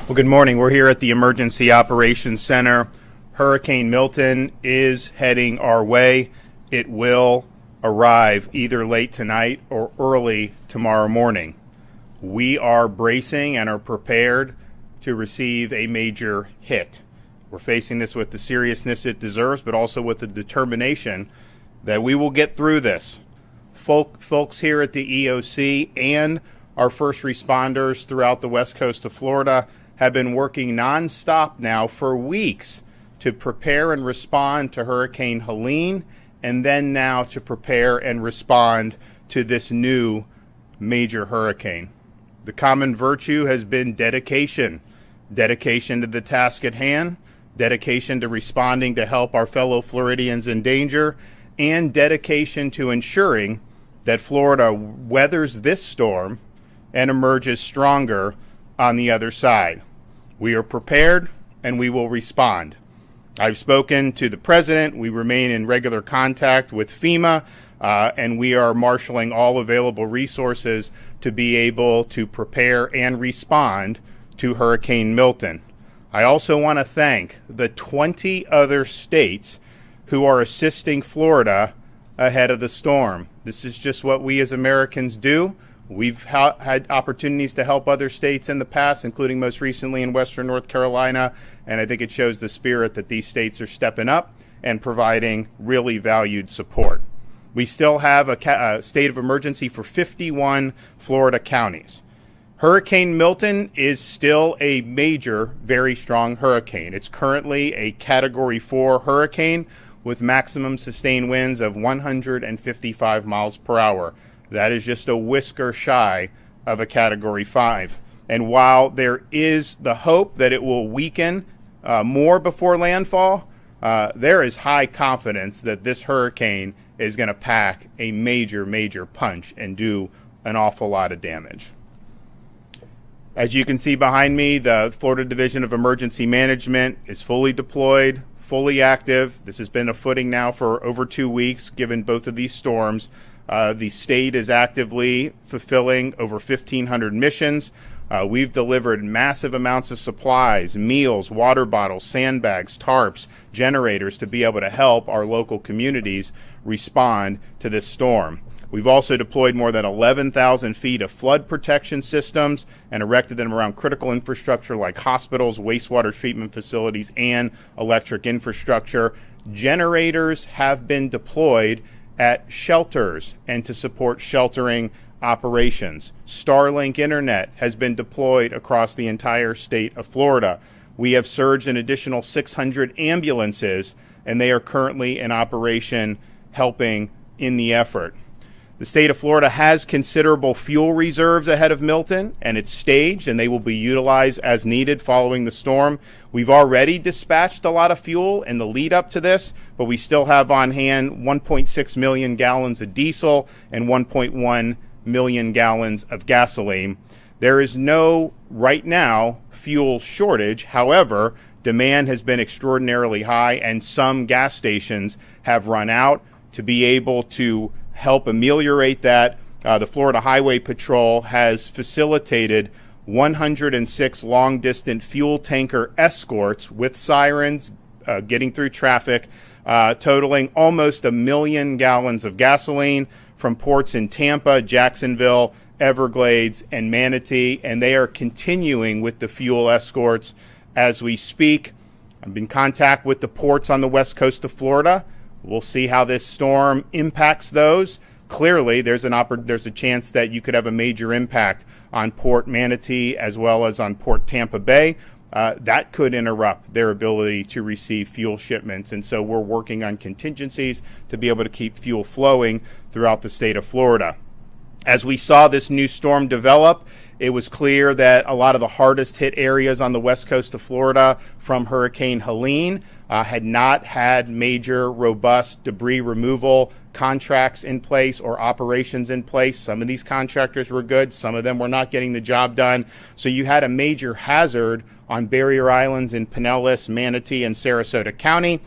Well, good morning. We're here at the Emergency Operations Center. Hurricane Milton is heading our way. It will arrive either late tonight or early tomorrow morning. We are bracing and are prepared to receive a major hit. We're facing this with the seriousness it deserves, but also with the determination that we will get through this. Folks here at the EOC and our first responders throughout the west coast of Florida have been working nonstop now for weeks to prepare and respond to Hurricane Helene, and then now to prepare and respond to this new major hurricane. The common virtue has been dedication. Dedication to the task at hand, dedication to responding to help our fellow Floridians in danger, and dedication to ensuring that Florida weathers this storm and emerges stronger on the other side. We are prepared and we will respond. I've spoken to the president. We remain in regular contact with FEMA, and we are marshaling all available resources to be able to prepare and respond to Hurricane Milton. I also want to thank the 20 other states who are assisting Florida ahead of the storm. This is just what we as Americans do. We've had opportunities to help other states in the past, including most recently in Western North Carolina, and I think it shows the spirit that these states are stepping up and providing really valued support. We still have a state of emergency for 51 Florida counties. Hurricane Milton is still a major, very strong hurricane. It's currently a Category 4 hurricane with maximum sustained winds of 155 miles per hour. That is just a whisker shy of a Category 5. And while there is the hope that it will weaken more before landfall, there is high confidence that this hurricane is going to pack a major, major punch and do an awful lot of damage. As you can see behind me, the Florida Division of Emergency Management is fully deployed, fully active. This has been a footing now for over 2 weeks, given both of these storms. The state is actively fulfilling over 1,500 missions. We've delivered massive amounts of supplies, meals, water bottles, sandbags, tarps, generators to be able to help our local communities respond to this storm. We've also deployed more than 11,000 feet of flood protection systems and erected them around critical infrastructure like hospitals, wastewater treatment facilities, and electric infrastructure. Generators have been deployed at shelters and to support sheltering operations. Starlink internet has been deployed across the entire state of Florida. We have surged an additional 600 ambulances, and they are currently in operation helping in the effort. The state of Florida has considerable fuel reserves ahead of Milton, and it's staged, and they will be utilized as needed following the storm. We've already dispatched a lot of fuel in the lead up to this, but we still have on hand 1.6 million gallons of diesel and 1.1 million gallons of gasoline. There is no, right now, fuel shortage. However, demand has been extraordinarily high, and some gas stations have run out. To be able to help ameliorate that, the Florida Highway Patrol has facilitated 106 long-distance fuel tanker escorts with sirens getting through traffic, totaling almost 1 million gallons of gasoline from ports in Tampa, Jacksonville, Everglades, and Manatee, and they are continuing with the fuel escorts as we speak. I'm in contact with the ports on the west coast of Florida. We'll see how this storm impacts those. Clearly, there's a chance that you could have a major impact on Port Manatee as well as on Port Tampa Bay. That could interrupt their ability to receive fuel shipments. And so we're working on contingencies to be able to keep fuel flowing throughout the state of Florida. As we saw this new storm develop, it was clear that a lot of the hardest hit areas on the west coast of Florida from Hurricane Helene had not had major, robust debris removal contracts in place or operations in place. Some of these contractors were good. Some of them were not getting the job done. So you had a major hazard on barrier islands in Pinellas, Manatee, and Sarasota County.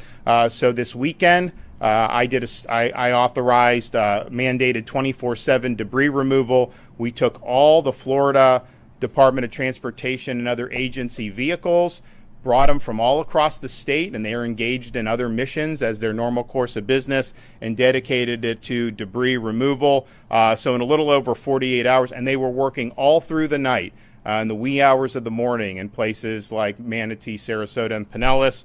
So this weekend, I authorized mandated 24/7 debris removal. We took all the Florida Department of Transportation and other agency vehicles, brought them from all across the state, and they are engaged in other missions as their normal course of business and dedicated it to debris removal. So in a little over 48 hours, and they were working all through the night in the wee hours of the morning in places like Manatee, Sarasota, and Pinellas.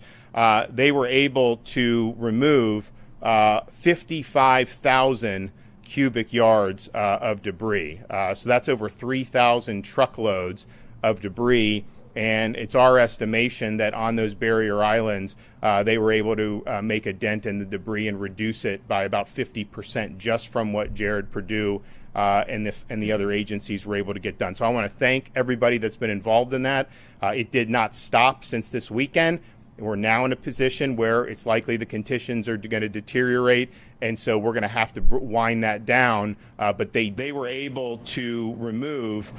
They were able to remove 55,000 cubic yards of debris. So that's over 3,000 truckloads of debris. And it's our estimation that on those barrier islands, they were able to make a dent in the debris and reduce it by about 50% just from what Jared Perdue and the other agencies were able to get done. So I want to thank everybody that's been involved in that. It did not stop since this weekend. We're now in a position where it's likely the conditions are going to deteriorate, and so we're going to have to wind that down. But they were able to remove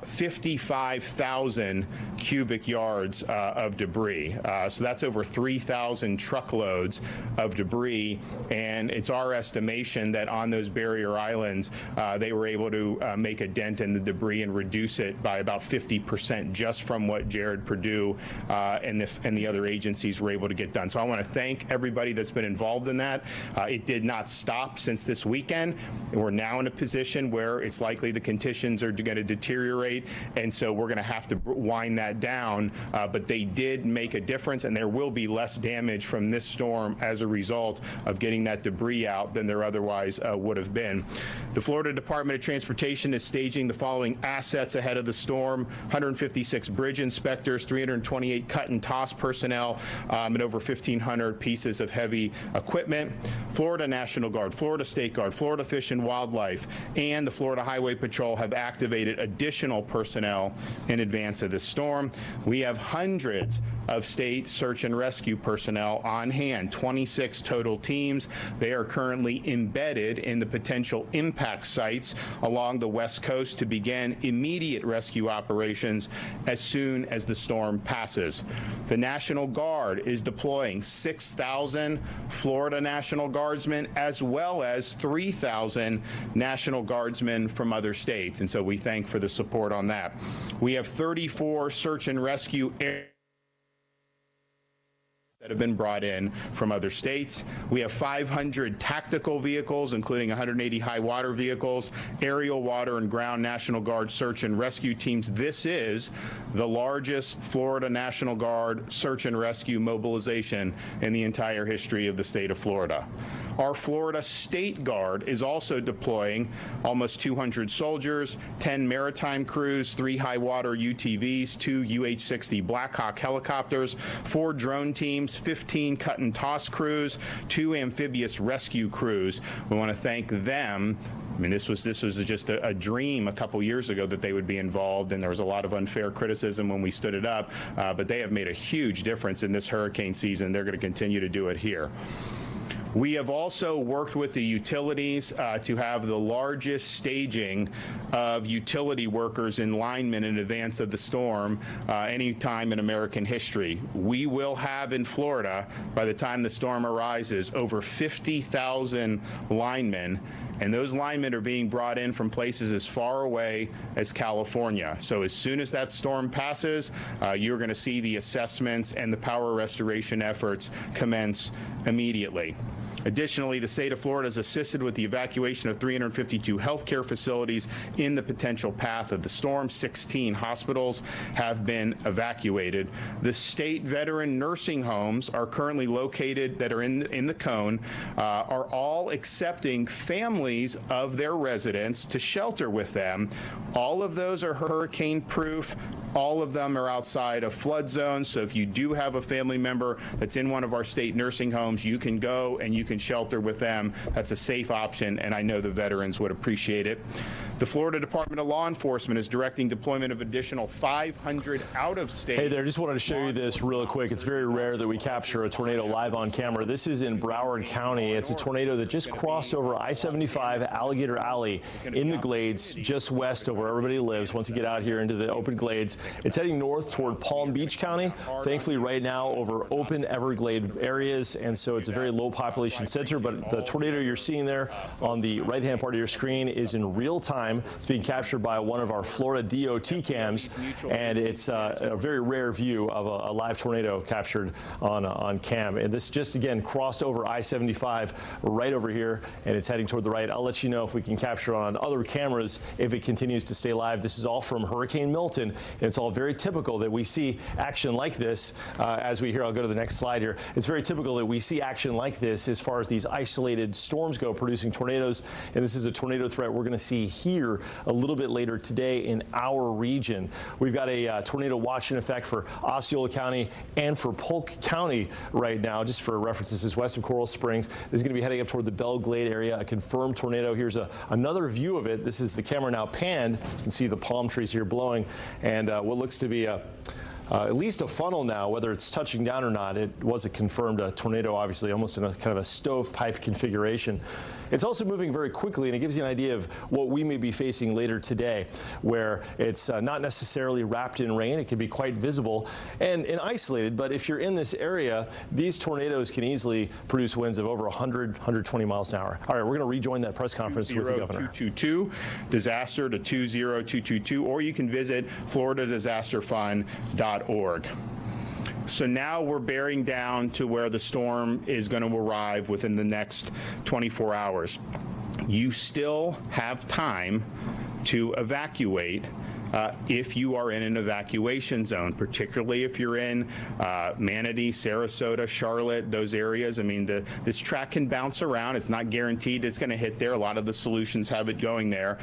55,000 cubic yards of debris. So that's over 3,000 truckloads of debris, and it's our estimation that on those barrier islands, they were able to make a dent in the debris and reduce it by about 50% just from what Jared Perdue and the other agencies were able to get done. So I want to thank everybody that's been involved in that. It did not stop since this weekend. We're now in a position where it's likely the conditions are going to deteriorate, and so we're going to have to wind that down. But they did make a difference, and there will be less damage from this storm as a result of getting that debris out than there otherwise would have been. The Florida Department of Transportation is staging the following assets ahead of the storm: 156 bridge inspectors, 328 cut and toss personnel, and over 1,500 pieces of heavy equipment. Florida National Guard, Florida State Guard, Florida Fish and Wildlife, and the Florida Highway Patrol have activated additional personnel in advance of this storm. We have hundreds of state search and rescue personnel on hand, 26 total teams. They are currently embedded in the potential impact sites along the West Coast to begin immediate rescue operations as soon as the storm passes. The National Guard is deploying 6,000 Florida National Guardsmen as well as 3,000 National Guardsmen from other states, and so we thank for the support on that. We have 34 search and rescue areas that have been brought in from other states. We have 500 tactical vehicles, including 180 high water vehicles, aerial, water, and ground National Guard search and rescue teams. This is the largest Florida National Guard search and rescue mobilization in the entire history of the state of Florida. Our Florida State Guard is also deploying almost 200 soldiers, 10 maritime crews, 3 high water UTVs, 2 UH-60 Blackhawk helicopters, 4 drone teams, 15 cut and toss crews, 2 amphibious rescue crews. We want to thank them. I mean, this was just a dream a couple years ago that they would be involved, and there was a lot of unfair criticism when we stood it up, but they have made a huge difference in this hurricane season. They're going to continue to do it here. We have also worked with the utilities to have the largest staging of utility workers and linemen in advance of the storm any time in American history. We will have in Florida, by the time the storm arises, over 50,000 linemen, and those linemen are being brought in from places as far away as California. So as soon as that storm passes, you're going to see the assessments and the power restoration efforts commence immediately. Additionally, the state of Florida has assisted with the evacuation of 352 healthcare facilities in the potential path of the storm. 16 hospitals have been evacuated. The state veteran nursing homes are currently located that are in the cone, are all accepting families of their residents to shelter with them. All of those are hurricane proof. All of them are outside of flood zones. So if you do have a family member that's in one of our state nursing homes, you can go and you can shelter with them. That's a safe option, and I know the veterans would appreciate it. The Florida Department of Law Enforcement is directing deployment of additional 500 out-of-state. Hey there, just wanted to show you this real quick. It's very rare that we capture a tornado live on camera. This is in Broward County. It's a tornado that just crossed over I-75 Alligator Alley in the Glades, just west of where everybody lives. Once you get out here into the open glades, it's heading north toward Palm Beach County. Thankfully, right now over open Everglade areas, and so it's a very low population center. But the tornado you're seeing there on the right-hand part of your screen is in real time. time. It's being captured by one of our Florida DOT cams, and it's a very rare view of a live tornado captured on cam. And this just, again, crossed over I-75 right over here, and it's heading toward the right. I'll let you know if we can capture on other cameras if it continues to stay live. This is all from Hurricane Milton, and it's all very typical that we see action like this as we hear. I'll go to the next slide here. It's very typical that we see action like this as far as these isolated storms go, producing tornadoes. And this is a tornado threat we're going to see here a little bit later today in our region. We've got a tornado watch in effect for Osceola County and for Polk County right now. Just for reference, this is west of Coral Springs. This is going to be heading up toward the Belle Glade area, a confirmed tornado. Here's another view of it. This is the camera now panned. You can see the palm trees here blowing, and what looks to be at least a funnel now, whether it's touching down or not. It was a confirmed tornado, obviously, almost in a kind of a stovepipe configuration. It's also moving very quickly, and it gives you an idea of what we may be facing later today, where it's not necessarily wrapped in rain. It can be quite visible and isolated, but if you're in this area, these tornadoes can easily produce winds of over 100, 120 miles an hour. All right, we're going to rejoin that press conference with the governor. 222 disaster to 20222, or you can visit floridadisasterfund.org. So now we're bearing down to where the storm is going to arrive within the next 24 hours. You still have time to evacuate if you are in an evacuation zone, particularly if you're in Manatee, Sarasota, Charlotte, those areas. I mean, this track can bounce around. It's not guaranteed it's going to hit there. A lot of the solutions have it going there.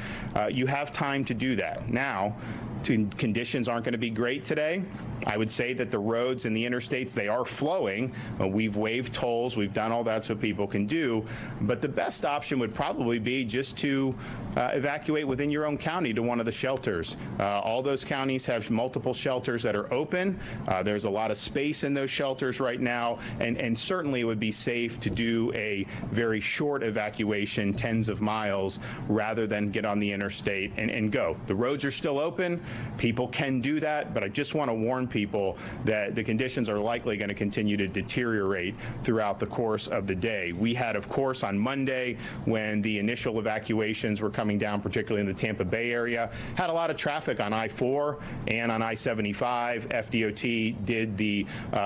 You have time to do that. Now, conditions aren't going to be great today. I would say that the roads and the interstates, they are flowing. We've waived tolls. We've done all that so people can do. But the best option would probably be just to evacuate within your own county to one of the shelters. All those counties have multiple shelters that are open. There's a lot of space in those shelters right now. And certainly it would be safe to do a very short evacuation, tens of miles, rather than get on the interstate and go. The roads are still open. People can do that. But I just want to warn people that the conditions are likely going to continue to deteriorate throughout the course of the day. We had, of course, on Monday, when the initial evacuations were coming down, particularly in the Tampa Bay area, had a lot of traffic on I-4 and on I-75. FDOT did the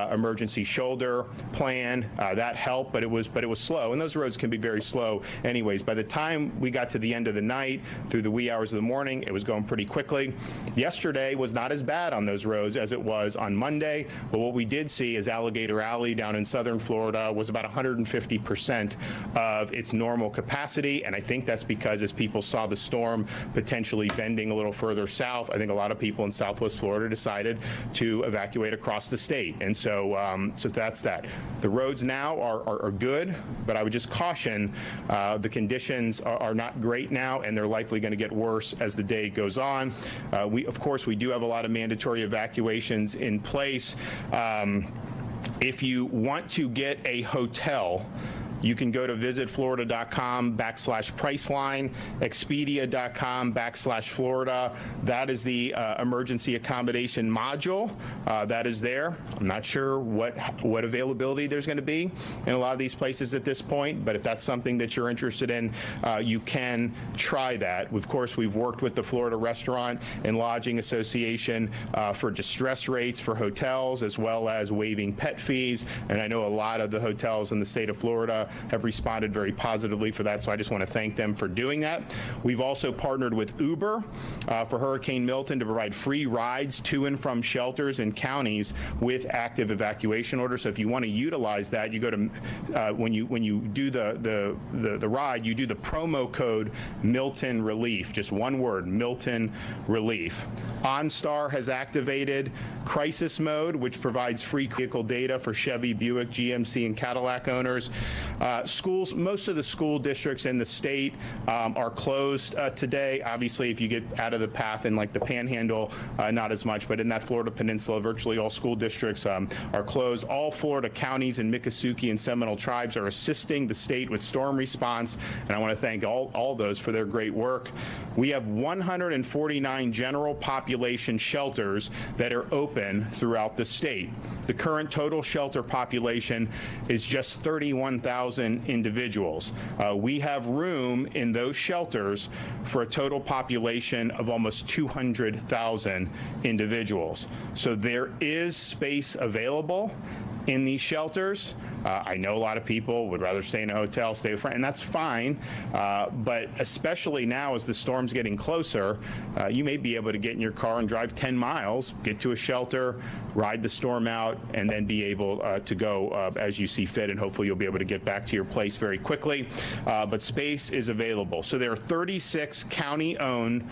emergency shoulder plan. That helped, but it was slow, and those roads can be very slow anyways. By the time we got to the end of the night, through the wee hours of the morning, it was going pretty quickly. Yesterday was not as bad on those roads as it was on Monday, but what we did see is Alligator Alley down in southern Florida was about 150% of its normal capacity, and I think that's because as people saw the storm potentially bending a little further south, I think a lot of people in Southwest Florida decided to evacuate across the state, and so that's that. The roads now are good, but I would just caution the conditions are not great now, and they're likely going to get worse as the day goes on. Of course, we do have a lot of mandatory evacuations in place. If you want to get a hotel, you can go to visitflorida.com/Priceline, Expedia.com/Florida. That is the emergency accommodation module that is there. I'm not sure what availability there's going to be in a lot of these places at this point, but if that's something that you're interested in, you can try that. Of course, we've worked with the Florida Restaurant and Lodging Association for distress rates for hotels, as well as waiving pet fees, and I know a lot of the hotels in the state of Florida have responded very positively for that, so I just want to thank them for doing that. We've also partnered with Uber for Hurricane Milton to provide free rides to and from shelters and counties with active evacuation orders. So if you want to utilize that, you go to when you do the ride, you do the promo code Milton Relief, just one word, Milton Relief. OnStar has activated crisis mode, which provides free vehicle data for Chevy, Buick, GMC, and Cadillac owners. Schools, most of the school districts in the state are closed today. Obviously, if you get out of the path in like the Panhandle, not as much, but in that Florida Peninsula, virtually all school districts are closed. All Florida counties and Miccosukee and Seminole tribes are assisting the state with storm response, and I want to thank all those for their great work. We have 149 general population shelters that are open throughout the state. The current total shelter population is just 31,000 1,000 individuals. We have room in those shelters for a total population of almost 200,000 individuals. So there is space available in these shelters. I know a lot of people would rather stay in a hotel, stay with friends, and that's fine. But especially now as the storm's getting closer, you may be able to get in your car and drive 10 miles, get to a shelter, ride the storm out, and then be able to go as you see fit, and hopefully you'll be able to get back to your place very quickly. But space is available. So there are 36 county-owned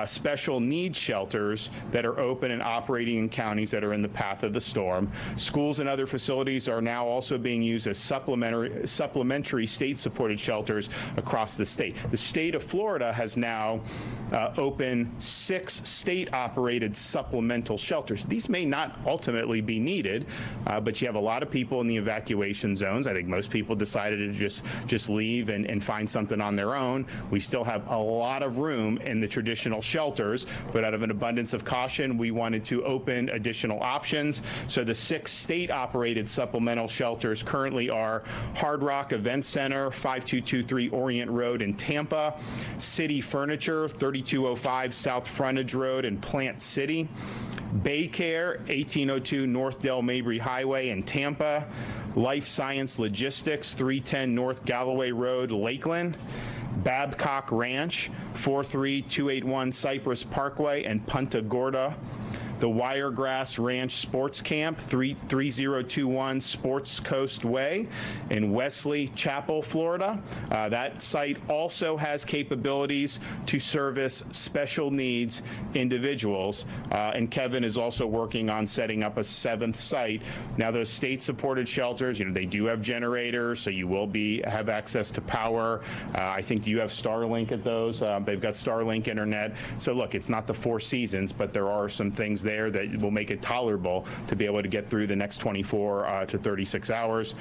special needs shelters that are open and operating in counties that are in the path of the storm. Schools and other facilities are now also being used as supplementary state-supported shelters across the state. The state of Florida has now opened 6 state-operated supplemental shelters. These may not ultimately be needed, but you have a lot of people in the evacuation zones. I think most people decided to just leave and find something on their own. We still have a lot of room in the traditional shelters, but out of an abundance of caution, we wanted to open additional options. So the 6 state-operated supplemental shelters currently are Hard Rock Event Center, 5223 Orient Road in Tampa, City Furniture, 3205 South Frontage Road in Plant City, Baycare, 1802 North Del Mabry Highway in Tampa, Life Science Logistics, 310 North Galloway Road, Lakeland, Babcock Ranch, 43281 Cypress Parkway and Punta Gorda, the Wiregrass Ranch Sports Camp, 3021 Sports Coast Way in Wesley Chapel, Florida. That site also has capabilities to service special needs individuals. And Kevin is also working on setting up a 7th site. Now, those state-supported shelters, they do have generators, so you will have access to power. I think you have Starlink at those. They've got Starlink internet. So, look, it's not the 4 seasons, but there are some things there that will make it tolerable to be able to get through the next 24 to 36 hours.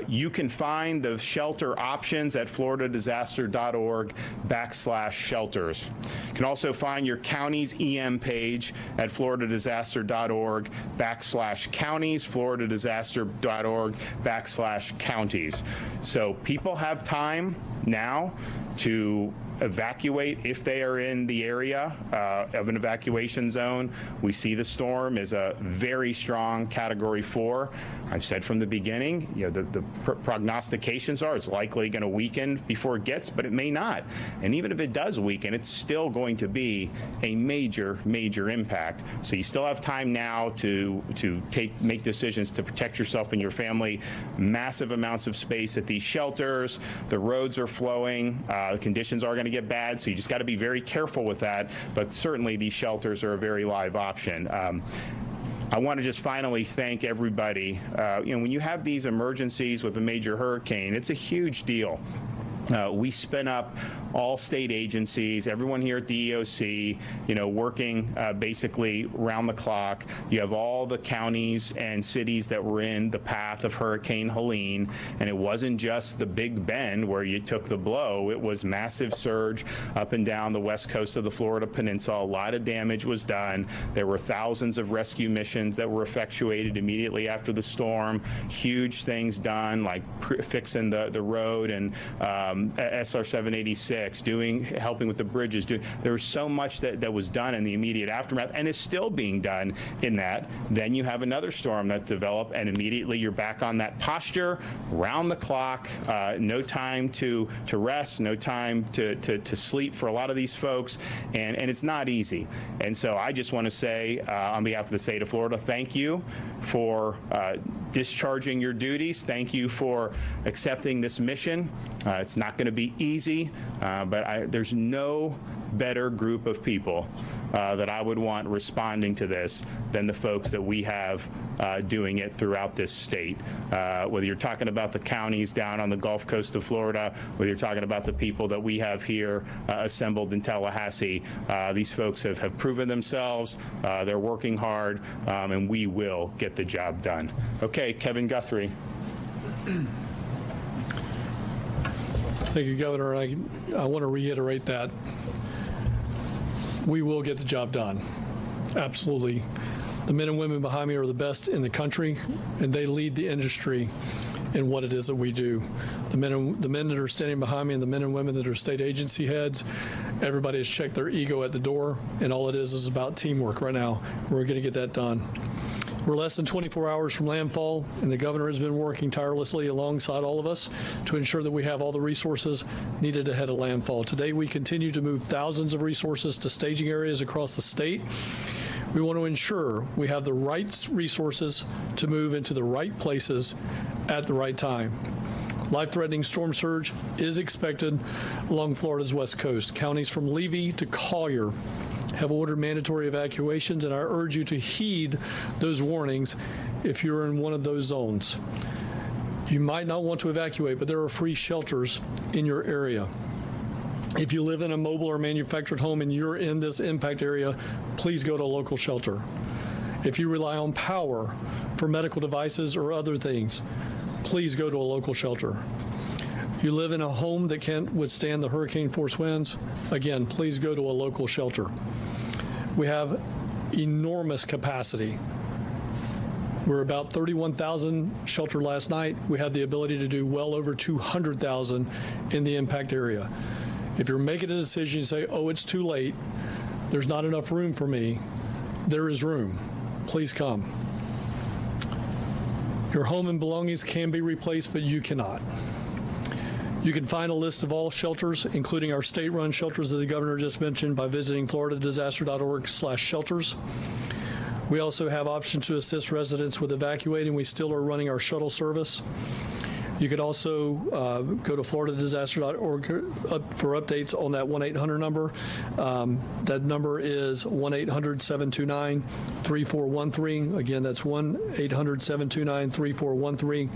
You can find the shelter options at floridadisaster.org/shelters. You can also find your county's EM page at floridadisaster.org/counties, floridadisaster.org/counties. So people have time now to evacuate if they are in the area of an evacuation zone. We see the storm is a very strong Category 4. I've said from the beginning, the prognostications are it's likely going to weaken before it gets, but it may not. And even if it does weaken, it's still going to be a major, major impact. So you still have time now to make decisions to protect yourself and your family. Massive amounts of space at these shelters. The roads are flowing. The conditions are going to get bad, so you just got to be very careful with that. But certainly these shelters are a very live option. I want to just finally thank everybody. When you have these emergencies with a major hurricane, it's a huge deal. We spin up all state agencies, everyone here at the EOC, working basically round the clock. You have all the counties and cities that were in the path of Hurricane Helene, and it wasn't just the Big Bend where you took the blow. It was massive surge up and down the west coast of the Florida Peninsula. A lot of damage was done. There were thousands of rescue missions that were effectuated immediately after the storm. Huge things done, like fixing the road and SR 786, helping with the bridges. There was so much that was done in the immediate aftermath and is still being done in that. Then you have another storm that developed, and immediately you're back on that posture, round the clock, no time to rest, no time to sleep for a lot of these folks, and it's not easy. And so I just want to say, on behalf of the state of Florida, thank you for discharging your duties. Thank you for accepting this mission. It's not going to be easy, but there's no better group of people that I would want responding to this than the folks that we have doing it throughout this state. Whether you're talking about the counties down on the Gulf Coast of Florida, whether you're talking about the people that we have here assembled in Tallahassee, these folks have proven themselves. They're working hard, and we will get the job done. Okay, Kevin Guthrie. Thank you, Governor. I want to reiterate that we will get the job done. Absolutely. The men and women behind me are the best in the country, and they lead the industry in what it is that we do. The men that are standing behind me and the men and women that are state agency heads, everybody has checked their ego at the door, and all it is about teamwork right now. We're going to get that done. We're less than 24 hours from landfall, and the governor has been working tirelessly alongside all of us to ensure that we have all the resources needed ahead of landfall. Today, we continue to move thousands of resources to staging areas across the state. We want to ensure we have the right resources to move into the right places at the right time. Life-threatening storm surge is expected along Florida's west coast. Counties from Levy to Collier have ordered mandatory evacuations, and I urge you to heed those warnings if you're in one of those zones. You might not want to evacuate, but there are free shelters in your area. If you live in a mobile or manufactured home and you're in this impact area, please go to a local shelter. If you rely on power for medical devices or other things, please go to a local shelter. You live in a home that can't withstand the hurricane force winds, again, please go to a local shelter. We have enormous capacity. We're about 31,000 sheltered last night. We have the ability to do well over 200,000 in the impact area. If you're making a decision, you say, oh, it's too late, there's not enough room for me, there is room. Please come. Your home and belongings can be replaced, but you cannot. You can find a list of all shelters, including our state-run shelters that the governor just mentioned, by visiting floridadisaster.org/shelters. We also have options to assist residents with evacuating. We still are running our shuttle service. You could also go to floridadisaster.org for updates on that 1-800 number. That number is 1-800-729-3413. Again, that's 1-800-729-3413.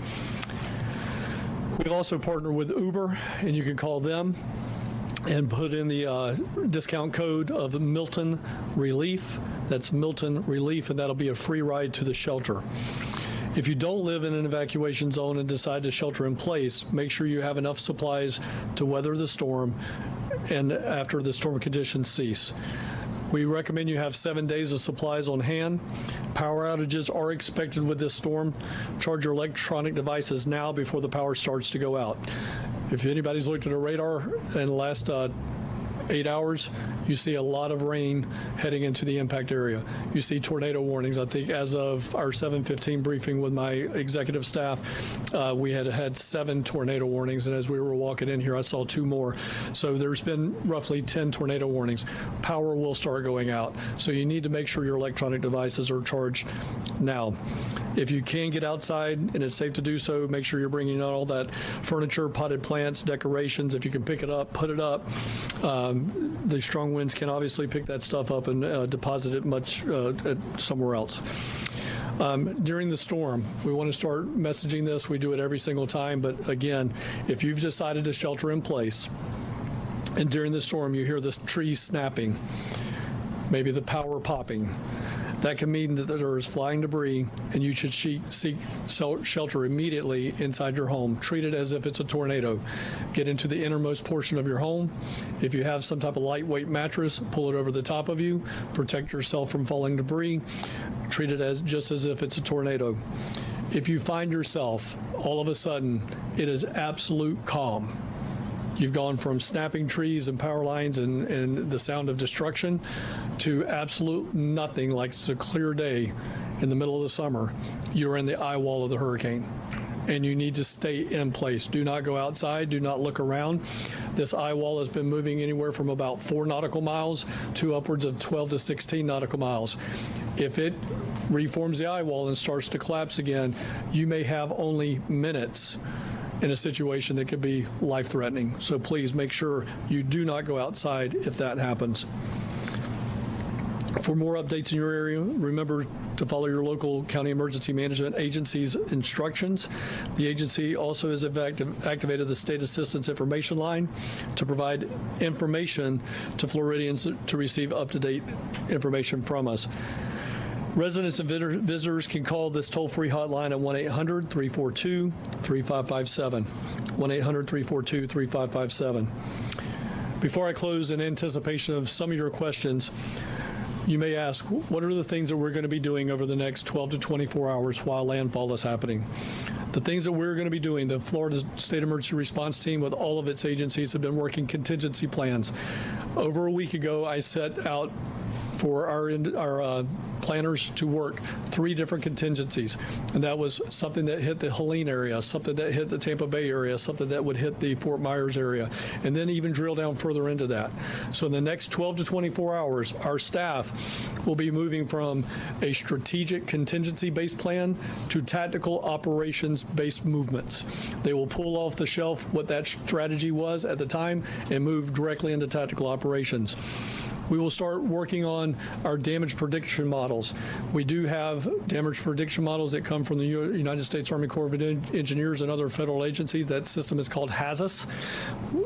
We've also partnered with Uber, and you can call them and put in the discount code of Milton Relief. That's Milton Relief, and that'll be a free ride to the shelter. If you don't live in an evacuation zone and decide to shelter in place, make sure you have enough supplies to weather the storm and after the storm conditions cease. We recommend you have 7 days of supplies on hand. Power outages are expected with this storm. Charge your electronic devices now before the power starts to go out. If anybody's looked at a radar in the last 8 hours, you see a lot of rain heading into the impact area. You see tornado warnings. I think as of our 7:15 briefing with my executive staff, we had 7 tornado warnings, and as we were walking in here, I saw 2 more. So there's been roughly 10 tornado warnings. Power will start going out, so you need to make sure your electronic devices are charged now. If you can get outside and it's safe to do so, make sure you're bringing out all that furniture, potted plants, decorations. If you can pick it up, put it up. The strong winds can obviously pick that stuff up and deposit it much somewhere else. During the storm, we want to start messaging this. We do it every single time, but again, if you've decided to shelter in place and during the storm you hear this tree snapping, maybe the power popping, that can mean that there is flying debris, and you should seek shelter immediately inside your home. Treat it as if it's a tornado. Get into the innermost portion of your home. If you have some type of lightweight mattress, pull it over the top of you. Protect yourself from falling debris. Treat it as just as if it's a tornado. If you find yourself, all of a sudden, it is absolute calm. You've gone from snapping trees and power lines and the sound of destruction to absolute nothing, like it's a clear day in the middle of the summer. You're in the eye wall of the hurricane, and you need to stay in place. Do not go outside. Do not look around. This eye wall has been moving anywhere from about 4 nautical miles to upwards of 12 to 16 nautical miles. If it reforms the eye wall and starts to collapse again, you may have only minutes in a situation that could be life-threatening. So please make sure you do not go outside if that happens. For more updates in your area, remember to follow your local county emergency management agency's instructions. The agency also has activated the State Assistance Information Line to provide information to Floridians to receive up-to-date information from us. Residents and visitors can call this toll-free hotline at 1-800-342-3557, 1-800-342-3557. Before I close, in anticipation of some of your questions, you may ask, what are the things that we're going to be doing over the next 12 to 24 hours while landfall is happening? The things that we're going to be doing, the Florida State Emergency Response Team with all of its agencies have been working contingency plans. Over a week ago, I set out for our planners to work 3 different contingencies, and that was something that hit the Helene area, something that hit the Tampa Bay area, something that would hit the Fort Myers area, and then even drill down further into that. So in the next 12 to 24 hours, our staff will be moving from a strategic contingency-based plan to tactical operations-based movements. They will pull off the shelf what that strategy was at the time and move directly into tactical operations. We will start working on our damage prediction models. We do have damage prediction models that come from the United States Army Corps of Engineers and other federal agencies. That system is called HAZUS.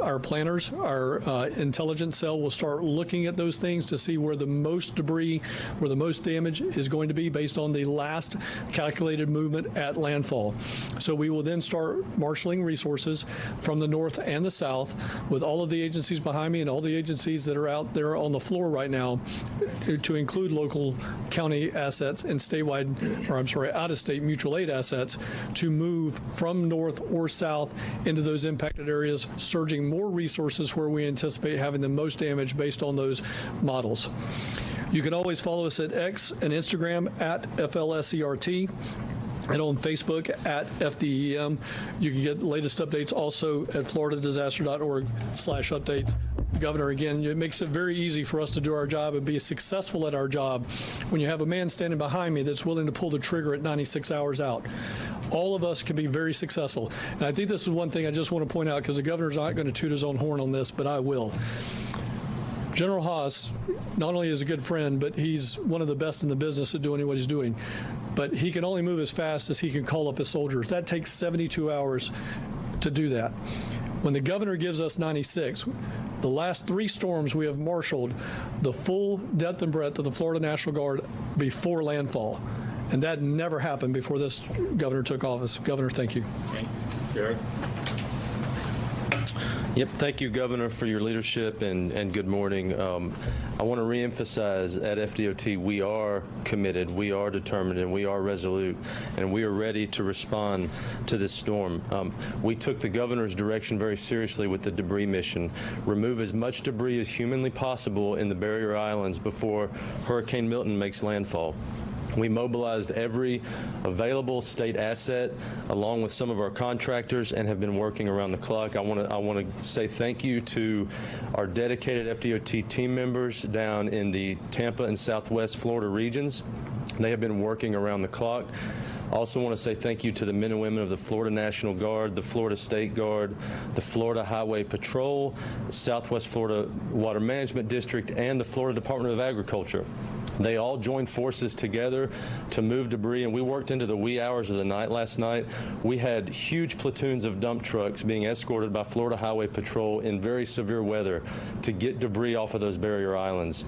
Our planners, our intelligence cell will start looking at those things to see where the most debris, where the most damage is going to be based on the last calculated movement at landfall. So we will then start marshaling resources from the north and the south with all of the agencies behind me and all the agencies that are out there on the floor right now, to include local county assets and out-of-state mutual aid assets, to move from north or south into those impacted areas, surging more resources where we anticipate having the most damage based on those models. You can always follow us at X and Instagram at FLSERT. And on Facebook at FDEM. You can get the latest updates also at floridadisaster.org/updates. Governor, again, it makes it very easy for us to do our job and be successful at our job when you have a man standing behind me that's willing to pull the trigger at 96 hours out. All of us can be very successful. And I think this is one thing I just want to point out, because the governor's not going to toot his own horn on this, but I will. General Haas not only is a good friend, but he's one of the best in the business at doing what he's doing. But he can only move as fast as he can call up his soldiers. That takes 72 hours to do that. When the governor gives us 96, the last 3 storms we have marshaled the full depth and breadth of the Florida National Guard before landfall. And that never happened before this governor took office. Governor, thank you. Jared? Yep, thank you, Governor, for your leadership, and good morning. I want to reemphasize at FDOT, we are committed, we are determined, and we are resolute, and we are ready to respond to this storm. We took the governor's direction very seriously with the debris mission. Remove as much debris as humanly possible in the barrier islands before Hurricane Milton makes landfall. We mobilized every available state asset along with some of our contractors and have been working around the clock. I want to say thank you to our dedicated FDOT team members down in the Tampa and Southwest Florida regions. They have been working around the clock. I also want to say thank you to the men and women of the Florida National Guard, the Florida State Guard, the Florida Highway Patrol, the Southwest Florida Water Management District, and the Florida Department of Agriculture. They all joined forces together to move debris, and we worked into the wee hours of the night last night. We had huge platoons of dump trucks being escorted by Florida Highway Patrol in very severe weather to get debris off of those barrier islands.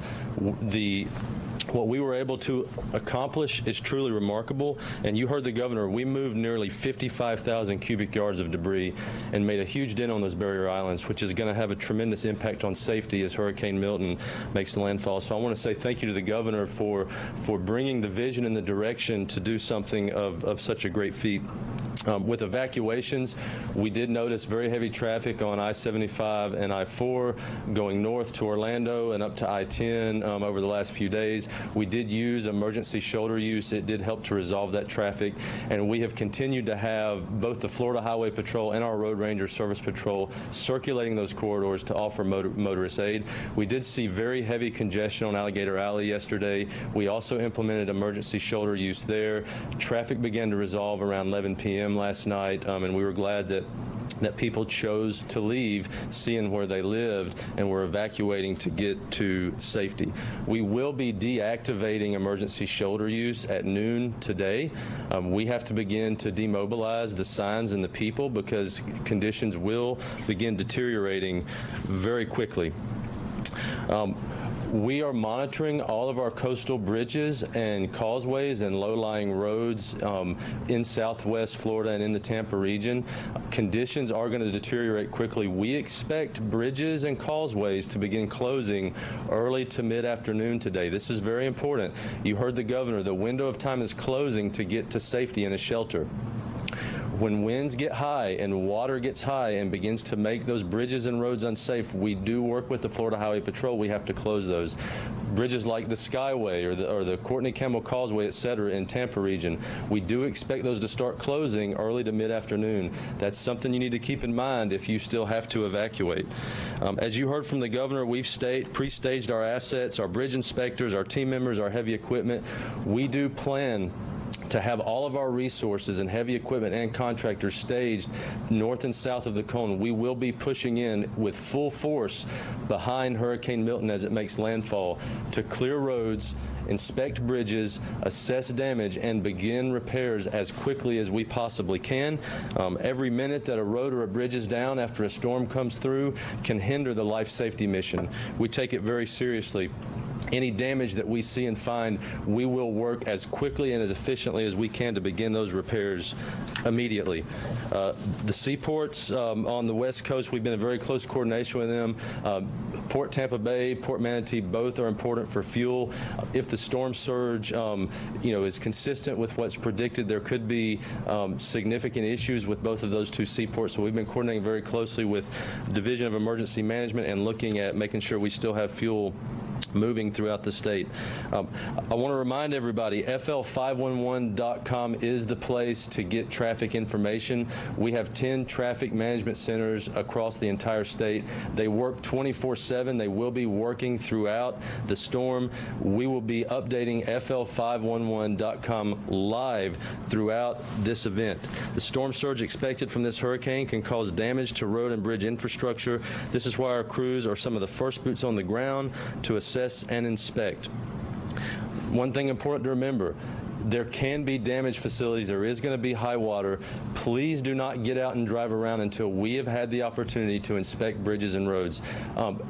What we were able to accomplish is truly remarkable, and you heard the governor. We moved nearly 55,000 cubic yards of debris and made a huge dent on those barrier islands, which is going to have a tremendous impact on safety as Hurricane Milton makes landfall. So I want to say thank you to the governor for bringing the vision and the direction to do something of such a great feat. With evacuations, we did notice very heavy traffic on I-75 and I-4 going north to Orlando and up to I-10 over the last few days. We did use emergency shoulder use. It did help to resolve that traffic, and we have continued to have both the Florida Highway Patrol and our Road Ranger Service Patrol circulating those corridors to offer motorist aid. We did see very heavy congestion on Alligator Alley yesterday. We also implemented emergency shoulder use there. Traffic began to resolve around 11 p.m. last night, and we were glad that people chose to leave, seeing where they lived, and were evacuating to get to safety. We will be deactivating emergency shoulder use at noon today. We have to begin to demobilize the signs and the people because conditions will begin deteriorating very quickly. We are monitoring all of our coastal bridges and causeways and low-lying roads in Southwest Florida and in the Tampa region. Conditions are going to deteriorate quickly. We expect bridges and causeways to begin closing early to mid-afternoon today. This is very important. You heard the governor. The window of time is closing to get to safety in a shelter. When winds get high and water gets high and begins to make those bridges and roads unsafe, we do work with the Florida Highway Patrol. We have to close those. Bridges like the Skyway or the Courtney Campbell Causeway, et cetera, in Tampa region, we do expect those to start closing early to mid-afternoon. That's something you need to keep in mind if you still have to evacuate. As you heard from the governor, we've pre-staged our assets, our bridge inspectors, our team members, our heavy equipment. We do plan to have all of our resources and heavy equipment and contractors staged north and south of the cone. We will be pushing in with full force behind Hurricane Milton as it makes landfall to clear roads, inspect bridges, assess damage, and begin repairs as quickly as we possibly can. Every minute that a road or a bridge is down after a storm comes through can hinder the life safety mission. We take it very seriously. Any damage that we see and find, we will work as quickly and as efficiently as we can to begin those repairs immediately. The seaports on the West Coast, we've been in very close coordination with them. Port Tampa Bay, Port Manatee, both are important for fuel. If the storm surge, is consistent with what's predicted, there could be significant issues with both of those two seaports. So we've been coordinating very closely with Division of Emergency Management and looking at making sure we still have fuel moving throughout the state. I want to remind everybody, FL511.com is the place to get traffic information. We have 10 traffic management centers across the entire state. They work 24/7. They will be working throughout the storm. We will be updating FL511.com live throughout this event. The storm surge expected from this hurricane can cause damage to road and bridge infrastructure. This is why our crews are some of the first boots on the ground to assess and inspect. One thing important to remember, there can be damaged facilities. There is going to be high water. Please do not get out and drive around until we have had the opportunity to inspect bridges and roads.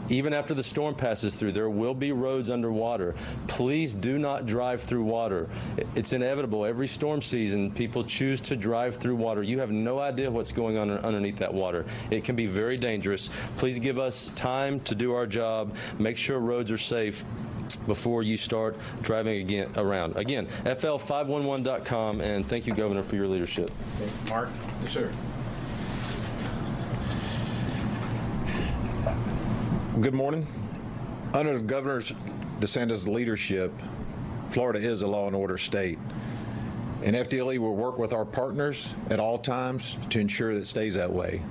Even after the storm passes through, there will be roads underwater. Please do not drive through water. It's inevitable. Every storm season, people choose to drive through water. You have no idea what's going on underneath that water. It can be very dangerous. Please give us time to do our job. Make sure roads are safe before you start driving around. Again, FL511.com, and thank you, Governor, for your leadership. Mark? Yes, sir. Good morning. Under Governor DeSantis' leadership, Florida is a law and order state. And FDLE will work with our partners at all times to ensure that it stays that way.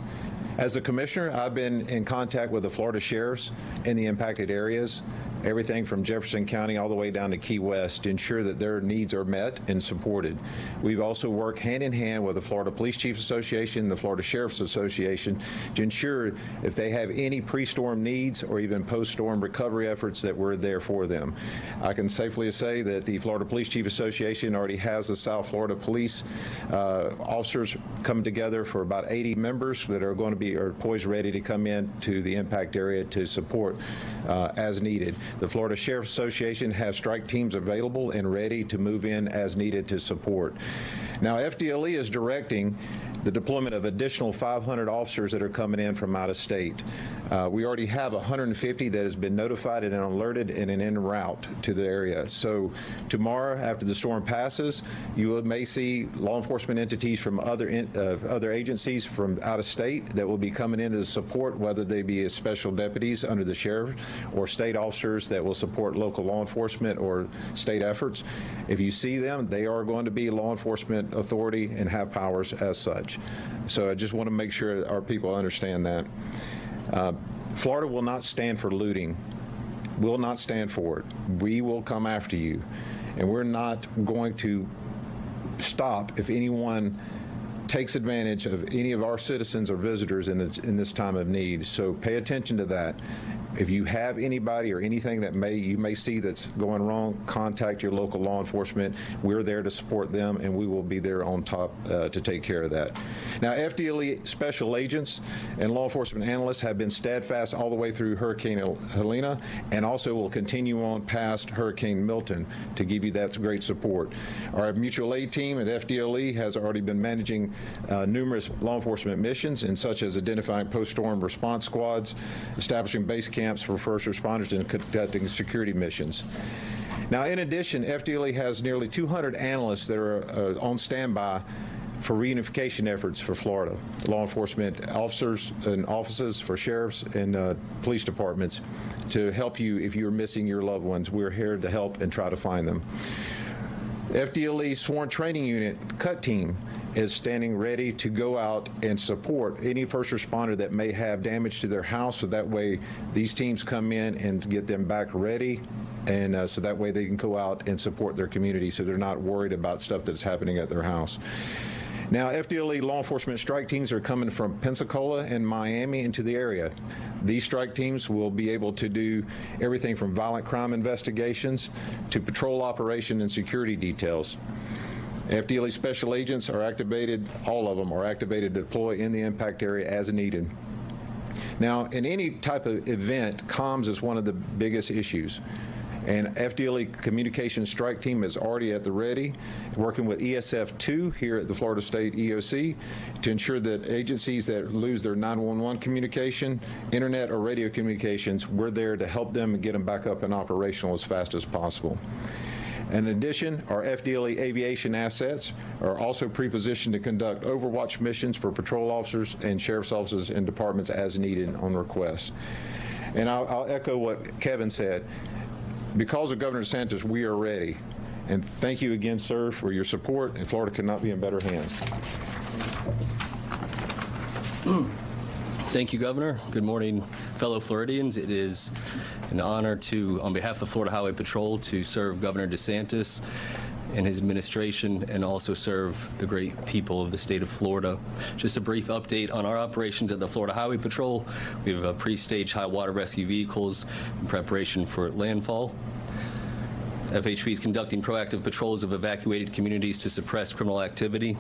As a commissioner, I've been in contact with the Florida sheriffs in the impacted areas, everything from Jefferson County all the way down to Key West, to ensure that their needs are met and supported. We've also worked hand in hand with the Florida Police Chiefs Association and the Florida Sheriff's Association to ensure if they have any pre-storm needs or even post-storm recovery efforts that we're there for them. I can safely say that the Florida Police Chiefs Association already has the South Florida Police officers come together for about 80 members that are going to be poised ready to come in to the impact area to support as needed. The Florida Sheriff's Association has strike teams available and ready to move in as needed to support. Now, FDLE is directing the deployment of additional 500 officers that are coming in from out of state. We already have 150 that has been notified and alerted and en route to the area. So tomorrow, after the storm passes, you may see law enforcement entities from other agencies from out of state that will be coming in to support, whether they be as special deputies under the sheriff or state officers that will support local law enforcement or state efforts. If you see them, they are going to be law enforcement authority and have powers as such. So I just want to make sure our people understand that. Florida will not stand for looting. Will not stand for it. We will come after you. And we're not going to stop if anyone takes advantage of any of our citizens or visitors in this time of need. So pay attention to that. If you have anybody or anything that you may see that's going wrong, contact your local law enforcement. We're there to support them, and we will be there on top to take care of that. Now, FDLE special agents and law enforcement analysts have been steadfast all the way through Hurricane Helena, and also will continue on past Hurricane Milton to give you that great support. Our mutual aid team at FDLE has already been managing numerous law enforcement missions, and such as identifying post-storm response squads, establishing base camps for first responders, and conducting security missions. Now, in addition, FDLE has nearly 200 analysts that are on standby for reunification efforts for Florida, law enforcement officers and offices for sheriffs and police departments to help you if you're missing your loved ones. We're here to help and try to find them. FDLE Sworn Training Unit CUT team is standing ready to go out and support any first responder that may have damage to their house, so that way these teams come in and get them back ready, and so that way they can go out and support their community so they're not worried about stuff that's happening at their house. Now, FDLE law enforcement strike teams are coming from Pensacola and Miami into the area. These strike teams will be able to do everything from violent crime investigations to patrol operation and security details. FDLE special agents are activated, all of them are activated to deploy in the impact area as needed. Now, in any type of event, comms is one of the biggest issues. And FDLE Communications Strike Team is already at the ready, working with ESF2 here at the Florida State EOC to ensure that agencies that lose their 911 communication, internet or radio communications, we're there to help them and get them back up and operational as fast as possible. In addition, our FDLE aviation assets are also pre-positioned to conduct overwatch missions for patrol officers and sheriff's offices and departments as needed on request. And I'll echo what Kevin said. Because of Governor DeSantis, we are ready. And thank you again, sir, for your support, and Florida could not be in better hands. Thank you, Governor. Good morning, fellow Floridians. It is an honor to, on behalf of Florida Highway Patrol, to serve Governor DeSantis and his administration and also serve the great people of the state of Florida. Just a brief update on our operations at the Florida Highway Patrol. We have pre-staged high water rescue vehicles in preparation for landfall. FHP is conducting proactive patrols of evacuated communities to suppress criminal activity.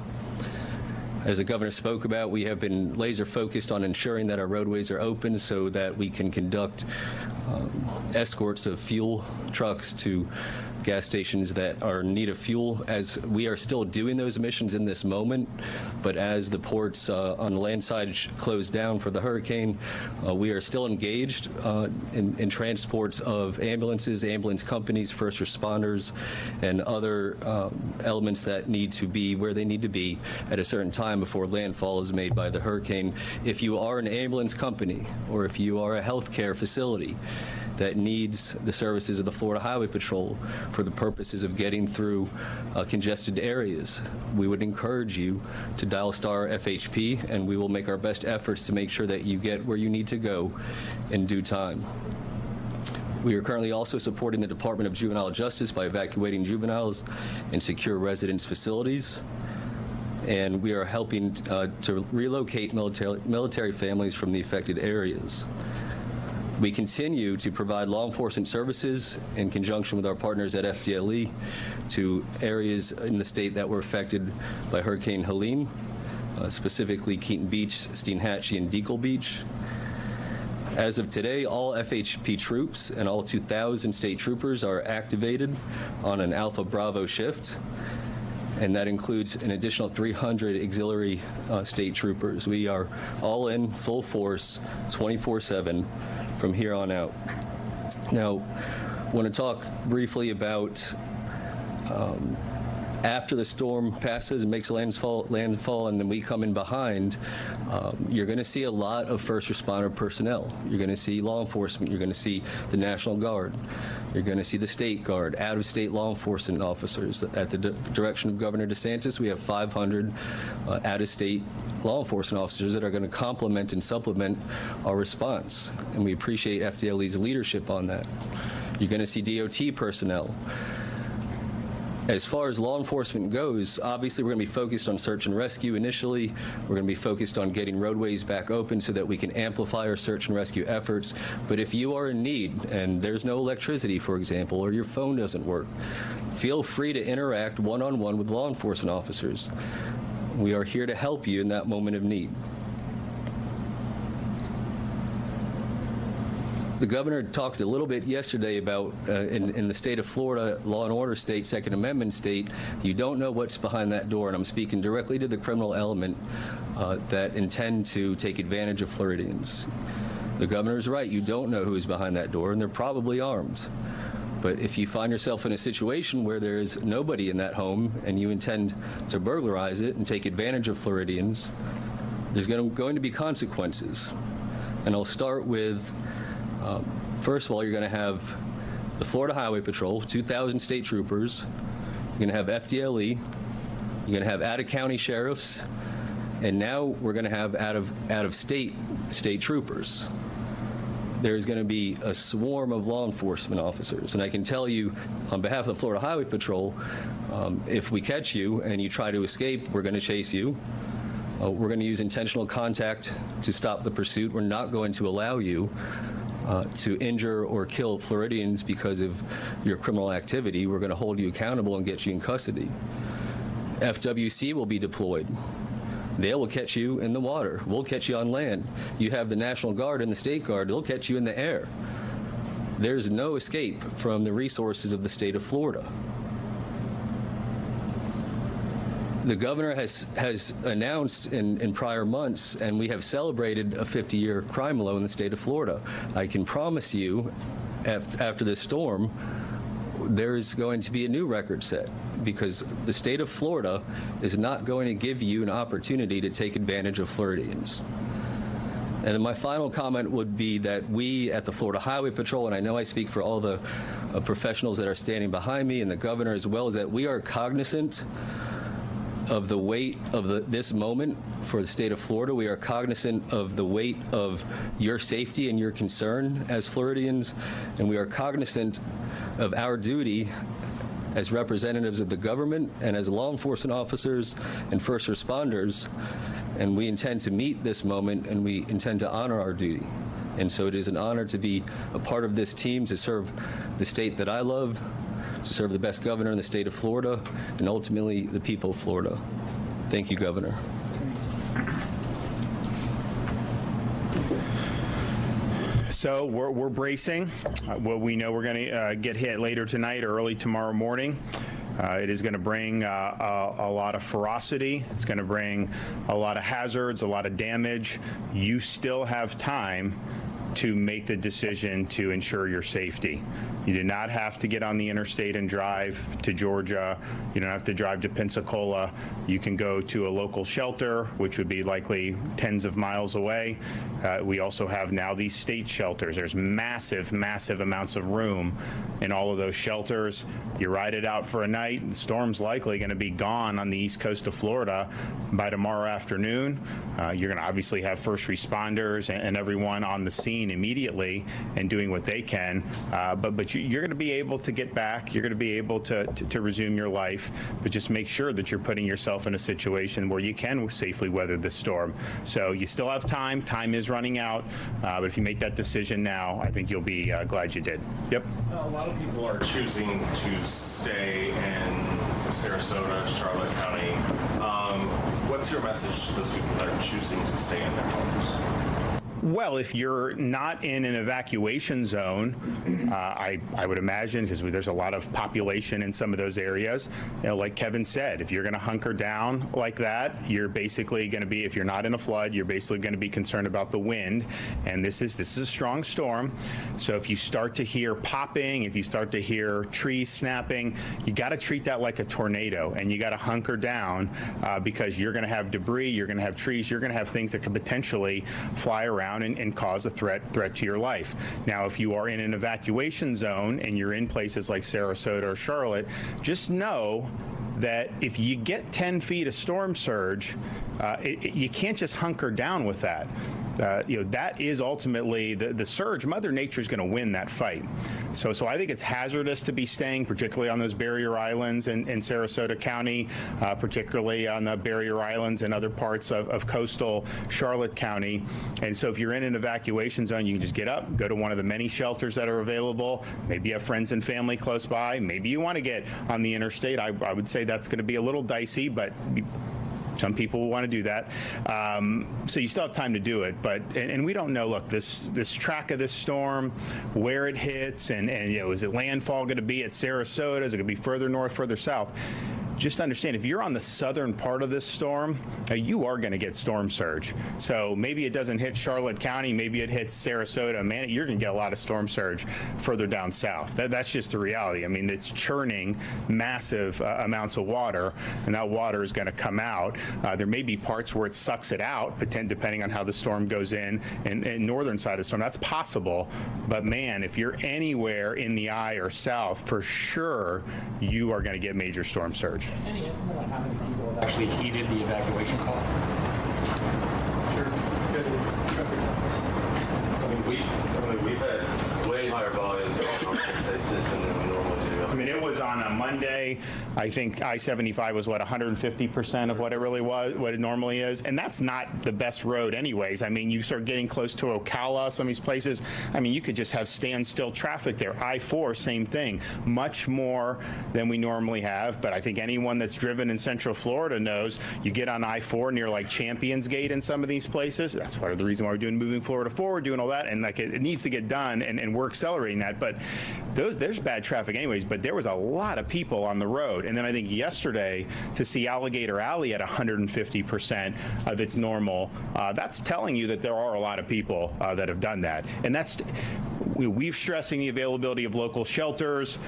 As the governor spoke about, we have been laser focused on ensuring that our roadways are open so that we can conduct escorts of fuel trucks to gas stations that are in need of fuel, as we are still doing those missions in this moment. But as the ports on the land side close down for the hurricane, we are still engaged in transports of ambulances, ambulance companies, first responders, and other elements that need to be where they need to be at a certain time before landfall is made by the hurricane. If you are an ambulance company or if you are a healthcare facility that needs the services of the Florida Highway Patrol for the purposes of getting through congested areas, we would encourage you to dial star FHP, and we will make our best efforts to make sure that you get where you need to go in due time. We are currently also supporting the Department of Juvenile Justice by evacuating juveniles in secure residence facilities. And we are helping to relocate military families from the affected areas. We continue to provide law enforcement services in conjunction with our partners at FDLE to areas in the state that were affected by Hurricane Helene, specifically Keaton Beach, Steinhatchee, and Deacle Beach. As of today, all FHP troops and all 2,000 state troopers are activated on an Alpha Bravo shift, and that includes an additional 300 auxiliary state troopers. We are all in full force, 24/7. From here on out. Now, I want to talk briefly about after the storm passes and makes landfall, and then we come in behind, you're going to see a lot of first responder personnel. You're going to see law enforcement. You're going to see the National Guard. You're going to see the State Guard, out-of-state law enforcement officers. At the direction of Governor DeSantis, we have 500 out-of-state law enforcement officers that are going to complement and supplement our response. And we appreciate FDLE's leadership on that. You're going to see DOT personnel. As far as law enforcement goes, obviously we're going to be focused on search and rescue initially. We're going to be focused on getting roadways back open so that we can amplify our search and rescue efforts. But if you are in need and there's no electricity, for example, or your phone doesn't work, feel free to interact one-on-one with law enforcement officers. We are here to help you in that moment of need. The governor talked a little bit yesterday about in the state of Florida, law and order state, Second Amendment state, you don't know what's behind that door. And I'm speaking directly to the criminal element that intend to take advantage of Floridians. The governor is right. You don't know who's behind that door, and they're probably armed. But if you find yourself in a situation where there is nobody in that home and you intend to burglarize it and take advantage of Floridians, there's going to be consequences. And I'll start with, first of all, you're going to have the Florida Highway Patrol, 2,000 state troopers. You're going to have FDLE. You're going to have out-of-county sheriffs. And now we're going to have out-of-state troopers. There's going to be a swarm of law enforcement officers. And I can tell you, on behalf of the Florida Highway Patrol, if we catch you and you try to escape, we're going to chase you. We're going to use intentional contact to stop the pursuit. We're not going to allow you to injure or kill Floridians because of your criminal activity. We're going to hold you accountable and get you in custody. FWC will be deployed. They will catch you in the water. We'll catch you on land. You have the National Guard and the State Guard. They'll catch you in the air. There's no escape from the resources of the state of Florida. The governor has announced in prior months, and we have celebrated a 50-year crime low in the state of Florida. I can promise you, after this storm, there's going to be a new record set, because the state of Florida is not going to give you an opportunity to take advantage of Floridians. And then my final comment would be that we at the Florida Highway Patrol, and I know I speak for all the professionals that are standing behind me and the governor as well, is that we are cognizant of the weight of this moment for the state of Florida. We are cognizant of the weight of your safety and your concern as Floridians, and we are cognizant of our duty as representatives of the government and as law enforcement officers and first responders, and we intend to meet this moment and we intend to honor our duty. And so it is an honor to be a part of this team, to serve the state that I love, to serve the best governor in the state of Florida, and ultimately the people of Florida. Thank you, Governor. So we're bracing. Well, we know we're going to get hit later tonight or early tomorrow morning. It is going to bring a lot of ferocity. It's going to bring a lot of hazards, a lot of damage. You still have time to make the decision to ensure your safety. You do not have to get on the interstate and drive to Georgia. You don't have to drive to Pensacola. You can go to a local shelter, which would be likely tens of miles away. We also have now these state shelters. There's massive, massive amounts of room in all of those shelters. You ride it out for a night. The storm's likely going to be gone on the east coast of Florida by tomorrow afternoon. You're going to obviously have first responders and everyone on the scene immediately and doing what they can. But you're going to be able to get back. You're going to be able to resume your life. But just make sure that you're putting yourself in a situation where you can safely weather this storm. So you still have time. Time is running out. But if you make that decision now, I think you'll be glad you did. Yep. A lot of people are choosing to stay in Sarasota, Charlotte County. What's your message to those people that are choosing to stay in their homes? Well, if you're not in an evacuation zone, I would imagine, because there's a lot of population in some of those areas, like Kevin said, if you're going to hunker down like that, you're basically going to be, if you're not in a flood, you're basically going to be concerned about the wind. And this is a strong storm. So if you start to hear popping, if you start to hear trees snapping, you got to treat that like a tornado, and you got to hunker down because you're going to have debris, you're going to have trees, you're going to have things that could potentially fly around and cause a threat to your life. Now, if you are in an evacuation zone and you're in places like Sarasota or Charlotte, just know that if you get 10 feet of storm surge, you can't just hunker down with that. That is ultimately the surge. Mother Nature is going to win that fight. So I think it's hazardous to be staying, particularly on those barrier islands in Sarasota County, particularly on the barrier islands and other parts of coastal Charlotte County. And so if you're in an evacuation zone, you can just get up, go to one of the many shelters that are available. Maybe you have friends and family close by. Maybe you want to get on the interstate. I would say that's going to be a little dicey, but some people will want to do that. So you still have time to do it. And we don't know, look, this track of this storm, where it hits, and is it landfall going to be at Sarasota? Is it going to be further north, further south? just understand, if you're on the southern part of this storm, you are going to get storm surge. So maybe it doesn't hit Charlotte County, maybe it hits Sarasota. Man, you're going to get a lot of storm surge further down south. That's just the reality. I mean, it's churning massive amounts of water, and that water is going to come out. There may be parts where it sucks it out, depending on how the storm goes in northern side of the storm. That's possible. But man, if you're anywhere in the eye or south, for sure, you are going to get major storm surge. Any estimate on how many people have actually heeded the evacuation call? We've had way higher volumes on the system than we normally do. I mean, it was on a Monday. I think I-75 was, 150% of what it really was, what it normally is. And that's not the best road anyways. I mean, you start getting close to Ocala, some of these places. I mean, you could just have standstill traffic there. I-4, same thing. Much more than we normally have. But I think anyone that's driven in Central Florida knows you get on I-4 near like Champions Gate in some of these places. That's part of the reason why we're doing Moving Florida Forward, doing all that. And like it needs to get done, and we're accelerating that. But there's bad traffic anyways. But there was a lot of people on the road. And then I think yesterday to see Alligator Alley at 150% of its normal, that's telling you that there are a lot of people that have done that. And we've stressing the availability of local shelters.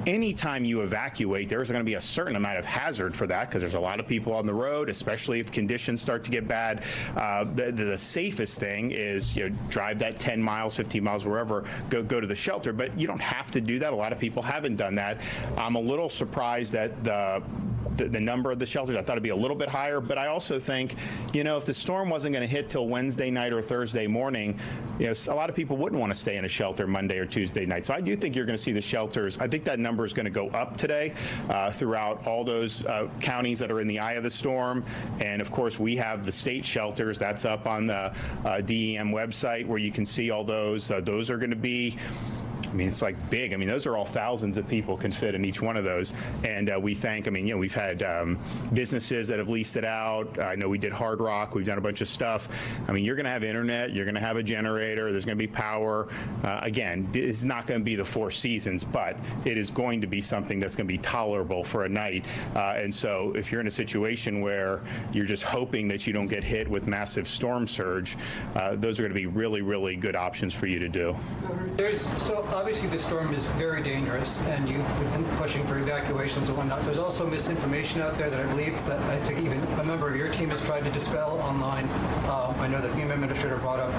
Anytime you evacuate, there's going to be a certain amount of hazard for that because there's a lot of people on the road, especially if conditions start to get bad. The safest thing is, drive that 10 miles, 15 miles, wherever, go to the shelter. But you don't have to do that. A lot of people haven't done that. I'm a little surprised that the number of the shelters. I thought it'd be a little bit higher, but I also think, if the storm wasn't going to hit till Wednesday night or Thursday morning, a lot of people wouldn't want to stay in a shelter Monday or Tuesday night. So I do think you're going to see the shelters. I think that number is going to go up today throughout all those counties that are in the eye of the storm. And of course, we have the state shelters. That's up on the DEM website where you can see all those. Those are going to be, it's like big. Those are all thousands of people can fit in each one of those. And we thank, we've had businesses that have leased it out. I know we did Hard Rock. We've done a bunch of stuff. You're going to have internet. You're going to have a generator. There's going to be power. Again, it's not going to be the Four Seasons, but it is going to be something that's going to be tolerable for a night. And so if you're in a situation where you're just hoping that you don't get hit with massive storm surge, those are going to be really, really good options for you to do. Obviously, the storm is very dangerous, and you've been pushing for evacuations and whatnot. There's also misinformation out there that I believe that I think even a member of your team has tried to dispel online. I know the FEMA administrator brought up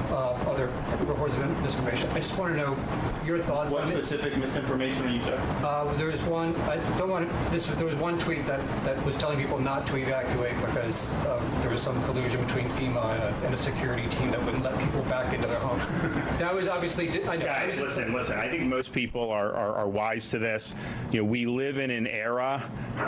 other reports of misinformation. I just want to know your thoughts on it. What specific misinformation are you talking? There was one. There was one tweet that was telling people not to evacuate because there was some collusion between FEMA and a security team that wouldn't let people back into their homes. That was obviously. Guys, listen. I think most people are wise to this. We live in an era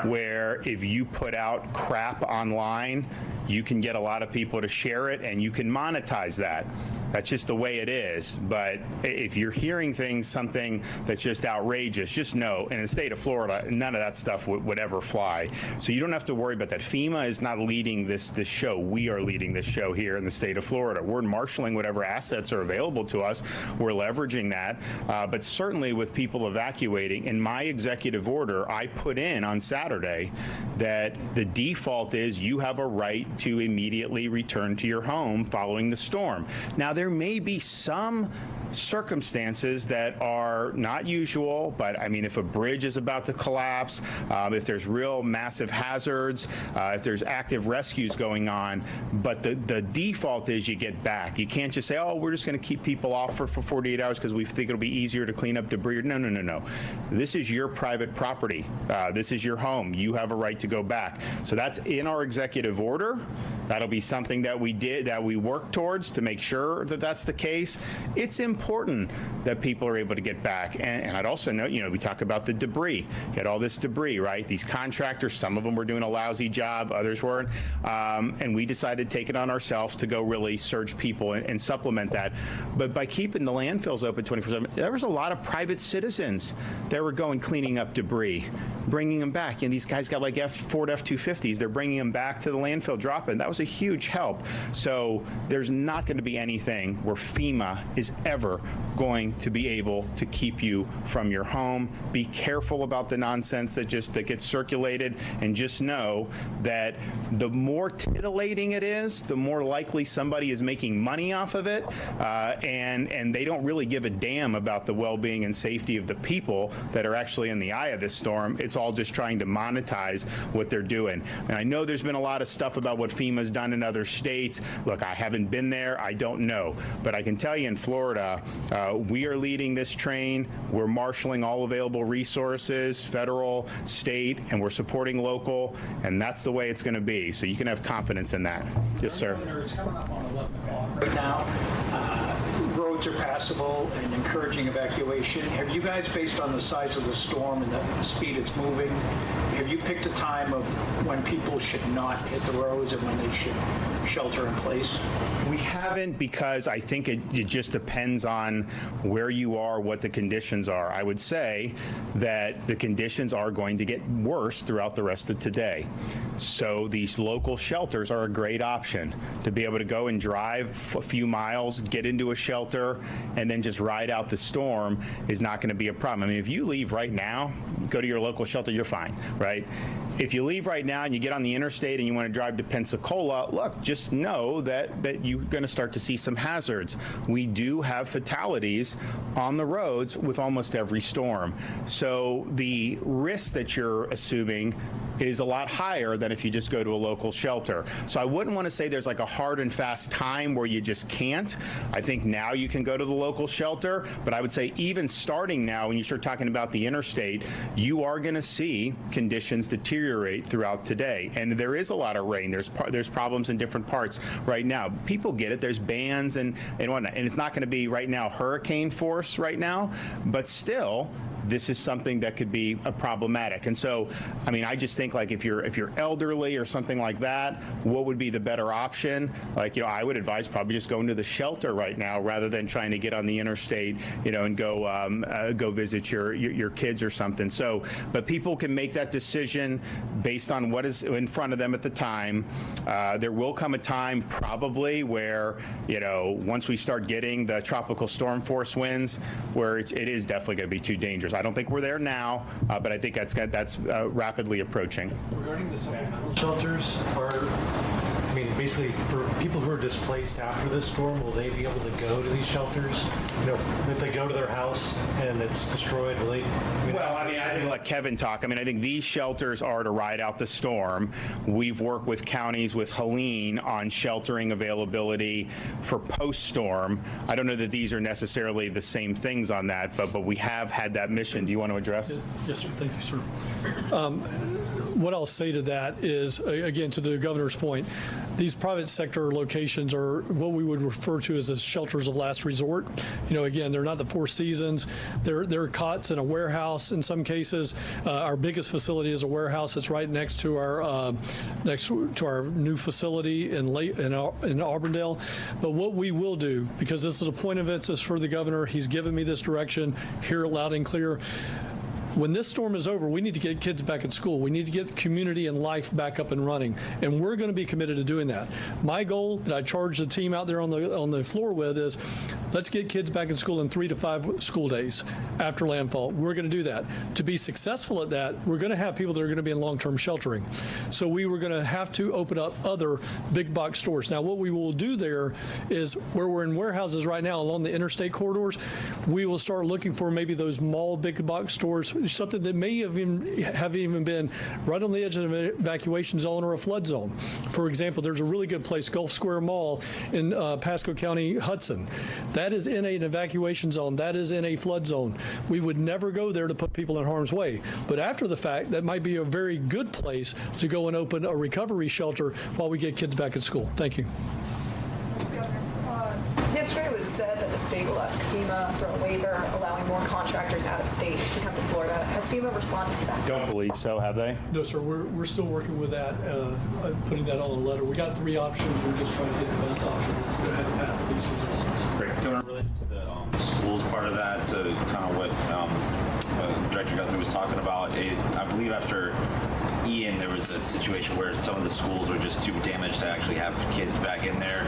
where if you put out crap online, you can get a lot of people to share it and you can monetize that. That's just the way it is. But if you're hearing something that's just outrageous, just know, in the state of Florida, none of that stuff would ever fly. So you don't have to worry about that. FEMA is not leading this show. We are leading this show here in the state of Florida. We're marshaling whatever assets are available to us. We're leveraging that. But certainly with people evacuating, in my executive order, I put in on Saturday that the default is you have a right to immediately return to your home following the storm. Now, there may be some circumstances that are not usual, but if a bridge is about to collapse, if there's real massive hazards, if there's active rescues going on, but the default is you get back. You can't just say, oh, we're just going to keep people off for 48 hours because we think it'll be easier to clean up debris. No. This is your private property. This is your home. You have a right to go back. So that's in our executive order. That'll be something that we work towards to make sure that that's the case. It's important that people are able to get back. And I'd also note, we talk about the debris. You had all this debris, right? These contractors, some of them were doing a lousy job, others weren't. And we decided to take it on ourselves to go really surge people and supplement that. But by keeping the landfills open 24/7, there was a lot of private citizens that were going cleaning up debris. bringing them back. And these guys got like Ford F-250s. They're bringing them back to the landfill drop-in. That was a huge help. So there's not going to be anything where FEMA is ever going to be able to keep you from your home. Be careful about the nonsense that gets circulated, and just know that the more titillating it is, the more likely somebody is making money off of it, and they don't really give a damn about the well-being and safety of the people that are actually in the eye of this storm. It's all just trying to monetize what they're doing. And I know there's been a lot of stuff about what FEMA's done in other states. Look, I haven't been there. I don't know. But I can tell you in Florida, we are leading this train. We're marshaling all available resources, federal, state, and we're supporting local, and that's the way it's going to be. So you can have confidence in that. Yes, sir. It's coming up on 11 o'clock right now. Roads are passable and encouraging evacuation. Have you guys, based on the size of the storm and the speed it's moving, have you picked a time of when people should not hit the roads and when they should shelter in place? We haven't, because I think it just depends on where you are, what the conditions are. I would say that the conditions are going to get worse throughout the rest of today. So these local shelters are a great option to be able to go and drive a few miles, get into a shelter, and then just ride out the storm is not going to be a problem. I mean, if you leave right now, go to your local shelter, you're fine, right? If you leave right now and you get on the interstate and you want to drive to Pensacola, look, just know that you're going to start to see some hazards. We do have fatalities on the roads with almost every storm. So the risk that you're assuming is a lot higher than if you just go to a local shelter. So I wouldn't want to say there's like a hard and fast time where you just can't. I think now you can go to the local shelter, but I would say even starting now, when you start talking about the interstate, you are going to see conditions deteriorate throughout today. And there is a lot of rain. There's problems in different parts right now. People get it. There's bands and whatnot. And it's not going to be right now hurricane force right now, but still, this is something that could be problematic. And so, I mean, I just think like if you're elderly or something like that, what would be the better option? Like, I would advise probably just going to the shelter right now rather than trying to get on the interstate, and go visit your kids or something. So, but people can make that decision based on what is in front of them at the time. There will come a time probably where, once we start getting the tropical storm force winds, where it is definitely going to be too dangerous. I don't think we're there now, but I think that's rapidly approaching. Regarding the supplemental shelters, basically for people who are displaced after this storm, will they be able to go to these shelters? If they go to their house and it's destroyed, will they? I think let Kevin talk. I think these shelters are to ride out the storm. We've worked with counties with Helene on sheltering availability for post-storm. I don't know that these are necessarily the same things on that, but we have had that mission. Do you want to address? Yes, sir. Thank you, sir. What I'll say to that is, again, to the governor's point, these private sector locations are what we would refer to as shelters of last resort. Again, they're not the Four Seasons. They're cots in a warehouse in some cases. Our biggest facility is a warehouse that's right next to our new facility in Auburndale. But what we will do, because this is a point of emphasis for the governor, he's given me this direction, hear it loud and clear. When this storm is over, we need to get kids back at school. We need to get community and life back up and running, and we're going to be committed to doing that. My goal that I charge the team out there on the floor with is, let's get kids back in school in 3 to 5 school days after landfall. We're going to do that. To be successful at that, we're going to have people that are going to be in long-term sheltering. So we were going to have to open up other big box stores. Now, what we will do there is, where we're in warehouses right now along the interstate corridors, we will start looking for maybe those mall big box stores, something that may have even been right on the edge of an evacuation zone or a flood zone. For example, there's a really good place, Gulf Square Mall in Pasco County, Hudson. That is in an evacuation zone. That is in a flood zone. We would never go there to put people in harm's way. But after the fact, that might be a very good place to go and open a recovery shelter while we get kids back at school. Thank you. Yesterday it was said that the state will ask FEMA for a waiver allowing more contractors out of state to come to Florida. Has FEMA responded to that? Don't believe so, have they? No, sir. We're still working with that, putting that on a letter. We got 3 options. We're just trying to get the best option that's going to have a path of least resistance. Great. Related to the schools part of that, to kind of what Director Guthrie was talking about. I believe after Ian, there was a situation where some of the schools were just too damaged to actually have kids back in there.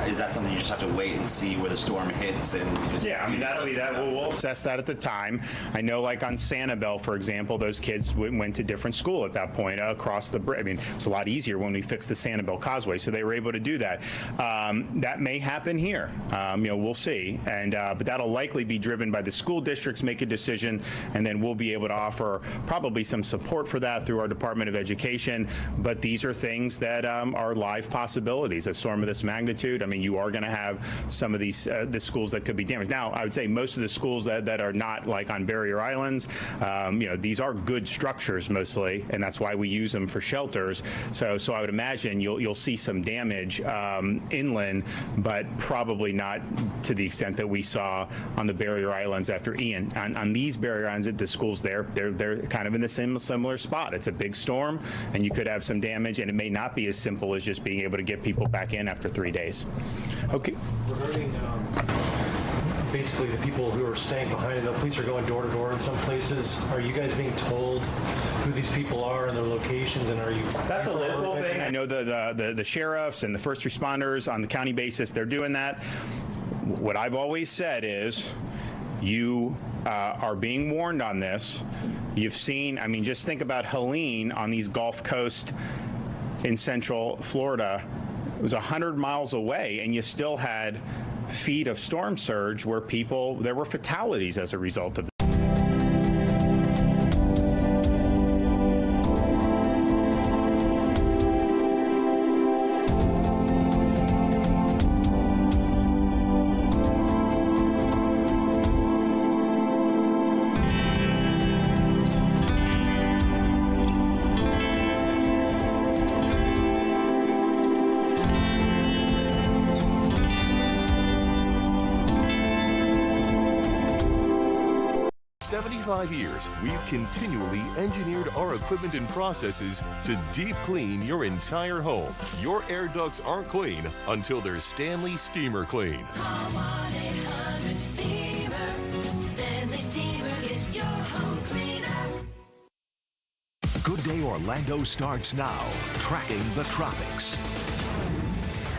Is that something you just have to wait and see where the storm hits? And yeah, I mean, that'll be that. We'll assess that at the time. I know, like on Sanibel, for example, those kids went to different school at that point across the bridge. I mean, it's a lot easier when we fixed the Sanibel Causeway, so they were able to do that. That may happen here. We'll see. And but that'll likely be driven by the school districts make a decision, and then we'll be able to offer probably some support for that through our Department of Education. But these are things that are live possibilities. A storm of this magnitude. I mean, you are going to have some of these the schools that could be damaged. Now, I would say most of the schools that are not like on barrier islands, these are good structures mostly, and that's why we use them for shelters. So I would imagine you'll see some damage inland, but probably not to the extent that we saw on the barrier islands after Ian. On these barrier islands, the schools they're kind of in the similar spot. It's a big storm, and you could have some damage, and it may not be as simple as just being able to get people back in after 3 days. Okay. Regarding basically the people who are staying behind, and the police are going door to door in some places, are you guys being told who these people are and their locations, and are you? That's a local thing. I know the sheriffs and the first responders on the county basis, they're doing that. What I've always said is you are being warned on this. You've seen, I mean, just think about Helene on these Gulf Coast in central Florida. It was 100 miles away, and you still had feet of storm surge where there were fatalities as a result of it. Years, we've continually engineered our equipment and processes to deep clean your entire home. Your air ducts aren't clean until they're Stanley Steamer Clean. Call 1-800-STEAMER. Stanley Steamer gets your home cleaner. Good Day Orlando starts now, tracking the tropics.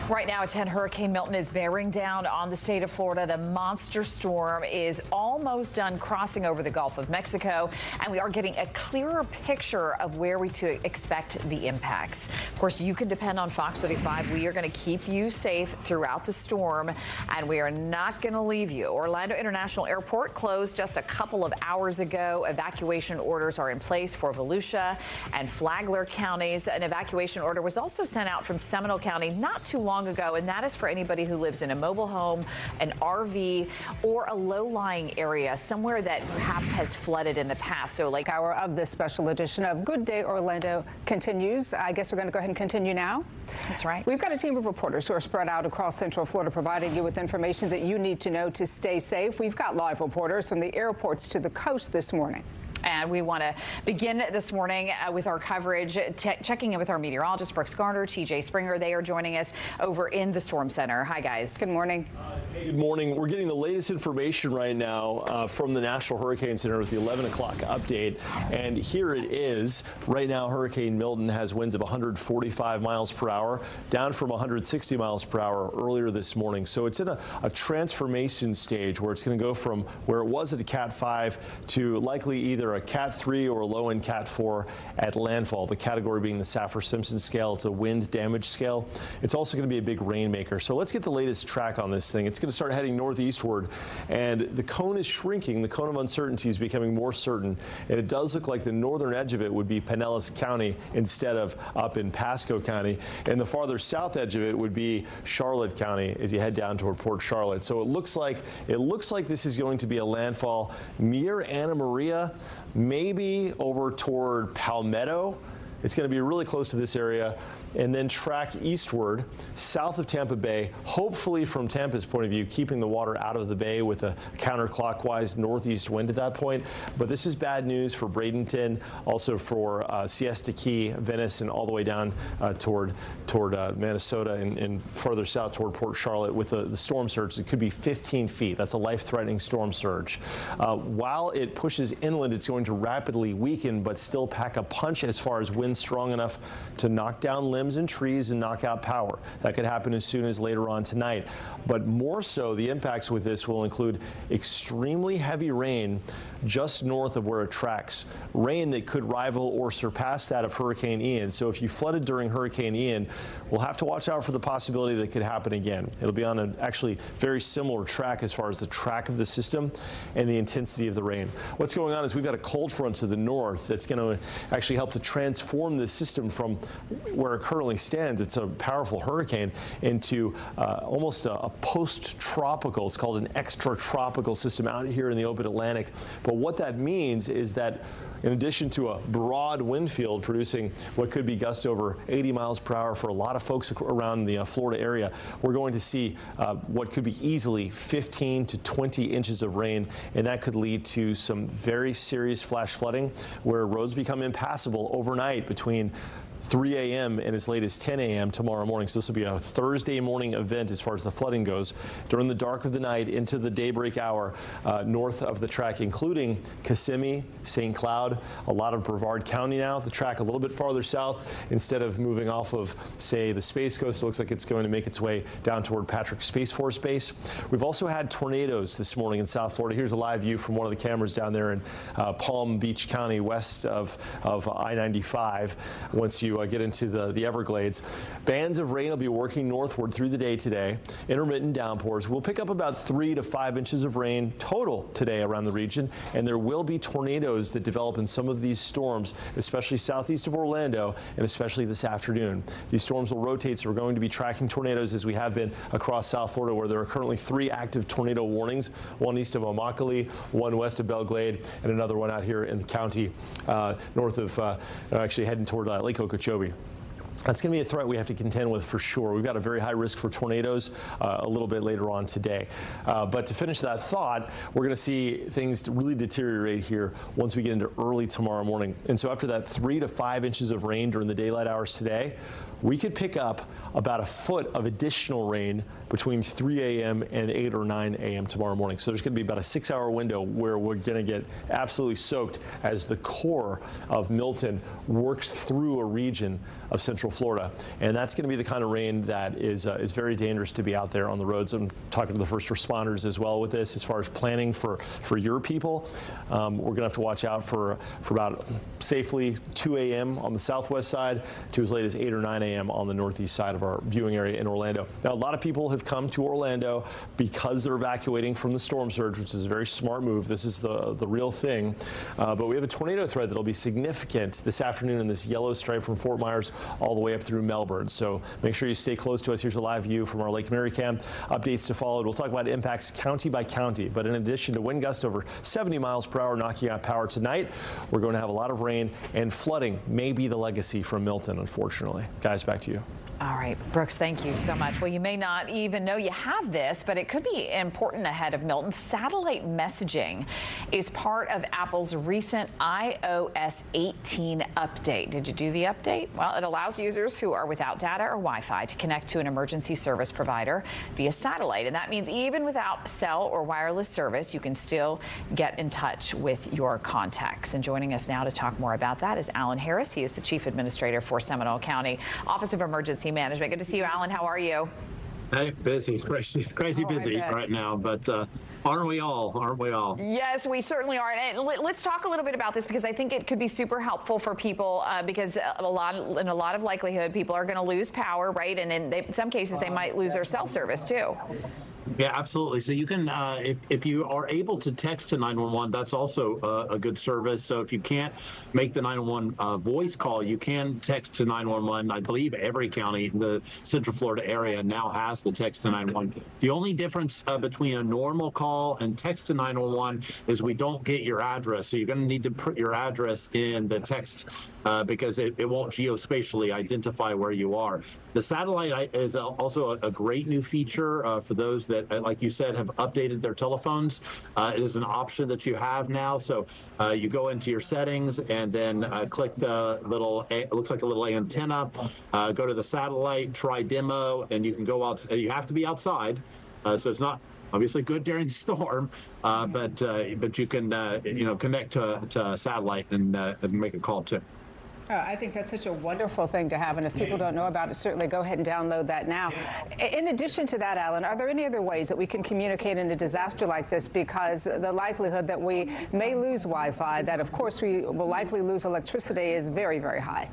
Right now at 10, Hurricane Milton is bearing down on the state of Florida. The monster storm is almost done crossing over the Gulf of Mexico, and we are getting a clearer picture of where we to expect the impacts. Of course, you can depend on Fox 35. We are going to keep you safe throughout the storm, and we are not going to leave you. Orlando International Airport closed just a couple of hours ago. Evacuation orders are in place for Volusia and Flagler counties. An evacuation order was also sent out from Seminole County not too long ago, and that is for anybody who lives in a mobile home, an RV, or a low-lying area, somewhere that perhaps has flooded in the past. So like hour of this special edition of Good Day Orlando continues. I guess we're going to go ahead and continue now. That's right. We've got a team of reporters who are spread out across Central Florida, providing you with information that you need to know to stay safe. We've got live reporters from the airports to the coast this morning. And we want to begin this morning with our coverage, checking in with our meteorologist, Brooks Garner, TJ Springer. They are joining us over in the Storm Center. Hi, guys. Good morning. Hey, good morning. We're getting the latest information right now from the National Hurricane Center with the 11 o'clock update. And here it is. Right now, Hurricane Milton has winds of 145 miles per hour, down from 160 miles per hour earlier this morning. So it's in a transformation stage where it's going to go from where it was at a Cat 5 to likely either a Cat 3 or a low-end Cat 4 at landfall, the category being the Saffir-Simpson scale. It's a wind damage scale. It's also going to be a big rainmaker. So let's get the latest track on this thing. It's going to start heading northeastward, and the cone is shrinking. The cone of uncertainty is becoming more certain, and it does look like the northern edge of it would be Pinellas County instead of up in Pasco County, and the farther south edge of it would be Charlotte County as you head down toward Port Charlotte. So it looks like this is going to be a landfall near Anna Maria, maybe over toward Palmetto, It's going to be really close to this area and then track eastward south of Tampa Bay, hopefully from Tampa's point of view, keeping the water out of the bay with a counterclockwise northeast wind at that point. But this is bad news for Bradenton, also for Siesta Key, Venice, and all the way down toward Minnesota and farther south toward Port Charlotte with the storm surge. It could be 15 feet. That's a life-threatening storm surge. While it pushes inland, it's going to rapidly weaken, but still pack a punch as far as winds strong enough to knock down limbs and trees and knock out power. That could happen as soon as later on tonight. But more so, the impacts with this will include extremely heavy rain just north of where it tracks. Rain that could rival or surpass that of Hurricane Ian. So if you flooded during Hurricane Ian, we'll have to watch out for the possibility that could happen again. It'll be on an actually very similar track as far as the track of the system and the intensity of the rain. What's going on is we've got a cold front to the north that's going to actually help to transform the system from where it currently stands. It's a powerful hurricane into almost a post-tropical. It's called an extratropical system out here in the open Atlantic. But what that means is that in addition to a broad wind field producing what could be gusts over 80 miles per hour for a lot of folks around the Florida area, we're going to see what could be easily 15 to 20 inches of rain, and that could lead to some very serious flash flooding where roads become impassable overnight between 3 a.m. and as late as 10 a.m. tomorrow morning. So this will be a Thursday morning event as far as the flooding goes. During the dark of the night into the daybreak hour north of the track, including Kissimmee, St. Cloud, a lot of Brevard County now. The track a little bit farther south. Instead of moving off of, say, the Space Coast, it looks like it's going to make its way down toward Patrick Space Force Base. We've also had tornadoes this morning in South Florida. Here's a live view from one of the cameras down there in Palm Beach County, west of I-95. Once you get into the Everglades. Bands of rain will be working northward through the day today. Intermittent downpours. We'll pick up about 3 to 5 inches of rain total today around the region, and there will be tornadoes that develop in some of these storms, especially southeast of Orlando and especially this afternoon. These storms will rotate, so we're going to be tracking tornadoes as we have been across South Florida, where there are currently 3 active tornado warnings, one east of Immokalee, one west of Belglade, and another one out here in the county north of, actually heading toward Lake Okeechobee. That's going to be a threat we have to contend with for sure. We've got a very high risk for tornadoes a little bit later on today. But to finish that thought, we're going to see things really deteriorate here once we get into early tomorrow morning. And so after that 3 to 5 inches of rain during the daylight hours today, we could pick up about a foot of additional rain between 3 a.m. and 8 or 9 a.m. tomorrow morning. So there's going to be about a 6-hour window where we're going to get absolutely soaked as the core of Milton works through a region of Central Florida. And that's going to be the kind of rain that is very dangerous to be out there on the roads. I'm talking to the first responders as well with this as far as planning for your people. We're going to have to watch out for about safely 2 a.m. on the southwest side to as late as 8 or 9 a.m. on the northeast side of our viewing area in Orlando. Now, a lot of people have come to Orlando because they're evacuating from the storm surge, which is a very smart move. This is the real thing. But we have a tornado threat that'll be significant this afternoon in this yellow stripe from Fort Myers all the way up through Melbourne. So make sure you stay close to us. Here's a live view from our Lake Mary cam. Updates to follow. We'll talk about impacts county by county. But in addition to wind gusts over 70 miles per hour knocking out power tonight, we're going to have a lot of rain, and flooding may be the legacy from Milton, unfortunately. Guys, back to you. All right, Brooks, thank you so much. Well, you may not even know you have this, but it could be important ahead of Milton. Satellite messaging is part of Apple's recent iOS 18 update. Did you do the update? Well, it allows users who are without data or Wi-Fi to connect to an emergency service provider via satellite. And that means even without cell or wireless service, you can still get in touch with your contacts. And joining us now to talk more about that is Alan Harris. He is the Chief Administrator for Seminole County Office of Emergency Management. Good to see you, Alan. How are you? Hey, busy, crazy busy right now, but aren't we all? Yes, we certainly are. And let's talk a little bit about this, because I think it could be super helpful for people because in a lot of likelihood, people are going to lose power, right? And in some cases, they might lose their cell service too. Yeah, absolutely. So you can, if you are able to text to 911, that's also a good service. So if you can't make the 911 voice call, you can text to 911. I believe every county in the Central Florida area now has the text to 911. The only difference between a normal call and text to 911 is we don't get your address. So you're going to need to put your address in the text because it won't geospatially identify where you are. The satellite is also a great new feature for those that, like you said, have updated their telephones. It is an option that you have now. So you go into your settings and then click the little, it looks like a little antenna, go to the satellite, try demo, and you can go out. You have to be outside. So it's not obviously good during the storm, but you can connect to satellite and make a call too. I think that's such a wonderful thing to have, and if people don't know about it, certainly go ahead and download that now. In addition to that, Alan, are there any other ways that we can communicate in a disaster like this? Because the likelihood that we may lose Wi-Fi, that of course we will likely lose electricity, is very, very high.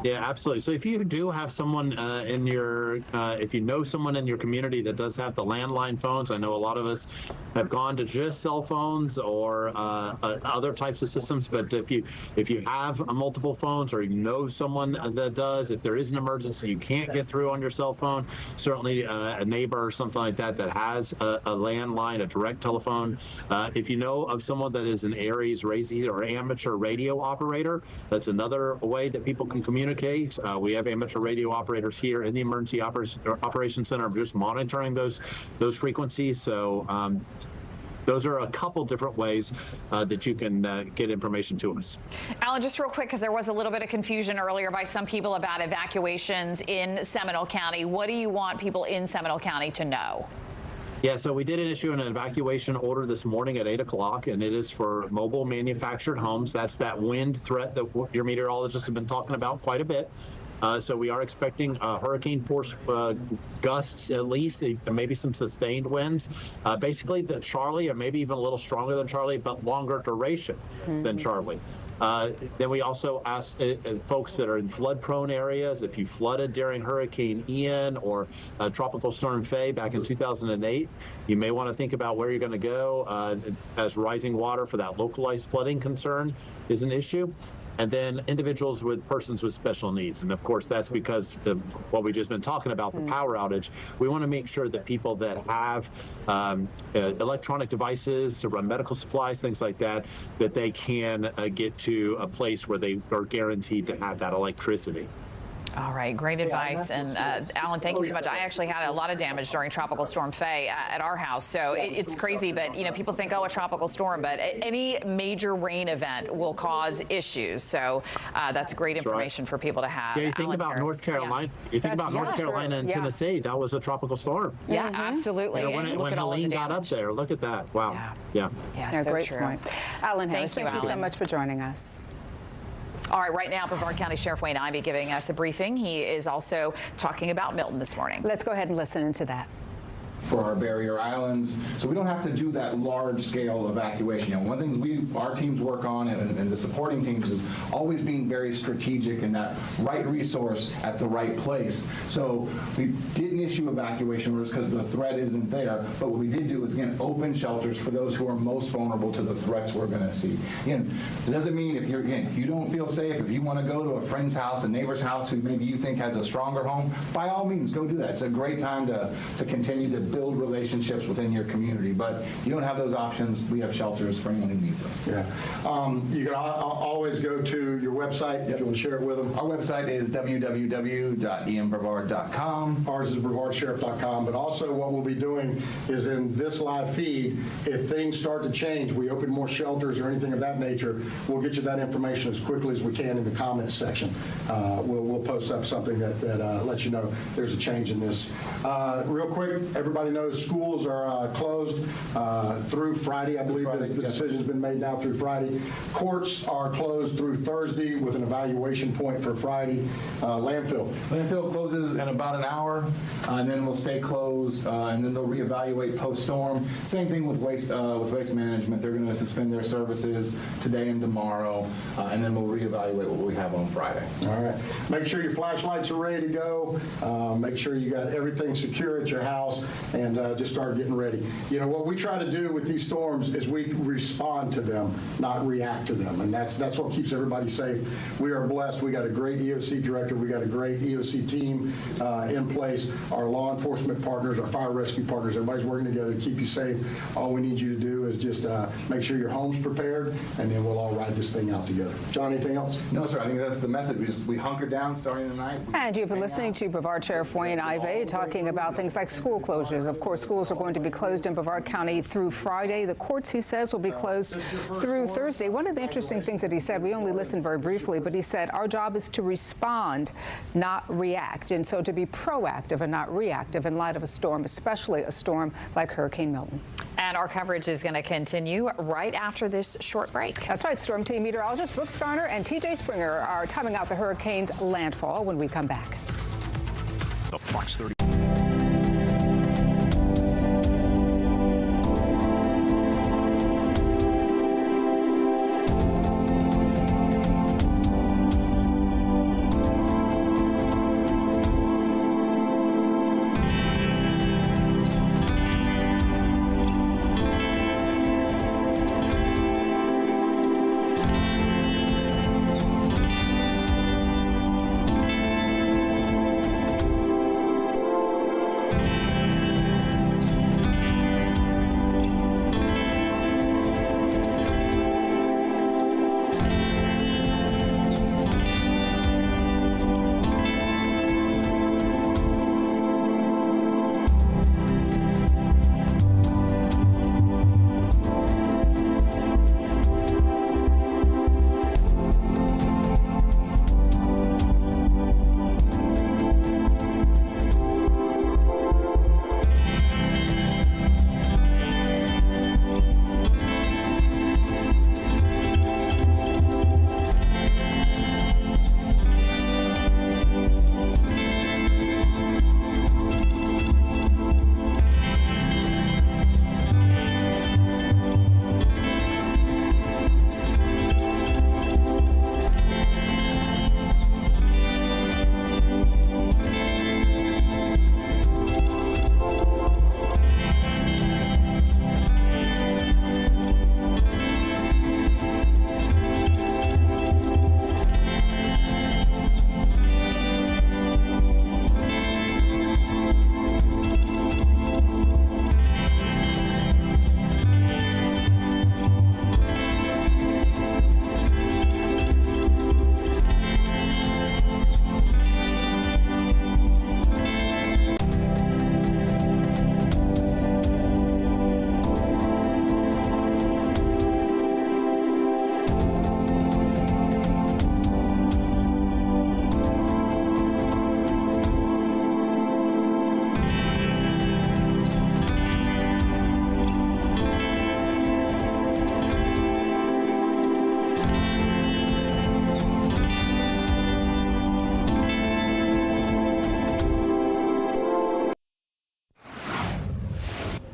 Yeah, absolutely. So if you do have someone if you know someone in your community that does have the landline phones, I know a lot of us have gone to just cell phones or other types of systems, but if you have multiple phones, or you know someone that does, if there is an emergency you can't get through on your cell phone, certainly a neighbor or something like that that has a landline, a direct telephone. If you know of someone that is an Aries, RAISY, or amateur radio operator, that's another way that people can communicate. We have amateur radio operators here in the Emergency Operations Center just monitoring those frequencies. So those are a couple different ways that you can get information to us. Alan, just real quick, because there was a little bit of confusion earlier by some people about evacuations in Seminole County. What do you want people in Seminole County to know? Yeah, so we did issue an evacuation order this morning at 8 o'clock, and it is for mobile manufactured homes. That's that wind threat that your meteorologists have been talking about quite a bit. So we are expecting hurricane force gusts, at least, maybe some sustained winds. Basically, the Charlie, or maybe even a little stronger than Charlie, but longer duration than Charlie. Then we also ask folks that are in flood-prone areas, if you flooded during Hurricane Ian or Tropical Storm Faye back in 2008, you may want to think about where you're going to go as rising water for that localized flooding concern is an issue. And then individuals with persons with special needs. And of course, that's because of what we've just been talking about, the power outage. We want to make sure that people that have electronic devices to run medical supplies, things like that, that they can get to a place where they are guaranteed to have that electricity. All right, great advice. And Alan, thank you so much. I actually had a lot of damage during Tropical Storm Faye at our house. So it's crazy, but people think, oh, a tropical storm, but any major rain event will cause issues. So that's great information for people to have. Yeah, you think about North Carolina. You think about North Carolina and Tennessee. That was a tropical storm. Yeah, absolutely. When Helene got up there, look at that. Wow. Yeah. Yeah, so great true. point. Alan Harris, thank you so Alan. much for joining us. All right, right now, Brevard County Sheriff Wayne Ivey giving us a briefing. He is also talking about Milton this morning. Let's go ahead and listen into that. For our barrier islands, so we don't have to do that large-scale evacuation. One of the things our teams work on, and the supporting teams, is always being very strategic in that right resource at the right place. So we didn't issue evacuation orders because the threat isn't there, but what we did do is, again, open shelters for those who are most vulnerable to the threats we're going to see. Again, it doesn't mean if you don't feel safe, if you want to go to a friend's house, a neighbor's house who maybe you think has a stronger home, by all means, go do that. It's a great time to continue to build relationships within your community. But you don't have those options. We have shelters for anyone who needs them. Yeah. You can always go to your website if you want to share it with them. Our website is www.embrevard.com. Ours is brevardsheriff.com. But also what we'll be doing is in this live feed, if things start to change, we open more shelters or anything of that nature, we'll get you that information as quickly as we can in the comments section. We'll post up something that lets you know there's a change in this. Real quick, everybody knows schools are closed through Friday. I believe the decision's been made now through Friday. Courts are closed through Thursday with an evaluation point for Friday. Landfill closes in about an hour, and then we'll stay closed, and then they'll reevaluate post-storm. Same thing with waste management. They're going to suspend their services today and tomorrow, and then we'll reevaluate what we have on Friday. All right. Make sure your flashlights are ready to go. Make sure you got everything secure at your house. and just start getting ready. You know, what we try to do with these storms is we respond to them, not react to them, and that's what keeps everybody safe. We are blessed. We got a great EOC director. We got a great EOC team in place. Our law enforcement partners, our fire rescue partners, everybody's working together to keep you safe. All we need you to do is just make sure your home's prepared, and then we'll all ride this thing out together. John, anything else? No, sir. I think that's the message. We hunker down starting tonight. And you've been listening to Brevard Sheriff Wayne Ive talking about things like school closures. Of course, schools are going to be closed in Brevard County through Friday. The courts, he says, will be closed through Thursday. One of the interesting things that he said, we only listened very briefly, but he said our job is to respond, not react. And so to be proactive and not reactive in light of a storm, especially a storm like Hurricane Milton. And our coverage is going to continue right after this short break. That's right. Storm team meteorologist Brooks Garner and TJ Springer are timing out the hurricane's landfall when we come back. The Fox 30.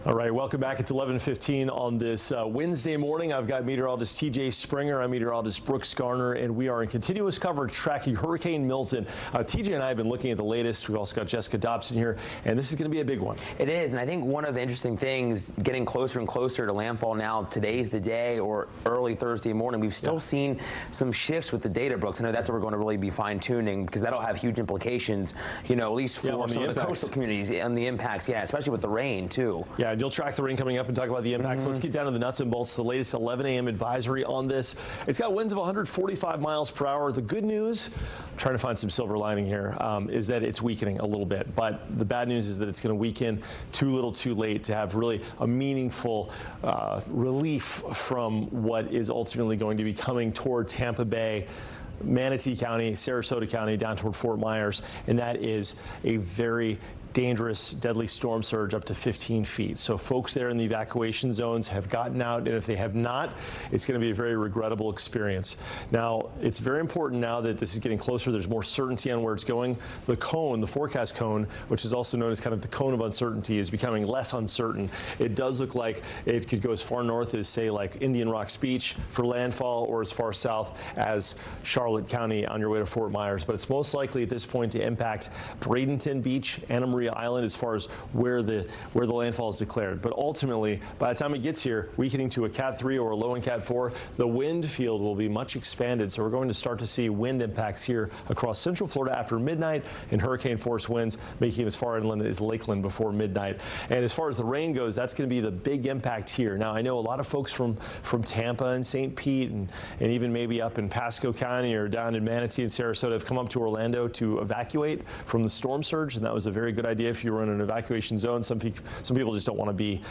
All right, welcome back. It's 11:15 on this Wednesday morning. I've got meteorologist TJ Springer. I'm meteorologist Brooks Garner, and we are in continuous coverage tracking Hurricane Milton. TJ and I have been looking at the latest. We've also got Jessica Dobson here, and this is going to be a big one. It is, and I think one of the interesting things, getting closer and closer to landfall now, today's the day or early Thursday morning, we've still seen some shifts with the data, Brooks. I know that's what we're going to really be fine-tuning because that'll have huge implications, you know, at least for some of the coastal communities and the impacts, especially with the rain, too. Yeah, you'll track the rain coming up and talk about the impacts. Let's get down to the nuts and bolts. The latest 11 a.m. advisory on this. It's got winds of 145 miles per hour. The good news, I'm trying to find some silver lining here, is that it's weakening a little bit. But the bad news is that it's going to weaken too little too late to have really a meaningful relief from what is ultimately going to be coming toward Tampa Bay, Manatee County, Sarasota County, down toward Fort Myers. And that is a very dangerous, deadly storm surge up to 15 feet. So folks there in the evacuation zones have gotten out, and if they have not, it's going to be a very regrettable experience. Now, it's very important now that this is getting closer. There's more certainty on where it's going. The cone, the forecast cone, which is also known as kind of the cone of uncertainty, is becoming less uncertain. It does look like it could go as far north as, say, like Indian Rocks Beach for landfall, or as far south as Charlotte County on your way to Fort Myers. But it's most likely at this point to impact Bradenton Beach, Anna Maria Victoria Island as far as where the landfall is declared. But ultimately, by the time it gets here, weakening to a Cat 3 or a low in Cat 4, the wind field will be much expanded. So we're going to start to see wind impacts here across central Florida after midnight, and hurricane force winds making it as far inland as Lakeland before midnight. And as far as the rain goes, that's going to be the big impact here. Now, I know a lot of folks from Tampa and St. Pete and even maybe up in Pasco County or down in Manatee and Sarasota have come up to Orlando to evacuate from the storm surge, and that was a very good idea if you were in an evacuation zone. Some people just don't want to be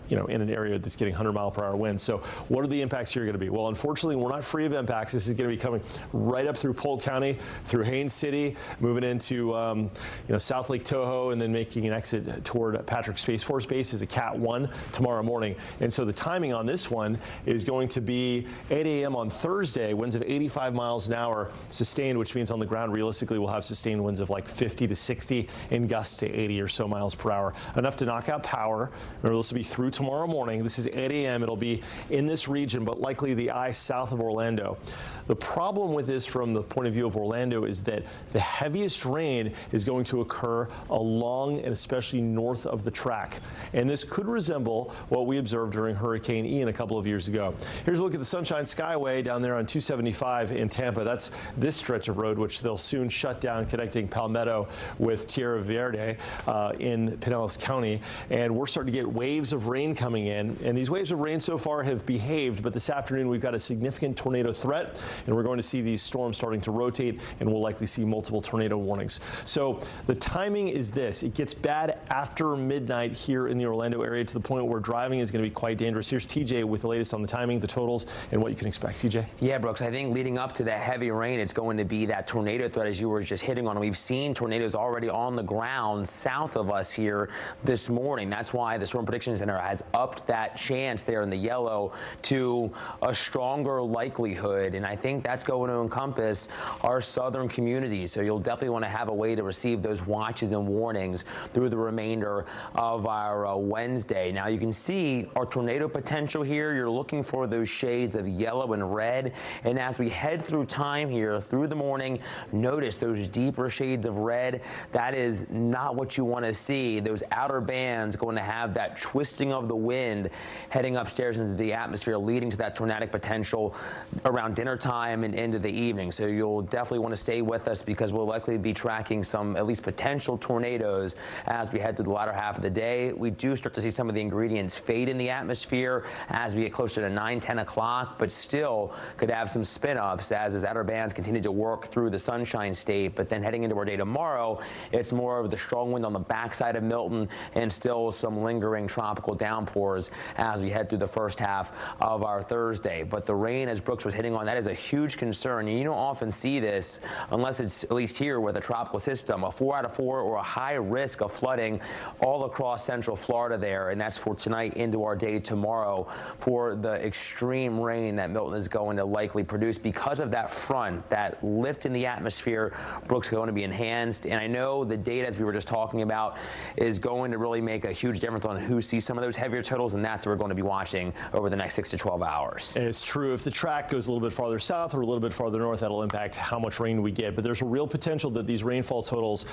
in an area that's getting 100-mile-per-hour winds. So what are the impacts here going to be? Well, unfortunately, we're not free of impacts. This is going to be coming right up through Polk County, through Haines City, moving into South Lake Tahoe, and then making an exit toward Patrick Space Force Base as a Cat 1 tomorrow morning. And so the timing on this one is going to be 8 a.m. on Thursday, winds of 85 miles an hour sustained, which means on the ground, realistically, we'll have sustained winds of like 50 to 60 and gusts to 80 or so miles per hour. Enough to knock out power. Remember, this will be through tomorrow morning. This is 8 a.m. It'll be in this region, but likely the eye south of Orlando. The problem with this from the point of view of Orlando is that the heaviest rain is going to occur along and especially north of the track. And this could resemble what we observed during Hurricane Ian a couple of years ago. Here's a look at the Sunshine Skyway down there on 275 in Tampa. That's this stretch of road, which they'll soon shut down, connecting Palmetto with Tierra Verde in Pinellas County. And we're starting to get waves of rain coming in. And these waves of rain so far have behaved, but this afternoon we've got a significant tornado threat, and we're going to see these storms starting to rotate, and we'll likely see multiple tornado warnings. So the timing is this. It gets bad after midnight here in the Orlando area to the point where driving is going to be quite dangerous. Here's TJ with the latest on the timing, the totals, and what you can expect. TJ? Yeah, Brooks, I think leading up to that heavy rain, it's going to be that tornado threat as you were just hitting on. We've seen tornadoes already on the ground south of us here this morning. That's why the Storm Prediction Center has upped that chance there in the yellow to a stronger likelihood. And I think that's going to encompass our southern communities. So you'll definitely want to have a way to receive those watches and warnings through the remainder of our Wednesday. Now you can see our tornado potential here. You're looking for those shades of yellow and red. And as we head through time here through the morning, notice those deeper shades of red. That is not what you want to see. Those outer bands going to have that twisting of the wind heading upstairs into the atmosphere, leading to that tornadic potential around dinner time and into the evening. So you'll definitely want to stay with us because we'll likely be tracking some at least potential tornadoes as we head through the latter half of the day. We do start to see some of the ingredients fade in the atmosphere as we get closer to 9, 10 o'clock, but still could have some spin-ups as those outer bands continue to work through the Sunshine State. But then heading into our day tomorrow, it's more of the strong wind on the backside of Milton and still some lingering tropical downpours as we head through the first half of our Thursday. But the rain, as Brooks was hitting on, that is a huge concern. And you don't often see this unless it's at least here with a tropical system, a 4 out of 4 or a high risk of flooding all across central Florida there. And that's for tonight into our day tomorrow for the extreme rain that Milton is going to likely produce because of that front, that lift in the atmosphere. Brooks going to be enhanced. And I know the data, as we were just talking about, is going to really make a huge difference on who sees some of those heavier totals. And that's what we're going to be watching over the next 6 to 12 hours. And it's true. If the track goes a little bit farther south or a little bit farther north, that'll impact how much rain we get. But there's a real potential that these rainfall totals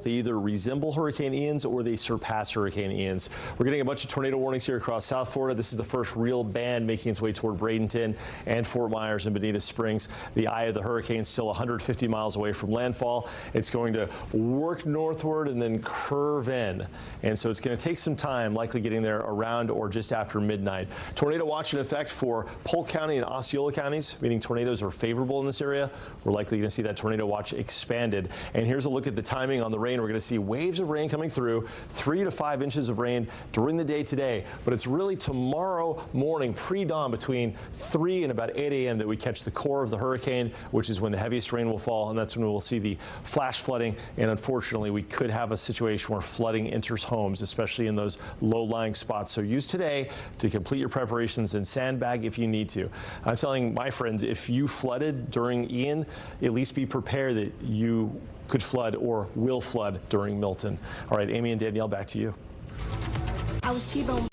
either resemble Hurricane Ian's or they surpass Hurricane Ian's. We're getting a bunch of tornado warnings here across South Florida. This is the first real band making its way toward Bradenton and Fort Myers and Bonita Springs. The eye of the hurricane is still 150 miles away from landfall. It's going to work northward and then curve in. And so it's going to take some time, likely getting there around or just after midnight. Tornado watch in effect for Polk County and Osceola counties, meaning tornadoes are favorable in this area. We're likely going to see that tornado watch expanded. And here's a look at the timing on the rain. We're going to see waves of rain coming through, 3 to 5 inches of rain during the day today. But it's really tomorrow morning, pre-dawn, between 3 and about 8 a.m. that we catch the core of the hurricane, which is when the heaviest rain will fall. And that's when we'll see the flash flooding. And unfortunately, we could have a situation where flooding enters homes, especially in those low-lying spots. So use today to complete your preparations and sandbag if you need to. I'm telling my friends, if you flooded during Ian, at least be prepared that you could flood or will flood during Milton. All right, Amy and Danielle, back to you. I was T-boned.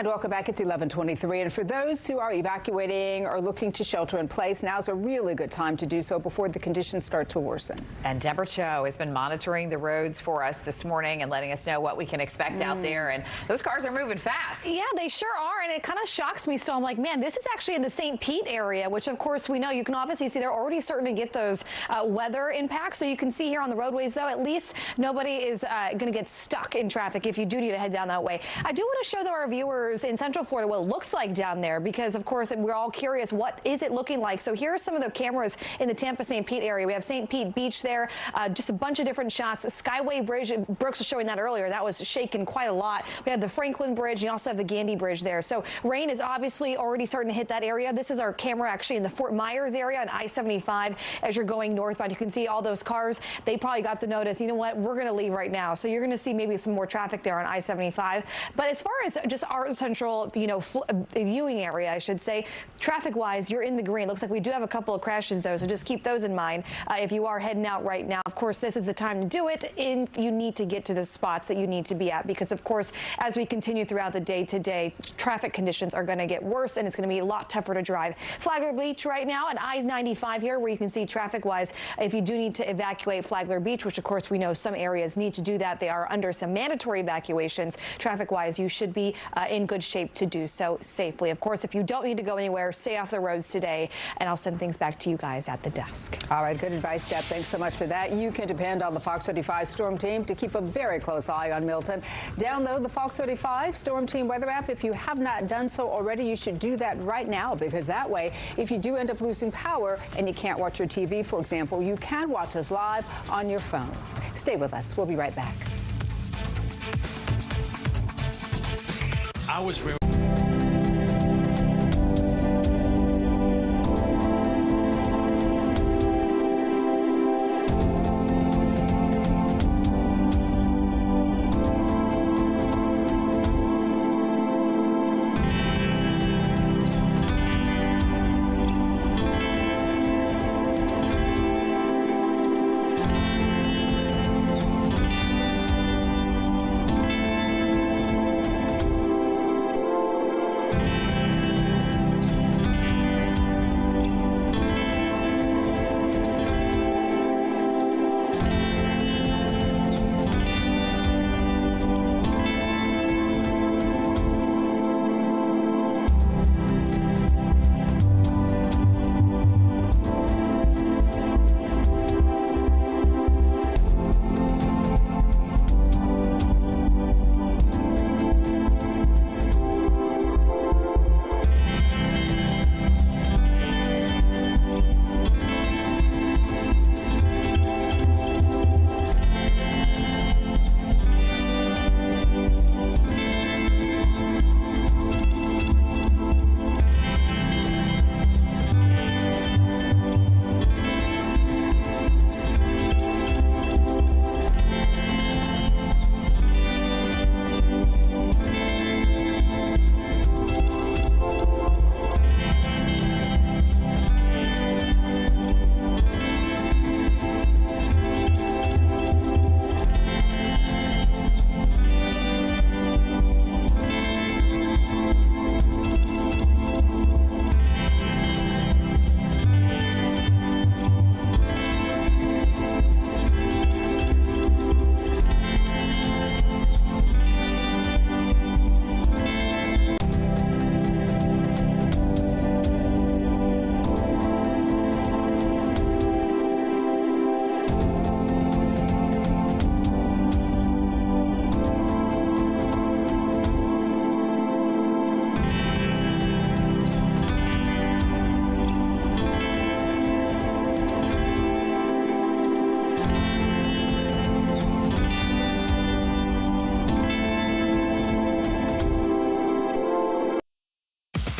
And welcome back. It's 11:23. And for those who are evacuating or looking to shelter in place, now's a really good time to do so before the conditions start to worsen. And Deborah Cho has been monitoring the roads for us this morning and letting us know what we can expect out there. And those cars are moving fast. Yeah, they sure are. And it kind of shocks me still. I'm like, man, this is actually in the St. Pete area, which of course we know. You can obviously see they're already starting to get those weather impacts. So you can see here on the roadways, though, at least nobody is going to get stuck in traffic if you do need to head down that way. I do want to show, though, our viewers in Central Florida what it looks like down there, because of course we're all curious, what is it looking like? So here are some of the cameras in the Tampa St. Pete area. We have St. Pete Beach there, just a bunch of different shots. Skyway Bridge, Brooks was showing that earlier, that was shaken quite a lot. We have the Franklin Bridge, and you also have the Gandy Bridge there. So rain is obviously already starting to hit that area. This is our camera actually in the Fort Myers area on I-75 as you're going northbound. You can see all those cars. They probably got the notice, you know what, we're going to leave right now. So you're going to see maybe some more traffic there on I-75. But as far as just our central, viewing area, I should say, traffic-wise, you're in the green. Looks like we do have a couple of crashes, though, so just keep those in mind if you are heading out right now. Of course, this is the time to do it, and you need to get to the spots that you need to be at, because, of course, as we continue throughout the day today, traffic conditions are going to get worse, and it's going to be a lot tougher to drive. Flagler Beach right now at I-95 here, where you can see traffic-wise, if you do need to evacuate Flagler Beach, which, of course, we know some areas need to do that. They are under some mandatory evacuations. Traffic-wise, you should be in good shape to do so safely. Of course, if you don't need to go anywhere, stay off the roads today, and I'll send things back to you guys at the desk. All right, good advice, Deb. Thanks so much for that. You can depend on the Fox 35 Storm Team to keep a very close eye on Milton. Download the Fox 35 Storm Team weather app. If you have not done so already, you should do that right now, because that way, if you do end up losing power and you can't watch your TV, for example, you can watch us live on your phone. Stay with us. We'll be right back. I was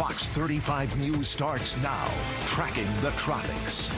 Fox 35 News starts now, tracking the tropics.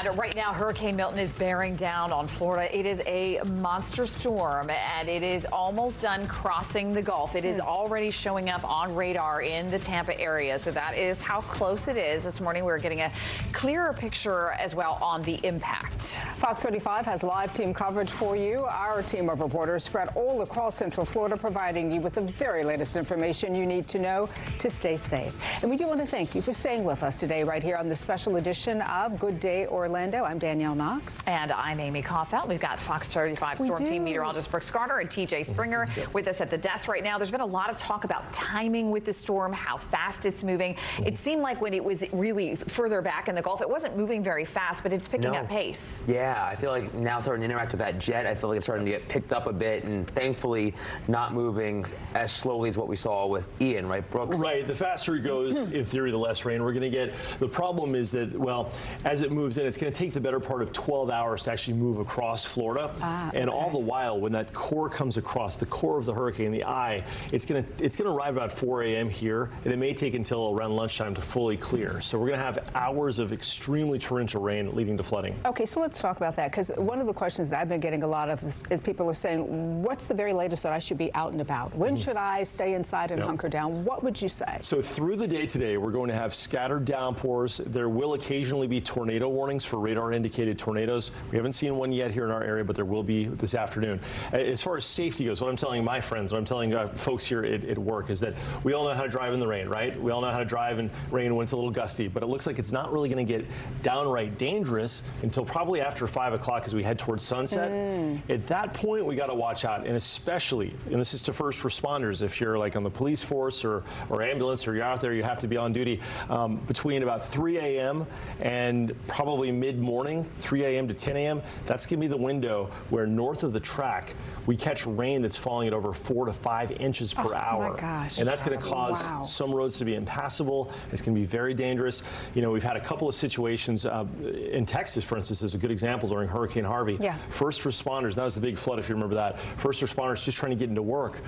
And right now, Hurricane Milton is bearing down on Florida. It is a monster storm, and it is almost done crossing the Gulf. It is already showing up on radar in the Tampa area. So that is how close it is. This morning, we're getting a clearer picture as well on the impact. Fox 35 has live team coverage for you. Our team of reporters spread all across Central Florida, providing you with the very latest information you need to know to stay safe. And we do want to thank you for staying with us today right here on this special edition of Good Day Orlando. I'm Danielle Knox. And I'm Amy Kaufeld. We've got Fox 35 Storm Team meteorologist Brooks Garner and TJ Springer with us at the desk right now. There's been a lot of talk about timing with the storm, how fast it's moving. It seemed like when it was really further back in the Gulf, it wasn't moving very fast, but it's picking up pace. Yeah, I feel like now starting to interact with that jet. I feel like it's starting to get picked up a bit, and thankfully not moving as slowly as what we saw with Ian, right, Brooks? Right. The faster it goes, in theory, the less rain we're going to get. The problem is that, well, as it moves in, it's going to take the better part of 12 hours to actually move across Florida. And all the while, when that core comes across, the core of the hurricane, the eye, it's going to arrive about 4 a.m. here, and it may take until around lunchtime to fully clear. So we're going to have hours of extremely torrential rain leading to flooding. Okay, so let's talk about that, because one of the questions that I've been getting a lot of is people are saying, what's the very latest that I should be out and about? When should I stay inside and hunker down? What would you say? So through the day today, we're going to have scattered downpours. There will occasionally be tornado warnings for radar-indicated tornadoes. We haven't seen one yet here in our area, but there will be this afternoon. As far as safety goes, what I'm telling my friends, what I'm telling folks here at work is that we all know how to drive in the rain, right? We all know how to drive in rain when it's a little gusty, but it looks like it's not really going to get downright dangerous until probably after 5 o'clock as we head towards sunset. At that point, we got to watch out, and especially, and this is to first responders, if you're like on the police force or ambulance, or you're out there, you have to be on duty between about 3 a.m. and probably mid-morning, 3 a.m. to 10 a.m. That's going to be the window where north of the track, we catch rain that's falling at over 4 to 5 inches per hour. Oh my gosh. And that's going to cause some roads to be impassable. It's going to be very dangerous. You know, we've had a couple of situations in Texas, for instance, is a good example during Hurricane Harvey. First responders, that was the big flood, if you remember that. First responders just trying to get into work,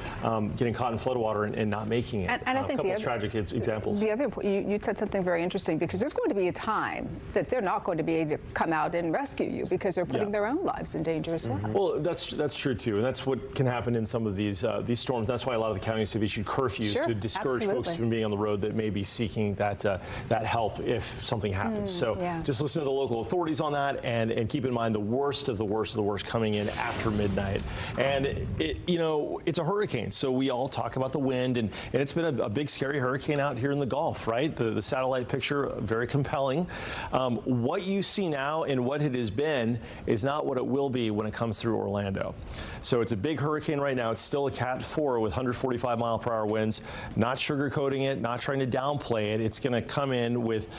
getting caught in floodwater and not making it. And I think a couple of tragic examples. The other, you said something very interesting, because there's going to be a time that they're not going to be able to come out and rescue you because they're putting their own lives in danger as well. Well, that's true too, and that's what can happen in some of these storms. That's why a lot of the counties have issued curfews to discourage folks from being on the road that may be seeking that help if something happens. So just listen to the local authorities on that, and keep in mind the worst of the worst of the worst coming in after midnight. And it's a hurricane, so we all talk about the wind, and it's been a big scary hurricane out here in the Gulf, right? The satellite picture, very compelling. What you see now and what it has been is not what it will be when it comes through Orlando. So it's a big hurricane right now. It's still a Cat 4 with 145-mile-per-hour winds. Not sugarcoating it, not trying to downplay it. It's going to come in with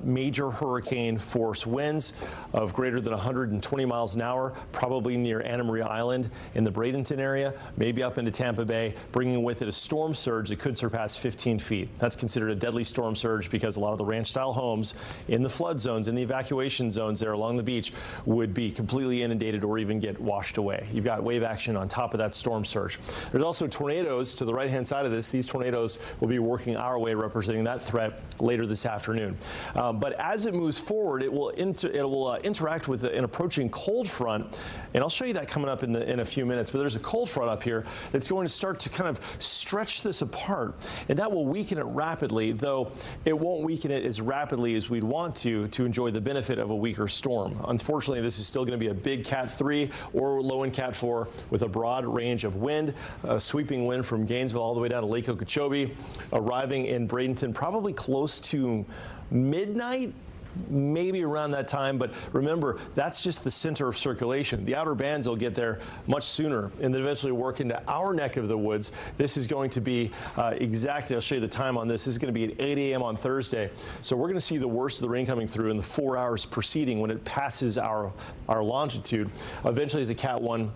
major hurricane force winds of greater than 120 miles an hour, probably near Anna Maria Island in the Bradenton area, maybe up into Tampa Bay, bringing with it a storm surge that could surpass 15 feet. That's considered a deadly storm surge because a lot of the ranch-style homes in the flood zones, in the evacuation zones there along the beach, would be completely inundated or even get washed away. You've got wave action on top of that storm surge. There's also tornadoes to the right-hand side of this. These tornadoes will be working our way, representing that threat later this afternoon. But as it moves forward, it will interact with an approaching cold front, and I'll show you that coming up in a few minutes. But there's a cold front up here that's going to start to kind of stretch this apart, and that will weaken it rapidly, though it won't weaken it as rapidly as we'd want to enjoy the benefit of a weaker storm. Unfortunately, this is still going to be a big Cat 3 or low in Cat 4 with a broad range of wind, sweeping wind from Gainesville all the way down to Lake Okeechobee, arriving in Bradenton probably close to midnight, maybe around that time. But remember, that's just the center of circulation. The outer bands will get there much sooner and then eventually work into our neck of the woods. This is going to be exactly, I'll show you the time on this. This is going to be at 8 a.m. on Thursday. So we're going to see the worst of the rain coming through in the 4 hours preceding when it passes our longitude. Eventually, as a Cat 1,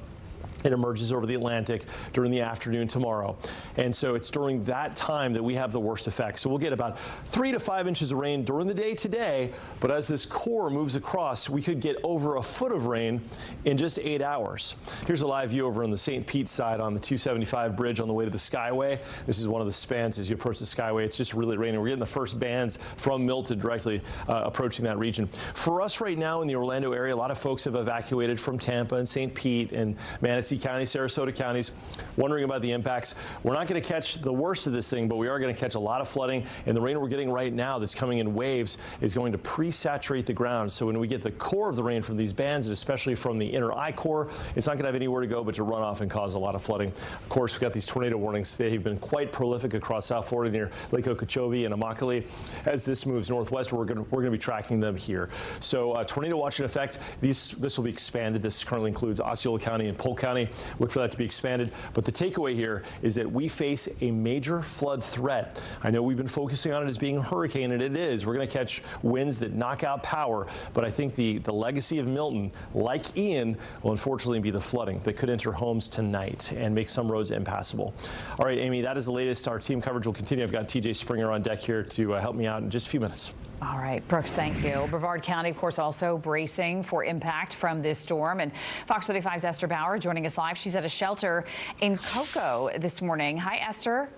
It emerges over the Atlantic during the afternoon tomorrow. And so it's during that time that we have the worst effect. So we'll get about 3 to 5 inches of rain during the day today. But as this core moves across, we could get over a foot of rain in just 8 hours. Here's a live view over on the St. Pete side on the 275 bridge on the way to the Skyway. This is one of the spans as you approach the Skyway. It's just really raining. We're getting the first bands from Milton directly approaching that region. For us right now in the Orlando area, a lot of folks have evacuated from Tampa and St. Pete and Manatee County, Sarasota counties, wondering about the impacts. We're not going to catch the worst of this thing, but we are going to catch a lot of flooding. And the rain we're getting right now that's coming in waves is going to pre-saturate the ground. So when we get the core of the rain from these bands, and especially from the inner I core, it's not going to have anywhere to go but to run off and cause a lot of flooding. Of course, we've got these tornado warnings. They've been quite prolific across South Florida near Lake Okeechobee and Immokalee. As this moves northwest, we're going to be tracking them here. So tornado watch in effect. This will be expanded. This currently includes Osceola County and Polk County. Look for that to be expanded. But the takeaway here is that we face a major flood threat. I know we've been focusing on it as being a hurricane, and it is. We're going to catch winds that knock out power. But I think the legacy of Milton, like Ian, will unfortunately be the flooding that could enter homes tonight and make some roads impassable. All right, Amy, that is the latest. Our team coverage will continue. I've got TJ Springer on deck here to help me out in just a few minutes. All right, Brooks, thank you. Brevard County, of course, also bracing for impact from this storm. And Fox 35's Esther Bauer joining us live. She's at a shelter in Cocoa this morning. Hi, Esther.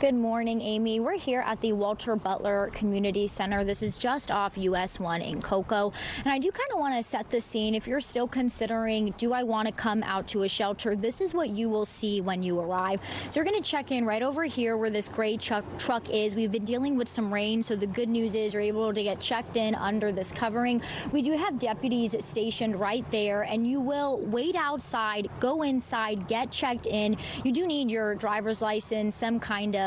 Good morning, Amy. We're here at the Walter Butler Community Center. This is just off US 1 in Cocoa. And I do kind of want to set the scene. If you're still considering, do I want to come out to a shelter? This is what you will see when you arrive. So you're going to check in right over here where this gray truck is. We've been dealing with some rain, so the good news is you're able to get checked in under this covering. We do have deputies stationed right there, and you will wait outside, go inside, get checked in. You do need your driver's license, some kind of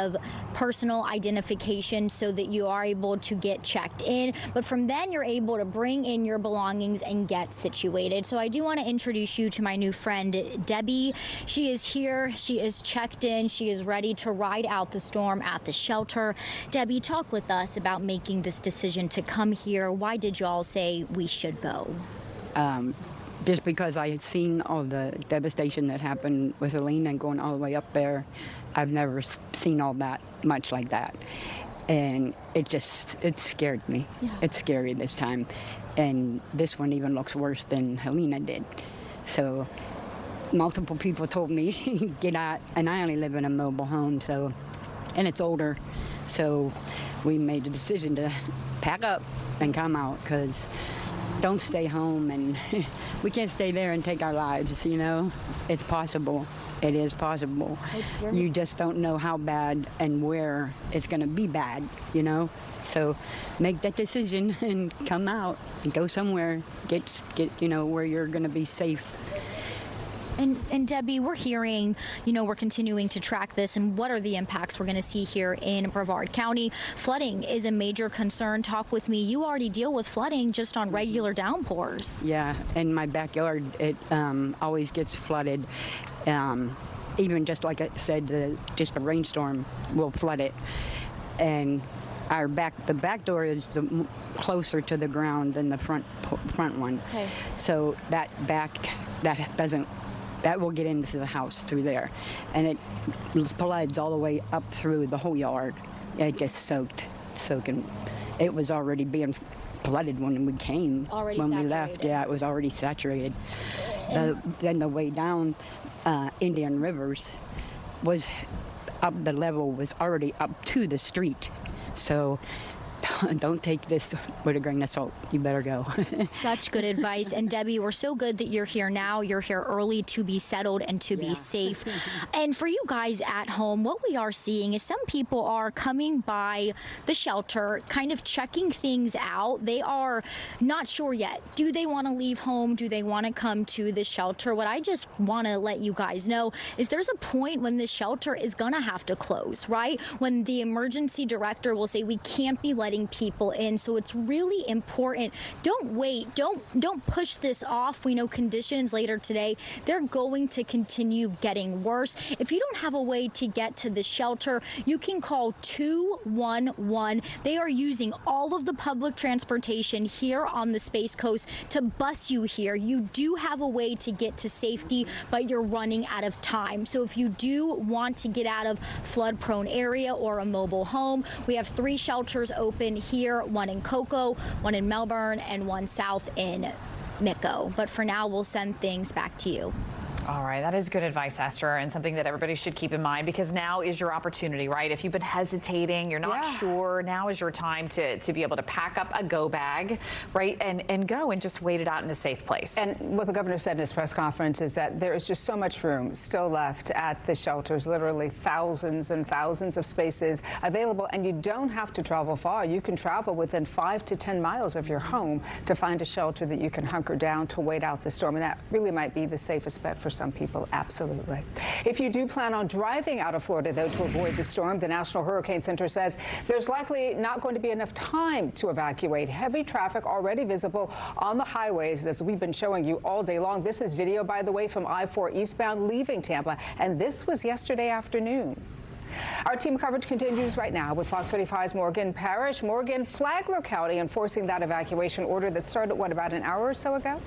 personal identification so that you are able to get checked in. But from then you're able to bring in your belongings and get situated. So I do want to introduce you to my new friend, Debbie. She is here. She is checked in. She is ready to ride out the storm at the shelter. Debbie, talk with us about making this decision to come here. Why did y'all say we should go? Just because I had seen all the devastation that happened with Helene and going all the way up there. I've never seen all that much like that. And it scared me. Yeah. It's scary this time. And this one even looks worse than Helena did. So multiple people told me, get out. And I only live in a mobile home, and it's older. So we made the decision to pack up and come out, because don't stay home, and we can't stay there and take our lives, you know. It's possible. It is possible. You just don't know how bad and where it's going to be bad, you know. So make that decision and come out and go somewhere, get where you're going to be safe. And Debbie, we're hearing, we're continuing to track this, and what are the impacts we're going to see here in Brevard County? Flooding is a major concern. Talk with me. You already deal with flooding just on regular downpours. Yeah, in my backyard, it always gets flooded. Even just like I said, just a rainstorm will flood it. And the back door is closer to the ground than the front one. Okay. So that will get into the house through there, and it floods all the way up through the whole yard. It gets soaking. It was already being flooded when we came. When we left, yeah, it was already saturated. Then the way down Indian Rivers was up. The level was already up to the street, so. Don't take this with a grain of salt. You better go. Such good advice. And Debbie, we're so good that you're here now. You're here early to be settled and to be safe. And for you guys at home, what we are seeing is some people are coming by the shelter, kind of checking things out. They are not sure yet. Do they want to leave home? Do they want to come to the shelter? What I just want to let you guys know is there's a point when the shelter is going to have to close, right? When the emergency director will say we can't be letting getting people in. So it's really important. Don't wait. Don't push this off. We know conditions later today, they're going to continue getting worse. If you don't have a way to get to the shelter, you can call 211. They are using all of the public transportation here on the Space Coast to bus you here. You do have a way to get to safety, but you're running out of time. So if you do want to get out of flood-prone area or a mobile home, we have 3 shelters open here, one in Cocoa, one in Melbourne, and one south in Mico. But for now, we'll send things back to you. All right, that is good advice, Esther, and something that everybody should keep in mind, because now is your opportunity, right? If you've been hesitating, you're not sure, now is your time to be able to pack up a go bag, right, and go and just wait it out in a safe place. And what the governor said in his press conference is that there is just so much room still left at the shelters, literally thousands and thousands of spaces available, and you don't have to travel far. You can travel within 5 to 10 miles of your home to find a shelter that you can hunker down to wait out the storm, and that really might be the safest bet for some people, absolutely. If you do plan on driving out of Florida, though, to avoid the storm, the National Hurricane Center says there's likely not going to be enough time to evacuate. Heavy traffic already visible on the highways, as we've been showing you all day long. This is video, by the way, from I-4 eastbound leaving Tampa, and this was yesterday afternoon. Our team coverage continues right now with Fox 35's Morgan Parrish. Morgan, Flagler County enforcing that evacuation order that started, what, about an hour or so ago?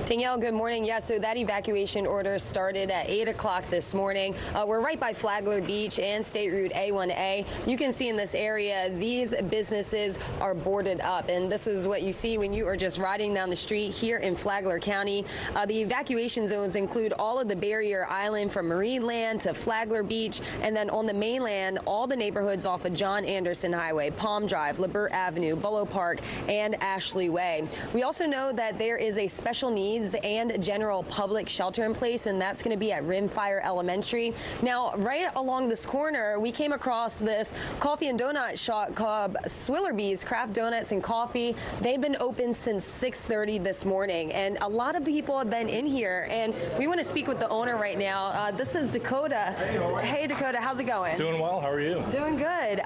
Danielle, good morning. Yeah, so that evacuation order started at 8 o'clock this morning. We're right by Flagler Beach and State Route A1A. You can see in this area, these businesses are boarded up, and this is what you see when you are just riding down the street here in Flagler County. The evacuation zones include all of the barrier island from Marineland to Flagler Beach, and then on the mainland, all the neighborhoods off of John Anderson Highway, Palm Drive, Libert Avenue, Bullough Park, and Ashley Way. We also know that there is a special needs and general public shelter in place, and that's going to be at Rimfire Elementary. Now, right along this corner, we came across this coffee and donut shop called Swillerby's Craft Donuts and Coffee. They've been open since 6:30 this morning, and a lot of people have been in here, and we want to speak with the owner right now. This is Dakota. Hey, Dakota, how's it going? Doing well. How are you? Doing good.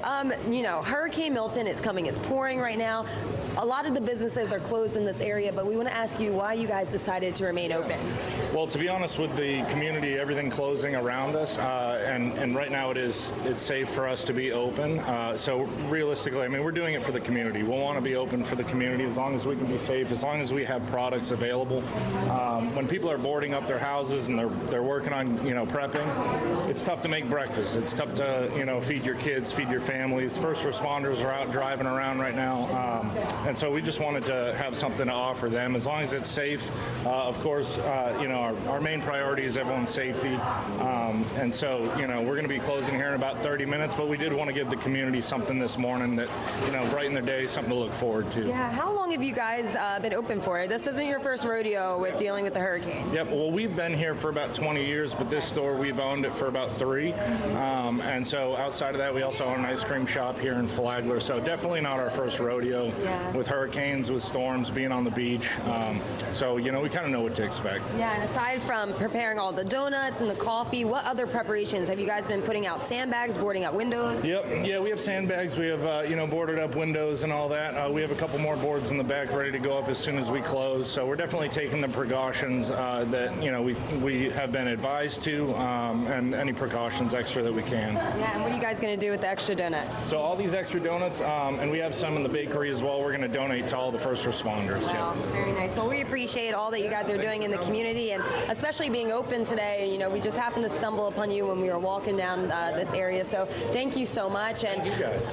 You know, Hurricane Milton, it's coming. It's pouring right now. A lot of the businesses are closed in this area, but we want to ask you why you guys decided to remain open. Well, to be honest, with the community, everything closing around us, and right now it's safe for us to be open. So realistically, I mean, we're doing it for the community. We'll want to be open for the community as long as we can be safe, as long as we have products available. When people are boarding up their houses and they're working on, you know, prepping, it's tough to make breakfast. It's tough to, you know, feed your kids, feed your families. First responders are out driving around right now, and so we just wanted to have something to offer them. As long as it's safe, of course, you know, our main priority is everyone's safety, and so, you know, we're going to be closing here in about 30 minutes, but we did want to give the community something this morning that, you know, brighten their day, something to look forward to. Yeah, how long have you guys been open for? This isn't your first rodeo with dealing with the hurricane. Yep, well, we've been here for about 20 years, but this store, we've owned it for about 3. And so outside of that, we also own an ice cream shop here in Flagler, so definitely not our first rodeo with hurricanes, with storms, being on the beach. So, you know, we kind of know what to expect. Yeah, and aside from preparing all the donuts and the coffee, what other preparations? Have you guys been putting out sandbags, boarding up windows? Yep, yeah, we have sandbags. We have, you know, boarded up windows and all that. We have a couple more boards in the back ready to go up as soon as we close. So we're definitely taking the precautions that, you know, we have been advised to, and any precautions extra that we can. Yeah, and what are you guys going to do with the extra donuts? So all these extra donuts, and we have some in the bakery as well, we're going to donate to all the first responders. Wow, very nice. Well, we appreciate all that you guys are doing in the community, and especially being open today. You know, we just happened to stumble upon you when we were walking down this area, so thank you so much. And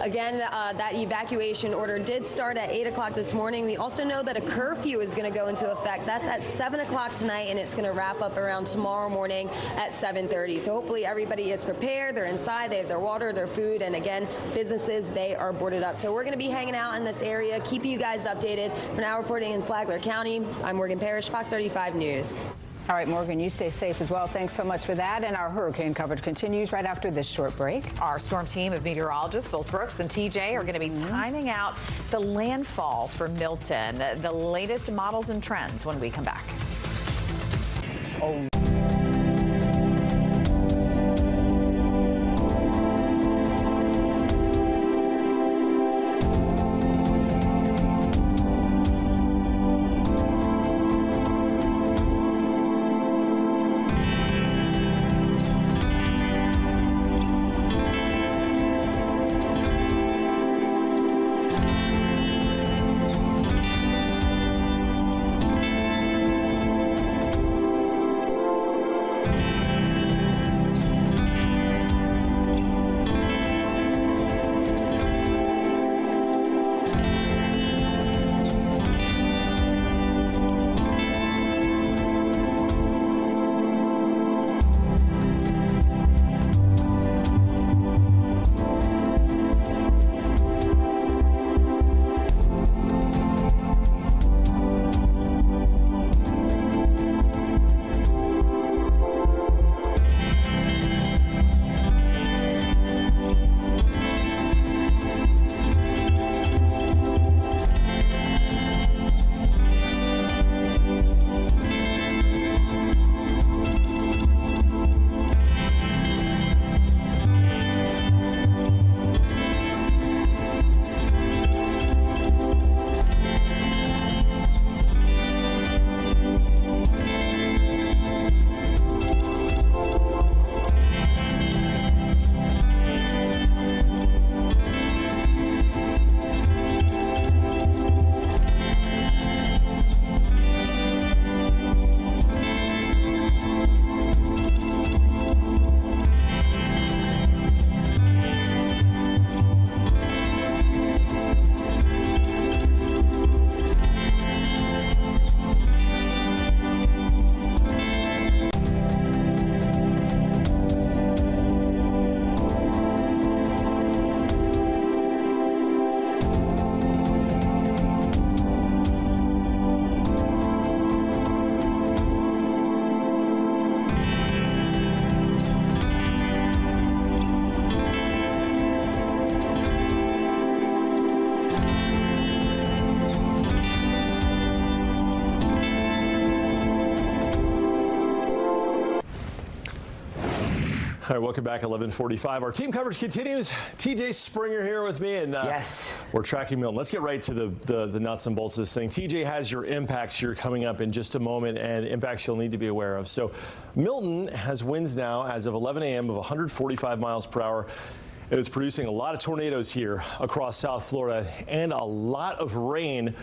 again, that evacuation order did start at 8 o'clock this morning. We also know that a curfew is going to go into effect. That's at 7 o'clock tonight, and it's going to wrap up around tomorrow morning at 7:30. So hopefully everybody is prepared. They're inside. They have their water, their food, and again, businesses, they are boarded up. So we're going to be hanging out in this area, keeping you guys updated. For now, reporting in Flagler County, I'm Morgan Parrish, Fox 35 News. All right, Morgan, you stay safe as well. Thanks so much for that. And our hurricane coverage continues right after this short break. Our storm team of meteorologists, Bill Brooks and TJ, are going to be timing out the landfall for Milton. The latest models and trends when we come back. All right, welcome back, 11:45. Our team coverage continues. TJ Springer here with me, and yes, we're tracking Milton. Let's get right to the nuts and bolts of this thing. TJ has your impacts here coming up in just a moment, and impacts you'll need to be aware of. So Milton has winds now as of 11 a.m. of 145 miles per hour. It is producing a lot of tornadoes here across South Florida and a lot of rain.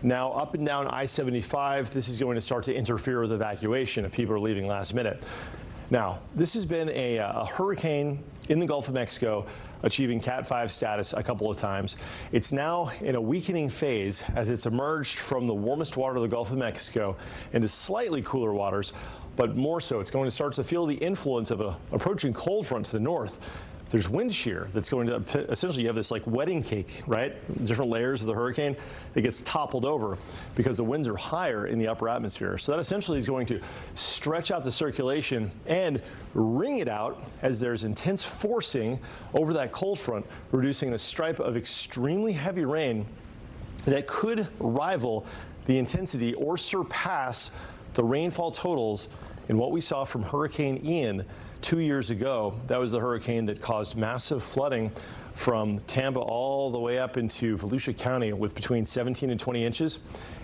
Now up and down I-75, this is going to start to interfere with evacuation if people are leaving last minute. Now, this has been a hurricane in the Gulf of Mexico, achieving Cat 5 status a couple of times. It's now in a weakening phase as it's emerged from the warmest water of the Gulf of Mexico into slightly cooler waters, but more so, it's going to start to feel the influence of an approaching cold front to the north. There's wind shear that's going to essentially, you have this like wedding cake, right? Different layers of the hurricane that gets toppled over because the winds are higher in the upper atmosphere. So that essentially is going to stretch out the circulation and wring it out as there's intense forcing over that cold front, reducing a stripe of extremely heavy rain that could rival the intensity or surpass the rainfall totals in what we saw from Hurricane Ian 2 years ago. That was the hurricane that caused massive flooding from Tampa all the way up into Volusia County with between 17 and 20 inches.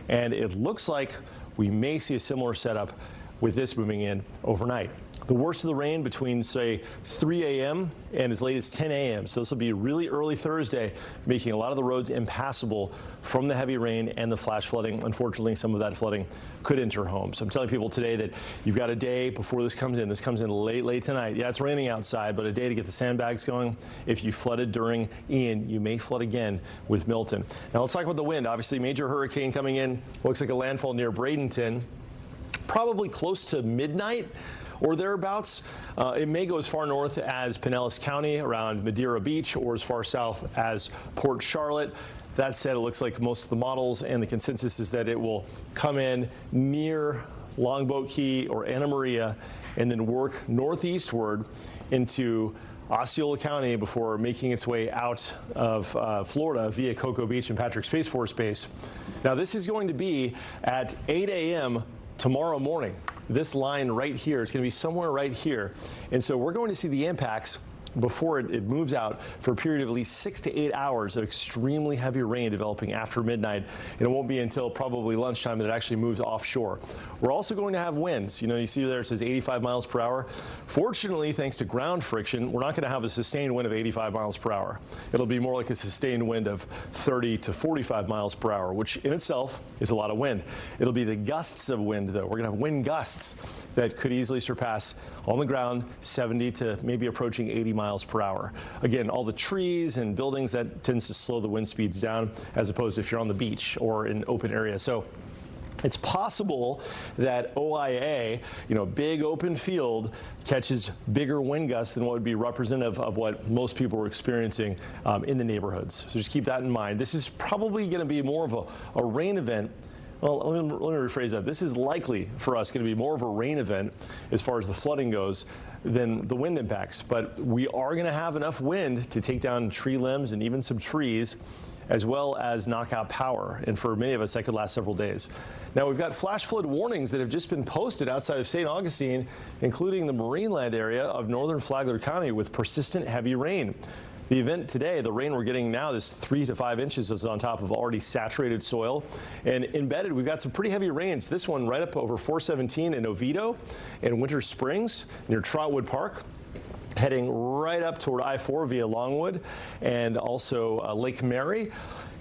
And it looks like we may see a similar setup with this moving in overnight. The worst of the rain between, say, 3 a.m. and as late as 10 a.m. So this will be really early Thursday, making a lot of the roads impassable from the heavy rain and the flash flooding. Unfortunately, some of that flooding could enter homes. I'm telling people today that you've got a day before this comes in. This comes in late tonight. Yeah, it's raining outside, but a day to get the sandbags going. If you flooded during Ian, you may flood again with Milton. Now let's talk about the wind. Obviously, major hurricane coming in. Looks like a landfall near Bradenton, probably close to midnight or thereabouts. It may go as far north as Pinellas County around Madeira Beach or as far south as Port Charlotte. That said, it looks like most of the models and the consensus is that it will come in near Longboat Key or Anna Maria and then work northeastward into Osceola County before making its way out of Florida via Cocoa Beach and Patrick Space Force Base. Now this is going to be at 8 a.m. tomorrow morning. This line right here, it's going to be somewhere right here. And so we're going to see the impacts before it moves out for a period of at least 6 to 8 hours of extremely heavy rain developing after midnight. And it won't be until probably lunchtime that it actually moves offshore. We're also going to have winds. You know, you see there it says 85 miles per hour. Fortunately, thanks to ground friction, we're not going to have a sustained wind of 85 miles per hour. It'll be more like a sustained wind of 30 to 45 miles per hour, which in itself is a lot of wind. It'll be the gusts of wind, though. We're going to have wind gusts that could easily surpass on the ground 70 to maybe approaching 80 miles per hour. Again, all the trees and buildings, that tends to slow the wind speeds down as opposed to if you're on the beach or in open area. So it's possible that OIA, you know, big open field, catches bigger wind gusts than what would be representative of what most people are experiencing in the neighborhoods. So just keep that in mind. This is probably going to be more of a rain event. Well, let me rephrase that. This is likely for us going to be more of a rain event as far as the flooding goes than the wind impacts. But we are going to have enough wind to take down tree limbs and even some trees, as well as knock out power. And for many of us, that could last several days. Now, we've got flash flood warnings that have just been posted outside of St. Augustine, including the Marineland area of northern Flagler County with persistent heavy rain. The event today, the rain we're getting now, this 3 to 5 inches is on top of already saturated soil. And embedded, we've got some pretty heavy rains. This one right up over 417 in Oviedo and Winter Springs near Trotwood Park, heading right up toward I-4 via Longwood and also Lake Mary.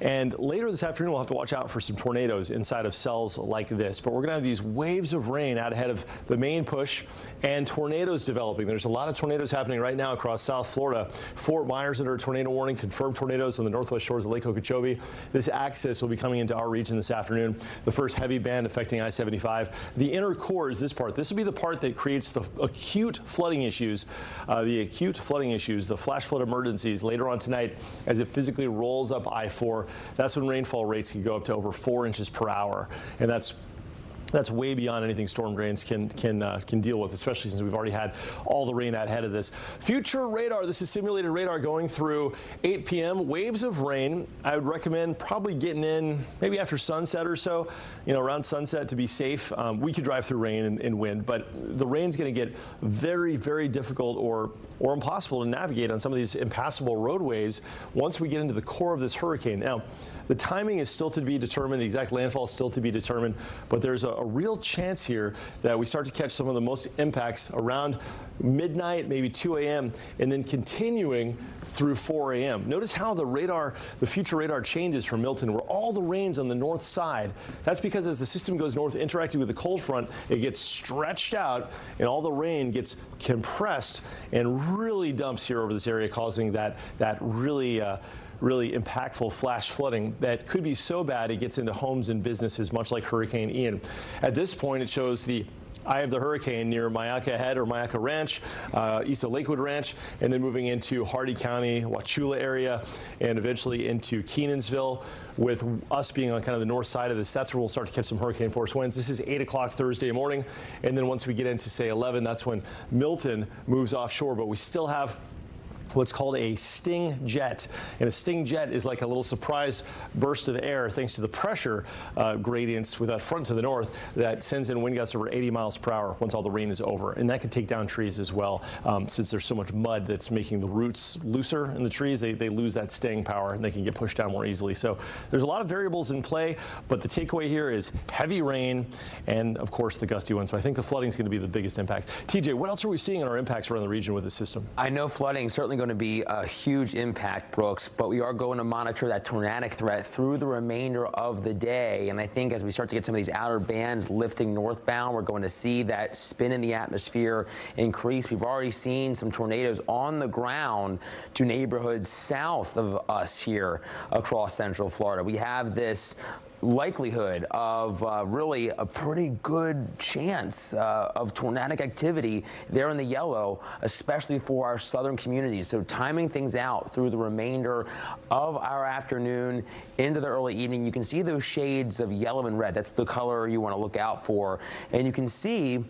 And later this afternoon, we'll have to watch out for some tornadoes inside of cells like this. But we're going to have these waves of rain out ahead of the main push and tornadoes developing. There's a lot of tornadoes happening right now across South Florida. Fort Myers under a tornado warning, confirmed tornadoes on the northwest shores of Lake Okeechobee. This axis will be coming into our region this afternoon. The first heavy band affecting I-75. The inner core is this part. This will be the part that creates the acute flooding issues, the flash flood emergencies later on tonight as it physically rolls up I-4. That's when rainfall rates can go up to over 4 inches per hour. And that's That's way beyond anything storm drains can deal with, especially since we've already had all the rain ahead of this. Future radar. This is simulated radar going through 8 p.m. Waves of rain. I would recommend probably getting in maybe after sunset or so, around sunset to be safe. We could drive through rain and wind, but the rain's going to get very, very difficult or impossible to navigate on some of these impassable roadways once we get into the core of this hurricane. Now, the timing is still to be determined. The exact landfall is still to be determined, but there's a real chance here that we start to catch some of the most impacts around midnight, maybe 2 a.m., and then continuing through 4 a.m. Notice how the future radar changes from Milton, where all the rain's on the north side. That's because as the system goes north, interacting with the cold front, it gets stretched out, and all the rain gets compressed and really dumps here over this area, causing that really impactful flash flooding that could be so bad it gets into homes and businesses, much like Hurricane Ian. At this point, it shows the eye of the hurricane near Myakka Head or Myakka Ranch, east of Lakewood Ranch, and then moving into Hardy County, Wauchula area, and eventually into Kenansville. With us being on kind of the north side of this, that's where we'll start to catch some hurricane force winds. This is 8 o'clock Thursday morning, and then once we get into, say, 11, that's when Milton moves offshore, but we still have what's called a sting jet. And a sting jet is like a little surprise burst of air thanks to the pressure gradients with that front to the north that sends in wind gusts over 80 miles per hour once all the rain is over. And that could take down trees as well. Since there's so much mud that's making the roots looser in the trees, they lose that staying power and they can get pushed down more easily. So there's a lot of variables in play, but the takeaway here is heavy rain and, of course, the gusty winds. So I think the flooding is going to be the biggest impact. TJ, what else are we seeing in our impacts around the region with the system? I know flooding certainly going to be a huge impact, Brooks, but we are going to monitor that tornadic threat through the remainder of the day. And I think as we start to get some of these outer bands lifting northbound, we're going to see that spin in the atmosphere increase. We've already seen some tornadoes on the ground to neighborhoods south of us here across Central Florida. We have this likelihood of really a pretty good chance of tornadic activity there in the yellow, especially for our southern communities. So timing things out through the remainder of our afternoon into the early evening, you can see those shades of yellow and red. That's the color you want to look out for. And you can see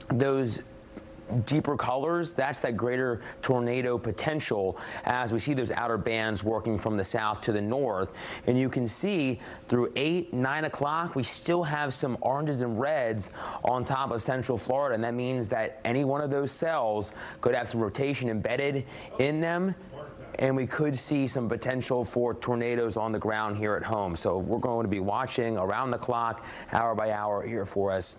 those deeper colors. That's that greater tornado potential as we see those outer bands working from the south to the north. And you can see through 8, 9 o'clock, we still have some oranges and reds on top of Central Florida. And that means that any one of those cells could have some rotation embedded in them. And we could see some potential for tornadoes on the ground here at home. So we're going to be watching around the clock, hour by hour here for us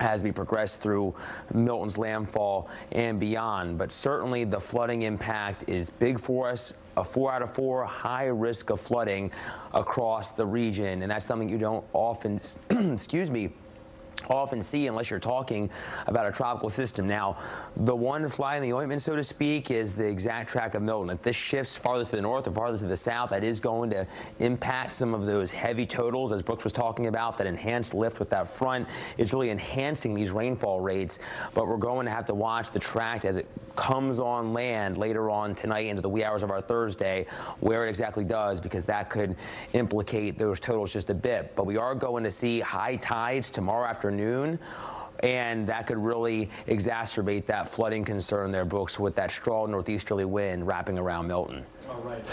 as we progress through Milton's landfall and beyond. But certainly the flooding impact is big for us. A 4 out of 4 high risk of flooding across the region. And that's something you don't often, often see unless you're talking about a tropical system. Now, the one fly in the ointment, so to speak, is the exact track of Milton. If this shifts farther to the north or farther to the south, that is going to impact some of those heavy totals, as Brooks was talking about, that enhanced lift with that front. It's really enhancing these rainfall rates, but we're going to have to watch the track as it comes on land later on tonight into the wee hours of our Thursday, where it exactly does, because that could implicate those totals just a bit. But we are going to see high tides tomorrow afternoon, and that could really exacerbate that flooding concern there, Brooks, with that strong northeasterly wind wrapping around Milton. All right.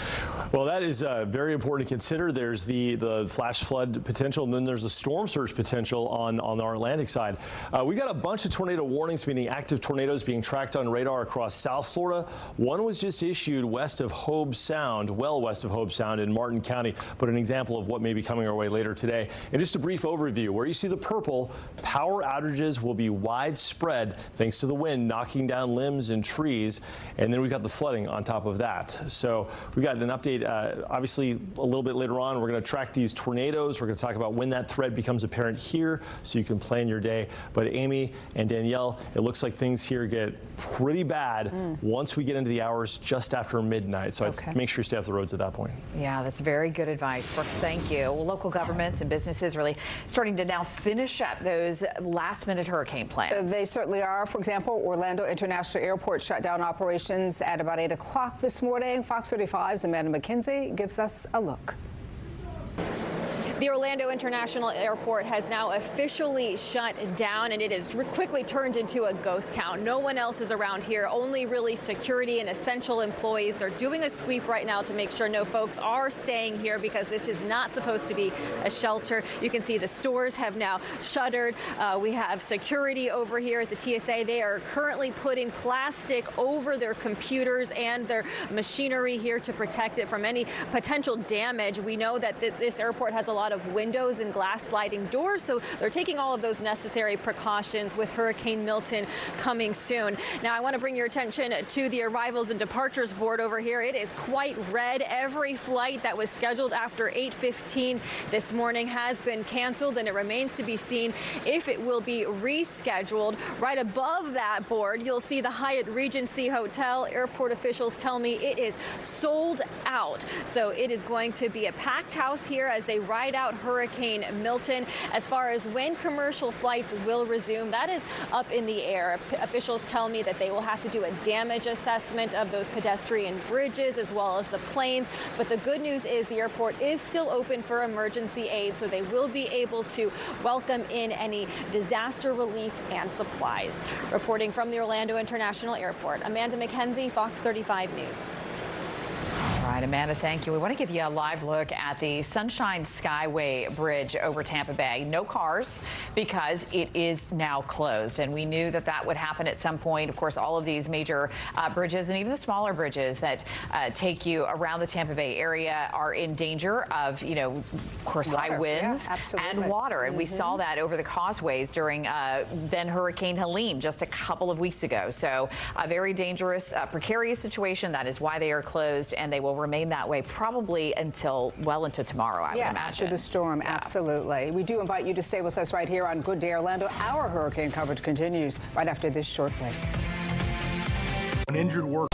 Well, that is very important to consider. There's the flash flood potential, and then there's the storm surge potential on our Atlantic side. We got a bunch of tornado warnings, meaning active tornadoes being tracked on radar across South Florida. One was just issued west of Hobe Sound, well west of Hobe Sound in Martin County, but an example of what may be coming our way later today. And just a brief overview, where you see the purple, power outages will be widespread thanks to the wind knocking down limbs and trees, and then we've got the flooding on top of that. So we've got an update, obviously, a little bit later on. We're going to track these tornadoes. We're going to talk about when that threat becomes apparent here so you can plan your day. But Amy and Danielle, it looks like things here get pretty bad once we get into the hours just after midnight. So I'd make sure you stay off the roads at that point. Yeah, that's very good advice, Brooks. Thank you. Well, local governments and businesses really starting to now finish up those last-minute hurricane plans. They certainly are. For example, Orlando International Airport shut down operations at about 8 o'clock this morning. Fox 35's Amanda McKenzie gives us a look. The Orlando International Airport has now officially shut down, and it has quickly turned into a ghost town. No one else is around here, only really security and essential employees. They're doing a sweep right now to make sure no folks are staying here because this is not supposed to be a shelter. You can see the stores have now shuttered. We have security over here at the TSA. They are currently putting plastic over their computers and their machinery here to protect it from any potential damage. We know that this airport has a lot of windows and glass sliding doors, so they're taking all of those necessary precautions with Hurricane Milton coming soon. Now, I want to bring your attention to the arrivals and departures board over here. It is quite red. Every flight that was scheduled after 8:15 this morning has been canceled, and it remains to be seen if it will be rescheduled. Right above that board, you'll see the Hyatt Regency Hotel. Airport officials tell me it is sold out, so it is going to be a packed house here as they ride out Hurricane Milton. As far as when commercial flights will resume, that is up in the air. Officials tell me that they will have to do a damage assessment of those pedestrian bridges as well as the planes. But the good news is the airport is still open for emergency aid, so they will be able to welcome in any disaster relief and supplies. Reporting from the Orlando International Airport, Amanda McKenzie, Fox 35 News. All right, Amanda, thank you. We want to give you a live look at the Sunshine Skyway Bridge over Tampa Bay. No cars because it is now closed. And we knew that that would happen at some point. Of course, all of these major bridges and even the smaller bridges that take you around the Tampa Bay area are in danger of, of course, high winds and water. And we saw that over the causeways during then Hurricane Helene just a couple of weeks ago. So a very dangerous, precarious situation. That is why they are closed, and they will remain that way probably until well into tomorrow, I would imagine. After the storm, absolutely. We do invite you to stay with us right here on Good Day Orlando. Our hurricane coverage continues right after this short break. An injured worker.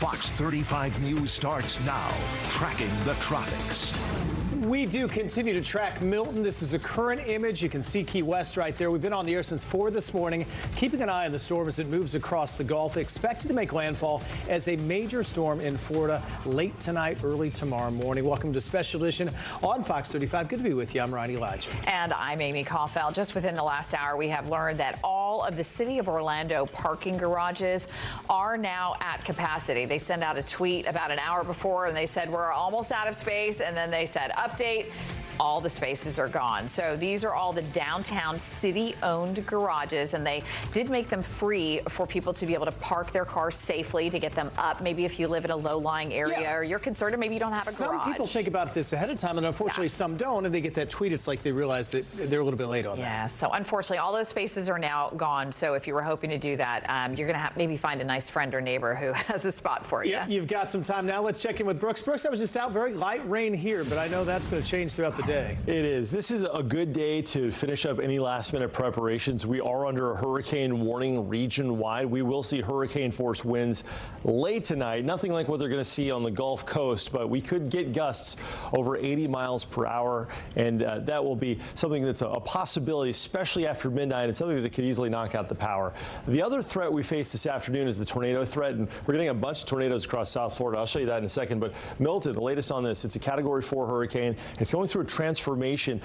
Fox 35 News starts now, tracking the tropics. We do continue to track Milton. This is a current image. You can see Key West right there. We've been on the air since 4 this morning, keeping an eye on the storm as it moves across the Gulf. Expected to make landfall as a major storm in Florida late tonight, early tomorrow morning. Welcome to Special Edition on Fox 35. Good to be with you. I'm Ryan Elijah. And I'm Amy Kaufeld. Just within the last hour, we have learned that all of the City of Orlando parking garages are now at capacity. They sent out a tweet about an hour before, and they said, we're almost out of space. And then they said, update, all the spaces are gone. So these are all the downtown city-owned garages, and they did make them free for people to be able to park their cars safely to get them up. Maybe if you live in a low-lying area or you're concerned, or maybe you don't have a garage. Some people think about this ahead of time, and unfortunately some don't, and they get that tweet. It's like they realize that they're a little bit late on that. Yeah, so unfortunately all those spaces are now gone. So if you were hoping to do that, you're going to have maybe find a nice friend or neighbor who has a spot for you. Yeah, you've got some time now. Let's check in with Brooks. Brooks, I was just out, very light rain here, but I know that's going to change throughout the day. It is. This is a good day to finish up any last-minute preparations. We are under a hurricane warning region-wide. We will see hurricane-force winds late tonight. Nothing like what they're going to see on the Gulf Coast, but we could get gusts over 80 miles per hour, and that will be something that's a possibility, especially after midnight, and something that could easily knock out the power. The other threat we face this afternoon is the tornado threat, and we're getting a bunch of tornadoes across South Florida. I'll show you that in a second, but Milton, the latest on this, it's a Category 4 hurricane. It's going through a transformation.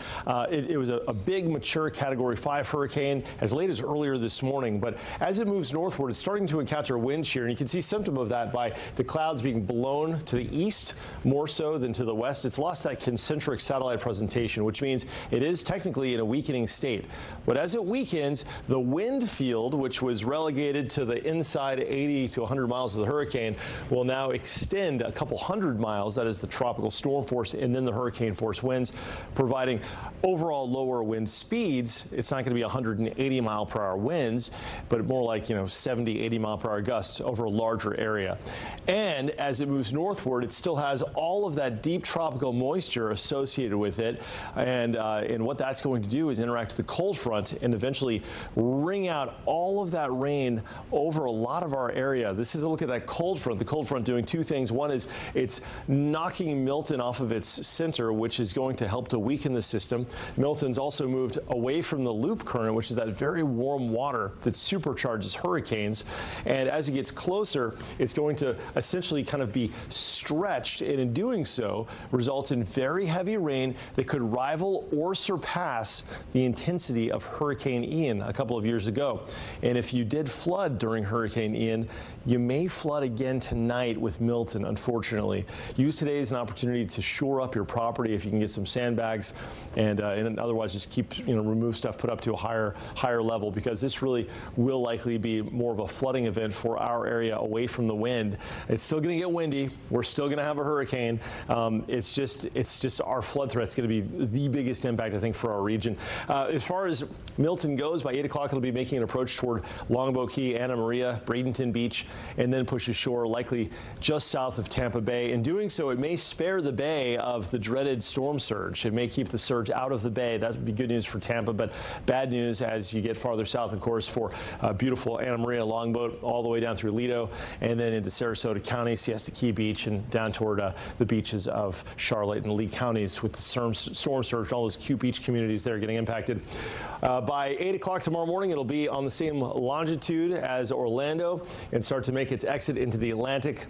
It was a big, mature Category 5 hurricane as late as earlier this morning, but as it moves northward, it's starting to encounter wind shear, and you can see symptom of that by the clouds being blown to the east more so than to the west. It's lost that concentric satellite presentation, which means it is technically in a weakening state. But as it weakens, the wind field, which was relegated to the inside 80 to 100 miles of the hurricane, will now extend a couple hundred miles. That is the tropical storm force and then the hurricane force winds, providing overall lower wind speeds. It's not going to be 180 mile per hour winds, but more like 70, 80 mile per hour gusts over a larger area. And as it moves northward, it still has all of that deep tropical moisture associated with it, and what that's going to do is interact with the cold front and eventually wring out all of that rain over a lot of our area. This is a look at that cold front. The cold front doing two things. One is it's knocking Milton off of its center, which is going to help to weaken the system. Milton's also moved away from the loop current, which is that very warm water that supercharges hurricanes. And as it gets closer, it's going to essentially kind of be stretched, and in doing so, result in very heavy rain that could rival or surpass the intensity of Hurricane Ian a couple of years ago. And if you did flood during Hurricane Ian, you may flood again tonight with Milton, unfortunately. Use today as an opportunity to shore up your property if you can get some sandbags, and otherwise just keep, remove stuff, put up to a higher level, because this really will likely be more of a flooding event for our area away from the wind. It's still going to get windy. We're still going to have a hurricane. It's just our flood threat's going to be the biggest impact, I think, for our region. As far as Milton goes, by 8 o'clock, it'll be making an approach toward Longboat Key, Anna Maria, Bradenton Beach, and then push ashore, likely just south of Tampa Bay. In doing so, it may spare the bay of the dreaded storm surge. It may keep the surge out of the bay. That would be good news for Tampa, but bad news as you get farther south, of course, for beautiful Anna Maria Longboat all the way down through Lido and then into Sarasota County, Siesta Key Beach, and down toward the beaches of Charlotte and Lee counties with the storm surge. All those cute beach communities there getting impacted. By 8 o'clock tomorrow morning, it'll be on the same longitude as Orlando and start to make its exit into the Atlantic.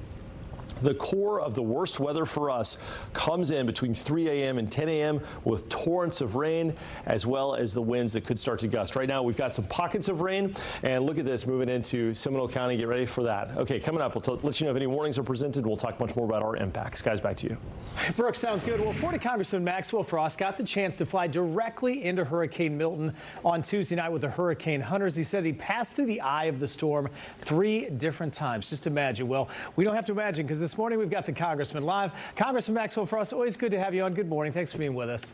The core of the worst weather for us comes in between 3 a.m. and 10 a.m. with torrents of rain, as well as the winds that could start to gust. Right now, we've got some pockets of rain, and look at this moving into Seminole County. Get ready for that. Okay, coming up, we'll let you know if any warnings are presented. We'll talk much more about our impacts. Guys, back to you. Brooks, sounds good. Well, Florida Congressman Maxwell Frost got the chance to fly directly into Hurricane Milton on Tuesday night with the hurricane hunters. He said he passed through the eye of the storm 3 different times. Just imagine. Well, we don't have to imagine, because this morning we've got the Congressman live. Congressman Maxwell Frost, always good to have you on. Good morning. Thanks for being with us.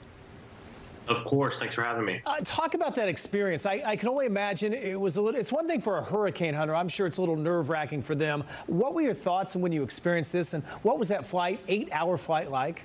Of course. Thanks for having me. Talk about that experience. I can only imagine it's one thing for a hurricane hunter. I'm sure it's a little nerve-wracking for them. What were your thoughts when you experienced this, and what was that flight, 8-hour flight, like?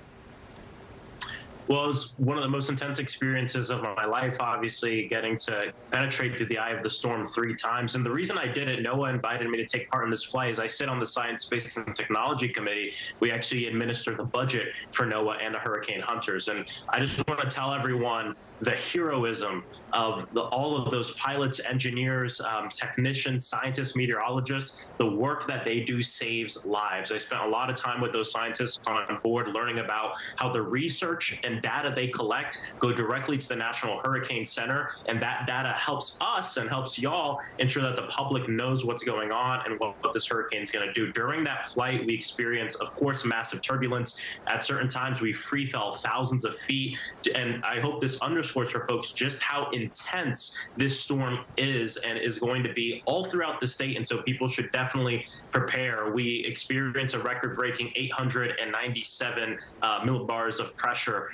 Well, it was one of the most intense experiences of my life, obviously, getting to penetrate through the eye of the storm 3 times. And the reason I did it, NOAA invited me to take part in this flight, is I sit on the Science, Space, and Technology Committee. We actually administer the budget for NOAA and the hurricane hunters. And I just want to tell everyone, the heroism of all of those pilots, engineers, technicians, scientists, meteorologists. The work that they do saves lives. I spent a lot of time with those scientists on board learning about how the research and data they collect go directly to the National Hurricane Center, and that data helps us and helps y'all ensure that the public knows what's going on and what this hurricane is going to do. During that flight, we experienced, of course, massive turbulence. At certain times, we free fell thousands of feet, and I hope this underscores for folks just how intense this storm is and is going to be all throughout the state, and so people should definitely prepare. We experienced a record-breaking 897 millibars of pressure,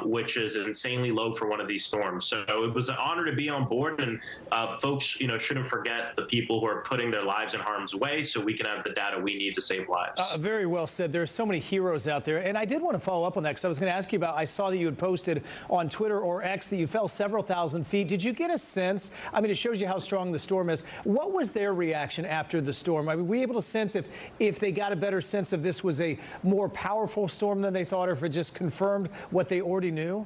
which is insanely low for one of these storms. So it was an honor to be on board, and folks, shouldn't forget the people who are putting their lives in harm's way so we can have the data we need to save lives. Very well said. There are so many heroes out there, and I did want to follow up on that because I was going to ask you about, I saw that you had posted on Twitter or X that you fell several thousand feet. Did you get a sense? I mean, it shows you how strong the storm is. What was their reaction after the storm? I mean, were you able to sense if they got a better sense of this was a more powerful storm than they thought, or if it just confirmed what they already knew?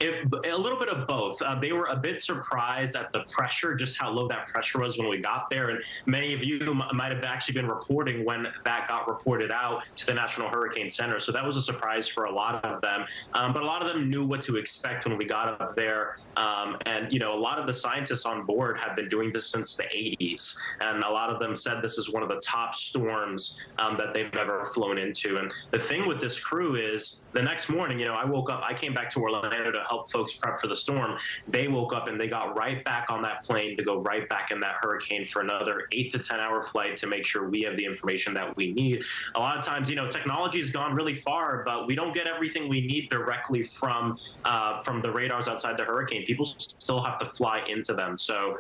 A little bit of both. They were a bit surprised at the pressure, just how low that pressure was when we got there. And many of you might have actually been reporting when that got reported out to the National Hurricane Center. So that was a surprise for a lot of them. But a lot of them knew what to expect when we got up there. And, a lot of the scientists on board have been doing this since the 80s. And a lot of them said this is one of the top storms that they've ever flown into. And the thing with this crew is the next morning, I woke up, I came back to Orlando to help folks prep for the storm. They woke up and they got right back on that plane to go right back in that hurricane for another 8 to 10 hour flight to make sure we have the information that we need. A lot of times, technology has gone really far, but we don't get everything we need directly from the radars outside the hurricane. People still have to fly into them. So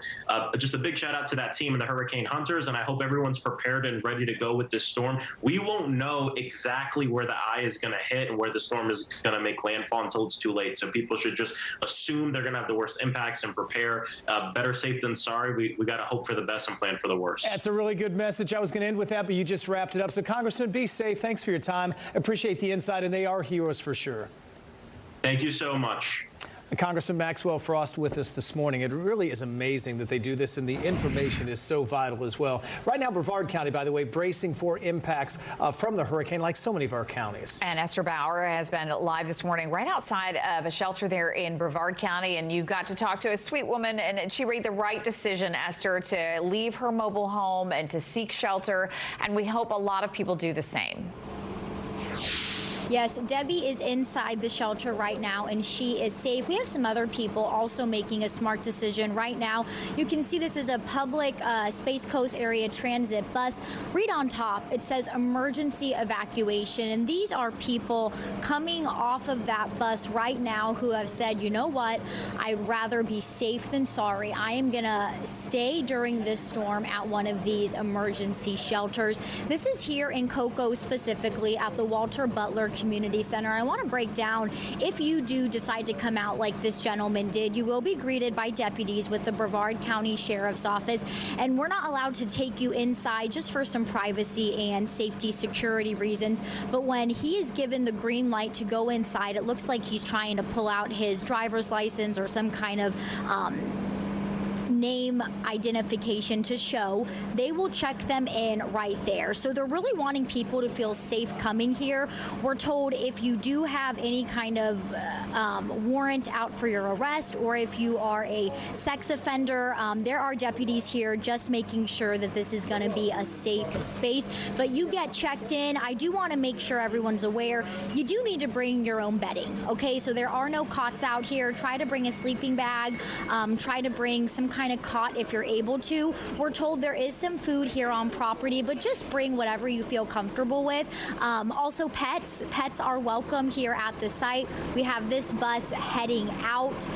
just a big shout out to that team and the hurricane hunters, and I hope everyone's prepared and ready to go with this storm. We won't know exactly where the eye is going to hit and where the storm is going to make landfall until it's too late. So people should just assume they're going to have the worst impacts and prepare. Better safe than sorry. We got to hope for the best and plan for the worst. That's a really good message. I was going to end with that, but you just wrapped it up. So, Congressman, be safe. Thanks for your time. Appreciate the insight, and they are heroes for sure. Thank you so much. Congressman Maxwell Frost with us this morning. It really is amazing that they do this, and the information is so vital as well. Right now, Brevard County, by the way, bracing for impacts from the hurricane, like so many of our counties. And Esther Bauer has been live this morning right outside of a shelter there in Brevard County, and you got to talk to a sweet woman, and she made the right decision, Esther, to leave her mobile home and to seek shelter, and we hope a lot of people do the same. Yes, Debbie is inside the shelter right now, and she is safe. We have some other people also making a smart decision right now. You can see this is a public Space Coast area transit bus. Read on top, it says emergency evacuation, and these are people coming off of that bus right now who have said, you know what, I'd rather be safe than sorry. I am gonna stay during this storm at one of these emergency shelters. This is here in Cocoa, specifically at the Walter Butler Community Center. I want to break down, if you do decide to come out like this gentleman did, you will be greeted by deputies with the Brevard County Sheriff's Office, and we're not allowed to take you inside just for some privacy and safety security reasons. But when he is given the green light to go inside, it looks like he's trying to pull out his driver's license or some kind of name identification to show. They will check them in right there. So they're really wanting people to feel safe coming here. We're told if you do have any kind of warrant out for your arrest, or if you are a sex offender, there are deputies here just making sure that this is going to be a safe space. But you get checked in. I do want to make sure everyone's aware, you do need to bring your own bedding. Okay, so there are no cots out here. Try to bring a sleeping bag. Try to bring some kind of cot if you're able to. We're told there is some food here on property, but just bring whatever you feel comfortable with. Also, pets are welcome here at the site. We have this bus heading out.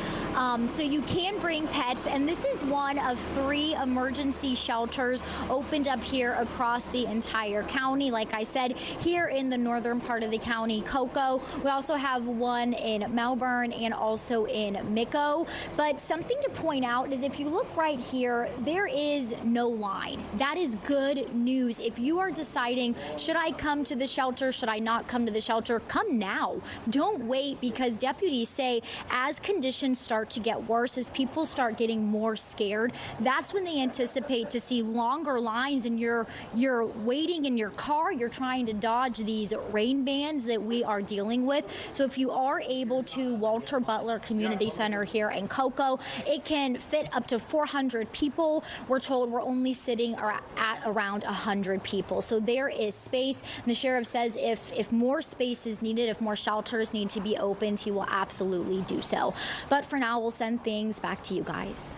So you can bring pets, and this is one of 3 emergency shelters opened up here across the entire county. Like I said, here in the northern part of the county, Cocoa. We also have one in Melbourne and also in Mico. But something to point out is if you look right here, there is no line. That is good news. If you are deciding, should I come to the shelter, should I not come to the shelter, come now. Don't wait, because deputies say as conditions start to get worse, as people start getting more scared, that's when they anticipate to see longer lines, and you're waiting in your car, you're trying to dodge these rain bands that we are dealing with. So if you are able to, Walter Butler Community Center here in Cocoa, it can fit up to 400 people. We're told we're only sitting at around 100 people. So there is space. And the sheriff says if more space is needed, if more shelters need to be opened, he will absolutely do so. But for now, we'll send things back to you guys.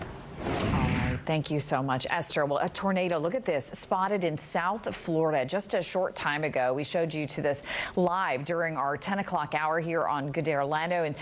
Thank you so much, Esther. Well, a tornado, look at this, spotted in South Florida just a short time ago. We showed you to this live during our 10 o'clock hour here on Good Day Orlando. And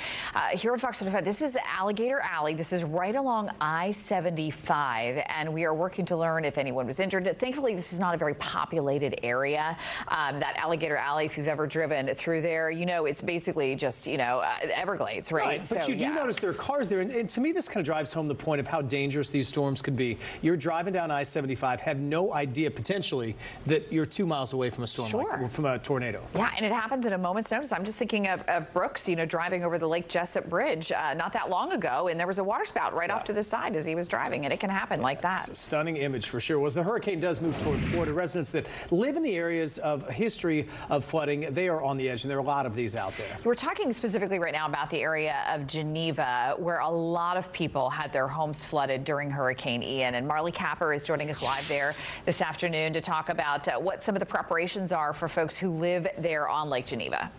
here on Fox 25, this is Alligator Alley. This is right along I-75, and we are working to learn if anyone was injured. Thankfully, this is not a very populated area. That Alligator Alley, if you've ever driven through there, you know it's basically just, you know, Everglades, right? But so, you do notice there are cars there, and to me, this kind of drives home the point of how dangerous these storms could be. You're driving down I-75, have no idea potentially that you're 2 miles away from a storm, from a tornado. Yeah, and it happens at a moment's notice. I'm just thinking of Brooks, you know, driving over the Lake Jessup Bridge not that long ago, and there was a water spout right off to the side as he was driving, and it can happen like that. It's a stunning image for sure. As the hurricane does move toward Florida, residents that live in the areas of history of flooding, they are on the edge, and there are a lot of these out there. We're talking specifically right now about the area of Geneva, where a lot of people had their homes flooded during Hurricane Ian. And Marley Capper is joining us live there this afternoon to talk about what some of the preparations are for folks who live there on Lake Geneva.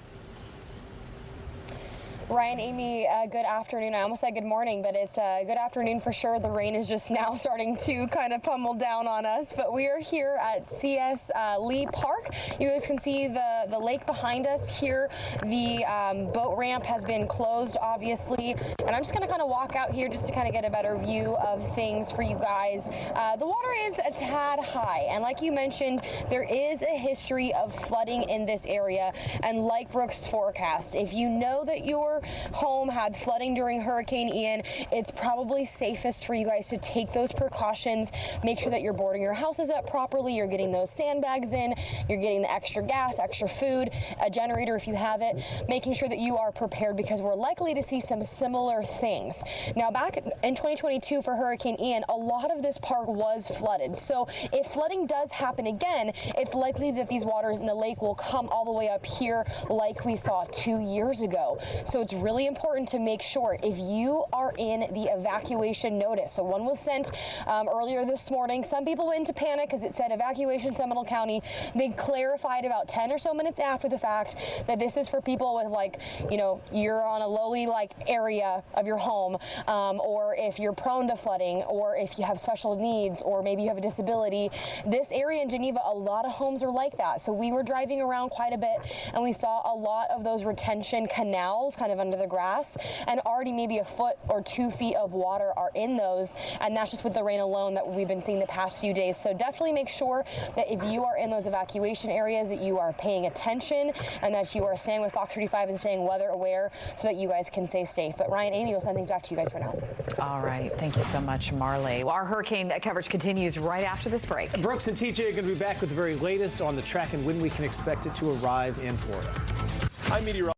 Ryan, Amy, good afternoon. I almost said good morning, but it's good afternoon for sure. The rain is just now starting to kind of pummel down on us, but we are here at CS Lee Park. You guys can see the lake behind us here. The boat ramp has been closed, obviously, and I'm just going to kind of walk out here just to kind of get a better view of things for you guys. The water is a tad high, and like you mentioned, there is a history of flooding in this area, and like Brooks' forecast, if you know that your home had flooding during Hurricane Ian, it's probably safest for you guys to take those precautions. Make sure that you're boarding your houses up properly, you're getting those sandbags in, you're getting the extra gas, extra food, a generator if you have it, making sure that you are prepared, because we're likely to see some similar things. Now, back in 2022 for Hurricane Ian, a lot of this park was flooded. So if flooding does happen again, it's likely that these waters in the lake will come all the way up here like we saw 2 years ago. So it's really important to make sure if you are in the evacuation notice. So one was sent earlier this morning. Some people went into panic because it said evacuation Seminole County. They clarified about 10 or so minutes after the fact that this is for people with, like, you know, you're on a lowly area of your home, or if you're prone to flooding, or if you have special needs, or maybe you have a disability. This area in Geneva, a lot of homes are like that. So we were driving around quite a bit, and we saw a lot of those retention canals kind of under the grass, and already maybe 1 foot or 2 feet of water are in those, and that's just with the rain alone that we've been seeing the past few days. So definitely make sure that if you are in those evacuation areas that you are paying attention, and that you are staying with Fox 35 and staying weather aware so that you guys can stay safe. But Ryan, Amy, will send things back to you guys for now. All right, thank you so much, Marley. Well, our hurricane coverage continues right after this break. Brooks and TJ are going to be back with the very latest on the track and when we can expect it to arrive in Florida. I'm meteorologist.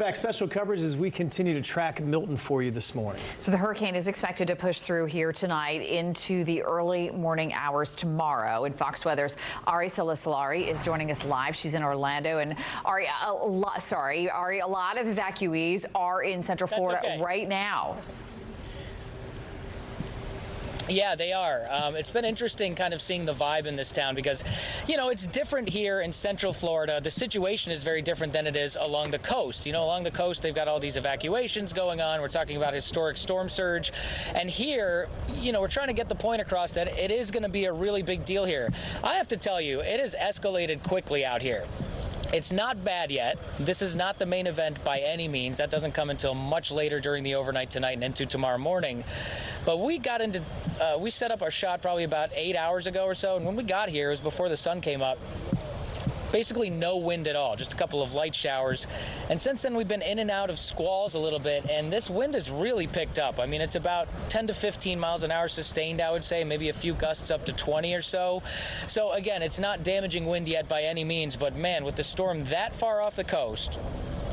back special coverage as we continue to track Milton for you this morning. So the hurricane is expected to push through here tonight into the early morning hours tomorrow. And Fox Weather's Ari Salasalari is joining us live. She's in Orlando. And Ari, a lot of evacuees are in Central Florida right now. Yeah, they are. It's been interesting kind of seeing the vibe in this town because, you know, it's different here in Central Florida. The situation is very different than it is along the coast. You know, along the coast, they've got all these evacuations going on. We're talking about historic storm surge. And here, you know, we're trying to get the point across that it is going to be a really big deal here. I have to tell you, it has escalated quickly out here. It's not bad yet. This is not the main event by any means. That doesn't come until much later during the overnight tonight and into tomorrow morning. But we set up our shot probably about 8 hours ago or so. And when we got here, it was before the sun came up. Basically no wind at all, just a couple of light showers. And since then, we've been in and out of squalls a little bit, and this wind has really picked up. I mean, it's about 10 to 15 miles an hour sustained, I would say, maybe a few gusts up to 20 or so. So again, it's not damaging wind yet by any means, but man, with the storm that far off the coast,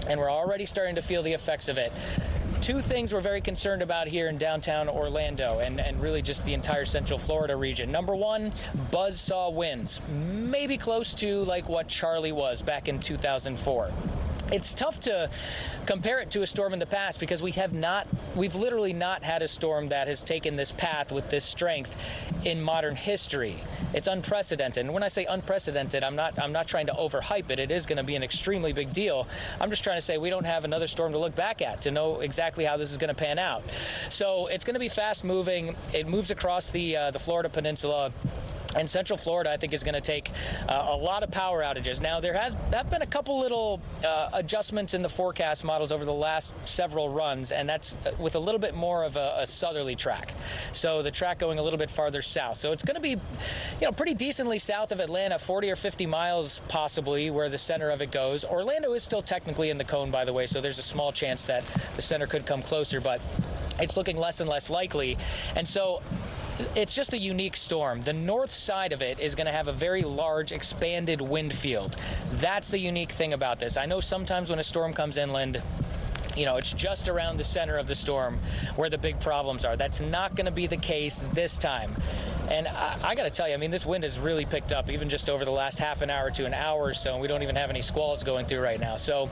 and we're already starting to feel the effects of it. Two things we're very concerned about here in downtown Orlando and really just the entire Central Florida region. Number one, buzzsaw winds, maybe close to like what Charlie was back in 2004. It's tough to compare it to a storm in the past because we've literally not had a storm that has taken this path with this strength in modern history. It's unprecedented. And when I say unprecedented, I'm not trying to overhype it. It is going to be an extremely big deal. I'm just trying to say we don't have another storm to look back at to know exactly how this is going to pan out. So it's going to be fast moving. It moves across the Florida Peninsula. And Central Florida, I think, is going to take a lot of power outages. Now, there have been a couple little adjustments in the forecast models over the last several runs, and that's with a little bit more of a southerly track. So the track going a little bit farther south. So it's going to be, you know, pretty decently south of Atlanta, 40 or 50 miles possibly where the center of it goes. Orlando is still technically in the cone, by the way, so there's a small chance that the center could come closer, but it's looking less and less likely. And so it's just a unique storm. The north side of it is going to have a very large expanded wind field. That's the unique thing about this. I know sometimes when a storm comes inland, you know, it's just around the center of the storm where the big problems are. That's not going to be the case this time. And I got to tell you, I mean, this wind has really picked up even just over the last half an hour to an hour or so, and we don't even have any squalls going through right now. So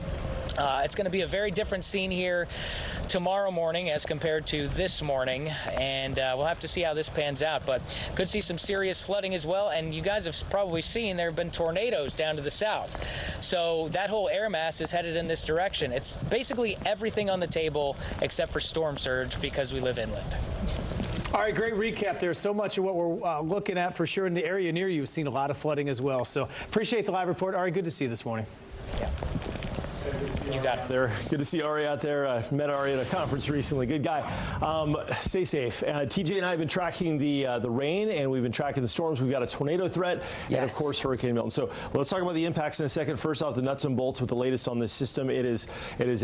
it's going to be a very different scene here tomorrow morning as compared to this morning, and we'll have to see how this pans out. But could see some serious flooding as well, and you guys have probably seen there have been tornadoes down to the south. So that whole air mass is headed in this direction. It's basically everything on the table except for storm surge because we live inland. All right, great recap there. So much of what we're looking at for sure in the area near you has seen a lot of flooding as well. So appreciate the live report. Ari, good to see you this morning. Yeah. You got it. There. Good to see Ari out there. I met Ari at a conference recently. Good guy. Stay safe. TJ and I have been tracking the rain, and we've been tracking the storms. We've got a tornado threat, and of course Hurricane Milton. So let's talk about the impacts in a second. First off, the nuts and bolts with the latest on this system. It is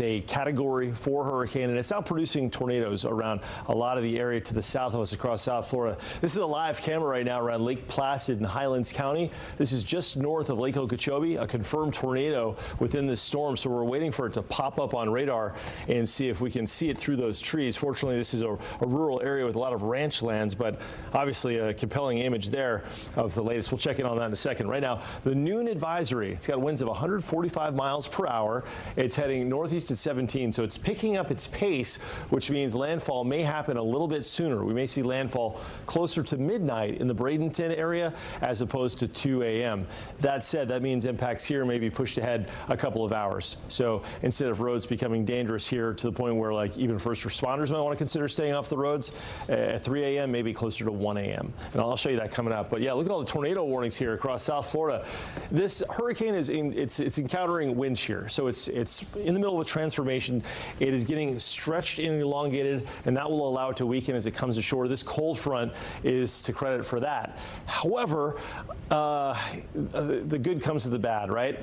a Category 4 hurricane, and it's now producing tornadoes around a lot of the area to the south of us across South Florida. This is a live camera right now around Lake Placid in Highlands County. This is just north of Lake Okeechobee, a confirmed tornado within this storm. So we're waiting for it to pop up on radar and see if we can see it through those trees. Fortunately, this is a rural area with a lot of ranch lands, but obviously a compelling image there of the latest. We'll check in on that in a second. Right now, the noon advisory, it's got winds of 145 miles per hour. It's heading northeast at 17, so it's picking up its pace, which means landfall may happen a little bit sooner. We may see landfall closer to midnight in the Bradenton area as opposed to 2 a.m. That said, that means impacts here may be pushed ahead a couple of hours. So instead of roads becoming dangerous here to the point where like even first responders might want to consider staying off the roads at 3 a.m., maybe closer to 1 a.m. And I'll show you that coming up. But yeah, look at all the tornado warnings here across South Florida. This hurricane is it's encountering wind shear. So it's in the middle of a transformation. It is getting stretched and elongated, and that will allow it to weaken as it comes ashore. This cold front is to credit for that. However, the good comes to the bad, right?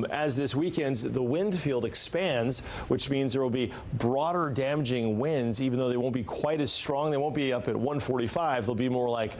As this weekends, the wind wind field expands, which means there will be broader damaging winds, even though they won't be quite as strong. They won't be up at 145. They'll be more like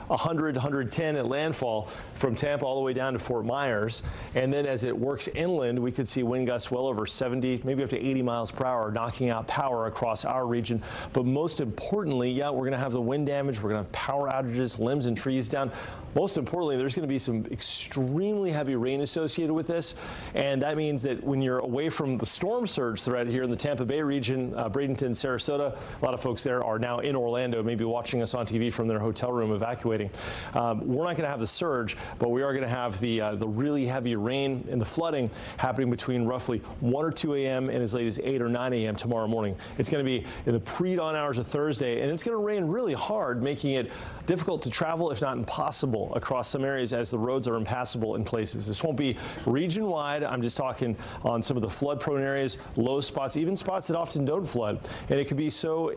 100, 110 at landfall from Tampa all the way down to Fort Myers. And then as it works inland, we could see wind gusts well over 70, maybe up to 80 miles per hour, knocking out power across our region. But most importantly, yeah, we're going to have the wind damage. We're going to have power outages, limbs and trees down. Most importantly, there's going to be some extremely heavy rain associated with this. And that means that when you're away from the storm surge threat here in the Tampa Bay region, Bradenton, Sarasota, a lot of folks there are now in Orlando, maybe watching us on TV from their hotel room evacuating. We're not going to have the surge, but we are going to have the really heavy rain and the flooding happening between roughly 1 or 2 a.m. and as late as 8 or 9 a.m. tomorrow morning. It's going to be in the pre-dawn hours of Thursday, and it's going to rain really hard, making it difficult to travel, if not impossible, across some areas as the roads are impassable in places. This won't be region-wide. I'm just talking on some of the flood-prone areas, low spots, even spots that often don't flood. And it could be so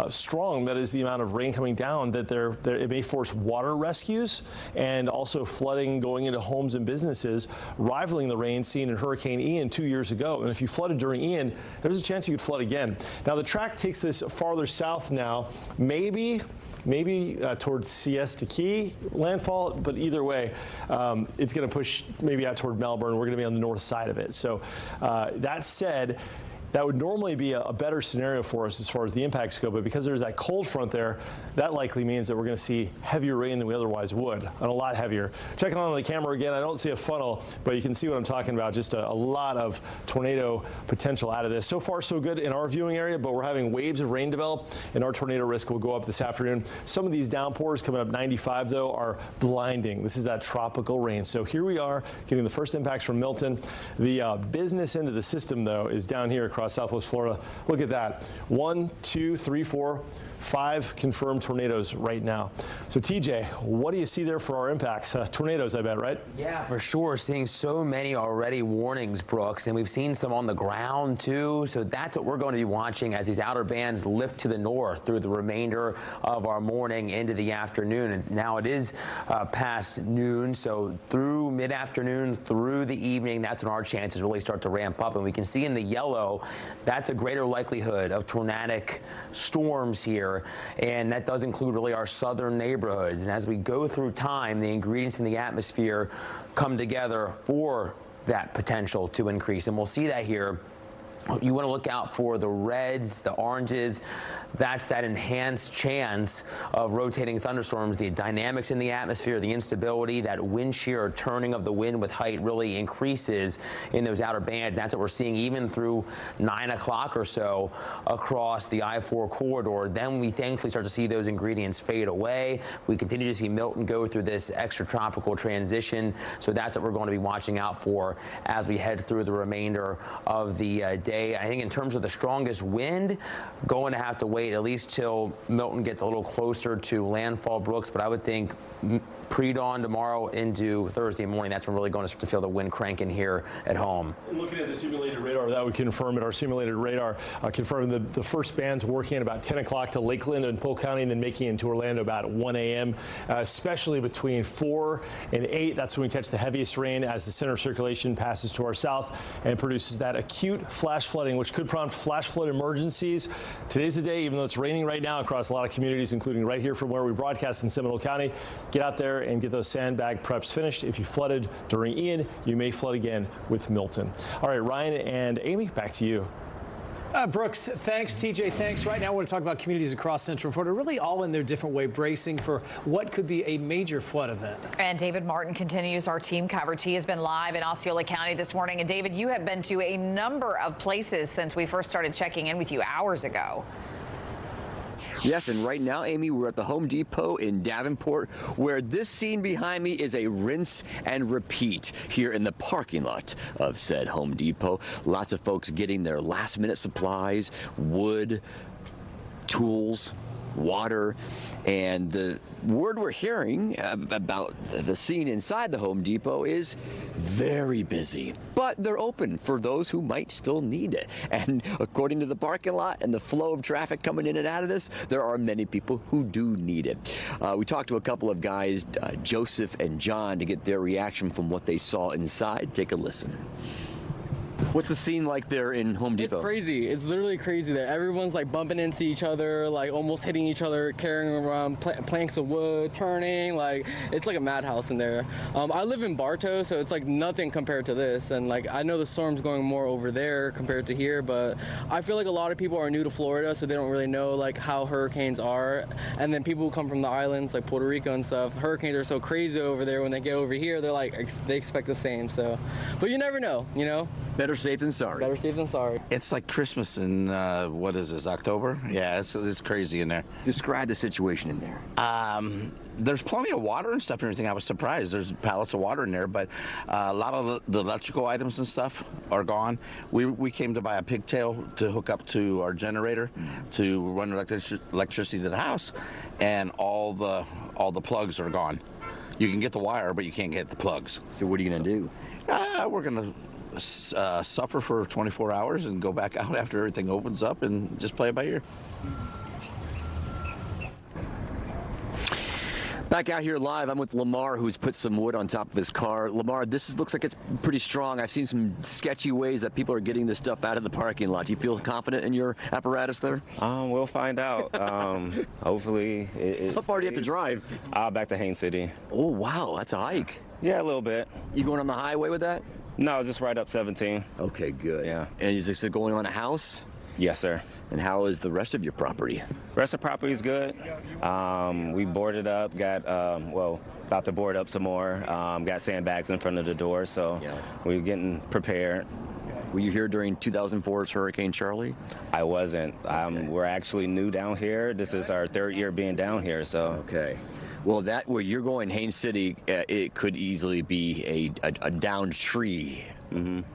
strong, that is the amount of rain coming down, that it may force water rescues and also flooding going into homes and businesses, rivaling the rain seen in Hurricane Ian 2 years ago. And if you flooded during Ian, there's a chance you could flood again. Now, the track takes this farther south now, maybe towards Siesta Key landfall, but either way, it's going to push maybe out toward Melbourne. We're going to be on the north side of it. So that said, that would normally be a better scenario for us as far as the impacts go, but because there's that cold front there, that likely means that we're going to see heavier rain than we otherwise would, and a lot heavier. Checking on the camera again, I don't see a funnel, but you can see what I'm talking about, just a lot of tornado potential out of this. So far, so good in our viewing area, but we're having waves of rain develop, and our tornado risk will go up this afternoon. Some of these downpours coming up 95, though, are blinding. This is that tropical rain. So here we are getting the first impacts from Milton. The business end of the system, though, is down here across Southwest Florida. Look at that. 1, 2, 3, 4, 5 confirmed tornadoes right now. So TJ, what do you see there for our impacts? Tornadoes, I bet, right? Yeah, for sure. Seeing so many already warnings, Brooks, and we've seen some on the ground too. So that's what we're going to be watching as these outer bands lift to the north through the remainder of our morning into the afternoon. And now it is past noon, so through mid-afternoon, through the evening, that's when our chances really start to ramp up. And we can see in the yellow, that's a greater likelihood of tornadic storms here. And that does include really our southern neighborhoods. And as we go through time, the ingredients in the atmosphere come together for that potential to increase. And we'll see that here. You want to look out for the reds, the oranges. That's that enhanced chance of rotating thunderstorms. The dynamics in the atmosphere, the instability, that wind shear or turning of the wind with height really increases in those outer bands. That's what we're seeing even through 9 o'clock or so across the I-4 corridor. Then we thankfully start to see those ingredients fade away. We continue to see Milton go through this extratropical transition. So that's what we're going to be watching out for as we head through the remainder of the day. I think in terms of the strongest wind, going to have to wait at least till Milton gets a little closer to landfall, Brooks, but I would think pre-dawn tomorrow into Thursday morning, that's when we're really going to start to feel the wind cranking here at home. Looking at the simulated radar, that would confirm it. Our simulated radar confirming the first bands working at about 10 o'clock to Lakeland and Polk County, and then making it into Orlando about 1 a.m., especially between 4 and 8. That's when we catch the heaviest rain as the center of circulation passes to our south and produces that acute flash flooding, which could prompt flash flood emergencies. Today's the day, even though it's raining right now across a lot of communities, including right here from where we broadcast in Seminole County. Get out there and get those sandbag preps finished. If you flooded during Ian, you may flood again with Milton. All right, Ryan and Amy, back to you. Brooks, thanks. TJ, thanks. Right now, I want to talk about communities across Central Florida, really all in their different way, bracing for what could be a major flood event. And David Martin continues our team coverage. He has been live in Osceola County this morning. And David, you have been to a number of places since we first started checking in with you hours ago. Yes, and right now, Amy, we're at the Home Depot in Davenport, where this scene behind me is a rinse and repeat here in the parking lot of said Home Depot. Lots of folks getting their last-minute supplies, wood, tools, water, and the word we're hearing about the scene inside the Home Depot is very busy, but they're open for those who might still need it. And according to the parking lot and the flow of traffic coming in and out of this, there are many people who do need it. We talked to a couple of guys, Joseph and John, to get their reaction from what they saw inside. Take a listen. What's the scene like there in Home Depot? It's crazy. It's literally crazy there. Everyone's like bumping into each other, like almost hitting each other, carrying around planks of wood, turning. Like it's like a madhouse in there. I live in Bartow, so it's like nothing compared to this. And like I know the storm's going more over there compared to here, but I feel like a lot of people are new to Florida, so they don't really know like how hurricanes are. And then people who come from the islands, like Puerto Rico and stuff, hurricanes are so crazy over there. When they get over here, they're like they expect the same. So, but you never know, you know. Better safe than sorry. Better safe than sorry. It's like Christmas in, what is this, October? Yeah, it's crazy in there. Describe the situation in there. There's plenty of water and stuff and everything. I was surprised. There's pallets of water in there, but a lot of the electrical items and stuff are gone. We came to buy a pigtail to hook up to our generator to run electricity to the house, and all the plugs are gone. You can get the wire, but you can't get the plugs. So what are you going to do? We're going to suffer for 24 hours and go back out after everything opens up and just play it by ear. Back out here live, I'm with Lamar, who's put some wood on top of his car. Lamar, looks like it's pretty strong. I've seen some sketchy ways that people are getting this stuff out of the parking lot. Do you feel confident in your apparatus there? We'll find out. Hopefully. How far do you have to drive? Back to Haines City. Oh, wow, that's a hike. Yeah, a little bit. You going on the highway with that? No, just right up 17. Okay, good. Yeah. And is this going on a house? Yes, sir. And how is the rest of your property? Rest of the property is good. We boarded up, got, about to board up some more. Got sandbags in front of the door, so we're getting prepared. Were you here during 2004's Hurricane Charlie? I wasn't. We're actually new down here. This is our third year being down here, so. Okay. Well, where you're going, Haines City, it could easily be a downed tree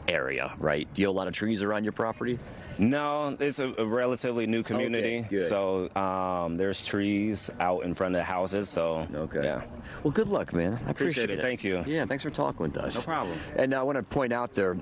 area, right? Do you have a lot of trees around your property? No, it's a relatively new community, okay, good. So there's trees out in front of the houses, so yeah. Well, good luck, man. I appreciate it. Thank you. Yeah, thanks for talking with us. No problem. And I want to point out there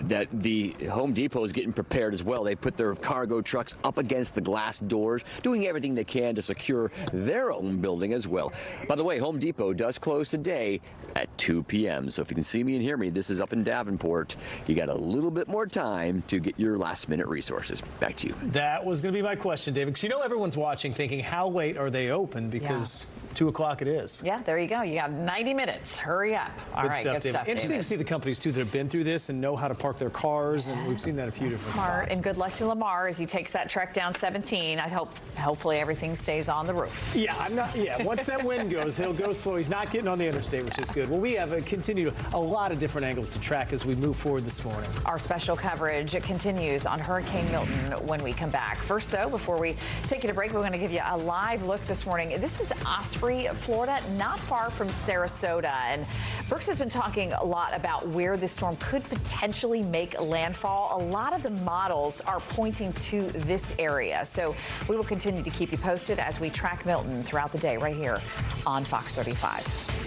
that the Home Depot is getting prepared as well. They put their cargo trucks up against the glass doors, doing everything they can to secure their own building as well. By the way, Home Depot does close today at 2 p.m. So if you can see me and hear me, this is up in Davenport. You got a little bit more time to get your last-minute resources. Back to you. That was going to be my question, David, because you know everyone's watching thinking, how late are they open? Because 2 o'clock it is. Yeah, there you go. You got 90 minutes. Hurry up. All right, good stuff, Interesting David. to see the companies, too, that have been through this and know how to park their cars, and we've seen that a few different Smart, spots. and good luck to Lamar as he takes that trek down 17. I hope, hopefully, everything stays on the roof. Yeah, once that wind goes, he'll go slow. He's not getting on the interstate, which is good. Well, we have continued a lot of different angles to track as we move forward this morning. Our special coverage continues on Hurricane Milton when we come back. First, though, before we take it a break, we're going to give you a live look this morning. This is Osprey, Florida, not far from Sarasota. And Brooks has been talking a lot about where this storm could potentially make landfall. A lot of the models are pointing to this area. So we will continue to keep you posted as we track Milton throughout the day right here on Fox 35.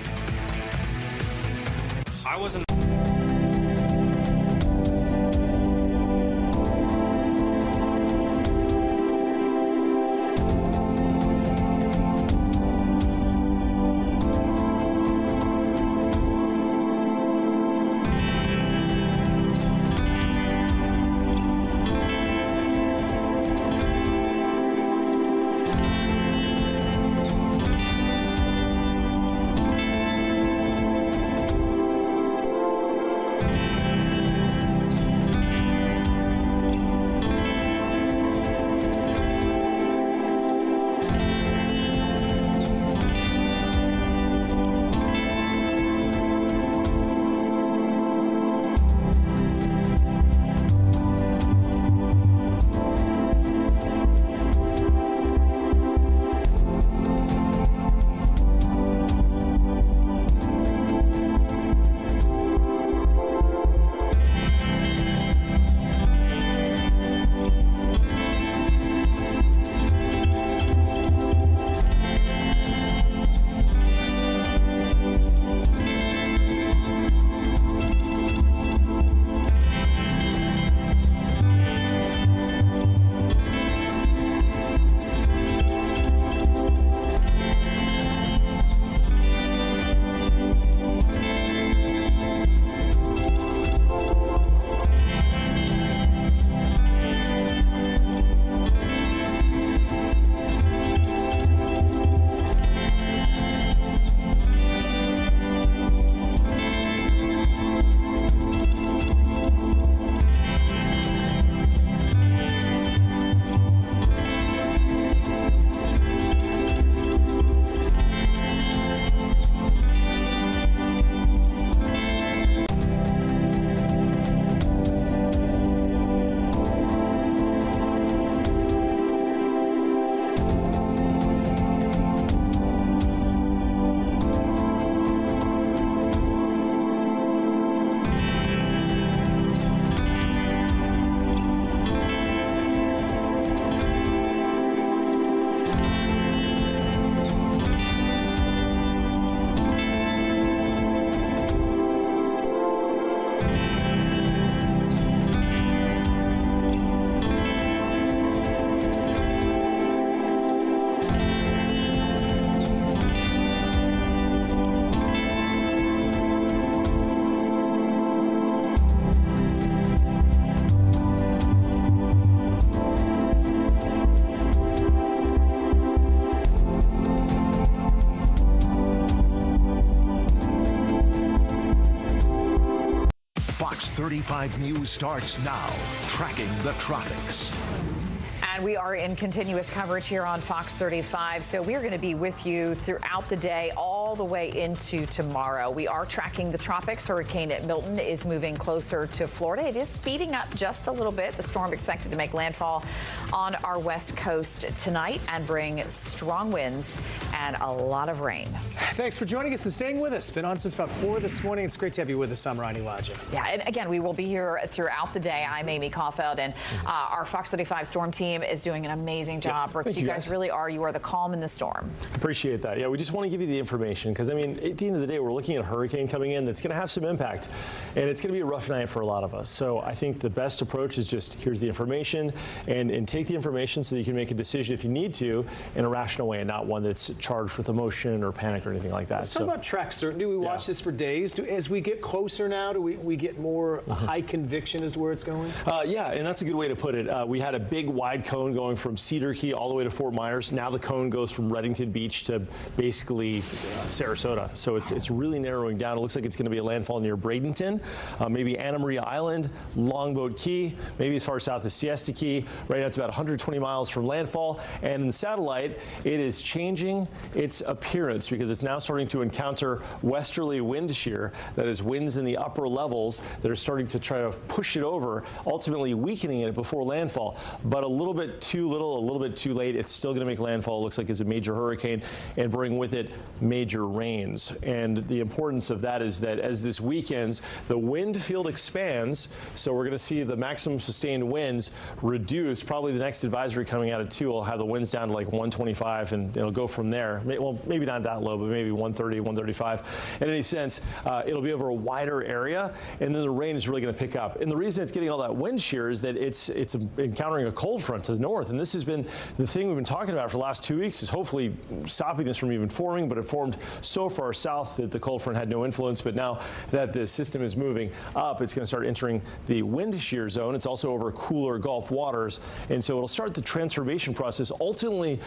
I wasn't. 35 News starts now, tracking the tropics. And we are in continuous coverage here on Fox 35. So we are going to be with you throughout the day, all the way into tomorrow. We are tracking the tropics. Hurricane Milton is moving closer to Florida. It is speeding up just a little bit. The storm expected to make landfall on our west coast tonight and bring strong winds and a lot of rain. Thanks for joining us and staying with us. Been on since about 4 this morning. It's great to have you with us. I'm Ronnie Lodge. Yeah, and again, we will be here throughout the day. I'm Amy Caulfield, and our Fox 35 storm team is doing an amazing job. Brooks, you guys really are. You are the calm in the storm. Appreciate that. Yeah, we just want to give you the information because, I mean, at the end of the day, we're looking at a hurricane coming in that's going to have some impact, and it's going to be a rough night for a lot of us. So I think the best approach is just here's the information and take the information so that you can make a decision if you need to in a rational way and not one that's charged with emotion or panic or anything like that. Let's talk about track certainty. We watch this for days. As we get closer now, do we get more high conviction as to where it's going? Yeah, and that's a good way to put it. We had a big wide cone going from Cedar Key all the way to Fort Myers. Now the cone goes from Reddington Beach to basically Sarasota. So it's really narrowing down. It looks like it's going to be a landfall near Bradenton, maybe Anna Maria Island, Longboat Key, maybe as far south as Siesta Key. Right now it's about 120 miles from landfall. And in the satellite, it is changing its appearance because it's now starting to encounter westerly wind shear. That is winds in the upper levels that are starting to try to push it over, ultimately weakening it before landfall. But a little bit too little, a little bit too late. It's still going to make landfall. It looks like it's a major hurricane and bring with it major rains. And the importance of that is that as this weekends, the wind field expands. So we're going to see the maximum sustained winds reduce. Probably the next advisory coming out at 2 will have the winds down to like 125 and it'll go from there. Well, maybe not that low, but maybe 130, 135. In any sense, it'll be over a wider area and then the rain is really going to pick up. And the reason it's getting all that wind shear is that it's encountering a cold front to the north. And this has been the thing we've been talking about for the last 2 weeks is hopefully stopping this from even forming, but it formed so far south that the cold front had no influence. But now that the system is moving up, it's going to start entering the wind shear zone. It's also over cooler Gulf waters. And so it'll start the transformation process, ultimately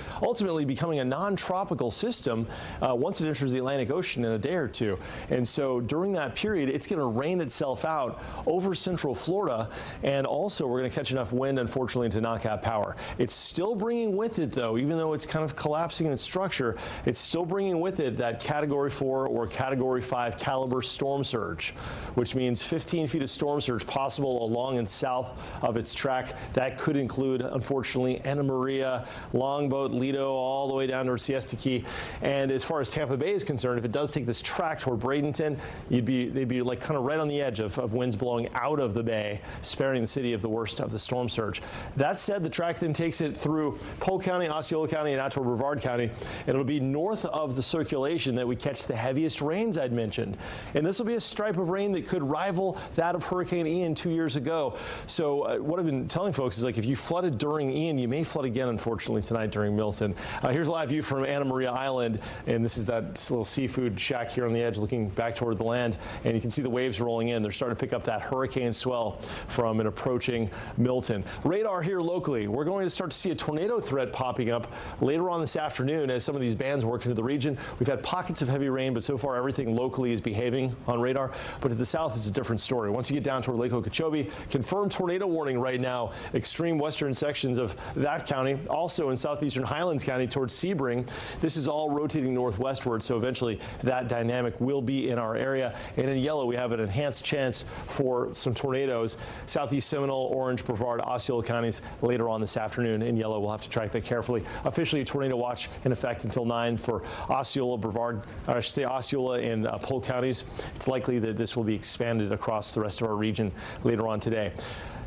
becoming a non-tropical system once it enters the Atlantic Ocean in a day or two. And so during that period, it's going to rain itself out over central Florida. And also we're going to catch enough wind, unfortunately, to knock out power. It's still bringing with it, though, even though it's kind of collapsing in its structure, it's still bringing with it that Category 4 or Category 5 caliber storm surge, which means 15 feet of storm surge possible along and south of its track. That could include, unfortunately, Anna Maria, Longboat, Lido, all the way down to Siesta Key. And as far as Tampa Bay is concerned, if it does take this track toward Bradenton, they'd be like kind of right on the edge of winds blowing out of the bay, sparing the city of the worst of the storm surge. That said, the track then takes it through Polk County, Osceola County, and out toward Brevard County. And it'll be north of the circulation that we catch the heaviest rains I'd mentioned. And this will be a stripe of rain that could rival that of Hurricane Ian 2 years ago. So what I've been telling folks is like if you flooded during Ian, you may flood again, unfortunately, tonight during Milton. Here's a live view from Anna Maria Island. And this is that little seafood shack here on the edge looking back toward the land. And you can see the waves rolling in. They're starting to pick up that hurricane swell from an approaching Milton. Radar here locally. We're going to start to see a tornado threat popping up later on this afternoon as some of these bands work into the region. We've had pockets of heavy rain, but so far everything locally is behaving on radar. But to the south, it's a different story. Once you get down toward Lake Okeechobee, confirmed tornado warning right now. Extreme western sections of that county. Also in southeastern Highlands County towards Sebring. This is all rotating northwestward, so eventually that dynamic will be in our area. And in yellow, we have an enhanced chance for some tornadoes. Southeast Seminole, Orange, Brevard, Osceola counties later on this afternoon. In yellow, we'll have to track that carefully. Officially, a tornado watch in effect until 9 for Osceola, Brevard, I should say Osceola and Polk counties. It's likely that this will be expanded across the rest of our region later on today.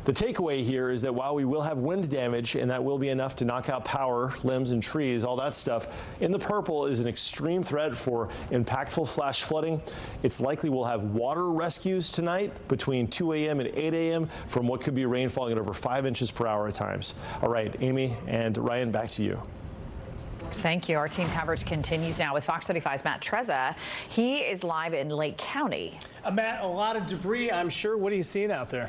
The takeaway here is that while we will have wind damage, and that will be enough to knock out power, limbs and trees, all that stuff, in the purple is an extreme threat for impactful flash flooding. It's likely we'll have water rescues tonight between 2 a.m. and 8 a.m. from what could be rain falling at over 5 inches per hour at times. All right, Amy and Ryan, back to you. Thank you. Our team coverage continues now with Fox 35's Matt Trezza. He is live in Lake County. Matt, a lot of debris, I'm sure. What are you seeing out there?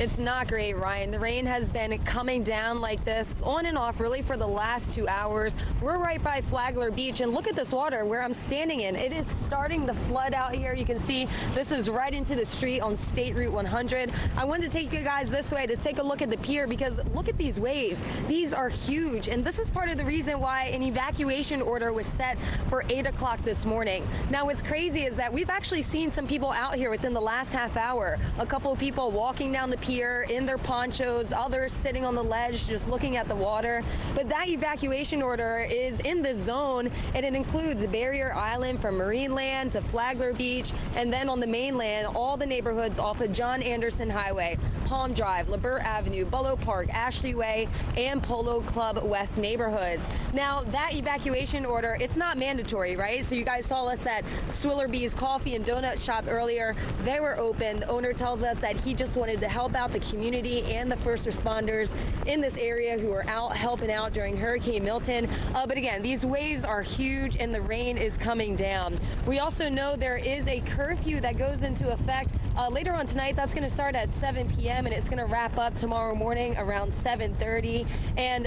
It's not great, Ryan. The rain has been coming down like this on and off really for the last 2 hours. We're right by Flagler Beach, and look at this water where I'm standing in. It is starting to flood out here. You can see this is right into the street on State Route 100. I wanted to take you guys this way to take a look at the pier because look at these waves. These are huge, and this is part of the reason why an evacuation order was set for 8 o'clock this morning. Now, what's crazy is that we've actually seen some people out here within the last half hour. A couple of people walking down the pier in their ponchos, others sitting on the ledge just looking at the water. But that evacuation order is in this zone, and it includes Barrier Island from Marineland to Flagler Beach, and then on the mainland, all the neighborhoods off of John Anderson Highway, Palm Drive, LeBurt Avenue, Bullough Park, Ashley Way, and Polo Club West neighborhoods. Now, that evacuation order, it's not mandatory, right? So you guys saw us at Swillerby's Coffee and Donut Shop earlier. They were open. The owner tells us that he just wanted to help out the community and the first responders in this area who are out helping out during Hurricane Milton. But again, these waves are huge and the rain is coming down. We also know there is a curfew that goes into effect later on tonight. That's going to start at 7 p.m. and it's going to wrap up tomorrow morning around 7:30. And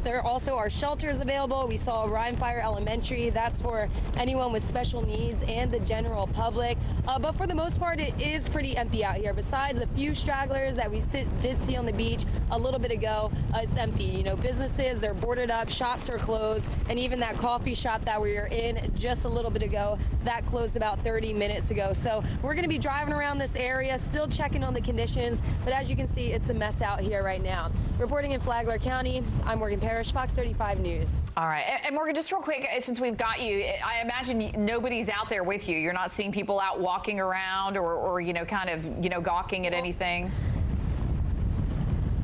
there also are shelters available. We saw Ryan Fire Elementary. That's for anyone with special needs and the general public. But for the most part, it is pretty empty out here. Besides a few stragglers that we did see on the beach a little bit ago, it's empty. You know, businesses, they're boarded up, shops are closed, and even that coffee shop that we were in just a little bit ago, that closed about 30 minutes ago. So we're going to be driving around this area, still checking on the conditions, but as you can see, it's a mess out here right now. Reporting in Flagler County, I'm Morgan Parrish, Fox 35 News. All right. And Morgan, just real quick, since we've got you, I imagine nobody's out there with you. You're not seeing people out walking around or kind of, gawking at anything.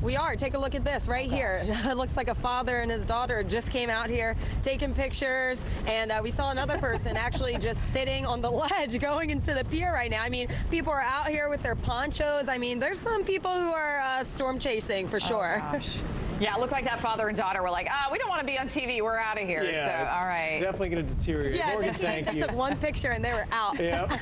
We are. Take a look at this right here. It looks like a father and his daughter just came out here taking pictures, and we saw another person actually just sitting on the ledge going into the pier right now. I mean, people are out here with their ponchos. I mean, there's some people who are storm chasing for sure. Oh, gosh. Yeah, it looked like that father and daughter were like, we don't want to be on TV. We're out of here. Yeah, so, all right. Definitely going to deteriorate. Yeah, Morgan, thank you. Took one picture and they were out. Yep.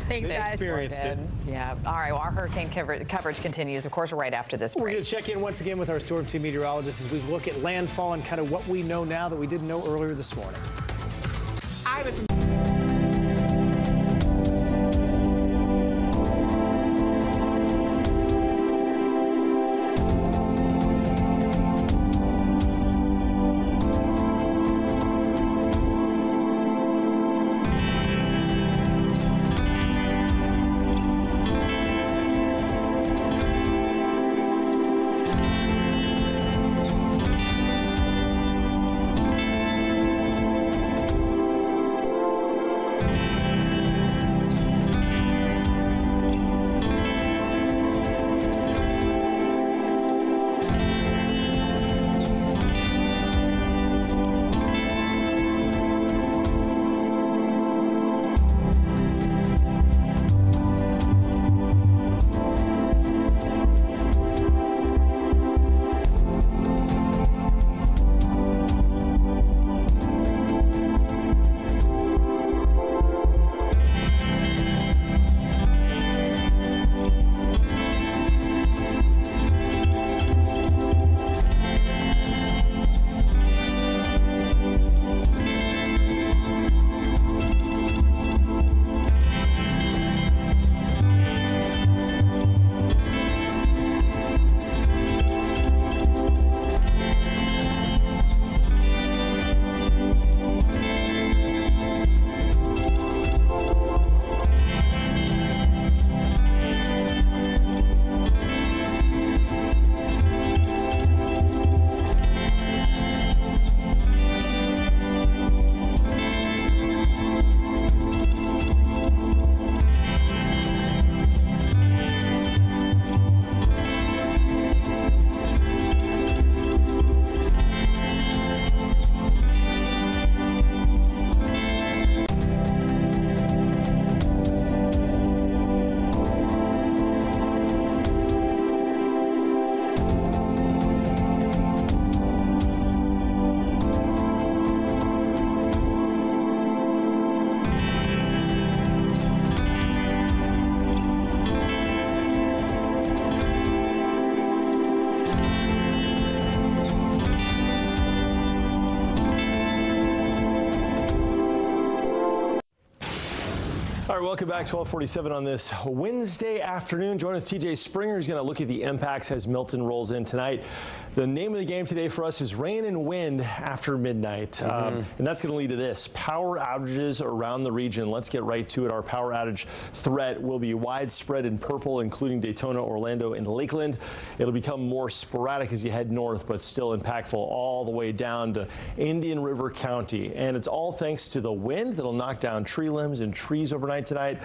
Thanks, guys. Experienced it. Yeah. All right. Well, our hurricane coverage continues, of course, right after this break. We're going to check in once again with our Storm Team meteorologist as we look at landfall and kind of what we know now that we didn't know earlier this morning. All right, welcome back. 12:47 on this Wednesday afternoon. Join us, TJ Springer. He's going to look at the impacts as Milton rolls in tonight. The name of the game today for us is rain and wind after midnight. And that's going to lead to this. Power outages around the region. Let's get right to it. Our power outage threat will be widespread in purple, including Daytona, Orlando, and Lakeland. It'll become more sporadic as you head north, but still impactful all the way down to Indian River County. And it's all thanks to the wind that'll knock down tree limbs and trees overnight tonight,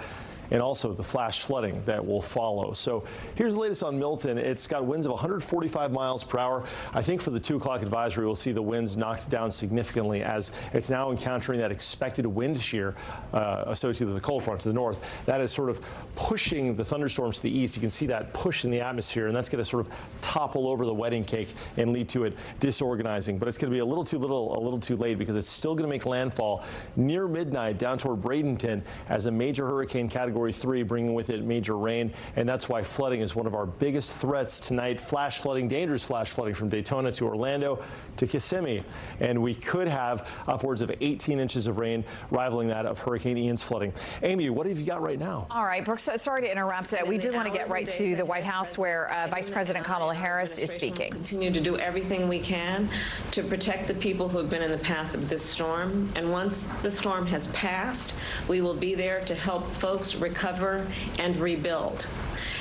and also the flash flooding that will follow. So here's the latest on Milton. It's got winds of 145 miles per hour. I think for the 2 o'clock advisory, we'll see the winds knocked down significantly as it's now encountering that expected wind shear associated with the cold front to the north. That is sort of pushing the thunderstorms to the east. You can see that push in the atmosphere, and that's going to sort of topple over the wedding cake and lead to it disorganizing. But it's going to be a little too little, a little too late, because it's still going to make landfall near midnight down toward Bradenton as a major hurricane category 3, bringing with it major rain, and that's why flooding is one of our biggest threats tonight. Flash flooding, dangerous flash flooding from Daytona to Orlando to Kissimmee, and we could have upwards of 18 inches of rain, rivaling that of Hurricane Ian's flooding. Amy, what have you got right now? All right, Brooks, sorry to interrupt. We did want to get right to the White House, where Vice President Kamala Harris is speaking. Continue to do everything we can to protect the people who have been in the path of this storm, and once the storm has passed, we will be there to help folks recover and rebuild,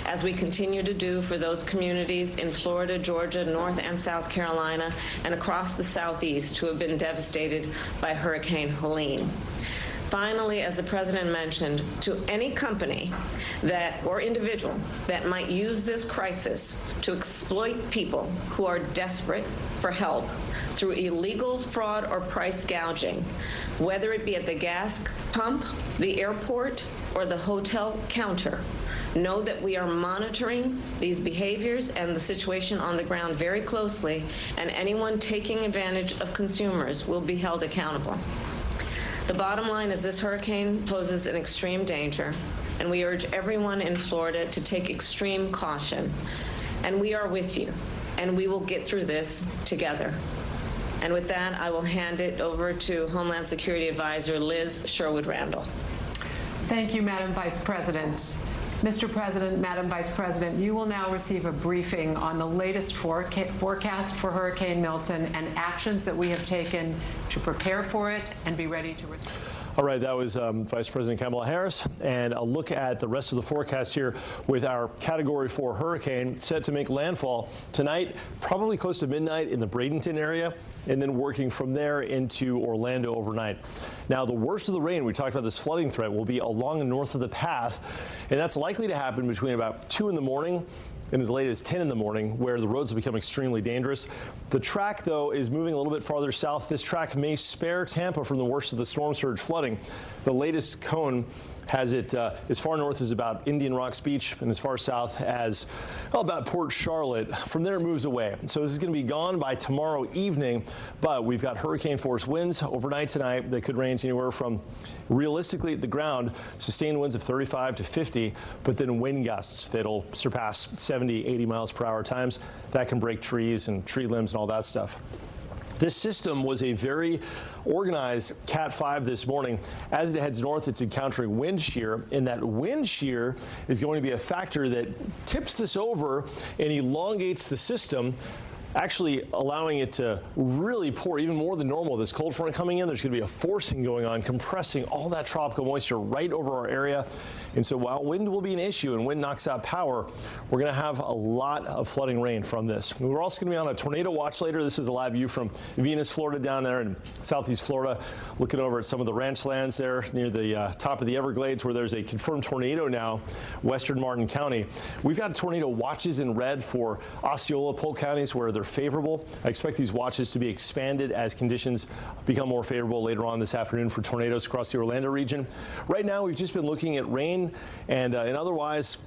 as we continue to do for those communities in Florida, Georgia, North and South Carolina, and across the Southeast who have been devastated by Hurricane Helene. Finally, as the President mentioned, to any company or individual that might use this crisis to exploit people who are desperate for help through illegal fraud or price gouging, whether it be at the gas pump, the airport, or the hotel counter, know that we are monitoring these behaviors and the situation on the ground very closely, and anyone taking advantage of consumers will be held accountable. The bottom line is this hurricane poses an extreme danger, and we urge everyone in Florida to take extreme caution. And we are with you, and we will get through this together. And with that, I will hand it over to Homeland Security Advisor Liz Sherwood-Randall. Thank you, Madam Vice President. Mr. President, Madam Vice President, you will now receive a briefing on the latest forecast for Hurricane Milton and actions that we have taken to prepare for it and be ready to respond. All right, that was Vice President Kamala Harris, and a look at the rest of the forecast here with our Category 4 hurricane set to make landfall tonight, probably close to midnight in the Bradenton area, and then working from there into Orlando overnight. Now, the worst of the rain, we talked about this flooding threat, will be along the north of the path, and that's likely to happen between about 2 in the morning and as late as 10 in the morning, where the roads have become extremely dangerous. The track, though, is moving a little bit farther south. This track may spare Tampa from the worst of the storm surge flooding. The latest cone has it as far north as about Indian Rocks Beach and as far south as about Port Charlotte. From there it moves away. So this is going to be gone by tomorrow evening, but we've got hurricane force winds overnight tonight that could range anywhere from, realistically at the ground, sustained winds of 35 to 50, but then wind gusts that'll surpass 70, 80 miles per hour times. That can break trees and tree limbs and all that stuff. This system was a very organized Cat 5 this morning. As it heads north, it's encountering wind shear, and that wind shear is going to be a factor that tips this over and elongates the system, actually allowing it to really pour even more than normal. This cold front coming in, there's going to be a forcing going on, compressing all that tropical moisture right over our area. And so while wind will be an issue and wind knocks out power, we're going to have a lot of flooding rain from this. We're also going to be on a tornado watch later. This is a live view from Venus, Florida, down there in southeast Florida, looking over at some of the ranch lands there near the top of the Everglades, where there's a confirmed tornado now, western Martin County. We've got tornado watches in red for Osceola, Polk counties, where they're favorable. I expect these watches to be expanded as conditions become more favorable later on this afternoon for tornadoes across the Orlando region. Right now, we've just been looking at rain and otherwise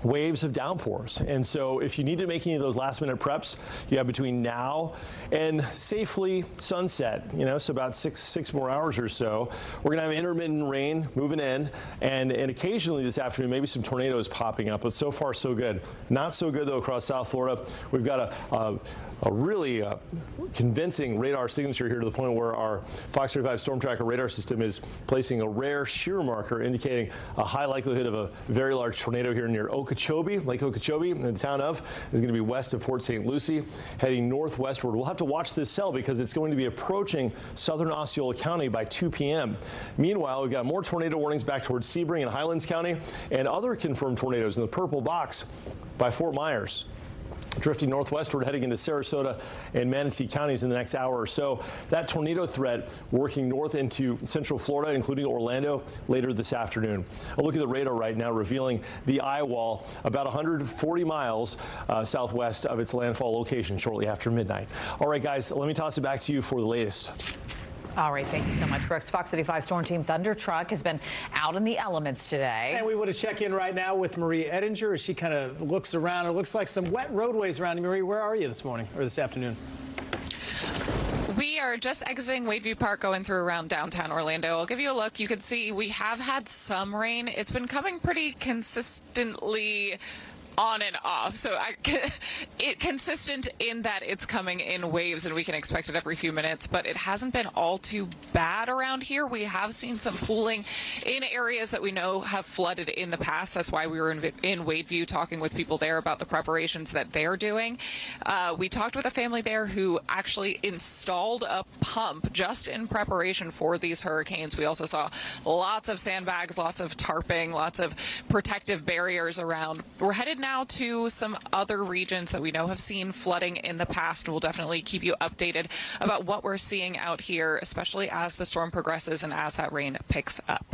waves of downpours. And so if you need to make any of those last minute preps, you have between now and safely sunset, so about six more hours or so. We're gonna have intermittent rain moving in, and occasionally this afternoon, maybe some tornadoes popping up, but so far so good. Not so good though across South Florida. We've got a a really convincing radar signature here to the point where our Fox 35 Storm Tracker radar system is placing a rare shear marker indicating a high likelihood of a very large tornado here near Okeechobee, Lake Okeechobee, in the town of. Is going to be west of Port St. Lucie, heading northwestward. We'll have to watch this cell because it's going to be approaching southern Osceola County by 2 p.m. Meanwhile, we've got more tornado warnings back towards Sebring and Highlands County and other confirmed tornadoes in the purple box by Fort Myers. Drifting northwestward, heading into Sarasota and Manatee counties in the next hour or so. That tornado threat working north into central Florida, including Orlando, later this afternoon. A look at the radar right now revealing the eye wall about 140 miles southwest of its landfall location shortly after midnight. All right, guys, let me toss it back to you for the latest. All right, thank you so much, Brooks. Fox 35 Storm Team Thunder Truck has been out in the elements today. And we want to check in right now with Marie Ettinger as she kind of looks around. It looks like some wet roadways around you. Marie, where are you this morning or this afternoon? We are just exiting Wadeview Park, going through around downtown Orlando. I'll give you a look. You can see we have had some rain. It's been coming pretty consistently on and off, so consistent in that it's coming in waves and we can expect it every few minutes, but it hasn't been all too bad around here. We have seen some pooling in areas that we know have flooded in the past. That's why we were in Wadeview talking with people there about the preparations that they're doing. We talked with a family there who actually installed a pump just in preparation for these hurricanes. We also saw lots of sandbags, lots of tarping, lots of protective barriers around. We're headed now to some other regions that we know have seen flooding in the past. We'll definitely keep you updated about what we're seeing out here, especially as the storm progresses and as that rain picks up.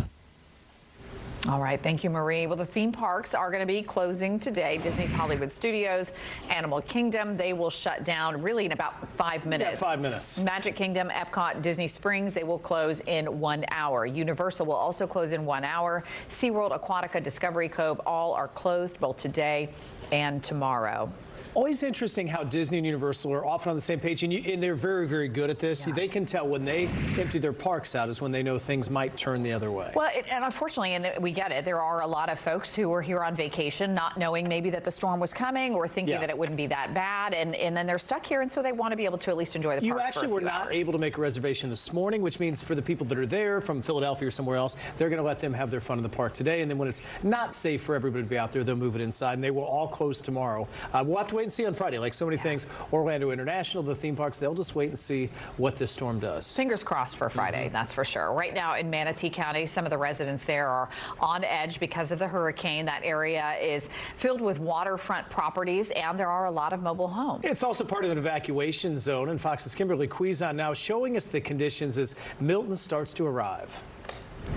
All right, thank you, Marie. Well, the theme parks are going to be closing today. Disney's Hollywood Studios, Animal Kingdom, they will shut down really in about 5 minutes. Yeah, 5 minutes. Magic Kingdom, Epcot, Disney Springs, they will close in 1 hour. Universal will also close in 1 hour. SeaWorld, Aquatica, Discovery Cove, all are closed both today and tomorrow. Always interesting how Disney and Universal are often on the same page, and they're very, very good at this. Yeah. See, they can tell when they empty their parks out is when they know things might turn the other way. Well, and unfortunately, and we get it, there are a lot of folks who are here on vacation not knowing maybe that the storm was coming or thinking that it wouldn't be that bad, and then they're stuck here, and so they want to be able to at least enjoy the park. You actually were not able to make a reservation this morning, which means for the people that are there from Philadelphia or somewhere else, they're going to let them have their fun in the park today, and then when it's not safe for everybody to be out there, they'll move it inside, and they will all close tomorrow. We'll have to wait and see on Friday. Like so many things, Orlando International, the theme parks, they'll just wait and see what this storm does. Fingers crossed for Friday, that's for sure. Right now in Manatee County, some of the residents there are on edge because of the hurricane. That area is filled with waterfront properties, and there are a lot of mobile homes. It's also part of an evacuation zone, and Fox's Kimberly Quizon now showing us the conditions as Milton starts to arrive.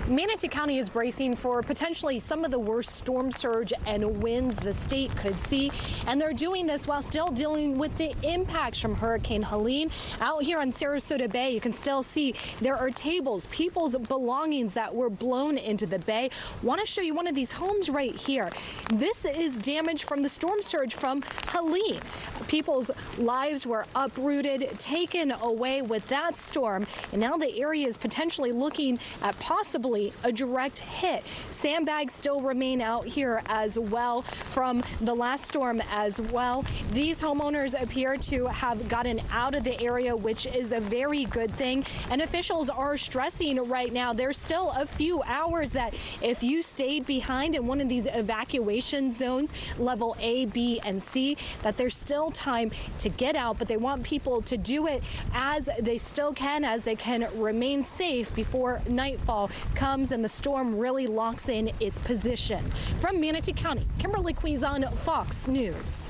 Manatee County is bracing for potentially some of the worst storm surge and winds the state could see, and they're doing this while still dealing with the impacts from Hurricane Helene. Out here on Sarasota Bay, you can still see there are tables, people's belongings that were blown into the bay. Want to show you one of these homes right here. This is damage from the storm surge from Helene. People's lives were uprooted, taken away with that storm, and now the area is potentially looking at possibly a direct hit. Sandbags still remain out here as well from the last storm as well. These homeowners appear to have gotten out of the area, which is a very good thing. And officials are stressing right now there's still a few hours that if you stayed behind in one of these evacuation zones, level A, B, and C, that there's still time to get out, but they want people to do it as they still can, as they can remain safe before nightfall comes and the storm really locks in its position. From Manatee County, Kimberly Quizon, Fox News.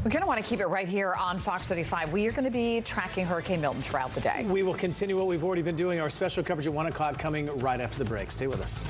We're going to want to keep it right here on Fox 35. We are going to be tracking Hurricane Milton throughout the day. We will continue what we've already been doing. Our special coverage at 1 o'clock coming right after the break. Stay with us.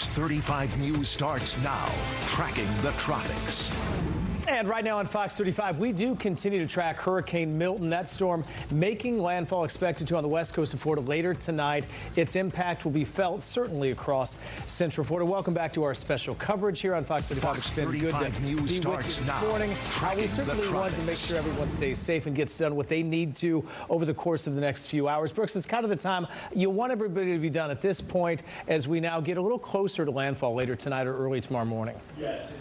Fox 35 News starts now, tracking the tropics. And right now on Fox 35, we do continue to track Hurricane Milton. That storm making landfall, expected to on the west coast of Florida later tonight. Its impact will be felt certainly across Central Florida. Welcome back to our special coverage here on Fox 35. Fox 35 News starts this now. Morning. We certainly want to make sure everyone stays safe and gets done what they need to over the course of the next few hours. Brooks, it's kind of the time you want everybody to be done at this point as we now get a little closer to landfall later tonight or early tomorrow morning. Yes.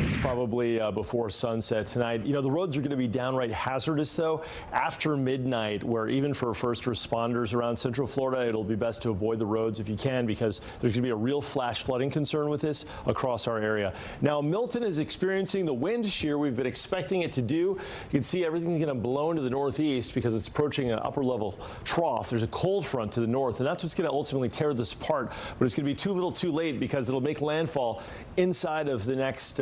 It's probably before sunset tonight. You know, the roads are going to be downright hazardous, though, after midnight, where even for first responders around Central Florida, it'll be best to avoid the roads if you can, because there's going to be a real flash flooding concern with this across our area. Now, Milton is experiencing the wind shear we've been expecting it to do. You can see everything's going to blow into the northeast because it's approaching an upper level trough. There's a cold front to the north, and that's what's going to ultimately tear this apart. But it's going to be too little too late, because it'll make landfall inside of the next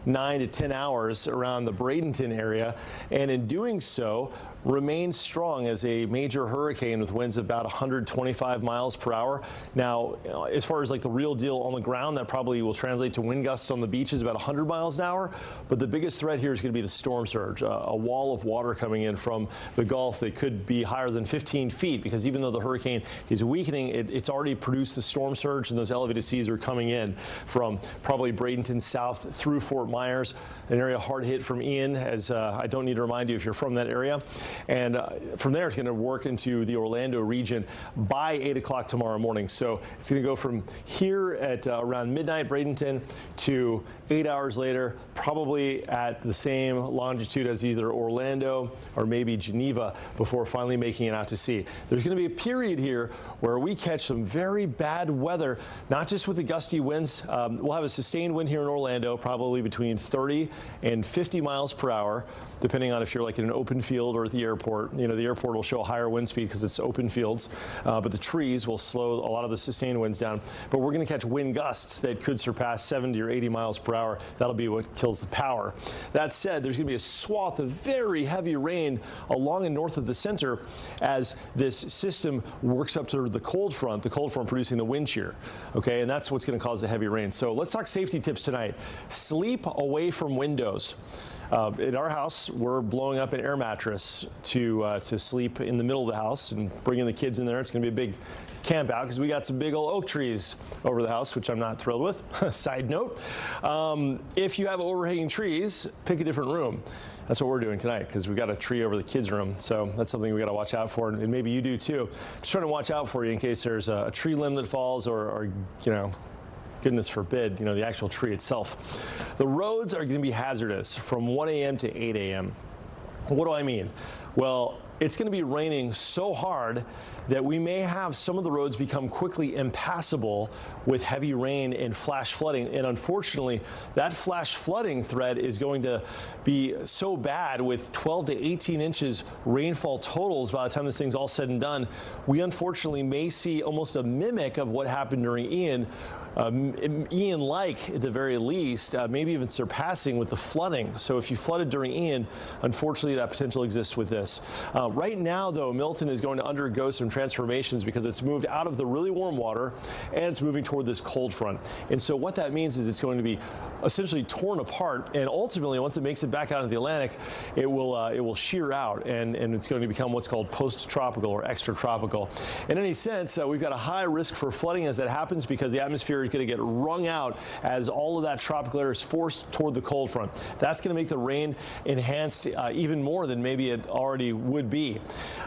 9 to 10 hours around the Bradenton area, and in doing so remains strong as a major hurricane with winds about 125 miles per hour. Now, as far as like the real deal on the ground, that probably will translate to wind gusts on the beaches about 100 miles an hour. But the biggest threat here is going to be the storm surge, a wall of water coming in from the Gulf that could be higher than 15 feet, because even though the hurricane is weakening, it's already produced the storm surge, and those elevated seas are coming in from probably Bradenton south through Fort Myers, an area hard hit from Ian, as I don't need to remind you if you're from that area. And from there, it's going to work into the Orlando region by 8 o'clock tomorrow morning. So it's going to go from here at around midnight, Bradenton, to 8 hours later, probably at the same longitude as either Orlando or maybe Geneva, before finally making it out to sea. There's going to be a period here where we catch some very bad weather, not just with the gusty winds. We'll have a sustained wind here in Orlando, probably between 30 and 50 miles per hour, depending on if you're like in an open field or at the airport. You know, the airport will show a higher wind speed because it's open fields, but the trees will slow a lot of the sustained winds down. But we're going to catch wind gusts that could surpass 70 or 80 miles per hour. That'll be what kills the power. That said, there's going to be a swath of very heavy rain along and north of the center as this system works up to the cold front producing the wind shear. Okay, and that's what's going to cause the heavy rain. So let's talk safety tips tonight. Sleep away from windows. In our house, we're blowing up an air mattress to sleep in the middle of the house and bringing the kids in there. It's going to be a big camp out because we got some big old oak trees over the house, which I'm not thrilled with. Side note, if you have overhanging trees, pick a different room. That's what we're doing tonight, because we've got a tree over the kids' room. So that's something we got to watch out for, and maybe you do too. Just trying to watch out for you in case there's a tree limb that falls or you know, goodness forbid, you know, the actual tree itself. The roads are going to be hazardous from 1 a.m. to 8 a.m. What do I mean? Well, it's going to be raining so hard that we may have some of the roads become quickly impassable with heavy rain and flash flooding. And unfortunately, that flash flooding threat is going to be so bad with 12 to 18 inches rainfall totals by the time this thing's all said and done. We unfortunately may see almost a mimic of what happened during Ian. Ian-like at the very least, maybe even surpassing with the flooding. So if you flooded during Ian, unfortunately that potential exists with this. Right now, though, Milton is going to undergo some transformations because it's moved out of the really warm water and it's moving toward this cold front. And so what that means is it's going to be essentially torn apart, and ultimately once it makes it back out of the Atlantic, it will shear out, and it's going to become what's called post-tropical or extratropical. In any sense, we've got a high risk for flooding as that happens because the atmosphere is going to get wrung out as all of that tropical air is forced toward the cold front. That's going to make the rain enhanced even more than maybe it already would be.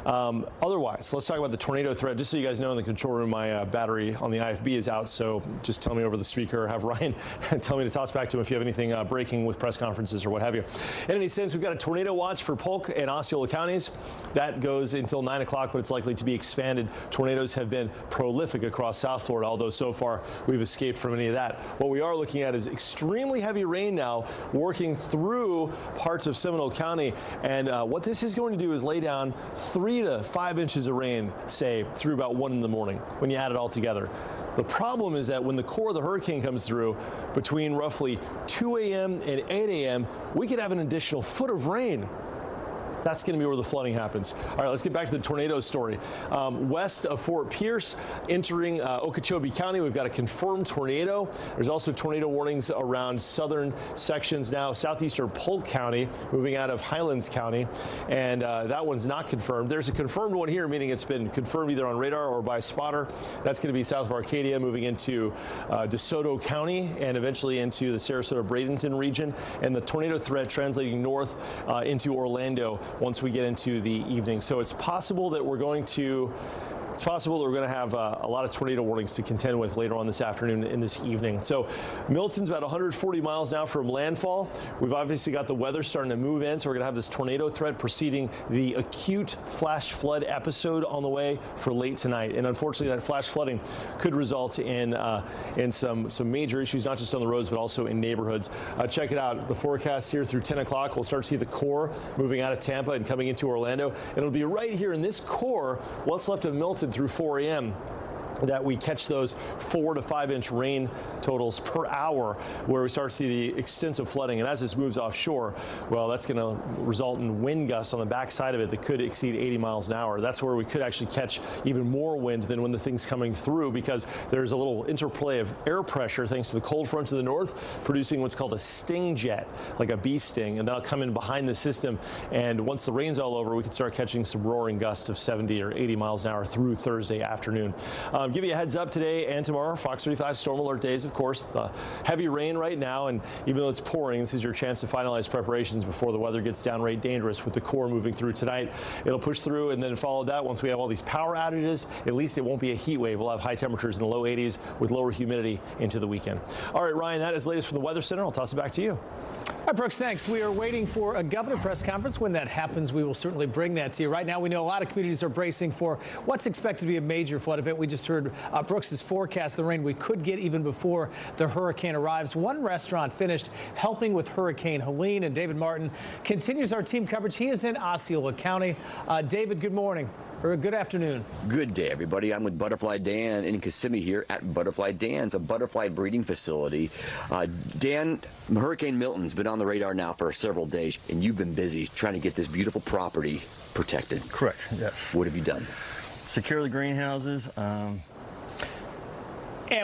Otherwise, let's talk about the tornado threat. Just so you guys know, in the control room, my battery on the IFB is out, so just tell me over the speaker, have Ryan tell me to toss back to him if you have anything breaking with press conferences or what have you. In any sense, we've got a tornado watch for Polk and Osceola counties. That goes until 9 o'clock, but it's likely to be expanded. Tornadoes have been prolific across South Florida, although so far we've escaped from any of that. What we are looking at is extremely heavy rain now working through parts of Seminole County, and what this is going to do is lay down 3 to 5 inches of rain, say, through about 1 in the morning when you add it all together. The problem is that when the core of the hurricane comes through between roughly 2 a.m. and 8 a.m., we could have an additional foot of rain. that's going to be where the flooding happens. All right, let's get back to the tornado story. West of Fort Pierce, entering Okeechobee County, we've got a confirmed tornado. There's also tornado warnings around southern sections now, southeastern Polk County, moving out of Highlands County, and that one's not confirmed. There's a confirmed one here, meaning it's been confirmed either on radar or by spotter. That's going to be south of Arcadia, moving into DeSoto County and eventually into the Sarasota-Bradenton region, and the tornado threat translating north into Orlando once we get into the evening. So it's possible that we're going to have a lot of tornado warnings to contend with later on this afternoon and this evening. So Milton's about 140 miles now from landfall. We've obviously got the weather starting to move in, so we're going to have this tornado threat preceding the acute flash flood episode on the way for late tonight. And unfortunately, that flash flooding could result in some major issues, not just on the roads, but also in neighborhoods. Check it out. The forecast here through 10 o'clock, we'll start to see the core moving out of Tampa and coming into Orlando. And it'll be right here in this core, what's left of Milton through 4 a.m. that we catch those 4 to 5 inch rain totals per hour, where we start to see the extensive flooding. And as this moves offshore, well, that's going to result in wind gusts on the backside of it that could exceed 80 miles an hour. That's where we could actually catch even more wind than when the thing's coming through, because there's a little interplay of air pressure thanks to the cold front to the north, producing what's called a sting jet, like a bee sting, and that'll come in behind the system. And once the rain's all over, we could start catching some roaring gusts of 70 or 80 miles an hour through Thursday afternoon. Give you a heads up today and tomorrow. Fox 35 storm alert days, of course. The heavy rain right now, and even though it's pouring, this is your chance to finalize preparations before the weather gets downright dangerous. With the core moving through tonight, it'll push through, and then follow that. Once we have all these power outages, at least it won't be a heat wave. We'll have high temperatures in the low 80s with lower humidity into the weekend. All right, Ryan, that is the latest from the Weather Center. I'll toss it back to you. All right, Brooks, thanks. We are waiting for a governor press conference. When that happens, we will certainly bring that to you. Right now, we know a lot of communities are bracing for what's expected to be a major flood event. We just heard Brooks's forecast, the rain we could get even before the hurricane arrives. One restaurant finished helping with Hurricane Helene, and David Martin continues our team coverage. He is in Osceola County. David, good morning. Or good afternoon. Good day, everybody. I'm with Butterfly Dan in Kissimmee here at Butterfly Dan's, a butterfly breeding facility. Dan, Hurricane Milton's been on the radar now for several days, and you've been busy trying to get this beautiful property protected. Correct, yes. What have you done? Secure the greenhouses. And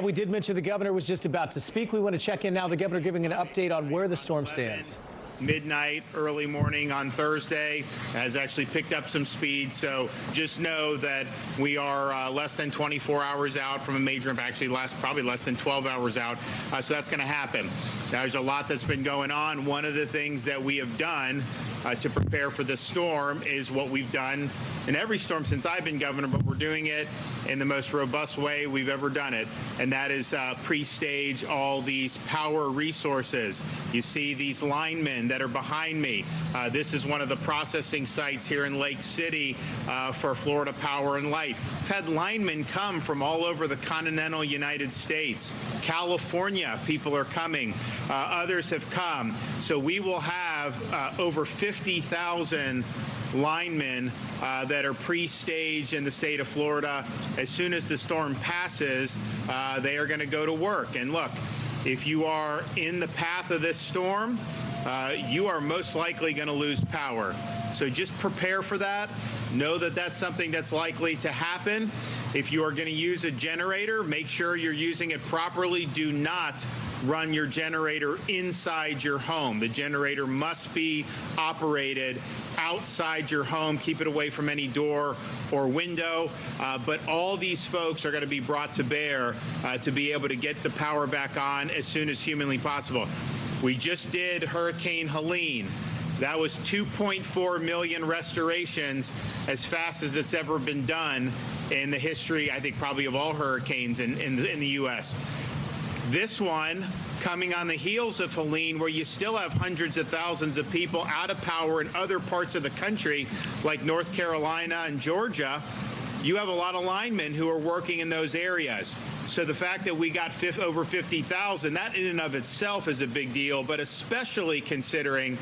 we did mention the governor was just about to speak. We want to check in now. The governor giving an update on where the storm stands. Midnight, early morning on Thursday, has actually picked up some speed. So just know that we are less than 24 hours out from a major impact, actually probably less than 12 hours out. So that's going to happen. There's a lot that's been going on. One of the things that we have done to prepare for this storm is what we've done in every storm since I've been governor, but we're doing it in the most robust way we've ever done it. And that is pre-stage all these power resources. You see these linemen that are behind me. This is one of the processing sites here in Lake City for Florida Power and Light. We've had linemen come from all over the continental United States. California, people are coming. Others have come. So we will have over 50,000 linemen that are pre-staged in the state of Florida. As soon as the storm passes, they are going to go to work. And look, if you are in the path of this storm, you are most likely going to lose power. So just prepare for that. Know that that's something that's likely to happen. If you are going to use a generator, make sure you're using it properly. Do not run your generator inside your home. The generator must be operated outside your home. Keep it away from any door or window. But all these folks are going to be brought to bear to be able to get the power back on as soon as humanly possible. We just did Hurricane Helene. That was 2.4 million restorations, as fast as it's ever been done in the history, I think, probably of all hurricanes in the U.S. This one, coming on the heels of Helene, where you still have hundreds of thousands of people out of power in other parts of the country, like North Carolina and Georgia, you have a lot of linemen who are working in those areas. So the fact that we got over 50,000, that in and of itself is a big deal, but especially considering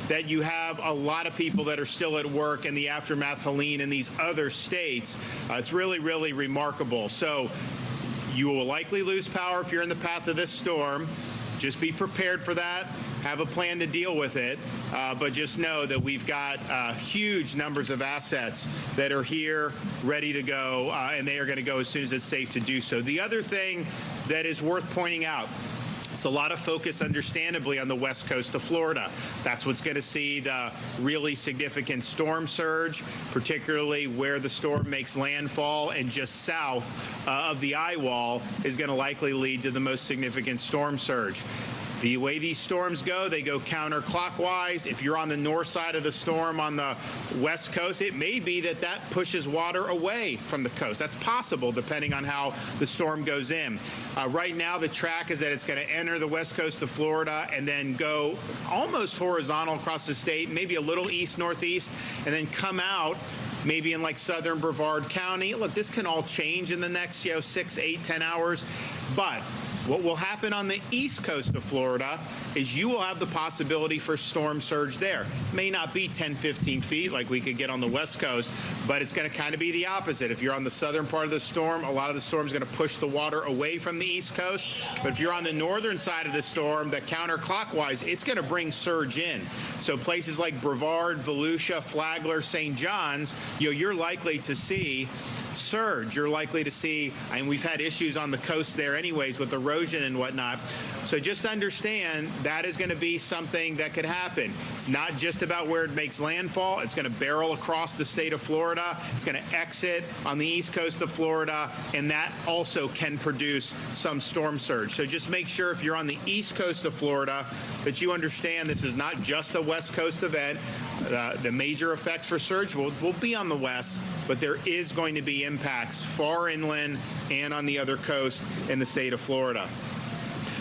that you have a lot of people that are still at work in the aftermath of Helene in these other states. It's really, really remarkable. So you will likely lose power if you're in the path of this storm. just be prepared for that. Have a plan to deal with it, but just know that we've got huge numbers of assets that are here, ready to go, and they are going to go as soon as it's safe to do so. The other thing that is worth pointing out, it's a lot of focus, understandably, on the west coast of Florida. That's what's going to see the really significant storm surge, particularly where the storm makes landfall, and just south of the eye wall is going to likely lead to the most significant storm surge. The way these storms go, they go counterclockwise. If you're on the north side of the storm on the west coast, it may be that that pushes water away from the coast. That's possible depending on how the storm goes in. Right now, the track is that it's going to enter the west coast of Florida and then go almost horizontal across the state, maybe a little east-northeast, and then come out maybe in like southern Brevard County. Look, this can all change in the next 6, 8, 10 hours, but what will happen on the east coast of Florida is you will have the possibility for storm surge there. May not be 10, 15 feet like we could get on the west coast, but it's going to kind of be the opposite. If you're on the southern part of the storm, a lot of the storm is going to push the water away from the east coast. But if you're on the northern side of the storm, the counterclockwise, it's going to bring surge in. So places like Brevard, Volusia, Flagler, St. John's, you're likely to see surge. You're likely to see, and we've had issues on the coast there anyways with erosion and whatnot. So just understand that is going to be something that could happen. It's not just about where it makes landfall. It's going to barrel across the state of Florida. It's going to exit on the east coast of Florida, and that also can produce some storm surge. So just make sure if you're on the east coast of Florida that you understand this is not just a west coast event. The major effects for surge will be on the west, but there is going to be impacts far inland and on the other coast in the state of Florida.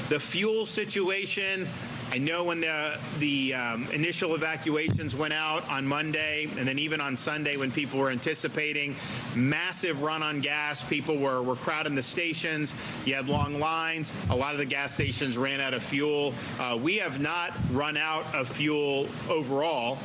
The fuel situation, I know when the initial evacuations went out on Monday and then even on Sunday when people were anticipating massive run on gas, people were crowding the stations. You had long lines. A lot of the gas stations ran out of fuel. We have not run out of fuel overall.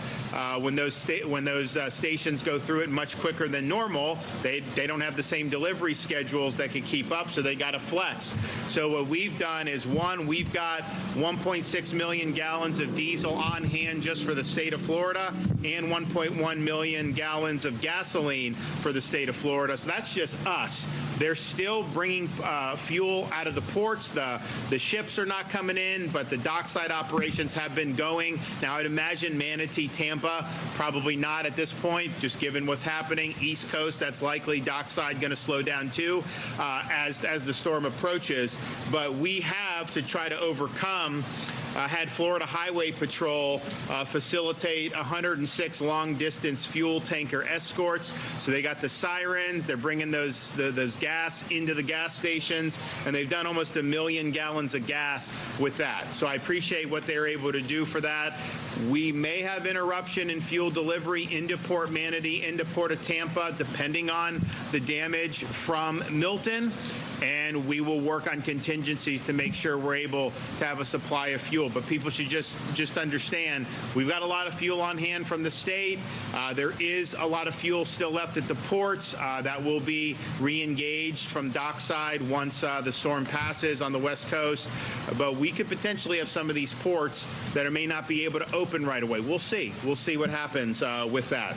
When those stations go through it much quicker than normal, they don't have the same delivery schedules that can keep up, so they got to flex. So what we've done is, one, we've got 1.6 million gallons of diesel on hand just for the state of Florida and 1.1 million gallons of gasoline for the state of Florida. So that's just us. They're still bringing fuel out of the ports. The ships are not coming in, but the dockside operations have been going. Now, I'd imagine Manatee, Tampa, probably not at this point, just given what's happening. East Coast, that's likely. Dockside going to slow down too as the storm approaches. But we have to try to overcome. Had Florida Highway Patrol facilitate 106 long-distance fuel tanker escorts. So they got the sirens. They're bringing those gas into the gas stations, and they've done almost 1 million gallons of gas with that. So I appreciate what they're able to do for that. We may have interruption in fuel delivery into Port Manatee, into Port of Tampa, depending on the damage from Milton. And we will work on contingencies to make sure we're able to have a supply of fuel. But people should just understand we've got a lot of fuel on hand from the state. There is a lot of fuel still left at the ports that will be re-engaged from dockside once the storm passes on the west coast. But we could potentially have some of these ports that may not be able to open right away. We'll see. We'll see what happens with that.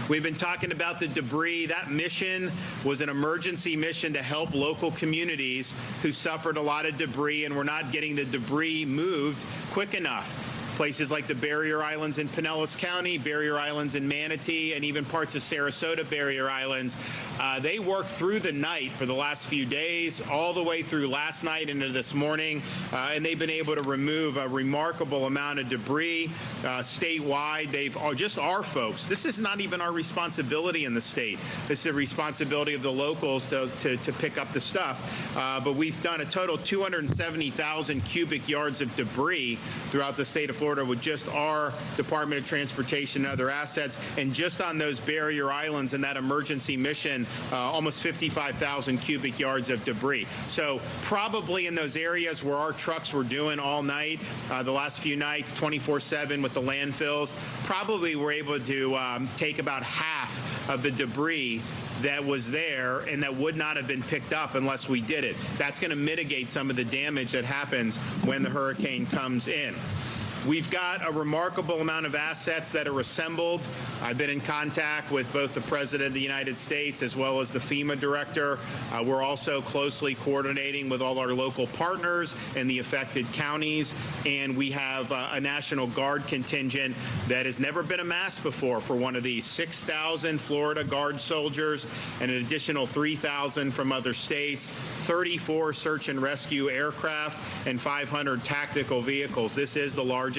We've been talking about the debris. That mission was an emergency mission to help local communities who suffered a lot of debris and were not getting the debris moved quick enough. Places like the Barrier Islands in Pinellas County, Barrier Islands in Manatee, and even parts of Sarasota Barrier Islands. They worked through the night for the last few days, all the way through last night into this morning, and they've been able to remove a remarkable amount of debris statewide. They've just our folks. This is not even our responsibility in the state. This is a responsibility of the locals to pick up the stuff. But we've done a total 270,000 cubic yards of debris throughout the state of Florida with just our Department of Transportation and other assets. And just on those Barrier Islands and that emergency mission, almost 55,000 cubic yards of debris. So probably in those areas where our trucks were doing all night, the last few nights, 24/7 with the landfills, probably we're able to take about half of the debris that was there and that would not have been picked up unless we did it. That's going to mitigate some of the damage that happens when the hurricane comes in. We've got a remarkable amount of assets that are assembled. I've been in contact with both the President of the United States as well as the FEMA director. We're also closely coordinating with all our local partners in the affected counties. And we have a National Guard contingent that has never been amassed before for one of these. 6,000 Florida Guard soldiers and an additional 3,000 from other states, 34 search and rescue aircraft, and 500 tactical vehicles. This is the largest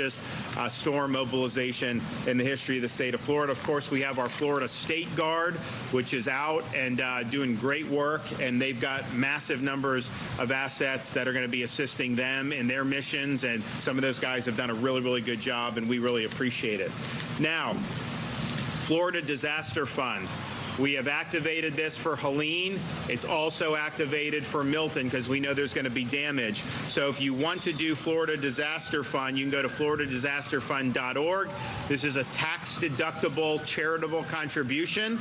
storm mobilization in the history of the state of Florida. Of course, we have our Florida State Guard, which is out and doing great work, and they've got massive numbers of assets that are going to be assisting them in their missions, and some of those guys have done a really, really good job, and we really appreciate it. Now, Florida Disaster Fund. We have activated this for Helene. It's also activated for Milton because we know there's going to be damage. So if you want to do Florida Disaster Fund, you can go to floridadisasterfund.org. This is a tax-deductible charitable contribution.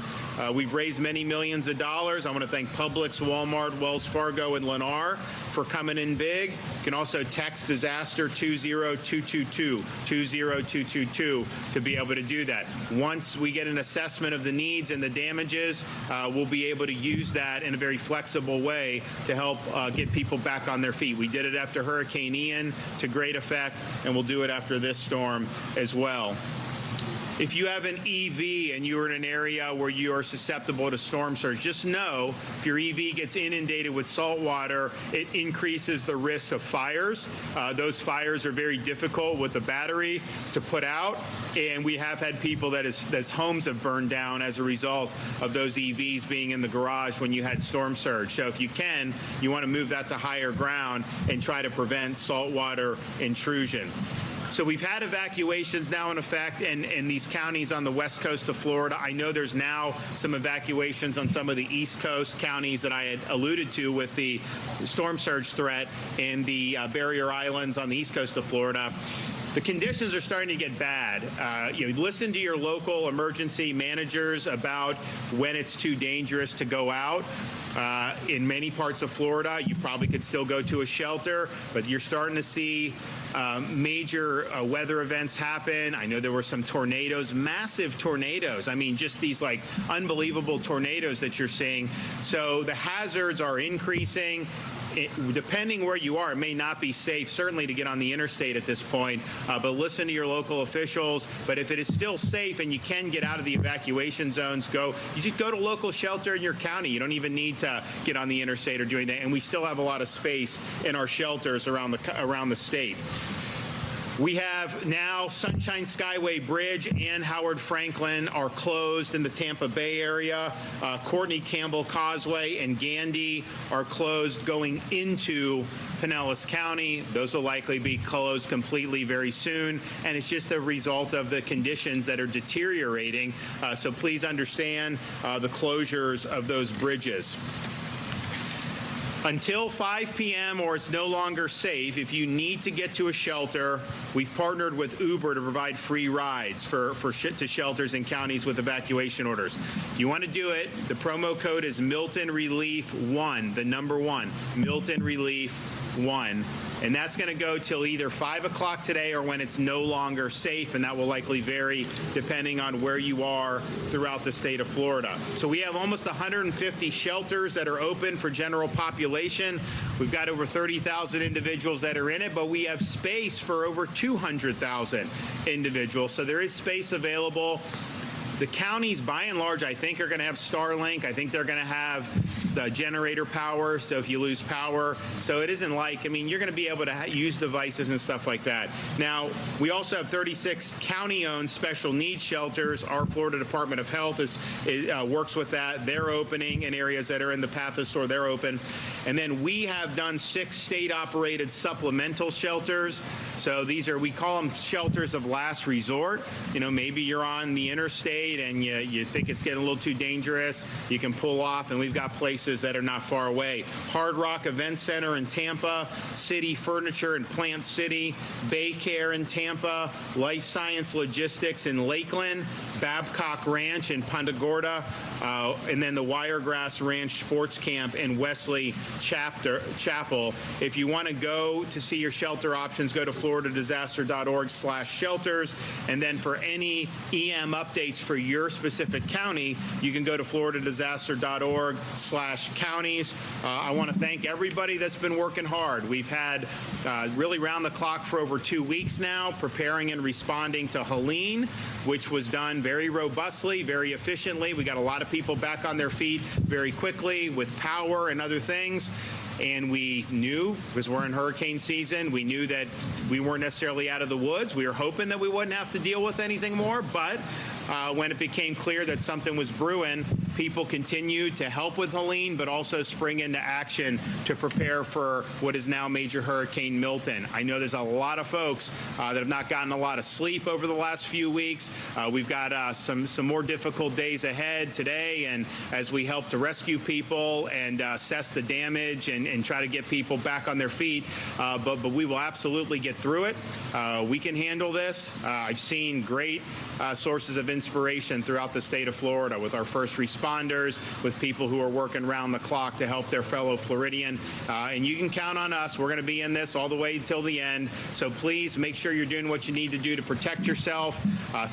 We've raised many millions of dollars. I want to thank Publix, Walmart, Wells Fargo, and Lennar for coming in big. You can also text disaster 20222 20222 to be able to do that. Once we get an assessment of the needs and the damages, we'll be able to use that in a very flexible way to help get people back on their feet. We did it after Hurricane Ian to great effect, and we'll do it after this storm as well. If you have an EV and you're in an area where you are susceptible to storm surge, just know if your EV gets inundated with salt water, it increases the risk of fires. Those fires are very difficult with the battery to put out, and we have had people that homes have burned down as a result of those EVs being in the garage when you had storm surge. So if you can, you want to move that to higher ground and try to prevent saltwater intrusion. So we've had evacuations now in effect in these counties on the west coast of Florida. I know there's now some evacuations on some of the east coast counties that I had alluded to with the storm surge threat in the barrier islands on the east coast of Florida. The conditions are starting to get bad. Listen to your local emergency managers about when it's too dangerous to go out. In many parts of Florida, you probably could still go to a shelter, but you're starting to see major weather events happen. I know there were some tornadoes, massive tornadoes. I mean, just these like unbelievable tornadoes that you're seeing. So the hazards are increasing. Depending where you are, it may not be safe, certainly to get on the interstate at this point, but listen to your local officials. But if it is still safe and you can get out of the evacuation zones, you just go to a local shelter in your county. You don't even need to get on the interstate or doing that. And we still have a lot of space in our shelters around the state. We have now Sunshine Skyway Bridge and Howard Franklin are closed in the Tampa Bay area. Courtney Campbell Causeway and Gandy are closed going into Pinellas County. Those will likely be closed completely very soon, and it's just a result of the conditions that are deteriorating. So please understand the closures of those bridges. Until 5 p.m. or it's no longer safe, if you need to get to a shelter, we've partnered with Uber to provide free rides to shelters in counties with evacuation orders. If you want to do it, the promo code is Milton Relief 1, the number 1, Milton Relief 1. And that's going to go till either 5 o'clock today or when it's no longer safe, and that will likely vary depending on where you are throughout the state of Florida. So we have almost 150 shelters that are open for general population. We've got over 30,000 individuals that are in it, but we have space for over 200,000 individuals. So there is space available. The counties, by and large, I think are going to have Starlink. I think they're going to have the generator power, so if you lose power. So it isn't like, you're going to be able to use devices and stuff like that. Now, we also have 36 county-owned special needs shelters. Our Florida Department of Health works with that. They're opening in areas that are in the path of store. They're open. And then we have done 6 state-operated supplemental shelters. So we call them shelters of last resort. Maybe you're on the interstate and you think it's getting a little too dangerous. You can pull off, and we've got places places that are not far away. Hard Rock Event Center in Tampa, City Furniture in Plant City, Bay Care in Tampa, Life Science Logistics in Lakeland, Babcock Ranch in Punta Gorda, and then the Wiregrass Ranch Sports Camp in Wesley Chapel. If you want to go to see your shelter options, go to floridadisaster.org/shelters. And then for any EM updates for your specific county, you can go to floridadisaster.org/counties. I want to thank everybody that's been working hard. We've had really round the clock for over 2 weeks now, preparing and responding to Helene, which was done very robustly, very efficiently. We got a lot of people back on their feet very quickly with power and other things. And we knew, because we're in hurricane season, we knew that we weren't necessarily out of the woods. We were hoping that we wouldn't have to deal with anything more. But when it became clear that something was brewing, people continued to help with Helene, but also spring into action to prepare for what is now Major Hurricane Milton. I know there's a lot of folks that have not gotten a lot of sleep over the last few weeks. We've got some more difficult days ahead today, and as we help to rescue people and assess the damage and try to get people back on their feet, but we will absolutely get through it. We can handle this. I've seen great sources of inspiration throughout the state of Florida with our first responders, with people who are working round the clock to help their fellow Floridian. And you can count on us. We're going to be in this all the way till the end. So please make sure you're doing what you need to do to protect yourself.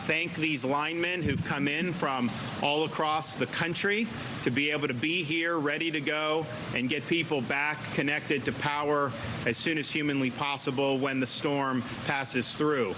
Thank these linemen who've come in from all across the country to be able to be here, ready to go, and get people back connected to power as soon as humanly possible when the storm passes through.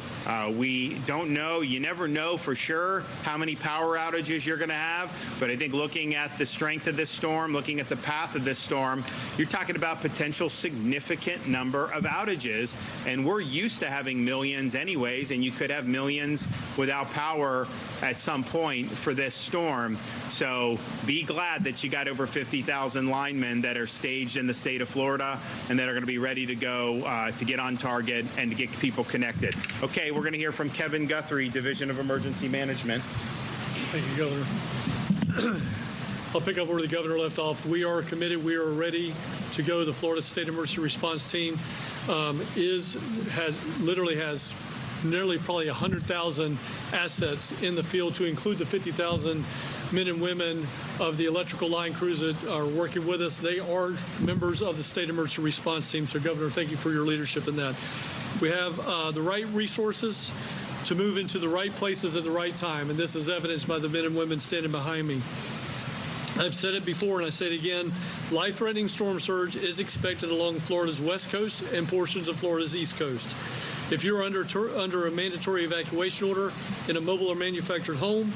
We don't know. You never know for sure how many power outages you're going to have, but I think looking at the strength of this storm, looking at the path of this storm, you're talking about potential significant number of outages, and we're used to having millions anyways, and you could have millions without power at some point for this storm. So be glad that you got over 50,000 linemen that are staged in the state of Florida and that are going to be ready to go to get on target and to get people connected. Okay, we're going to hear from Kevin Guthrie, Division of Emergency Management. Thank you, Governor. I'll pick up where the governor left off. We are committed. We are ready to go. The Florida State Emergency Response Team has nearly probably 100,000 assets in the field, to include the 50,000 men and women of the electrical line crews that are working with us. They are members of the State Emergency Response Team. So, Governor, thank you for your leadership in that. We have the right resources to move into the right places at the right time, and this is evidenced by the men and women standing behind me. I've said it before and I say it again, life-threatening storm surge is expected along Florida's west coast and portions of Florida's east coast. If you're under a mandatory evacuation order in a mobile or manufactured home,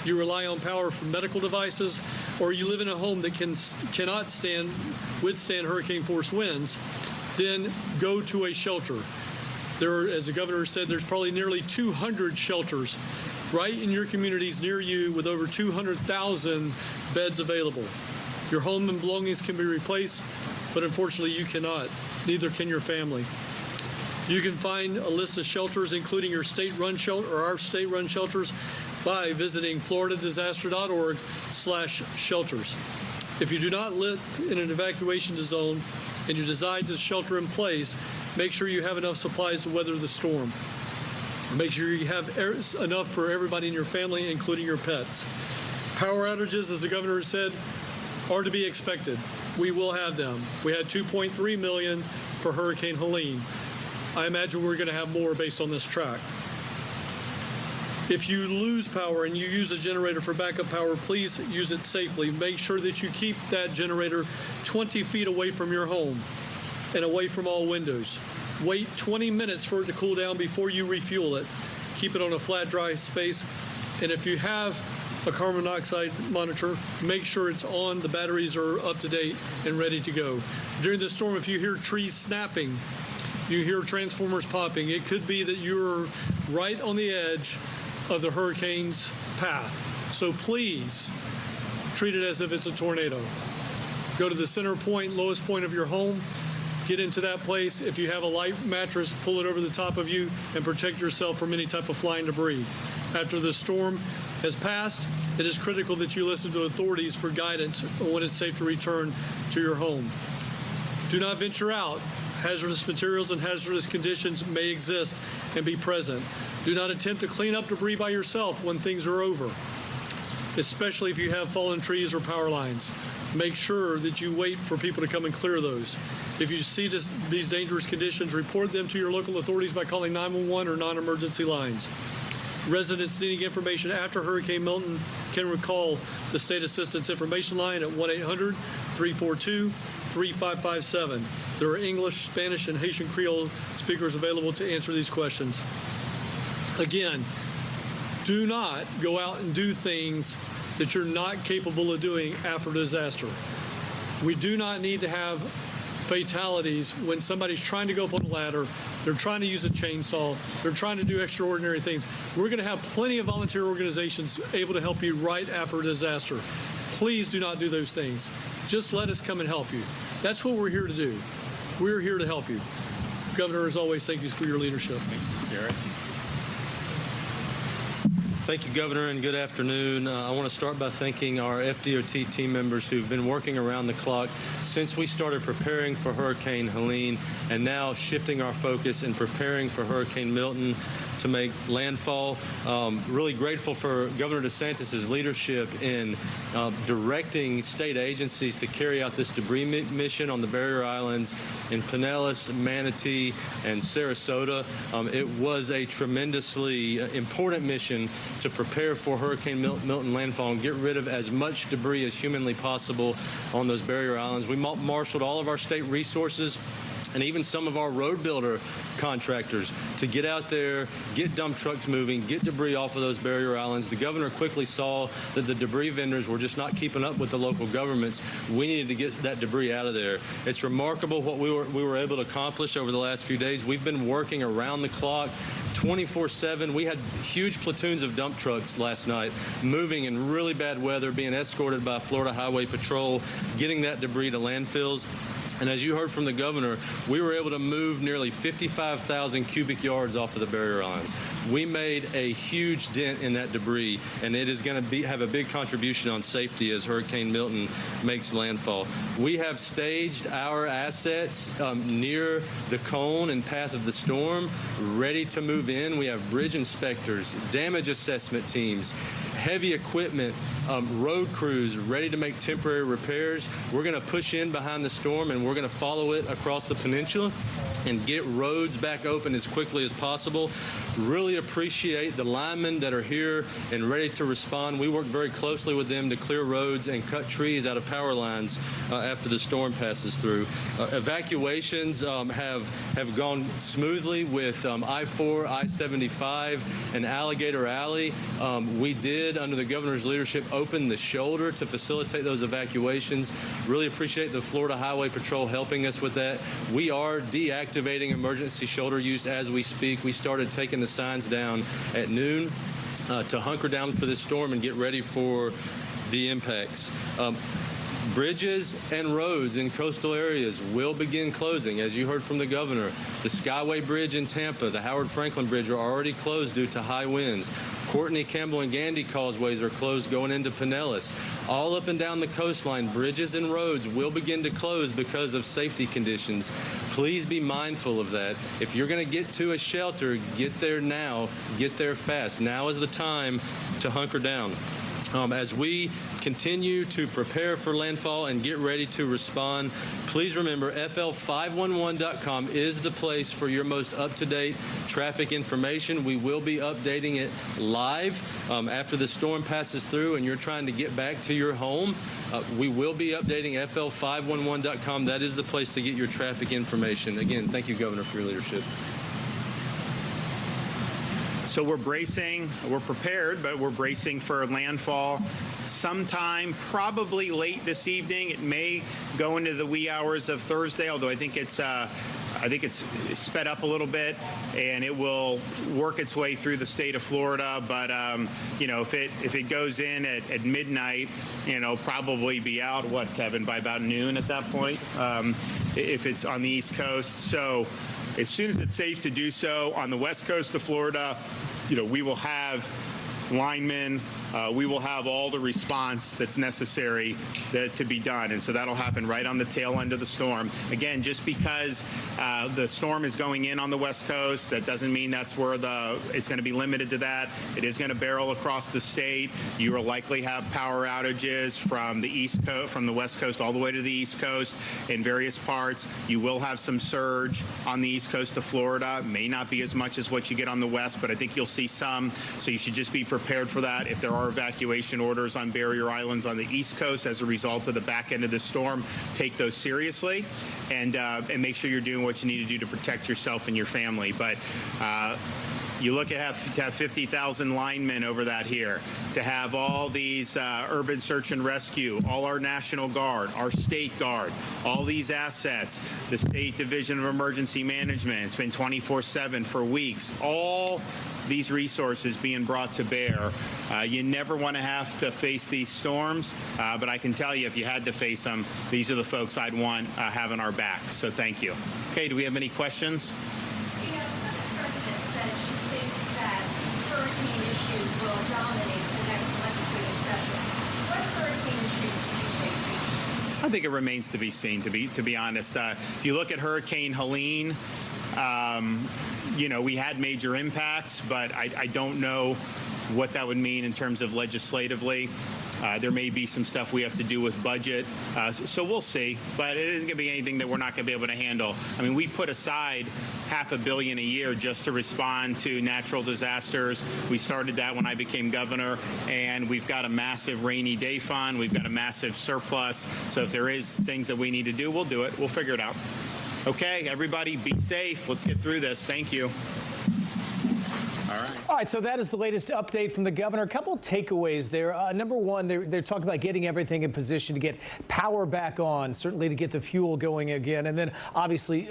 you rely on power from medical devices, or you live in a home that cannot withstand hurricane-force winds, then go to a shelter. There, as the governor said, there's probably nearly 200 shelters right in your communities near you with over 200,000 beds available. Your home and belongings can be replaced, but unfortunately you cannot. Neither can your family. You can find a list of shelters, including your state-run shelter or our state-run shelters, by visiting floridadisaster.org/shelters. If you do not live in an evacuation zone and you decide to shelter in place, make sure you have enough supplies to weather the storm. Make sure you have enough for everybody in your family, including your pets. Power outages, as the governor said, are to be expected. We will have them. We had 2.3 million for Hurricane Helene. I imagine we're going to have more based on this track. If you lose power and you use a generator for backup power, please use it safely. Make sure that you keep that generator 20 feet away from your home and away from all windows. Wait 20 minutes for it to cool down before you refuel it. Keep it on a flat, dry space. And if you have a carbon monoxide monitor, make sure it's on, the batteries are up to date and ready to go. During the storm, if you hear trees snapping, you hear transformers popping, it could be that you're right on the edge of the hurricane's path. So please treat it as if it's a tornado. Go to the center point, lowest point of your home. Get into that place. If you have a light mattress, pull it over the top of you and protect yourself from any type of flying debris. After the storm has passed, it is critical that you listen to authorities for guidance on when it's safe to return to your home. Do not venture out. Hazardous materials and hazardous conditions may exist and be present. Do not attempt to clean up debris by yourself when things are over, especially if you have fallen trees or power lines. Make sure that you wait for people to come and clear those. If you see these dangerous conditions, report them to your local authorities by calling 911 or non-emergency lines. Residents needing information after Hurricane Milton can call the State Assistance Information Line at 1-800-342-3557. There are English, Spanish, and Haitian Creole speakers available to answer these questions. Again, do not go out and do things that you're not capable of doing after a disaster. We do not need to have fatalities when somebody's trying to go up on a ladder, they're trying to use a chainsaw, they're trying to do extraordinary things. We're going to have plenty of volunteer organizations able to help you right after a disaster. Please do not do those things. Just let us come and help you. That's what we're here to do. We're here to help you. Governor, as always, thank you for your leadership. Thank you, Derek. Thank you, Governor, and good afternoon. I want to start by thanking our FDOT team members who've been working around the clock since we started preparing for Hurricane Helene and now shifting our focus and preparing for Hurricane Milton to make landfall. Really grateful for Governor DeSantis' leadership in directing state agencies to carry out this debris mission on the barrier islands in Pinellas, Manatee, and Sarasota. It was a tremendously important mission to prepare for Hurricane Milton landfall and get rid of as much debris as humanly possible on those barrier islands. We marshaled all of our state resources and even some of our road builder contractors to get out there, get dump trucks moving, get debris off of those barrier islands. The governor quickly saw that the debris vendors were just not keeping up with the local governments. We needed to get that debris out of there. It's remarkable what we were able to accomplish over the last few days. We've been working around the clock, 24/7. We had huge platoons of dump trucks last night moving in really bad weather, being escorted by Florida Highway Patrol, getting that debris to landfills. And as you heard from the governor, we were able to move nearly 55,000 cubic yards off of the barrier islands. We made a huge dent in that debris, and it is going to have a big contribution on safety as Hurricane Milton makes landfall. We have staged our assets near the cone and path of the storm, ready to move in. We have bridge inspectors, damage assessment teams, heavy equipment, road crews ready to make temporary repairs. We're going to push in behind the storm and we're going to follow it across the peninsula and get roads back open as quickly as possible. Really appreciate the linemen that are here and ready to respond. We work very closely with them to clear roads and cut trees out of power lines after the storm passes through. Evacuations have gone smoothly with I-4, I-75, and Alligator Alley. We did, under the governor's leadership, open the shoulder to facilitate those evacuations. Really appreciate the Florida Highway Patrol helping us with that. We are deactivating emergency shoulder use as we speak. We started taking the signs down at noon to hunker down for this storm and get ready for the impacts. Bridges and roads in coastal areas will begin closing. As you heard from the governor, the Skyway Bridge in Tampa, the Howard Franklin Bridge are already closed due to high winds. Courtney, Campbell, and Gandy causeways are closed going into Pinellas. All up and down the coastline, bridges and roads will begin to close because of safety conditions. Please be mindful of that. If you're going to get to a shelter, get there now, get there fast. Now is the time to hunker down. As we continue to prepare for landfall and get ready to respond, please remember FL511.com is the place for your most up-to-date traffic information. We will be updating it live after the storm passes through and you're trying to get back to your home. We will be updating FL511.com. That is the place to get your traffic information. Again, thank you, Governor, for your leadership. So we're bracing, we're prepared, but we're bracing for landfall sometime probably late this evening. It may go into the wee hours of Thursday, although I think it's sped up a little bit, and it will work its way through the state of Florida. But if it goes in at midnight, probably be out, what, Kevin, by about noon at that point, if it's on the East Coast. So as soon as it's safe to do so on the West Coast of Florida, we will have linemen, we will have all the response that's necessary to be done. And so that'll happen right on the tail end of the storm. Again, just because the storm is going in on the West Coast, that doesn't mean that's where it's going to be limited to that. It is going to barrel across the state. You will likely have power outages from the East Coast, from the West Coast all the way to the East Coast in various parts. You will have some surge on the East Coast of Florida. May not be as much as what you get on the West, but I think you'll see some. So you should just be prepared for that. If there are evacuation orders on barrier islands on the East Coast as a result of the back end of this storm, take those seriously and make sure you're doing what you need to do to protect yourself and your family. But you look at to have 50,000 linemen over that here, to have all these urban search and rescue, all our National Guard, our State Guard, all these assets, the State Division of Emergency Management. It's been 24/7 for weeks. All these resources being brought to bear. You never want to have to face these storms, but I can tell you, if you had to face them, these are the folks I'd want having our back. So thank you. Okay, do we have any questions? I think it remains to be seen, to be honest. If you look at Hurricane Helene, we had major impacts, but I don't know what that would mean in terms of legislatively. There may be some stuff we have to do with budget, so we'll see. But it isn't going to be anything that we're not going to be able to handle. I mean, we put aside $500 million a year just to respond to natural disasters. We started that when I became governor, and we've got a massive rainy day fund. We've got a massive surplus. So if there is things that we need to do, we'll do it. We'll figure it out. Okay, everybody, be safe. Let's get through this. Thank you. All right, so that is the latest update from the governor. A couple of takeaways there. Number one, they're talking about getting everything in position to get power back on, certainly to get the fuel going again. And then obviously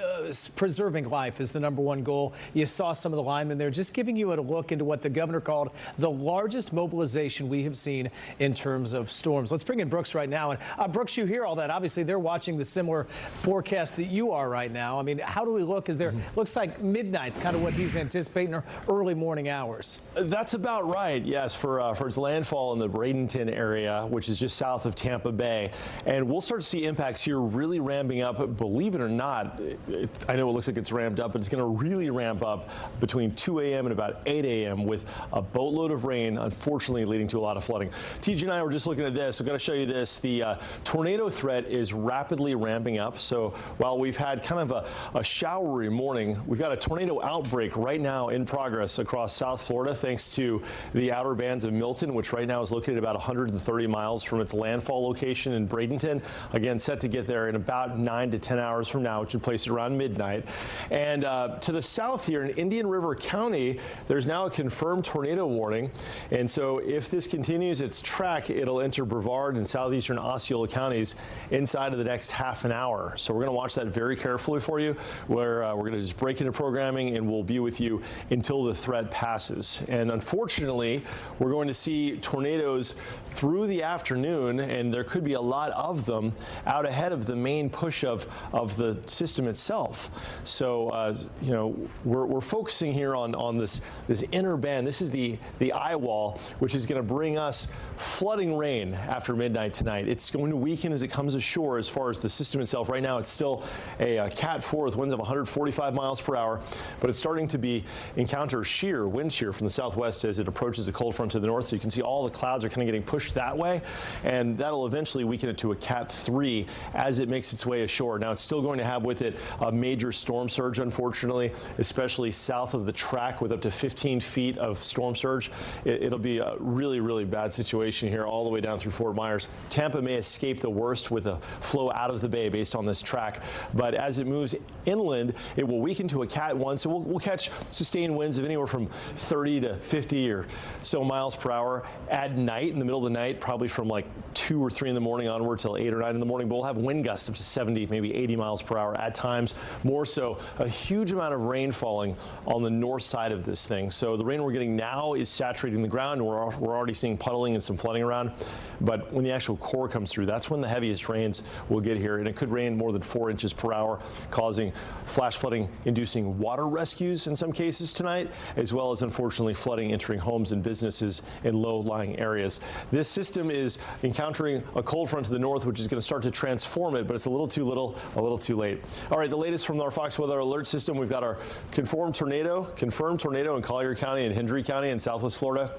preserving life is the number one goal. You saw some of the linemen there just giving you a look into what the governor called the largest mobilization we have seen in terms of storms. Let's bring in Brooks right now. And Brooks, you hear all that. Obviously, they're watching the similar forecast that you are right now. I mean, how do we look? Is there looks like midnight's kind of what he's anticipating, or early morning hours? That's about right, yes, for its landfall in the Bradenton area, which is just south of Tampa Bay. And we'll start to see impacts here really ramping up. Believe it or not, I know it looks like it's ramped up, but it's going to really ramp up between 2 a.m. and about 8 a.m. with a boatload of rain, unfortunately leading to a lot of flooding. TJ and I were just looking at this. I've got to show you this. The tornado threat is rapidly ramping up. So while we've had kind of a showery morning, we've got a tornado outbreak right now in progress across South Florida, thanks to the outer bands of Milton, which right now is located about 130 miles from its landfall location in Bradenton. Again, set to get there in about 9 to 10 hours from now, which would place it around midnight. And to the south here in Indian River County, there's now a confirmed tornado warning. And so if this continues its track, it'll enter Brevard and southeastern Osceola counties inside of the next half an hour. So we're going to watch that very carefully for you, where we're going to just break into programming and we'll be with you until the threat passes. And unfortunately, we're going to see tornadoes through the afternoon, and there could be a lot of them out ahead of the main push of the system itself. So, we're focusing here on this inner band. This is the eye wall, which is going to bring us flooding rain after midnight tonight. It's going to weaken as it comes ashore as far as the system itself. Right now, it's still a Cat 4 with winds of 145 miles per hour, but it's starting to encounter wind shear from the southwest as it approaches the cold front to the north. So you can see all the clouds are kind of getting pushed that way, and that'll eventually weaken it to a Cat 3 as it makes its way ashore. Now, it's still going to have with it a major storm surge, unfortunately, especially south of the track with up to 15 feet of storm surge. It'll be a really, really bad situation here all the way down through Fort Myers. Tampa may escape the worst with a flow out of the bay based on this track, but as it moves inland, it will weaken to a Cat 1, so we'll catch sustained winds of anywhere from from 30 to 50 or so miles per hour. At night, in the middle of the night, probably from like 2 or 3 in the morning onward till 8 or 9 in the morning, but we'll have wind gusts up to 70, maybe 80 miles per hour at times. More so, a huge amount of rain falling on the north side of this thing. So the rain we're getting now is saturating the ground, and we're already seeing puddling and some flooding around. But when the actual core comes through, that's when the heaviest rains will get here, and it could rain more than 4 inches per hour, causing flash flooding, inducing water rescues in some cases tonight, as well as unfortunately flooding entering homes and businesses in low-lying areas. This system is encountering a cold front to the north, which is going to start to transform it, but it's a little too little, a little too late. All right, the latest from our Fox Weather Alert System. We've got our confirmed tornado in Collier County and Hendry County in Southwest Florida.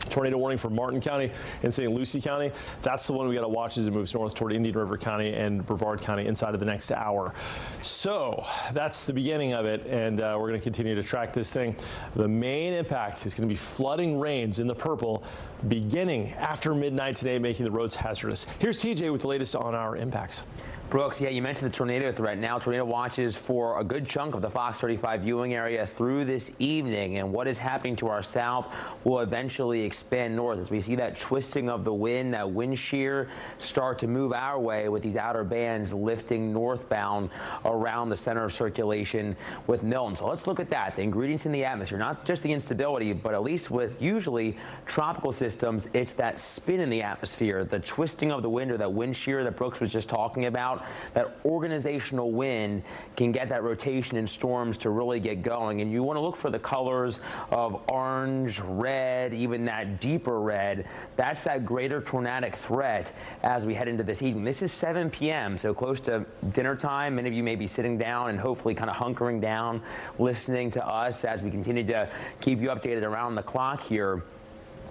Tornado warning for Martin County and St. Lucie County. That's the one we got to watch as it moves north toward Indian River County and Brevard County inside of the next hour. So that's the beginning of it, and we're going to continue to track this thing. The main impact is going to be flooding rains in the purple beginning after midnight today, making the roads hazardous. Here's TJ with the latest on our impacts. Brooks, yeah, you mentioned the tornado threat. Now tornado watches for a good chunk of the Fox 35 viewing area through this evening, and what is happening to our south will eventually expand north as we see that twisting of the wind, that wind shear start to move our way with these outer bands lifting northbound around the center of circulation with Milton. So let's look at that. The ingredients in the atmosphere, not just the instability, but at least with usually tropical systems, it's that spin in the atmosphere, the twisting of the wind or that wind shear that Brooks was just talking about. That organizational wind can get that rotation in storms to really get going. And you want to look for the colors of orange, red, even that deeper red. That's that greater tornadic threat as we head into this evening. This is 7 p.m., so close to dinner time. Many of you may be sitting down and hopefully kind of hunkering down, listening to us as we continue to keep you updated around the clock here.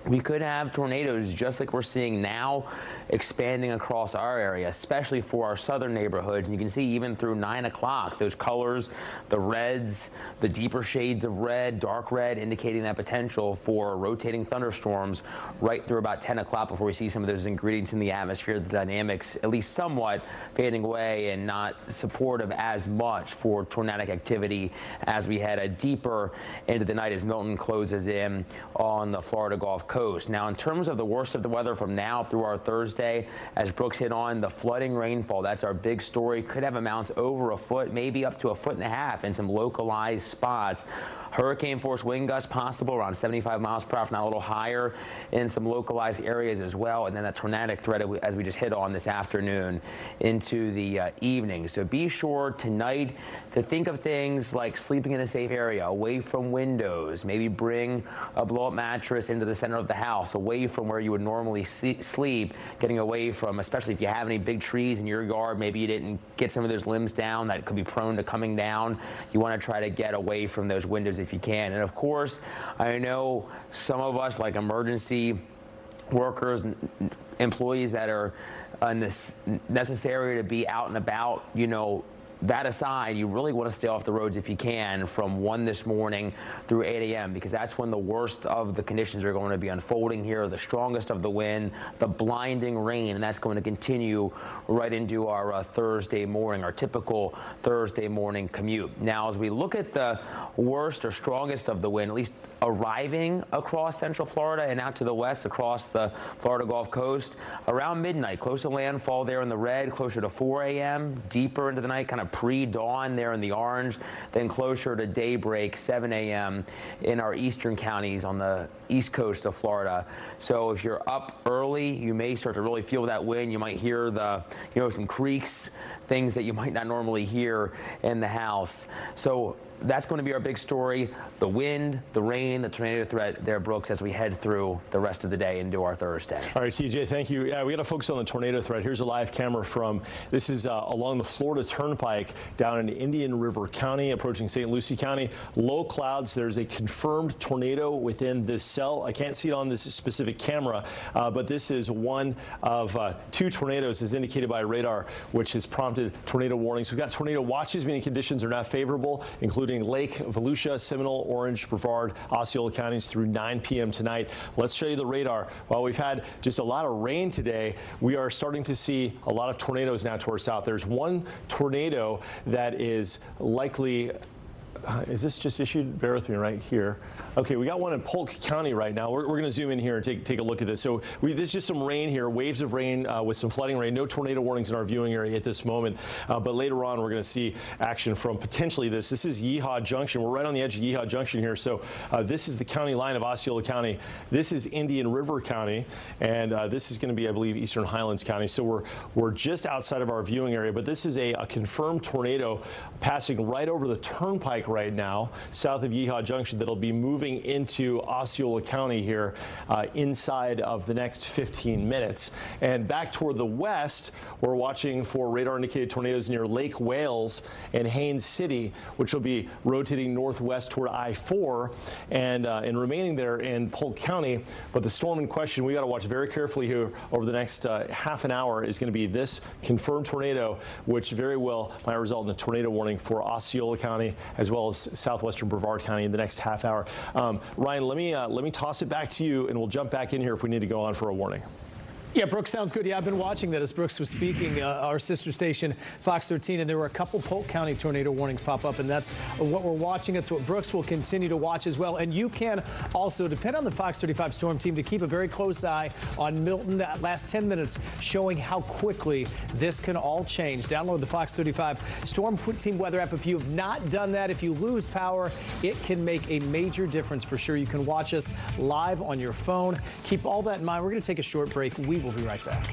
We could have tornadoes just like we're seeing now expanding across our area, especially for our southern neighborhoods. And you can see even through 9 o'clock, those colors, the reds, the deeper shades of red, dark red, indicating that potential for rotating thunderstorms right through about 10 o'clock before we see some of those ingredients in the atmosphere, the dynamics at least somewhat fading away and not supportive as much for tornadic activity as we head deeper into the night as Milton closes in on the Florida Gulf Coast. Now, in terms of the worst of the weather from now through our Thursday, as Brooks hit on, the flooding rainfall, that's our big story. Could have amounts over a foot, maybe up to 1.5 feet in some localized spots. Hurricane force wind gusts possible around 75 miles per hour, if not a little higher in some localized areas as well. And then that tornadic threat, as we just hit on this afternoon into the evening. So be sure tonight to think of things like sleeping in a safe area, away from windows, maybe bring a blow-up mattress into the center of the house, away from where you would normally sleep, getting away from, especially if you have any big trees in your yard, maybe you didn't get some of those limbs down that could be prone to coming down. You want to try to get away from those windows if you can. And of course, I know some of us, like emergency workers, employees that are necessary to be out and about, you know, that aside, you really want to stay off the roads if you can from 1 this morning through 8 a.m. because that's when the worst of the conditions are going to be unfolding here, the strongest of the wind, the blinding rain, and that's going to continue right into our Thursday morning, our typical Thursday morning commute. Now, as we look at the worst or strongest of the wind, at least arriving across central Florida and out to the west across the Florida Gulf Coast, around midnight, close to landfall there in the red, closer to 4 a.m., deeper into the night, kind of pre-dawn there in the orange, then closer to daybreak, 7 a.m. in our eastern counties on the east coast of Florida. So if you're up early, you may start to really feel that wind. You might hear some creaks, things that you might not normally hear in the house. So that's going to be our big story, the wind, the rain, the tornado threat there, Brooks, as we head through the rest of the day into our Thursday. All right, TJ, thank you. Yeah, we got to focus on the tornado threat. Here's a live camera from, this is along the Florida Turnpike down in Indian River County, approaching St. Lucie County. Low clouds. There's a confirmed tornado within this cell. I can't see it on this specific camera, but this is one of 2 tornadoes as indicated by radar, which has prompted tornado warnings. We've got tornado watches, meaning conditions are not favorable, including Lake, Volusia, Seminole, Orange, Brevard, Osceola counties through 9 p.m. tonight. Let's show you the radar. While we've had just a lot of rain today, we are starting to see a lot of tornadoes now to our south. There's one tornado that is likely is this just issued? Bear with me right here. Okay, we got one in Polk County right now. We're going to zoom in here and take a look at this. So this is just some rain here, waves of rain with some flooding rain. No tornado warnings in our viewing area at this moment. But later on, we're going to see action from potentially this. This is Yeehaw Junction. We're right on the edge of Yeehaw Junction here. So this is the county line of Osceola County. This is Indian River County. And this is going to be, I believe, Eastern Highlands County. So we're just outside of our viewing area. But this is a confirmed tornado passing right over the turnpike right now, south of Yeehaw Junction, that'll be moving into Osceola County here inside of the next 15 minutes. And back toward the west, we're watching for radar-indicated tornadoes near Lake Wales and Haines City, which will be rotating northwest toward I-4 and remaining there in Polk County. But the storm in question, we got to watch very carefully here over the next half an hour, is going to be this confirmed tornado, which very well might result in a tornado warning for Osceola County as well as southwestern Brevard County in the next half hour. Ryan, let me toss it back to you, and we'll jump back in here if we need to go on for a warning. Yeah, Brooks, sounds good. Yeah, I've been watching that as Brooks was speaking, our sister station, Fox 13, and there were a couple Polk County tornado warnings pop up, and that's what we're watching. It's what Brooks will continue to watch as well. And you can also depend on the Fox 35 storm team to keep a very close eye on Milton. That last 10 minutes showing how quickly this can all change. Download the Fox 35 storm team weather app. If you have not done that, if you lose power, it can make a major difference for sure. You can watch us live on your phone. Keep all that in mind. We're going to take a short break. We will be right back.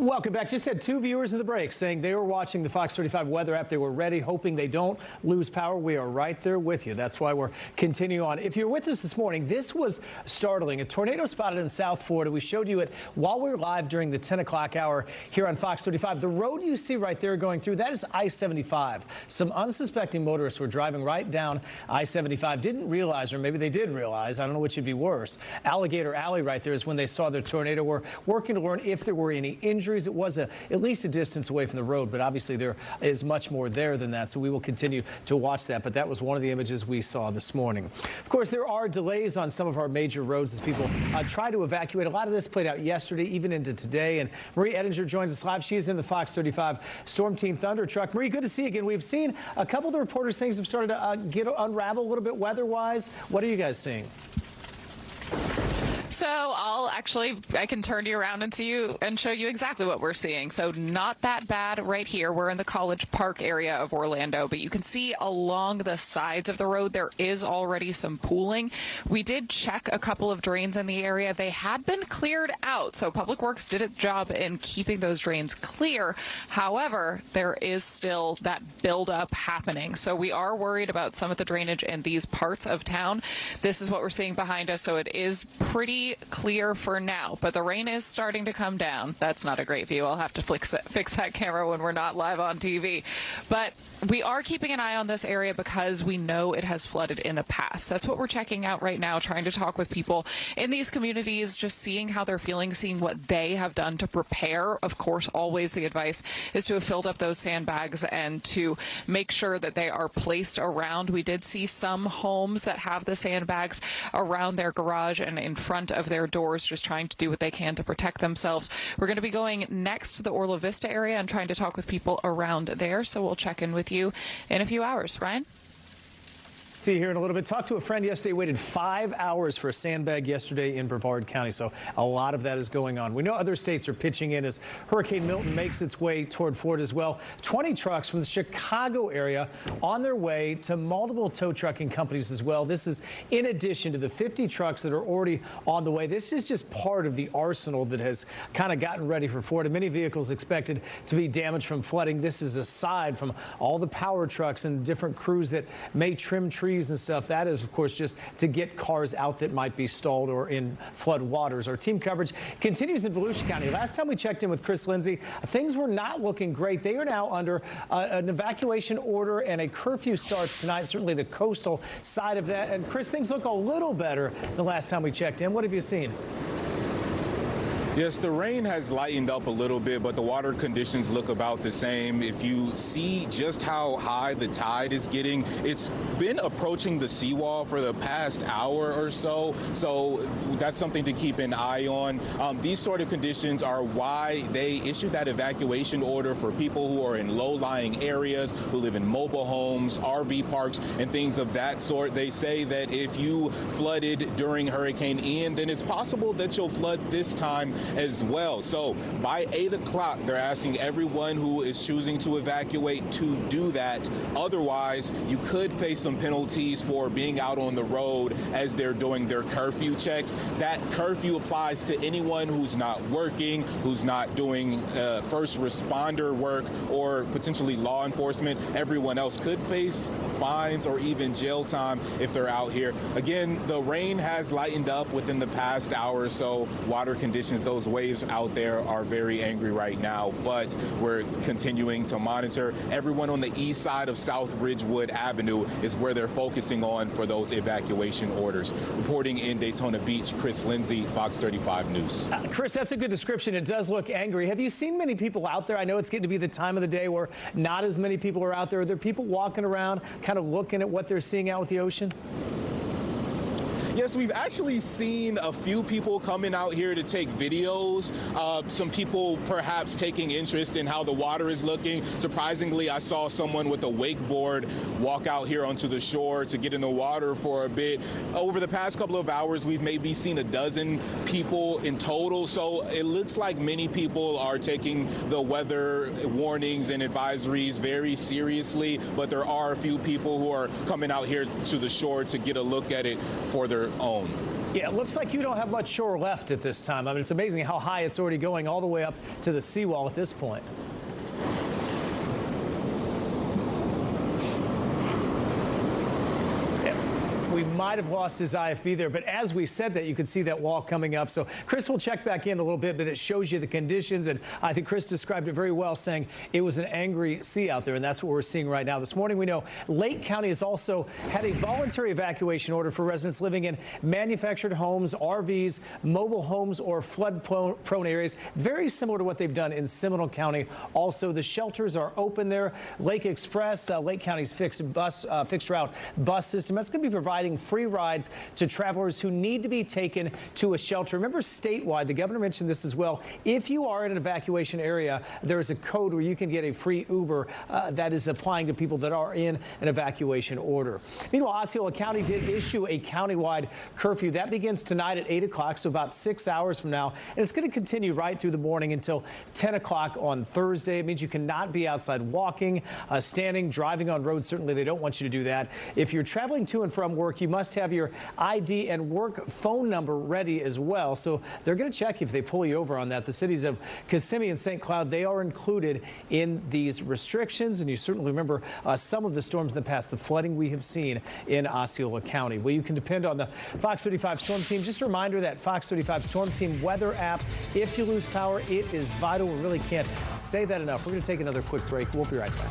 Welcome back. Just had 2 viewers in the break saying they were watching the Fox 35 weather app. They were ready, hoping they don't lose power. We are right there with you. That's why we're continuing on. If you're with us this morning, this was startling. A tornado spotted in South Florida. We showed you it while we were live during the 10 o'clock hour here on Fox 35. The road you see right there going through, that is I-75. Some unsuspecting motorists were driving right down I-75, didn't realize, or maybe they did realize, I don't know which would be worse. Alligator Alley right there is when they saw the tornado. We're working to learn if there were any injuries. It was at least a distance away from the road, but obviously there is much more there than that, so we will continue to watch that. But that was one of the images we saw this morning. Of course, there are delays on some of our major roads as people try to evacuate. A lot of this played out yesterday, even into today. And Marie Ettinger joins us live. She is in the Fox 35 Storm Team Thunder truck. Marie, good to see you again. We've seen a couple of the reporters, things have started to unravel a little bit weather-wise. What are you guys seeing? So I can turn you around and show you exactly what we're seeing. So not that bad right here. We're in the College Park area of Orlando, but you can see along the sides of the road there is already some pooling. We did check a couple of drains in the area. They had been cleared out, so Public Works did its job in keeping those drains clear. However, there is still that buildup happening. So we are worried about some of the drainage in these parts of town. This is what we're seeing behind us, so it is pretty clear for now, but the rain is starting to come down. That's not a great view. I'll have to fix that camera when we're not live on TV. But we are keeping an eye on this area because we know it has flooded in the past. That's what we're checking out right now, trying to talk with people in these communities, just seeing how they're feeling, seeing what they have done to prepare. Of course, always the advice is to have filled up those sandbags and to make sure that they are placed around. We did see some homes that have the sandbags around their garage and in front of their doors, just trying to do what they can to protect themselves. We're going to be going next to the Orla Vista area and trying to talk with people around there, so we'll check in with you in a few hours. Ryan? See you here in a little bit. Talked to a friend yesterday, waited 5 hours for a sandbag yesterday in Brevard County. So a lot of that is going on. We know other states are pitching in as Hurricane Milton makes its way toward Florida as well. 20 trucks from the Chicago area on their way to multiple tow trucking companies as well. This is in addition to the 50 trucks that are already on the way. This is just part of the arsenal that has kind of gotten ready for Florida. Many vehicles expected to be damaged from flooding. This is aside from all the power trucks and different crews that may trim trees and stuff. That is, of course, just to get cars out that might be stalled or in flood waters. Our team coverage continues in Volusia County. Last time we checked in with Chris Lindsay, things were not looking great. They are now under an evacuation order and a curfew starts tonight, certainly the coastal side of that. And Chris, things look a little better than last time we checked in. What have you seen? Yes, the rain has lightened up a little bit, but the water conditions look about the same. If you see just how high the tide is getting, it's been approaching the seawall for the past hour or so. So that's something to keep an eye on. These sort of conditions are why they issued that evacuation order for people who are in low-lying areas, who live in mobile homes, RV parks, and things of that sort. They say that if you flooded during Hurricane Ian, then it's possible that you'll flood this time as well. So by 8 o'clock, they're asking everyone who is choosing to evacuate to do that. Otherwise, you could face some penalties for being out on the road as they're doing their curfew checks. That curfew applies to anyone who's not working, who's not doing first responder work or potentially law enforcement. Everyone else could face fines or even jail time if they're out here. Again, the rain has lightened up within the past hour or so. Water conditions, those waves out there are very angry right now, but we're continuing to monitor. Everyone on the east side of South Ridgewood Avenue is where they're focusing on for those evacuation orders. Reporting in Daytona Beach, Chris Lindsay, Fox 35 News. Chris, that's a good description. It does look angry. Have you seen many people out there? I know it's getting to be the time of the day where not as many people are out there. Are there people walking around kind of looking at what they're seeing out with the ocean? Yes, we've actually seen a few people coming out here to take videos. Some people perhaps taking interest in how the water is looking. Surprisingly, I saw someone with a wakeboard walk out here onto the shore to get in the water for a bit. Over the past couple of hours, we've maybe seen a dozen people in total. So it looks like many people are taking the weather warnings and advisories very seriously, but there are a few people who are coming out here to the shore to get a look at it for their own. Yeah, it looks like you don't have much shore left at this time. I mean, it's amazing how high it's already going, all the way up to the seawall at this point. We might have lost his IFB there, but as we said that, you could see that wall coming up. So Chris will check back in a little bit, but it shows you the conditions. And I think Chris described it very well, saying it was an angry sea out there. And that's what we're seeing right now. This morning, we know Lake County has also had a voluntary evacuation order for residents living in manufactured homes, RVs, mobile homes, or flood-prone areas, very similar to what they've done in Seminole County. Also, the shelters are open there. Lake Express, Lake County's fixed route bus system, that's going to be providing free rides to travelers who need to be taken to a shelter. Remember, statewide, the governor mentioned this as well. If you are in an evacuation area, there is a code where you can get a free Uber that is applying to people that are in an evacuation order. Meanwhile, Osceola County did issue a countywide curfew. That begins tonight at 8 o'clock, so about 6 hours from now. And it's going to continue right through the morning until 10 o'clock on Thursday. It means you cannot be outside walking, standing, driving on roads. Certainly, they don't want you to do that. If you're traveling to and from work, you must have your ID and work phone number ready as well. So they're going to check if they pull you over on that. The cities of Kissimmee and St. Cloud, they are included in these restrictions. And you certainly remember some of the storms in the past, the flooding we have seen in Osceola County. Well, you can depend on the Fox 35 Storm Team. Just a reminder that Fox 35 Storm Team weather app, if you lose power, it is vital. We really can't say that enough. We're going to take another quick break. We'll be right back.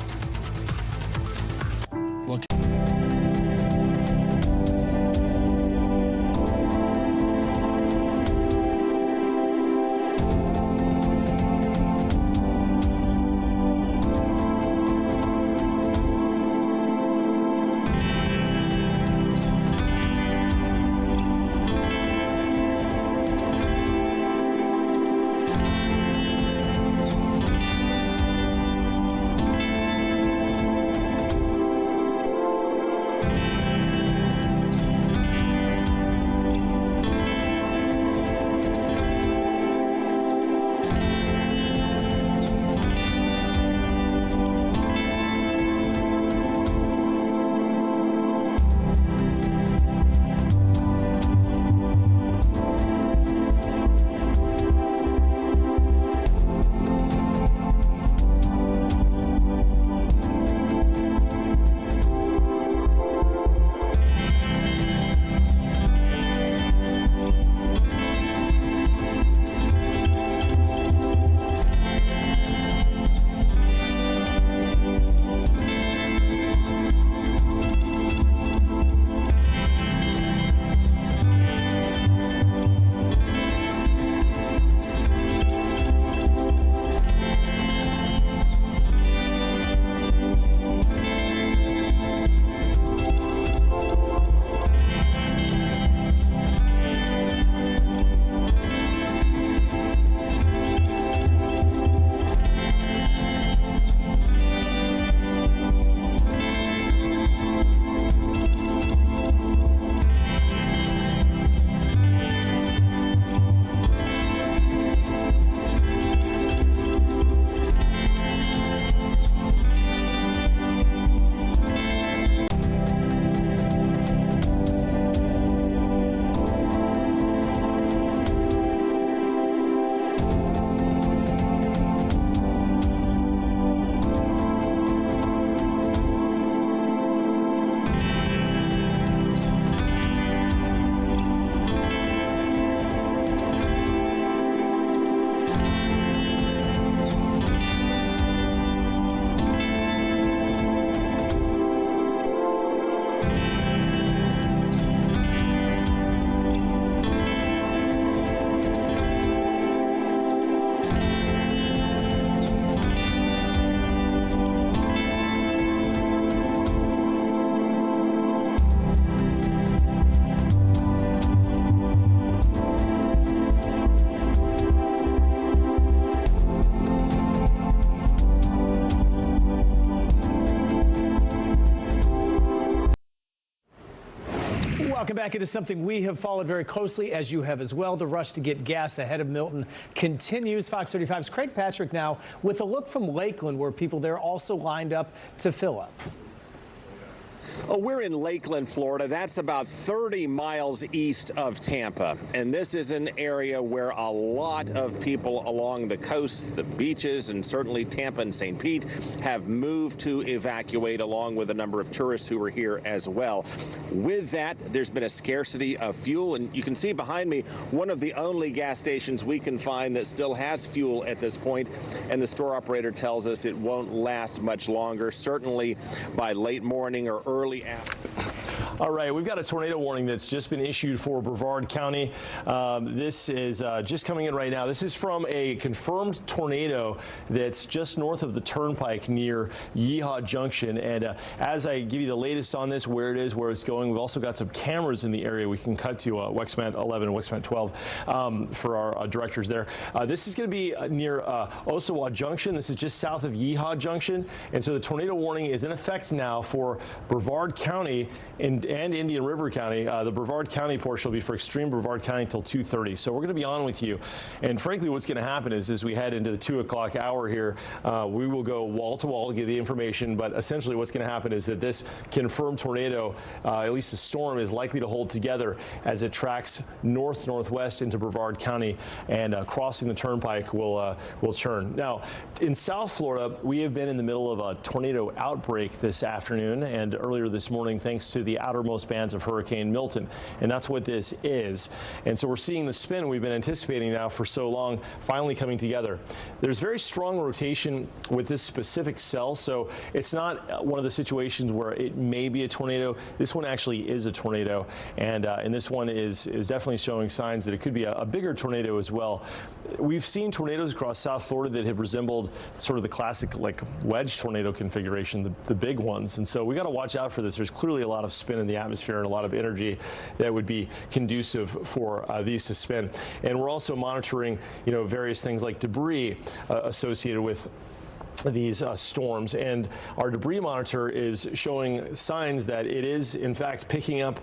Welcome back into something we have followed very closely, as you have as well. The rush to get gas ahead of Milton continues. Fox 35's Craig Patrick now with a look from Lakeland, where people there also lined up to fill up. We're in Lakeland, Florida. That's about 30 miles east of Tampa. And this is an area where a lot of people along the coast, the beaches, and certainly Tampa and St. Pete have moved to evacuate, along with a number of tourists who are here as well. With that, there's been a scarcity of fuel. And you can see behind me one of the only gas stations we can find that still has fuel at this point. And the store operator tells us it won't last much longer, certainly by late morning or early afternoon. All right, we've got a tornado warning that's just been issued for Brevard County. This is just coming in right now. This is from a confirmed tornado that's just north of the turnpike near Yeehaw Junction. And as I give you the latest on this, where it is, where it's going, we've also got some cameras in the area we can cut to Wexmat 11 and Wexmat 12 for our directors there. This is going to be near Osawa Junction. This is just south of Yeehaw Junction. And so the tornado warning is in effect now for Brevard County and Indian River County. The Brevard County portion will be for extreme Brevard County until 2:30. So we're going to be on with you. And frankly, what's going to happen is as we head into the 2 o'clock hour here, we will go wall to wall to give the information. But essentially what's going to happen is that this confirmed tornado, at least the storm, is likely to hold together as it tracks northwest into Brevard County, and crossing the turnpike will churn. Now, in South Florida, we have been in the middle of a tornado outbreak this afternoon and earlier this morning, thanks to the outermost bands of Hurricane Milton. And that's what this is. And so we're seeing the spin we've been anticipating now for so long finally coming together. There's very strong rotation with this specific cell, so it's not one of the situations where it may be a tornado. This one actually is a tornado, and this one is definitely showing signs that it could be a bigger tornado as well. We've seen tornadoes across South Florida that have resembled sort of the classic like wedge tornado configuration, the big ones, and so we got to watch out for this. There's clearly a lot of spin in the atmosphere and a lot of energy that would be conducive for these to spin. And we're also monitoring, various things like debris associated with these storms, and our debris monitor is showing signs that it is in fact picking up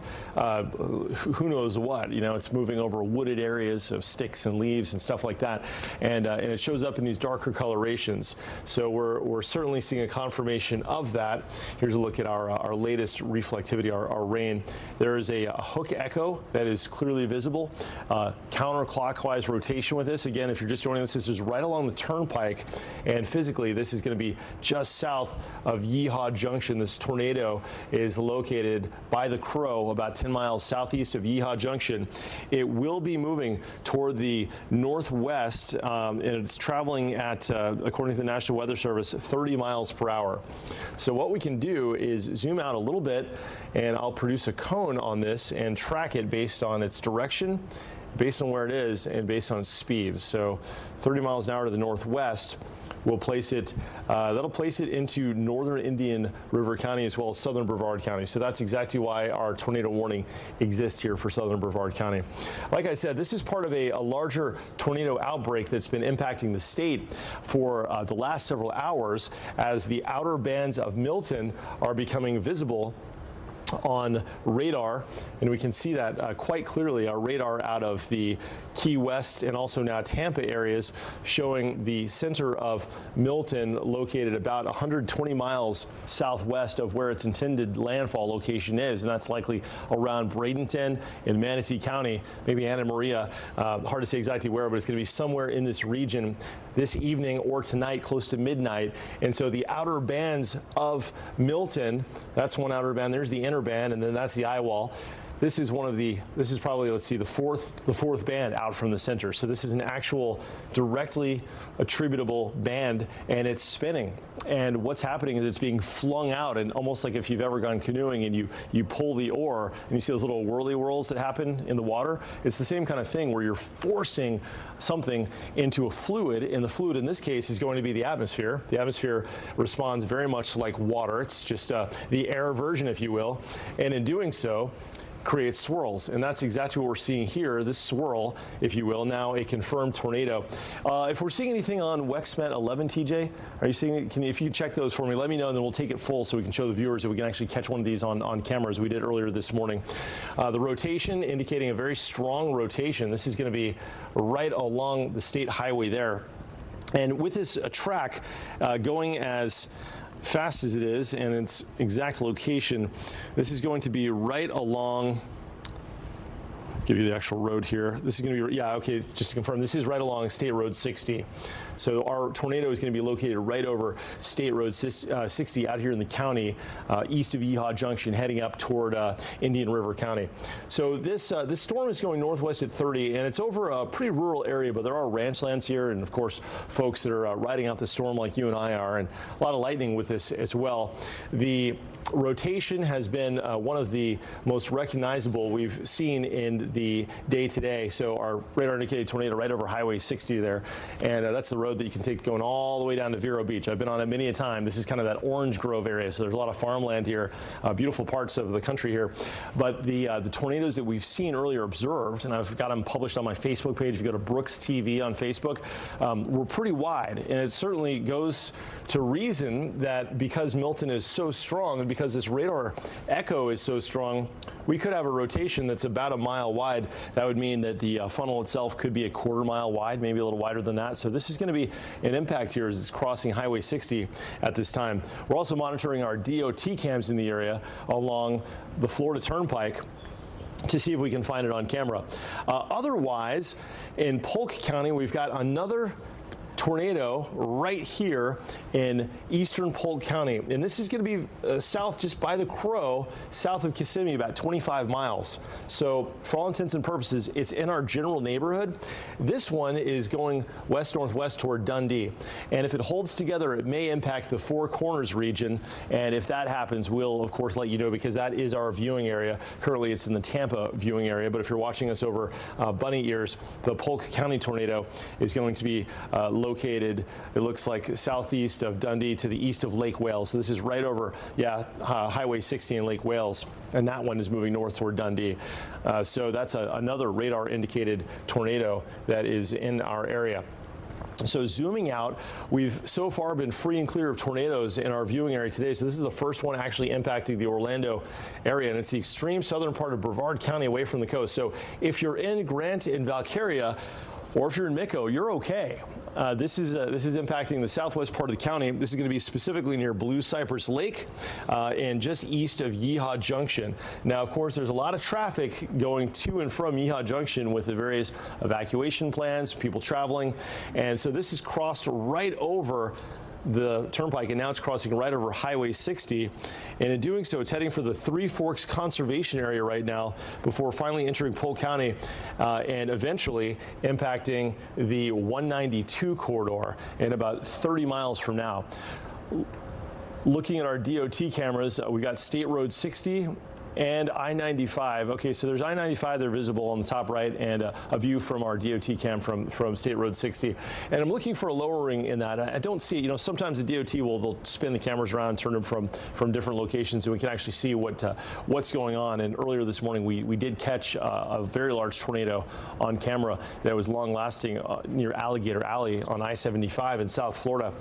who knows what. It's moving over wooded areas of sticks and leaves and stuff like that, and it shows up in these darker colorations. So we're certainly seeing a confirmation of that. Here's a look at our latest reflectivity, our rain. There is a hook echo that is clearly visible. Counterclockwise rotation with this. Again, if you're just joining us, this is right along the turnpike, and physically this is going to be just south of Yeehaw Junction. This tornado is located by the Crow, about 10 miles southeast of Yeehaw Junction. It will be moving toward the northwest, and it's traveling at, according to the National Weather Service, 30 miles per hour. So what we can do is zoom out a little bit, and I'll produce a cone on this and track it based on its direction, based on where it is, and based on its speed. So 30 miles an hour to the northwest will place it, that'll place it into northern Indian River County as well as southern Brevard County. So that's exactly why our tornado warning exists here for southern Brevard County. Like I said, this is part of a larger tornado outbreak that's been impacting the state for the last several hours as the outer bands of Milton are becoming visible on radar, and we can see that quite clearly. Our radar out of the Key West and also now Tampa areas showing the center of Milton located about 120 miles southwest of where its intended landfall location is, and that's likely around Bradenton in Manatee County, maybe Anna Maria. Hard to say exactly where, but it's going to be somewhere in this region this evening or tonight close to midnight. And so the outer bands of Milton, that's one outer band, there's the inner band, and then that's the eye wall. This is this is probably, let's see, the fourth band out from the center. So this is an actual directly attributable band, and it's spinning. And what's happening is it's being flung out, and almost like if you've ever gone canoeing and you pull the oar and you see those little whirly whirls that happen in the water. It's the same kind of thing where you're forcing something into a fluid, and the fluid in this case is going to be the atmosphere. The atmosphere responds very much like water. It's just the air version, if you will. And in doing so, creates swirls, and that's exactly what we're seeing here, this swirl, if you will, now a confirmed tornado. If we're seeing anything on Wexmet 11, TJ, are you seeing it? If you can check those for me, let me know, and then we'll take it full so we can show the viewers that we can actually catch one of these on camera as we did earlier this morning. The rotation indicating a very strong rotation. This is going to be right along the state highway there. And with this track going as fast as it is and its exact location, this is going to be right along, give you the actual road here. This is going to be, yeah, okay, just to confirm, this is right along State Road 60. So our tornado is going to be located right over State Road 60 out here in the county, east of Yeehaw Junction, heading up toward Indian River County. So this storm is going northwest at 30, and it's over a pretty rural area, but there are ranch lands here, and of course, folks that are riding out the storm like you and I are, and a lot of lightning with this as well. The rotation has been one of the most recognizable we've seen in the day today. So our radar indicated tornado right over Highway 60 there, and that's the road that you can take going all the way down to Vero Beach. I've been on it many a time. This is kind of that Orange Grove area, so there's a lot of farmland here, beautiful parts of the country here. But the tornadoes that we've seen earlier observed, and I've got them published on my Facebook page. If you go to Brooks TV on Facebook, were pretty wide, and it certainly goes to reason that because Milton is so strong and because this radar echo is so strong, we could have a rotation that's about a mile wide. That would mean that the funnel itself could be a quarter mile wide, maybe a little wider than that. So this is going to be an impact here as it's crossing Highway 60 at this time. We're also monitoring our DOT cams in the area along the Florida Turnpike to see if we can find it on camera. Otherwise, in Polk County, we've got another tornado right here in eastern Polk County, and this is going to be south, just by the Crow, south of Kissimmee, about 25 miles. So for all intents and purposes, it's in our general neighborhood. This one is going west-northwest toward Dundee, and if it holds together, it may impact the Four Corners region, and if that happens, we'll of course let you know, because that is our viewing area. Currently it's in the Tampa viewing area, but if you're watching us over bunny ears, the Polk County tornado is going to be located, it looks like southeast of Dundee to the east of Lake Wales. So this is right over, Highway 60 in Lake Wales, and that one is moving north toward Dundee. So that's another radar indicated tornado that is in our area. So zooming out, we've so far been free and clear of tornadoes in our viewing area today. So this is the first one actually impacting the Orlando area, and it's the extreme southern part of Brevard County away from the coast. So if you're in Grant and Valkyria, or if you're in Mico, you're okay. This is impacting the southwest part of the county. This is going to be specifically near Blue Cypress Lake and just east of Yeehaw Junction. Now, of course, there's a lot of traffic going to and from Yeehaw Junction with the various evacuation plans, people traveling, and so this is crossed right over the turnpike, and now it's crossing right over Highway 60, and in doing so, it's heading for the Three Forks Conservation Area right now before finally entering Polk County and eventually impacting the 192 corridor in about 30 miles from now. Looking at our DOT cameras, we got State Road 60 and I-95. Okay, so there's I-95, they're visible on the top right, and a view from our DOT cam from State Road 60. And I'm looking for a lowering in that. I don't see, sometimes the DOT they'll spin the cameras around, turn them from different locations, and we can actually see what's going on. And earlier this morning, we did catch a very large tornado on camera that was long-lasting near Alligator Alley on I-75 in South Florida.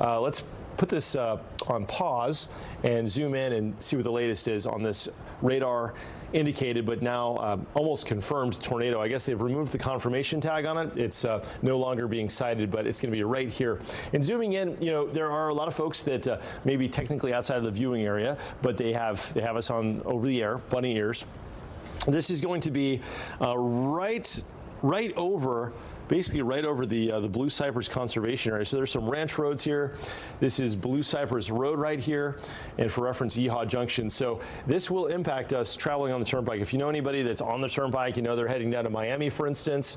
Let's put this on pause and zoom in and see what the latest is on this radar indicated but now almost confirmed tornado. I guess they've removed the confirmation tag on it. It's no longer being cited, but it's going to be right here. And zooming in, there are a lot of folks that may be technically outside of the viewing area, but they have us on over the air, bunny ears. This is going to be right over, basically right over the Blue Cypress Conservation Area. So there's some ranch roads here. This is Blue Cypress Road right here, and for reference, Yeehaw Junction. So this will impact us traveling on the turnpike. If you know anybody that's on the turnpike, they're heading down to Miami, for instance,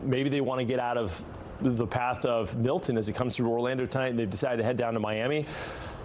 maybe they want to get out of the path of Milton as it comes through Orlando tonight, and they've decided to head down to Miami.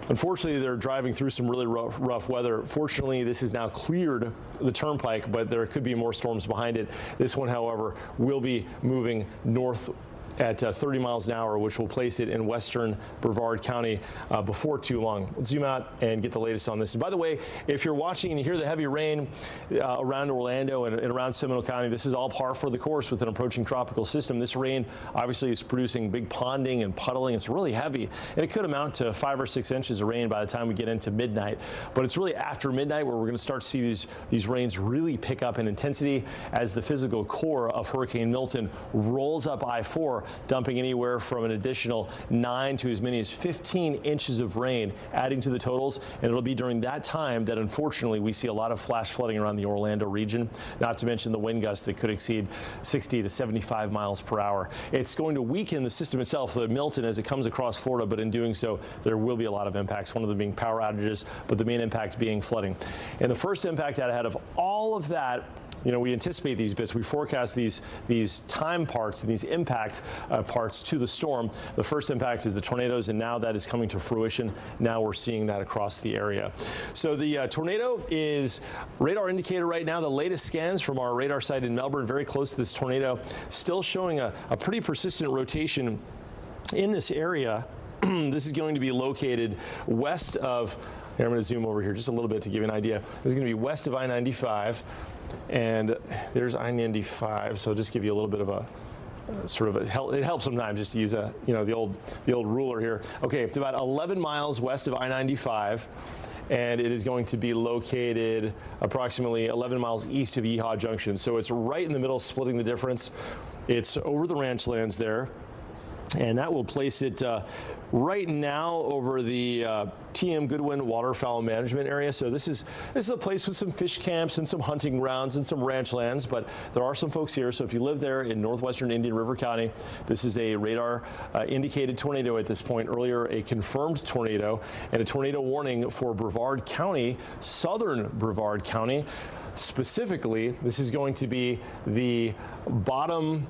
Unfortunately, they're driving through some really rough weather. Fortunately, this has now cleared the turnpike, but there could be more storms behind it. This one, however, will be moving north at 30 miles an hour, which will place it in western Brevard County before too long. Let's zoom out and get the latest on this. And by the way, if you're watching and you hear the heavy rain around Orlando and around Seminole County, this is all par for the course with an approaching tropical system. This rain obviously is producing big ponding and puddling. It's really heavy, and it could amount to 5 or 6 inches of rain by the time we get into midnight. But it's really after midnight where we're going to start to see these rains really pick up in intensity as the physical core of Hurricane Milton rolls up I-4 dumping anywhere from an additional 9 to as many as 15 inches of rain, adding to the totals. And it'll be during that time that, unfortunately, we see a lot of flash flooding around the Orlando region, not to mention the wind gusts that could exceed 60 to 75 miles per hour. It's going to weaken the system itself, the Milton, as it comes across Florida, but in doing so, there will be a lot of impacts, one of them being power outages, but the main impact being flooding. And the first impact ahead of all of that, you know, we anticipate these bits. We forecast these time parts and these impact parts to the storm. The first impact is the tornadoes, and now that is coming to fruition. Now we're seeing that across the area. So the tornado is radar indicator right now. The latest scans from our radar site in Melbourne, very close to this tornado, still showing a pretty persistent rotation in this area. This is going to be located west of, here, I'm going to zoom over here just a little bit to give you an idea. This is going to be west of I-95. And there's I-95, so just give you a little bit of a sort of it helps sometimes just to use the old ruler here. Okay, it's about 11 miles west of I-95, and it is going to be located approximately 11 miles east of Yeehaw Junction. So it's right in the middle, splitting the difference. It's over the ranch lands there. And that will place it right now over the TM Goodwin Waterfowl Management Area. So this is a place with some fish camps and some hunting grounds and some ranch lands, but there are some folks here. So if you live there in northwestern Indian River County, this is a radar indicated tornado at this point. Earlier, a confirmed tornado and a tornado warning for Brevard County, southern Brevard County. Specifically, this is going to be the bottom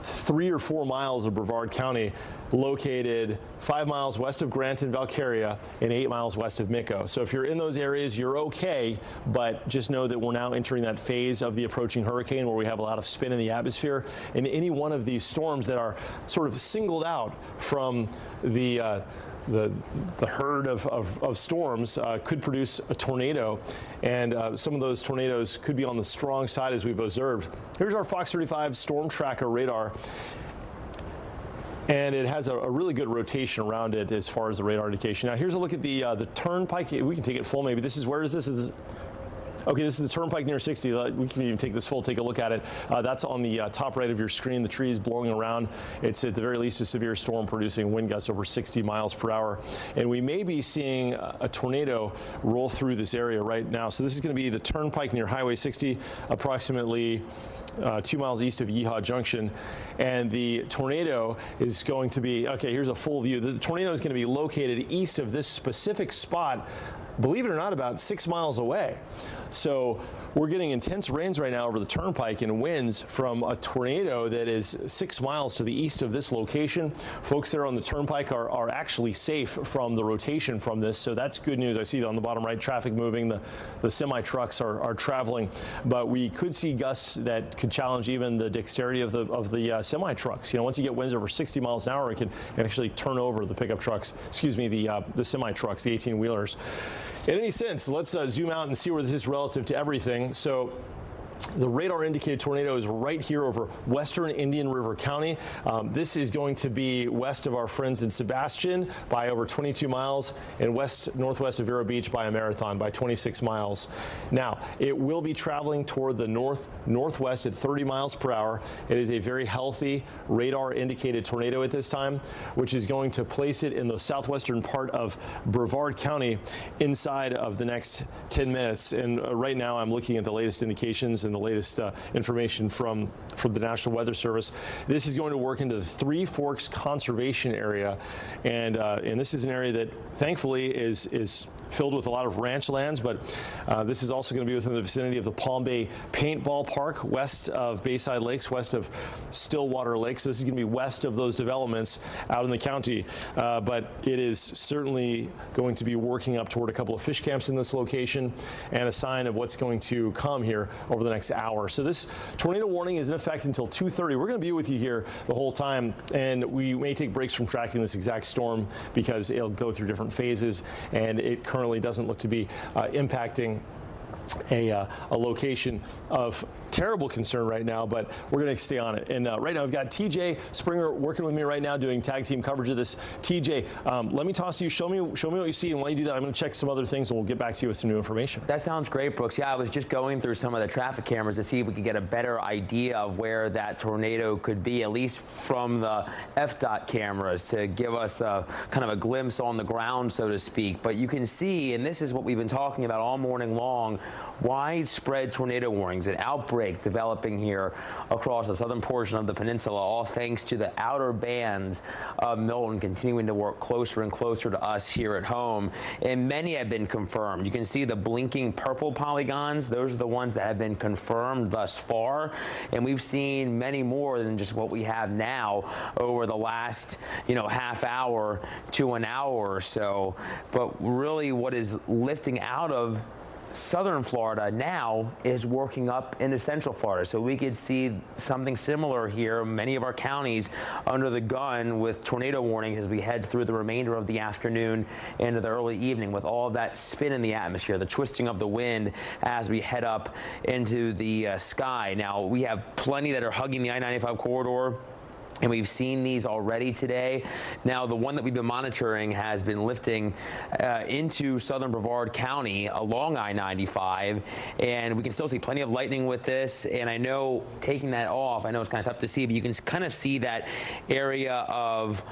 3 or 4 miles of Brevard County, located 5 miles west of Grant and Valcaria and 8 miles west of Mico. So if you're in those areas, you're okay, but just know that we're now entering that phase of the approaching hurricane where we have a lot of spin in the atmosphere, and any one of these storms that are sort of singled out from the herd of storms could produce a tornado, and some of those tornadoes could be on the strong side as we've observed. Here's our Fox 35 Storm Tracker radar, and it has a really good rotation around it as far as the radar indication. Now here's a look at the turnpike. We can take it full maybe. This is, where is this? Okay, this is the turnpike near 60. We can even take this full, take a look at it. That's on the top right of your screen. The trees blowing around. It's at the very least a severe storm producing wind gusts over 60 miles per hour. And we may be seeing a tornado roll through this area right now. So this is going to be the turnpike near Highway 60, approximately 2 miles east of Yeehaw Junction. And the tornado is going to be, okay, here's a full view. The tornado is going to be located east of this specific spot, believe it or not, about 6 miles away. So we're getting intense rains right now over the turnpike and winds from a tornado that is 6 miles to the east of this location. Folks there on the turnpike are actually safe from the rotation from this, so that's good news. I see on the bottom right, traffic moving, the semi-trucks are traveling, but we could see gusts that could challenge even the dexterity of the semi-trucks. You know, once you get winds over 60 miles an hour, it can actually turn over the pickup trucks, excuse me, the semi-trucks, the 18-wheelers. In any sense, let's zoom out and see where this is relative to everything. So the radar indicated tornado is right here over western Indian River County. This is going to be west of our friends in Sebastian by over 22 miles and northwest of Vero Beach by a marathon by 26 miles. Now, it will be traveling toward the northwest at 30 miles per hour. It is a very healthy radar indicated tornado at this time, which is going to place it in the southwestern part of Brevard County inside of the next 10 minutes. And right now I'm looking at the latest indications and the latest information from the National Weather Service. This is going to work into the Three Forks Conservation Area, and this is an area that thankfully is filled with a lot of ranch lands, but this is also going to be within the vicinity of the Palm Bay Paintball Park, west of Bayside Lakes, west of Stillwater Lake. So this is going to be west of those developments out in the county, but it is certainly going to be working up toward a couple of fish camps in this location and a sign of what's going to come here over the next hour. So this tornado warning is in effect until 2:30. We're going to be with you here the whole time, and we may take breaks from tracking this exact storm because it'll go through different phases, and it currently doesn't look to be impacting a location of terrible concern right now, but we're going to stay on it. And right now, I've got TJ Springer working with me right now, doing tag team coverage of this. TJ, let me toss to you. Show me what you see, and while you do that, I'm going to check some other things, and we'll get back to you with some new information. That sounds great, Brooks. Yeah, I was just going through some of the traffic cameras to see if we could get a better idea of where that tornado could be, at least from the FDOT cameras, to give us a kind of a glimpse on the ground, so to speak. But you can see, and this is what we've been talking about all morning long, widespread tornado warnings, an outbreak developing here across the southern portion of the peninsula, all thanks to the outer bands of Milton continuing to work closer and closer to us here at home. And many have been confirmed. You can see the blinking purple polygons. Those are the ones that have been confirmed thus far. And we've seen many more than just what we have now over the last, half hour to an hour or so. But really what is lifting out of southern Florida now is working up into central Florida. So we could see something similar here. Many of our counties under the gun with tornado warning as we head through the remainder of the afternoon into the early evening, with all of that spin in the atmosphere, the twisting of the wind as we head up into the sky. Now, we have plenty that are hugging the I-95 corridor, and we've seen these already today. Now, the one that we've been monitoring has been lifting into southern Brevard County along I-95, and we can still see plenty of lightning with this. And I know taking that off, I know it's kind of tough to see, but you can kind of see that area of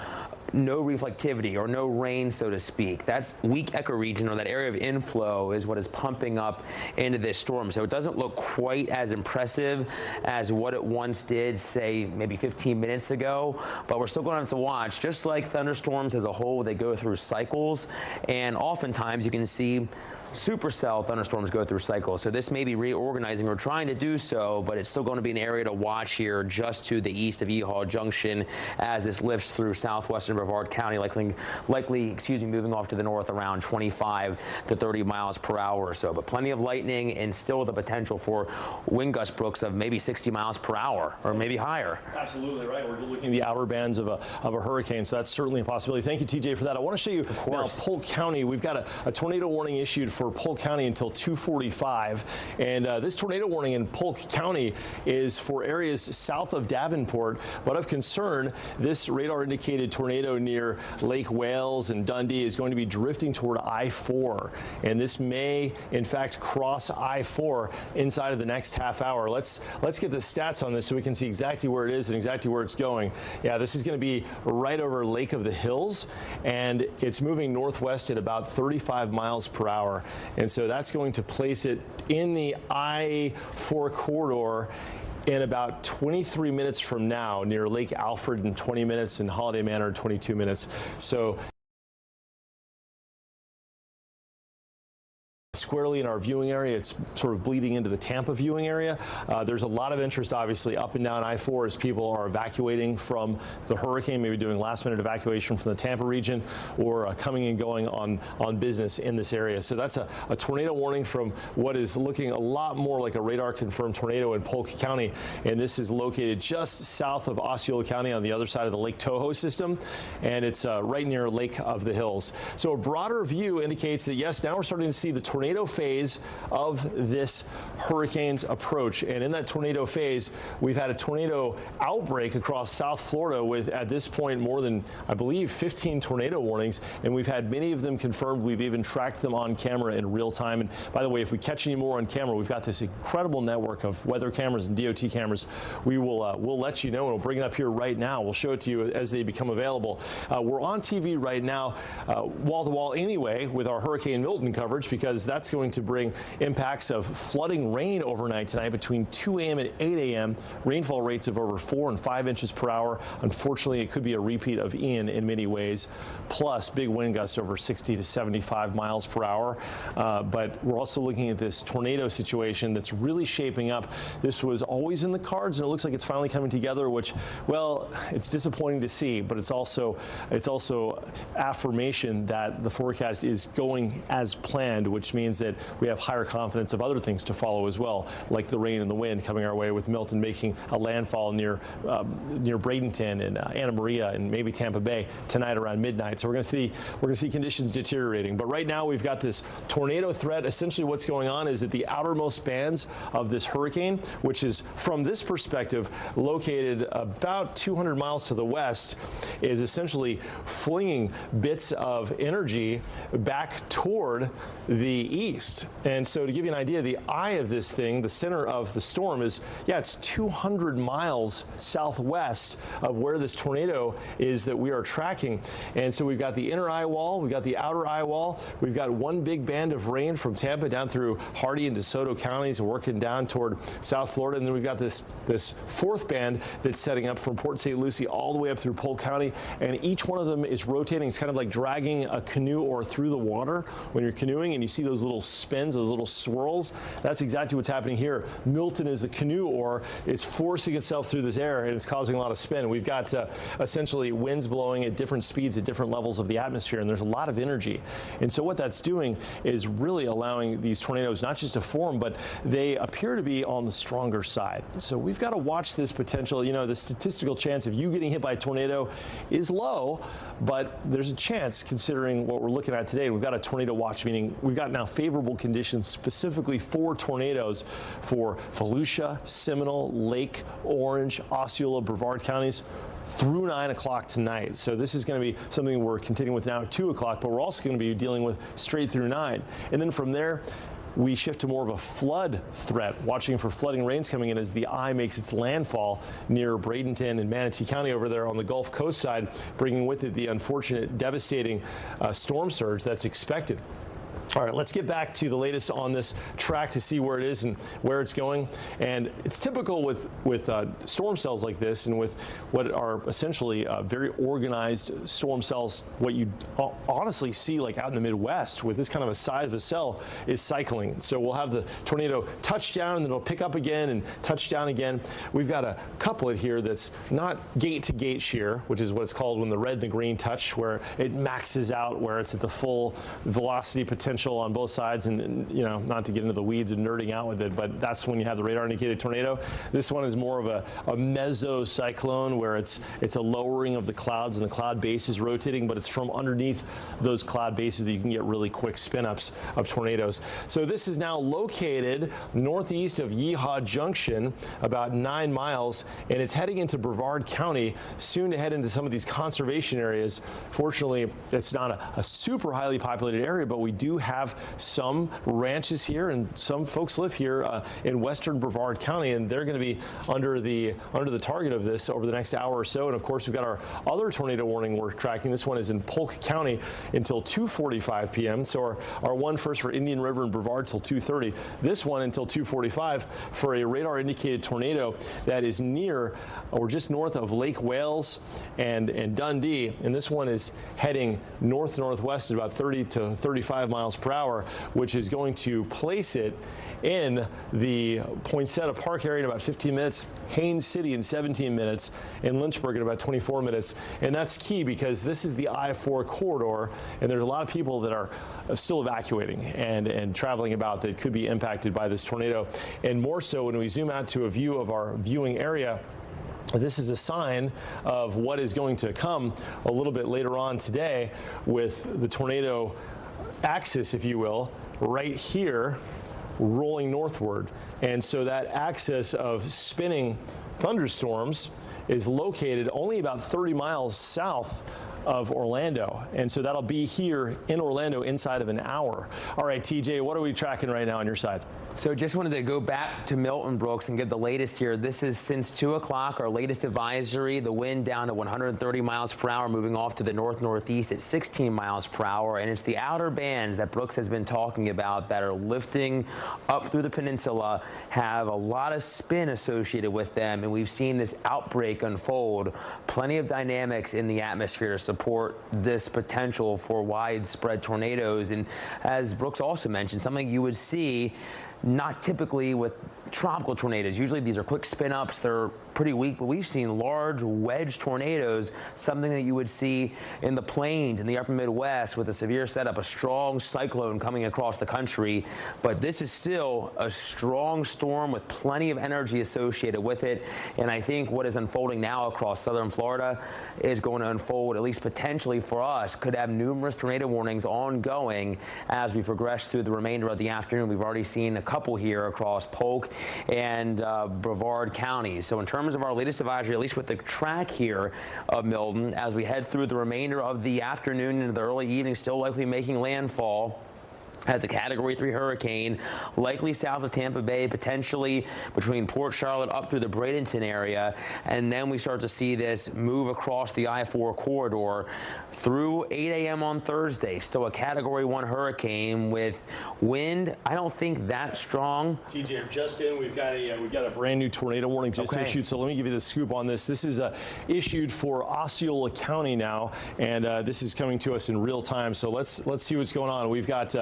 no reflectivity or no rain, so to speak. That's weak ecoregion, or that area of inflow, is what is pumping up into this storm. So it doesn't look quite as impressive as what it once did, say, maybe 15 minutes ago, but we're still going to have to watch. Just like thunderstorms as a whole, they go through cycles, and oftentimes you can see supercell thunderstorms go through cycles. So this may be reorganizing or trying to do so, but it's still going to be an area to watch here just to the east of Ehaw Junction as this lifts through southwestern Brevard County, likely moving off to the north around 25 to 30 miles per hour or so. But plenty of lightning and still the potential for wind gust, Brooks, of maybe 60 miles per hour or maybe higher. Absolutely right. We're looking at the outer bands of a hurricane, so that's certainly a possibility. Thank you, TJ, for that. I want to show you now Polk County. We've got a tornado warning issued for Polk County until 2:45, and this tornado warning in Polk County is for areas south of Davenport, but of concern, this radar indicated tornado near Lake Wales and Dundee is going to be drifting toward I-4, and this may in fact cross I-4 inside of the next half hour. Let's get the stats on this so we can see exactly where it is and exactly where it's going. Yeah, this is going to be right over Lake of the Hills, and it's moving northwest at about 35 miles per hour. And so that's going to place it in the I-4 corridor in about 23 minutes from now, near Lake Alfred in 20 minutes and Holiday Manor in 22 minutes. So squarely in our viewing area, it's sort of bleeding into the Tampa viewing area. There's a lot of interest, obviously, up and down I-4 as people are evacuating from the hurricane, maybe doing last-minute evacuation from the Tampa region, or coming and going on business in this area. So that's a tornado warning from what is looking a lot more like a radar-confirmed tornado in Polk County, and this is located just south of Osceola County on the other side of the Lake Toho system, and it's right near Lake of the Hills. So a broader view indicates that, yes, now we're starting to see the tornado phase of this hurricane's approach. And in that tornado phase, we've had a tornado outbreak across South Florida with, at this point, more than, I believe, 15 tornado warnings. And we've had many of them confirmed. We've even tracked them on camera in real time. And by the way, if we catch any more on camera, we've got this incredible network of weather cameras and DOT cameras. We'll let you know, and we'll bring it up here right now. We'll show it to you as they become available. We're on TV right now, wall to wall anyway, with our Hurricane Milton coverage, because that's going to bring impacts of flooding rain overnight tonight between 2 a.m. and 8 a.m. Rainfall rates of over 4 and 5 inches per hour. Unfortunately, it could be a repeat of Ian in many ways, plus big wind gusts over 60 to 75 miles per hour. But we're also looking at this tornado situation that's really shaping up. This was always in the cards, and it looks like it's finally coming together, which, well, it's disappointing to see, but it's also affirmation that the forecast is going as planned, which means means that we have higher confidence of other things to follow as well, like the rain and the wind coming our way, with Milton making a landfall near Bradenton and Anna Maria and maybe Tampa Bay tonight around midnight. So we're going to see conditions deteriorating. But right now we've got this tornado threat. Essentially what's going on is that the outermost bands of this hurricane, which is from this perspective located about 200 miles to the west, is essentially flinging bits of energy back toward the east. And so to give you an idea, the eye of this thing, the center of the storm is, it's 200 miles southwest of where this tornado is that we are tracking. And so we've got the inner eye wall, we've got the outer eye wall, we've got one big band of rain from Tampa down through Hardee and DeSoto counties and working down toward South Florida. And then we've got this fourth band that's setting up from Port St. Lucie all the way up through Polk County. And each one of them is rotating. It's kind of like dragging a canoe or through the water when you're canoeing and you see those little spins, those little swirls. That's exactly what's happening here. Milton is the canoe oar. It's forcing itself through this air and it's causing a lot of spin. We've got essentially winds blowing at different speeds at different levels of the atmosphere, and there's a lot of energy. And so what that's doing is really allowing these tornadoes not just to form, but they appear to be on the stronger side. So we've got to watch this potential. You know, the statistical chance of you getting hit by a tornado is low, but there's a chance considering what we're looking at today. We've got a tornado watch, meaning we've got now favorable conditions specifically for tornadoes for Volusia, Seminole, Lake, Orange, Osceola, Brevard counties through 9 o'clock tonight. So this is going to be something we're continuing with now at 2 o'clock, but we're also going to be dealing with straight through 9. And then from there, we shift to more of a flood threat, watching for flooding rains coming in as the eye makes its landfall near Bradenton and Manatee County over there on the Gulf Coast side, bringing with it the unfortunate, devastating storm surge that's expected. All right, let's get back to the latest on this track to see where it is and where it's going. And it's typical with storm cells like this and with what are essentially very organized storm cells, what you honestly see like out in the Midwest with this kind of a size of a cell is cycling. So we'll have the tornado touch down and then it'll pick up again and touch down again. We've got a couplet here that's not gate to gate shear, which is what it's called when the red and the green touch, where it maxes out, where it's at the full velocity potential on both sides, and you know, not to get into the weeds and nerding out with it, but that's when you have the radar indicated tornado. This one is more of a mesocyclone, where it's a lowering of the clouds and the cloud base is rotating, but it's from underneath those cloud bases that you can get really quick spin ups of tornadoes. So this is now located northeast of Yeehaw Junction, about 9 miles, and it's heading into Brevard County, soon to head into some of these conservation areas. Fortunately, it's not a super highly populated area, but we do have some ranches here and some folks live here in western Brevard County, and they're going to be under the target of this over the next hour or so. And of course, we've got our other tornado warning we're tracking. This one is in Polk County until 2:45 p.m. So our one first for Indian River and Brevard till 2:30. This one until 2:45 for a radar indicated tornado that is near or just north of Lake Wales and Dundee. And this one is heading north-northwest at about 30 to 35 miles per hour, which is going to place it in the Poinsettia Park area in about 15 minutes, Haines City in 17 minutes, and Lynchburg in about 24 minutes. And that's key because this is the I-4 corridor, and there's a lot of people that are still evacuating and traveling about that could be impacted by this tornado. And more so when we zoom out to a view of our viewing area, this is a sign of what is going to come a little bit later on today with the tornado axis, if you will, right here rolling northward. And so that axis of spinning thunderstorms is located only about 30 miles south of Orlando. And so that'll be here in Orlando inside of an hour. All right, TJ, what are we tracking right now on your side? So just wanted to go back to Milton, Brooks, and get the latest here. This is since 2 o'clock, our latest advisory. The wind down to 130 miles per hour, moving off to the north-northeast at 16 miles per hour. And it's the outer bands that Brooks has been talking about that are lifting up through the peninsula, have a lot of spin associated with them. And we've seen this outbreak unfold. Plenty of dynamics in the atmosphere to support this potential for widespread tornadoes. And as Brooks also mentioned, something you would see not typically with tropical tornadoes. Usually these are quick spin ups. They're pretty weak, but we've seen large wedge tornadoes, something that you would see in the plains in the upper Midwest with a severe setup, a strong cyclone coming across the country. But this is still a strong storm with plenty of energy associated with it. And I think what is unfolding now across southern Florida is going to unfold, at least potentially for us, could have numerous tornado warnings ongoing as we progress through the remainder of the afternoon. We've already seen a couple here across Polk and Brevard counties. So in terms of our latest advisory, at least with the track here of Milton, as we head through the remainder of the afternoon into the early evening, still likely making landfall as a Category 3 hurricane, likely south of Tampa Bay, potentially between Port Charlotte up through the Bradenton area. And then we start to see this move across the I-4 corridor through 8 a.m. on Thursday. Still a Category 1 hurricane with wind, I don't think that strong. TJ, just in, we've got a brand new tornado warning just issued. So let me give you the scoop on this. This is issued for Osceola County now, and this is coming to us in real time. So let's see what's going on. We've got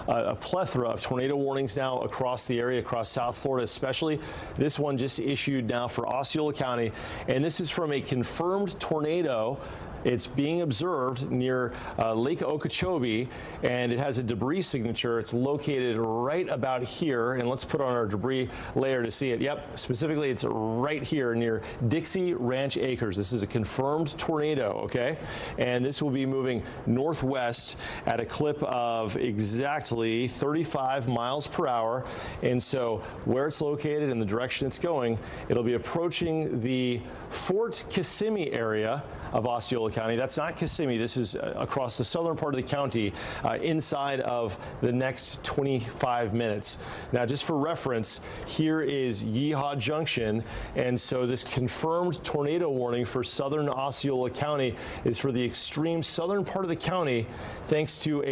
a plethora of tornado warnings now across the area, across South Florida especially. This one just issued now for Osceola County, and this is from a confirmed tornado. It's being observed near Lake Okeechobee, and it has a debris signature. It's located right about here, and let's put on our debris layer to see it. Yep, specifically it's right here near Dixie Ranch Acres. This is a confirmed tornado, okay? And this will be moving northwest at a clip of exactly 35 miles per hour. And so where it's located and the direction it's going, it'll be approaching the Fort Kissimmee area of Osceola County. That's not Kissimmee. This is across the southern part of the county, inside of the next 25 minutes. Now, just for reference, here is Yeehaw Junction, and so this confirmed tornado warning for southern Osceola County is for the extreme southern part of the county, thanks to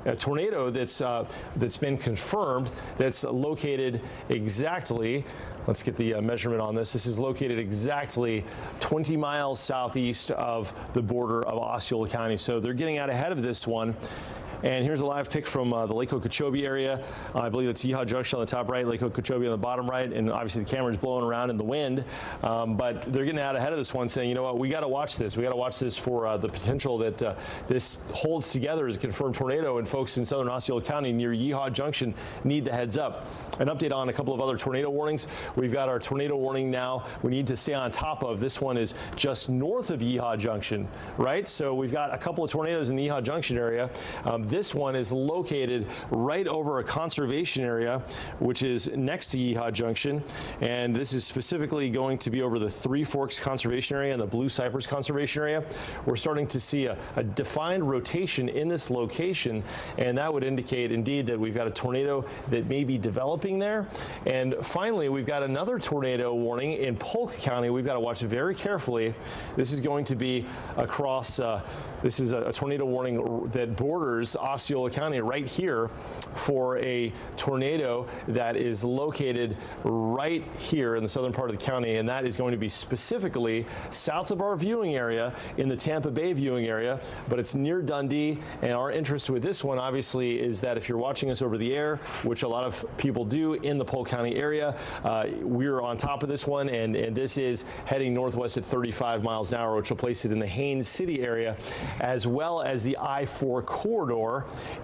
a tornado that's been confirmed, that's located exactly, let's get the measurement on this. This is located exactly 20 miles southeast of the border of Osceola County. So they're getting out ahead of this one. And here's a live pic from the Lake Okeechobee area. I believe it's Yeehaw Junction on the top right, Lake Okeechobee on the bottom right, and obviously the camera's blowing around in the wind. But they're getting out ahead of this one, saying, you know what, we got to watch this. We got to watch this for the potential that this holds together as a confirmed tornado, and folks in southern Osceola County near Yeehaw Junction need the heads up. An update on a couple of other tornado warnings. We've got our tornado warning now we need to stay on top of. This one is just north of Yeehaw Junction, right? So we've got a couple of tornadoes in the Yeehaw Junction area. This one is located right over a conservation area, which is next to Yeehaw Junction. And this is specifically going to be over the Three Forks Conservation Area and the Blue Cypress Conservation Area. We're starting to see a defined rotation in this location, and that would indicate indeed that we've got a tornado that may be developing there. And finally, we've got another tornado warning in Polk County. We've got to watch it very carefully. This is going to be across, this is a tornado warning that borders Osceola County right here for a tornado that is located right here in the southern part of the county, and that is going to be specifically south of our viewing area in the Tampa Bay viewing area, but it's near Dundee. And our interest with this one obviously is that if you're watching us over the air, which a lot of people do in the Polk County area, we're on top of this one, and this is heading northwest at 35 miles an hour, which will place it in the Haines City area, as well as the I-4 corridor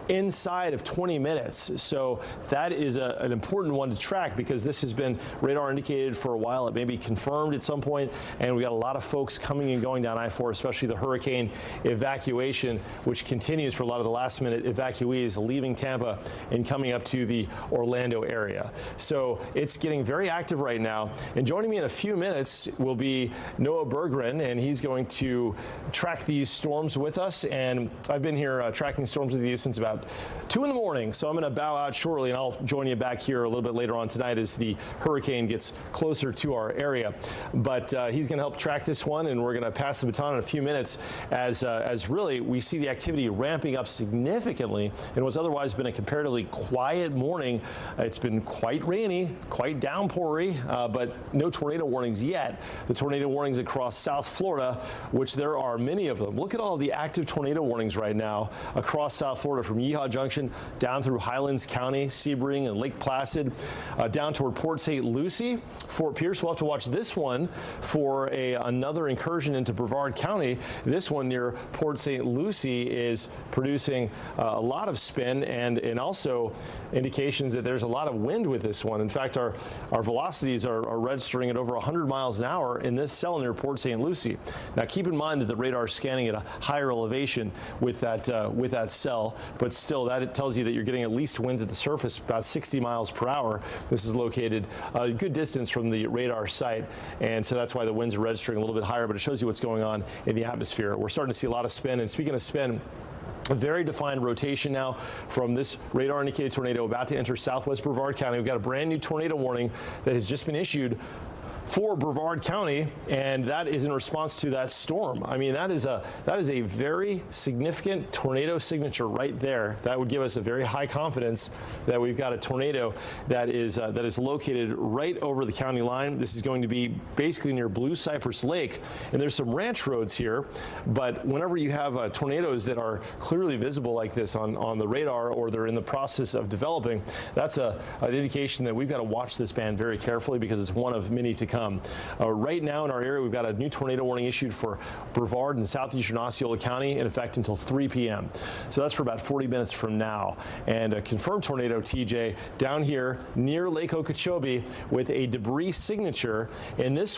inside of 20 minutes. So that is an important one to track, because this has been radar indicated for a while. It may be confirmed at some point, and we got a lot of folks coming and going down I-4, especially the hurricane evacuation, which continues for a lot of the last minute evacuees leaving Tampa and coming up to the Orlando area. So it's getting very active right now. And joining me in a few minutes will be Noah Berggren, and he's going to track these storms with us. And I've been here tracking storms with you since about 2 in the morning, so I'm going to bow out shortly, and I'll join you back here a little bit later on tonight as the hurricane gets closer to our area. But he's going to help track this one, and we're going to pass the baton in a few minutes as really we see the activity ramping up significantly in what's otherwise been a comparatively quiet morning. It's been quite rainy, quite downpoury, but no tornado warnings yet. The tornado warnings across South Florida, which there are many of them. Look at all the active tornado warnings right now across South Florida from Yeehaw Junction down through Highlands County, Sebring, and Lake Placid, down toward Port St. Lucie, Fort Pierce. We'll have to watch this one for another incursion into Brevard County. This one near Port St. Lucie is producing a lot of spin and also indications that there's a lot of wind with this one. In fact, our velocities are registering at over 100 miles an hour in this cell near Port St. Lucie. Now, keep in mind that the radar is scanning at a higher elevation with that cell, but still, that it tells you that you're getting at least winds at the surface about 60 miles per hour. This is located a good distance from the radar site, and so that's why the winds are registering a little bit higher, but it shows you what's going on in the atmosphere. We're starting to see a lot of spin, and speaking of spin, a very defined rotation now from this radar indicated tornado about to enter southwest Brevard County. We've got a brand new tornado warning that has just been issued for Brevard County, and that is in response to that storm. I mean, that is a very significant tornado signature right there. That would give us a very high confidence that we've got a tornado that is located right over the county line. This is going to be basically near Blue Cypress Lake, and there's some ranch roads here, but whenever you have tornadoes that are clearly visible like this on the radar, or they're in the process of developing, that's an indication that we've got to watch this band very carefully, because it's one of many to come. Right now in our area, we've got a new tornado warning issued for Brevard and southeastern Osceola County in effect until 3 p.m. So that's for about 40 minutes from now. And a confirmed tornado, TJ, down here near Lake Okeechobee with a debris signature. And this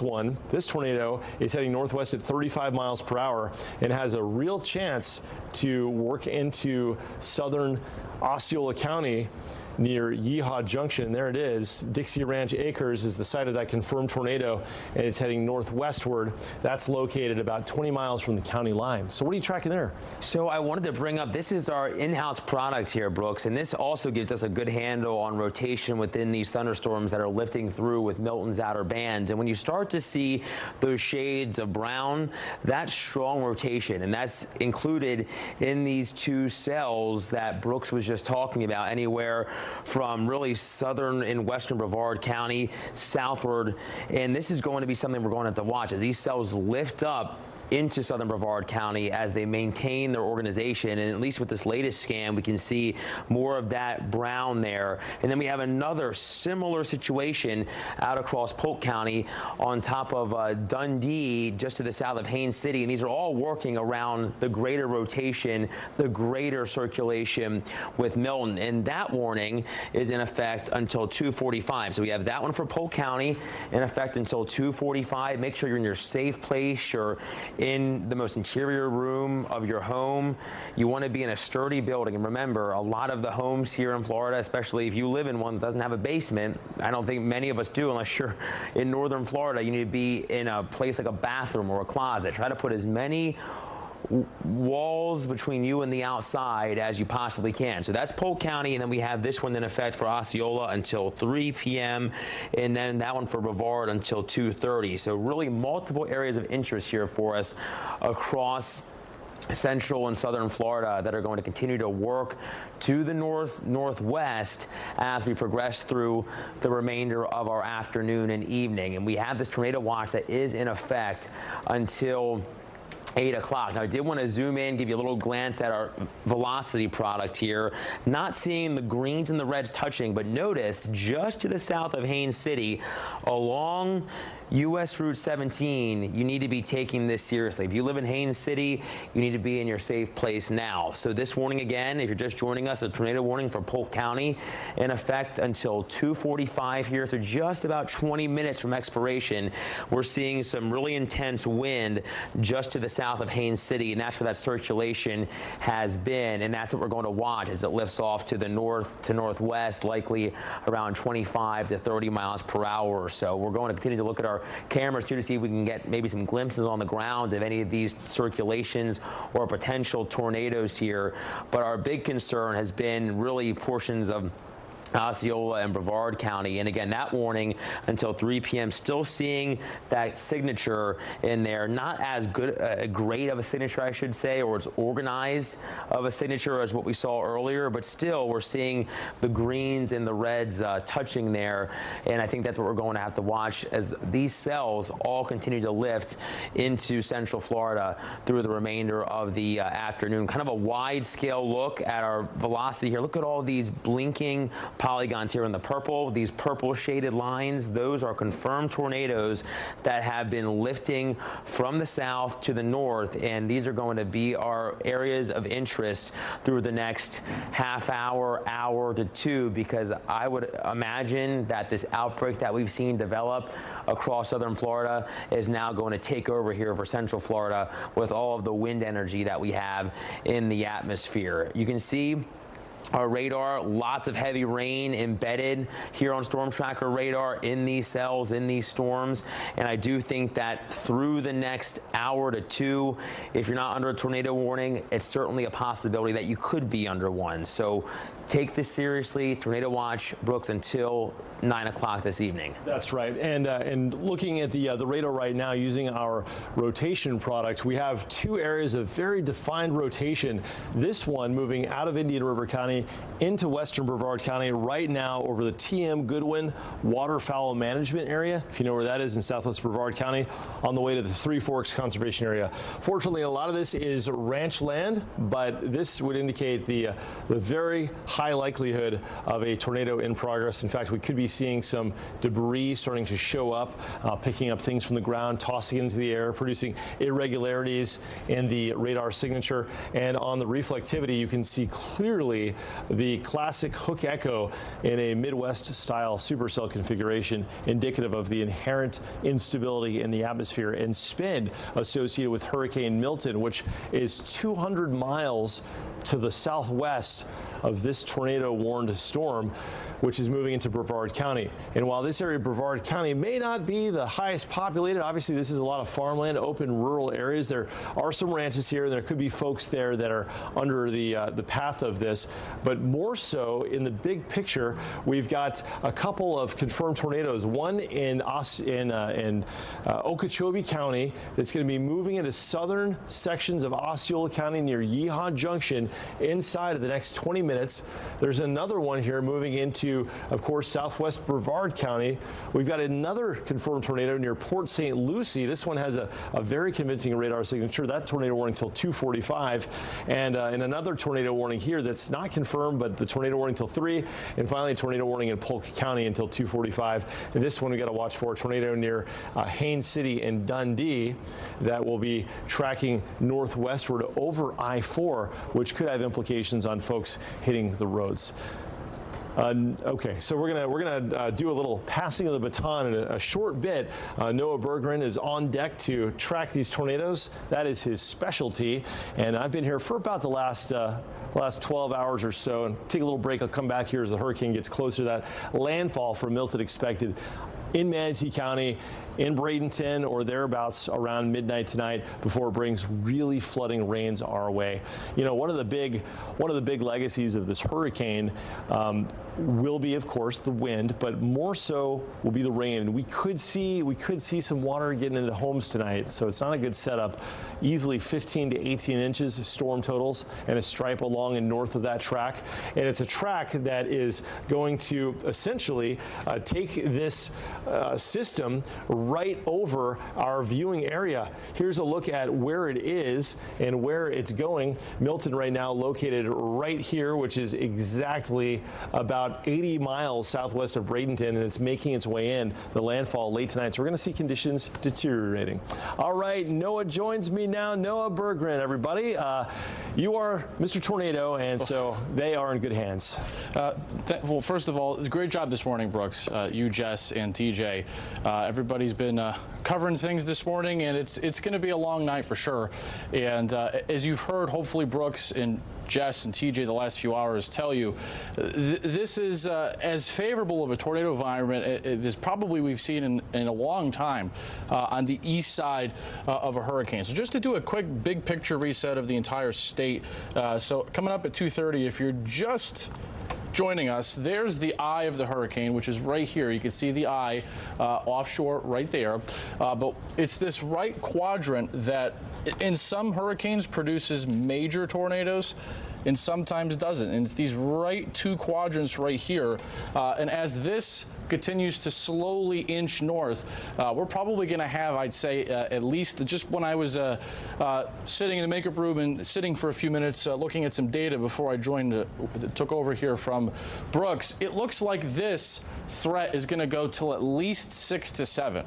tornado is heading northwest at 35 miles per hour and has a real chance to work into southern Osceola County near Yeehaw Junction. There it is. Dixie Ranch Acres is the site of that confirmed tornado, and it's heading northwestward. That's located about 20 miles from the county line. So what are you tracking there? So I wanted to bring up, this is our in-house product here, Brooks, and this also gives us a good handle on rotation within these thunderstorms that are lifting through with Milton's outer bands. And when you start to see those shades of brown, that's strong rotation, and that's included in these two cells that Brooks was just talking about, anywhere from really southern and western Brevard County southward. And this is going to be something we're going to have to watch as these cells lift up into southern Brevard County as they maintain their organization. And at least with this latest scan, we can see more of that brown there. And then we have another similar situation out across Polk County on top of Dundee, just to the south of Haines City. And these are all working around the greater rotation, the greater circulation with Milton. And that warning is in effect until 2:45. So we have that one for Polk County in effect until 2:45. Make sure you're in your safe place. You're in the most interior room of your home. You want to be in a sturdy building. And remember, a lot of the homes here in Florida, especially if you live in one that doesn't have a basement, I don't think many of us do unless you're in northern Florida, you need to be in a place like a bathroom or a closet. Try to put as many walls between you and the outside as you possibly can. So that's Polk County, and then we have this one in effect for Osceola until 3 p.m. and then that one for Brevard until 2:30. So really multiple areas of interest here for us across central and southern Florida that are going to continue to work to the northwest as we progress through the remainder of our afternoon and evening. And we have this tornado watch that is in effect until 8 o'clock. Now, I did want to zoom in, give you a little glance at our velocity product here. Not seeing the greens and the reds touching, but notice just to the south of Haines City, along U.S. Route 17, you need to be taking this seriously. If you live in Haines City, you need to be in your safe place now. So this warning again, if you're just joining us, a tornado warning for Polk County in effect until 2:45 here. So just about 20 minutes from expiration, we're seeing some really intense wind just to the south of Haines City, and that's where that circulation has been, and that's what we're going to watch as it lifts off to the north to northwest, likely around 25 to 30 miles per hour or so. We're going to continue to look at our cameras too to see if we can get maybe some glimpses on the ground of any of these circulations or potential tornadoes here. But our big concern has been really portions of Osceola and Brevard County. And again, that warning until 3 p.m. Still seeing that signature in there. Not as great of a signature, I should say, or it's organized of a signature as what we saw earlier, but still we're seeing the greens and the reds touching there. And I think that's what we're going to have to watch as these cells all continue to lift into Central Florida through the remainder of the afternoon. Kind of a wide scale look at our velocity here. Look at all these blinking polygons here in the purple. These purple shaded lines, those are confirmed tornadoes that have been lifting from the south to the north, and these are going to be our areas of interest through the next half hour, hour to two, because I would imagine that this outbreak that we've seen develop across southern Florida is now going to take over here for Central Florida with all of the wind energy that we have in the atmosphere. You can see our radar, lots of heavy rain embedded here on Storm Tracker radar in these cells, in these storms. And I do think that through the next hour to two, if you're not under a tornado warning, it's certainly a possibility that you could be under one. So take this seriously. Tornado watch, Brooks, until 9 o'clock this evening. That's right. And looking at the radar right now using our rotation product, we have two areas of very defined rotation. This one moving out of Indian River County into western Brevard County right now over the TM Goodwin waterfowl management area, if you know where that is in southwest Brevard County, on the way to the Three Forks Conservation Area. Fortunately, a lot of this is ranch land, but this would indicate the very high likelihood of a tornado in progress. In fact, we could be seeing some debris starting to show up, picking up things from the ground, tossing it into the air, producing irregularities in the radar signature. And on the reflectivity, you can see clearly the classic hook echo in a Midwest-style supercell configuration, indicative of the inherent instability in the atmosphere and spin associated with Hurricane Milton, which is 200 miles to the southwest of this tornado-warned storm, which is moving into Brevard County. And while this area of Brevard County may not be the highest populated, obviously this is a lot of farmland, open rural areas. There are some ranches here, and there could be folks there that are under the path of this. But more so, in the big picture, we've got a couple of confirmed tornadoes. One in Okeechobee County that's going to be moving into southern sections of Osceola County near Yeehaw Junction inside of the next 20 minutes. There's another one here moving into, of course, southwest Brevard County. We've got another confirmed tornado near Port St. Lucie. This one has a very convincing radar signature. That tornado warning until 2:45. And another tornado warning here that's not confirmed, but the tornado warning until 3. And finally, a tornado warning in Polk County until 2:45. And this one we got to watch for, a tornado near Haines City and Dundee that will be tracking northwestward over I-4, which could have implications on folks hitting the roads. Okay, so we're gonna do a little passing of the baton in a short bit. Noah Berggren is on deck to track these tornadoes. That is his specialty, and I've been here for about the last 12 hours or so. And take a little break. I'll come back here as the hurricane gets closer. That landfall for Milton expected in Manatee County, in Bradenton or thereabouts around midnight tonight before it brings really flooding rains our way. You know, one of the big legacies of this hurricane will be, of course, the wind, but more so will be the rain. We could see some water getting into homes tonight, so it's not a good setup. Easily 15 to 18 inches of storm totals and a stripe along and north of that track. And it's a track that is going to essentially take this system right over our viewing area. Here's a look at where it is and where it's going. Milton right now located right here, which is exactly about 80 miles southwest of Bradenton, and it's making its way in the landfall late tonight. So we're going to see conditions deteriorating. All right, Noah joins me now. Noah Berggren, everybody. You are Mr. Tornado, and so they are in good hands. Well, first of all, great job this morning, Brooks. You, Jess, and TJ. Everybody's been covering things this morning, and it's going to be a long night for sure. And as you've heard, hopefully Brooks and Jess and TJ the last few hours tell you, this is as favorable of a tornado environment as probably we've seen in a long time on the east side of a hurricane. So just to do a quick big picture reset of the entire state. So coming up at 2:30, if you're just joining us, there's the eye of the hurricane, which is right here. You can see the eye offshore right there. But it's this right quadrant that in some hurricanes produces major tornadoes and sometimes doesn't. And it's these right two quadrants right here. And as this continues to slowly inch north, we're probably going to have, I'd say, at least just when I was sitting in the makeup room and sitting for a few minutes looking at some data before I took over here from Brooks, it looks like this threat is going to go till at least 6 to 7.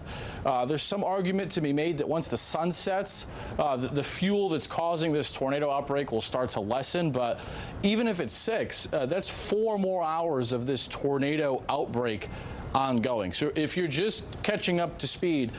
There's some argument to be made that once the sun sets, the fuel that's causing this tornado outbreak will start to lessen. But even if it's 6, that's 4 more hours of this tornado outbreak ongoing. So if you're just catching up to speed,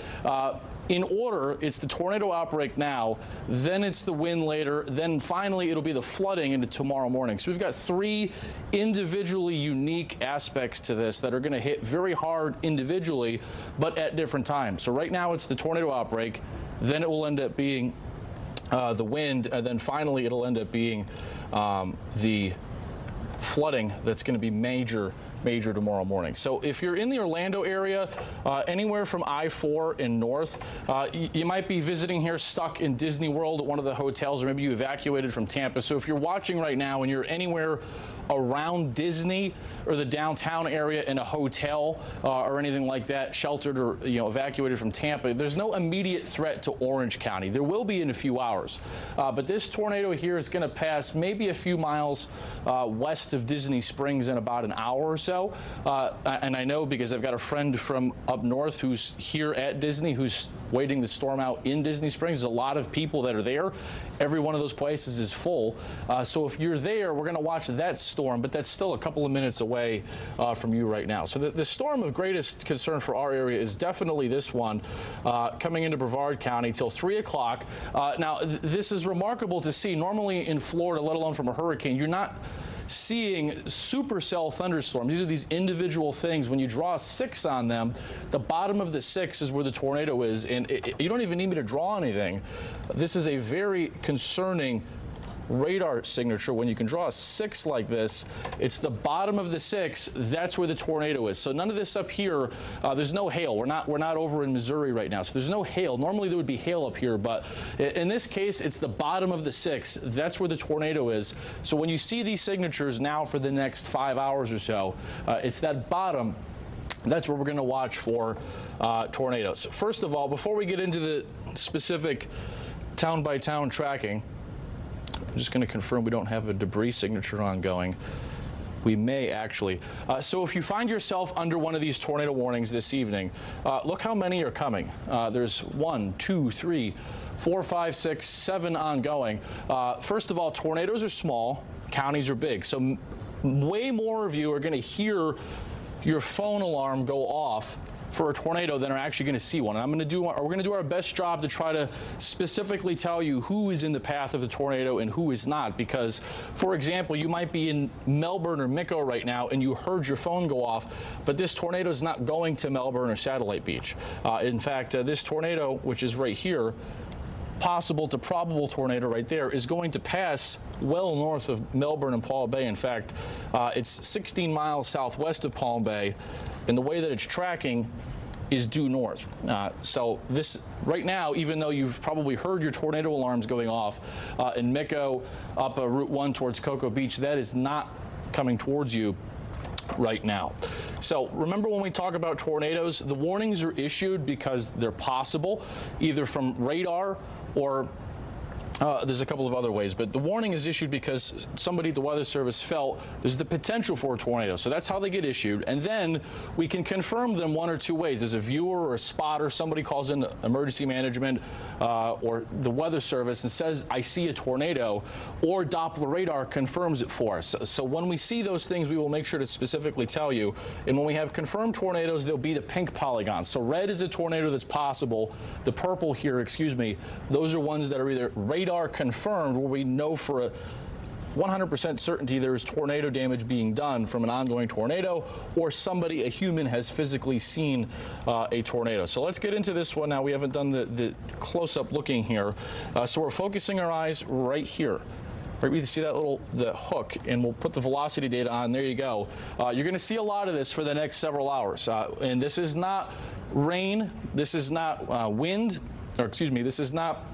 in order, it's the tornado outbreak now, then it's the wind later, then finally it'll be the flooding into tomorrow morning. So we've got 3 individually unique aspects to this that are going to hit very hard individually, but at different times. So right now it's the tornado outbreak, then it will end up being the wind, and then finally it'll end up being the flooding that's going to be major tomorrow morning. So if you're in the Orlando area, anywhere from I-4 and north, you might be visiting here stuck in Disney World at one of the hotels, or maybe you evacuated from Tampa. So if you're watching right now and you're anywhere around Disney or the downtown area in a hotel or anything like that, sheltered or evacuated from Tampa, there's no immediate threat to Orange County. There will be in a few hours, but this tornado here is going to pass maybe a few miles west of Disney Springs in about an hour or so. And I know because I've got a friend from up north who's here at Disney who's waiting the storm out in Disney Springs. There's a lot of people that are there. Every one of those places is full. So if you're there, we're going to watch that storm, but that's still a couple of minutes away from you right now. So the storm of greatest concern for our area is definitely this one coming into Brevard County till 3 o'clock. Now, this is remarkable to see. Normally in Florida, let alone from a hurricane, you're not seeing supercell thunderstorms. These are these individual things. When you draw a 6 on them, the bottom of the 6 is where the tornado is, and you don't even need me to draw anything. This is a very concerning radar signature. When you can draw a 6 like this, it's the bottom of the 6. That's where the tornado is. So none of this up here. There's no hail. We're not over in Missouri right now, so there's no hail. Normally there would be hail up here, but in this case, it's the bottom of the 6. That's where the tornado is. So when you see these signatures now for the next 5 hours or so, it's that bottom. That's where we're going to watch for tornadoes. First of all, before we get into the specific town by town tracking, I'm just going to confirm we don't have a debris signature ongoing. We may actually. So if you find yourself under one of these tornado warnings this evening, look how many are coming. There's 1, 2, 3, 4, 5, 6, 7 ongoing. First of all, tornadoes are small, counties are big. So way more of you are going to hear your phone alarm go off for a tornado than are actually going to see one. And we're going to do our best job to try to specifically tell you who is in the path of the tornado and who is not. Because, for example, you might be in Melbourne or Mico right now and you heard your phone go off, but this tornado is not going to Melbourne or Satellite Beach. In fact, this tornado, which is right here, possible to probable tornado right there, is going to pass well north of Melbourne and Palm Bay. In fact, it's 16 miles southwest of Palm Bay, and the way that it's tracking is due north. So this right now, even though you've probably heard your tornado alarms going off in Mico up Route 1 towards Cocoa Beach, that is not coming towards you right now. So remember, when we talk about tornadoes, the warnings are issued because they're possible, either from radar or there's a couple of other ways, but the warning is issued because somebody at the Weather Service felt there's the potential for a tornado. So that's how they get issued. And then we can confirm them one or two ways. There's a viewer or a spotter, somebody calls in emergency management or the Weather Service and says, I see a tornado, or Doppler radar confirms it for us. So when we see those things, we will make sure to specifically tell you. And when we have confirmed tornadoes, they'll be the pink polygons. So red is a tornado that's possible. The purple here, excuse me, those are ones that are either radar confirmed, where we know for a 100% certainty there is tornado damage being done from an ongoing tornado, or a human has physically seen a tornado. So let's get into this one now. We haven't done the close-up looking here. So we're focusing our eyes right here. right, we see that the hook, and we'll put the velocity data on. There you go. You're going to see a lot of this for the next several hours. And this is not rain. This is not wind, or excuse me, this is not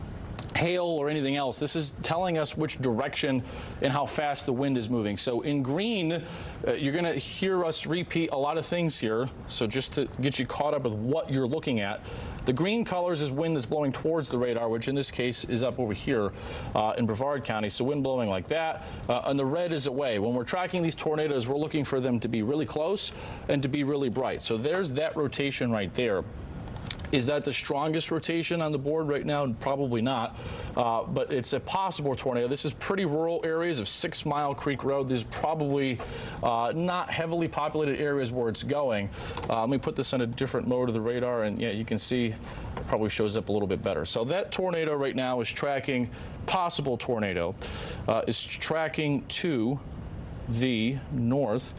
hail or anything else. This is telling us which direction and how fast the wind is moving. So in green, you're going to hear us repeat a lot of things here. So just to get you caught up with what you're looking at, the green colors is wind that's blowing towards the radar, which in this case is up over here in Brevard County. So wind blowing like that, and the red is away. When we're tracking these tornadoes, we're looking for them to be really close and to be really bright. So there's that rotation right there. Is that the strongest rotation on the board right now? Probably not, but it's a possible tornado. This is pretty rural areas of 6 Mile Creek Road. There's probably not heavily populated areas where it's going. Let me put this on a different mode of the radar, and yeah, you can see it probably shows up a little bit better. So that tornado right now is tracking, possible tornado, is tracking to the north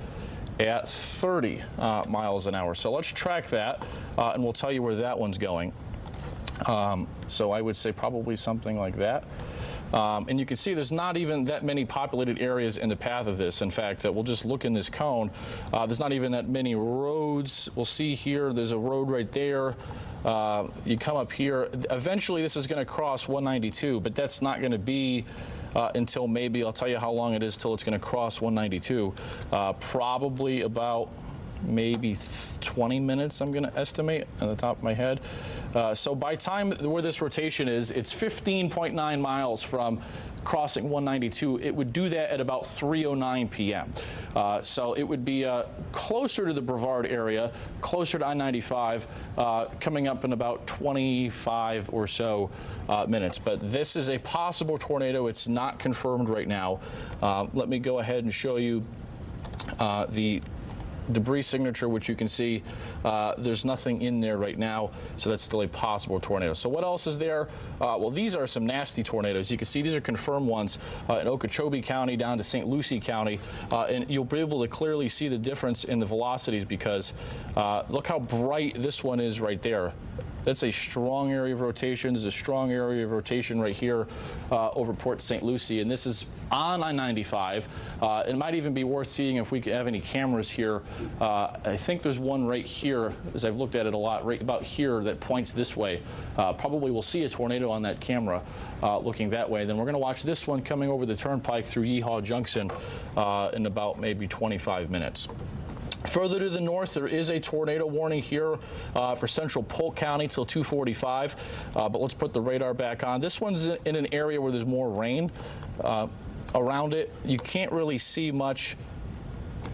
at 30 miles an hour. So let's track that, and we'll tell you where that one's going. So I would say probably something like that. And you can see there's not even that many populated areas in the path of this. In fact, we'll just look in this cone. There's not even that many roads. We'll see here, there's a road right there. You come up here. Eventually, this is going to cross 192, but that's not going to be until maybe, I'll tell you how long it is till it's going to cross 192. Probably about maybe 20 minutes, I'm going to estimate on the top of my head. So by time where this rotation is, it's 15.9 miles from crossing 192. It would do that at about 3:09 p.m. So it would be closer to the Brevard area, closer to I-95, coming up in about 25 or so minutes. But this is a possible tornado. It's not confirmed right now. Let me go ahead and show you the debris signature, which you can see there's nothing in there right now, so that's still a possible tornado. So what else is there? Well, these are some nasty tornadoes. You can see these are confirmed ones in Okeechobee County down to St. Lucie County, and you'll be able to clearly see the difference in the velocities because look how bright this one is right there. That's a strong area of rotation. There's a strong area of rotation right here over Port St. Lucie, and this is on I-95. It might even be worth seeing if we have any cameras here. I think there's one right here, as I've looked at it a lot, right about here that points this way. Probably we'll see a tornado on that camera looking that way. Then we're going to watch this one coming over the turnpike through Yeehaw Junction in about maybe 25 minutes. Further to the north, there is a tornado warning here for central Polk County till 2:45. But let's put the radar back on. This one's in an area where there's more rain around it. You can't really see much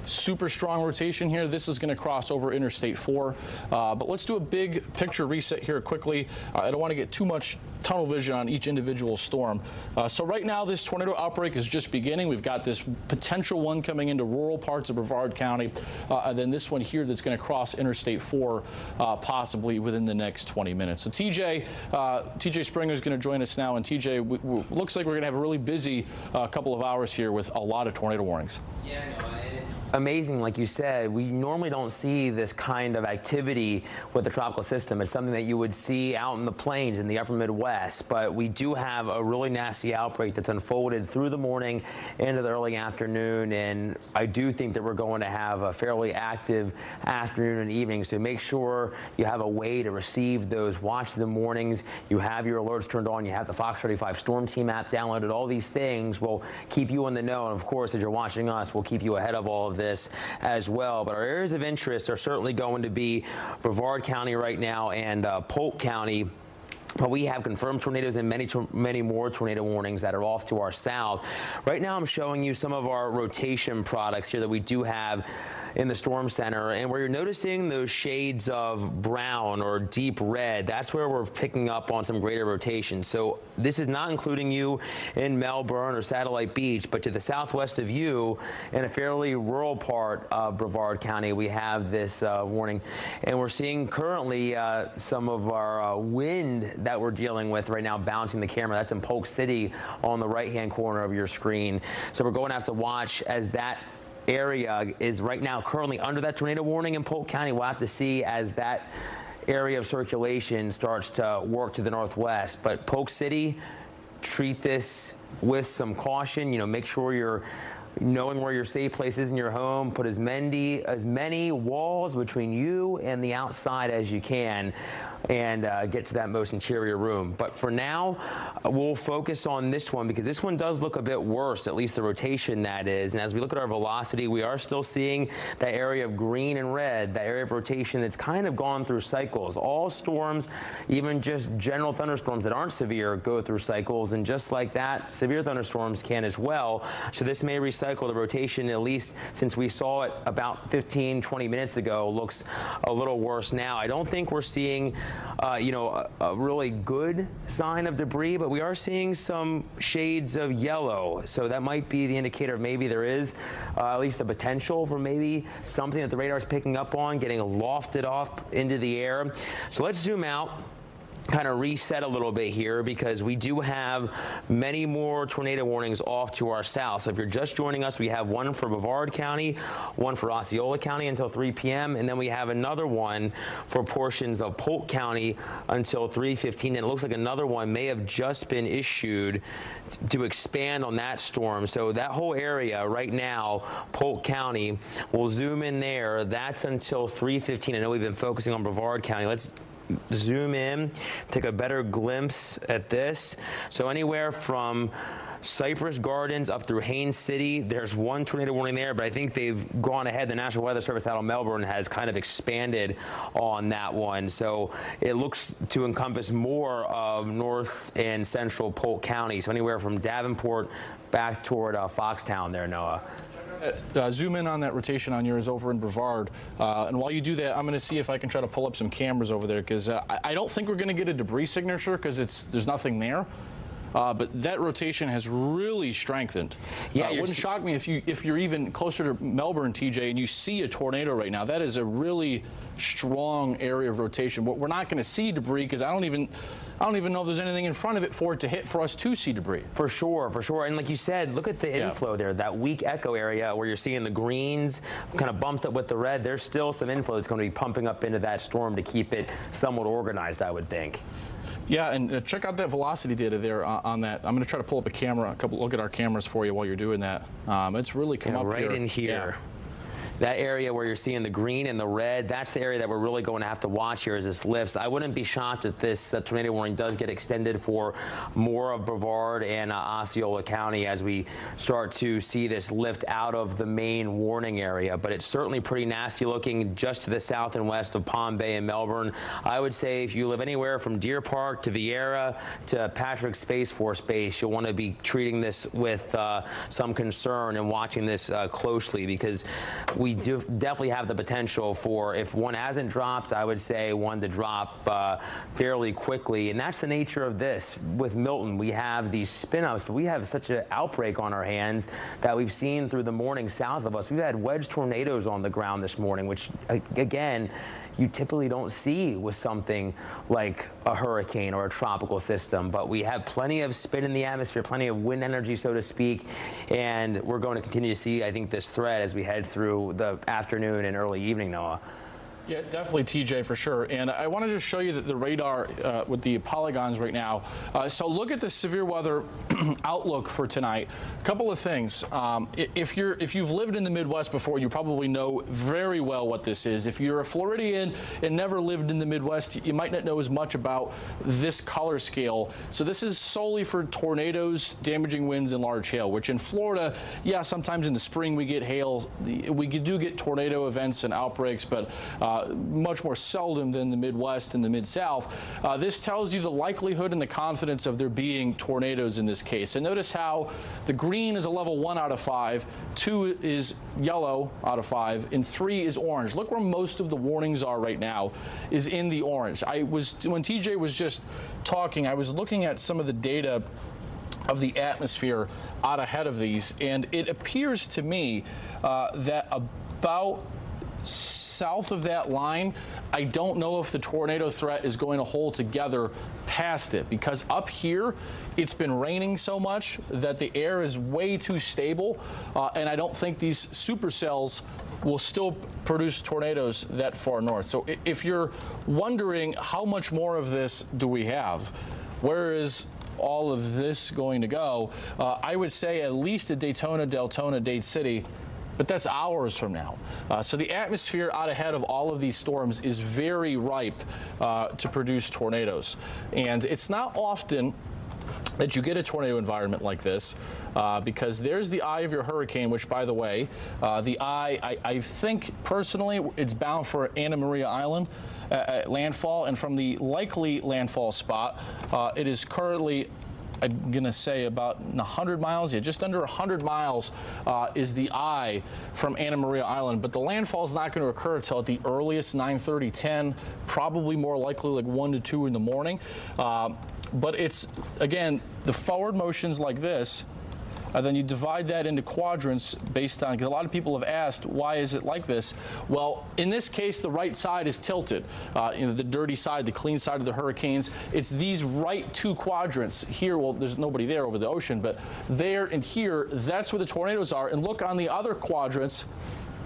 super strong rotation here. This is going to cross over Interstate 4. But let's do a big picture reset here quickly. I don't want to get too much tunnel vision on each individual storm. So right now, this tornado outbreak is just beginning. We've got this potential one coming into rural parts of Brevard County, and then this one here that's going to cross Interstate 4 possibly within the next 20 minutes. So TJ Springer is going to join us now, and TJ, looks like we're going to have a really busy couple of hours here with a lot of tornado warnings. Yeah, no, it's amazing, like you said. We normally don't see this kind of activity with the tropical system. It's something that you would see out in the plains in the upper Midwest, but we do have a really nasty outbreak that's unfolded through the morning into the early afternoon, and I do think that we're going to have a fairly active afternoon and evening, so make sure you have a way to receive those watch the mornings. You have your alerts turned on, you have the Fox 35 Storm Team app downloaded. All these things will keep you in the know, and of course, as you're watching us, we'll keep you ahead of all of this as well. But our areas of interest are certainly going to be Brevard County right now and Polk County. But we have confirmed tornadoes and many more tornado warnings that are off to our south. Right now, I'm showing you some of our rotation products here that we do have in the storm center, and where you're noticing those shades of brown or deep red, that's where we're picking up on some greater rotation. So this is not including you in Melbourne or Satellite Beach, but to the southwest of you in a fairly rural part of Brevard County, we have this warning. And we're seeing currently some of our wind that we're dealing with right now bouncing the camera. That's in Polk City on the right-hand corner of your screen. So we're going to have to watch as that area is right now currently under that tornado warning in Polk County. We'll have to see as that area of circulation starts to work to the northwest. But Polk City, treat this with some caution. Make sure you're knowing where your safe place is in your home. Put as many walls between you and the outside as you can, and get to that most interior room. But for now, we'll focus on this one because this one does look a bit worse, at least the rotation that is. And as we look at our velocity, we are still seeing that area of green and red, that area of rotation that's kind of gone through cycles. All storms, even just general thunderstorms that aren't severe, go through cycles. And just like that, severe thunderstorms can as well. So this may recycle the rotation, at least since we saw it about 15, 20 minutes ago, looks a little worse now. I don't think we're seeing a really good sign of debris, but we are seeing some shades of yellow. So that might be the indicator of maybe there is at least the potential for maybe something that the radar is picking up on, getting lofted off into the air. So let's zoom out, kind of reset a little bit here, because we do have many more tornado warnings off to our south. So if you're just joining us, we have one for Brevard County, one for Osceola County until 3 p.m., and then we have another one for portions of Polk County until 3:15. And it looks like another one may have just been issued to expand on that storm. So that whole area right now, Polk County, we'll zoom in there. That's until 3:15. I know we've been focusing on Brevard County. Let's zoom in, take a better glimpse at this. So anywhere from Cypress Gardens up through Haines City, there's one tornado warning there, but I think they've gone ahead. The National Weather Service out of Melbourne has kind of expanded on that one. So it looks to encompass more of north and central Polk County. So anywhere from Davenport back toward Foxtown there, Noah. Zoom in on that rotation on yours over in Brevard. And while you do that, I'm going to see if I can try to pull up some cameras over there, because I don't think we're going to get a debris signature because there's nothing there. But that rotation has really strengthened. Yeah, it wouldn't shock me if you're even closer to Melbourne, TJ, and you see a tornado right now. That is a really strong area of rotation. But we're not going to see debris because I don't even know if there's anything in front of it for it to hit for us to see debris. For sure, for sure. And like you said, look at the inflow there, that weak echo area where you're seeing the greens kind of bumped up with the red. There's still some inflow that's going to be pumping up into that storm to keep it somewhat organized, I would think. Yeah, and check out that velocity data there on that. I'm going to try to pull up a camera, look at our cameras for you while you're doing that. It's really come up right here. In here. Yeah. That area where you're seeing the green and the red, that's the area that we're really going to have to watch here as this lifts. I wouldn't be shocked if this tornado warning does get extended for more of Brevard and Osceola County as we start to see this lift out of the main warning area. But it's certainly pretty nasty looking just to the south and west of Palm Bay and Melbourne. I would say if you live anywhere from Deer Park to Vieira to Patrick Space Force Base, you'll want to be treating this with some concern and watching this closely, because we do definitely have the potential for, if one hasn't dropped, I would say one to drop fairly quickly. And that's the nature of this. With Milton, we have these spin-ups, but we have such an outbreak on our hands that we've seen through the morning south of us. We've had wedge tornadoes on the ground this morning, which, again, you typically don't see with something like a hurricane or a tropical system. But we have plenty of spin in the atmosphere, plenty of wind energy, so to speak, and we're going to continue to see, I think, this threat as we head through the afternoon and early evening, Noah. Yeah, definitely, TJ, for sure. And I want to just show you that the radar with the polygons right now. So look at the severe weather outlook for tonight. A couple of things. If you've lived in the Midwest before, you probably know very well what this is. If you're a Floridian and never lived in the Midwest, you might not know as much about this color scale. So this is solely for tornadoes, damaging winds, and large hail, which in Florida, yeah, sometimes in the spring we get hail. We do get tornado events and outbreaks, but much more seldom than the Midwest and the Mid-South. This tells you the likelihood and the confidence of there being tornadoes in this case. And notice how the green is a level 1 out of 5, 2 is yellow out of 5, and 3 is orange. Look where most of the warnings are right now, is in the orange. When TJ was just talking, I was looking at some of the data of the atmosphere out ahead of these, and it appears to me that about south of that line, I don't know if the tornado threat is going to hold together past it, because up here it's been raining so much that the air is way too stable, and I don't think these supercells will still produce tornadoes that far north. So if you're wondering how much more of this do we have, where is all of this going to go? I would say at least at Daytona, Deltona, Dade City, but that's hours from now. So the atmosphere out ahead of all of these storms is very ripe to produce tornadoes. And it's not often that you get a tornado environment like this because there's the eye of your hurricane, which, by the way, the eye, I think personally it's bound for Anna Maria Island at landfall, and from the likely landfall spot, it is currently, I'm going to say, about 100 miles, just under 100 miles is the eye from Anna Maria Island. But the landfall is not going to occur until at the earliest 9:30, 10, probably more likely like 1 to 2 in the morning. But it's, again, the forward motions like this, then you divide that into quadrants based on, because a lot of people have asked, why is it like this? Well, in this case, the right side is tilted. The dirty side, the clean side of the hurricanes. It's these right two quadrants here. Well, there's nobody there over the ocean, but there and here, that's where the tornadoes are. And look on the other quadrants,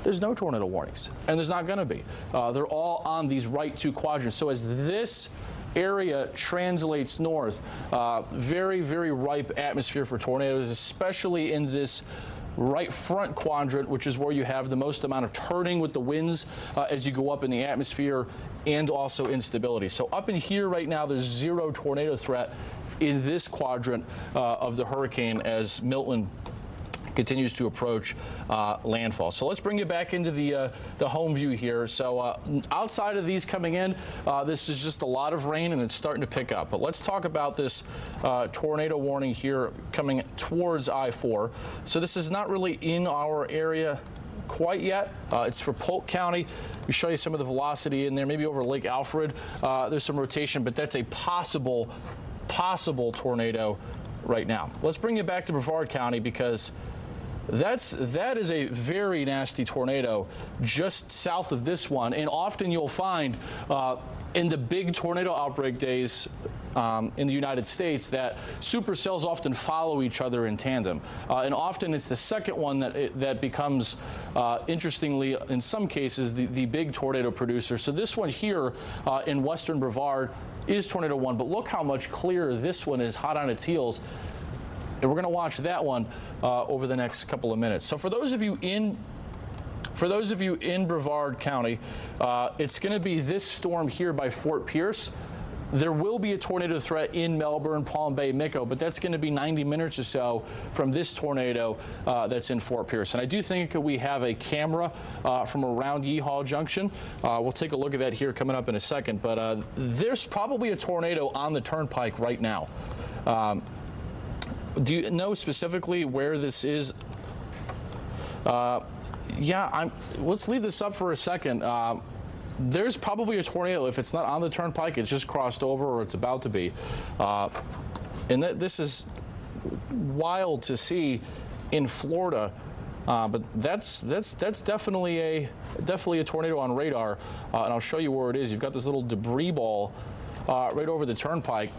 there's no tornado warnings, and there's not going to be. They're all on these right two quadrants. So as this area translates north, very, very ripe atmosphere for tornadoes, especially in this right front quadrant, which is where you have the most amount of turning with the winds as you go up in the atmosphere, and also instability. So up in here right now, there's zero tornado threat in this quadrant of the hurricane as Milton continues to approach landfall. So let's bring you back into the home view here. So outside of these coming in, this is just a lot of rain and it's starting to pick up. But let's talk about this tornado warning here coming towards I-4. So this is not really in our area quite yet. It's for Polk County. We show you some of the velocity in there, maybe over Lake Alfred. There's some rotation, but that's a possible tornado right now. Let's bring you back to Brevard County because that is a very nasty tornado just south of this one, and often you'll find in the big tornado outbreak days in the United States that supercells often follow each other in tandem, and often it's the second one that becomes, interestingly, in some cases, the big tornado producer. So this one here in western Brevard is tornado 1, but look how much clearer this one is, hot on its heels. And we're going to watch that one over the next couple of minutes. So for those of you in Brevard County, it's going to be this storm here by Fort Pierce. There will be a tornado threat in Melbourne, Palm Bay, Mico, but that's going to be 90 minutes or so from this tornado that's in Fort Pierce. And I do think we have a camera from around Yeehaw Junction. We'll take a look at that here coming up in a second. But there's probably a tornado on the turnpike right now. Do you know specifically where this is? Let's leave this up for a second. There's probably a tornado. If it's not on the turnpike, it's just crossed over or it's about to be. And this is wild to see in Florida. But that's definitely a tornado on radar. And I'll show you where it is. You've got this little debris ball right over the turnpike.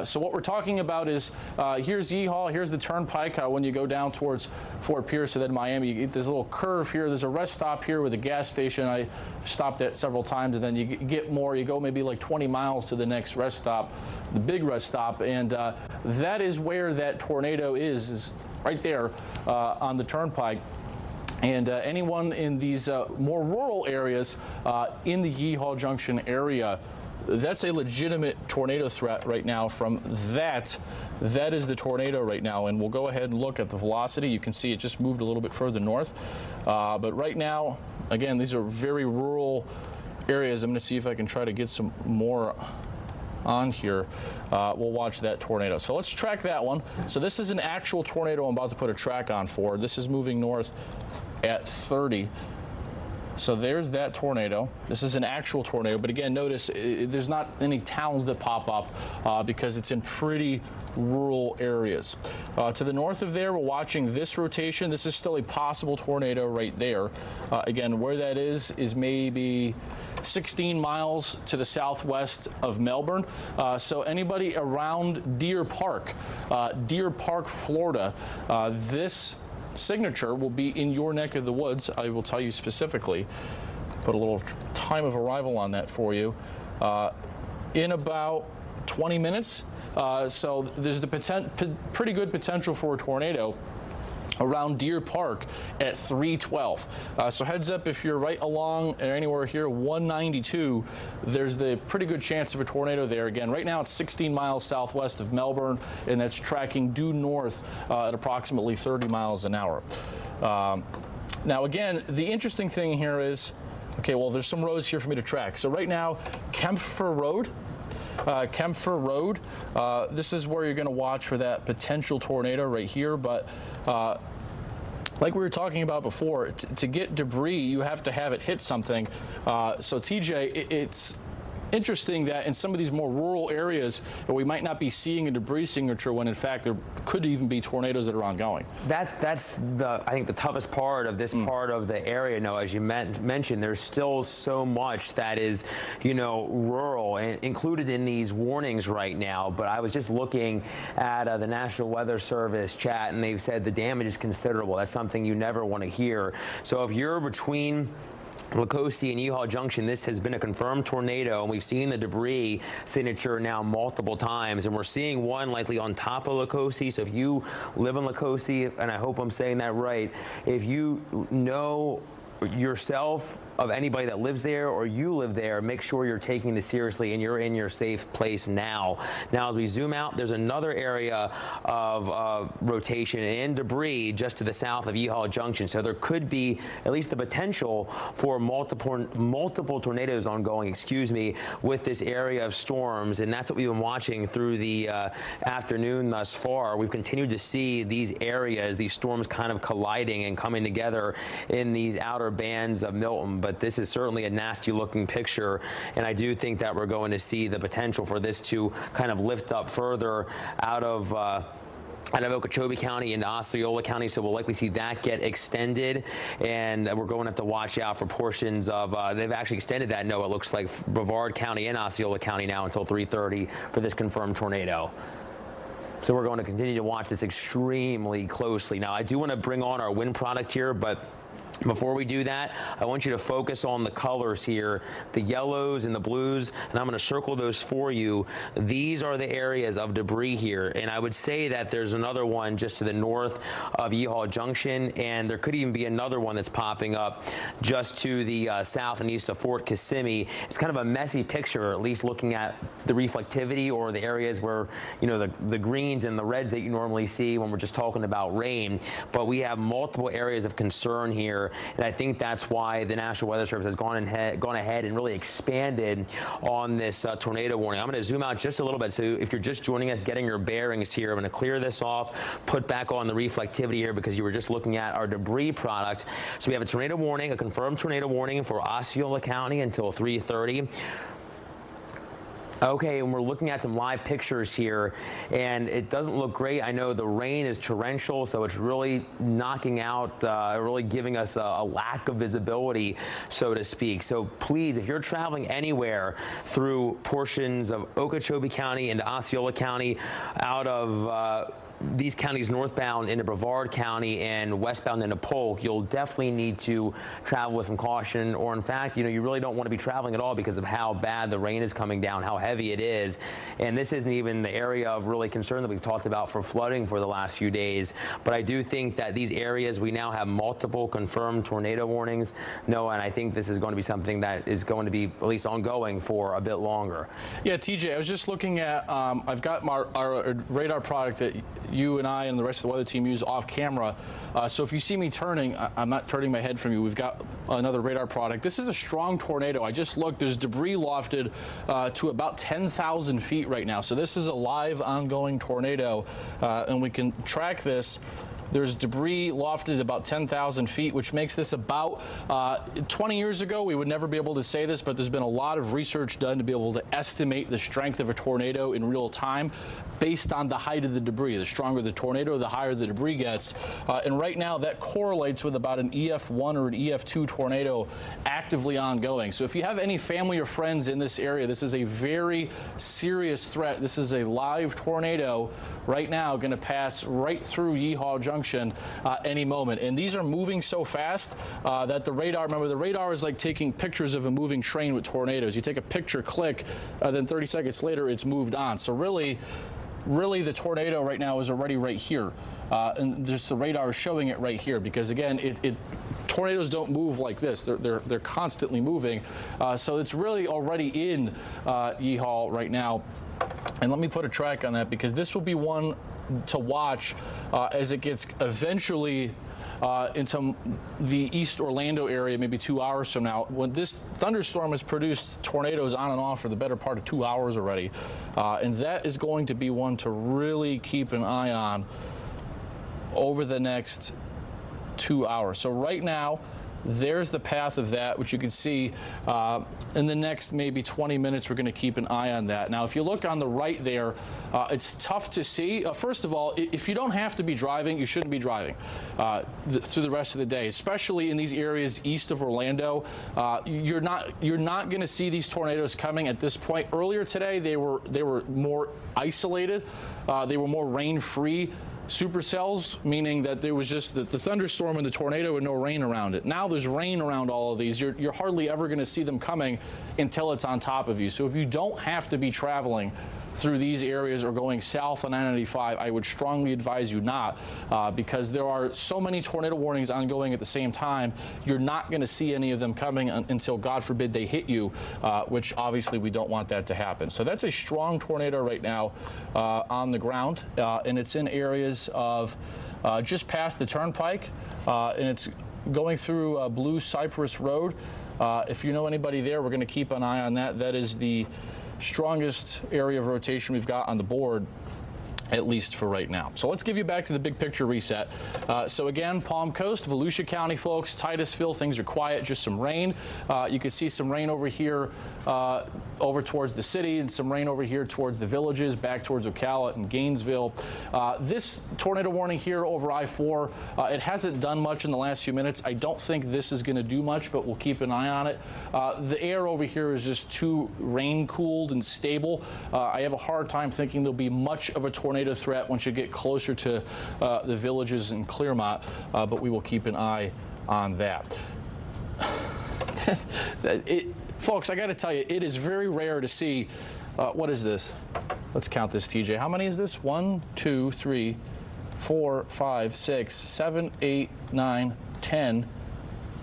So what we're talking about is here's Yeehaw, here's the turnpike. When you go down towards Fort Pierce and then Miami, you get this little curve here. There's a rest stop here with a gas station. I stopped at several times, and then you get more. You go maybe like 20 miles to the next rest stop, the big rest stop, and that is where that tornado is right there on the turnpike. And anyone in these more rural areas in the Yeehaw Junction area, that's a legitimate tornado threat right now from that. That is the tornado right now, and we'll go ahead and look at the velocity. You can see it just moved a little bit further north. But right now, again, these are very rural areas. I'm going to see if I can try to get some more on here. We'll watch that tornado. So let's track that one. So this is an actual tornado I'm about to put a track on for. This is moving north at 30. So there's that tornado. This is an actual tornado, but again, notice there's not any towns that pop up because it's in pretty rural areas. To the north of there, we're watching this rotation. This is still a possible tornado right there. Again, where that is maybe 16 miles to the southwest of Melbourne. So anybody around Deer Park, Florida, this signature will be in your neck of the woods. I will tell you specifically, put a little time of arrival on that for you. In about 20 minutes, So there's the pretty good potential for a tornado around Deer Park at 3:12. So heads up if you're right along or anywhere here 192, there's the pretty good chance of a tornado there. Again, right now it's 16 miles southwest of Melbourne, and that's tracking due north at approximately 30 miles an hour. Now again, the interesting thing here is, okay, well, there's some roads here for me to track. So right now, Kempfer Road, this is where you're going to watch for that potential tornado right here. But like we were talking about before, to get debris, you have to have it hit something. So TJ, it's interesting that in some of these more rural areas, we might not be seeing a debris signature when in fact there could even be tornadoes that are ongoing. That's I think the toughest part of this part of the area. No, as you mentioned, there's still so much that is, rural and included in these warnings right now. But I was just looking at the National Weather Service chat, and they've said the damage is considerable. That's something you never want to hear. So if you're between Lacoste and Yeehaw Junction, this has been a confirmed tornado, and we've seen the debris signature now multiple times, and we're seeing one likely on top of Lacoste. So if you live in Lacoste, and I hope I'm saying that right, if you know yourself of anybody that lives there or you live there, make sure you're taking this seriously and you're in your safe place now. Now, as we zoom out, there's another area of rotation and debris just to the south of Yeehaw Junction. So there could be at least the potential for multiple tornadoes ongoing, with this area of storms. And that's what we've been watching through the afternoon thus far. We've continued to see these areas, these storms kind of colliding and coming together in these outer bands of Milton. But this is certainly a nasty looking picture, and I do think that we're going to see the potential for this to kind of lift up further out of Okeechobee County into Osceola County, so we'll likely see that get extended, and we're going to have to watch out for portions of, they've actually extended that, it looks like Brevard County and Osceola County now until 3:30 for this confirmed tornado. So we're going to continue to watch this extremely closely. Now, I do want to bring on our wind product here, but before we do that, I want you to focus on the colors here, the yellows and the blues, and I'm going to circle those for you. These are the areas of debris here, and I would say that there's another one just to the north of Yeehaw Junction, and there could even be another one that's popping up just to the south and east of Fort Kissimmee. It's kind of a messy picture, at least looking at the reflectivity or the areas where, the greens and the reds that you normally see when we're just talking about rain. But we have multiple areas of concern here, and I think that's why the National Weather Service has gone ahead and really expanded on this tornado warning. I'm going to zoom out just a little bit, so if you're just joining us, getting your bearings here, I'm going to clear this off, put back on the reflectivity here because you were just looking at our debris product. So we have a tornado warning, a confirmed tornado warning for Osceola County until 3:30. Okay, and we're looking at some live pictures here, and it doesn't look great. I know the rain is torrential, so it's really knocking out, really giving us a lack of visibility, so to speak. So please, if you're traveling anywhere through portions of Okeechobee County into Osceola County, out of these counties northbound into Brevard County and westbound into Polk, you'll definitely need to travel with some caution, or in fact, you really don't want to be traveling at all because of how bad the rain is coming down, how heavy it is. And this isn't even the area of really concern that we've talked about for flooding for the last few days. But I do think that these areas, we now have multiple confirmed tornado warnings, Noah, and I think this is going to be something that is going to be at least ongoing for a bit longer. Yeah, TJ, I was just looking at, I've got our radar product that you and I and the rest of the weather team use off camera. So if you see me turning, I'm not turning my head from you. We've got another radar product. This is a strong tornado. I just looked. There's debris lofted to about 10,000 feet right now. So this is a live, ongoing tornado, and we can track this. There's debris lofted about 10,000 feet, which makes this about 20 years ago. We would never be able to say this, but there's been a lot of research done to be able to estimate the strength of a tornado in real time based on the height of the debris. The stronger the tornado, the higher the debris gets. And right now, that correlates with about an EF1 or an EF2 tornado actively ongoing. So if you have any family or friends in this area, this is a very serious threat. This is a live tornado right now going to pass right through Yeehaw Junction any moment. And these are moving so fast that the radar, remember, the radar is like taking pictures of a moving train with tornadoes. You take a picture, click, then 30 seconds later, it's moved on. So really, really the tornado right now is already right here. And just the radar is showing it right here because, again, tornadoes don't move like this. They're constantly moving. So it's really already in Yeehaw right now. And let me put a track on that because this will be one to watch as it gets eventually into the East Orlando area, maybe 2 hours from now. When this thunderstorm has produced tornadoes on and off for the better part of 2 hours already. And that is going to be one to really keep an eye on over the next 2 hours. So right now, there's the path of that, which you can see in the next maybe 20 minutes, we're going to keep an eye on that. Now, if you look on the right there, it's tough to see. First of all, if you don't have to be driving, you shouldn't be driving through the rest of the day, especially in these areas east of Orlando. You're not going to see these tornadoes coming at this point. Earlier today, they were more isolated. They were more rain-free supercells, meaning that there was just the thunderstorm and the tornado and no rain around it. Now there's rain around all of these. You're hardly ever going to see them coming until it's on top of you. So if you don't have to be traveling through these areas or going south on I-95, I would strongly advise you not because there are so many tornado warnings ongoing at the same time. You're not going to see any of them coming until, God forbid, they hit you, which obviously we don't want that to happen. So that's a strong tornado right now on the ground, and it's in areas of just past the turnpike, and it's going through Blue Cypress Road. If you know anybody there, we're going to keep an eye on that. That is the strongest area of rotation we've got on the board, at least for right now. So let's give you back to the big picture reset. So again, Palm Coast, Volusia County, folks, Titusville, things are quiet, just some rain. You can see some rain over here over towards the city and some rain over here towards the villages, back towards Ocala and Gainesville. This tornado warning here over I-4, it hasn't done much in the last few minutes. I don't think this is going to do much, but we'll keep an eye on it. The air over here is just too rain-cooled and stable. I have a hard time thinking there'll be much of a tornado threat once you get closer to the villages in Clearmont, but we will keep an eye on that. Folks, I got to tell you, it is very rare to see, what is this? Let's count this, TJ. How many is this? 1, 2, 3, 4, 5, 6, 7, 8, 9, 10,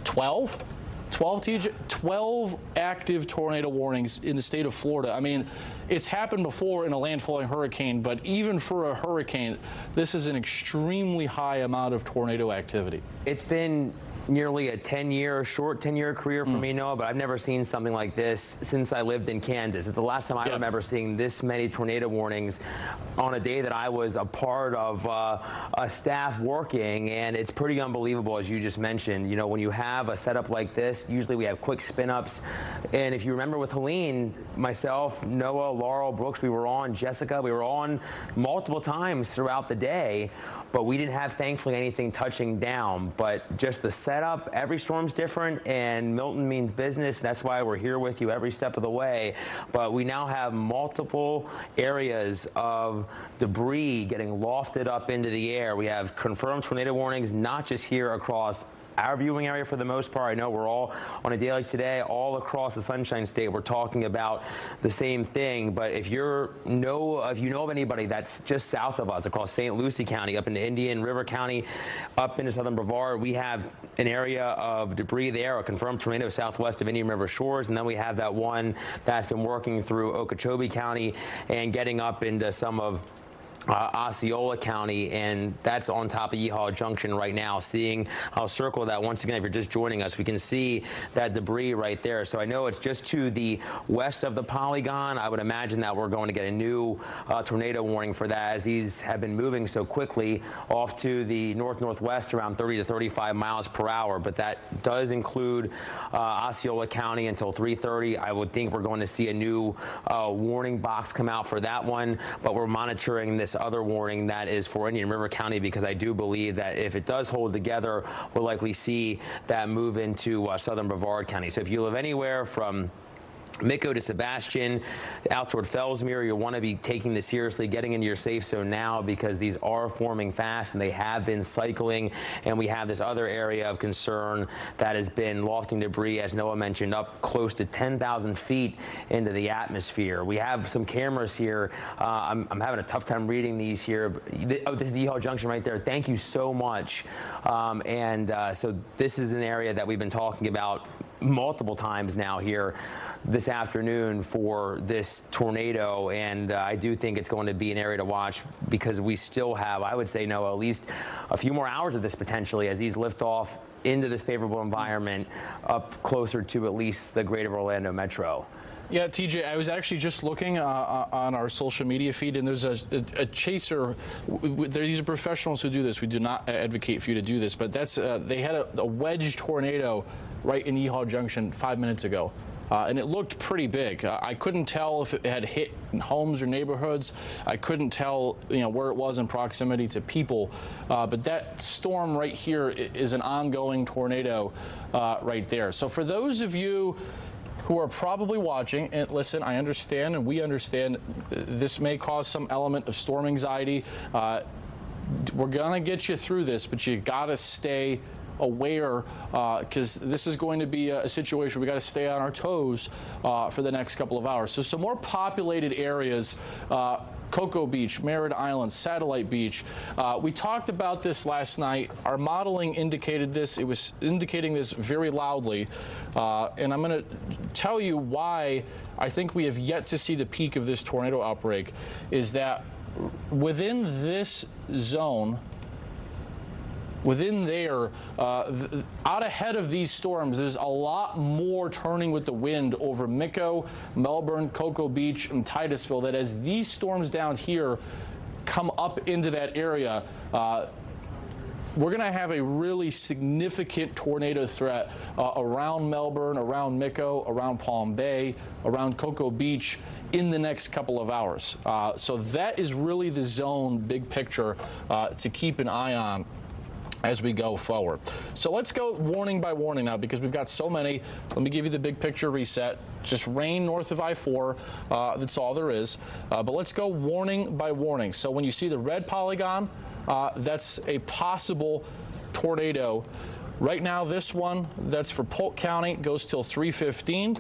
12? 12, TJ? 12 active tornado warnings in the state of Florida. I mean, it's happened before in a landfalling hurricane, but even for a hurricane, this is an extremely high amount of tornado activity. It's been nearly a short 10-year career for me, Noah, but I've never seen something like this since I lived in Kansas. It's the last time I remember seeing this many tornado warnings on a day that I was a part of a staff working, and it's pretty unbelievable, as you just mentioned. You know, when you have a setup like this, usually we have quick spin-ups, and if you remember with Helene, myself, Noah, Laurel, Brooks, we were on, Jessica, we were on multiple times throughout the day, but we didn't have, thankfully, anything touching down. But just the setup, every storm's different, and Milton means business. That's why we're here with you every step of the way. But we now have multiple areas of debris getting lofted up into the air. We have confirmed tornado warnings, not just here across our viewing area for the most part. I know we're all on a day like today, all across the Sunshine State, we're talking about the same thing. But if you know of anybody that's just south of us, across St. Lucie County, up into Indian River County, up into southern Brevard, we have an area of debris there, a confirmed tornado southwest of Indian River Shores, and then we have that one that's been working through Okeechobee County and getting up into some of Osceola County, and that's on top of Yeehaw Junction right now. I'll circle that once again. If you're just joining us, we can see that debris right there. So I know it's just to the west of the polygon. I would imagine that we're going to get a new tornado warning for that, as these have been moving so quickly off to the northwest around 30 to 35 miles per hour. But that does include Osceola County until 3:30. I would think we're going to see a new warning box come out for that one, but we're monitoring this other warning that is for Indian River County, because I do believe that if it does hold together, we'll likely see that move into southern Brevard County. So if you live anywhere from Miko to Sebastian, out toward Fellsmere. You'll want to be taking this seriously, getting into your safe zone now, because these are forming fast and they have been cycling. And we have this other area of concern that has been lofting debris, as Noah mentioned, up close to 10,000 feet into the atmosphere. We have some cameras here. I'm having a tough time reading these here. Oh, this is Yeehaw Junction right there. Thank you so much. So this is an area that we've been talking about multiple times now here this afternoon for this tornado, and I do think it's going to be an area to watch, because we still have, I would say, Noah, at least a few more hours of this potentially as these lift off into this favorable environment up closer to at least the greater Orlando metro. Yeah, TJ, I was actually just looking on our social media feed, and there's a chaser. These are professionals who do this. We do not advocate for you to do this, but that's they had a wedge tornado right in Yeehaw Junction 5 minutes ago. And it looked pretty big. I couldn't tell if it had hit homes or neighborhoods. I couldn't tell, where it was in proximity to people. But that storm right here is an ongoing tornado right there. So for those of you who are probably watching, and listen, I understand, and we understand, this may cause some element of storm anxiety. We're gonna get you through this, but you gotta stay aware, because this is going to be a situation we got to stay on our toes for the next couple of hours. So some more populated areas, Cocoa Beach, Merritt Island, Satellite Beach. We talked about this last night. Our modeling indicated this. It was indicating this very loudly. And I'm going to tell you why I think we have yet to see the peak of this tornado outbreak, is that within this zone, within there, out ahead of these storms, there's a lot more turning with the wind over Miko, Melbourne, Cocoa Beach, and Titusville, that as these storms down here come up into that area, we're going to have a really significant tornado threat around Melbourne, around Miko, around Palm Bay, around Cocoa Beach in the next couple of hours. So that is really the zone, big picture, to keep an eye on as we go forward. So let's go warning by warning now, because we've got so many. Let me give you the big picture reset. Just rain north of I-4, that's all there is. But let's go warning by warning. So when you see the red polygon, that's a possible tornado. Right now, this one, that's for Polk County, goes till 3:15.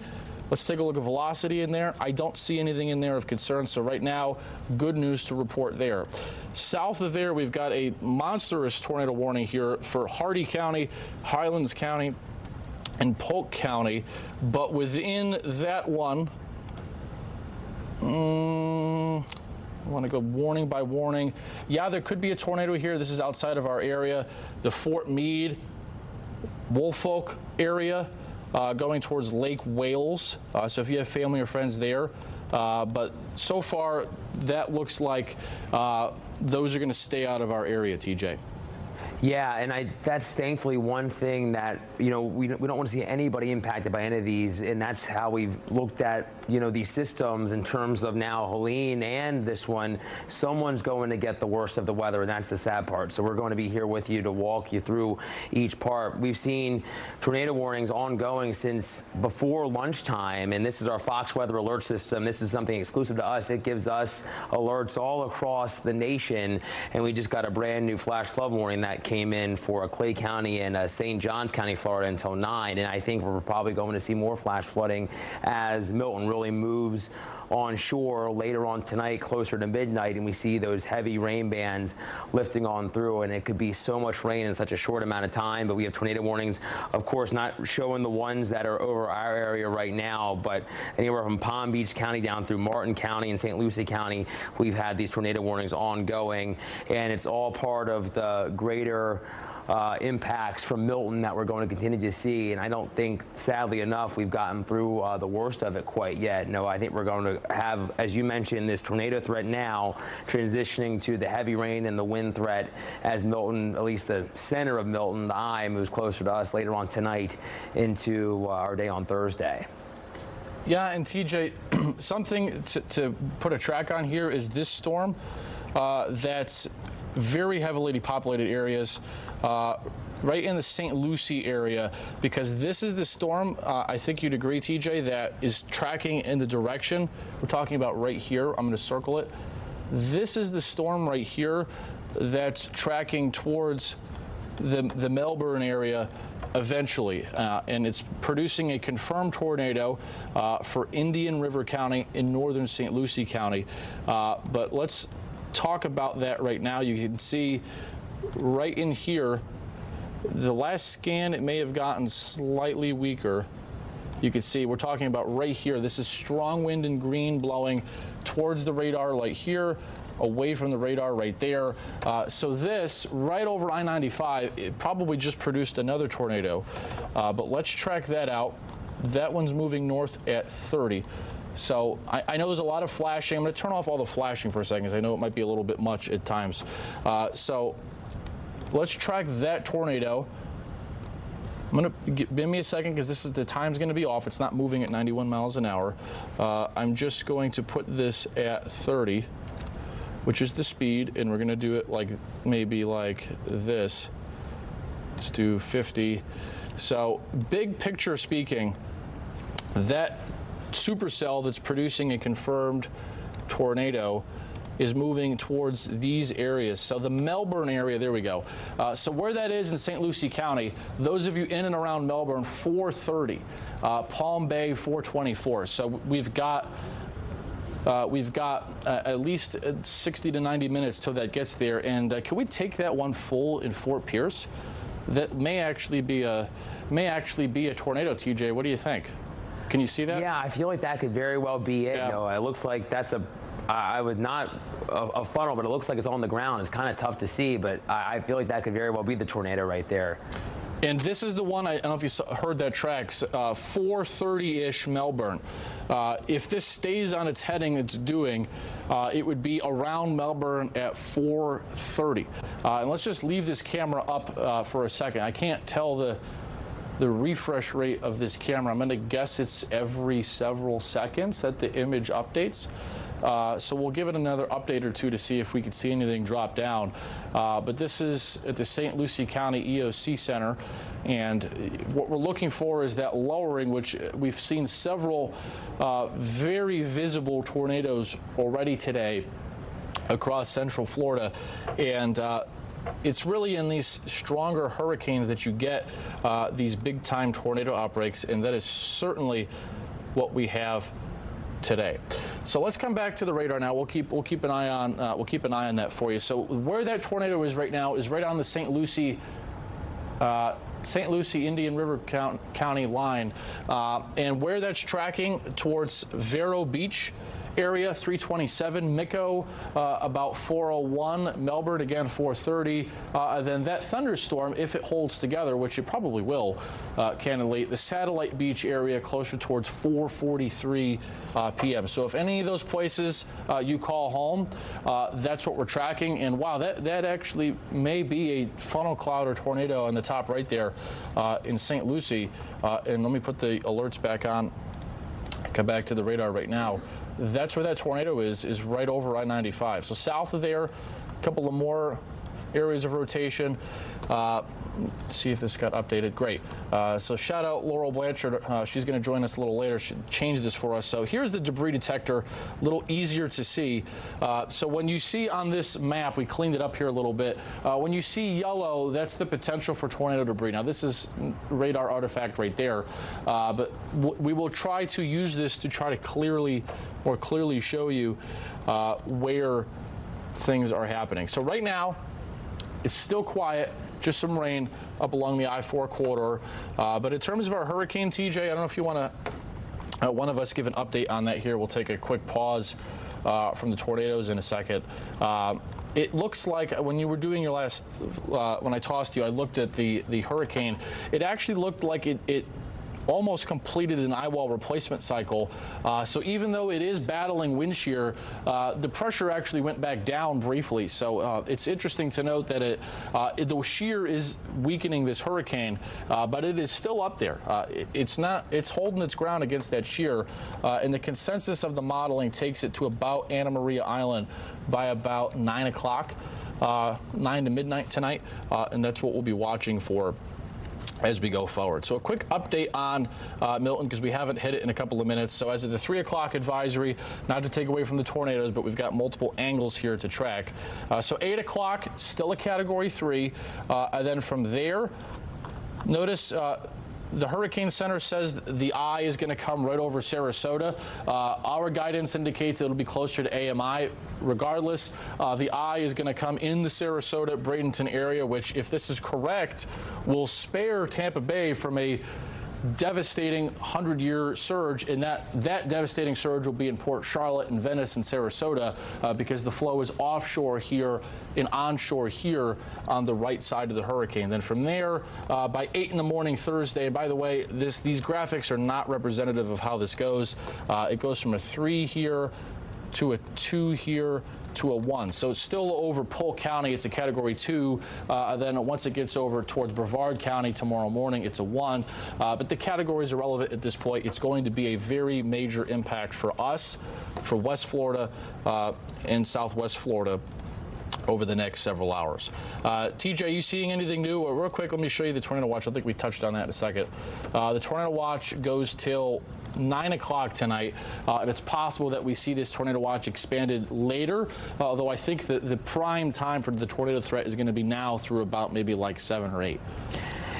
Let's take a look at velocity in there. I don't see anything in there of concern, so right now, good news to report there. South of there, we've got a monstrous tornado warning here for Hardee County, Highlands County, and Polk County. But within that one, I want to go warning by warning. Yeah, there could be a tornado here. This is outside of our area. The Fort Meade, Woolfolk area. Going towards Lake Wales, so if you have family or friends there. But so far, that looks like those are going to stay out of our area, TJ. Yeah, and that's thankfully one thing that, we don't want to see anybody impacted by any of these, and that's how we've looked at, these systems in terms of now Helene and this one. Someone's going to get the worst of the weather, and that's the sad part. So we're going to be here with you to walk you through each part. We've seen tornado warnings ongoing since before lunchtime, and this is our Fox Weather Alert System. This is something exclusive to us. It gives us alerts all across the nation, and we just got a brand new flash flood warning that came in for Clay County and St. Johns County, Florida until 9. And I think we're probably going to see more flash flooding as Milton really moves on shore later on tonight, closer to midnight, and we see those heavy rain bands lifting on through, and it could be so much rain in such a short amount of time. But we have tornado warnings, of course, not showing the ones that are over our area right now, but anywhere from Palm Beach County down through Martin County and St. Lucie County, we've had these tornado warnings ongoing, and it's all part of the greater impacts from Milton that we're going to continue to see. And I don't think, sadly enough, we've gotten through the worst of it quite yet. No, I think we're going to have, as you mentioned, this tornado threat now transitioning to the heavy rain and the wind threat as Milton, at least the center of Milton, the eye, moves closer to us later on tonight into our day on Thursday. Yeah, and TJ, something to put a track on here is this storm that's very heavily populated areas. right in the St. Lucie area, because this is the storm, I think you'd agree, TJ, that is tracking in the direction we're talking about right here. I'm going to circle it. This is the storm right here that's tracking towards the Melbourne area eventually, and it's producing a confirmed tornado for Indian River County in northern St. Lucie County. But let's talk about that right now. You can see right in here, the last scan, it may have gotten slightly weaker. You can see we're talking about right here. This is strong wind in green blowing towards the radar light here, away from the radar right there. So this, right over I-95, it probably just produced another tornado. But let's track that out. That one's moving north at 30. So I know there's a lot of flashing. I'm going to turn off all the flashing for a second, because I know it might be a little bit much at times. So let's track that tornado. I'm going to give me a second, because this is the time's going to be off. It's not moving at 91 miles an hour. I'm just going to put this at 30, which is the speed, and we're going to do it like maybe like this. Let's do 50. So big picture speaking, that supercell that's producing a confirmed tornado is moving towards these areas. So the Melbourne area, there we go. So where that is in St. Lucie County, those of you in and around Melbourne, 430. Palm Bay, 424. So we've got at least 60 to 90 minutes till that gets there. And can we take that one full in Fort Pierce? That may actually be a tornado, TJ. What do you think? Can you see that? Yeah, I feel like that could very well be it. Yeah. You know, it looks like that's I would not a funnel, but it looks like it's on the ground. It's kind of tough to see, but I feel like that could very well be the tornado right there. And this is the one, I don't know if you heard that track, 430-ish Melbourne. If this stays on its heading it's doing, it would be around Melbourne at 430. And let's just leave this camera up for a second. I can't tell the refresh rate of this camera. I'm going to guess it's every several seconds that the image updates. So we'll give it another update or two to see if we can see anything drop down. But this is at the St. Lucie County EOC Center, and what we're looking for is that lowering, which we've seen several very visible tornadoes already today across central Florida. And it's really in these stronger hurricanes that you get these big-time tornado outbreaks, and that is certainly what we have today. So let's come back to the radar now. We'll keep an eye on that for you. So where that tornado is right now is right on the St. Lucie Indian River County line, and where that's tracking towards Vero Beach area, 327, Miko about 401, Melbourne again 430. Then that thunderstorm, if it holds together, which it probably will, candidly, the Satellite Beach area closer towards 4:43 p.m. So if any of those places you call home, that's what we're tracking. And wow, that actually may be a funnel cloud or tornado on the top right there in St. Lucie. And let me put the alerts back on. Come back to the radar right now. That's where that tornado is right over I-95. So south of there, a couple of more areas of rotation. See if this got updated. Great. So shout out Laurel Blanchard. She's going to join us a little later. She changed this for us. So here's the debris detector, a little easier to see. So when you see on this map, we cleaned it up here a little bit. When you see yellow, that's the potential for tornado debris. Now this is radar artifact right there, but we will try to use this to try to more clearly show you where things are happening. So right now, it's still quiet. Just some rain up along the I-4 corridor. But in terms of our hurricane, TJ, I don't know if you want to, one of us give an update on that here. We'll take a quick pause from the tornadoes in a second. It looks like when you were doing your last, when I tossed you, I looked at the hurricane. It actually looked like it almost completed an eyewall replacement cycle. So even though it is battling wind shear, the pressure actually went back down briefly. So it's interesting to note that the shear is weakening this hurricane, but it is still up there. It's holding its ground against that shear, and the consensus of the modeling takes it to about Anna Maria Island by about 9 o'clock. 9 to midnight tonight, and that's what we'll be watching for as we go forward. So a quick update on Milton, because we haven't hit it in a couple of minutes. So as of the 3 o'clock advisory, not to take away from the tornadoes, but we've got multiple angles here to track. So 8 o'clock, still a Category 3. And then from there, notice the Hurricane Center says the eye is going to come right over Sarasota. Our guidance indicates it'll be closer to AMI. Regardless, the eye is going to come in the Sarasota, Bradenton area, which, if this is correct, will spare Tampa Bay from a devastating 100-year surge, and that devastating surge will be in Port Charlotte and Venice and Sarasota because the flow is offshore here and onshore here on the right side of the hurricane. Then from there, by 8 in the morning Thursday, and by the way, these graphics are not representative of how this goes. It goes from a 3 here to a 2 here to a 1. So it's still over Polk County. It's a Category 2. Then once it gets over towards Brevard County tomorrow morning, it's a 1. But the categories are relevant at this point. It's going to be a very major impact for us, for West Florida and Southwest Florida over the next several hours. TJ, you seeing anything new? Real quick, let me show you the tornado watch. I think we touched on that in a second. The tornado watch goes till 9 o'clock tonight, and it's possible that we see this tornado watch expanded later, although I think that the prime time for the tornado threat is going to be now through about maybe like 7 or 8.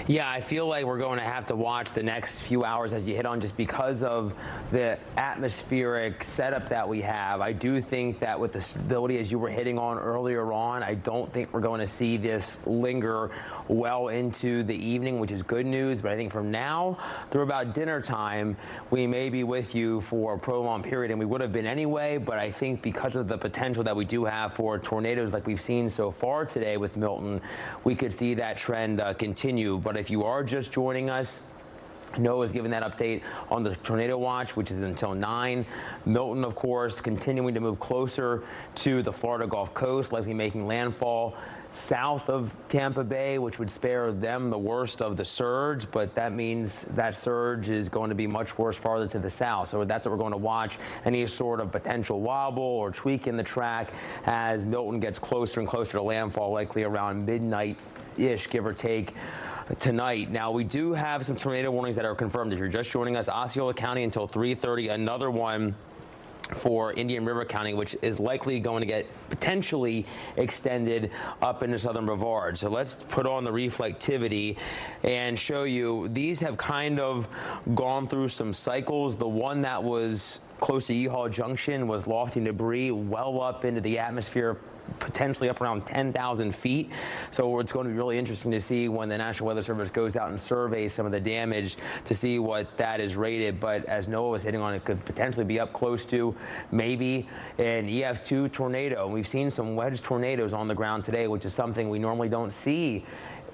Yeah, I feel like we're going to have to watch the next few hours, as you hit on, just because of the atmospheric setup that we have. I do think that with the stability, as you were hitting on earlier on, I don't think we're going to see this linger well into the evening, which is good news. But I think from now through about dinner time, we may be with you for a prolonged period, and we would have been anyway. But I think because of the potential that we do have for tornadoes like we've seen so far today with Milton, we could see that trend continue. But if you are just joining us, NOAA is giving that update on the tornado watch, which is until 9. Milton, of course, continuing to move closer to the Florida Gulf Coast, likely making landfall south of Tampa Bay, which would spare them the worst of the surge, but that means that surge is going to be much worse farther to the south. So that's what we're going to watch, any sort of potential wobble or tweak in the track as Milton gets closer and closer to landfall, likely around midnight-ish, give or take, tonight. Now, we do have some tornado warnings that are confirmed. If you're just joining us, Osceola County until 3:30, another one for Indian River County, which is likely going to get potentially extended up into southern Brevard. So let's put on the reflectivity and show you. These have kind of gone through some cycles. The one that was close to Yeehaw Junction was lofty debris well up into the atmosphere, potentially up around 10,000 feet. So it's going to be really interesting to see when the National Weather Service goes out and surveys some of the damage to see what that is rated. But as Noah was hitting on, it could potentially be up close to maybe an EF2 tornado. And we've seen some wedge tornadoes on the ground today, which is something we normally don't see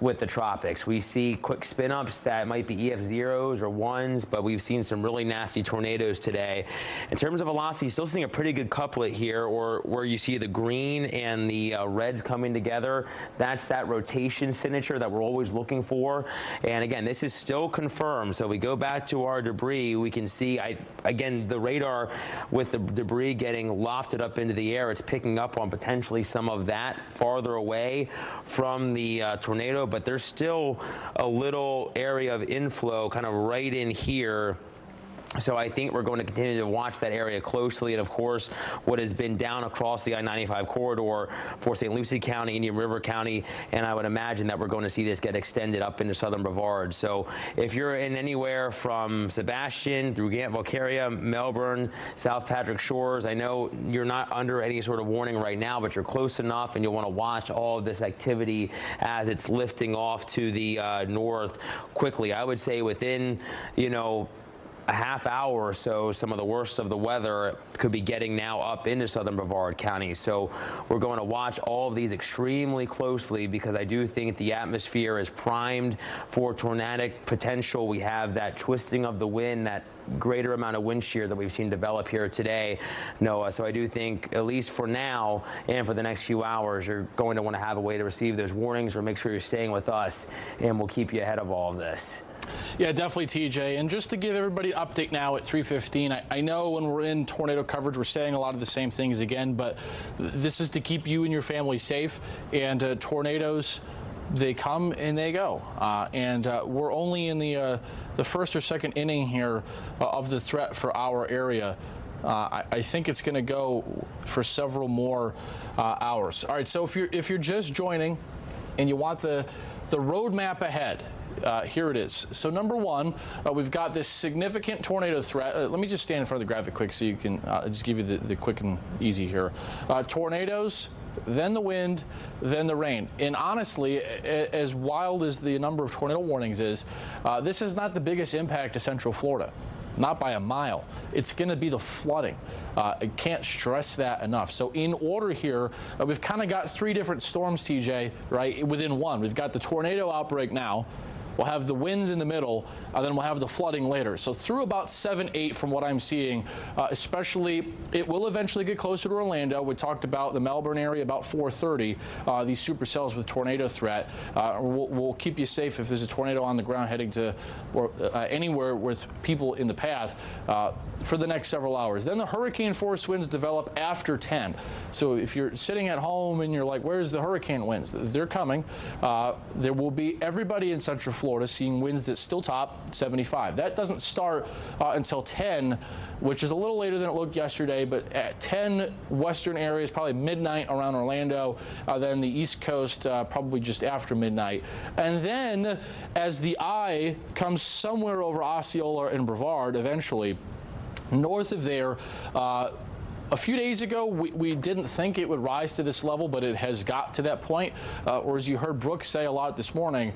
with the tropics. We see quick spin-ups that might be EF0s or 1s, but we've seen some really nasty tornadoes today. In terms of velocity, still seeing a pretty good couplet here, or where you see the green and the reds coming together. That's that rotation signature that we're always looking for. And again, this is still confirmed. So we go back to our debris, we can see, again, the radar with the debris getting lofted up into the air, it's picking up on potentially some of that farther away from the tornado, but there's still a little area of inflow kind of right in here. So I think we're going to continue to watch that area closely. And of course, what has been down across the I-95 corridor for St. Lucie County, Indian River County, and I would imagine that we're going to see this get extended up into southern Brevard. So if you're in anywhere from Sebastian through Gant-Valcaria, Melbourne, South Patrick Shores, I know you're not under any sort of warning right now, but you're close enough and you'll want to watch all of this activity as it's lifting off to the north quickly. I would say within, a half hour or so, some of the worst of the weather could be getting now up into southern Brevard County. So we're going to watch all of these extremely closely because I do think the atmosphere is primed for tornadic potential. We have that twisting of the wind, that greater amount of wind shear that we've seen develop here today, Noah. So I do think, at least for now and for the next few hours, you're going to want to have a way to receive those warnings or make sure you're staying with us, and we'll keep you ahead of all of this. Yeah, definitely, TJ. And just to give everybody an update now at 3:15, I know when we're in tornado coverage, we're saying a lot of the same things again, but this is to keep you and your family safe. And tornadoes, they come and they go. We're only in the first or second inning here of the threat for our area. I think it's going to go for several more hours. All right, so if you're just joining and you want the roadmap ahead, here it is. So number one, we've got this significant tornado threat. Let me just stand in front of the graphic quick so you can just give you the quick and easy here. Tornadoes, then the wind, then the rain. And honestly, as wild as the number of tornado warnings is, this is not the biggest impact to Central Florida. Not by a mile. It's going to be the flooding. I can't stress that enough. So in order here, we've kind of got three different storms, TJ, right, within one. We've got the tornado outbreak now. We'll have the winds in the middle, and then we'll have the flooding later. So through about 7, 8 from what I'm seeing, especially, it will eventually get closer to Orlando. We talked about the Melbourne area about 4:30, these supercells with tornado threat. We'll keep you safe if there's a tornado on the ground heading to anywhere with people in the path for the next several hours. Then the hurricane force winds develop after 10. So if you're sitting at home and you're like, where's the hurricane winds? They're coming. There will be everybody in Central Florida seeing winds that still top 75. That doesn't start until 10, which is a little later than it looked yesterday, but at 10 western areas, probably midnight around Orlando, then the East Coast probably just after midnight. And then as the eye comes somewhere over Osceola and Brevard eventually, north of there, a few days ago, we didn't think it would rise to this level, but it has got to that point. Or as you heard Brooks say a lot this morning,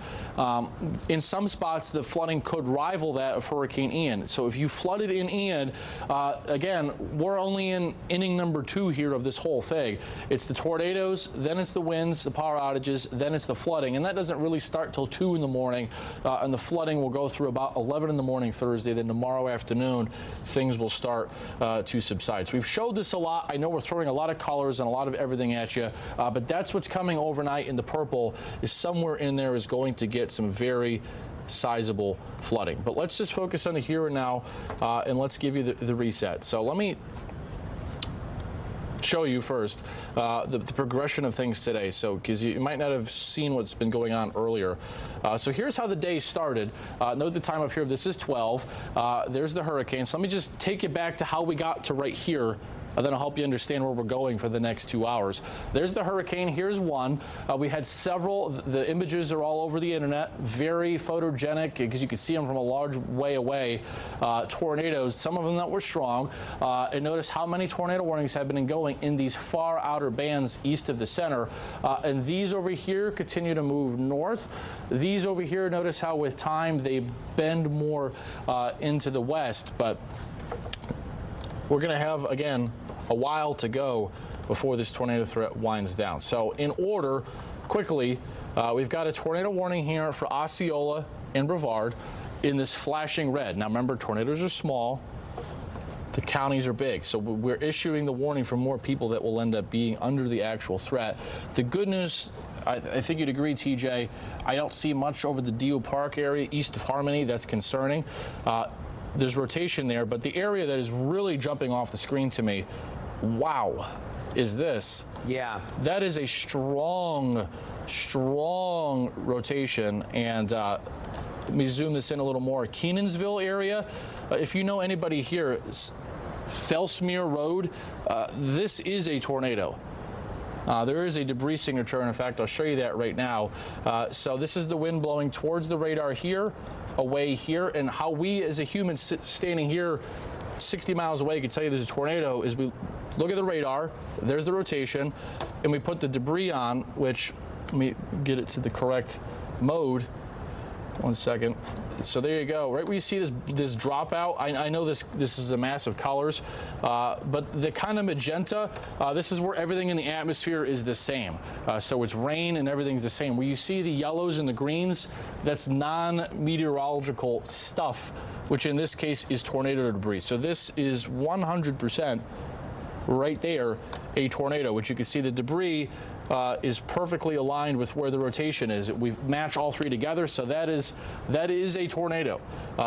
in some spots, the flooding could rival that of Hurricane Ian. So if you flooded in Ian, again, we're only in inning number 2 here of this whole thing. It's the tornadoes, then it's the winds, the power outages, then it's the flooding. And that doesn't really start till 2 in the morning. And the flooding will go through about 11 in the morning Thursday. Then tomorrow afternoon, things will start to subside. So we've showed this a lot. I know we're throwing a lot of colors and a lot of everything at you, but that's what's coming overnight in the purple. Is somewhere in there is going to get some very sizable flooding. But let's just focus on the here and now, and let's give you the reset. So let me show you first the progression of things today. So because you might not have seen what's been going on earlier. So here's how the day started. Note the time up here. This is 12. There's the hurricane. So let me just take you back to how we got to right here. And then I'll help you understand where we're going for the next 2 hours. There's the hurricane. Here's one. We had several. The images are all over the internet. Very photogenic because you could see them from a large way away. Tornadoes, some of them that were strong. And notice how many tornado warnings have been going in these far outer bands east of the center. And these over here continue to move north. These over here, notice how with time they bend more into the west. But we're going to have, again, a while to go before this tornado threat winds down. So in order, quickly, we've got a tornado warning here for Osceola and Brevard in this flashing red. Now remember, tornadoes are small. The counties are big. So we're issuing the warning for more people that will end up being under the actual threat. The good news, I think you'd agree, TJ, I don't see much over the Deal Park area east of Harmony. That's concerning. There's rotation there, but the area that is really jumping off the screen to me, wow, is this. Yeah. That is a strong rotation. And let me zoom this in a little more. Kenansville area, if you know anybody here, Fellsmere Road, this is a tornado. There is a debris signature, and in fact, I'll show you that right now. So this is the wind blowing towards the radar here, away here, and how we as a human standing here 60 miles away can tell you there's a tornado is we look at the radar, there's the rotation, and we put the debris on, which, let me get it to the correct mode. 1 second. So there you go. Right where you see this dropout, I know this is a mass of colors, but the kind of magenta, this is where everything in the atmosphere is the same. So it's rain and everything's the same. Where you see the yellows and the greens, that's non-meteorological stuff, which in this case is tornado debris. So this is 100% right there a tornado, which you can see the debris is perfectly aligned with where the rotation is. We match all three together, so that is a tornado.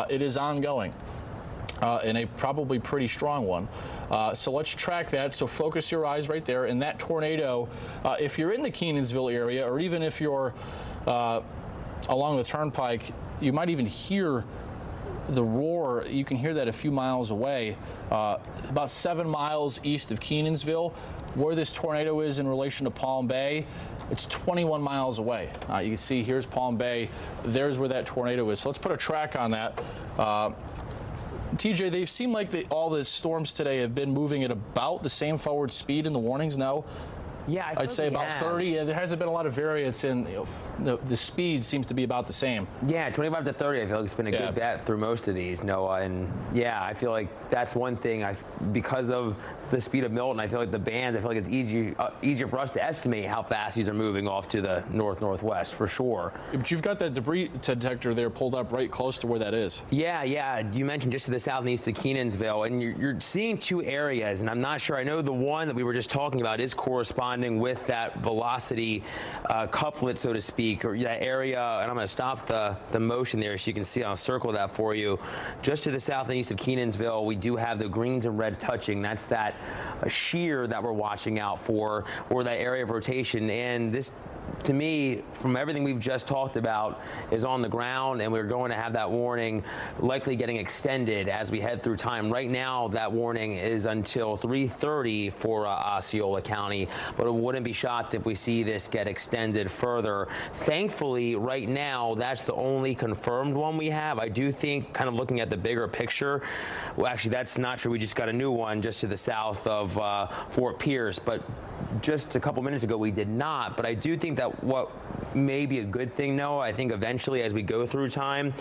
It is ongoing. And a probably pretty strong one. So let's track that. So focus your eyes right there. And that tornado, if you're in the Kenansville area, or even if you're along the turnpike, you might even hear the roar. You can hear that a few miles away, about 7 miles east of Kenansville. Where this tornado is in relation to Palm Bay, it's 21 miles away. You can see here's Palm Bay. There's where that tornado is. So let's put a track on that. TJ, they seem like all the storms today have been moving at about the same forward speed in the warnings. No? Yeah, I'd say about 30. Yeah, there hasn't been a lot of variance in the speed seems to be about the same. Yeah, 25 to 30. I feel like it's been a good bet through most of these, Noah. And yeah, I feel like that's one thing. Because of the speed of Milton, I feel like the bands. I feel like it's easier for us to estimate how fast these are moving off to the northwest for sure. But you've got that debris detector there pulled up right close to where that is. Yeah. You mentioned just to the south and east of Kenansville, and you're seeing two areas, and I'm not sure. I know the one that we were just talking about is corresponding with that velocity couplet, so to speak, or that area. And I'm going to stop the motion there so you can see. I'll circle that for you. Just to the south and east of Kenansville, we do have the greens and reds touching. That's that shear that we're watching out for, or that area of rotation. And this, to me, from everything we've just talked about, is on the ground, and we're going to have that warning likely getting extended as we head through time. Right now, that warning is until 3:30 for Osceola County, but it wouldn't be shocked if we see this get extended further. Thankfully, right now, that's the only confirmed one we have. I do think, kind of looking at the bigger picture, well, actually, that's not true. We just got a new one just to the south of Fort Pierce, but just a couple minutes ago we did not. But I do think that what may be a good thing, Noah, I think eventually as we go through time,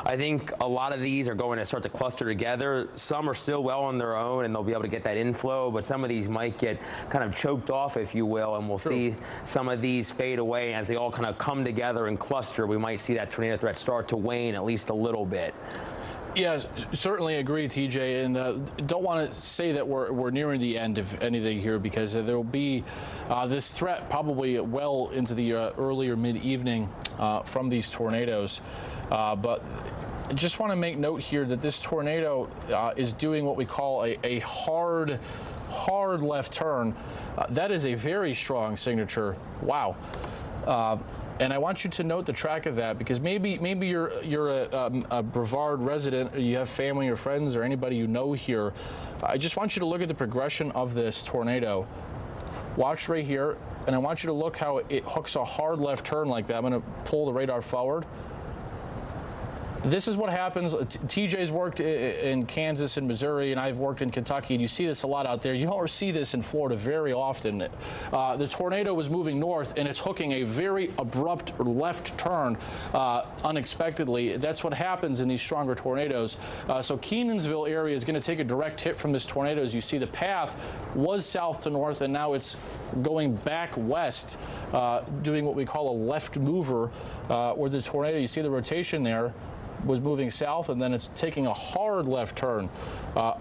I think a lot of these are going to start to cluster together. Some are still well on their own and they'll be able to get that inflow, but some of these might get kind of choked off, if you will, and we'll see some of these fade away. As they all kind of come together and cluster, we might see that tornado threat start to wane at least a little bit. Yeah, certainly agree, TJ, and don't want to say that we're nearing the end of anything here, because there will be this threat probably well into the early or mid-evening from these tornadoes. But I just want to make note here that this tornado is doing what we call a hard left turn. That is a very strong signature. Wow. And I want you to note the track of that, because maybe you're a Brevard resident, or you have family or friends or anybody you know here. I just want you to look at the progression of this tornado. Watch right here, and I want you to look how it hooks a hard left turn like that. I'm going to pull the radar forward. This is what happens. TJ's worked in Kansas and Missouri, and I've worked in Kentucky, and you see this a lot out there. You don't see this in Florida very often. The tornado was moving north, and it's hooking a very abrupt left turn unexpectedly. That's what happens in these stronger tornadoes. So Kenansville area is going to take a direct hit from this tornado. As you see, the path was south to north, and now it's going back west, doing what we call a left mover, where the tornado, you see the rotation there, was moving south, and then it's taking a hard left turn,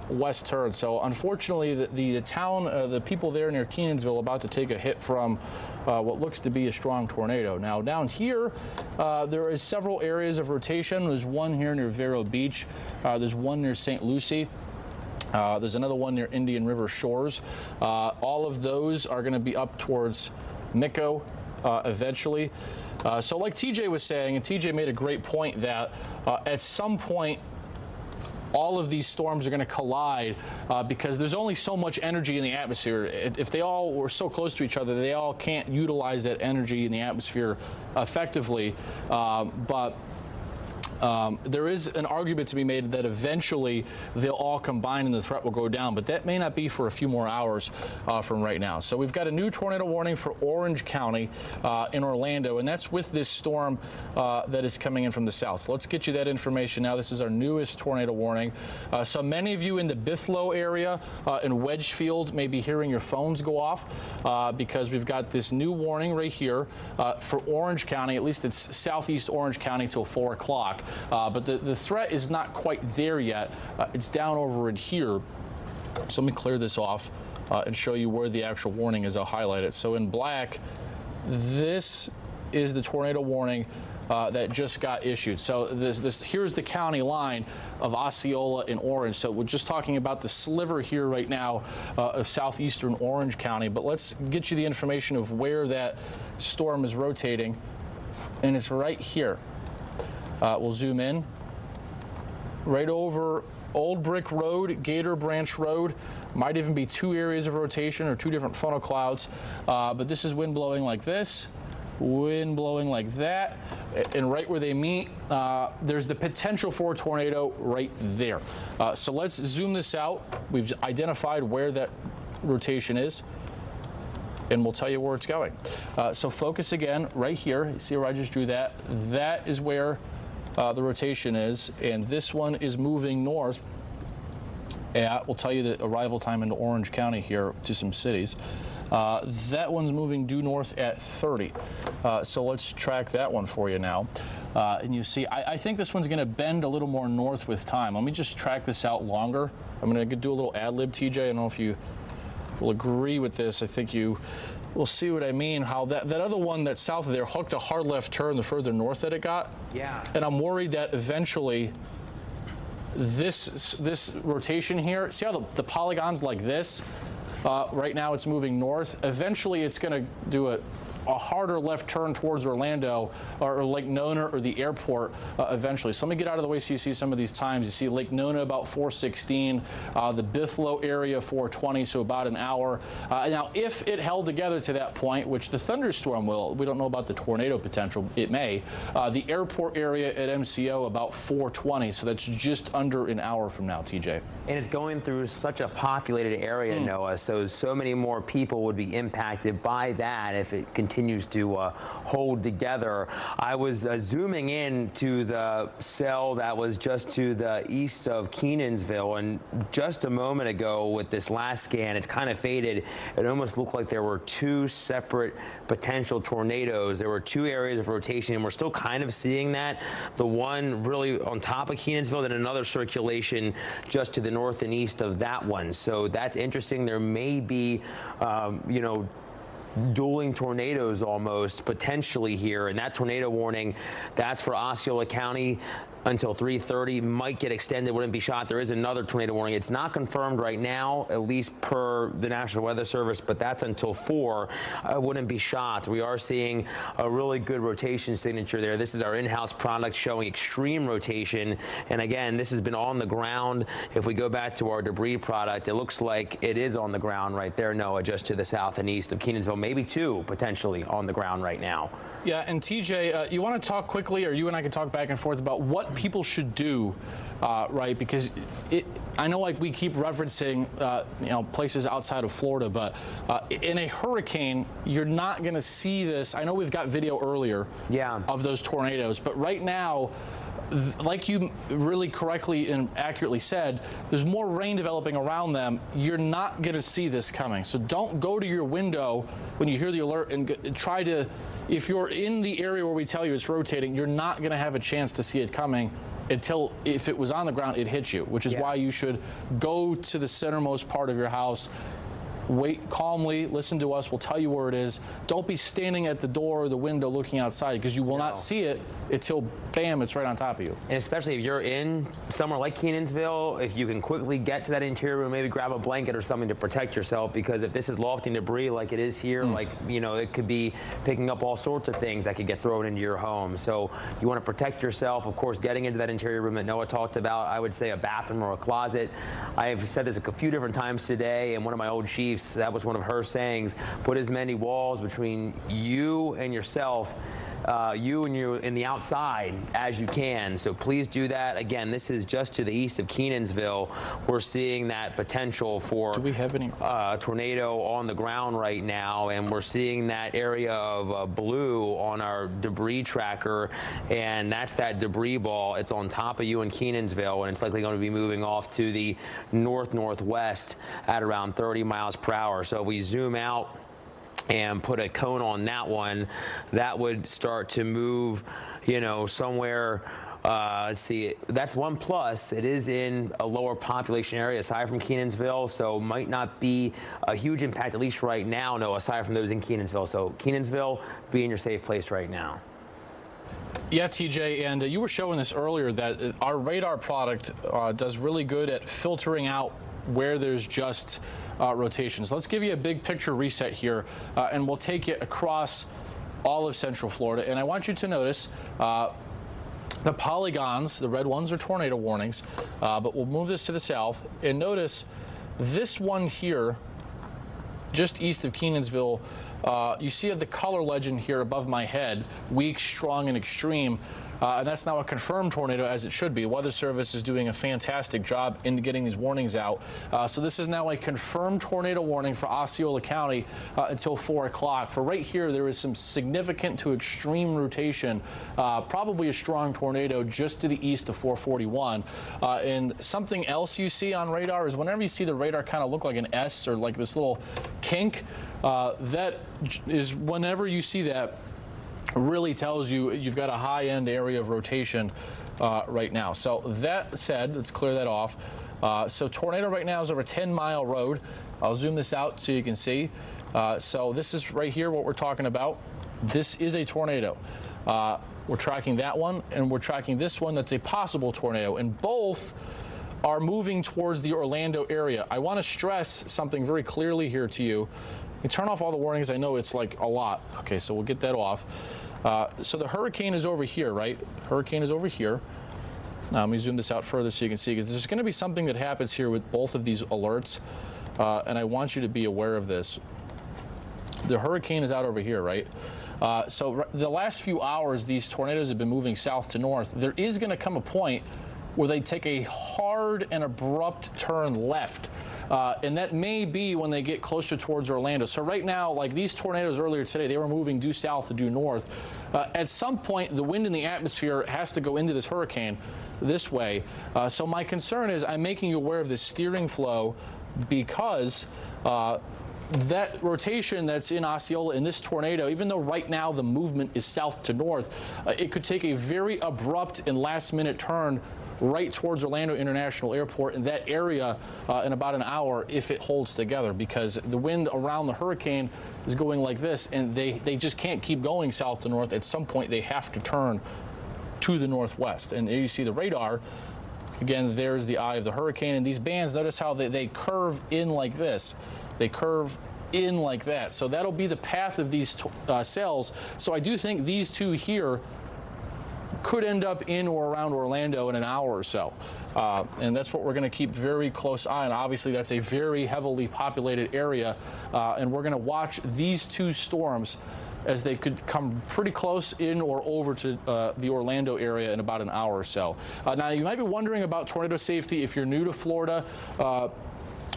west turn. So unfortunately, the town, the people there near Kenansville, about to take a hit from what looks to be a strong tornado. Now down here, there is several areas of rotation. There's one here near Vero Beach. There's one near St. Lucie. There's another one near Indian River Shores. All of those are going to be up towards Mico eventually. So like TJ was saying, and TJ made a great point, that at some point all of these storms are going to collide because there's only so much energy in the atmosphere. If they all were so close to each other, they all can't utilize that energy in the atmosphere effectively. But there is an argument to be made that eventually they'll all combine and the threat will go down, but that may not be for a few more hours from right now. So we've got a new tornado warning for Orange County in Orlando, and that's with this storm that is coming in from the south. So let's get you that information now. This is our newest tornado warning. So many of you in the Bithlo area in Wedgefield may be hearing your phones go off because we've got this new warning right here for Orange County. At least it's southeast Orange County till 4 o'clock. But the threat is not quite there yet. It's down over in here. So let me clear this off. and show you where the actual warning is. I'll highlight it. So in black, this is the tornado warning that just got issued. So here's the county line of Osceola in orange. So we're just talking about the sliver here right now of southeastern Orange County. But let's get you the information of where that storm is rotating, and it's right here. We'll zoom in. Right over Old Brick Road, Gator Branch Road. Might even be 2 areas of rotation or 2 different funnel clouds. But this is wind blowing like this, wind blowing like that. And right where they meet, there's the potential for a tornado right there. So let's zoom this out. We've identified where that rotation is, and we'll tell you where it's going. So focus again right here. You see where I just drew that? That is where the rotation is, and this one is moving north at, we'll tell you the arrival time into Orange County here to some cities. That one's moving due north at 30. So let's track that one for you now. And you see, I think this one's going to bend a little more north with time. Let me just track this out longer. I'm going to do a little ad lib, TJ. I don't know if you will agree with this. I think you will see what I mean, how that other one that's south of there hooked a hard left turn the further north that it got. Yeah. And I'm worried that eventually this rotation here, see how the polygon's like this? Right now it's moving north. Eventually it's going to do a harder left turn towards Orlando or Lake Nona or the airport eventually. So let me get out of the way so you see some of these times. You see Lake Nona about 4:16, the Bithlo area 4:20, so about an hour. Now, if it held together to that point, which the thunderstorm will, we don't know about the tornado potential, it may. The airport area at MCO about 4:20, so that's just under an hour from now, TJ. And it's going through such a populated area, Noah, so many more people would be impacted by that if it continues to hold together. I was zooming in to the cell that was just to the east of Kenansville, and just a moment ago with this last scan, it's kind of faded. It almost looked like there were 2 separate potential tornadoes. There were 2 areas of rotation, and we're still kind of seeing that. The one really on top of Kenansville, then another circulation just to the north and east of that one. So that's interesting. There may be, you know, dueling tornadoes almost potentially here, and that tornado warning, that's for Osceola County until 3:30, might get extended, wouldn't be shot. There is another tornado warning. It's not confirmed right now, at least per the National Weather Service, but that's until 4. Wouldn't be shot. We are seeing a really good rotation signature there. This is our in-house product showing extreme rotation, and again, this has been on the ground. If we go back to our debris product, it looks like it is on the ground right there, Noah, just to the south and east of Kenansville, maybe 2 potentially on the ground right now. Yeah, and TJ, you want to talk quickly, or you and I can talk back and forth about what people should do, right? Because I know, like, we keep referencing, you know, places outside of Florida, but in a hurricane, you're not going to see this. I know we've got video earlier, of those tornadoes, but right now, like you really correctly and accurately said, there's more rain developing around them. You're not going to see this coming. So don't go to your window when you hear the alert and try to, if you're in the area where we tell you it's rotating, you're not going to have a chance to see it coming until, if it was on the ground, it hits you, which is why you should go to the centermost part of your house. Wait calmly, listen to us, we'll tell you where it is. Don't be standing at the door or the window looking outside, because you will not see it until, bam, it's right on top of you. And especially if you're in somewhere like Kenansville, if you can quickly get to that interior room, maybe grab a blanket or something to protect yourself, because if this is lofting debris like it is here, like, you know, it could be picking up all sorts of things that could get thrown into your home. So you want to protect yourself. Of course, getting into that interior room that Noah talked about, I would say a bathroom or a closet. I have said this a few different times today, and one of my old chiefs, that was one of her sayings, put as many walls between you and yourself, you in the outside as you can. So please do that. Again, this is just to the east of Kenansville. We're seeing that potential for tornado on the ground right now, and we're seeing that area of blue on our debris tracker, and that's that debris ball. It's on top of you in Kenansville, and it's likely going to be moving off to the north-northwest at around 30 miles per hour. So if we zoom out and put a cone on that one, that would start to move, you know, somewhere Let's see, that's 1+. It is in a lower population area aside from Kenansville, so might not be a huge impact, at least right now, no, aside from those in Kenansville. So Kenansville, be in your safe place right now. Yeah, TJ, and you were showing this earlier that our radar product does really good at filtering out where there's just rotations. Let's give you a big picture reset here, and we'll take you across all of Central Florida. And I want you to notice the polygons, the red ones are tornado warnings, but we'll move this to the south. And notice this one here, just east of Kenansville, you see the color legend here above my head, weak, strong, and extreme. And that's now a confirmed tornado, as it should be. The Weather Service is doing a fantastic job in getting these warnings out. So this is now a confirmed tornado warning for Osceola County until 4 o'clock. For right here, there is some significant to extreme rotation, probably a strong tornado just to the east of 441. And something else you see on radar is whenever you see the radar kind of look like an S or like this little kink, that is whenever you see that, really tells you you've got a high-end area of rotation right now. So that said, let's clear that off. So tornado right now is over a 10-mile road. I'll zoom this out so you can see. So this is right here what we're talking about. This is a tornado. We're tracking that one, and we're tracking this one that's a possible tornado, and both are moving towards the Orlando area. I want to stress something very clearly here to you. You turn off all the warnings. I know it's like a lot. Okay, so we'll get that off. So the hurricane is over here, right? Hurricane is over here. Now let me zoom this out further so you can see, because there's going to be something that happens here with both of these alerts, and I want you to be aware of this. The hurricane is out over here, right? So the last few hours, these tornadoes have been moving south to north. There is going to come a point where they take a hard and abrupt turn left. And that may be when they get closer towards Orlando. So right now, like these tornadoes earlier today, they were moving due south to due north. At some point, the wind in the atmosphere has to go into this hurricane this way. So my concern is I'm making you aware of this steering flow, because that rotation that's in Osceola in this tornado, even though right now the movement is south to north, it could take a very abrupt and last-minute turn right towards Orlando International Airport in that area in about an hour if it holds together, because the wind around the hurricane is going like this, and they just can't keep going south to north. At some point, they have to turn to the northwest. And there you see the radar. Again, there's the eye of the hurricane, and these bands, notice how they curve in like this. They curve in like that. So that'll be the path of these cells. So I do think these two here could end up in or around Orlando in an hour or so. And that's what we're going to keep very close eye on. Obviously, that's a very heavily populated area, and we're going to watch these two storms as they could come pretty close in or over to the Orlando area in about an hour or so. Now, you might be wondering about tornado safety if you're new to Florida,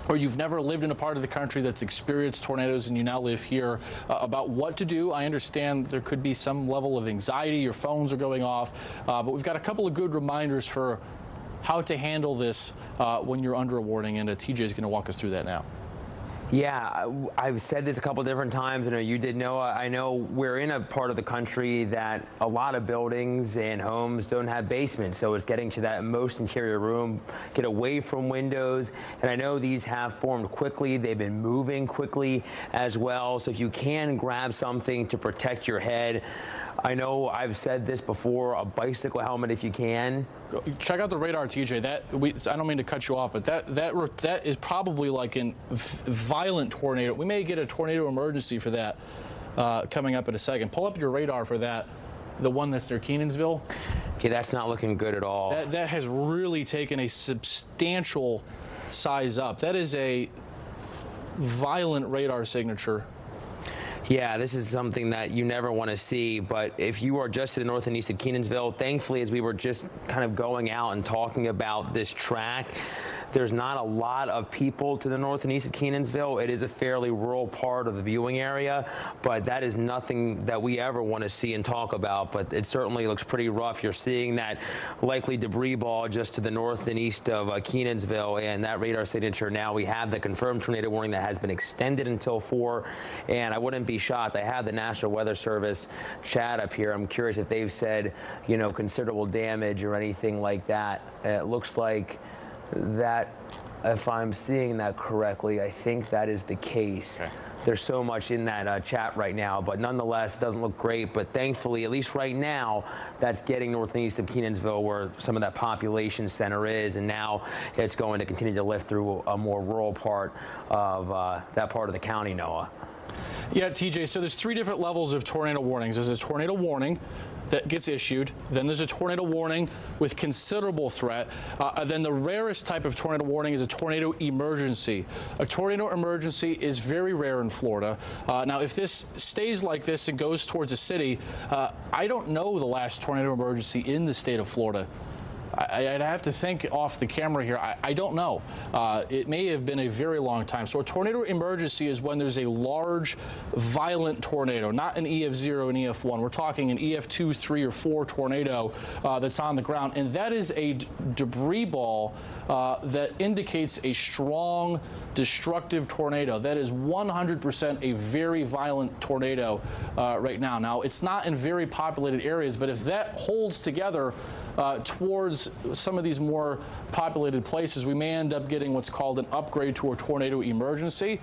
or you've never lived in a part of the country that's experienced tornadoes and you now live here, about what to do. I understand there could be some level of anxiety, your phones are going off, but we've got a couple of good reminders for how to handle this when you're under a warning, and TJ is going to walk us through that now. Yeah, I've said this a couple different times. I know you did, Noah. I know we're in a part of the country that a lot of buildings and homes don't have basements, so it's getting to that most interior room, get away from windows. And I know these have formed quickly. They've been moving quickly as well. So if you can grab something to protect your head, I know I've said this before, a bicycle helmet if you can. Check out the radar, TJ. I don't mean to cut you off, but that is probably like a violent tornado. We may get a tornado emergency for that coming up in a second. Pull up your radar for that, the one that's near Kenansville. Okay, that's not looking good at all. That has really taken a substantial size up. That is a violent radar signature. Yeah, this is something that you never want to see, but if you are just to the north and east of Kenansville, thankfully, as we were just kind of going out and talking about this track, there's not a lot of people to the north and east of Kenansville. It is a fairly rural part of the viewing area, but that is nothing that we ever want to see and talk about, but it certainly looks pretty rough. You're seeing that likely debris ball just to the north and east of Kenansville, and that radar signature now, we have the confirmed tornado warning that has been extended until 4, and I wouldn't be shocked. I have the National Weather Service chat up here. I'm curious if they've said, considerable damage or anything like that. It looks like that, if I'm seeing that correctly, I think that is the case. Okay. There's so much in that chat right now, but nonetheless, it doesn't look great. But thankfully, at least right now, that's getting north and east of Kenansville, where some of that population center is, and now it's going to continue to lift through a more rural part of that part of the county, Noah. Yeah, TJ, so there's 3 different levels of tornado warnings. There's a tornado warning that gets issued. Then there's a tornado warning with considerable threat. Then the rarest type of tornado warning is a tornado emergency. A tornado emergency is very rare in Florida. Now, if this stays like this and goes towards a city, I don't know the last tornado emergency in the state of Florida. I'd have to think off the camera here. I don't know. It may have been a very long time. So a tornado emergency is when there's a large, violent tornado, not an EF0 and EF1. We're talking an EF2, 3, or 4 tornado that's on the ground. And that is a debris ball that indicates a strong, destructive tornado. That is 100% a very violent tornado right now. Now, it's not in very populated areas, but if that holds together towards some of these more populated places, we may end up getting what's called an upgrade to a tornado emergency,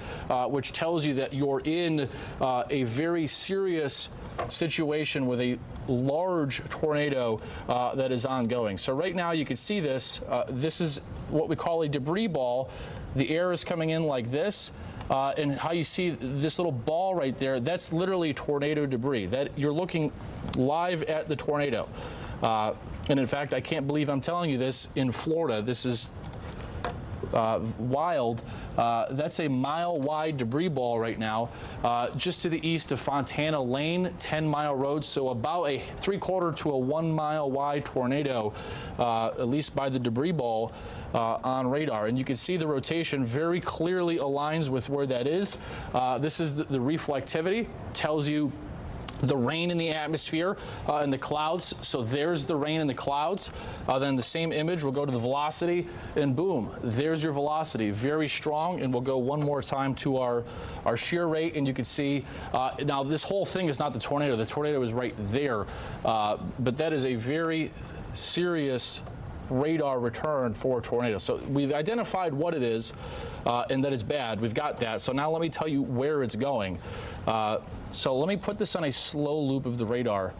which tells you that you're in a very serious situation with a large tornado that is ongoing. So right now you can see this. This is what we call a debris ball. The air is coming in like this. And how you see this little ball right there, that's literally tornado debris. That you're looking live at the tornado. And in fact, I can't believe I'm telling you this in Florida. This is wild. That's a mile-wide debris ball right now, just to the east of Fontana Lane, 10-mile road. So about a 3/4 to a 1-mile wide tornado, at least by the debris ball on radar. And you can see the rotation very clearly aligns with where that is. This is the reflectivity, tells you the rain in the atmosphere and the clouds. So there's the rain in the clouds. Then the same image will go to the velocity, and boom, there's your velocity. Very strong. And we'll go one more time to our shear rate, and you can see now this whole thing is not the tornado. The tornado is right there, but that is a very serious radar return for a tornado. So we've identified what it is and that it's bad. We've got that. So now let me tell you where it's going. So let me put this on a slow loop of the radar.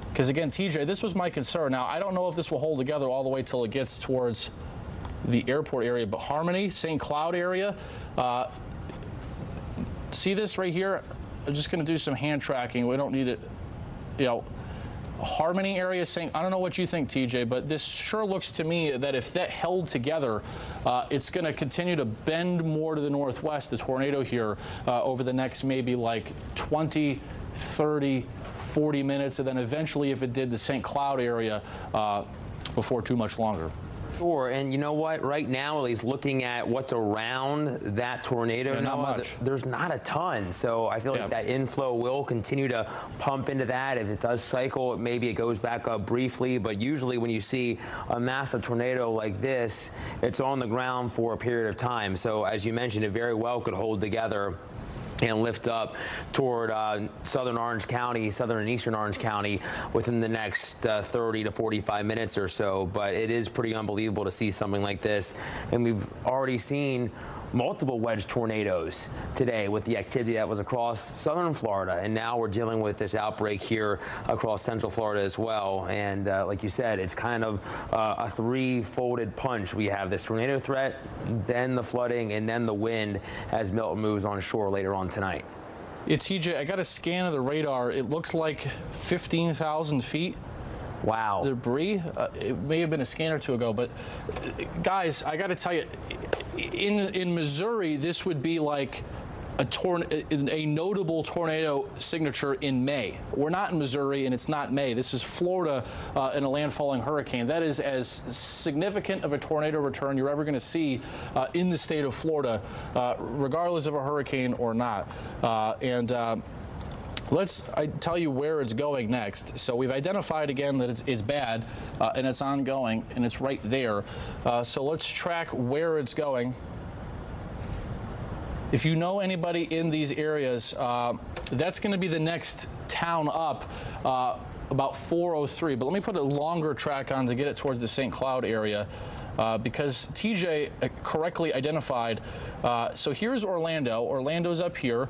Because again, TJ, this was my concern. Now, I don't know if this will hold together all the way till it gets towards the airport area, but Harmony, St. Cloud area, see this right here? I'm just going to do some hand tracking. We don't need it, Harmony area, I don't know what you think, TJ, but this sure looks to me that if that held together, it's going to continue to bend more to the northwest, the tornado here, over the next maybe like 20, 30, 40 minutes, and then eventually, if it did, the St. Cloud area before too much longer. Sure, and you know what? Right now, at least looking at what's around that tornado, not much. There's not a ton. So I feel like that inflow will continue to pump into that. If it does cycle, maybe it goes back up briefly. But usually when you see a massive tornado like this, it's on the ground for a period of time. So as you mentioned, it very well could hold together and lift up toward southern Orange County, southern and eastern Orange County within the next 30 to 45 minutes or so. But it is pretty unbelievable to see something like this. And we've already seen multiple wedge tornadoes today with the activity that was across southern Florida. And now we're dealing with this outbreak here across central Florida as well. And like you said, it's kind of a three-folded punch. We have this tornado threat, then the flooding, and then the wind as Milton moves on shore later on tonight. Yeah, TJ, I got a scan of the radar. It looks like 15,000 feet. Wow. Debris. It may have been a scan or two ago, but guys, I got to tell you, in Missouri, this would be like a notable tornado signature in May. We're not in Missouri, and it's not May. This is Florida in a landfalling hurricane. That is as significant of a tornado return you're ever going to see in the state of Florida, regardless of a hurricane or not. I tell you where it's going next. So we've identified again that it's bad and it's ongoing and it's right there. So let's track where it's going. if you know anybody in these areas, that's going to be the next town up, about 403. But let me put a longer track on to get it towards the St. Cloud area. Because TJ correctly identified, so here's Orlando. Orlando's up here.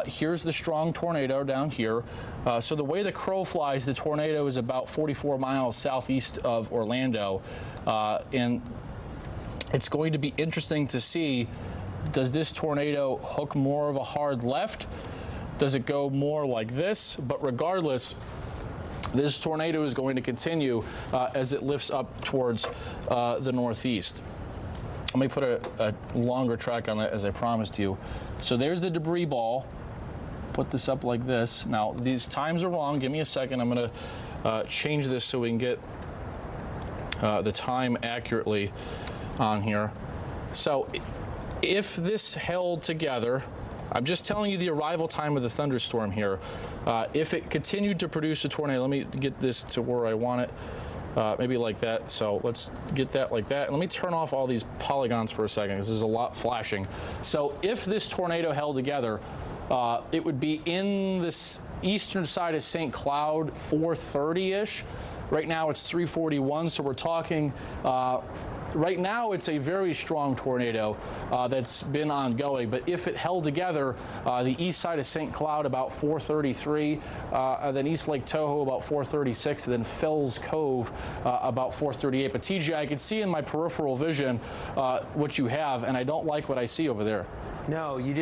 Here's the strong tornado down here. So the way the crow flies, the tornado is about 44 miles southeast of Orlando. And it's going to be interesting to see, does this tornado hook more of a hard left? Does it go more like this? But regardless, this tornado is going to continue as it lifts up towards the northeast. Let me put a longer track on that, as I promised you. So there's the debris ball. Put this up like this. Now, these times are wrong. Give me a second. I'm going to change this so we can get the time accurately on here. So if this held together, I'm just telling you the arrival time of the thunderstorm here. If it continued to produce a tornado, let me get this to where I want it, maybe like that. So let's get that like that. And let me turn off all these polygons for a second, because there's a lot flashing. So if this tornado held together, it would be in this eastern side of St. Cloud, 430-ish. Right now it's 341, so we're talking, right now it's a very strong tornado that's been ongoing, but if it held together, the east side of St. Cloud about 433, then East Lake Tahoe about 436, and then Fells Cove about 438. But TJ, I can see in my peripheral vision what you have, and I don't like what I see over there. No, it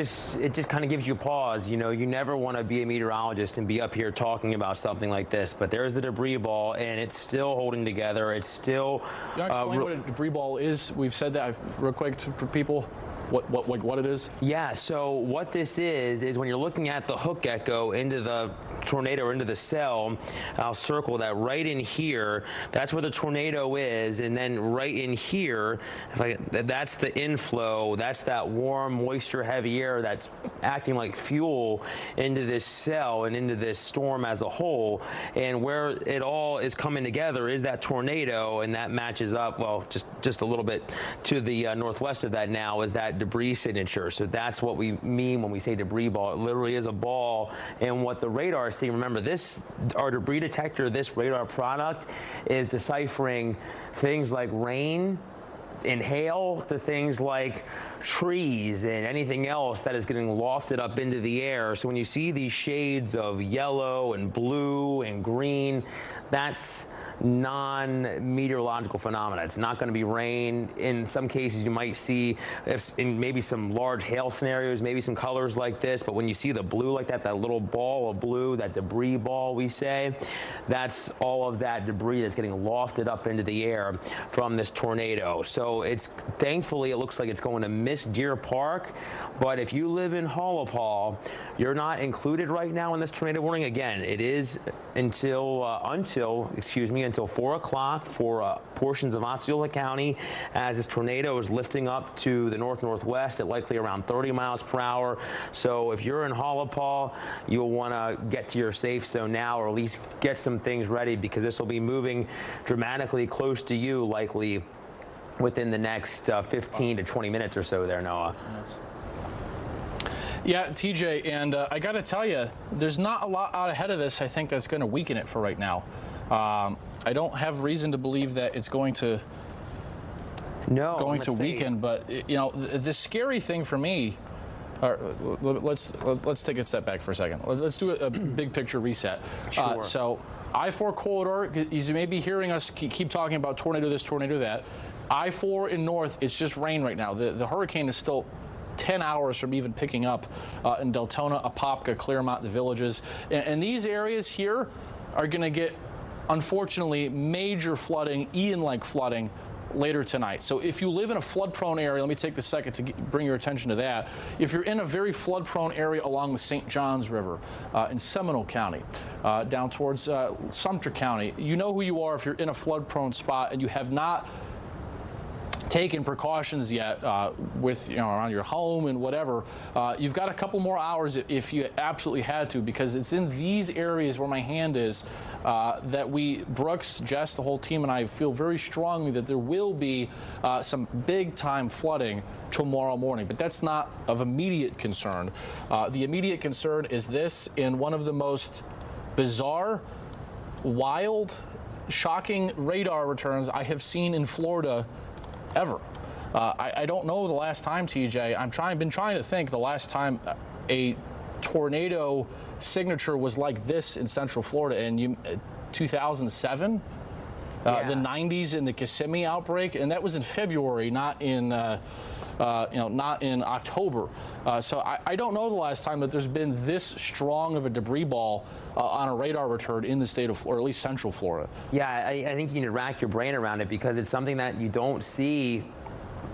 just kind of gives you pause. You know, you never want to be a meteorologist and be up here talking about something like this, but there's the debris ball, and it's still holding together. It's still... Can you explain what a debris ball is? We've said that real quick for people. What it is? Yeah, so what this is when you're looking at the hook gecko into the tornado or into the cell, I'll circle that right in here. That's where the tornado is, and then right in here, that's the inflow. That's that warm, moisture-heavy air that's acting like fuel into this cell and into this storm as a whole. And where it all is coming together is that tornado, and that matches up, well, just a little bit to the northwest of that now is that debris signature. So that's what we mean when we say debris ball. It literally is a ball, and what the radar is seeing, remember this, our debris detector, this radar product is deciphering things like rain and hail to things like trees and anything else that is getting lofted up into the air. So when you see these shades of yellow and blue and green, that's non-meteorological phenomena. It's not going to be rain. In some cases, you might see in maybe some large hail scenarios, maybe some colors like this, but when you see the blue like that little ball of blue, that debris ball we say, that's all of that debris that's getting lofted up into the air from this tornado. So thankfully, it looks like it's going to miss Deer Park, but if you live in Hullapaw, you're not included right now in this tornado warning. Again, it is until 4 o'clock for portions of Osceola County as this tornado is lifting up to the north-northwest at likely around 30 miles per hour. So if you're in Hullapaw, you'll want to get to your safe zone now, or at least get some things ready, because this will be moving dramatically close to you likely within the next 15 to 20 minutes or so there, Noah. Yeah, TJ, and I got to tell you, there's not a lot out ahead of this, I think, that's going to weaken it for right now. I don't have reason to believe that it's going to weaken, but you know, the scary thing for me. Let's take a step back for a second. Let's do a big picture reset. Sure. So I-4 corridor, you may be hearing us keep talking about tornado this, tornado that. I-4 in north, it's just rain right now. The hurricane is still 10 hours from even picking up in Deltona, Apopka, Claremont, the Villages. And these areas here are going to get, unfortunately, major flooding, Ian-like flooding later tonight. So if you live in a flood-prone area, let me take the second to bring your attention to that. If you're in a very flood-prone area along the St. Johns River in Seminole County, down towards Sumter County, you know who you are if you're in a flood-prone spot and you have not taken precautions yet with around your home and whatever, you've got a couple more hours if you absolutely had to, because it's in these areas where my hand is that Brooks, Jess, the whole team, and I feel very strongly that there will be some big time flooding tomorrow morning, but that's not of immediate concern. The immediate concern is this: in one of the most bizarre, wild, shocking radar returns I have seen in Florida ever. I don't know the last time, TJ. Been trying to think the last time a tornado signature was like this in Central Florida, and 2007, the 90s in the Kissimmee outbreak, and that was in February, not in not in October. So I don't know the last time that there's been this strong of a debris ball on a radar return in the state of Florida, or at least Central Florida. Yeah, I think you need to rack your brain around it, because it's something that you don't see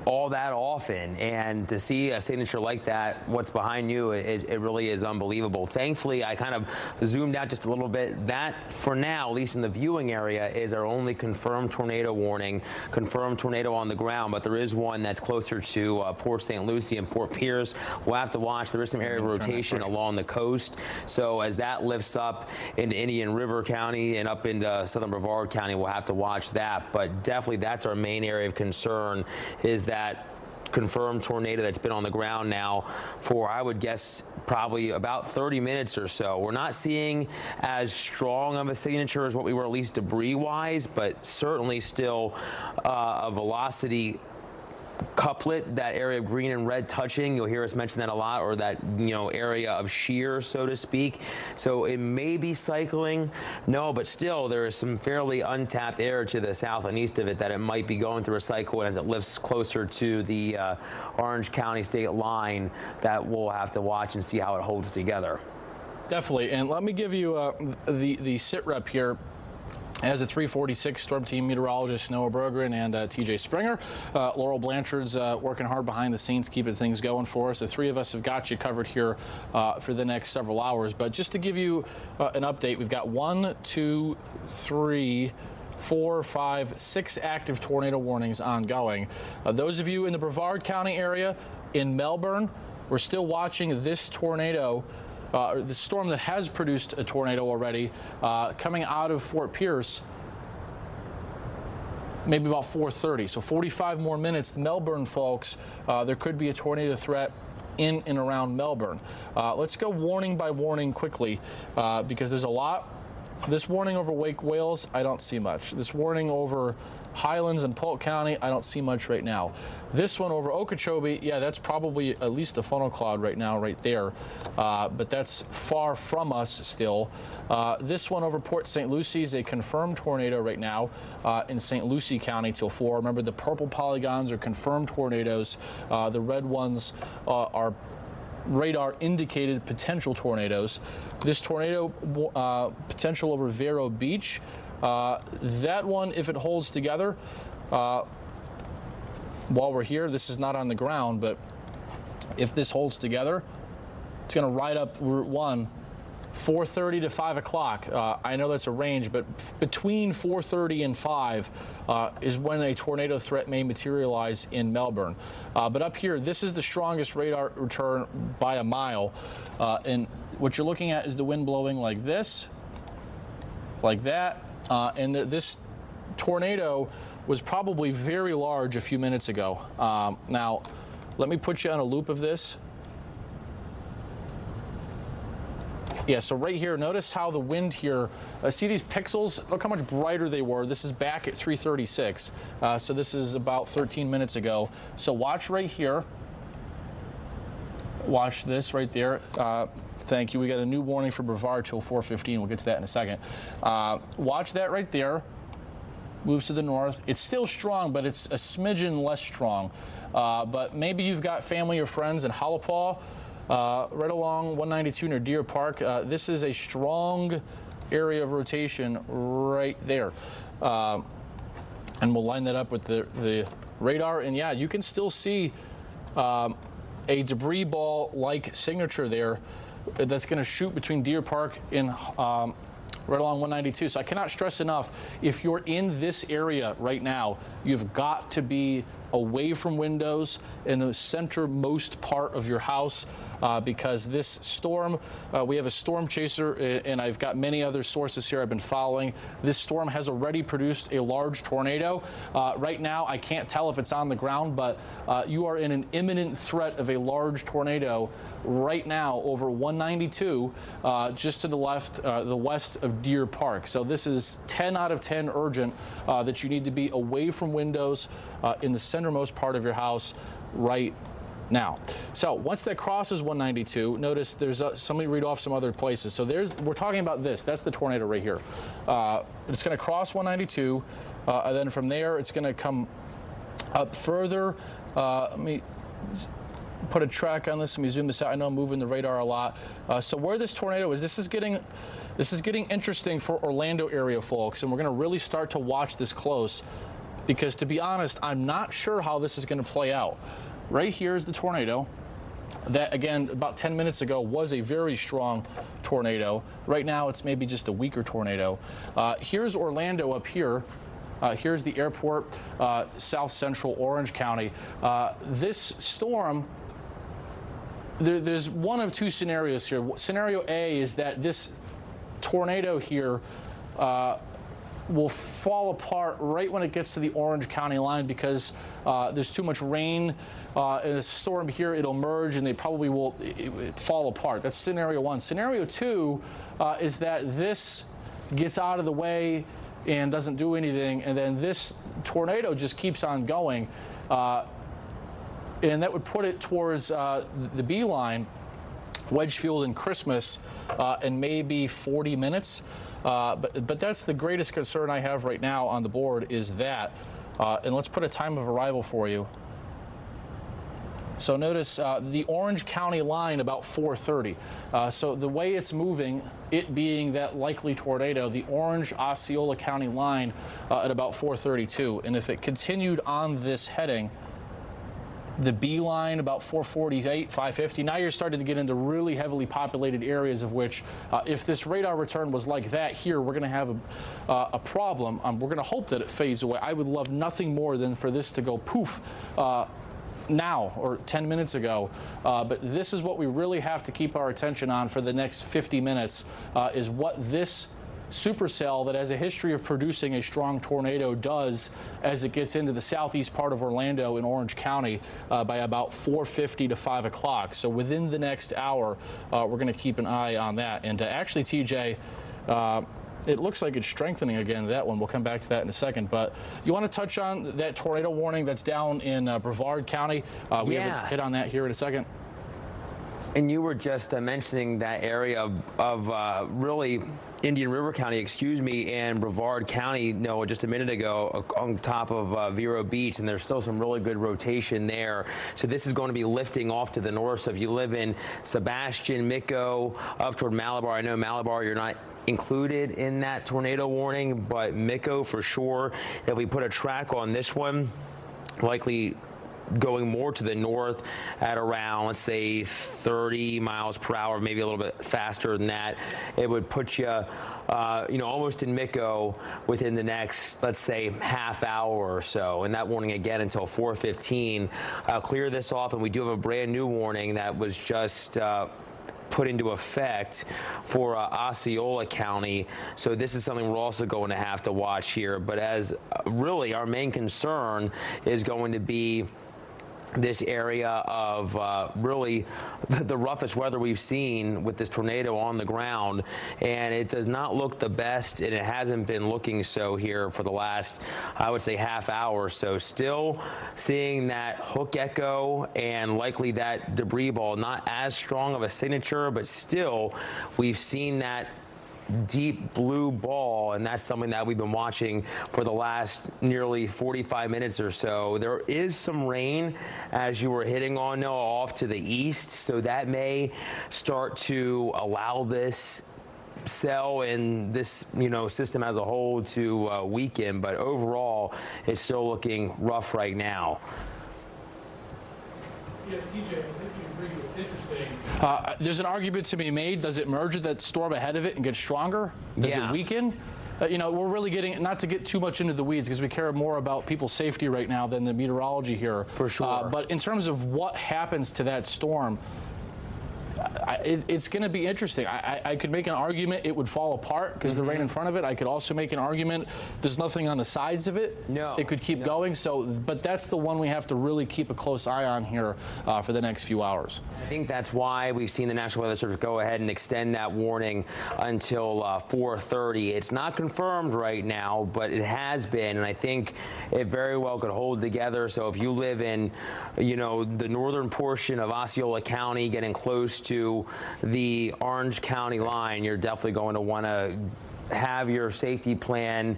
all that often, and to see a signature like that, what's behind you, it really is unbelievable. Thankfully, I kind of zoomed out just a little bit. That, for now, at least in the viewing area, is our only confirmed tornado warning, confirmed tornado on the ground, but there is one that's closer to Port St. Lucie and Fort Pierce. We'll have to watch. There is some area of rotation along the coast, so as that lifts up into Indian River County and up into southern Brevard County, we'll have to watch that. But definitely that's our main area of concern, is that confirmed tornado that's been on the ground now for, I would guess, probably about 30 minutes or so. We're not seeing as strong of a signature as what we were, at least debris-wise, but certainly still a velocity couplet, that area of green and red touching. You'll hear us mention that a lot, or that area of shear, so to speak. So it may be cycling, but still there is some fairly untapped air to the south and east of it that it might be going through a cycle, and as it lifts closer to the Orange County state line, that we'll have to watch and see how it holds together. Definitely, and let me give you the sit rep here. As a 346 Storm Team meteorologist Noah Berggren and TJ Springer. Laurel Blanchard's working hard behind the scenes, keeping things going for us. The three of us have got you covered here for the next several hours. But just to give you an update, we've got 1, 2, 3, 4, 5, 6 active tornado warnings ongoing. Those of you in the Brevard County area, in Melbourne, we're still watching this tornado, the storm that has produced a tornado already, coming out of Fort Pierce, maybe about 4:30. So 45 more minutes. The Melbourne folks, there could be a tornado threat in and around Melbourne. Let's go warning by warning quickly, because there's a lot. This warning over Wake Wales, I don't see much. This warning over Highlands and Polk County, I don't see much right now. This one over Okeechobee, yeah, that's probably at least a funnel cloud right now, right there. But that's far from us still. This one over Port St. Lucie is a confirmed tornado right now in St. Lucie County till 4. Remember, the purple polygons are confirmed tornadoes. The red ones are radar indicated potential tornadoes. This tornado potential over Vero Beach, that one, if it holds together, while we're here, this is not on the ground, but if this holds together, it's going to ride up Route 1, 4:30 to 5 o'clock. I know that's a range, but between 4:30 and 5 is when a tornado threat may materialize in Melbourne. But up here, this is the strongest radar return by a mile. And what you're looking at is the wind blowing like this, like that. And this tornado was probably very large a few minutes ago. Now, let me put you on a loop of this. Yeah, so right here, notice how the wind here, see these pixels? Look how much brighter they were. This is back at 3:36. So this is about 13 minutes ago. So watch right here. Watch this right there. Thank you. We got a new warning for Brevard till 4:15. We'll get to that in a second. Watch that right there. Moves to the north. It's still strong, but it's a smidgen less strong. But maybe you've got family or friends in Halapaw, right along 192 near Deer Park. This is a strong area of rotation right there. And we'll line that up with the radar. And yeah, you can still see a debris ball-like signature there that's going to shoot between Deer Park and right along 192. So I cannot stress enough, if you're in this area right now, you've got to be away from windows in the centermost part of your house because this storm, we have a storm chaser, and I've got many other sources here I've been following. This storm has already produced a large tornado. Right now, I can't tell if it's on the ground, but you are in an imminent threat of a large tornado right now over 192 just to the left, the west of Deer Park. So this is 10 out of 10 urgent that you need to be away from windows in the centermost part of your house right now. So once that crosses 192, notice there's somebody read off some other places. So we're talking about this. That's the tornado right here. It's going to cross 192, and then from there it's going to come up further. Let me put a track on this. Let me zoom this out. I know I'm moving the radar a lot. So where this tornado is, this is getting interesting for Orlando area folks, and we're going to really start to watch this close because, to be honest, I'm not sure how this is going to play out. Right here is the tornado that, again, about 10 minutes ago was a very strong tornado. Right now, it's maybe just a weaker tornado. Here's Orlando up here. Here's the airport, south central Orange County. This storm, there's one of two scenarios here. Scenario A is that this tornado here will fall apart right when it gets to the Orange County line because there's too much rain in a storm here. It'll merge and they probably will fall apart. That's scenario one. Scenario two is that this gets out of the way and doesn't do anything, and then this tornado just keeps on going, and that would put it towards the B line, Wedgefield and Christmas, in maybe 40 minutes. But that's the greatest concern I have right now on the board is that. And let's put a time of arrival for you. So notice the Orange County line about 4:30. So the way it's moving, it being that likely tornado, the Orange Osceola County line at about 4:32. And if it continued on this heading, the B line about 448, 550. Now you're starting to get into really heavily populated areas of which, if this radar return was like that here, we're going to have a problem. We're going to hope that it fades away. I would love nothing more than for this to go poof now or 10 minutes ago. But this is what we really have to keep our attention on for the next 50 minutes is what this supercell that has a history of producing a strong tornado does as it gets into the southeast part of Orlando in Orange County by about 4:50 to 5 o'clock. So within the next hour, we're going to keep an eye on that. And actually, TJ, it looks like it's strengthening again, that one. We'll come back to that in a second. But you want to touch on that tornado warning that's down in Brevard County? We haven't hit on that here in a second. And you were just mentioning that area of really Indian River County, and Brevard County, just a minute ago on top of Vero Beach, and there's still some really good rotation there. So this is going to be lifting off to the north. So if you live in Sebastian, Mico, up toward Malabar, I know Malabar, you're not included in that tornado warning, but Mico for sure. If we put a track on this one, likely going more to the north at around, let's say, 30 miles per hour, maybe a little bit faster than that, it would put you, almost in Mico within the next, let's say, half hour or so. And that warning again until 4:15. Clear this off, and we do have a brand new warning that was just put into effect for Osceola County. So this is something we're also going to have to watch here. But as really our main concern is going to be this area of really the roughest weather we've seen with this tornado on the ground, and it does not look the best, and it hasn't been looking so here for the last, I would say, half hour. So still seeing that hook echo and likely that debris ball, not as strong of a signature, but still we've seen that deep blue ball, and that's something that we've been watching for the last nearly 45 minutes or so. There is some rain as you were hitting on, Noah, off to the east, so that may start to allow this cell and this system as a whole to weaken, but overall it's still looking rough right now. Yeah, TJ, I think you agree. It's interesting. There's an argument to be made. Does it merge with that storm ahead of it and get stronger? Does it weaken? we're really getting, not to get too much into the weeds because we care more about people's safety right now than the meteorology here. For sure. But in terms of what happens to that storm, it's going to be interesting. I could make an argument it would fall apart because the rain in front of it. I could also make an argument there's nothing on the sides of it. No. It could keep going. So, but that's the one we have to really keep a close eye on here for the next few hours. I think that's why we've seen the National Weather Service go ahead and extend that warning until 4:30. It's not confirmed right now, but it has been, and I think it very well could hold together. So if you live in, the northern portion of Osceola County, getting close to the Orange County line, you're definitely going to want to have your safety plan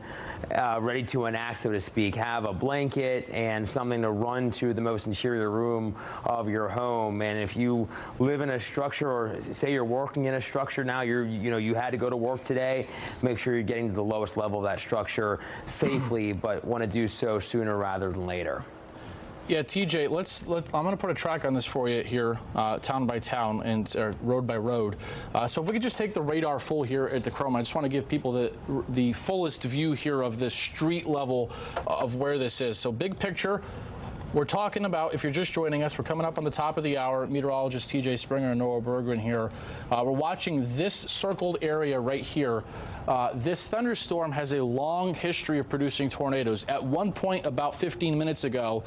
ready to enact, so to speak. Have a blanket and something to run to the most interior room of your home. And if you live in a structure, or say you're working in a structure now, you had to go to work today, make sure you're getting to the lowest level of that structure safely, but want to do so sooner rather than later. Yeah, TJ, I'm going to put a track on this for you here, town by town and road by road. So if we could just take the radar full here at the Chrome, I just want to give people the fullest view here of the street level of where this is. So big picture. We're talking about, if you're just joining us, we're coming up on the top of the hour. Meteorologist TJ Springer and Noah Berggren here. We're watching this circled area right here. This thunderstorm has a long history of producing tornadoes. At one point, about 15 minutes ago,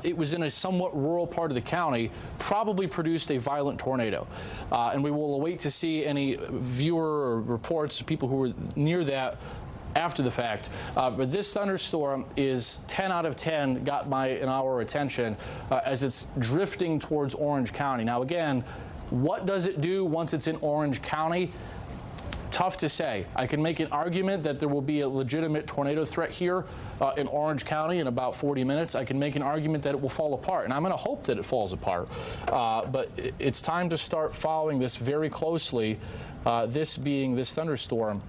it was in a somewhat rural part of the county, probably produced a violent tornado. And we will await to see any viewer or reports, people who were near that after the fact. But this thunderstorm is 10 out of 10, got our attention as it's drifting towards Orange County. Now, again, what does it do once it's in Orange County? Tough to say. I can make an argument that there will be a legitimate tornado threat here in Orange County in about 40 minutes. I can make an argument that it will fall apart, and I'm going to hope that it falls apart. But it's time to start following this very closely, this being this thunderstorm.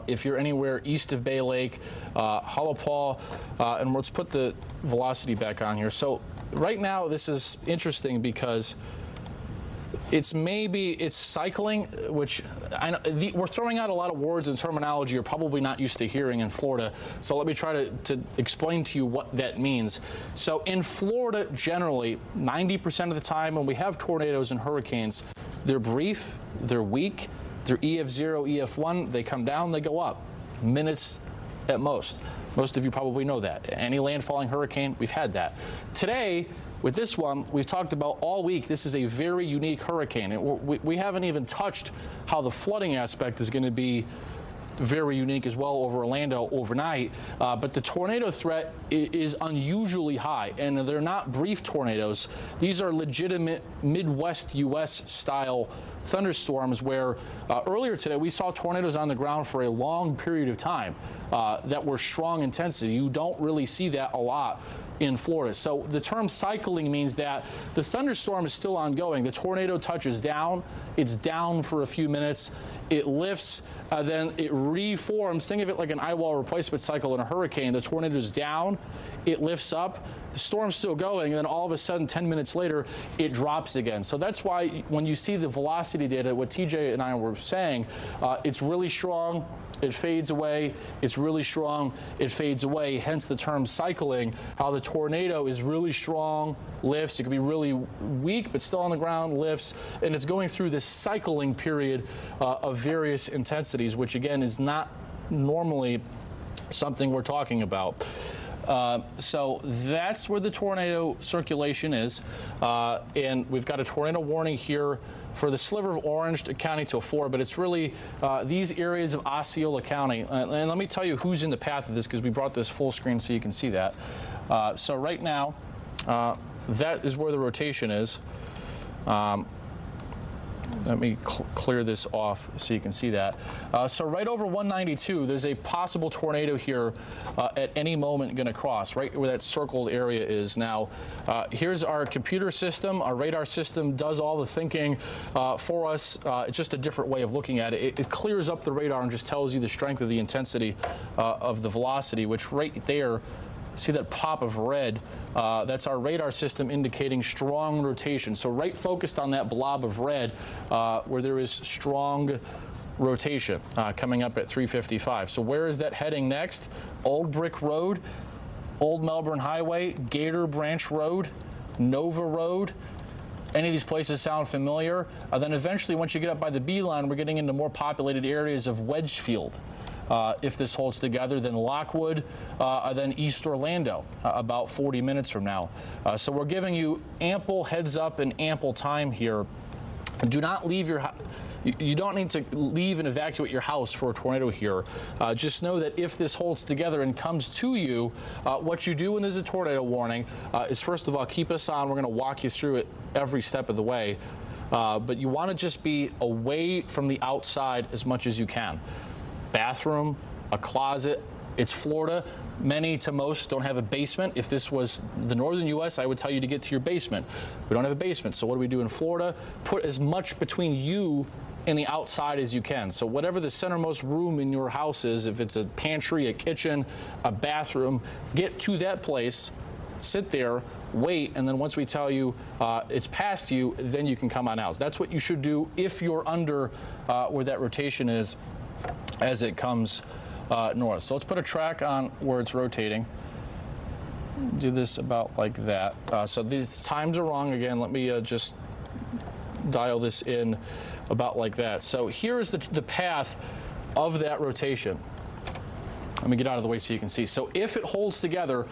If you're anywhere east of Bay Lake, Hollow Paw, and let's put the velocity back on here. So right now this is interesting because it's cycling, which I know we're throwing out a lot of words and terminology you're probably not used to hearing in Florida. So let me try to explain to you what that means. So in Florida, generally, 90% of the time when we have tornadoes and hurricanes, they're brief, they're weak, they're EF0, EF1, they come down, they go up, minutes at most. Most of you probably know that. Any landfalling hurricane, we've had that. Today, with this one, we've talked about all week, this is a very unique hurricane. We haven't even touched how the flooding aspect is going to be very unique as well over Orlando overnight. But the tornado threat is unusually high, and they're not brief tornadoes. These are legitimate Midwest U.S. style thunderstorms where earlier today we saw tornadoes on the ground for a long period of time that were strong intensity. You don't really see that a lot in Florida. So the term cycling means that the thunderstorm is still ongoing. The tornado touches down, it's down for a few minutes, it lifts, then it reforms. Think of it like an eyewall replacement cycle in a hurricane. The tornado's down, it lifts up, the storm's still going, and then all of a sudden 10 minutes later it drops again. So that's why when you see the velocity data, what TJ and I were saying, it's really strong, it fades away, it's really strong, it fades away, hence the term cycling, how the tornado is really strong, lifts, it can be really weak but still on the ground, lifts, and it's going through this cycling period of various intensities, which again is not normally something we're talking about. So that's where the tornado circulation is, and we've got a tornado warning here for the sliver of Orange County till 4, but it's really these areas of Osceola County. And let me tell you who's in the path of this, because we brought this full screen so you can see that. So right now, that is where the rotation is. Let me clear this off so you can see that. So right over 192, there's a possible tornado here at any moment going to cross, right where that circled area is. Now, here's our computer system. Our radar system does all the thinking for us. It's just a different way of looking at it. It clears up the radar and just tells you the strength of the intensity of the velocity, which right there, see that pop of red? That's our radar system indicating strong rotation. So right focused on that blob of red where there is strong rotation coming up at 3:55. So where is that heading next? Old Brick Road, Old Melbourne Highway, Gator Branch Road, Nova Road. Any of these places sound familiar? Then eventually, once you get up by the Beeline, we're getting into more populated areas of Wedgefield. If this holds together, then Lockwood, then East Orlando, about 40 minutes from now. So we're giving you ample heads up and ample time here. Do not leave your house. You don't need to leave and evacuate your house for a tornado here. Just know that if this holds together and comes to you, what you do when there's a tornado warning is, first of all, keep us on. We're going to walk you through it every step of the way. But you want to just be away from the outside as much as you can. Bathroom, a closet. It's Florida. Many to most don't have a basement. If this was the northern U.S., I would tell you to get to your basement. We don't have a basement, so what do we do in Florida? Put as much between you and the outside as you can. So whatever the centermost room in your house is, if it's a pantry, a kitchen, a bathroom, get to that place, sit there, wait, and then once we tell you it's past you, then you can come on out. So that's what you should do if you're under where that rotation is as it comes north. So let's put a track on where it's rotating. Do this about like that. So these times are wrong again. Let me just dial this in about like that. So here is the path of that rotation. Let me get out of the way so you can see. So if it holds together,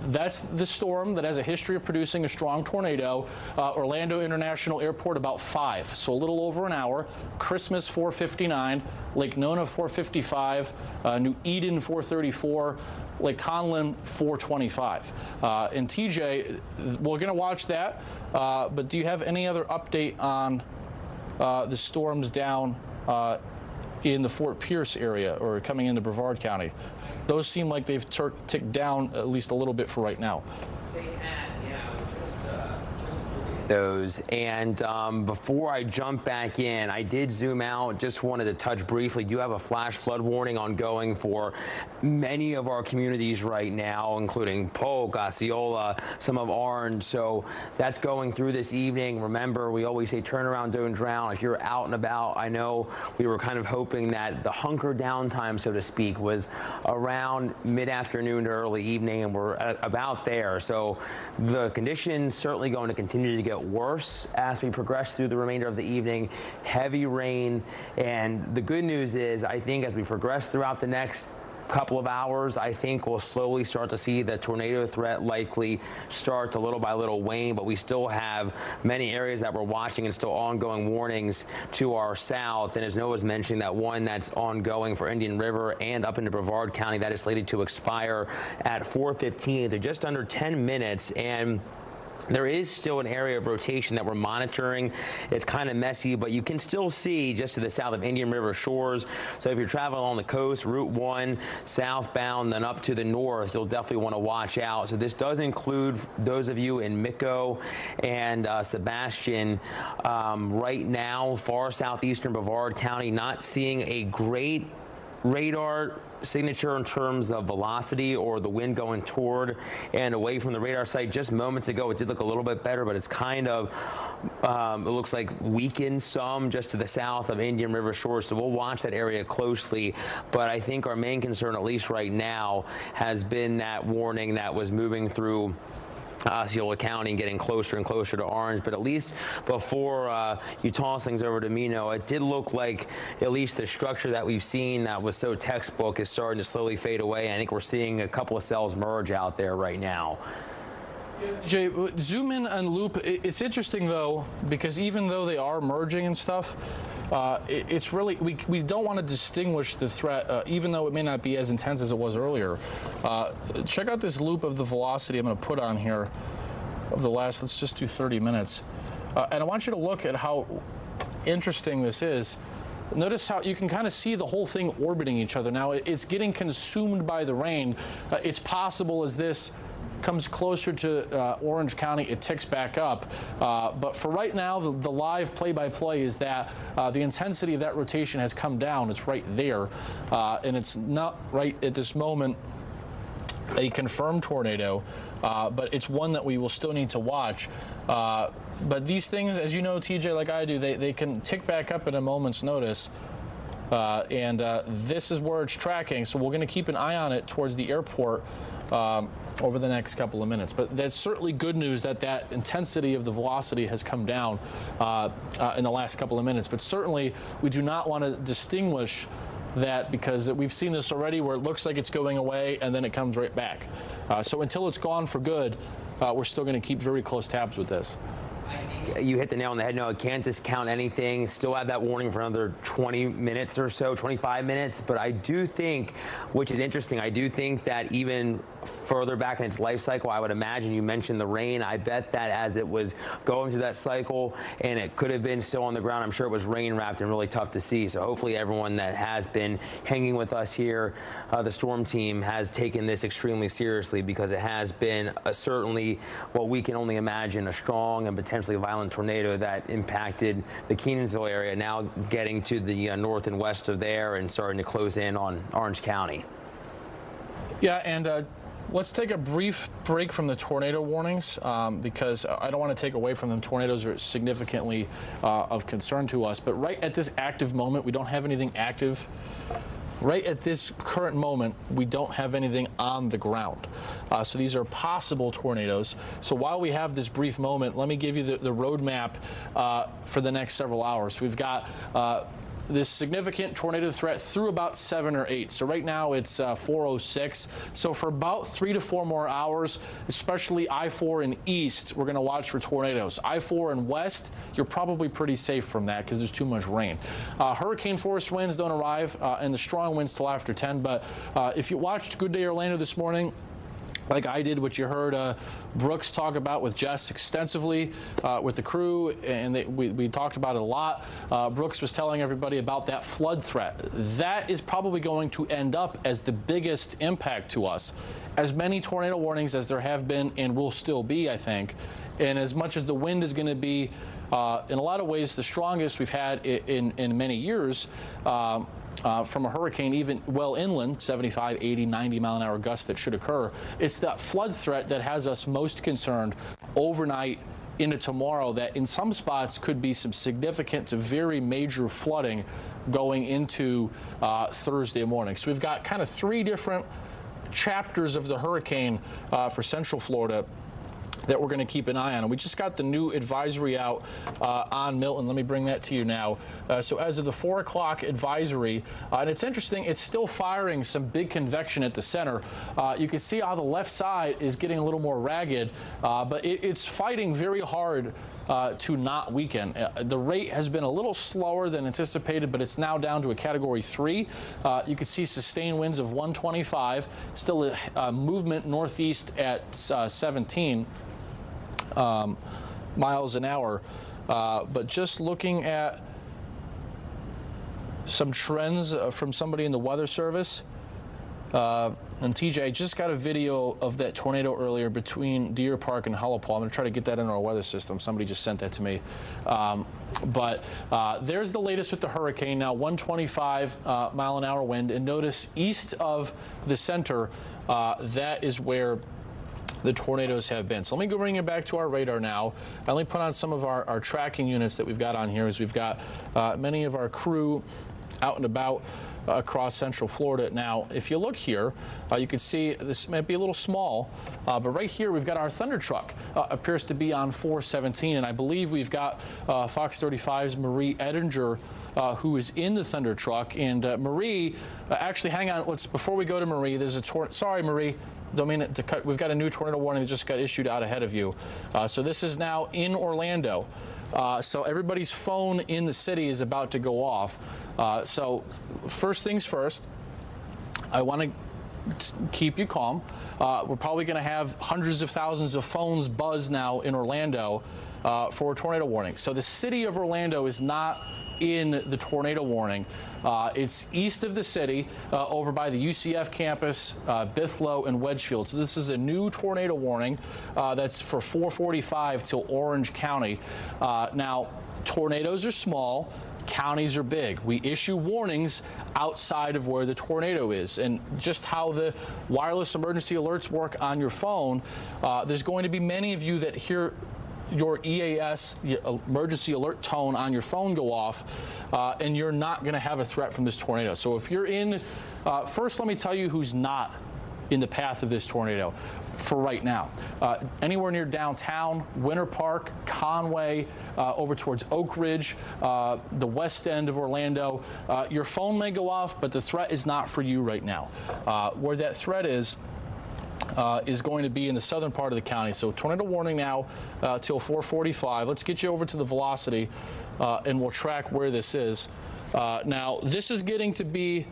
that's the storm that has a history of producing a strong tornado. Orlando International Airport about 5, so a little over an hour. Christmas 4:59, Lake Nona 4:55, New Eden 4:34, Lake Conlin 4:25. And TJ, we're going to watch that, but do you have any other update on the storms down in the Fort Pierce area or coming into Brevard County? Those seem like they've ticked down at least a little bit for right now. They had, yeah, those. And before I jump back in, I did zoom out, just wanted to touch briefly. You have a flash flood warning ongoing for many of our communities right now, including Polk, Osceola, some of Orange. So that's going through this evening. Remember, we always say turn around, don't drown. If you're out and about, I know we were kind of hoping that the hunker down time, so to speak, was around mid-afternoon to early evening, and we're about there. So the conditions certainly going to continue to get worse as we progress through the remainder of the evening. Heavy rain, and the good news is I think as we progress throughout the next couple of hours, I think we'll slowly start to see the tornado threat likely start to little by little wane, but we still have many areas that we're watching and still ongoing warnings to our south. And as Noah's mentioning, that one that's ongoing for Indian River and up into Brevard County, that is slated to expire at 4:15, so just under 10 minutes. And there is still an area of rotation that we're monitoring. It's kind of messy, but you can still see just to the south of Indian River shores. So if you're traveling along the coast, Route 1, southbound, then up to the north, you'll definitely want to watch out. So this does include those of you in Mico and Sebastian. Right now, far southeastern Brevard County, not seeing a great radar signature in terms of velocity or the wind going toward and away from the radar site. Just moments ago, it did look a little bit better, but it's kind of, it looks like weakened some just to the south of Indian River shores. So we'll watch that area closely. But I think our main concern, at least right now, has been that warning that was moving through Osceola County and getting closer and closer to Orange. But at least before you toss things over to Mino, it did look like at least the structure that we've seen that was so textbook is starting to slowly fade away. I think we're seeing a couple of cells merge out there right now. Jay, zoom in and loop. It's interesting, though, because even though they are merging and stuff, it's really, we don't want to distinguish the threat, even though it may not be as intense as it was earlier. Check out this loop of the velocity I'm going to put on here of the last, let's just do 30 minutes. And I want you to look at how interesting this is. Notice how you can kind of see the whole thing orbiting each other. Now, it's getting consumed by the rain. It's possible as this comes closer to Orange County, it ticks back up. But for right now, the live play-by-play is that the intensity of that rotation has come down. It's right there. And it's not right at this moment a confirmed tornado, but it's one that we will still need to watch. But these things, as you know, TJ, like I do, they can tick back up at a moment's notice. This is where it's tracking, so we're going to keep an eye on it towards the airport over the next couple of minutes. But that's certainly good news that that intensity of the velocity has come down in the last couple of minutes. But certainly we do not want to distinguish that, because we've seen this already where it looks like it's going away and then it comes right back. So until it's gone for good, we're still going to keep very close tabs with this. You hit the nail on the head. No, I can't discount anything. Still have that warning for another 20 minutes or so, 25 minutes. But I do think, which is interesting, I do think that even further back in its life cycle, I would imagine, you mentioned the rain. I bet that as it was going through that cycle, and it could have been still on the ground, I'm sure it was rain wrapped and really tough to see. So hopefully everyone that has been hanging with us here, the storm team, has taken this extremely seriously, because it has been certainly what we can only imagine, a strong and potentially violent tornado that impacted the Kenansville area, now getting to the north and west of there and starting to close in on Orange County. Yeah, and let's take a brief break from the tornado warnings, because I don't want to take away from them. Tornadoes are significantly of concern to us. But right at this active moment, we don't have anything active. Right at this current moment, we don't have anything on the ground. So these are possible tornadoes. So while we have this brief moment, let me give you the roadmap for the next several hours. We've got this significant tornado threat through about 7 or 8. So right now it's 4:06. So for about 3 to 4 more hours, especially I-4 and east, we're going to watch for tornadoes. I-4 and west, you're probably pretty safe from that because there's too much rain. Hurricane force winds don't arrive and the strong winds till after 10. But if you watched Good Day Orlando this morning, like I did, what you heard Brooks talk about with Jess extensively with the crew, and we talked about it a lot. Brooks was telling everybody about that flood threat. That is probably going to end up as the biggest impact to us. As many tornado warnings as there have been and will still be, I think, and as much as the wind is going to be, in a lot of ways, the strongest we've had in many years, from a hurricane, even well inland, 75, 80, 90 mile an hour gusts that should occur. It's that flood threat that has us most concerned overnight into tomorrow, that in some spots could be some significant to very major flooding going into Thursday morning. So we've got kind of 3 different chapters of the hurricane for Central Florida that we're going to keep an eye on. And we just got the new advisory out on Milton. Let me bring that to you now. So as of the 4 o'clock advisory, and it's interesting, it's still firing some big convection at the center. You can see how the left side is getting a little more ragged, but it's fighting very hard to not weaken. The rate has been a little slower than anticipated, but it's now down to a Category 3. You can see sustained winds of 125, still a movement northeast at 17 miles an hour. But just looking at some trends from somebody in the Weather Service, and TJ, I just got a video of that tornado earlier between Deer Park and Hullapaw. I'm going to try to get that in our weather system. Somebody just sent that to me. But there's the latest with the hurricane now, 125 mile an hour wind. And notice east of the center, that is where the tornadoes have been. So let me go bring it back to our radar now. Let me put on some of our tracking units that we've got on here, as we've got many of our crew out and about across Central Florida. Now, if you look here, you can see this might be a little small, but right here we've got our thunder truck. Appears to be on 417, and I believe we've got Fox 35's Marie Edinger, who is in the thunder truck. And Marie, actually, hang on. Before we go to Marie, there's a sorry, Marie. Don't mean it to cut. We've got a new tornado warning that just got issued out ahead of you. So this is now in Orlando. So everybody's phone in the city is about to go off. So first things first, I want to keep you calm. We're probably going to have hundreds of thousands of phones buzz now in Orlando for a tornado warning. So the city of Orlando is not in the tornado warning. It's east of the city, over by the UCF campus, Bithlow and Wedgefield. So this is a new tornado warning that's for 445 till Orange County. Now, tornadoes are small, counties are big. We issue warnings outside of where the tornado is. And just how the wireless emergency alerts work on your phone, there's going to be many of you that hear your EAS, the emergency alert tone on your phone go off, and you're not going to have a threat from this tornado. So if you're in, first let me tell you who's not in the path of this tornado for right now. Anywhere near downtown, Winter Park, Conway, over towards Oak Ridge, the west end of Orlando, your phone may go off, but the threat is not for you right now. Where that threat is going to be in the southern part of the county. So tornado warning now till 4:45. Let's get you over to the velocity, and we'll track where this is. Now, this is getting to be,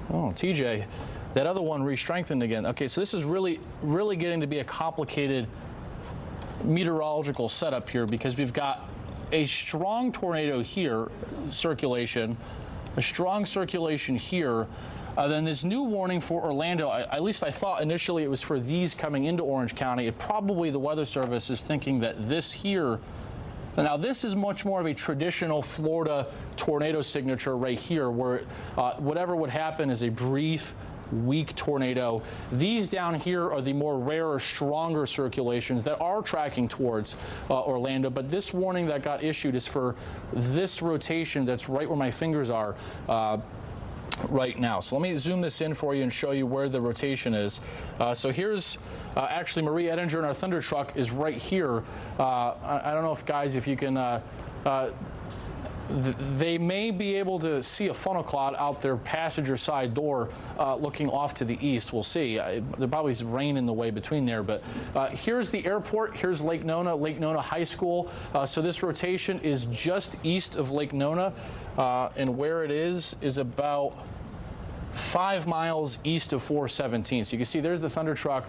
oh, TJ, that other one re-strengthened again. Okay, so this is really getting to be a complicated meteorological setup here, because we've got a strong tornado here, circulation, a strong circulation here. Then this new warning for Orlando, at least I thought initially it was for these coming into Orange County. It probably, the Weather Service is thinking that this here, now this is much more of a traditional Florida tornado signature right here, where whatever would happen is a brief, weak tornado. These down here are the more rarer, stronger circulations that are tracking towards Orlando. But this warning that got issued is for this rotation that's right where my fingers are right now. So let me zoom this in for you and show you where the rotation is. So here's actually Marie Ettinger, and our Thunder Truck is right here. I don't know if, guys, if you can they may be able to see a funnel cloud out their passenger side door looking off to the east. We'll see. There probably is rain in the way between there, but here's the airport. Here's Lake Nona High School. So this rotation is just east of Lake Nona, and where it is about 5 miles east of 417. So you can see there's the Thunder Truck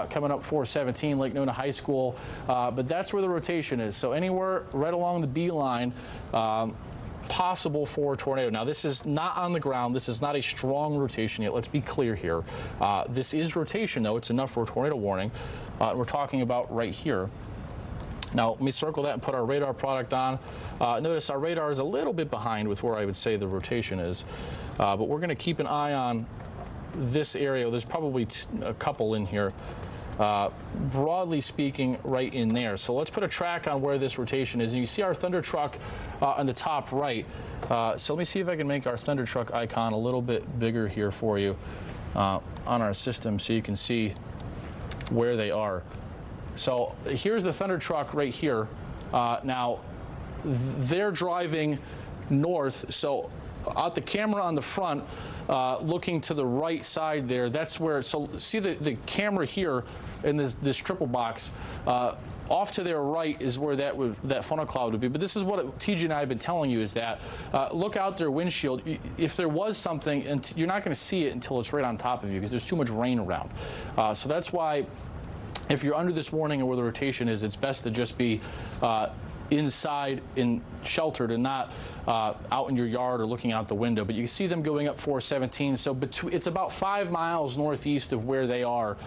coming up 417, Lake Nona High School. But that's where the rotation is. So anywhere right along the B line, possible for a tornado. Now, this is not on the ground. This is not a strong rotation yet. Let's be clear here. This is rotation, though. It's enough for a tornado warning. We're talking about right here. Now, let me circle that and put our radar product on. Notice our radar is a little bit behind with where I would say the rotation is. But we're going to keep an eye on this area. There's probably a couple in here. Broadly speaking, right in there. So let's put a track on where this rotation is. And you see our Thunder Truck on the top right. So let me see if I can make our Thunder Truck icon a little bit bigger here for you on our system so you can see where they are. So here's the Thunder Truck right here. Now, they're driving north. So out the camera on the front, looking to the right side there, that's where, so see the camera here in this triple box, off to their right is where that funnel cloud would be. But this is what TJ and I have been telling you, is that look out their windshield. If there was something, and you're not going to see it until it's right on top of you because there's too much rain around. So that's why if you're under this warning and where the rotation is, it's best to just be inside and sheltered and not out in your yard or looking out the window. But you can see them going up 417. So it's about 5 miles northeast of where they are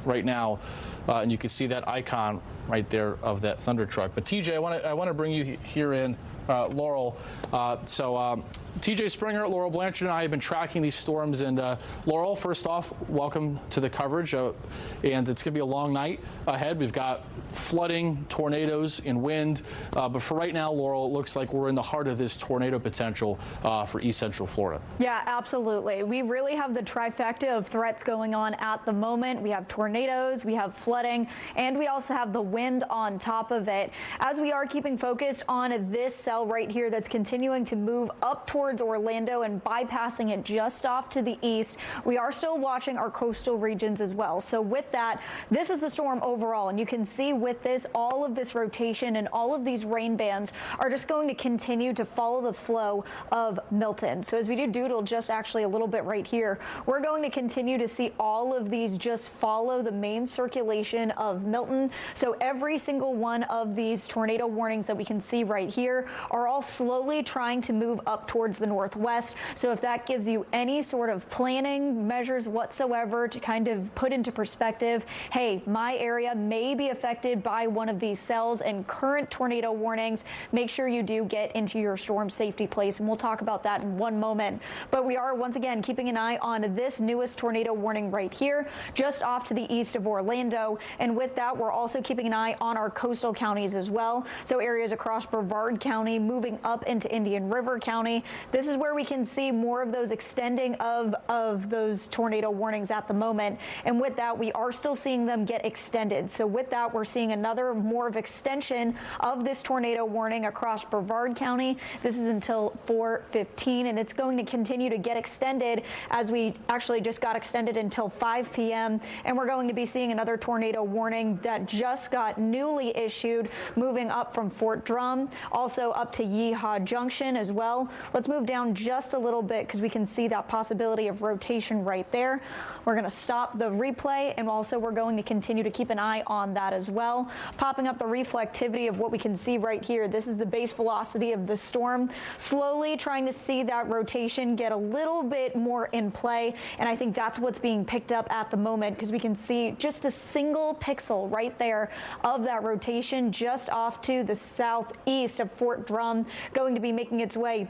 right now. And you can see that icon right there of that Thunder Truck. But TJ, I want to bring you here in, Laurel. TJ Springer, Laurel Blanchard, and I have been tracking these storms. And Laurel, first off, welcome to the coverage. And it's going to be a long night ahead. We've got flooding, tornadoes, and wind. But for right now, Laurel, it looks like we're in the heart of this tornado potential for East Central Florida. Yeah, absolutely. We really have the trifecta of threats going on at the moment. We have tornadoes, we have flooding, and we also have the wind on top of it. As we are keeping focused on this cell right here that's continuing to move up towards Orlando and bypassing it just off to the east, we are still watching our coastal regions as well. So with that, this is the storm overall, and you can see with this, all of this rotation and all of these rain bands are just going to continue to follow the flow of Milton. So as we do doodle just actually a little bit right here, we're going to continue to see all of these just follow the main circulation of Milton. So every single one of these tornado warnings that we can see right here are all slowly trying to move up towards towards the northwest. So if that gives you any sort of planning measures whatsoever to kind of put into perspective, hey, my area may be affected by one of these cells and current tornado warnings, make sure you do get into your storm safety place. And we'll talk about that in one moment. But we are once again keeping an eye on this newest tornado warning right here, just off to the east of Orlando. And with that, we're also keeping an eye on our coastal counties as well. So areas across Brevard County, moving up into Indian River County. This is where we can see more of those extending of those tornado warnings at the moment. And with that, we are still seeing them get extended. So with that, we're seeing another more of extension of this tornado warning across Brevard County. This is until 4:15, and it's going to continue to get extended, as we actually just got extended until 5 p.m. And we're going to be seeing another tornado warning that just got newly issued, moving up from Fort Drum, also up to Yeehaw Junction as well. Let's move down just a little bit because we can see that possibility of rotation right there. We're going to stop the replay, and also we're going to continue to keep an eye on that as well. Popping up the reflectivity of what we can see right here. This is the base velocity of the storm. Slowly trying to see that rotation get a little bit more in play, and I think that's what's being picked up at the moment, because we can see just a single pixel right there of that rotation just off to the southeast of Fort Drum, going to be making its way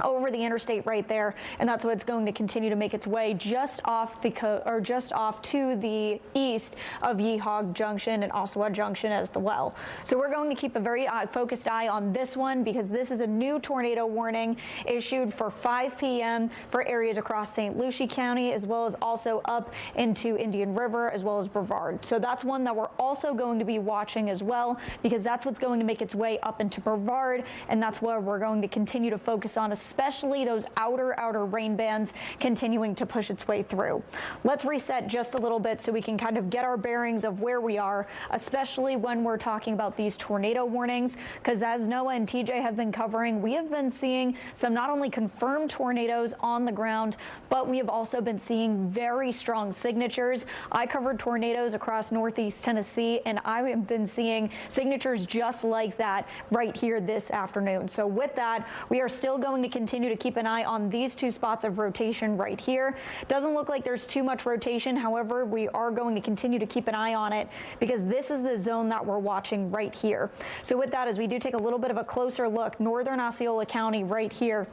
over the interstate right there, and that's what it's going to continue to make its way just off to the east of Yeehaw Junction and Ossawa Junction as well. So we're going to keep a very focused eye on this one, because this is a new tornado warning issued for 5 p.m. for areas across St. Lucie County, as well as also up into Indian River, as well as Brevard. So that's one that we're also going to be watching as well, because that's what's going to make its way up into Brevard, and that's where we're going to continue to focus on, especially those outer rain bands continuing to push its way through. Let's reset just a little bit so we can kind of get our bearings of where we are, especially when we're talking about these tornado warnings, because as Noah and TJ have been covering, we have been seeing some not only confirmed tornadoes on the ground, but we have also been seeing very strong signatures. I covered tornadoes across northeast Tennessee, and I have been seeing signatures just like that right here this afternoon. So with that, we are still going to continue to keep an eye on these two spots of rotation right here. Doesn't look like there's too much rotation. However, we are going to continue to keep an eye on it, because this is the zone that we're watching right here. So with that, as we do take a little bit of a closer look, northern Osceola County right here.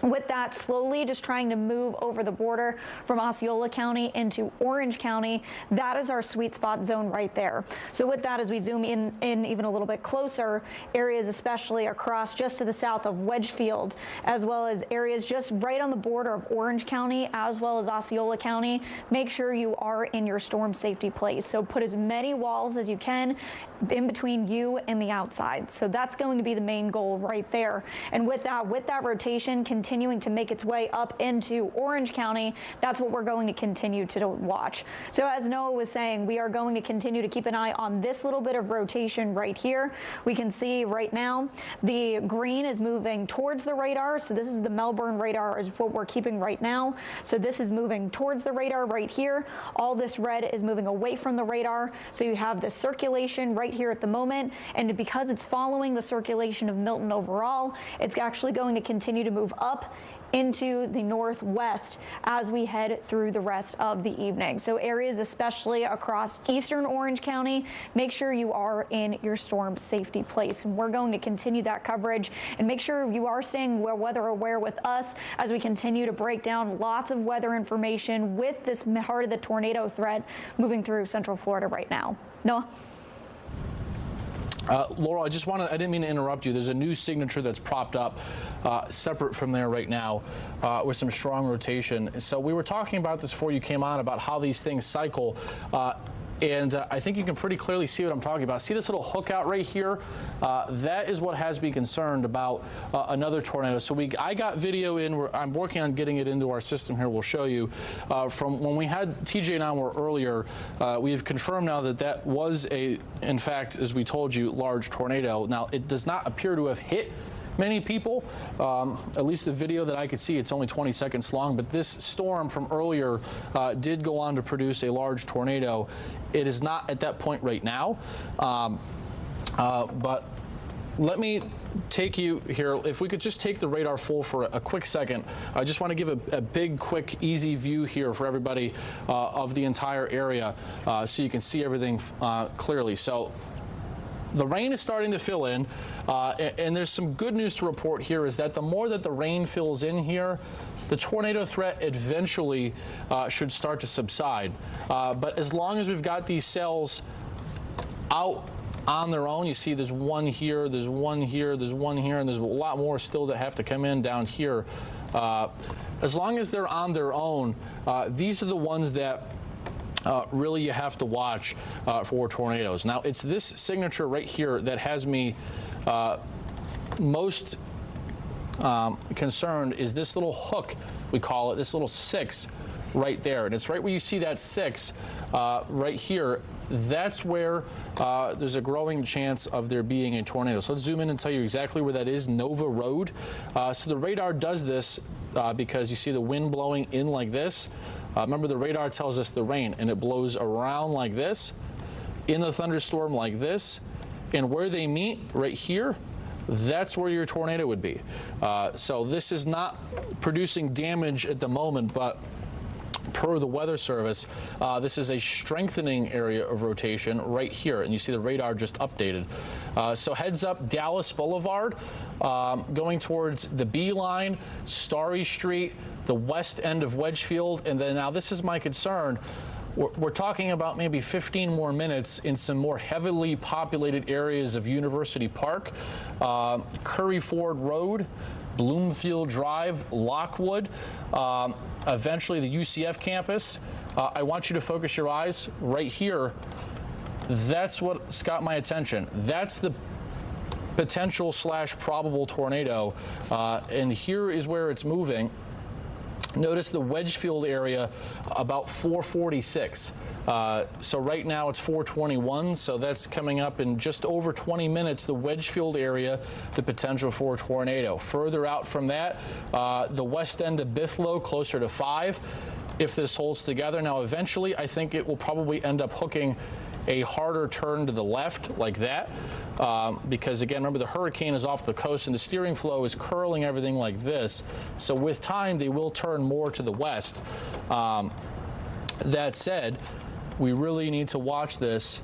With that, slowly just trying to move over the border from Osceola County into Orange County. That is our sweet spot zone right there. So with that, as we zoom in even a little bit closer, areas especially across just to the south of Wedgefield, as well as areas just right on the border of Orange County, as well as Osceola County, make sure you are in your storm safety place. So put as many walls as you can in between you and the outside. So that's going to be the main goal right there. And with that rotation continuing to make its way up into Orange County, that's what we're going to continue to watch. So as Noah was saying, we are going to continue to keep an eye on this little bit of rotation right here. We can see right now the green is moving towards the radar. So this is the Melbourne radar is what we're keeping right now. So this is moving towards the radar right here. All this red is moving away from the radar. So you have the circulation right here at the moment. And because it's following the circulation of Milton overall, it's actually going to continue to move up into the northwest as we head through the rest of the evening. So areas especially across eastern Orange County, make sure you are in your storm safety place. And we're going to continue that coverage and make sure you are staying weather aware with us as we continue to break down lots of weather information with this heart of the tornado threat moving through Central Florida right now. Noah? Laurel, I didn't mean to interrupt you. There's a new signature that's propped up separate from there right now with some strong rotation. So we were talking about this before you came on about how these things cycle. And I think you can pretty clearly see what I'm talking about. See this little hook out right here? That is what has me concerned about another tornado. So I got video in. I'm working on getting it into our system here. We'll show you. From when we had TJ and I were earlier, we have confirmed now that was in fact, as we told you, large tornado. Now, it does not appear to have hit many people. At least the video that I could see, it's only 20 seconds long, but this storm from earlier did go on to produce a large tornado. It is not at that point right now, but let me take you here. If we could just take the radar full for a quick second. I just want to give a big, quick, easy view here for everybody of the entire area so you can see everything clearly. So the rain is starting to fill in, and there's some good news to report here is that the more that the rain fills in here, the tornado threat eventually should start to subside. But as long as we've got these cells out on their own, you see there's one here, there's one here, there's one here, and there's a lot more still that have to come in down here. As long as they're on their own, these are the ones that really you have to watch for tornadoes. Now, it's this signature right here that has me most concerned is this little hook, we call it, this little 6 right there. And it's right where you see that 6 right here. That's where there's a growing chance of there being a tornado. So let's zoom in and tell you exactly where that is, Nova Road. So the radar does this because you see the wind blowing in like this. Remember, the radar tells us the rain, and it blows around like this, in the thunderstorm like this, and where they meet, right here, that's where your tornado would be. So this is not producing damage at the moment, but per the Weather Service, this is a strengthening area of rotation right here, and you see the radar just updated. So heads up, Dallas Boulevard, going towards the B line, Starry Street, the west end of Wedgefield, and then now this is my concern. We're talking about maybe 15 more minutes in some more heavily populated areas of University Park, Curry Ford Road, Bloomfield Drive, Lockwood, eventually the UCF campus. I want you to focus your eyes right here. That's what's got my attention. That's the potential / probable tornado, and here is where it's moving. Notice the Wedgefield area about 446. So right now it's 421, so that's coming up in just over 20 minutes, the Wedgefield area, the potential for a tornado. Further out from that, the west end of Bithlow, closer to 5, if this holds together. Now eventually I think it will probably end up hooking a harder turn to the left like that, because again, remember the hurricane is off the coast and the steering flow is curling everything like this. So with time, they will turn more to the west. That said, we really need to watch this.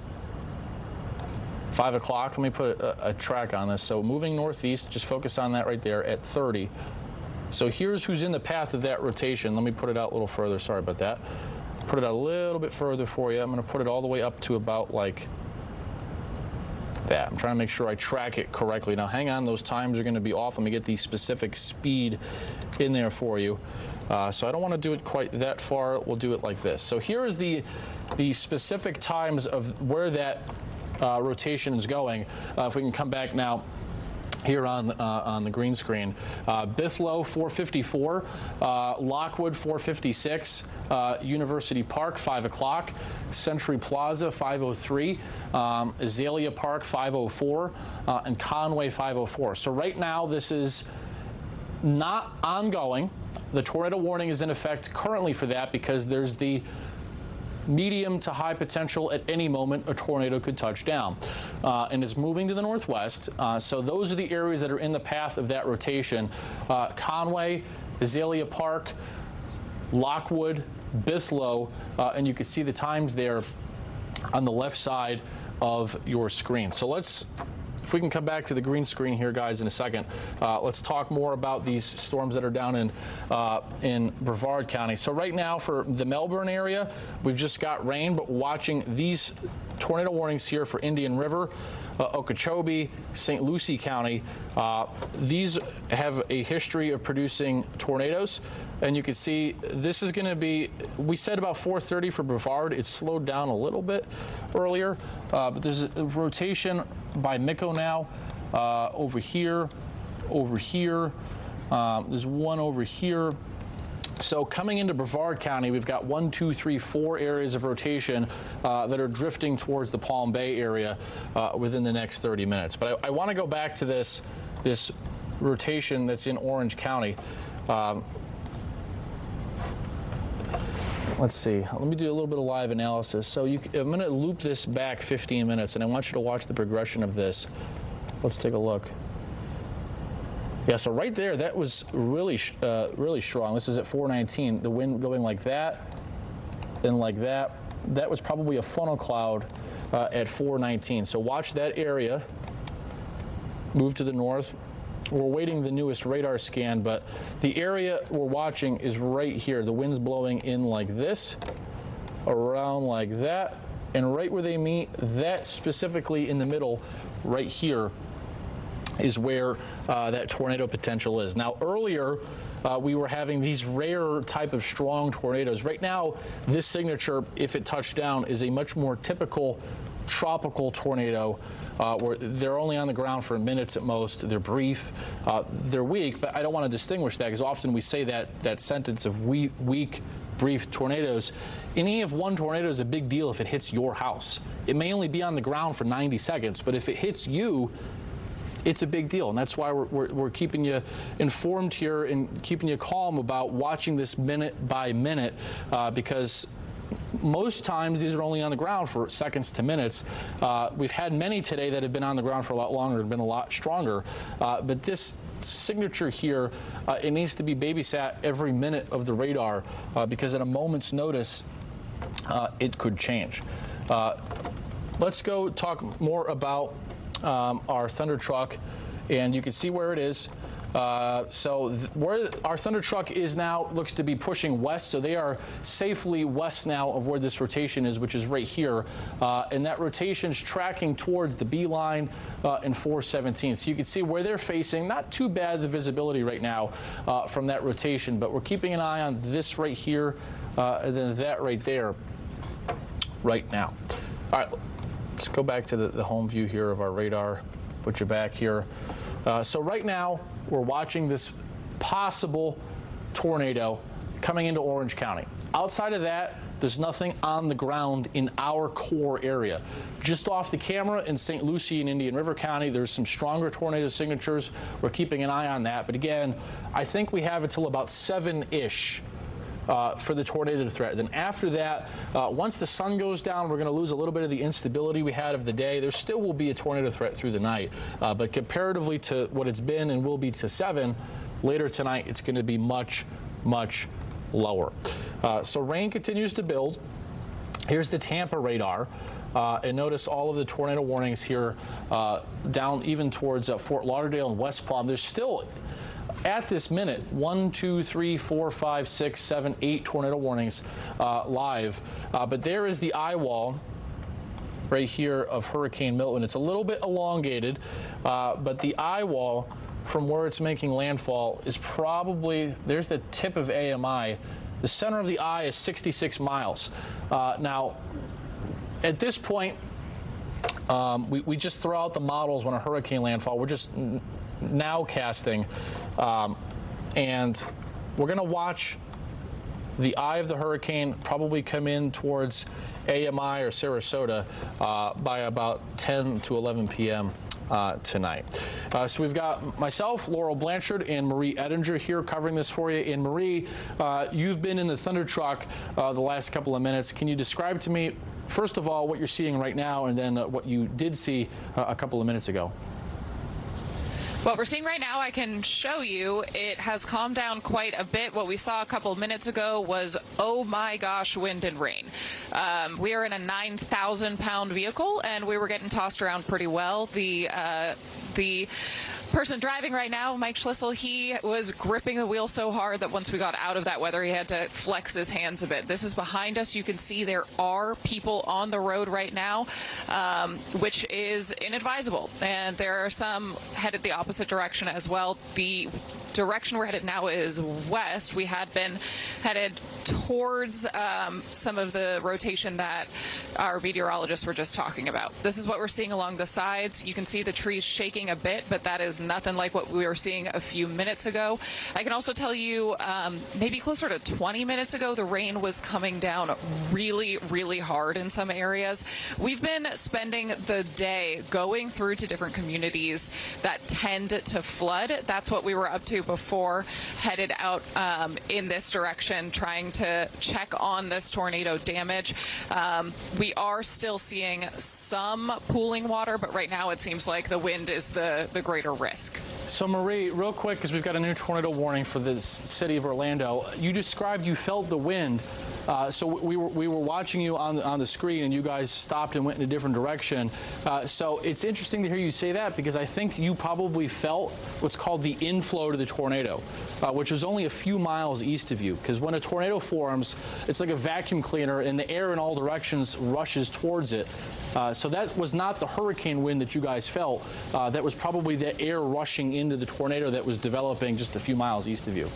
5 o'clock, let me put a track on this. So moving northeast, just focus on that right there at 30. So here's who's in the path of that rotation. Let me put it out a little further, sorry about that. Put it out a little bit further for you. I'm going to put it all the way up to about like that. I'm trying to make sure I track it correctly. Now hang on, those times are going to be off. Let me get the specific speed in there for you. So I don't want to do it quite that far. We'll do it like this. So here is the specific times of where that rotation is going. If we can come back now here on the green screen. Bithlow 454, Lockwood 456, University Park 5 o'clock, Century Plaza 503, Azalea Park 504, and Conway 504. So right now this is not ongoing. The tornado warning is in effect currently for that because there's the medium to high potential at any moment a tornado could touch down, and it's moving to the northwest. So those are the areas that are in the path of that rotation. Conway, Azalea Park, Lockwood, Bithlow, and you can see the times there on the left side of your screen. So if we can come back to the green screen here, guys, in a second, let's talk more about these storms that are down in Brevard County. So right now for the Melbourne area, we've just got rain, but watching these tornado warnings here for Indian River, Okeechobee, St. Lucie County. These have a history of producing tornadoes. And you can see this is going to be, we said about 4:30 for Brevard. It's slowed down a little bit earlier, but there's a rotation by Miko now, over here, there's one over here. So coming into Brevard County, we've got 1, 2, 3, 4 areas of rotation that are drifting towards the Palm Bay area within the next 30 minutes. But I want to go back to this rotation that's in Orange County. Let's see. Let me do a little bit of live analysis. So I'm going to loop this back 15 minutes, and I want you to watch the progression of this. Let's take a look. Yeah, so right there, that was really strong. This is at 419. The wind going like that and like that. That was probably a funnel cloud at 419. So watch that area move to the north. We're waiting the newest radar scan, but the area we're watching is right here. The wind's blowing in like this, around like that, and right where they meet, that specifically in the middle, right here, is where that tornado potential is. Now, earlier, we were having these rare type of strong tornadoes. Right now, this signature, if it touched down, is a much more typical tropical tornado where they're only on the ground for minutes at most. They're brief, they're weak, but I don't want to distinguish that because often we say that sentence of weak, brief tornadoes. Any of one tornado is a big deal if it hits your house. It may only be on the ground for 90 seconds, but if it hits you, it's a big deal, and that's why we're keeping you informed here and keeping you calm about watching this minute by minute because most times these are only on the ground for seconds to minutes. We've had many today that have been on the ground for a lot longer and been a lot stronger, but this signature here, it needs to be babysat every minute of the radar because at a moment's notice, it could change. Let's go talk more about our Thunder Truck, and you can see where it is. Where our Thunder Truck is now looks to be pushing west, so they are safely west now of where this rotation is, which is right here, and that rotation's tracking towards the B line in 417. So you can see where they're facing. Not too bad the visibility right now from that rotation, but we're keeping an eye on this right here and then that right there right now. All right. Let's go back to the home view here of our radar. Put you back here. So right now, we're watching this possible tornado coming into Orange County. Outside of that, there's nothing on the ground in our core area. Just off the camera in St. Lucie and Indian River County, there's some stronger tornado signatures. We're keeping an eye on that. But again, I think we have until about 7-ish. For the tornado threat. Then after that, once the sun goes down, we're going to lose a little bit of the instability we had of the day. There still will be a tornado threat through the night, but comparatively to what it's been and will be to 7, later tonight, it's going to be much, much lower. So rain continues to build. Here's the Tampa radar. And notice all of the tornado warnings here down even towards Fort Lauderdale and West Palm. There's still, at this minute, 1, 2, 3, 4, 5, 6, 7, 8 tornado warnings live. But there is the eye wall right here of Hurricane Milton. It's a little bit elongated, but the eye wall from where it's making landfall is probably, there's the tip of AMI. The center of the eye is 66 miles. Now, at this point, we just throw out the models when a hurricane landfall. We're just now casting, and we're going to watch the eye of the hurricane probably come in towards AMI or Sarasota by about 10 to 11 p.m. Tonight. So we've got myself, Laurel Blanchard, and Marie Ettinger here covering this for you. And Marie, you've been in the Thunder Truck the last couple of minutes. Can you describe to me, first of all, what you're seeing right now, and then what you did see a couple of minutes ago? What we're seeing right now, I can show you, it has calmed down quite a bit. What we saw a couple of minutes ago was, oh my gosh, wind and rain. We are in a 9,000-pound vehicle, and we were getting tossed around pretty well. The person driving right now, Mike Schlissel, he was gripping the wheel so hard that once we got out of that weather, he had to flex his hands a bit. This is behind us. You can see there are people on the road right now, which is inadvisable. And there are some headed the opposite direction as well. The direction we're headed now is west. We had been headed towards some of the rotation that our meteorologists were just talking about. This is what we're seeing along the sides. You can see the trees shaking a bit, but that is nothing like what we were seeing a few minutes ago. I can also tell you maybe closer to 20 minutes ago, the rain was coming down really, really hard in some areas. We've been spending the day going through to different communities that tend to flood. That's what we were up to before, headed out in this direction, trying to check on this tornado damage. We are still seeing some pooling water, but right now it seems like the wind is the greater risk. So Marie, real quick, because we've got a new tornado warning for the city of Orlando. You described you felt the wind. So we were watching you on the screen, and you guys stopped and went in a different direction. So it's interesting to hear you say that, because I think you probably felt what's called the inflow to the tornado, which was only a few miles east of you. Because when a tornado forms, it's like a vacuum cleaner, and the air in all directions rushes towards it. So that was not the hurricane wind that you guys felt. That was probably the air rushing into the tornado that was developing just a few miles east of you.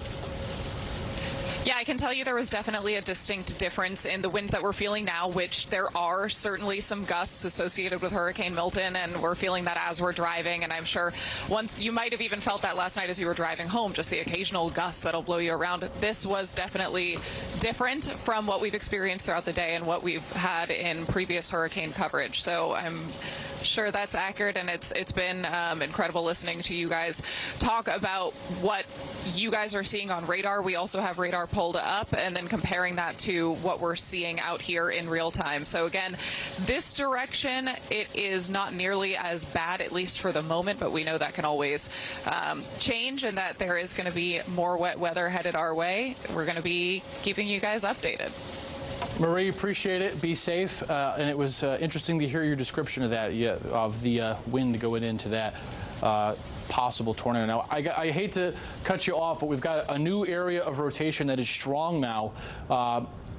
Yeah, I can tell you there was definitely a distinct difference in the wind that we're feeling now, which there are certainly some gusts associated with Hurricane Milton, and we're feeling that as we're driving. And I'm sure once you might have even felt that last night as you were driving home, just the occasional gusts that'll blow you around. This was definitely different from what we've experienced throughout the day and what we've had in previous hurricane coverage. So I'm sure that's accurate, and it's been incredible listening to you guys talk about what you guys are seeing on radar. We also have radar pulled up, and then comparing that to what we're seeing out here in real time. So again, this direction, it is not nearly as bad, at least for the moment, but we know that can always change, and that there is going to be more wet weather headed our way. We're going to be keeping you guys updated. Marie, appreciate it. Be safe. And it was interesting to hear your description of that, of the wind going into that possible tornado. Now, I hate to cut you off, but we've got a new area of rotation that is strong now.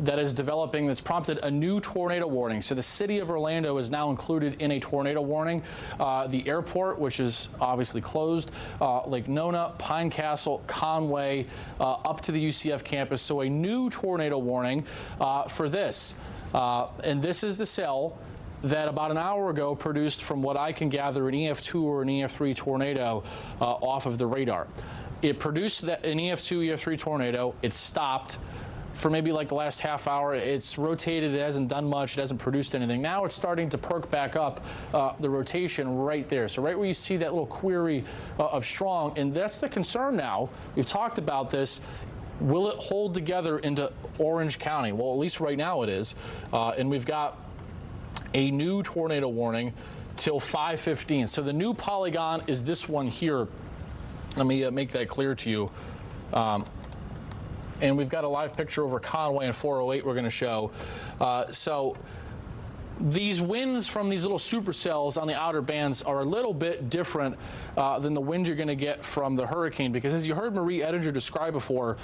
That is developing, that's prompted a new tornado warning. So the city of Orlando is now included in a tornado warning. The airport, which is obviously closed, Lake Nona, Pine Castle, Conway, up to the UCF campus. So a new tornado warning for this. And this is the cell that about an hour ago produced, from what I can gather, an EF2 or an EF3 tornado off of the radar. It produced an EF2, EF3 tornado. It stopped for maybe like the last half hour. It's rotated, it hasn't done much, it hasn't produced anything. Now it's starting to perk back up the rotation right there. So right where you see that little query of strong, and that's the concern now. We've talked about this. Will it hold together into Orange County? Well, at least right now it is. And we've got a new tornado warning till 5:15. So the new polygon is this one here. Let me make that clear to you. And we've got a live picture over Conway and 408 we're going to show. So these winds from these little supercells on the outer bands are a little bit different than the wind you're going to get from the hurricane, because as you heard Marie Edinger describe before,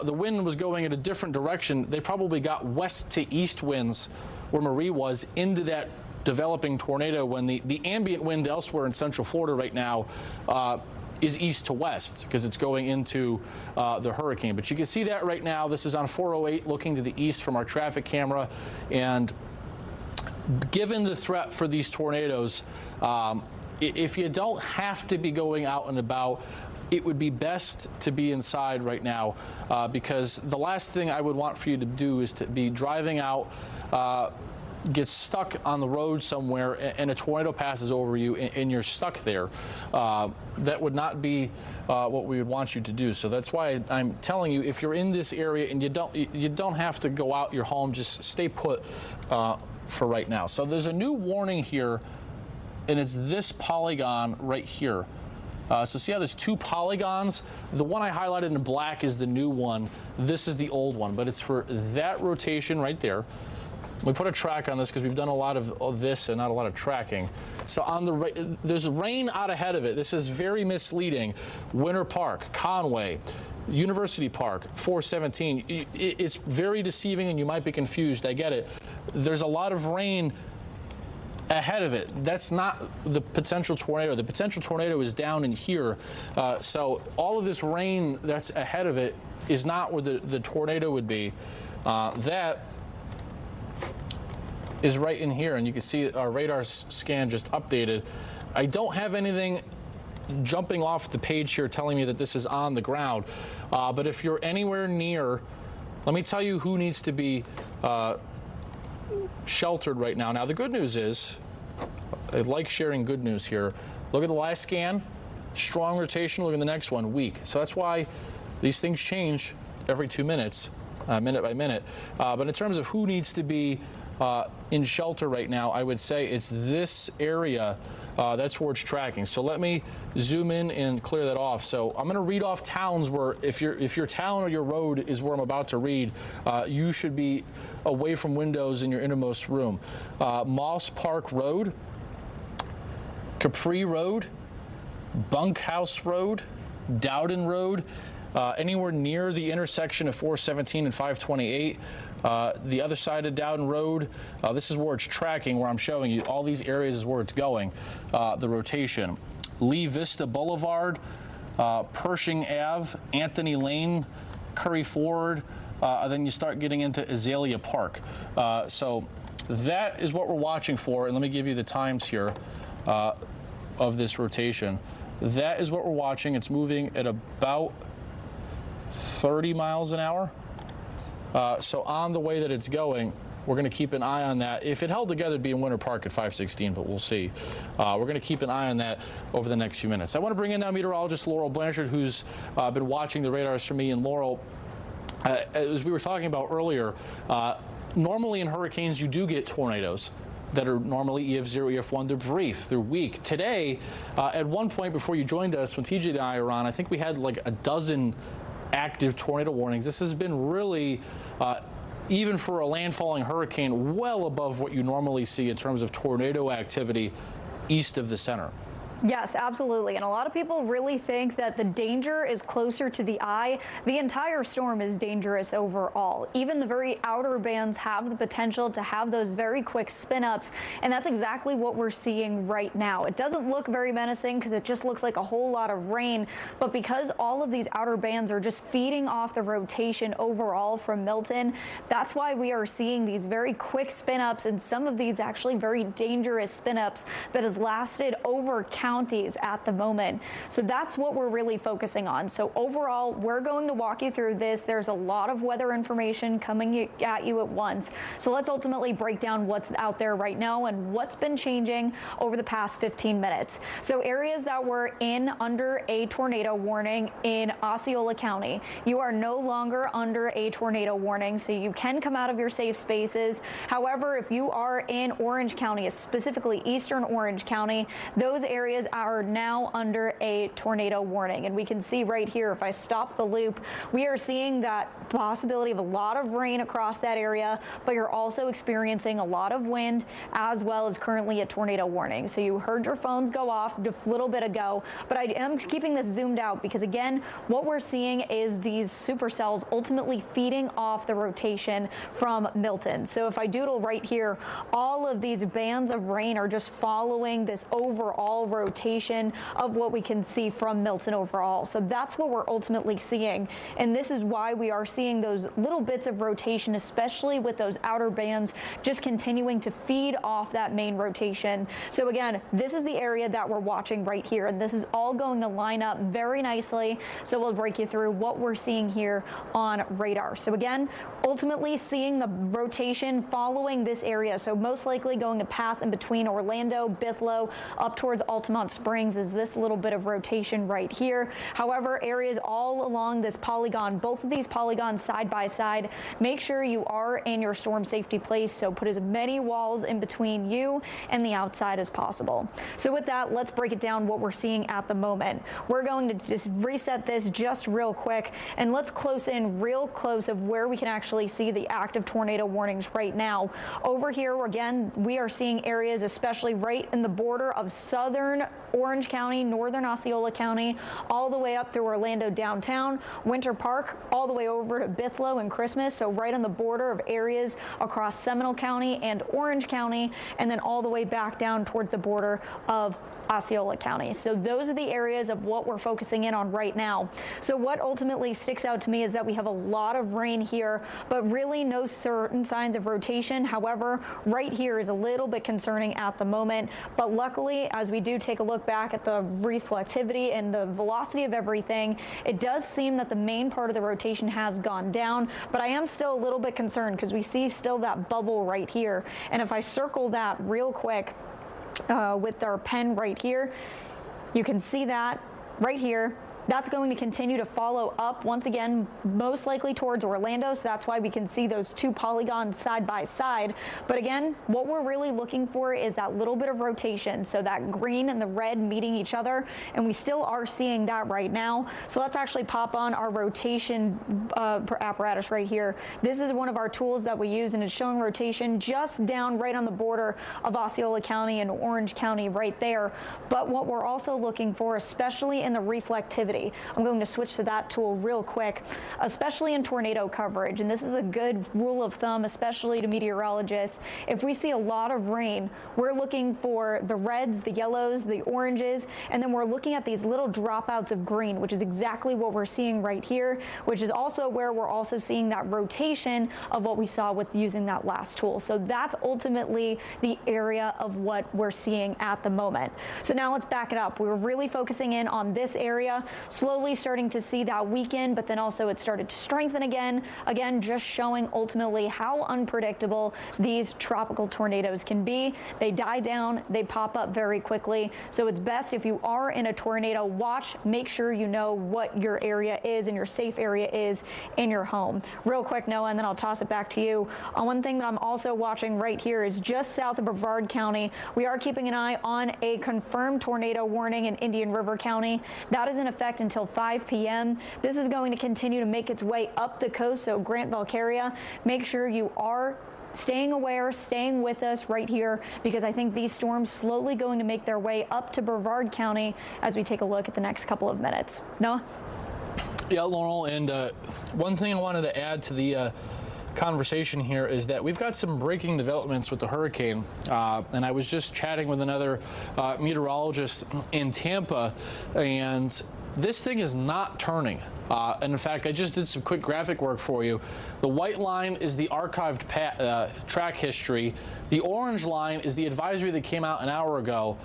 the wind was going in a different direction. They probably got west to east winds where Marie was into that developing tornado, when the ambient wind elsewhere in central Florida right now is east to west, because it's going into the hurricane. But you can see that right now. This is on 408 looking to the east from our traffic camera. And given the threat for these tornadoes, if you don't have to be going out and about, it would be best to be inside right now, because the last thing I would want for you to do is to be driving out, get stuck on the road somewhere, and a tornado passes over you and you're stuck there. That would not be what we would want you to do. So that's why I'm telling you, if you're in this area and you don't have to go out your home, just stay put for right now. So there's a new warning here, and it's this polygon right here. So see how there's two polygons? The one I highlighted in black is the new one. This is the old one, but it's for that rotation right there. We put a track on this because we've done a lot of this and not a lot of tracking. So on the there's rain out ahead of it. This is very misleading. Winter Park, Conway, University Park, 417. It's very deceiving, and you might be confused. I get it. There's a lot of rain ahead of it. That's not the potential tornado. The potential tornado is down in here. So all of this rain that's ahead of it is not where the tornado would be. That is right in here, and you can see our radar scan just updated. I don't have anything jumping off the page here telling me that this is on the ground. But if you're anywhere near, let me tell you who needs to be sheltered right now. Now, the good news is, I like sharing good news here. Look at the last scan, strong rotation. Look at the next one, weak. So that's why these things change every 2 minutes, minute by minute. But in terms of who needs to be in shelter right now, I would say it's this area. That's where it's tracking. So let me zoom in and clear that off. So I'm going to read off towns where if your town or your road is where I'm about to read, you should be away from windows in your innermost room. Moss Park Road, Capri Road, Bunkhouse Road, Dowden Road, anywhere near the intersection of 417 and 528. The other side of Dowden Road, this is where it's tracking, where I'm showing you all these areas is where it's going, the rotation. Lee Vista Boulevard, Pershing Ave, Anthony Lane, Curry Ford, then you start getting into Azalea Park. So that is what we're watching for, and let me give you the times here of this rotation. That is what we're watching. It's moving at about 30 miles an hour. So on the way that it's going, we're going to keep an eye on that. If it held together, it'd be in Winter Park at 516, but we'll see. We're going to keep an eye on that over the next few minutes. I want to bring in now meteorologist Laurel Blanchard, who's been watching the radars for me. And Laurel, as we were talking about earlier, normally in hurricanes, you do get tornadoes that are normally EF0, EF1. They're brief, they're weak. Today, at one point before you joined us, when TJ and I were on, I think we had like a dozen active tornado warnings. This has been really, even for a landfalling hurricane, well above what you normally see in terms of tornado activity east of the center. Yes, absolutely. And a lot of people really think that the danger is closer to the eye. The entire storm is dangerous overall. Even the very outer bands have the potential to have those very quick spin ups. And that's exactly what we're seeing right now. It doesn't look very menacing because it just looks like a whole lot of rain. But because all of these outer bands are just feeding off the rotation overall from Milton, that's why we are seeing these very quick spin ups, and some of these actually very dangerous spin ups that has lasted over counties at the moment. So that's what we're really focusing on. So overall, we're going to walk you through this. There's a lot of weather information coming at you at once. So let's ultimately break down what's out there right now and what's been changing over the past 15 minutes. So areas that were under a tornado warning in Osceola County, you are no longer under a tornado warning, so you can come out of your safe spaces. However, if you are in Orange County, specifically eastern Orange County, those areas are now under a tornado warning. And we can see right here, if I stop the loop, we are seeing that possibility of a lot of rain across that area, but you're also experiencing a lot of wind as well as currently a tornado warning. So you heard your phones go off a little bit ago, but I am keeping this zoomed out because, again, what we're seeing is these supercells ultimately feeding off the rotation from Milton. So if I doodle right here, all of these bands of rain are just following this overall rotation of what we can see from Milton overall. So that's what we're ultimately seeing. And this is why we are seeing those little bits of rotation, especially with those outer bands just continuing to feed off that main rotation. So again, this is the area that we're watching right here. And this is all going to line up very nicely. So we'll break you through what we're seeing here on radar. So again, ultimately seeing the rotation following this area. So most likely going to pass in between Orlando, Bithlo, up towards Altamont Springs is this little bit of rotation right here. However, areas all along this polygon, both of these polygons side by side, make sure you are in your storm safety place. So put as many walls in between you and the outside as possible. So with that, let's break it down what we're seeing at the moment. We're going to just reset this just real quick, and let's close in real close of where we can actually see the active tornado warnings right now. Over here, again, we are seeing areas, especially right in the border of southern Orange County, northern Osceola County, all the way up through Orlando downtown, Winter Park, all the way over to Bithlo and Christmas. So right on the border of areas across Seminole County and Orange County, and then all the way back down towards the border of Osceola County. So those are the areas of what we're focusing in on right now. So what ultimately sticks out to me is that we have a lot of rain here, but really no certain signs of rotation. However, right here is a little bit concerning at the moment. But luckily, as we do take a look back at the reflectivity and the velocity of everything, it does seem that the main part of the rotation has gone down. But I am still a little bit concerned because we see still that bubble right here. And if I circle that real quick, with our pen right here, you can see that right here. That's going to continue to follow up once again, most likely towards Orlando. So that's why we can see those two polygons side by side. But again, what we're really looking for is that little bit of rotation. So that green and the red meeting each other. And we still are seeing that right now. So let's actually pop on our rotation apparatus right here. This is one of our tools that we use, and it's showing rotation just down right on the border of Osceola County and Orange County right there. But what we're also looking for, especially in the reflectivity, I'm going to switch to that tool real quick, especially in tornado coverage. And this is a good rule of thumb, especially to meteorologists. If we see a lot of rain, we're looking for the reds, the yellows, the oranges, and then we're looking at these little dropouts of green, which is exactly what we're seeing right here, which is also where we're also seeing that rotation of what we saw with using that last tool. So that's ultimately the area of what we're seeing at the moment. So now let's back it up. We're really focusing in on this area. Slowly starting to see that weaken, but then also it started to strengthen again. Again, just showing ultimately how unpredictable these tropical tornadoes can be. They die down, they pop up very quickly. So it's best if you are in a tornado watch, make sure you know what your area is and your safe area is in your home. Real quick, Noah, and then I'll toss it back to you. One thing that I'm also watching right here is just south of Brevard County. We are keeping an eye on a confirmed tornado warning in Indian River County. That is in effect until 5 p.m. This is going to continue to make its way up the coast, so Grant, Valkyria, make sure you are staying aware, staying with us right here, because I think these storms slowly going to make their way up to Brevard County as we take a look at the next couple of minutes. Noah? Yeah, Laurel, and one thing I wanted to add to the conversation here is that we've got some breaking developments with the hurricane, and I was just chatting with another meteorologist in Tampa, and this thing is not turning. And in fact, I just did some quick graphic work for you. The white line is the archived track history. The orange line is the advisory that came out an hour ago.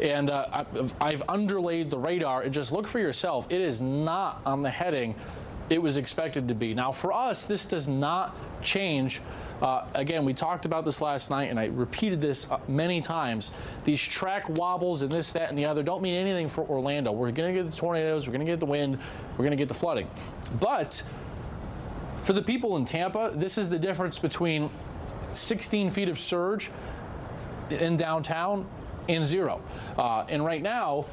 And I've underlaid the radar, and just look for yourself. It is not on the heading it was expected to be. Now, for us, this does not change. Again, we talked about this last night, and I repeated this many times. These track wobbles and this, that, and the other don't mean anything for Orlando. We're going to get the tornadoes, we're going to get the wind, we're going to get the flooding. But for the people in Tampa, this is the difference between 16 feet of surge in downtown and 0. And right now,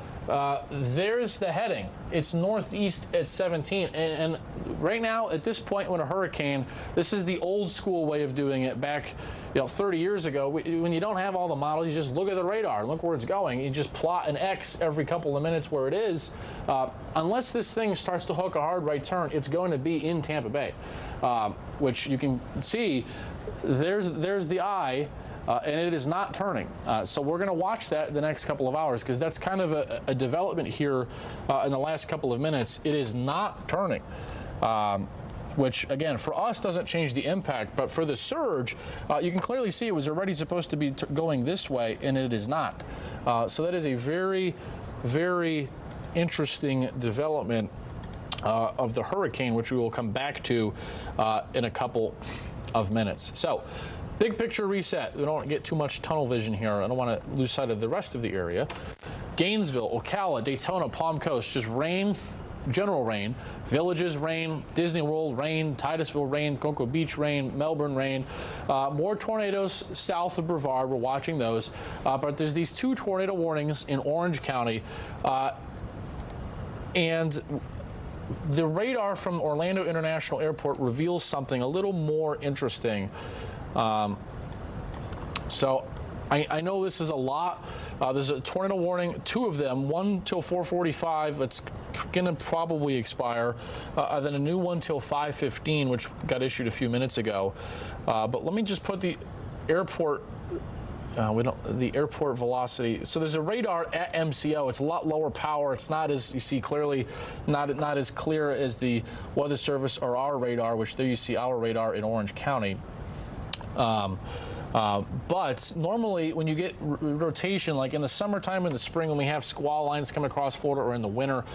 there's the heading. It's northeast at 17. And right now, at this point when a hurricane, this is the old school way of doing it back 30 years ago. When you don't have all the models, you just look at the radar and look where it's going. You just plot an X every couple of minutes where it is. Unless this thing starts to hook a hard right turn, it's going to be in Tampa Bay, which you can see. There's the eye. And it is not turning. So we're going to watch that the next couple of hours, because that's kind of a development here in the last couple of minutes. It is not turning, which, again, for us doesn't change the impact. But for the surge, you can clearly see it was already supposed to be going this way, and it is not. So that is a very, very interesting development of the hurricane, which we will come back to in a couple of minutes. So, big picture reset. We don't get too much tunnel vision here. I don't want to lose sight of the rest of the area. Gainesville, Ocala, Daytona, Palm Coast, just rain, general rain. Villages rain, Disney World rain, Titusville rain, Cocoa Beach rain, Melbourne rain. More tornadoes south of Brevard. We're watching those. But there's these 2 tornado warnings in Orange County. And the radar from Orlando International Airport reveals something a little more interesting. So I know this is a lot. There's a tornado warning, 2 of them, one till 4:45. It's going to probably expire. Then a new one till 5:15, which got issued a few minutes ago. But let me just put the airport the airport velocity. So there's a radar at MCO. It's a lot lower power. It's not as, you see clearly, not as clear as the Weather Service or our radar, which there you see our radar in Orange County. But normally when you get rotation, like in the summertime, in the spring, when we have squall lines coming across Florida, or in the winter,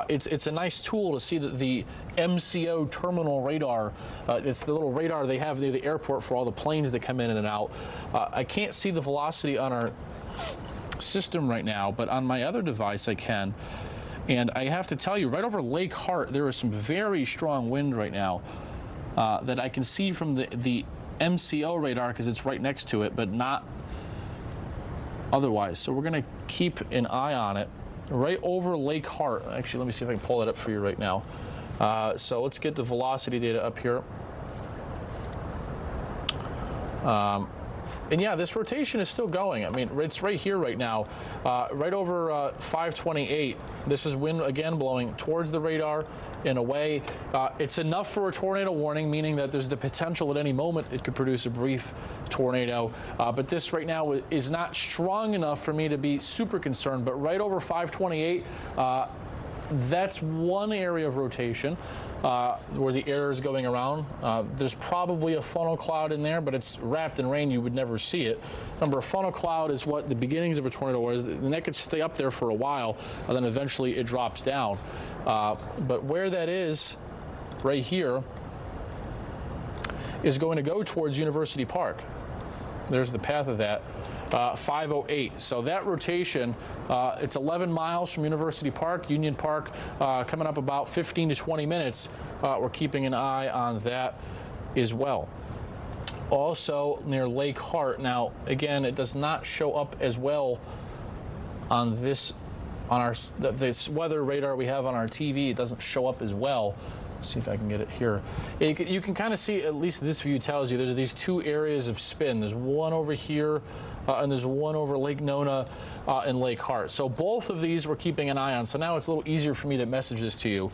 it's a nice tool to see that the MCO terminal radar, it's the little radar they have near the airport for all the planes that come in and out. I can't see the velocity on our system right now, but on my other device I can. And I have to tell you, right over Lake Hart, there is some very strong wind right now that I can see from the MCO radar, because it's right next to it, but not otherwise. So we're going to keep an eye on it right over Lake Hart. Actually, let me see if I can pull it up for you right now. So let's get the velocity data up here. And yeah, this rotation is still going. I mean, it's right here right now, right over 528. This is wind again blowing towards the radar and away. It's enough for a tornado warning, meaning that there's the potential at any moment it could produce a brief tornado. But this right now is not strong enough for me to be super concerned. But right over 528, that's one area of rotation where the air is going around. There's probably a funnel cloud in there, but it's wrapped in rain. You would never see it. Remember, a funnel cloud is what the beginnings of a tornado is, and that could stay up there for a while, and then eventually it drops down. But where that is, right here, is going to go towards University Park. There's the path of that. 508. So that rotation, it's 11 miles from University Park, Union Park, coming up about 15 to 20 minutes. We're keeping an eye on that as well. Also near Lake Hart. Now, again, it does not show up as well on this, on this weather radar we have on our TV. It doesn't show up as well. Let's see if I can get it here. You can kind of see, at least this view tells you, there's these two areas of spin. There's one over here, and there's one over Lake Nona and Lake Hart. So both of these we're keeping an eye on. So now it's a little easier for me to message this to you.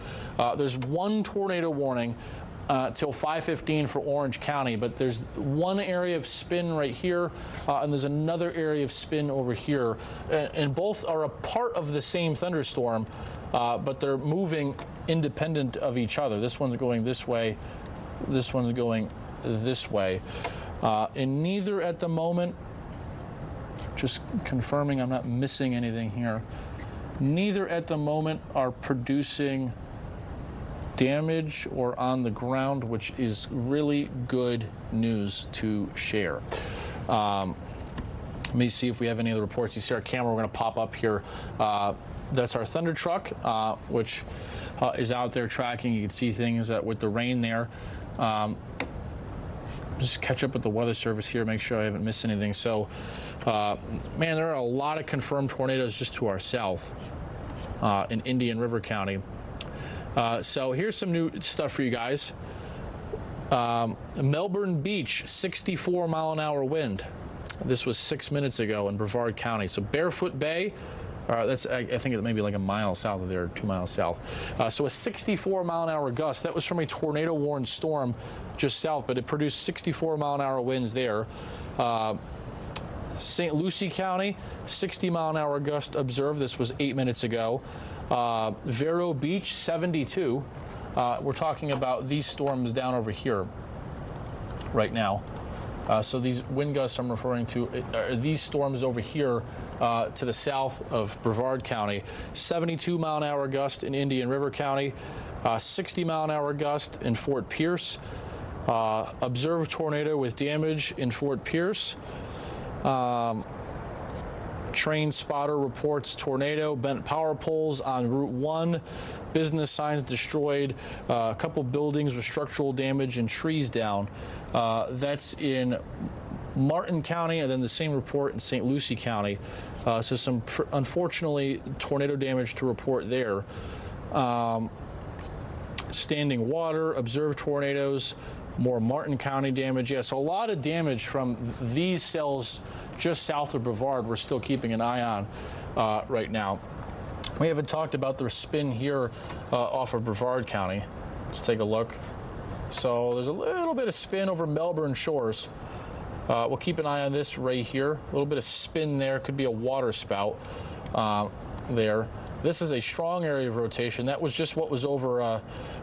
There's one tornado warning till 5:15 for Orange County, but there's one area of spin right here, and there's another area of spin over here, and both are a part of the same thunderstorm, but they're moving independent of each other. This one's going this way, this one's going this way, and neither at the moment, just confirming I'm not missing anything here, neither at the moment are producing damage or on the ground, which is really good news to share. Let me see if we have any other reports. You see our camera, we're going to pop up here. That's our thunder truck, which is out there tracking. You can see things with the rain there. Just catch up with the Weather Service here, make sure I haven't missed anything. So, man, there are a lot of confirmed tornadoes just to our south in Indian River County. So here's some new stuff for you guys. Melbourne Beach, 64 mile an hour wind. This was 6 minutes ago in Brevard County. So Barefoot Bay, that's I think it may be like a mile south of there, 2 miles south. So a 64 mile an hour gust. That was from a tornado warned storm just south, but it produced 64 mile an hour winds there. St. Lucie County, 60 mile an hour gust observed. This was 8 minutes ago. Vero Beach, 72. We're talking about these storms down over here right now. So these wind gusts I'm referring to are these storms over here to the south of Brevard County. 72 mile an hour gust in Indian River County. 60 mile an hour gust in Fort Pierce. Observed tornado with damage in Fort Pierce. Train spotter reports tornado, bent power poles on Route 1, business signs destroyed, a couple buildings with structural damage and trees down. That's in Martin County, and then the same report in St. Lucie County. So some, unfortunately, tornado damage to report there. Standing water, observed tornadoes, more Martin County damage. Yeah, so a lot of damage from these cells just south of Brevard we're still keeping an eye on right now. We haven't talked about the spin here off of Brevard County. Let's take a look. So there's a little bit of spin over Melbourne Shores. We'll keep an eye on this right here. A little bit of spin there. Could be a water spout there. This is a strong area of rotation. That was just what was over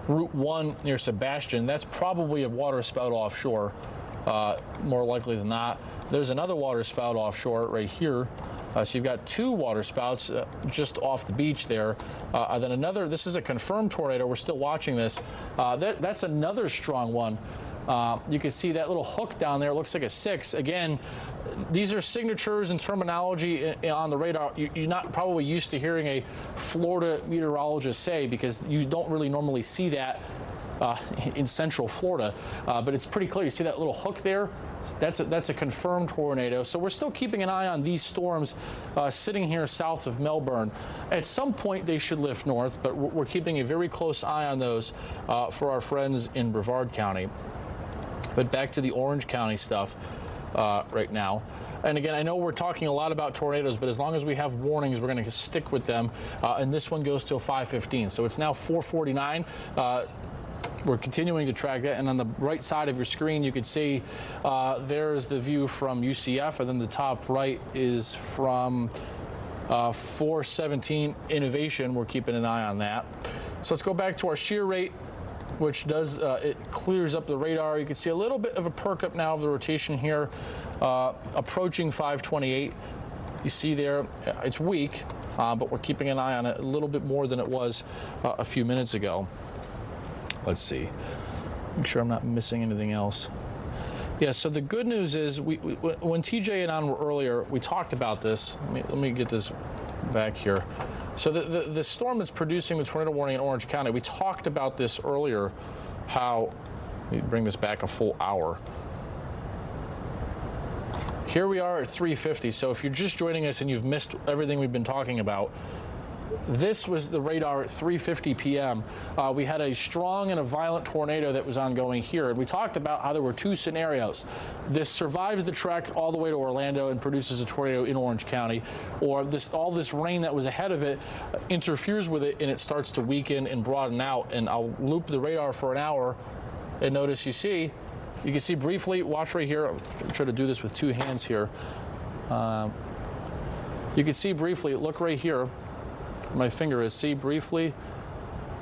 Route 1 near Sebastian. That's probably a water spout offshore, more likely than not. There's another water spout offshore right here. So you've got 2 water spouts just off the beach there. And then another, this is a confirmed tornado. We're still watching this. That's another strong one. You can see that little hook down there. It looks like a 6. Again, these are signatures and terminology on the radar you're not probably used to hearing a Florida meteorologist say, because you don't really normally see that in central Florida. But it's pretty clear. You see that little hook there? That's a confirmed tornado. So we're still keeping an eye on these storms sitting here south of Melbourne. At some point they should lift north, but we're keeping a very close eye on those for our friends in Brevard County. But back to the Orange County stuff right now. And again, I know we're talking a lot about tornadoes, but as long as we have warnings, we're going to stick with them. And this one goes till 5:15. So it's now 4:49. We're continuing to track that, and on the right side of your screen you can see there's the view from UCF, and then the top right is from 417 Innovation. We're keeping an eye on that. So let's go back to our shear rate, which does it clears up the radar. You can see a little bit of a perk up now of the rotation here, approaching 528. You see there, it's weak, but we're keeping an eye on it a little bit more than it was a few minutes ago. Let's see. Make sure I'm not missing anything else. Yeah, so the good news is when TJ and I were earlier, we talked about this. Let me get this back here. So the storm that's producing the tornado warning in Orange County, we talked about this earlier, how, let me bring this back a full hour. Here we are at 3:50, so if you're just joining us and you've missed everything we've been talking about, this was the radar at 3:50 p.m. We had a strong and a violent tornado that was ongoing here. And we talked about how there were 2 scenarios. This survives the trek all the way to Orlando and produces a tornado in Orange County, or all this rain that was ahead of it interferes with it and it starts to weaken and broaden out. And I'll loop the radar for an hour, and notice you can see briefly, watch right here. I'll try to do this with 2 hands here. You can see briefly, look right here. My finger is, see briefly,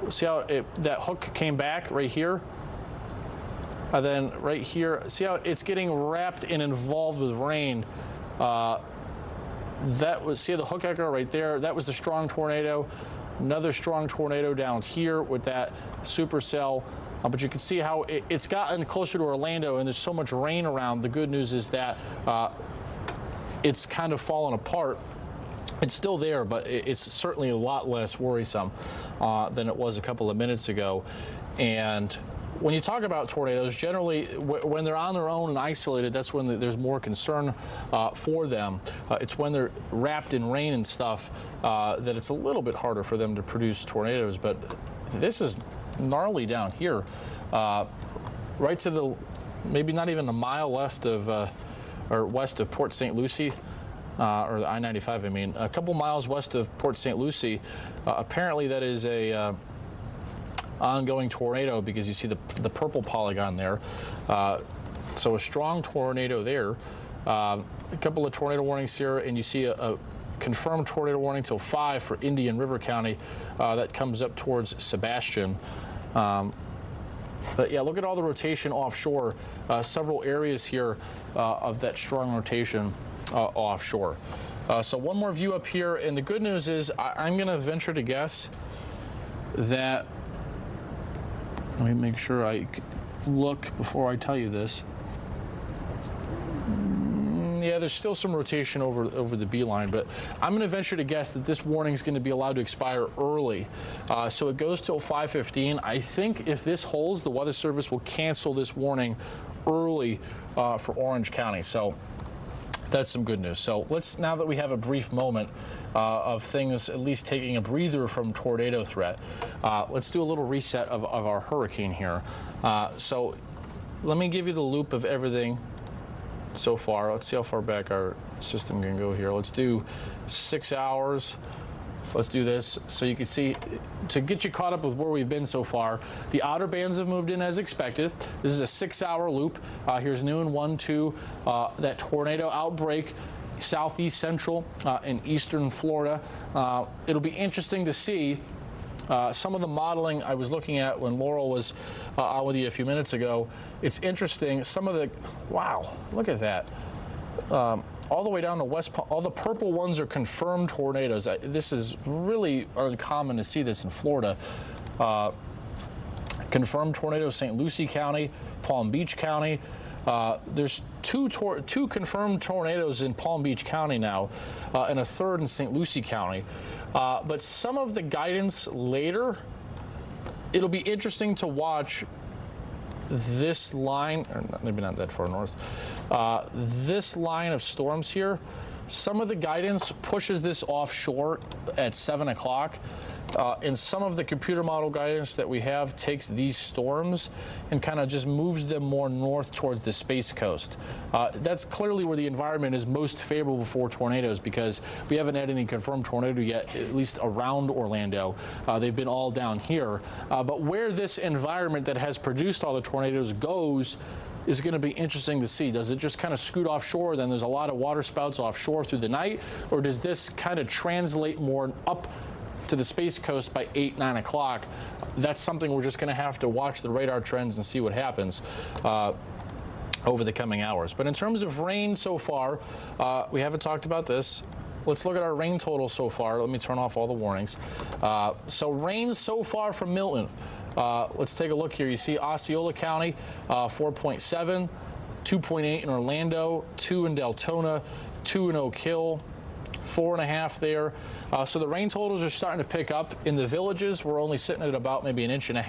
see how that hook came back right here, and then right here, see how it's getting wrapped and involved with rain. That was, see the hook echo right there, that was the strong tornado. Another strong tornado down here with that supercell. But you can see how it's gotten closer to Orlando, and there's so much rain around. The good news is that it's kind of fallen apart. It's still there, but it's certainly a lot less worrisome than it was a couple of minutes ago. And when you talk about tornadoes, generally when they're on their own and isolated, that's when there's more concern for them. It's when they're wrapped in rain and stuff that it's a little bit harder for them to produce tornadoes. But this is gnarly down here, right to the, maybe not even a mile left of, or west of Port St. Lucie. Or the I-95, I mean, a couple miles west of Port St. Lucie. Apparently that is a ongoing tornado, because you see the purple polygon there. So a strong tornado there. A couple of tornado warnings here, and you see a confirmed tornado warning till 5 for Indian River County. That comes up towards Sebastian. But yeah, look at all the rotation offshore. Several areas here of that strong rotation offshore. So one more view up here, and the good news is I'm going to venture to guess that, let me make sure I look before I tell you this. Yeah, there's still some rotation over the beeline, but I'm going to venture to guess that this warning is going to be allowed to expire early. So it goes till 5:15. I think if this holds, the Weather Service will cancel this warning early for Orange County. So that's some good news. So let's, now that we have a brief moment of things at least taking a breather from tornado threat, let's do a little reset of our hurricane here. So let me give you the loop of everything so far. Let's see how far back our system can go here. Let's do 6 hours. Let's do this so you can see, to get you caught up with where we've been so far. The outer bands have moved in as expected. This is a 6-hour loop. Here's noon, 1, 2, that tornado outbreak, southeast central and eastern Florida. It'll be interesting to see some of the modeling I was looking at when Laurel was on with you a few minutes ago. It's interesting. Some of the, wow, look at that. All the way down to West Palm, all the purple ones are confirmed tornadoes. This is really uncommon to see this in Florida. Confirmed tornadoes, St. Lucie County, Palm Beach County. There's two confirmed tornadoes in Palm Beach County now, and a third in St. Lucie County. But some of the guidance later, it'll be interesting to watch this line, or maybe not that far north, this line of storms here. Some of the guidance pushes this offshore at 7 o'clock. And some of the computer model guidance that we have takes these storms and kind of just moves them more north towards the Space Coast. That's clearly where the environment is most favorable for tornadoes, because we haven't had any confirmed tornado yet, at least around Orlando. They've been all down here. But where this environment that has produced all the tornadoes goes is going to be interesting to see. Does it just kind of scoot offshore, then there's a lot of water spouts offshore through the night, or does this kind of translate more up to the Space Coast by 8, 9 o'clock? That's something we're just going to have to watch the radar trends and see what happens over the coming hours. But in terms of rain so far, we haven't talked about this. Let's look at our rain total so far. Let me turn off all the warnings. So rain so far from Milton. Let's take a look here. You see Osceola County, 4.7, 2.8 in Orlando, 2 in Deltona, 2 in Oak Hill, 4.5 there. So the rain totals are starting to pick up. In the villages, we're only sitting at about maybe 1.5 inches,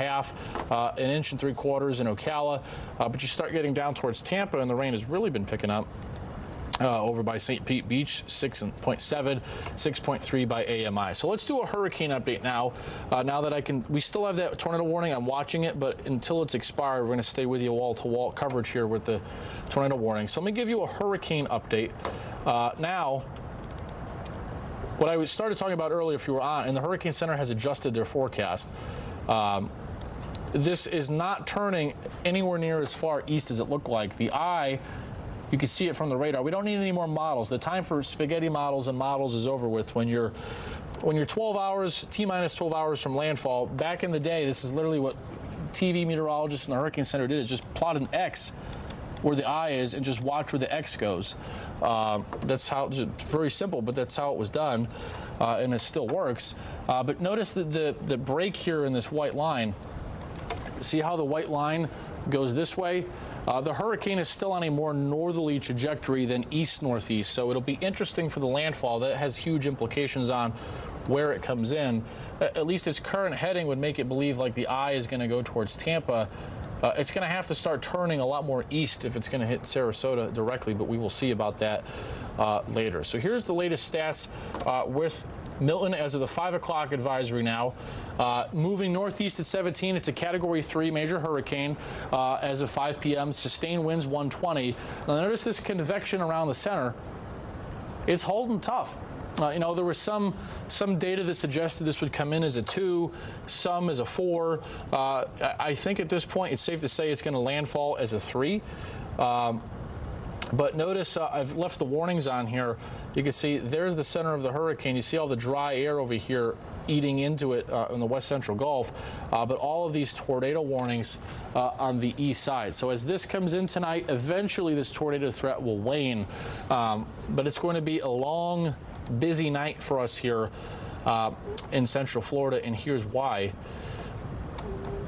1.75 inches in Ocala. But you start getting down towards Tampa, and the rain has really been picking up. Over by St. Pete Beach, 6.7, 6.3 by AMI. So let's do a hurricane update now. Now that we still have that tornado warning. I'm watching it, but until it's expired, we're going to stay with you wall-to-wall coverage here with the tornado warning. So let me give you a hurricane update. Now, what I started talking about earlier, if you were on, and the Hurricane Center has adjusted their forecast. This is not turning anywhere near as far east as it looked like. The eye, you can see it from the radar. We don't need any more models. The time for spaghetti models and models is over with. When you're 12 hours, T-minus 12 hours from landfall, back in the day, this is literally what TV meteorologists in the Hurricane Center did, is just plot an X where the eye is and just watch where the X goes. That's how, just very simple, but that's how it was done, and it still works. But notice that the break here in this white line, see how the white line goes this way? The hurricane is still on a more northerly trajectory than east-northeast, so it'll be interesting for the landfall. That has huge implications on where it comes in. At least its current heading would make it believe like the eye is going to go towards Tampa. It's going to have to start turning a lot more east if it's going to hit Sarasota directly, but we will see about that later. So here's the latest stats with Milton as of the 5 o'clock advisory now. Moving northeast at 17, it's a Category 3 major hurricane as of 5 p.m. Sustained winds 120. Now notice this convection around the center. It's holding tough. You know, there was some data that suggested this would come in as a 2, some as a 4. I think at this point it's safe to say it's going to landfall as a 3. But notice I've left the warnings on here. You can see there's the center of the hurricane. You see all the dry air over here eating into it in the west central Gulf. But all of these tornado warnings on the east side. So as this comes in tonight, eventually this tornado threat will wane. But it's going to be a long, busy night for us here in central Florida, and here's why.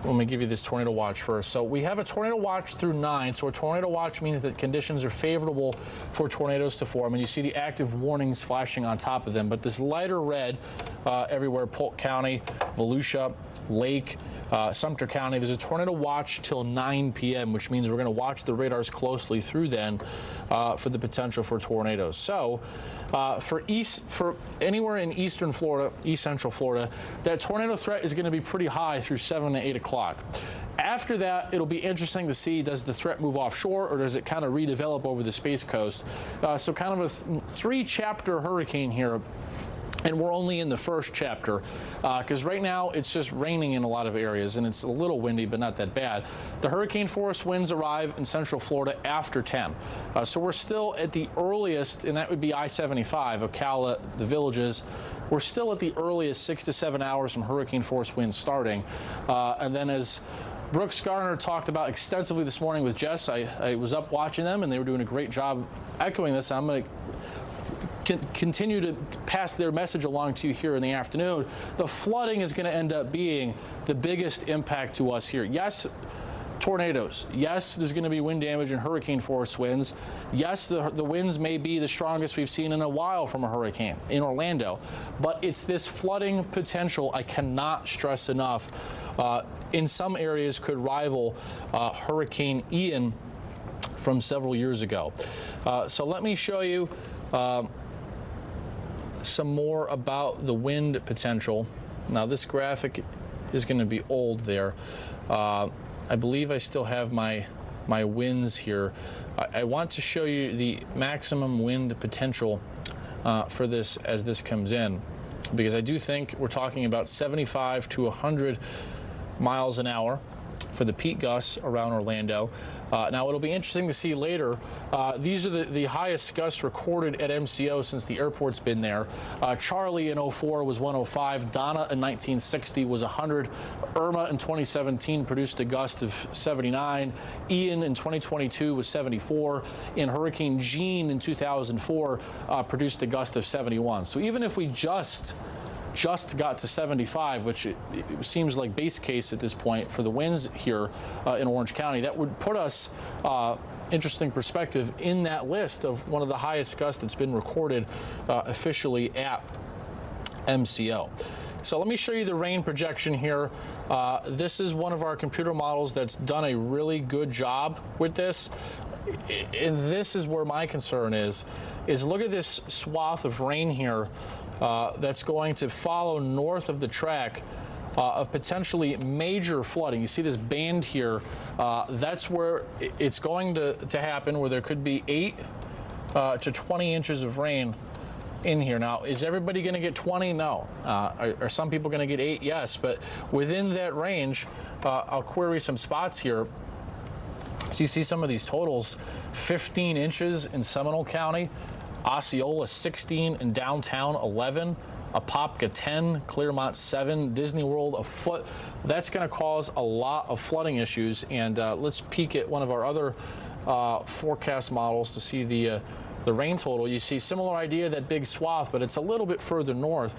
Let me give you this tornado watch first. So we have a tornado watch through 9. So a tornado watch means that conditions are favorable for tornadoes to form. And you see the active warnings flashing on top of them. But this lighter red everywhere, Polk County, Volusia, Lake, Sumter County, there's a tornado watch till 9 p.m., which means we're going to watch the radars closely through then for the potential for tornadoes. So for anywhere in eastern Florida, east central Florida, that tornado threat is going to be pretty high through 7 to 8 o'clock. After that, it'll be interesting to see, does the threat move offshore or does it kind of redevelop over the Space Coast? So kind of a 3-chapter hurricane here And we're only in the first chapter because right now it's just raining in a lot of areas and it's a little windy, but not that bad. The hurricane force winds arrive in central Florida after 10. So we're still at the earliest, and that would be I-75, Ocala, the Villages. We're still at the earliest 6 to 7 hours from hurricane force winds starting. And then as Brooks Garner talked about extensively this morning with Jess, I was up watching them and they were doing a great job echoing this. I'm going to continue to pass their message along to you here in the afternoon. The flooding is going to end up being the biggest impact to us here. Yes, tornadoes. Yes, there's going to be wind damage and hurricane force winds. Yes, the winds may be the strongest we've seen in a while from a hurricane in Orlando. But it's this flooding potential I cannot stress enough. In some areas could rival Hurricane Ian from several years ago. So let me show you some more about the wind potential. Now this graphic is going to be old there. I believe I still have my winds here. I want to show you the maximum wind potential for this as this comes in, because I do think we're talking about 75 to 100 miles an hour for the peak gusts around Orlando. Now it'll be interesting to see later. These are the highest gusts recorded at MCO since the airport's been there. Charlie in 04 was 105. Donna in 1960 was 100. Irma in 2017 produced a gust of 79. Ian in 2022 was 74. And Hurricane Jean in 2004 produced a gust of 71. So even if we just got to 75, which it seems like base case at this point for the winds here in Orange County, that would put us, interesting perspective, in that list of one of the highest gusts that's been recorded officially at MCO. So let me show you the rain projection here. This is one of our computer models that's done a really good job with this. And this is where my concern is look at this swath of rain here that's going to follow north of the track of potentially major flooding. You see this band here. That's where it's going to happen, where there could be 8 to 20 inches of rain in here. Now, is everybody going to get 20? No. Are some people going to get 8? Yes. But within that range, I'll query some spots here. So you see some of these totals: 15 inches in Seminole County, Osceola 16, in downtown 11, Apopka 10, Clearmont 7, Disney World a foot. That's going to cause a lot of flooding issues. And let's peek at one of our other forecast models to see the rain total. You see similar idea, that big swath, but it's a little bit further north.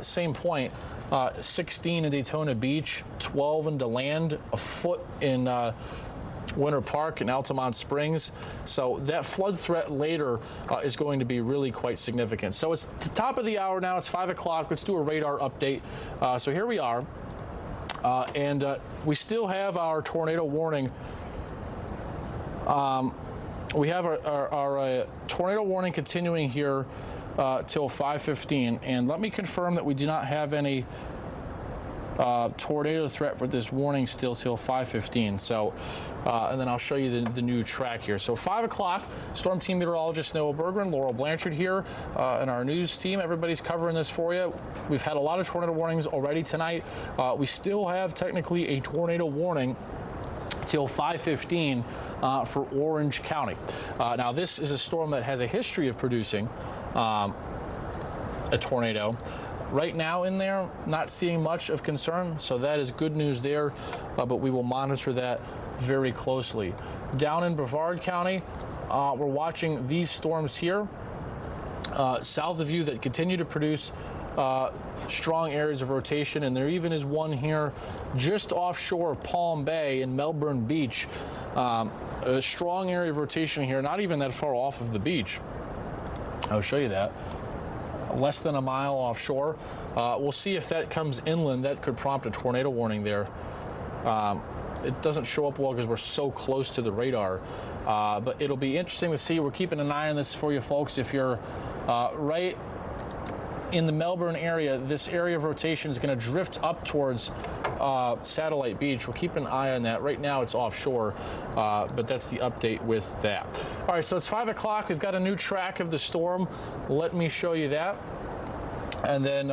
Same point. 16 in Daytona Beach, 12 in DeLand, a foot in Winter Park and Altamont Springs. So that flood threat later is going to be really quite significant. So it's the top of the hour now. It's 5 o'clock. Let's do a radar update. So here we are. And we still have our tornado warning. We have our tornado warning continuing here till 5:15. And let me confirm that we do not have any tornado threat for this warning still till 5:15. So, and then I'll show you the new track here. So 5 o'clock, Storm Team Meteorologist Noah Berggren, Laurel Blanchard here, and our news team. Everybody's covering this for you. We've had a lot of tornado warnings already tonight. We still have technically a tornado warning till 5:15 for Orange County. Now, this is a storm that has a history of producing a tornado. Right now in there, not seeing much of concern, so that is good news there, but we will monitor that very closely. Down in Brevard County, we're watching these storms here south of you that continue to produce strong areas of rotation, and there even is one here just offshore of Palm Bay in Melbourne Beach. A strong area of rotation here, not even that far off of the beach. I'll show you that. Less than a mile offshore. We'll see if that comes inland. That could prompt a tornado warning there. It doesn't show up well because we're so close to the radar, but it'll be interesting to see. We're keeping an eye on this for you folks. If you're right in the Melbourne area, this area of rotation is going to drift up towards Satellite Beach. We'll keep an eye on that. Right now it's offshore, but that's the update with that. All right, so it's 5 o'clock. We've got a new track of the storm. Let me show you that. and then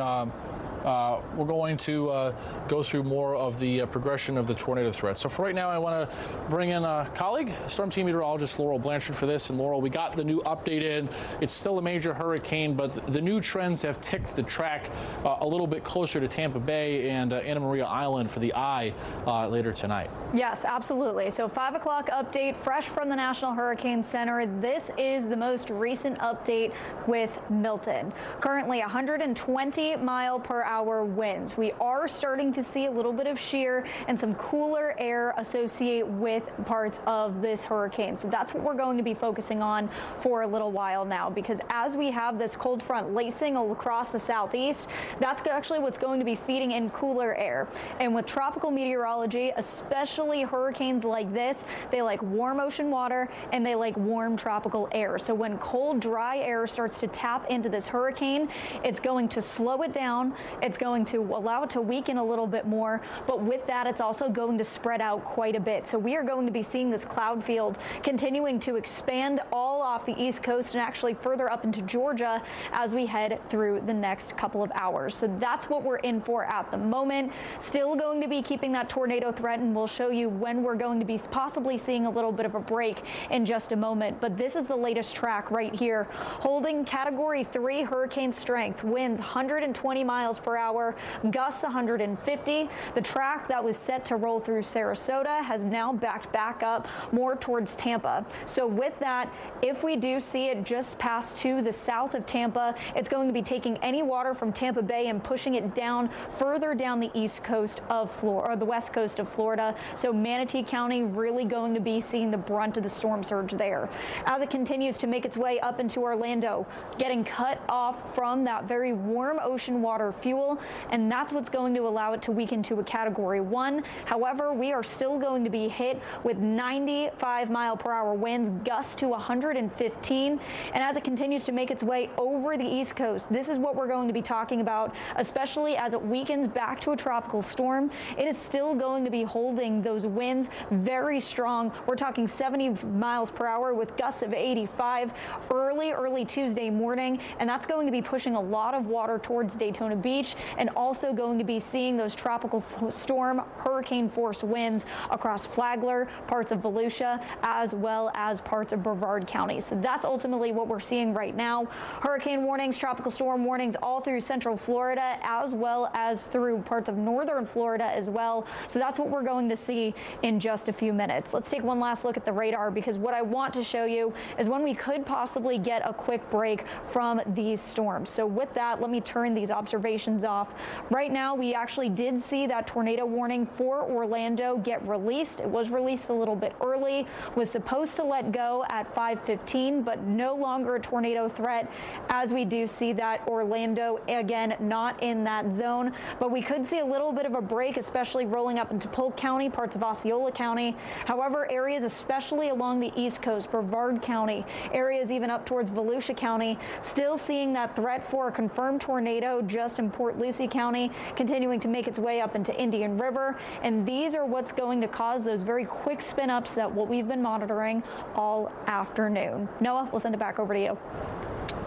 we're going to go through more of the progression of the tornado threat. So for right now, I want to bring in a colleague, Storm Team Meteorologist Laurel Blanchard, for this. And Laurel, we got the new update in. It's still a major hurricane, but the new trends have ticked the track a little bit closer to Tampa Bay and Anna Maria Island for the eye later tonight. Yes, absolutely. So 5 o'clock update, fresh from the National Hurricane Center. This is the most recent update with Milton. Currently 120-mile-per-hour winds. We are starting to see a little bit of shear and some cooler air associate with parts of this hurricane. So that's what we're going to be focusing on for a little while now, because as we have this cold front lacing across the southeast, that's actually what's going to be feeding in cooler air. And with tropical meteorology, especially hurricanes like this, they like warm ocean water and they like warm tropical air. So when cold, dry air starts to tap into this hurricane, it's going to slow it down. It's going to allow it to weaken a little bit more, but with that, it's also going to spread out quite a bit. So we are going to be seeing this cloud field continuing to expand all off the East Coast and actually further up into Georgia as we head through the next couple of hours. So that's what we're in for at the moment. Still going to be keeping that tornado threat, and we'll show you when we're going to be possibly seeing a little bit of a break in just a moment. But this is the latest track right here, holding Category 3 hurricane strength, winds 120 miles per hour, gusts 150. The track that was set to roll through Sarasota has now backed back up more towards Tampa. So with that, if we do see it just pass to the south of Tampa, it's going to be taking any water from Tampa Bay and pushing it down further down the east coast of Florida, or the west coast of Florida. So Manatee County really going to be seeing the brunt of the storm surge there. As it continues to make its way up into Orlando, getting cut off from that very warm ocean water fuel, and that's what's going to allow it to weaken to a Category 1. However, we are still going to be hit with 95-mile-per-hour winds, gusts to 115. And as it continues to make its way over the East Coast, this is what we're going to be talking about, especially as it weakens back to a tropical storm. It is still going to be holding those winds very strong. We're talking 70 miles per hour with gusts of 85 early Tuesday morning, and that's going to be pushing a lot of water towards Daytona Beach, and also going to be seeing those tropical storm hurricane force winds across Flagler, parts of Volusia, as well as parts of Brevard County. So that's ultimately what we're seeing right now. Hurricane warnings, tropical storm warnings all through central Florida, as well as through parts of northern Florida as well. So that's what we're going to see in just a few minutes. Let's take one last look at the radar, because what I want to show you is when we could possibly get a quick break from these storms. So with that, let me turn these observations off. Right now, we actually did see that tornado warning for Orlando get released. It was released a little bit early, was supposed to let go at 5:15, but no longer a tornado threat, as we do see that Orlando, again, not in that zone. But we could see a little bit of a break, especially rolling up into Polk County, parts of Osceola County. However, areas especially along the East Coast, Brevard County, areas even up towards Volusia County, still seeing that threat for a confirmed tornado just in Port Lucie County, continuing to make its way up into Indian River. And these are what's going to cause those very quick spin ups that what we've been monitoring all afternoon. Noah, we'll send it back over to you.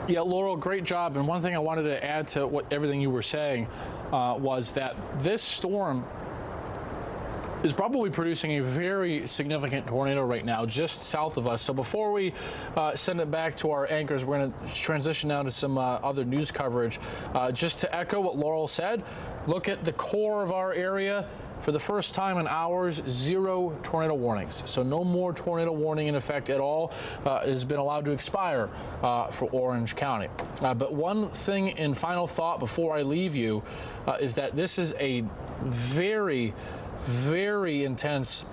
Yeah, Laurel, great job. And one thing I wanted to add to everything you were saying was that this storm is probably producing a very significant tornado right now just south of us. So before we send it back to our anchors, we're going to transition now to some other news coverage. Just to echo what Laurel said, look at the core of our area. For the first time in hours, 0 tornado warnings. So no more tornado warning in effect at all has been allowed to expire for Orange County. But one thing in final thought before I leave you is that this is a very, very intense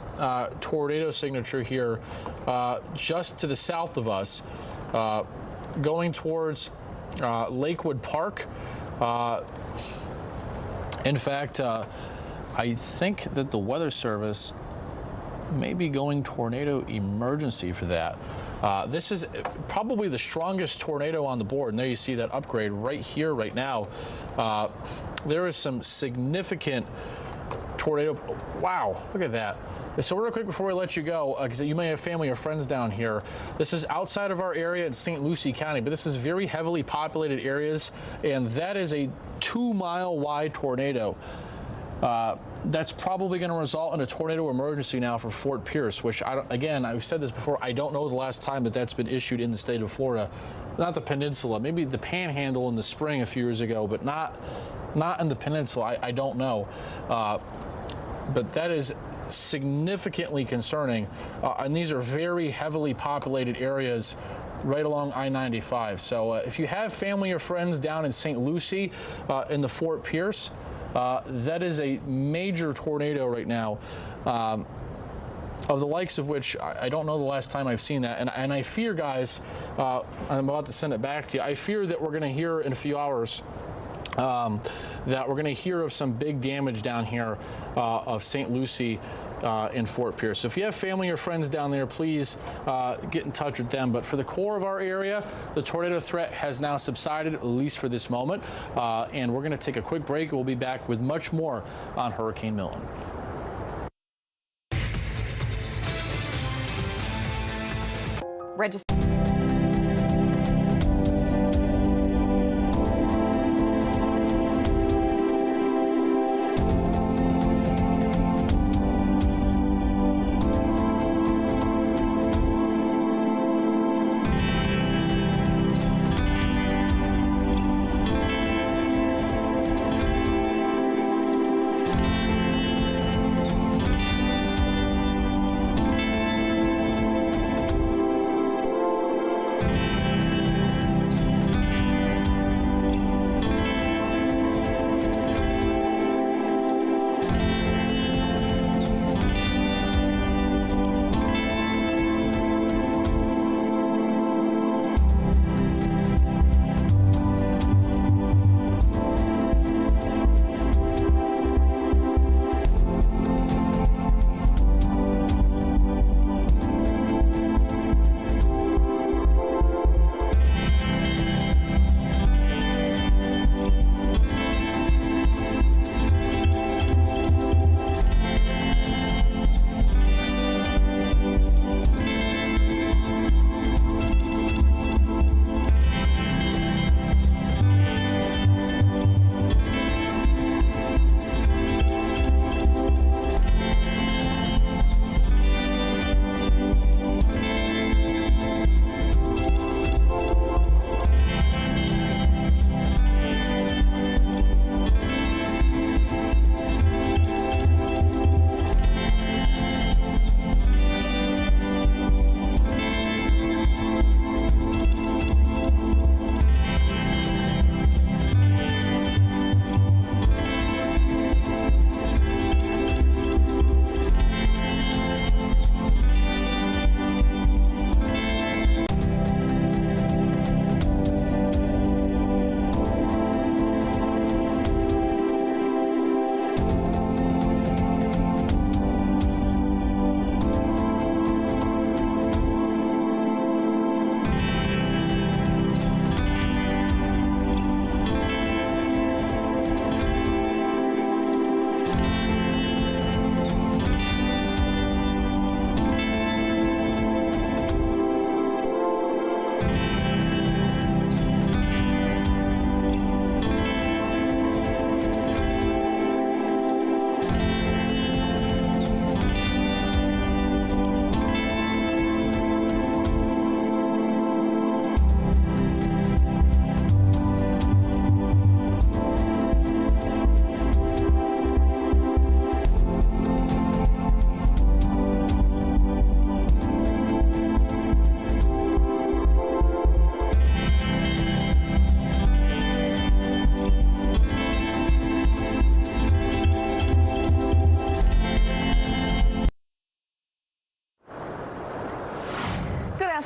tornado signature here just to the south of us, going towards Lakewood Park. In fact, I think that the Weather Service may be going tornado emergency for that. This is probably the strongest tornado on the board, and there you see that upgrade right here, right now. There is some significant tornado. Wow, look at that. So real quick before we let you go, because you may have family or friends down here, this is outside of our area in St. Lucie County, but this is very heavily populated areas, and that is a 2-mile wide tornado. That's probably going to result in a tornado emergency now for Fort Pierce, which, again, I've said this before, I don't know the last time that that's been issued in the state of Florida. Not the peninsula, maybe the Panhandle in the spring a few years ago, but not in the peninsula. I don't know. But that is significantly concerning, and these are very heavily populated areas right along I-95. So if you have family or friends down in St. Lucie in the Fort Pierce, that is a major tornado right now, of the likes of which I don't know the last time I've seen that. And I fear, guys, I'm about to send it back to you, I fear that we're going to hear in a few hours that we're going to hear of some big damage down here of St. Lucie in Fort Pierce. So if you have family or friends down there, please get in touch with them. But for the core of our area, the tornado threat has now subsided, at least for this moment. And we're going to take a quick break. We'll be back with much more on Hurricane Milton. Register.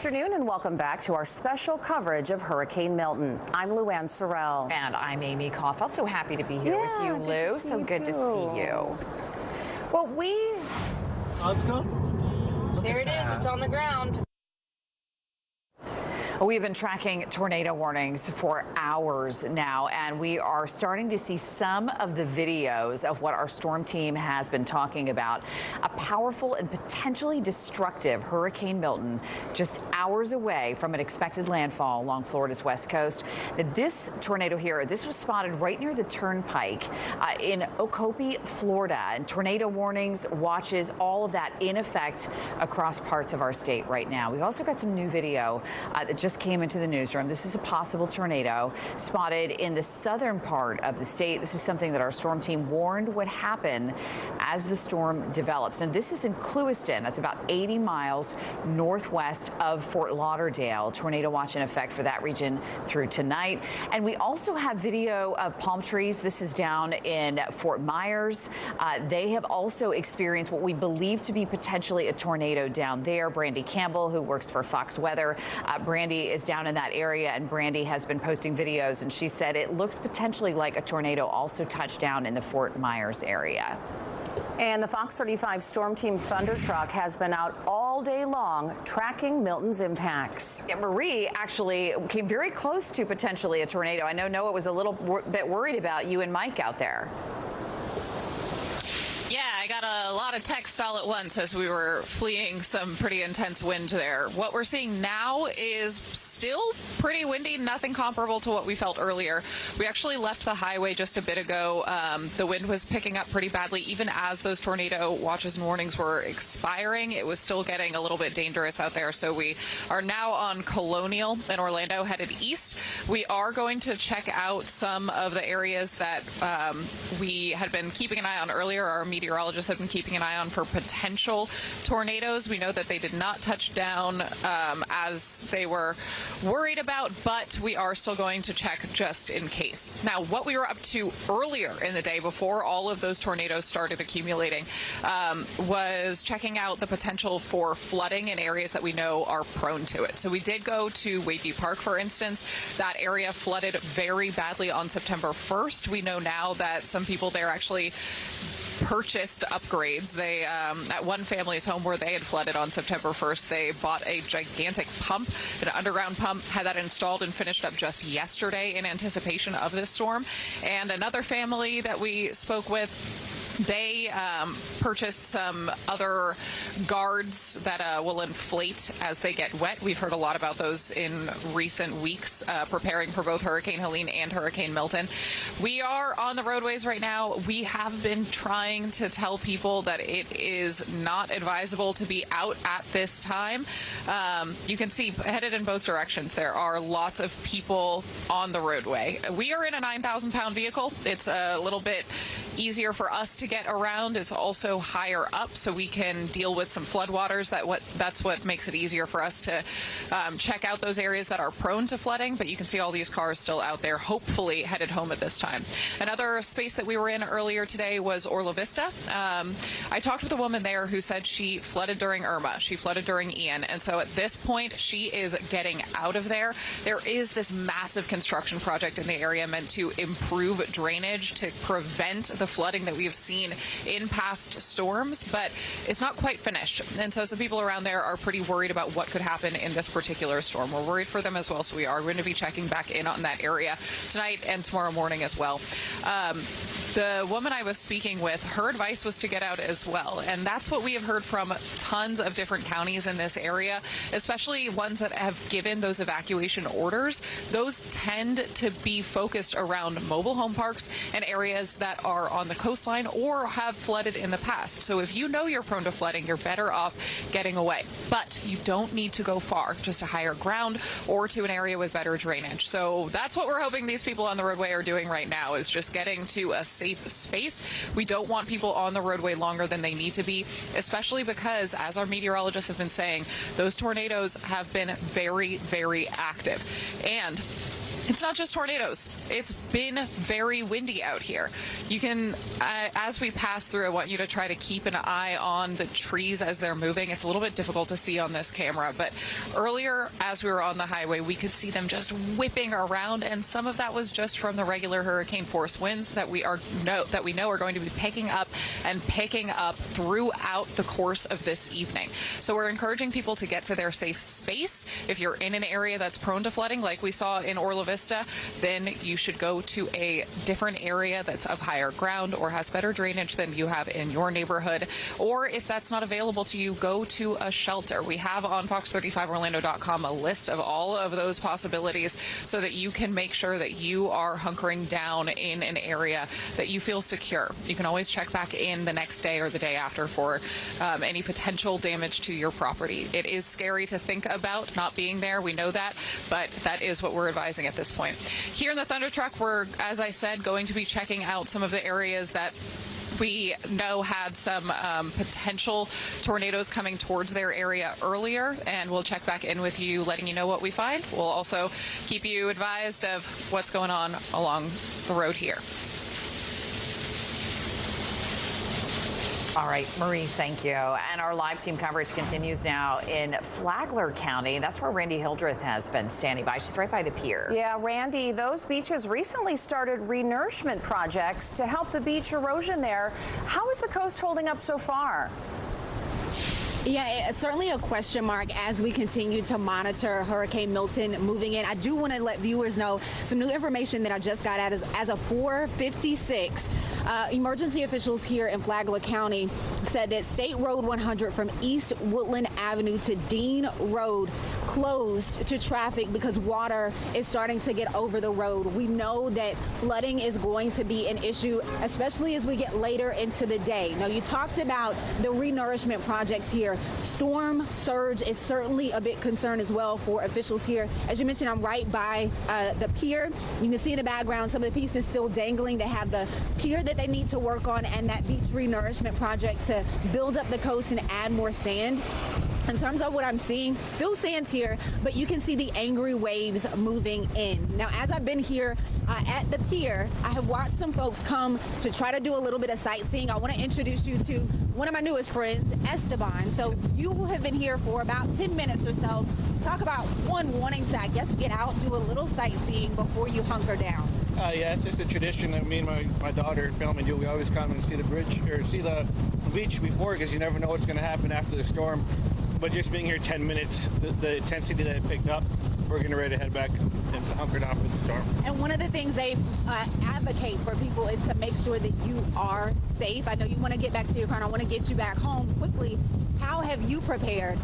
afternoon and welcome back to our special coverage of Hurricane Milton. I'm Luann Sorrell. And I'm Amy Kaufeld. So happy to be here with you, Lou. So good to see you. Well, let's go. There it is. It's on the ground. We've been tracking tornado warnings for hours now, and we are starting to see some of the videos of what our storm team has been talking about. A powerful and potentially destructive Hurricane Milton just hours away from an expected landfall along Florida's west coast. Now, this tornado here, this was spotted right near the turnpike in Ocoee, Florida, and tornado warnings, watches, all of that in effect across parts of our state right now. We've also got some new video that just came into the newsroom. This is a possible tornado spotted in the southern part of the state. This is something that our storm team warned would happen as the storm develops. And this is in Clewiston. That's about 80 miles northwest of Fort Lauderdale. Tornado watch in effect for that region through tonight. And we also have video of palm trees. This is down in Fort Myers. They have also experienced what we believe to be potentially a tornado down there. Brandy Campbell, who works for Fox Weather, Brandy is down in that area, and Brandy has been posting videos, and she said it looks potentially like a tornado also touched down in the Fort Myers area. And the Fox 35 Storm Team Thunder Truck has been out all day long tracking Milton's impacts. Yeah, Marie actually came very close to potentially a tornado. I know Noah was a little bit worried about you and Mike out there. Yeah, I got a lot of texts all at once as we were fleeing some pretty intense wind there. What we're seeing now is still pretty windy, nothing comparable to what we felt earlier. We actually left the highway just a bit ago. The wind was picking up pretty badly. Even as those tornado watches and warnings were expiring, it was still getting a little bit dangerous out there. So we are now on Colonial in Orlando, headed east. We are going to check out some of the areas that we had been keeping an eye on earlier. Our meteorologists have been keeping an eye on for potential tornadoes. We know that they did not touch down as they were worried about, but we are still going to check just in case. Now, what we were up to earlier in the day before all of those tornadoes started accumulating was checking out the potential for flooding in areas that we know are prone to it. So we did go to Waveview Park, for instance. That area flooded very badly on September 1st. We know now that some people there actually purchased upgrades. They at one family's home where they had flooded on September 1st, they bought a gigantic pump, an underground pump, had that installed and finished up just yesterday in anticipation of this storm. And another family that we spoke with, they purchased some other guards that will inflate as they get wet. We've heard a lot about those in recent weeks, preparing for both Hurricane Helene and Hurricane Milton. We are on the roadways right now. We have been trying to tell people that it is not advisable to be out at this time. You can see headed in both directions. There are lots of people on the roadway. We are in a 9,000-pound vehicle. It's a little bit easier for us to get around. It's also higher up, so we can deal with some floodwaters. That's what makes it easier for us to check out those areas that are prone to flooding. But you can see all these cars still out there, hopefully headed home at this time. Another space that we were in earlier today was Orla Vista. I talked with a woman there who said she flooded during Irma. She flooded during Ian. And so at this point, she is getting out of there. There is this massive construction project in the area meant to improve drainage to prevent the flooding that we have seen in past storms, but it's not quite finished. And so some people around there are pretty worried about what could happen in this particular storm. We're worried for them as well, so we are going to be checking back in on that area tonight and tomorrow morning as well. The woman I was speaking with, her advice was to get out as well. And that's what we have heard from tons of different counties in this area, especially ones that have given those evacuation orders. Those tend to be focused around mobile home parks and areas that are on the coastline or have flooded in the past. So if you know you're prone to flooding, you're better off getting away. But you don't need to go far, just to higher ground or to an area with better drainage. So that's what we're hoping these people on the roadway are doing right now, is just getting to a safe space. We don't want people on the roadway longer than they need to be, especially because, as our meteorologists have been saying, those tornadoes have been very, very active. And It's not just tornadoes. It's been very windy out here. You can, as we pass through, I want you to try to keep an eye on the trees as they're moving. It's a little bit difficult to see on this camera, but earlier as we were on the highway, we could see them just whipping around, and some of that was just from the regular hurricane force winds that we know are going to be picking up throughout the course of this evening. So we're encouraging people to get to their safe space. If you're in an area that's prone to flooding, like we saw in Orla Vista, then you should go to a different area that's of higher ground or has better drainage than you have in your neighborhood. Or if that's not available to you, go to a shelter. We have on fox35orlando.com a list of all of those possibilities so that you can make sure that you are hunkering down in an area that you feel secure. You can always check back in the next day or the day after for any potential damage to your property. It is scary to think about not being there. We know that, but that is what we're advising at this point. Here in the Thunder Truck, we're, as I said, going to be checking out some of the areas that we know had some potential tornadoes coming towards their area earlier, and we'll check back in with you, letting you know what we find. We'll also keep you advised of what's going on along the road here. All right, Marie, thank you. And our live team coverage continues now in Flagler County. That's where Randy Hildreth has been standing by. She's right by the pier. Yeah, Randy, those beaches recently started renourishment projects to help the beach erosion there. How is the coast holding up so far? Yeah, it's certainly a question mark as we continue to monitor Hurricane Milton moving in. I do want to let viewers know some new information that I just got at as of 4:56. Emergency officials here in Flagler County said that State Road 100 from East Woodland Avenue to Dean Road closed to traffic because water is starting to get over the road. We know that flooding is going to be an issue, especially as we get later into the day. Now, you talked about the renourishment project here. Storm surge is certainly a big concern as well for officials here. As you mentioned, I'm right by the pier. You can see in the background some of the pieces still dangling. They have the pier that they need to work on and that beach renourishment project to build up the coast and add more sand. In terms of what I'm seeing, still sand here, but you can see the angry waves moving in. Now, as I've been here at the pier, I have watched some folks come to try to do a little bit of sightseeing. I want to introduce you to one of my newest friends, Esteban. So you have been here for about 10 minutes or so. Talk about wanting to, I guess, get out, do a little sightseeing before you hunker down. Yeah, it's just a tradition that me and my daughter and family do. We always come and see the bridge or see the beach before, because you never know what's going to happen after the storm. But just being here 10 minutes, the intensity that it picked up, we're getting ready to head back and hunker down for the storm. And one of the things they advocate for people is to make sure that you are safe. I know you want to get back to your car, and I want to get you back home quickly. How have you prepared?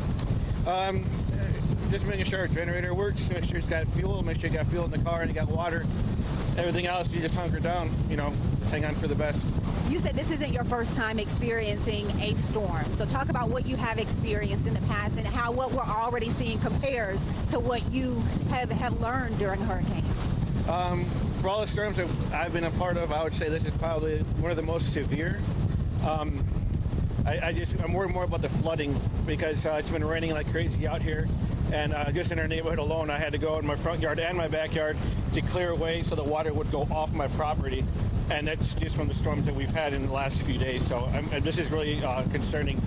Just making sure our generator works, make sure it's got fuel, make sure you got fuel in the car and you got water. Everything else, you just hunker down, just hang on for the best. You said this isn't your first time experiencing a storm. So talk about what you have experienced in the past and how what we're already seeing compares to what you have learned during hurricanes. For all the storms that I've been a part of, I would say this is probably one of the most severe. I'm worried more about the flooding because it's been raining like crazy out here. And just in our neighborhood alone, I had to go out in my front yard and my backyard to clear away so the water would go off my property. And that's just from the storms that we've had in the last few days. So this is really concerning.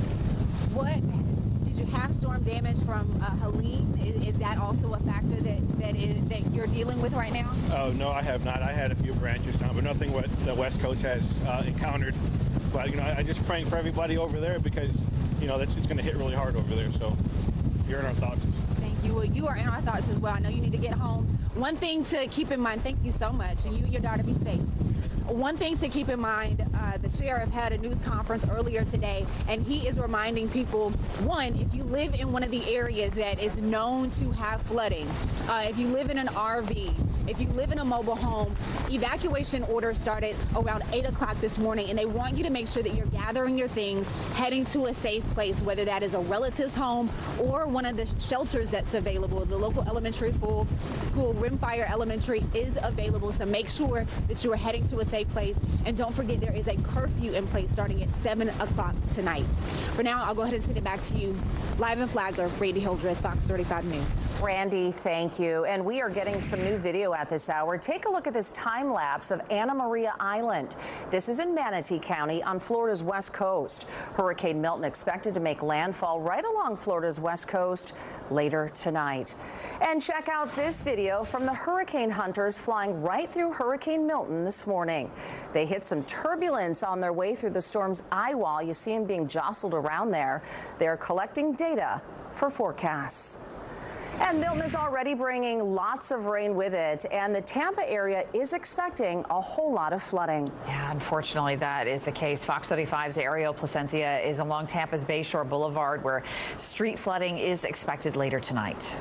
Did you have storm damage from Helene? Is that also a factor that you're dealing with right now? Oh, no, I have not. I had a few branches down, but nothing what the West Coast has encountered. But, I'm just praying for everybody over there because, it's going to hit really hard over there. So you're in our thoughts. Thank you. Well, you are in our thoughts as well. I know you need to get home. One thing to keep in mind, thank you so much, and you and your daughter be safe. One thing to keep in mind, the sheriff had a news conference earlier today, and he is reminding people, one, if you live in one of the areas that is known to have flooding, if you live in an RV, if you live in a mobile home, evacuation orders started around 8 o'clock this morning, and they want you to make sure that you're gathering your things, heading to a safe place, whether that is a relative's home or one of the shelters that's available. The local elementary school, Rimfire Elementary, is available, so make sure that you are heading to a safe place. And don't forget, there is a curfew in place starting at 7 o'clock tonight. For now, I'll go ahead and send it back to you. Live in Flagler, Randy Hildreth, Fox 35 News. Randy, thank you. And we are getting some new video at this hour. Take a look at this time lapse of Anna Maria Island. This is in Manatee County on Florida's west coast. Hurricane Milton expected to make landfall right along Florida's west coast later tonight. And check out this video from the hurricane hunters flying right through Hurricane Milton this morning. They hit some turbulence on their way through the storm's eye wall. You see them being jostled around there. They're collecting data for forecasts. And Milton is already bringing lots of rain with it, and the Tampa area is expecting a whole lot of flooding. Yeah, unfortunately, that is the case. Fox 35's Ariel Placencia is along Tampa's Bayshore Boulevard, where street flooding is expected later tonight.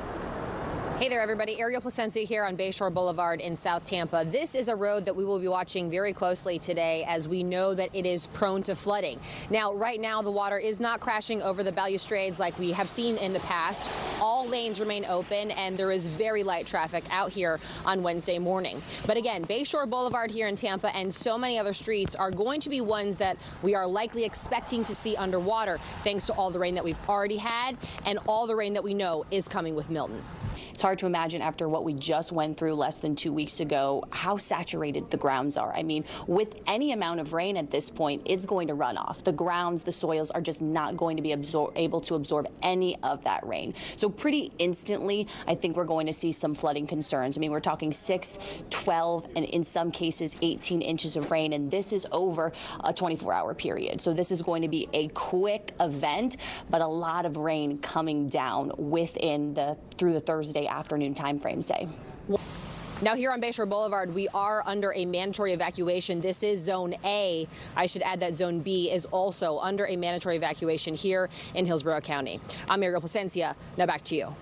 Hey there, everybody. Ariel Placencia here on Bayshore Boulevard in South Tampa. This is a road that we will be watching very closely today, as we know that it is prone to flooding. Now, right now, the water is not crashing over the balustrades like we have seen in the past. All lanes remain open, and there is very light traffic out here on Wednesday morning. But again, Bayshore Boulevard here in Tampa and so many other streets are going to be ones that we are likely expecting to see underwater, thanks to all the rain that we've already had and all the rain that we know is coming with Milton. It's hard to imagine, after what we just went through less than 2 weeks ago, how saturated the grounds are. I mean, with any amount of rain at this point, it's going to run off. The grounds, the soils are just not going to be able to absorb any of that rain. So pretty instantly, I think we're going to see some flooding concerns. I mean, we're talking 6, 12, and in some cases 18 inches of rain, and this is over a 24-hour period. So this is going to be a quick event, but a lot of rain coming down through the Thursday afternoon time frame, say. Now, here on Bayshore Boulevard, we are under a mandatory evacuation. This is Zone A. I should add that Zone B is also under a mandatory evacuation here in Hillsborough County. I'm Ariel Placencia. Now back to you.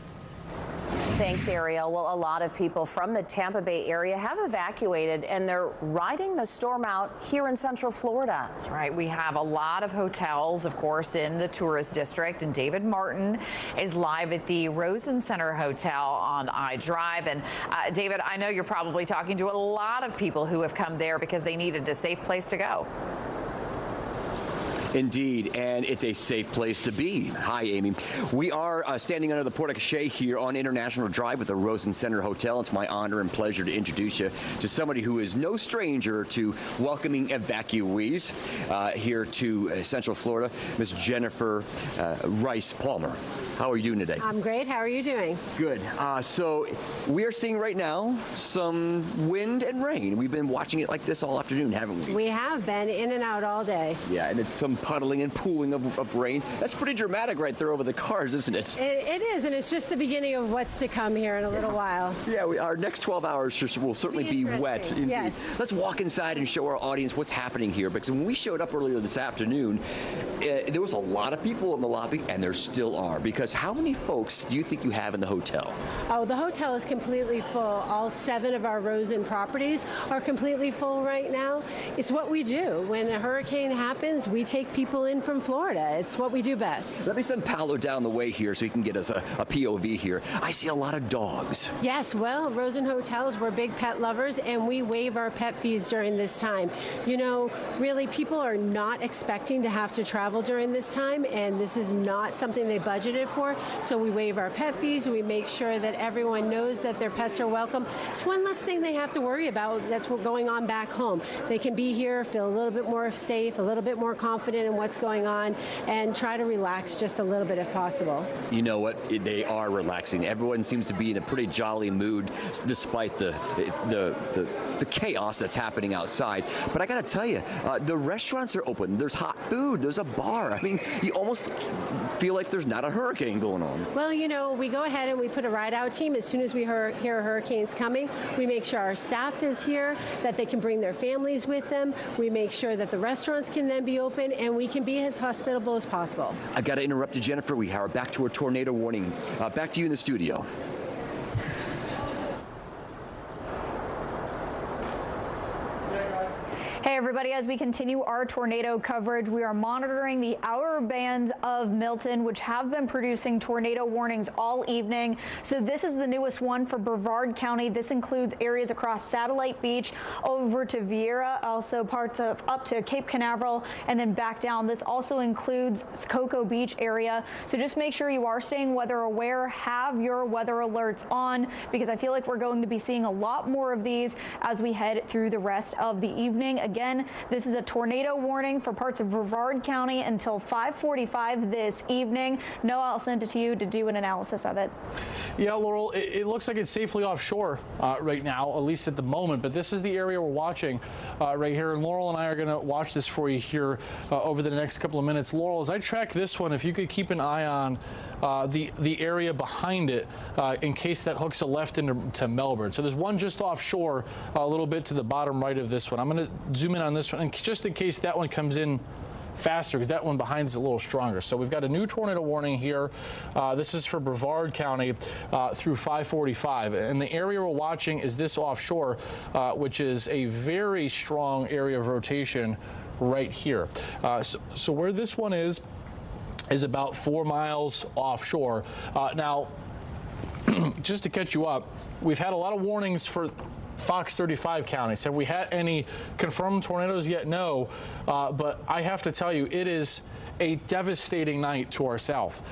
Thanks, Ariel. Well, a lot of people from the Tampa Bay area have evacuated, and they're riding the storm out here in Central Florida. That's right. We have a lot of hotels, of course, in the tourist district, and David Martin is live at the Rosen Center Hotel on I Drive. And David, I know you're probably talking to a lot of people who have come there because they needed a safe place to go. Indeed, and it's a safe place to be. Hi, Amy. We are standing under the porte-cochere here on International Drive with the Rosen Center Hotel. It's my honor and pleasure to introduce you to somebody who is no stranger to welcoming evacuees here to Central Florida, Miss Jennifer Rice Palmer. How are you doing today? I'm great. How are you doing? Good. So we are seeing right now some wind and rain. We've been watching it like this all afternoon, haven't we? We have been in and out all day. Yeah, and it's some puddling and pooling of rain. That's pretty dramatic right there over the cars, isn't it? It is, and it's just the beginning of what's to come here in a little while. Yeah, our next 12 hours will certainly be wet. Indeed. Yes. Let's walk inside and show our audience what's happening here, because when we showed up earlier this afternoon, there was a lot of people in the lobby, and there still are, because how many folks do you think you have in the hotel? Oh, the hotel is completely full. All 7 of our Rosen properties are completely full right now. It's what we do. When a hurricane happens, we take people in from Florida. It's what we do best. Let me send Paolo down the way here so he can get us a POV here. I see a lot of dogs. Yes, well, Rosen Hotels, we're big pet lovers, and we waive our pet fees during this time. You know, really, people are not expecting to have to travel during this time, and this is not something they budgeted for. So we waive our pet fees. We make sure that everyone knows that their pets are welcome. It's one less thing they have to worry about that's what's going on back home. They can be here, feel a little bit more safe, a little bit more confident in what's going on, and try to relax just a little bit if possible. You know what? They are relaxing. Everyone seems to be in a pretty jolly mood despite the chaos that's happening outside. But I got to tell you, the restaurants are open. There's hot food. There's a bar. I mean, you almost feel like there's not a hurricane going on. Well, you know, we go ahead and we put a ride-out team. As soon as we hear a hurricane's coming, we make sure our staff is here, that they can bring their families with them. We make sure that the restaurants can then be open, and we can be as hospitable as possible. I got to interrupt you, Jennifer. We are back to our tornado warning. Back to you in the studio. Hey, everybody. everybody, as we continue our tornado coverage, we are monitoring the outer bands of Milton, which have been producing tornado warnings all evening. So this is the newest one for Brevard County. This includes areas across Satellite Beach over to Vieira, also parts of up to Cape Canaveral, and then back down. This also includes Cocoa Beach area. So just make sure you are staying weather aware, have your weather alerts on, because I feel like we're going to be seeing a lot more of these as we head through the rest of the evening. Again, this is a tornado warning for parts of Brevard County until 5:45 this evening. Noah, I'll send it to you to do an analysis of it. Yeah, Laurel, it looks like it's safely offshore right now, at least at the moment. But this is the area we're watching right here. And Laurel and I are going to watch this for you here over the next couple of minutes. Laurel, as I track this one, if you could keep an eye on the area behind it in case that hooks a left into Melbourne. So there's one just offshore, a little bit to the bottom right of this one. I'm going to zoom in on this one, and just in case that one comes in faster, because that one behind is a little stronger. So we've got a new tornado warning here. This is for Brevard County through 5:45, and the area we're watching is this offshore, which is a very strong area of rotation right here. So where this one is about 4 miles offshore. Now, just to catch you up, we've had a lot of warnings for Fox 35 counties. Have we had any confirmed tornadoes yet? No, but I have to tell you, it is a devastating night to our south.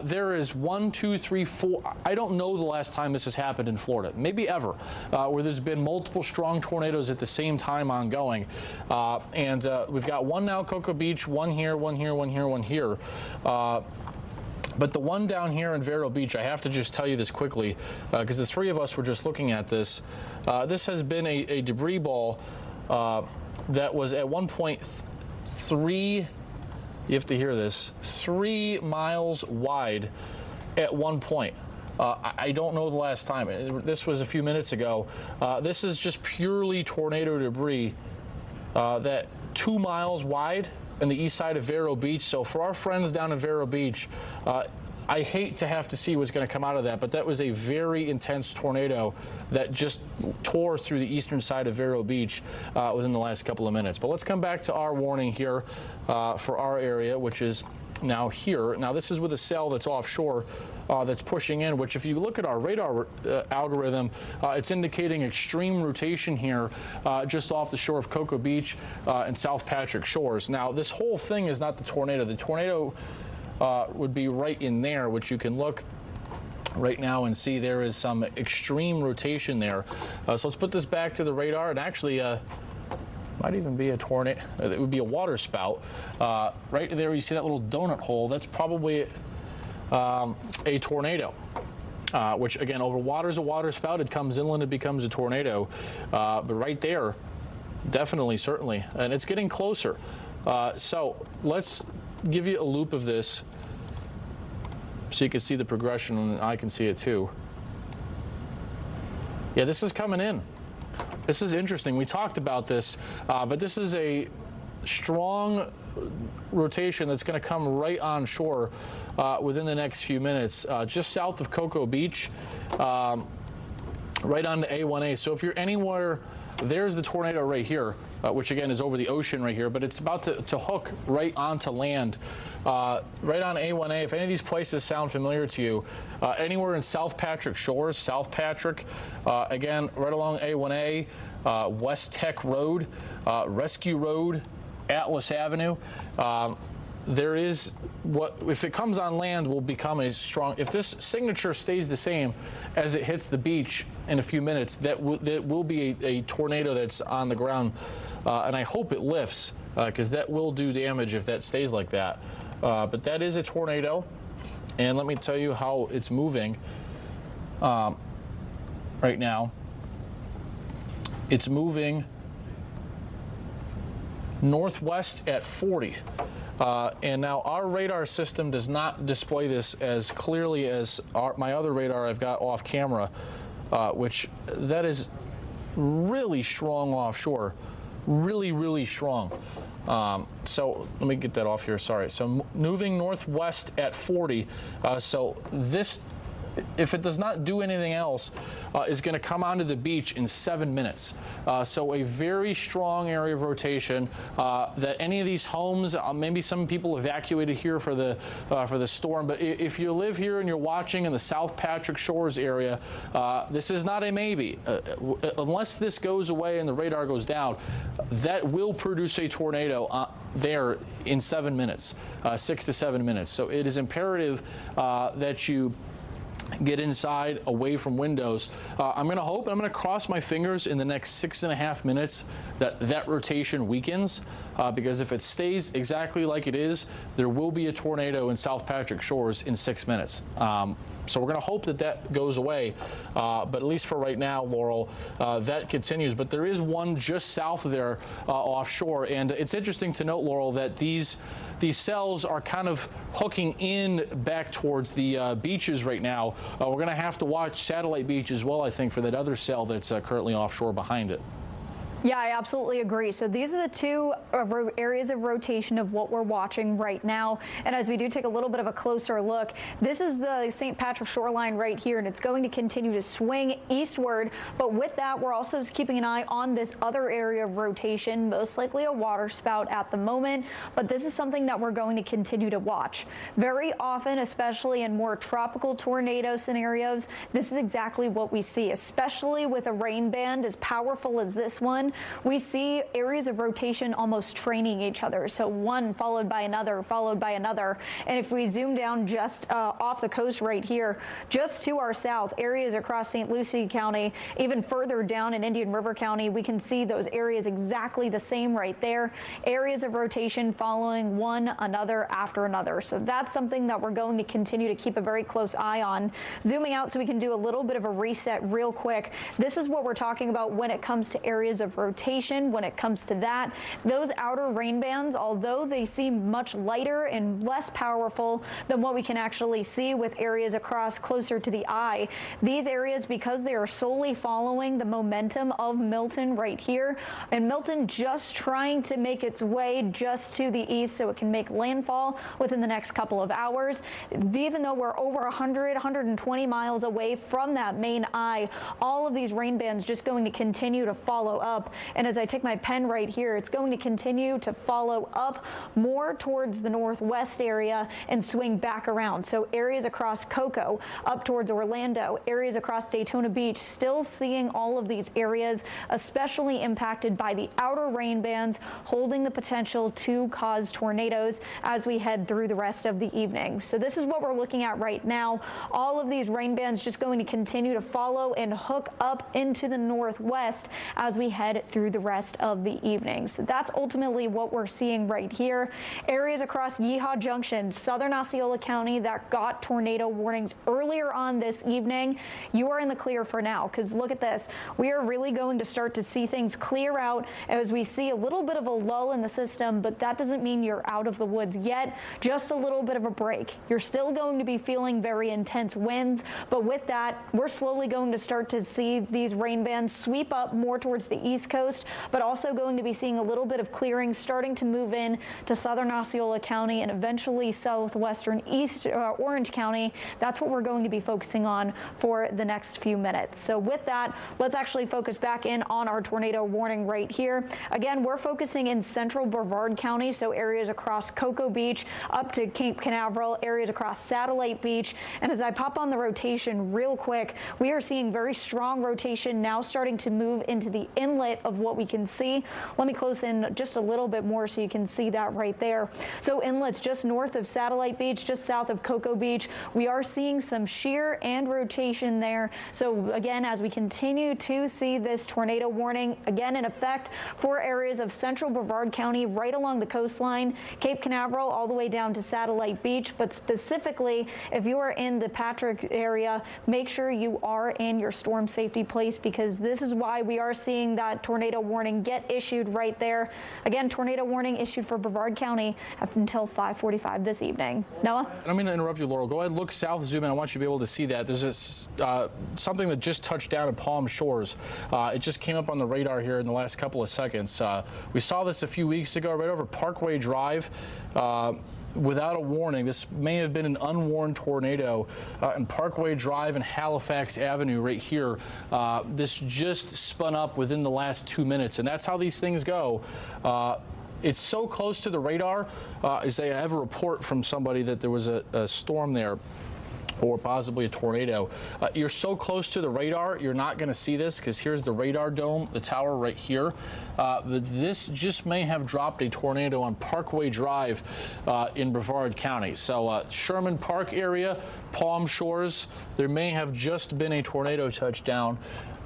There is 1, 2, 3, 4. I don't know the last time this has happened in Florida, maybe ever, where there's been multiple strong tornadoes at the same time ongoing. And we've got one now, Cocoa Beach, one here, one here, one here, one here. But the one down here in Vero Beach, I have to just tell you this quickly, because the three of us were just looking at this. This has been a debris ball that was at one point 3, you have to hear this, 3 miles wide at one point. I don't know the last time. This was a few minutes ago. This is just purely tornado debris that 2 miles wide on the east side of Vero Beach. So for our friends down in Vero Beach, I hate to have to see what's going to come out of that, but that was a very intense tornado that just tore through the eastern side of Vero Beach within the last couple of minutes. But let's come back to our warning here for our area, which is now here. Now this is with a cell that's offshore that's pushing in, which if you look at our radar algorithm, it's indicating extreme rotation here just off the shore of Cocoa Beach and South Patrick Shores. Now this whole thing is not the tornado. The tornado would be right in there, which you can look right now and see there is some extreme rotation there. So let's put this back to the radar, and actually might even be a tornado. It would be a water spout. Right there you see that little donut hole. That's probably a tornado, which again, over water is a water spout. It comes inland, it becomes a tornado. But right there, definitely, certainly, and it's getting closer. So let's give you a loop of this so you can see the progression, and I can see it too. Yeah, this is coming in. This is interesting. We talked about this, but this is a strong rotation that's going to come right on shore within the next few minutes, just south of Cocoa Beach, right on the A1A. So if you're anywhere, there's the tornado right here, which again is over the ocean right here, but it's about to hook right onto land, right on A1A. If any of these places sound familiar to you, anywhere in South Patrick Shores, South Patrick, again, right along A1A, West Tech Road, Rescue Road, Atlas Avenue. There is what, if it comes on land, will become a strong, if this signature stays the same as it hits the beach in a few minutes, that will be a tornado that's on the ground. And I hope it lifts, because that will do damage if that stays like that. But that is a tornado, and let me tell you how it's moving right now. It's moving northwest at 40. And now our radar system does not display this as clearly as my other radar I've got off camera, which that is really strong offshore, really, really strong. So let me get that off here, sorry. So moving northwest at 40. So this if it does not do anything else, is going to come onto the beach in 7 minutes. So a very strong area of rotation that any of these homes, maybe some people evacuated here for the storm, but if you live here and you're watching in the South Patrick Shores area, this is not a maybe. Unless this goes away and the radar goes down, that will produce a tornado there in 7 minutes, 6 to 7 minutes. So it is imperative that you get inside, away from windows. I'm going to hope, I'm going to cross my fingers in the next 6.5 minutes that rotation weakens, because if it stays exactly like it is, there will be a tornado in South Patrick Shores in 6 minutes. So we're going to hope that goes away, but at least for right now, Laurel, that continues. But there is one just south of there offshore, and it's interesting to note, Laurel, that these cells are kind of hooking in back towards the beaches right now. We're going to have to watch Satellite Beach as well, I think, for that other cell that's currently offshore behind it. Yeah, I absolutely agree. So these are the two areas of rotation of what we're watching right now. And as we do take a little bit of a closer look, this is the St. Patrick shoreline right here, and it's going to continue to swing eastward. But with that, we're also keeping an eye on this other area of rotation, most likely a water spout at the moment. But this is something that we're going to continue to watch. Very often, especially in more tropical tornado scenarios, this is exactly what we see, especially with a rain band as powerful as this one. We see areas of rotation almost training each other. So one followed by another, followed by another. And if we zoom down just off the coast right here, just to our south, areas across St. Lucie County, even further down in Indian River County, we can see those areas exactly the same right there. Areas of rotation following one another after another. So that's something that we're going to continue to keep a very close eye on. Zooming out so we can do a little bit of a reset real quick. This is what we're talking about when it comes to areas of rotation. When it comes to that, those outer rain bands, although they seem much lighter and less powerful than what we can actually see with areas across closer to the eye, these areas, because they are solely following the momentum of Milton right here, and Milton just trying to make its way just to the east so it can make landfall within the next couple of hours, even though we're over 120 miles away from that main eye, all of these rain bands just going to continue to follow up. And as I take my pen right here, it's going to continue to follow up more towards the northwest area and swing back around. So areas across Cocoa, up towards Orlando, areas across Daytona Beach, still seeing all of these areas, especially impacted by the outer rain bands, holding the potential to cause tornadoes as we head through the rest of the evening. So this is what we're looking at right now. All of these rain bands just going to continue to follow and hook up into the northwest as we head through the rest of the evening. So that's ultimately what we're seeing right here. Areas across Yeehaw Junction, southern Osceola County that got tornado warnings earlier on this evening, you are in the clear for now, because look at this. We are really going to start to see things clear out as we see a little bit of a lull in the system, but that doesn't mean you're out of the woods yet, just a little bit of a break. You're still going to be feeling very intense winds, but with that, we're slowly going to start to see these rain bands sweep up more towards the east coast, but also going to be seeing a little bit of clearing starting to move in to southern Osceola County and eventually southwestern Orange County. That's what we're going to be focusing on for the next few minutes. So with that, let's actually focus back in on our tornado warning right here. Again, we're focusing in central Brevard County, so areas across Cocoa Beach up to Cape Canaveral, areas across Satellite Beach. And as I pop on the rotation real quick, we are seeing very strong rotation now starting to move into the inlet of what we can see. Let me close in just a little bit more so you can see that right there. So inlets just north of Satellite Beach, just south of Cocoa Beach. We are seeing some shear and rotation there. So again, as we continue to see this tornado warning again in effect for areas of central Brevard County right along the coastline, Cape Canaveral all the way down to Satellite Beach, but specifically if you are in the Patrick area, make sure you are in your storm safety place, because this is why we are seeing that tornado warning get issued right there. Again, tornado warning issued for Brevard County up until 5:45 this evening. Noah? I don't mean to interrupt you, Laurel. Go ahead, look south, zoom in. I want you to be able to see that. There's this, something that just touched down at Palm Shores. It just came up on the radar here in the last couple of seconds. We saw this a few weeks ago right over Parkway Drive. without a warning. This may have been an unwarned tornado in Parkway Drive and Halifax Avenue right here. This just spun up within the last 2 minutes, and that's how these things go. It's so close to the radar. As I have a report from somebody that there was a storm there, or possibly a tornado. You're so close to the radar, you're not going to see this because here's the radar dome, the tower right here. This just may have dropped a tornado on Parkway Drive in Brevard County. So Sherman Park area, Palm Shores, there may have just been a tornado touchdown.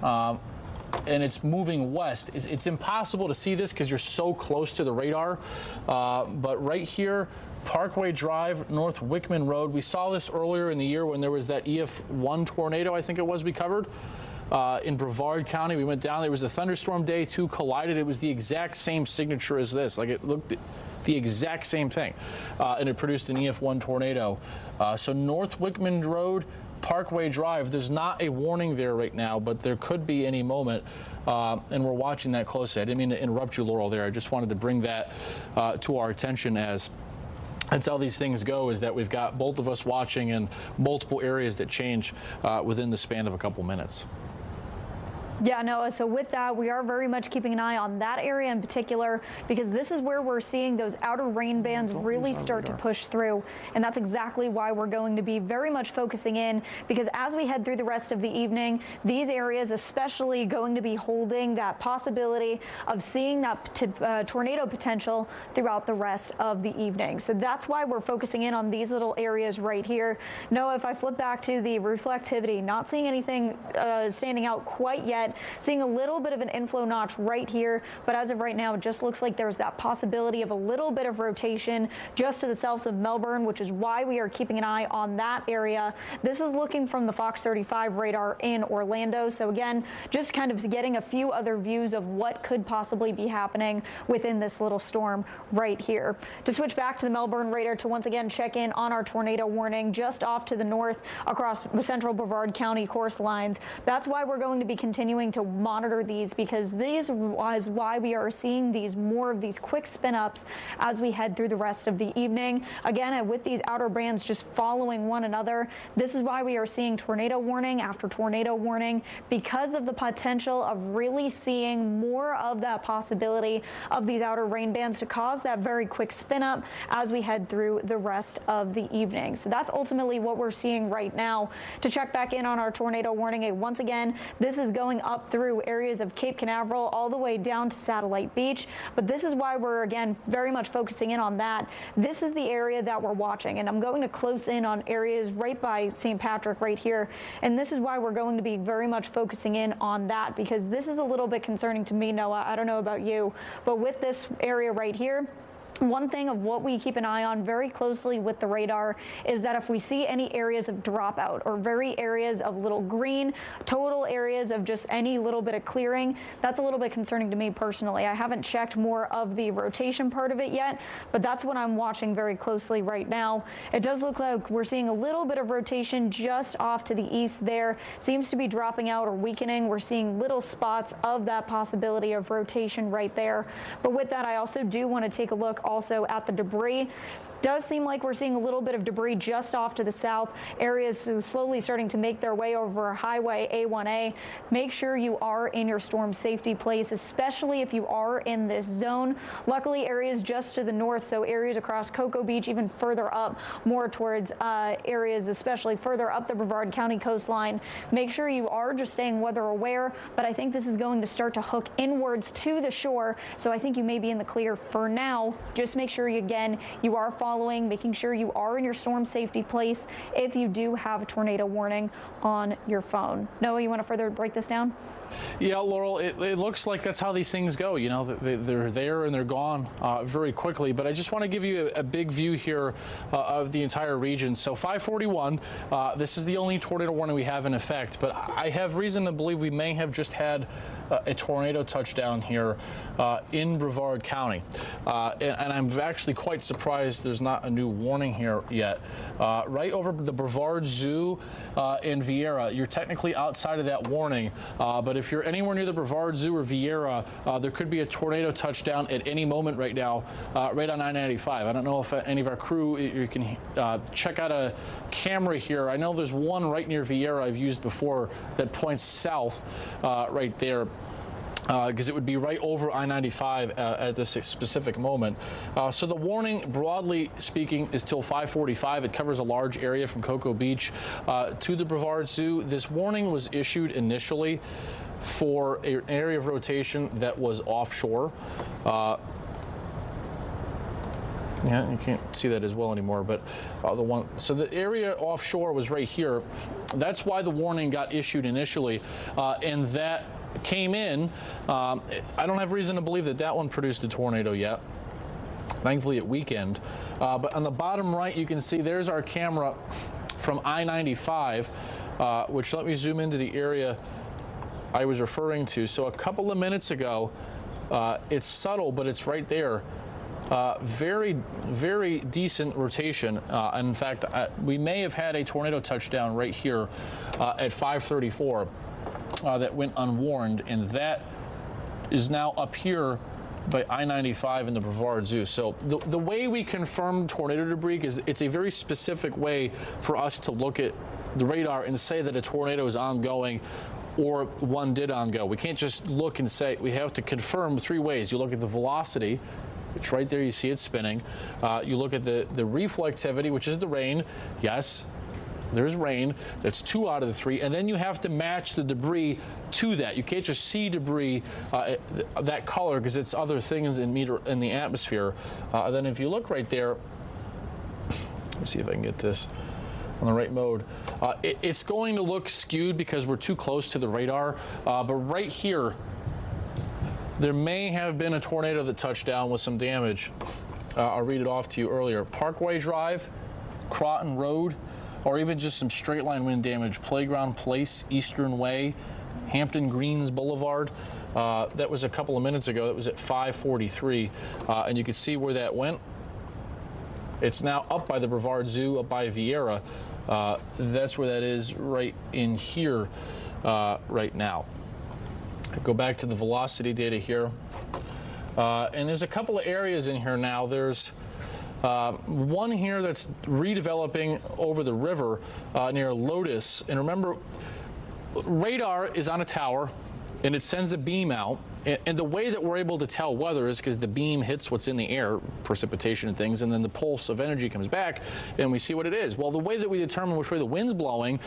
And it's moving west. It's impossible to see this because you're so close to the radar. But right here, Parkway Drive, North Wickman Road. We saw this earlier in the year when there was that EF1 tornado, I think it was, we covered in Brevard County. We went down. There was a thunderstorm day, two collided. It was the exact same signature as this. Like, it looked the exact same thing. And it produced an EF1 tornado. So North Wickman Road, Parkway Drive, there's not a warning there right now, but there could be any moment, and we're watching that closely. I didn't mean to interrupt you, Laurel, there. I just wanted to bring that to our attention, as that's how these things go, is that we've got both of us watching and multiple areas that change within the span of a couple minutes. Yeah, Noah, so with that, we are very much keeping an eye on that area in particular, because this is where we're seeing those outer rain bands really start to push through. And that's exactly why we're going to be very much focusing in, because as we head through the rest of the evening, these areas especially going to be holding that possibility of seeing that tornado potential throughout the rest of the evening. So that's why we're focusing in on these little areas right here. Noah, if I flip back to the reflectivity, not seeing anything standing out quite yet. Seeing a little bit of an inflow notch right here, but as of right now, it just looks like there's that possibility of a little bit of rotation just to the south of Melbourne, which is why we are keeping an eye on that area. This is looking from the Fox 35 radar in Orlando. So again, just kind of getting a few other views of what could possibly be happening within this little storm right here. To switch back to the Melbourne radar to once again check in on our tornado warning just off to the north across central Brevard County course lines. That's why we're going to be continuing to monitor these, because this is why we are seeing more of these quick spin ups as we head through the rest of the evening. Again, with these outer bands just following one another, this is why we are seeing tornado warning after tornado warning, because of the potential of really seeing more of that possibility of these outer rain bands to cause that very quick spin up as we head through the rest of the evening. So that's ultimately what we're seeing right now. To check back in on our tornado warning, once again, this is going up through areas of Cape Canaveral all the way down to Satellite Beach. But this is why we're, again, very much focusing in on that. This is the area that we're watching, and I'm going to close in on areas right by St. Patrick right here. And this is why we're going to be very much focusing in on that, because this is a little bit concerning to me, Noah. I don't know about you, but with this area right here, one thing of what we keep an eye on very closely with the radar is that if we see any areas of dropout or very areas of little green, total areas of just any little bit of clearing, that's a little bit concerning to me personally. I haven't checked more of the rotation part of it yet, but that's what I'm watching very closely right now. It does look like we're seeing a little bit of rotation just off to the east there. Seems to be dropping out or weakening. We're seeing little spots of that possibility of rotation right there. But with that, I also do want to take a look also at the debris. Does seem like we're seeing a little bit of debris just off to the south. Areas slowly starting to make their way over Highway A1A. Make sure you are in your storm safety place, especially if you are in this zone. Luckily, areas just to the north, so areas across Cocoa Beach, even further up, more towards areas especially further up the Brevard County coastline. Make sure you are just staying weather aware, but I think this is going to start to hook inwards to the shore, so I think you may be in the clear for now. Just make sure, again, you are following, making sure you are in your storm safety place if you do have a tornado warning on your phone. Noah, you want to further break this down? Yeah, Laurel, it looks like that's how these things go. You know, they're there and they're gone very quickly. But I just want to give you a big view here of the entire region. So 541, this is the only tornado warning we have in effect. But I have reason to believe we may have just had a tornado touchdown here in Brevard County. And I'm actually quite surprised there's not a new warning here yet. Right over the Brevard Zoo in Vieira, you're technically outside of that warning, but if you're anywhere near the Brevard Zoo or Vieira, there could be a tornado touchdown at any moment right now, right on I-95. I don't know if any of our crew, you can check out a camera here. I know there's one right near Vieira I've used before that points south right there, because it would be right over I-95 at this specific moment. So the warning, broadly speaking, is till 5:45. It covers a large area from Cocoa Beach to the Brevard Zoo. This warning was issued initially for an area of rotation that was offshore. Yeah, you can't see that as well anymore, but so the area offshore was right here. That's why the warning got issued initially, and that came in. I don't have reason to believe that that one produced a tornado yet. Thankfully it weakened. But on the bottom right, you can see there's our camera from I-95, which, let me zoom into the area I was referring to. So a couple of minutes ago, it's subtle, but it's right there. Very, very decent rotation. And in fact, we may have had a tornado touchdown right here at 5:34 that went unwarned, and that is now up here by I-95 in the Brevard Zoo. So the way we confirm tornado debris is it's a very specific way for us to look at the radar and say that a tornado is ongoing or one did ongo. We can't just look and say, we have to confirm three ways. You look at the velocity, which right there you see it spinning. You look at the reflectivity, which is the rain. Yes, there's rain. That's 2 out of the 3. And then you have to match the debris to that. You can't just see debris that color, because it's other things in the atmosphere. Then if you look right there, let me see if I can get this on the right mode. It's going to look skewed because we're too close to the radar. But right here, there may have been a tornado that touched down with some damage. I'll read it off to you earlier. Parkway Drive, Croton Road, or even just some straight line wind damage. Playground Place, Eastern Way, Hampton Greens Boulevard. That was a couple of minutes ago. That was at 5:43. And you can see where that went. It's now up by the Brevard Zoo, up by Vieira. That's where that is right in here right now. Go back to the velocity data here. And there's a couple of areas in here now. There's one here that's redeveloping over the river near Lotus. And remember, radar is on a tower and it sends a beam out. And the way that we're able to tell weather is because the beam hits what's in the air, precipitation and things, and then the pulse of energy comes back and we see what it is. Well, the way that we determine which way the wind's blowing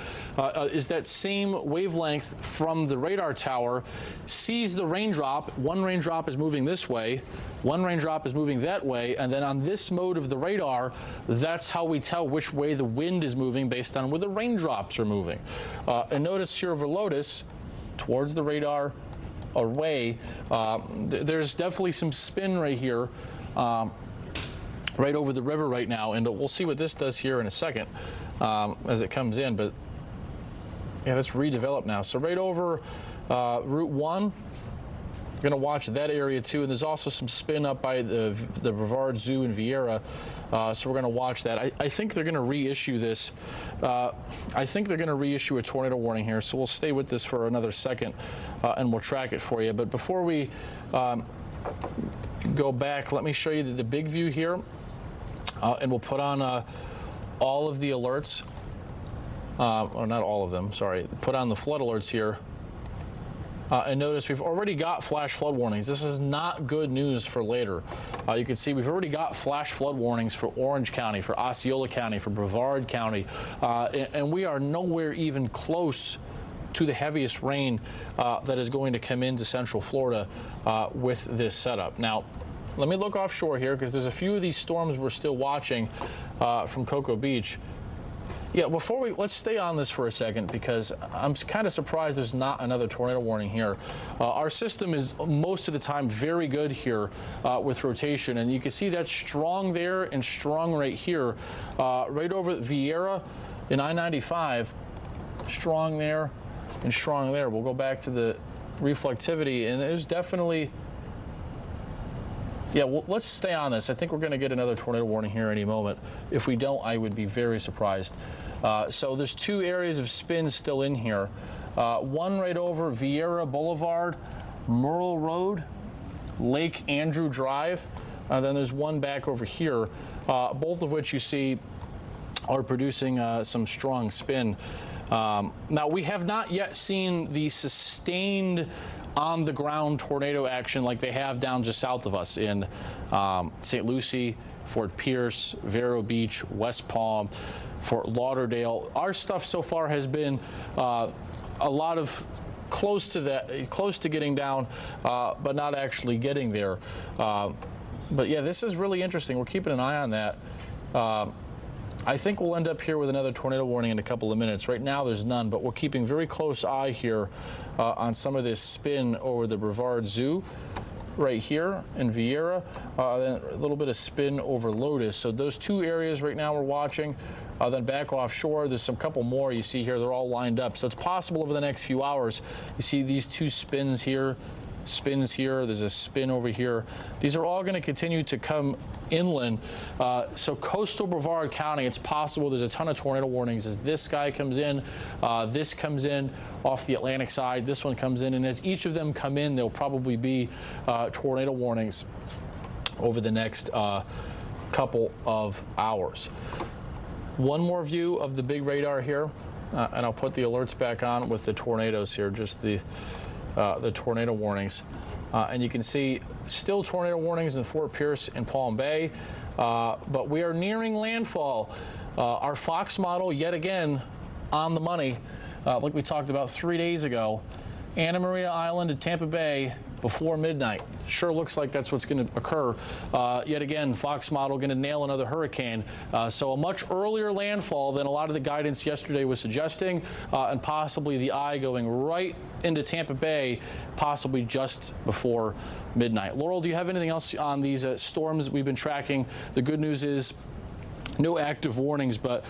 is that same wavelength from the radar tower sees the raindrop. One raindrop is moving this way, one raindrop is moving that way, and then on this mode of the radar, that's how we tell which way the wind is moving based on where the raindrops are moving. And notice here over Lotus, towards the radar, away, there's definitely some spin right here, right over the river right now, and we'll see what this does here in a second as it comes in. But yeah, that's redeveloped now. So right over Route 1, going to watch that area too, and there's also some spin up by the Brevard Zoo in Vieira, so we're going to watch that. I think they're going to reissue this. I think they're going to reissue a tornado warning here, so we'll stay with this for another second and we'll track it for you. But before we go back, let me show you the big view here, and we'll put on all of the alerts, or not all of them, sorry, put on the flood alerts here. And notice we've already got flash flood warnings. This is not good news for later. You can see we've already got flash flood warnings for Orange County, for Osceola County, for Brevard County, and we are nowhere even close to the heaviest rain that is going to come into Central Florida with this setup. Now, let me look offshore here, because there's a few of these storms we're still watching from Cocoa Beach. Yeah, let's stay on this for a second, because I'm kind of surprised there's not another tornado warning here. Our system is most of the time very good here with rotation, and you can see that's strong there and strong right here, right over Vieira in I-95, strong there and strong there. We'll go back to the reflectivity, and there's definitely, yeah, well, let's stay on this. I think we're going to get another tornado warning here any moment. If we don't, I would be very surprised. So there's 2 areas of spin still in here. One right over Vieira Boulevard, Merle Road, Lake Andrew Drive. Then there's one back over here, both of which you see are producing some strong spin. Now, we have not yet seen the sustained on-the-ground tornado action like they have down just south of us in St. Lucie, Fort Pierce, Vero Beach, West Palm, Fort Lauderdale. Our stuff so far has been a lot of close to getting down, but not actually getting there. But yeah, this is really interesting. We're keeping an eye on that. I think we'll end up here with another tornado warning in a couple of minutes. Right now, there's none, but we're keeping very close eye here on some of this spin over the Brevard Zoo right here in Vieira, then a little bit of spin over Lotus. So those 2 areas right now we're watching. Then back offshore, there's some couple more you see here. They're all lined up. So it's possible over the next few hours, you see these 2 spins here, there's a spin over here. These are all going to continue to come inland. So coastal Brevard County, it's possible there's a ton of tornado warnings as this guy comes in, this comes in off the Atlantic side, this one comes in, and as each of them come in, there'll probably be tornado warnings over the next couple of hours. One more view of the big radar here, and I'll put the alerts back on with the tornadoes here, just the tornado warnings. And you can see still tornado warnings in Fort Pierce and Palm Bay, but we are nearing landfall. Our Fox model, yet again, on the money, like we talked about 3 days ago. Anna Maria Island at Tampa Bay before midnight. Sure looks like that's what's going to occur. Yet again, Fox model going to nail another hurricane. So a much earlier landfall than a lot of the guidance yesterday was suggesting, and possibly the eye going right into Tampa Bay, possibly just before midnight. Laurel, do you have anything else on these storms we've been tracking? The good news is no active warnings, but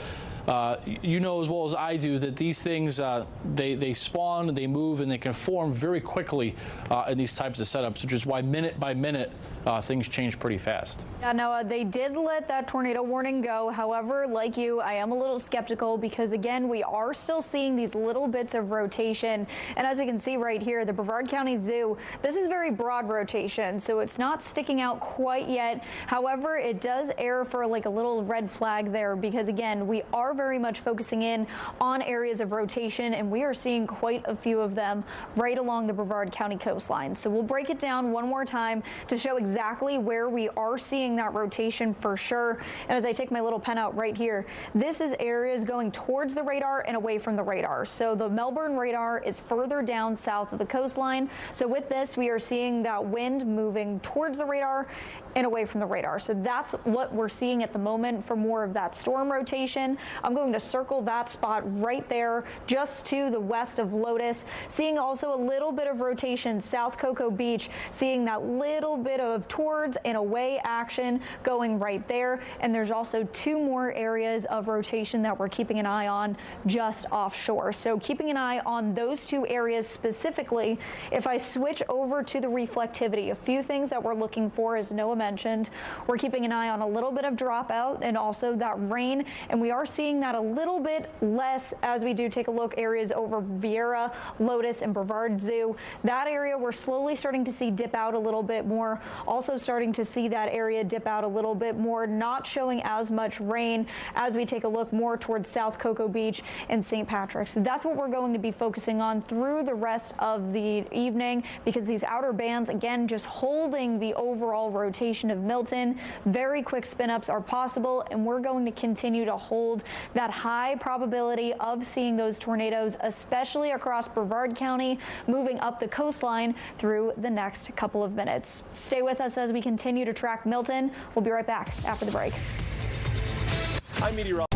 you know as well as I do that these things, they spawn, they move, and they can form very quickly in these types of setups, which is why minute by minute things change pretty fast. Yeah, Noah, they did let that tornado warning go. However, like you, I am a little skeptical because, again, we are still seeing these little bits of rotation. And as we can see right here, the Brevard County Zoo, this is very broad rotation, so it's not sticking out quite yet. However, it does err for like a little red flag there because, again, we are very much focusing in on areas of rotation, and we are seeing quite a few of them right along the Brevard County coastline. So we'll break it down one more time to show exactly where we are seeing that rotation for sure. And as I take my little pen out right here, this is areas going towards the radar and away from the radar. So the Melbourne radar is further down south of the coastline. So with this, we are seeing that wind moving towards the radar and away from the radar. So that's what we're seeing at the moment for more of that storm rotation. I'm going to circle that spot right there just to the west of Lotus, seeing also a little bit of rotation South Cocoa Beach, seeing that little bit of towards and away action going right there. And there's also 2 more areas of rotation that we're keeping an eye on just offshore. So keeping an eye on those 2 areas specifically. If I switch over to the reflectivity, a few things that we're looking for, as Noah mentioned, we're keeping an eye on a little bit of dropout and also that rain, and we are seeing that a little bit less as we do take a look areas over Vieira, Lotus, and Brevard Zoo. That area we're slowly starting to see dip out a little bit more, also starting to see that area dip out a little bit more, not showing as much rain as we take a look more towards South Cocoa Beach and St. Patrick's. So that's what we're going to be focusing on through the rest of the evening, because these outer bands, again, just holding the overall rotation of Milton. Very quick spin ups are possible, and we're going to continue to hold that high probability of seeing those tornadoes, especially across Brevard County, moving up the coastline through the next couple of minutes. Stay with us as we continue to track Milton. We'll be right back after the break. I'm meteorologist.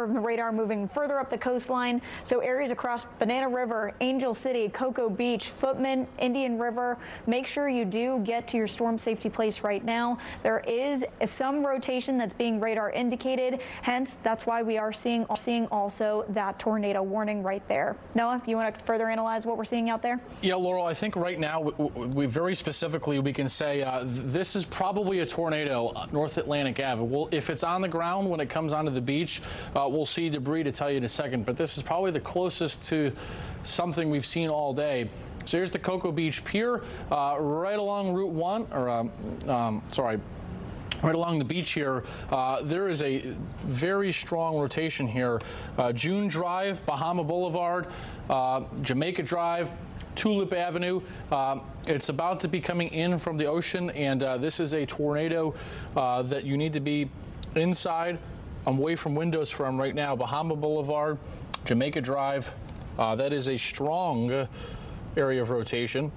from the radar moving further up the coastline. So areas across Banana River, Angel City, Cocoa Beach, Footman, Indian River, make sure you do get to your storm safety place right now. There is some rotation that's being radar indicated. Hence, that's why we are seeing also that tornado warning right there. Noah, you want to further analyze what we're seeing out there? Yeah, Laurel, I think right now we very specifically we can say this is probably a tornado, North Atlantic Ave. Well, if it's on the ground when it comes onto the beach, we'll see debris to tell you in a second, but this is probably the closest to something we've seen all day. So here's the Cocoa Beach Pier, right along Route 1, or right along the beach here. There is a very strong rotation here. June Drive, Bahama Boulevard, Jamaica Drive, Tulip Avenue. It's about to be coming in from the ocean, and this is a tornado that you need to be inside, away from windows from right now. Bahama Boulevard, Jamaica Drive. That is a strong area of rotation.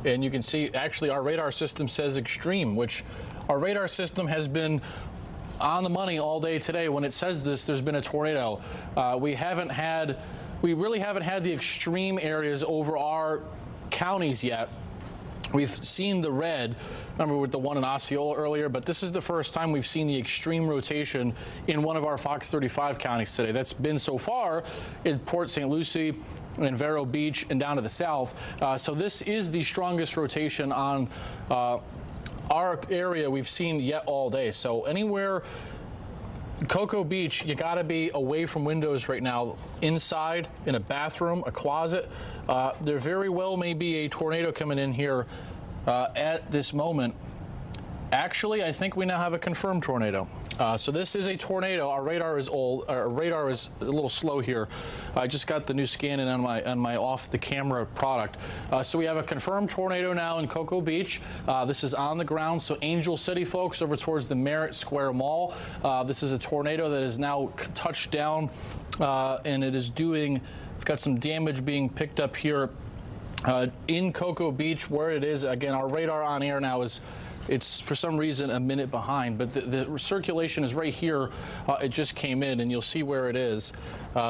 And you can see, actually, our radar system says extreme, which our radar system has been on the money all day today. When it says this, there's been a tornado. We really haven't had the extreme areas over our counties yet. We've seen the red, remember with the one in Osceola earlier, but this is the first time we've seen the extreme rotation in one of our Fox 35 counties today. That's been so far in Port St. Lucie and Vero Beach and down to the south. So this is the strongest rotation on our area we've seen yet all day. So anywhere Cocoa Beach, you got to be away from windows right now, inside, in a bathroom, a closet. There very well may be a tornado coming in here at this moment. Actually, I think we now have a confirmed tornado. So this is a tornado. Our radar is old. Our radar is a little slow here. I just got the new scan in on my off the camera product. So we have a confirmed tornado now in Cocoa Beach. This is on the ground. So Angel City, folks, over towards the Merritt Square Mall. This is a tornado that is now touched down, and it is doing. We've got some damage being picked up here in Cocoa Beach, where it is. Again, our radar on air now is. It's for some reason a minute behind, but the circulation is right here. It just came in, and you'll see where it is.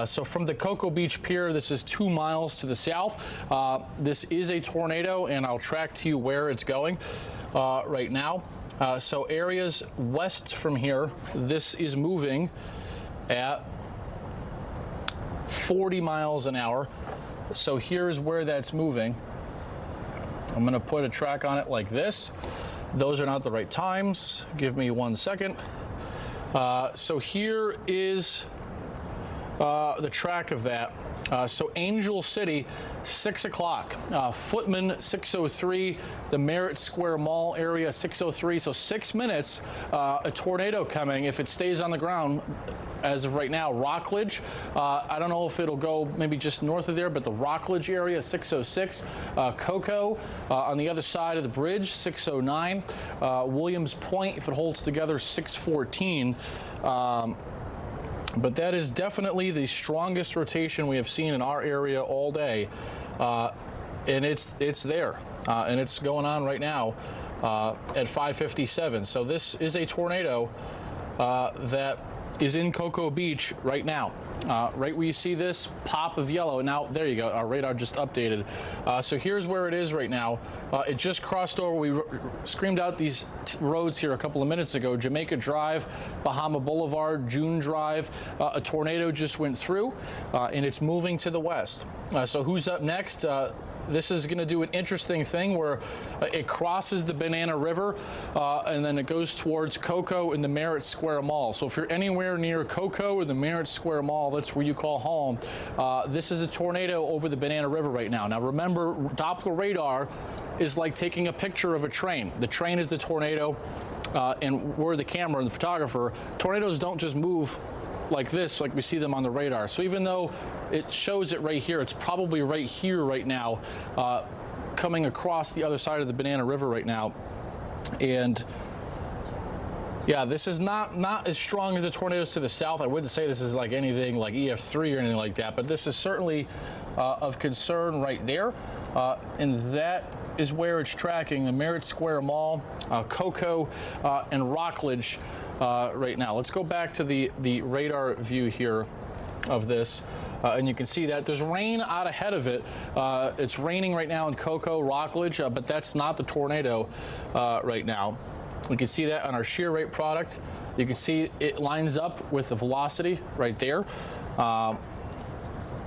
So from the Cocoa Beach Pier, this is 2 miles to the south. This is a tornado, and I'll track to you where it's going right now. So areas west from here, this is moving at 40 miles an hour. So here's where that's moving. I'm going to put a track on it like this. Those are not the right times. Give me 1 second. So here is the track of that. So Angel City, 6 o'clock. Footman, 6:03. The Merritt Square Mall area, 6:03. So 6 minutes, a tornado coming if it stays on the ground. As of right now, Rockledge, I don't know if it'll go maybe just north of there, but the Rockledge area, 6:06. Cocoa on the other side of the bridge, 6:09. Williams Point, if it holds together, 6:14. But that is definitely the strongest rotation we have seen in our area all day, and it's there, and it's going on right now at 5:57. So this is a tornado that is in Cocoa Beach right now. Right where you see this pop of yellow. Now, there you go. Our radar just updated. So here's where it is right now. It just crossed over. We screamed out these roads here a couple of minutes ago. Jamaica Drive, Bahama Boulevard, June Drive. A tornado just went through, and it's moving to the west. So who's up next? This is going to do an interesting thing where it crosses the Banana River, and then it goes towards Cocoa and the Merritt Square Mall. So if you're anywhere near Cocoa or the Merritt Square Mall, that's where you call home. This is a tornado over the Banana River right now. Now remember, Doppler radar is like taking a picture of a train. The train is the tornado, and we're the camera and the photographer. Tornadoes don't just move like this, like we see them on the radar. So even though it shows it right here, it's probably right here right now, coming across the other side of the Banana River right now. And yeah, this is not as strong as the tornadoes to the south. I wouldn't say this is like anything like EF3 or anything like that, but this is certainly of concern right there. And that is where it's tracking the Merritt Square Mall, Cocoa, and Rockledge. right now. Let's go back to the radar view here of this. And you can see that there's rain out ahead of it. It's raining right now in Cocoa, Rockledge, but that's not the tornado right now. We can see that on our shear rate product. You can see it lines up with the velocity right there.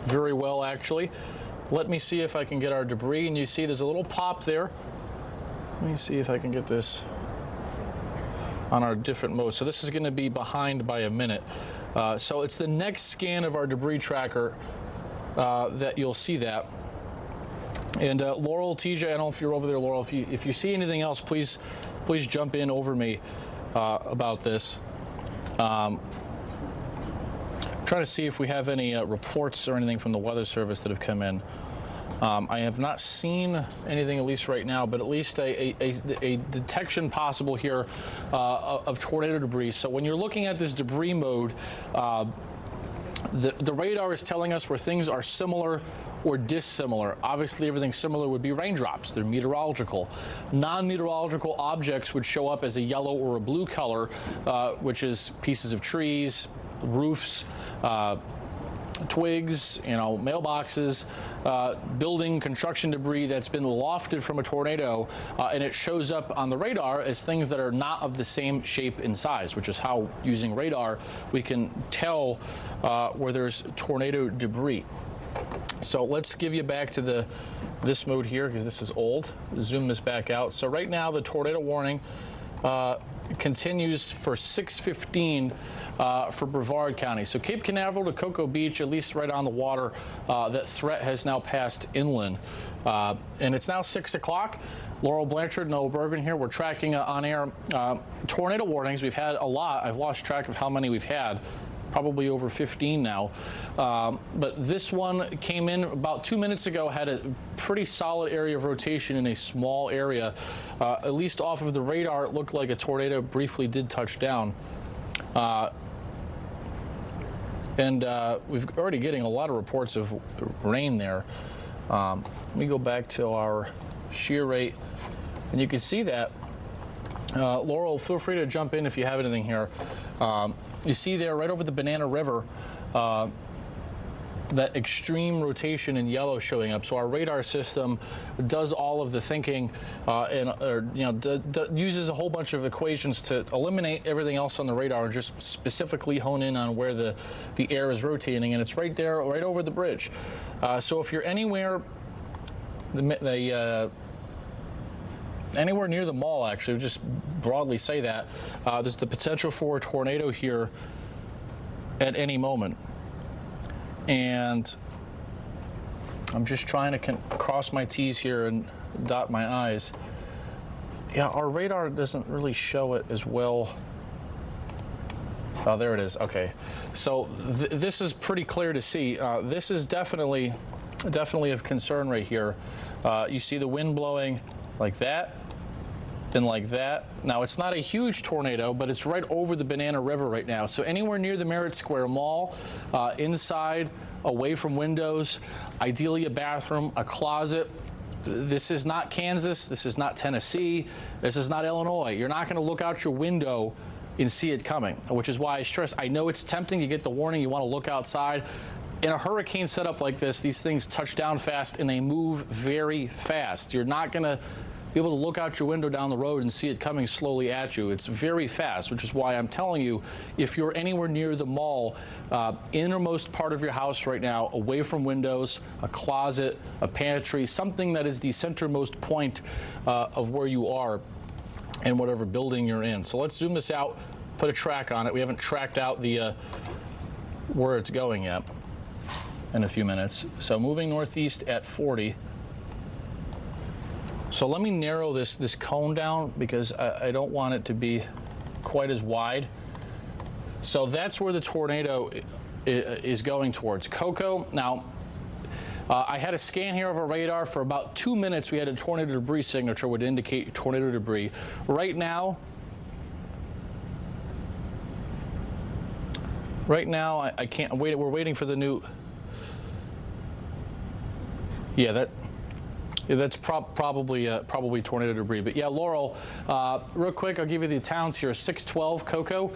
Very well, actually. Let me see if I can get our debris, and you see there's a little pop there. Let me see if I can get this on our different modes. So this is going to be behind by a minute. So it's the next scan of our debris tracker that you'll see that. And Laurel, TJ, I don't know if you're over there, Laurel. If you see anything else, please jump in over me about this. Trying to see if we have any reports or anything from the Weather Service that have come in. I have not seen anything, at least right now, but at least a detection possible here of tornado debris. So when you're looking at this debris mode, the radar is telling us where things are similar or dissimilar. Obviously, everything similar would be raindrops. They're meteorological. Non-meteorological objects would show up as a yellow or a blue color, which is pieces of trees, roofs, twigs, mailboxes, building, construction debris that's been lofted from a tornado, and it shows up on the radar as things that are not of the same shape and size, which is how, using radar, we can tell where there's tornado debris. So let's give you back to this mode here, because this is old. Zoom this back out. So right now, the tornado warning continues for 6:15 for Brevard County. So Cape Canaveral to Cocoa Beach, at least right on the water, that threat has now passed inland. And it's now 6 o'clock. Laurel Blanchard, Noah Bergen here. We're tracking on air tornado warnings. We've had a lot. I've lost track of how many we've had. Probably over 15 now. But this one came in about 2 minutes ago, had a pretty solid area of rotation in a small area. At least off of the radar, it looked like a tornado briefly did touch down. And we're already getting a lot of reports of rain there. Let me go back to our shear rate, and you can see that. Laurel, feel free to jump in if you have anything here. You see there, right over the Banana River, that extreme rotation in yellow showing up. So our radar system does all of the thinking, uses a whole bunch of equations to eliminate everything else on the radar and just specifically hone in on where the air is rotating. And it's right there, right over the bridge. So if you're anywhere, anywhere near the mall, actually, just broadly say that, there's the potential for a tornado here at any moment. And I'm just trying to cross my T's here and dot my I's. Yeah, our radar doesn't really show it as well. Oh, there it is. Okay. So this is pretty clear to see. This is definitely of concern right here. You see the wind blowing like that and like that. Now, it's not a huge tornado, but it's right over the Banana River right now. So anywhere near the Merritt Square Mall, inside, away from windows, ideally a bathroom, a closet. This is not Kansas. This is not Tennessee. This is not Illinois. You're not going to look out your window and see it coming, which is why I stress, I know it's tempting. You get the warning, you want to look outside. In a hurricane setup like this, these things touch down fast and they move very fast. You're not going to be able to look out your window down the road and see it coming slowly at you. It's very fast, which is why I'm telling you, if you're anywhere near the mall, innermost part of your house right now, away from windows, a closet, a pantry, something that is the centermost point of where you are in whatever building you're in. So let's zoom this out, put a track on it. We haven't tracked out the where it's going yet in a few minutes. So moving northeast at 40. So let me narrow this cone down because I don't want it to be quite as wide. So that's where the tornado is going towards. Cocoa. Now, I had a scan here of a radar for about 2 minutes. We had a tornado debris signature would indicate tornado debris. Right now, I can't wait. We're waiting for the new. Yeah, Yeah, that's probably tornado debris. But yeah, Laurel, real quick, I'll give you the towns here. 612 Cocoa,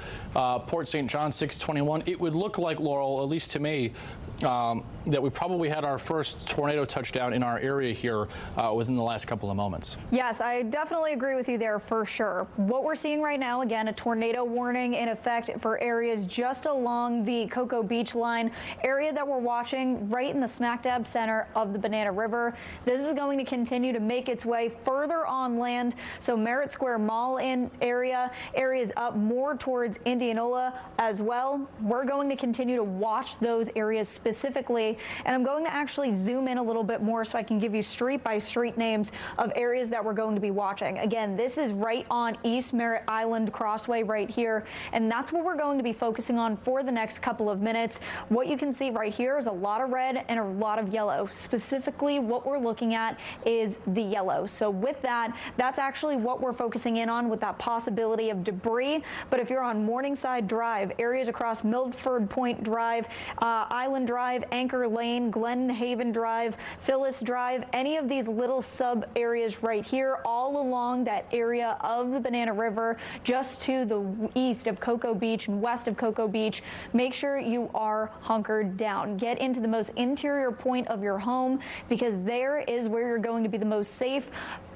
Port St. John 621. It would look like, Laurel, at least to me, that we probably had our first tornado touchdown in our area here within the last couple of moments. Yes, I definitely agree with you there for sure. What we're seeing right now, again, a tornado warning in effect for areas just along the Cocoa Beach line, area that we're watching right in the smack dab center of the Banana River. This is going to continue to make its way further on land. So Merritt Square Mall areas up more towards Indianola as well. We're going to continue to watch those areas specifically, and I'm going to actually zoom in a little bit more so I can give you street by street names of areas that we're going to be watching. Again, this is right on East Merritt Island Crossway right here, and that's what we're going to be focusing on for the next couple of minutes. What you can see right here is a lot of red and a lot of yellow. Specifically, what we're looking at is the yellow. So with that, that's actually what we're focusing in on with that possibility of debris. But if you're on Morningside Drive, areas across Milford Point Drive, Island Drive, Anchor Lane, Glen Haven Drive, Phyllis Drive, any of these little sub areas right here, all along that area of the Banana River, just to the east of Cocoa Beach and west of Cocoa Beach, make sure you are hunkered down. Get into the most interior point of your home, because there is where you're going to be the most safe.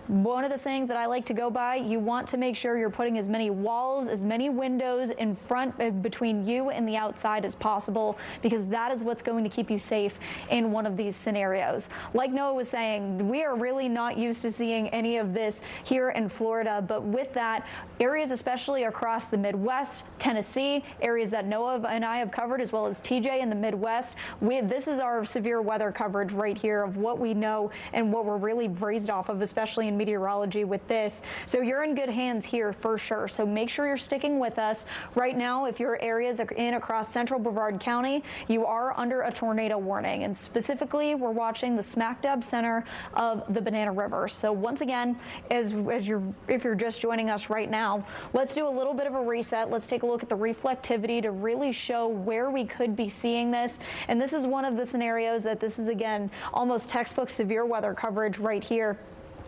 One of the sayings that I like to go by, you want to make sure you're putting as many walls, as many windows in front between you and the outside as possible, because that is what's going to keep you safe in one of these scenarios. Like Noah was saying, we are really not used to seeing any of this here in Florida, but with that, areas especially across the Midwest, Tennessee, areas that Noah and I have covered, as well as TJ in the Midwest, this is our severe weather coverage right here of what we know and what we're really raised off of, especially in meteorology with this. So you're in good hands here for sure. So make sure you're sticking with us. Right now, if your areas are in across central Brevard County, you are under a tornado warning. And specifically, we're watching the smack dab center of the Banana River. So once again, if you're just joining us right now, let's do a little bit of a reset. Let's take a look at the reflectivity to really show where we could be seeing this. And this is one of the scenarios that this is, again, almost textbook severe weather coverage right here.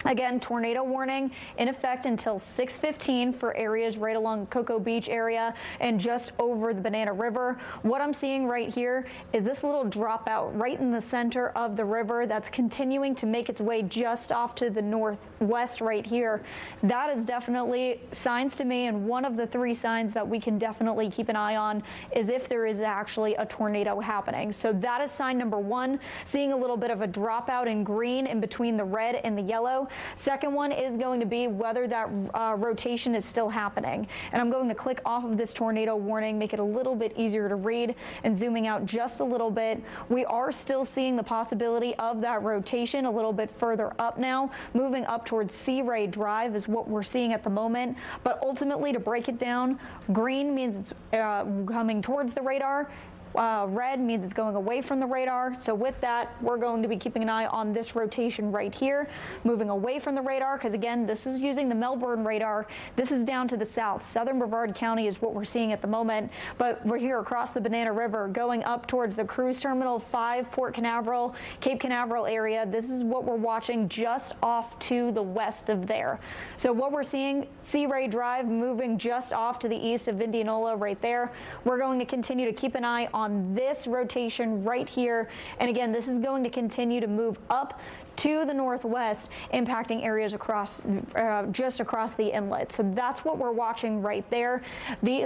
Again, tornado warning in effect until 6:15 for areas right along Cocoa Beach area and just over the Banana River. What I'm seeing right here is this little dropout right in the center of the river that's continuing to make its way just off to the northwest right here. That is definitely signs to me, and one of the three signs that we can definitely keep an eye on is if there is actually a tornado happening. So that is sign number one, seeing a little bit of a dropout in green in between the red and the yellow. Second one is going to be whether that rotation is still happening. And I'm going to click off of this tornado warning, make it a little bit easier to read, and zooming out just a little bit. We are still seeing the possibility of that rotation a little bit further up now, moving up towards Sea Ray Drive is what we're seeing at the moment. But ultimately, to break it down, green means it's coming towards the radar. Red means it's going away from the radar. So with that, we're going to be keeping an eye on this rotation right here, moving away from the radar, because again, this is using the Melbourne radar. This is down to the south. Southern Brevard County is what we're seeing at the moment, but we're here across the Banana River, going up towards the Cruise Terminal 5, Port Canaveral, Cape Canaveral area. This is what we're watching just off to the west of there. So what we're seeing, Sea Ray Drive moving just off to the east of Indianola right there. We're going to continue to keep an eye on this rotation right here. And again, this is going to continue to move up to the northwest, impacting areas across just across the inlet. So that's what we're watching right there.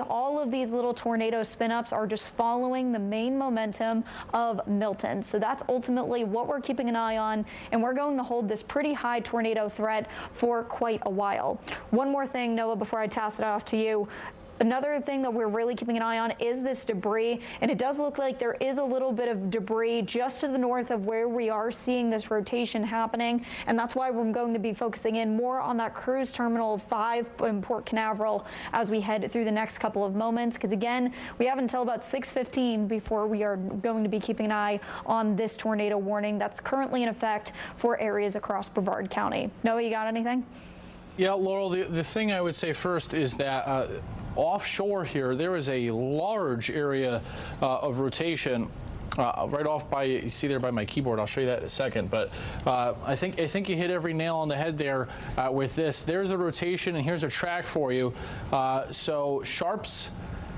All of these little tornado spin-ups are just following the main momentum of Milton. So that's ultimately what we're keeping an eye on, and we're going to hold this pretty high tornado threat for quite a while. One more thing, Noah, before I toss it off to you. Another thing that we're really keeping an eye on is this debris, and it does look like there is a little bit of debris just to the north of where we are seeing this rotation happening, and that's why we're going to be focusing in more on that Cruise Terminal 5 in Port Canaveral as we head through the next couple of moments, because again, we have until about 6:15 before we are going to be keeping an eye on this tornado warning that's currently in effect for areas across Brevard County. Noah, you got anything? Yeah, Laurel, the thing I would say first is that offshore here, there is a large area of rotation right off by, you see there by my keyboard. I'll show you that in a second. But I think you hit every nail on the head there with this. There's a rotation, and here's a track for you. So Sharps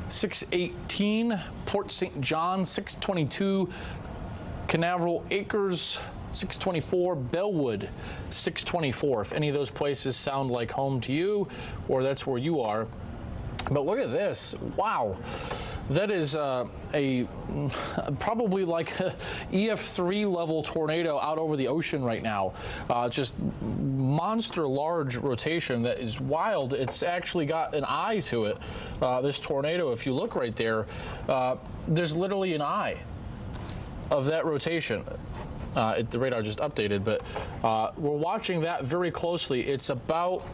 618, Port St. John 622, Canaveral Acres 624, Bellwood 624. If any of those places sound like home to you, or that's where you are. But look at this. Wow. That is probably like a EF3 level tornado out over the ocean right now. Just monster large rotation that is wild. It's actually got an eye to it, this tornado. If you look right there, there's literally an eye of that rotation. The radar just updated, but we're watching that very closely. It's about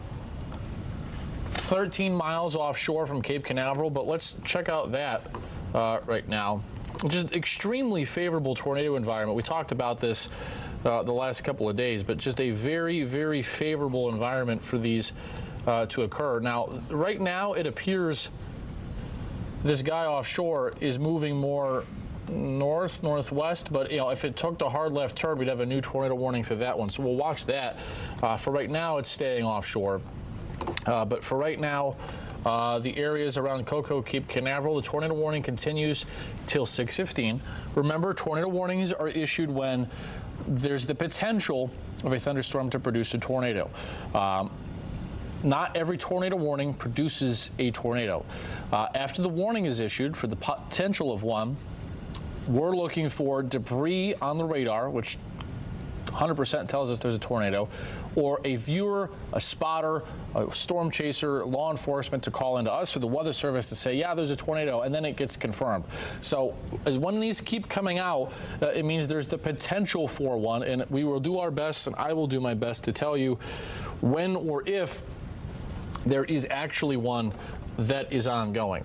13 miles offshore from Cape Canaveral, but let's check out that right now. Just extremely favorable tornado environment. We talked about this the last couple of days, but just a very, very favorable environment for these to occur. Now, right now, it appears this guy offshore is moving more northwest, but if it took the hard left turn, we'd have a new tornado warning for that one. So we'll watch that. For right now, it's staying offshore. But for right now, the areas around Cocoa, Cape Canaveral, the tornado warning continues till 6:15. Remember, tornado warnings are issued when there's the potential of a thunderstorm to produce a tornado. Not every tornado warning produces a tornado. After the warning is issued for the potential of one, we're looking for debris on the radar, which 100% tells us there's a tornado, or a viewer, a spotter, a storm chaser, law enforcement to call into us or the Weather Service to say, yeah, there's a tornado, and then it gets confirmed. So when these keep coming out, it means there's the potential for one, and we will do our best, and I will do my best to tell you when or if there is actually one that is ongoing.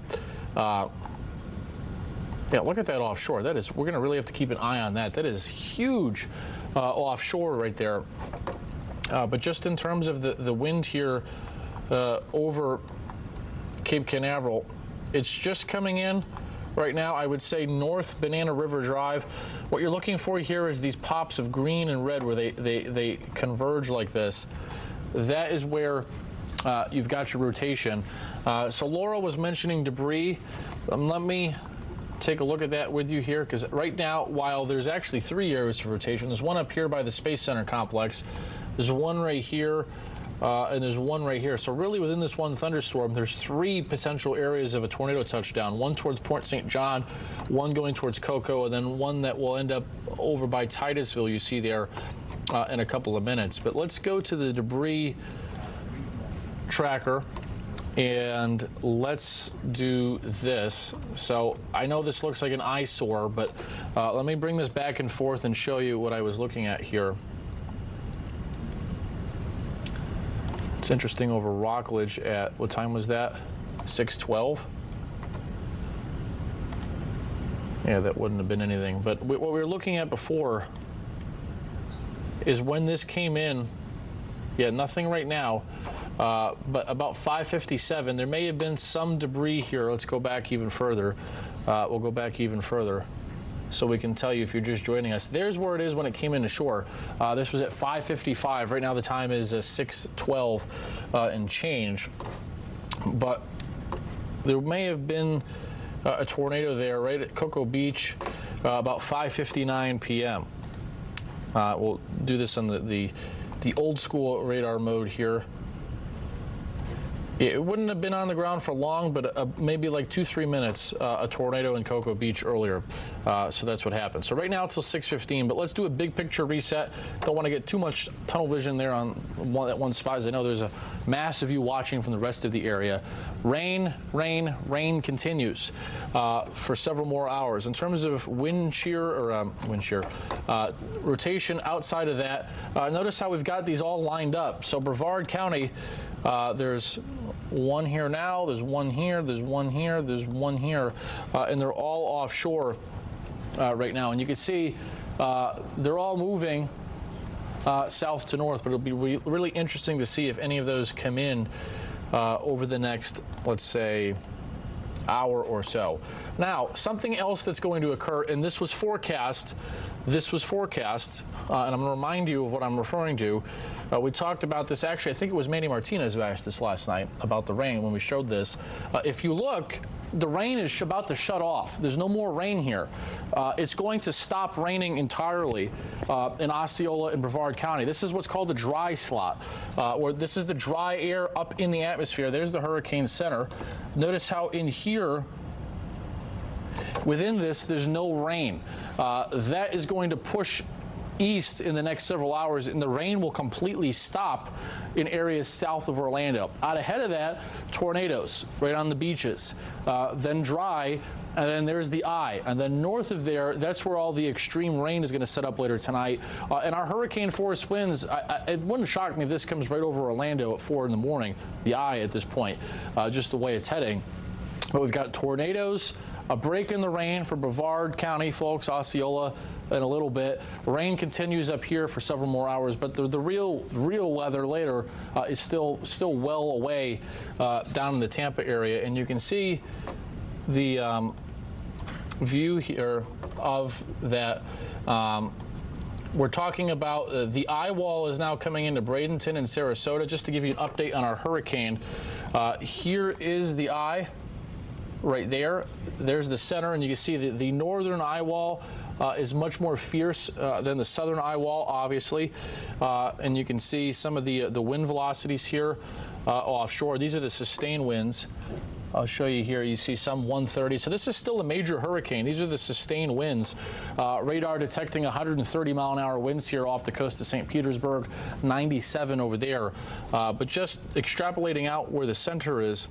Yeah, look at that offshore. That is, we're going to really have to keep an eye on that. That is huge offshore right there. But just in terms of the wind here over Cape Canaveral, it's just coming in right now. I would say north Banana River Drive. What you're looking for here is these pops of green and red where they converge like this. That is where you've got your rotation. So Laura was mentioning debris. Let me take a look at that with you here, because right now, while there's actually 3 areas of rotation, there's one up here by the Space Center complex, there's one right here, and there's one right here. So really within this one thunderstorm, there's 3 potential areas of a tornado touchdown, one towards Port St. John, one going towards Cocoa, and then one that will end up over by Titusville, you see there in a couple of minutes. But let's go to the debris tracker. And let's do this. So I know this looks like an eyesore, but let me bring this back and forth and show you what I was looking at here. It's interesting over Rockledge at, what time was that? 6:12? Yeah, that wouldn't have been anything. But what we were looking at before is when this came in, yeah, nothing right now. But about 5:57, there may have been some debris here. Let's go back even further. We'll go back even further so we can tell you if you're just joining us. There's where it is when it came into shore. This was at 5:55. Right now the time is 6:12 and change. But there may have been a tornado there right at Cocoa Beach about 5:59 p.m. We'll do this on the old school radar mode here. It wouldn't have been on the ground for long, but maybe like 2-3 minutes, a tornado in Cocoa Beach earlier. So that's what happened. So right now it's till 6:15, but let's do a big picture reset. Don't want to get too much tunnel vision there on one spot, as I know there's a mass of you watching from the rest of the area. Rain, rain, rain continues for several more hours. In terms of wind shear, or rotation outside of that, notice how we've got these all lined up. So Brevard County, there's one here now, there's one here, there's one here, there's one here, and they're all offshore right now. And you can see they're all moving south to north, but it'll be really interesting to see if any of those come in over the next, let's say, hour or so. Now, something else that's going to occur, and this was forecast, and I'm going to remind you of what I'm referring to. We talked about this, actually, I think it was Manny Martinez who asked this last night about the rain when we showed this. If you look, the rain is about to shut off. There's no more rain here. It's going to stop raining entirely in Osceola and Brevard County. This is what's called the dry slot, or this is the dry air up in the atmosphere. There's the hurricane center. Notice how in here, within this, there's no rain. That is going to push east in the next several hours, and the rain will completely stop in areas south of Orlando. Out ahead of that, tornadoes right on the beaches, then dry, and then there's the eye. And then north of there, that's where all the extreme rain is going to set up later tonight. And our hurricane force winds, it wouldn't shock me if this comes right over Orlando at 4 in the morning, the eye at this point, just the way it's heading. But we've got tornadoes, a break in the rain for Brevard County, folks, Osceola in a little bit. Rain continues up here for several more hours, but the real weather later is still well away down in the Tampa area. And you can see the view here of that. We're talking about the eye wall is now coming into Bradenton and Sarasota. Just to give you an update on our hurricane, here is the eye. Right there, there's the center, and you can see the northern eye wall is much more fierce than the southern eye wall, obviously. And you can see some of the wind velocities here offshore. These are the sustained winds. I'll show you here. You see some 130. So this is still a major hurricane. These are the sustained winds. Radar detecting 130-mile-an-hour winds here off the coast of St. Petersburg, 97 over there. But just extrapolating out where the center is,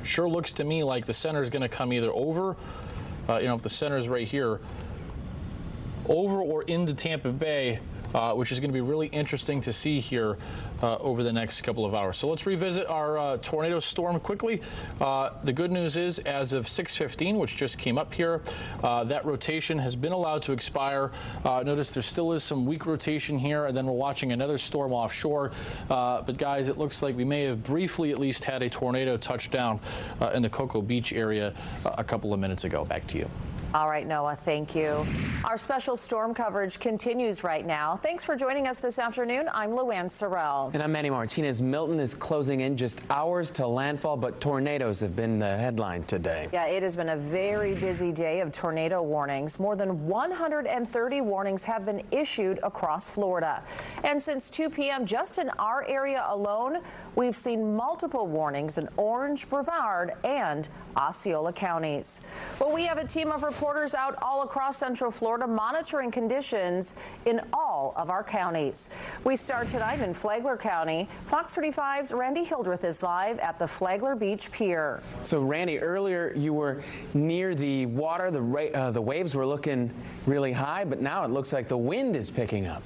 sure looks to me like the center is going to come either over, if the center is right here, over or into Tampa Bay, which is going to be really interesting to see here over the next couple of hours. So let's revisit our tornado storm quickly. The good news is, as of 6:15, which just came up here, that rotation has been allowed to expire. Notice there still is some weak rotation here, and then we're watching another storm offshore. But guys, it looks like we may have briefly at least had a tornado touchdown in the Cocoa Beach area a couple of minutes ago. Back to you. All right, Noah, thank you. Our special storm coverage continues right now. Thanks for joining us this afternoon. I'm Luann Sorrell. And I'm Manny Martinez. Milton is closing in just hours to landfall, but tornadoes have been the headline today. Yeah, it has been a very busy day of tornado warnings. More than 130 warnings have been issued across Florida. And since 2 p.m., just in our area alone, we've seen multiple warnings in Orange, Brevard, and Osceola counties. Well, we have a team of reporters out all across Central Florida monitoring conditions in all of our counties. We start tonight in Flagler County. Fox 35's Randy Hildreth is live at the Flagler Beach Pier. So, Randy, earlier you were near the water. The waves were looking really high, but now it looks like the wind is picking up.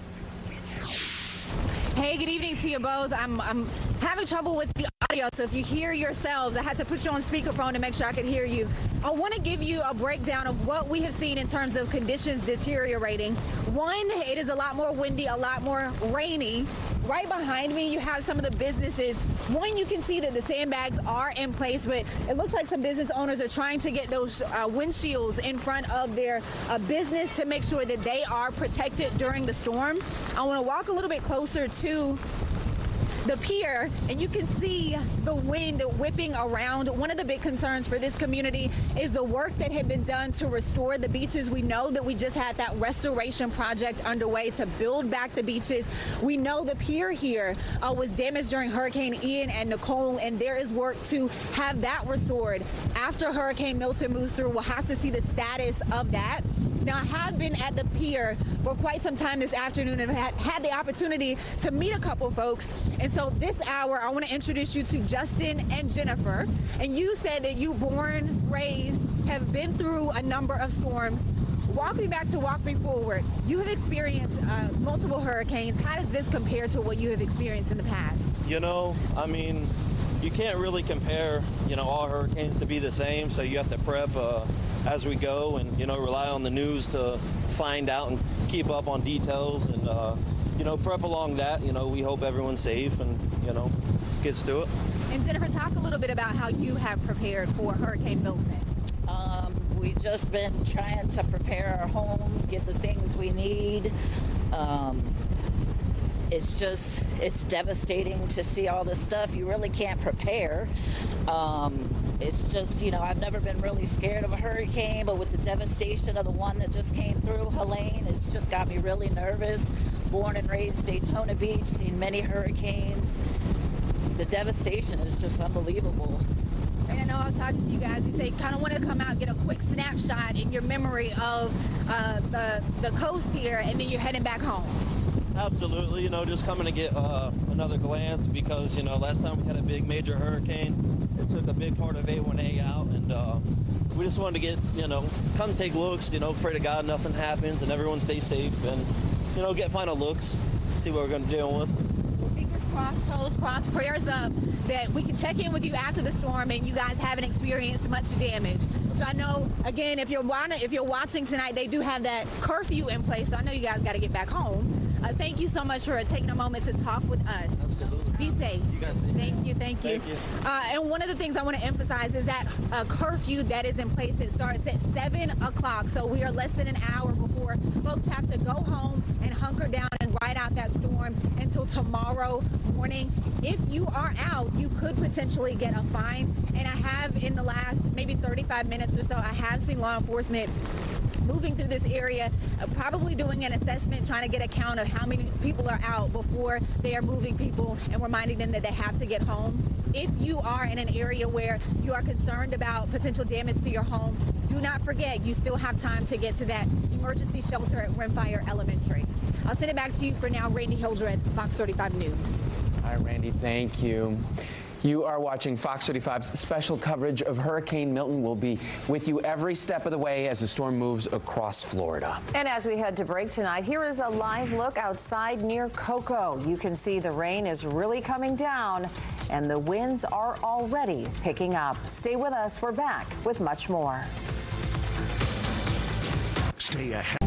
Hey, good evening to you both. I'm having trouble with the audio, so if you hear yourselves, I had to put you on speakerphone to make sure I could hear you. I want to give you a breakdown of what we have seen in terms of conditions deteriorating. One, it is a lot more windy, a lot more rainy. Right behind me, you have some of the businesses. One, you can see that the sandbags are in place, but it looks like some business owners are trying to get those windshields in front of their business to make sure that they are protected during the storm. I want to walk a little bit closer to the pier, and you can see the wind whipping around. One of the big concerns for this community is the work that had been done to restore the beaches. We know that we just had that restoration project underway to build back the beaches. We know the pier here was damaged during Hurricane Ian and Nicole, and there is work to have that restored. After Hurricane Milton moves through, we'll have to see the status of that. Now, I have been at the pier for quite some time this afternoon and had the opportunity to meet a couple folks. And so this hour, I want to introduce you to Justin and Jennifer. And you said that you born, raised, have been through a number of storms. Walk me back to walk me forward. You have experienced multiple hurricanes. How does this compare to what you have experienced in the past? I mean, you can't really compare, all hurricanes to be the same. So you have to prep as we go and, rely on the news to find out and keep up on details and, prep along that. We hope everyone's safe and, gets through it. And Jennifer, talk a little bit about how you have prepared for Hurricane Milton. We've just been trying to prepare our home, get the things we need. It's devastating to see all this stuff. You really can't prepare. It's just, I've never been really scared of a hurricane, but with the devastation of the one that just came through, Helene, it's just got me really nervous. Born and raised Daytona Beach, seen many hurricanes. The devastation is just unbelievable. And I know I was talking to you guys. You say you kind of want to come out, get a quick snapshot in your memory of the coast here, and then you're heading back home. Absolutely, just coming to get another glance because, last time we had a big major hurricane, it took a big part of A1A out, and we just wanted to get, come take looks, pray to God nothing happens and everyone stays safe and, get final looks, see what we're going to deal with. Fingers crossed, toes crossed, prayers up that we can check in with you after the storm and you guys haven't experienced much damage. So I know, again, if you're watching tonight, they do have that curfew in place. So I know you guys got to get back home. Thank you so much for taking a moment to talk with us. Absolutely. Be safe. You guys Thank you. Thank you. And one of the things I want to emphasize is that curfew that is in place, it starts at 7 o'clock. So we are less than an hour before folks have to go home and hunker down and ride out that storm until tomorrow morning. If you are out, you could potentially get a fine. And I have, in the last maybe 35 minutes or so, I have seen law enforcement moving through this area, probably doing an assessment, trying to get a count of how many people are out before they are moving people and reminding them that they have to get home. If you are in an area where you are concerned about potential damage to your home, do not forget you still have time to get to that emergency shelter at Rimfire Elementary. I'll send it back to you for now, Randy Hildreth, Fox 35 News. Hi, Randy. Thank you. You are watching Fox 35's special coverage of Hurricane Milton. We'll be with you every step of the way as the storm moves across Florida. And as we head to break tonight, here is a live look outside near Cocoa. You can see the rain is really coming down and the winds are already picking up. Stay with us. We're back with much more. Stay ahead.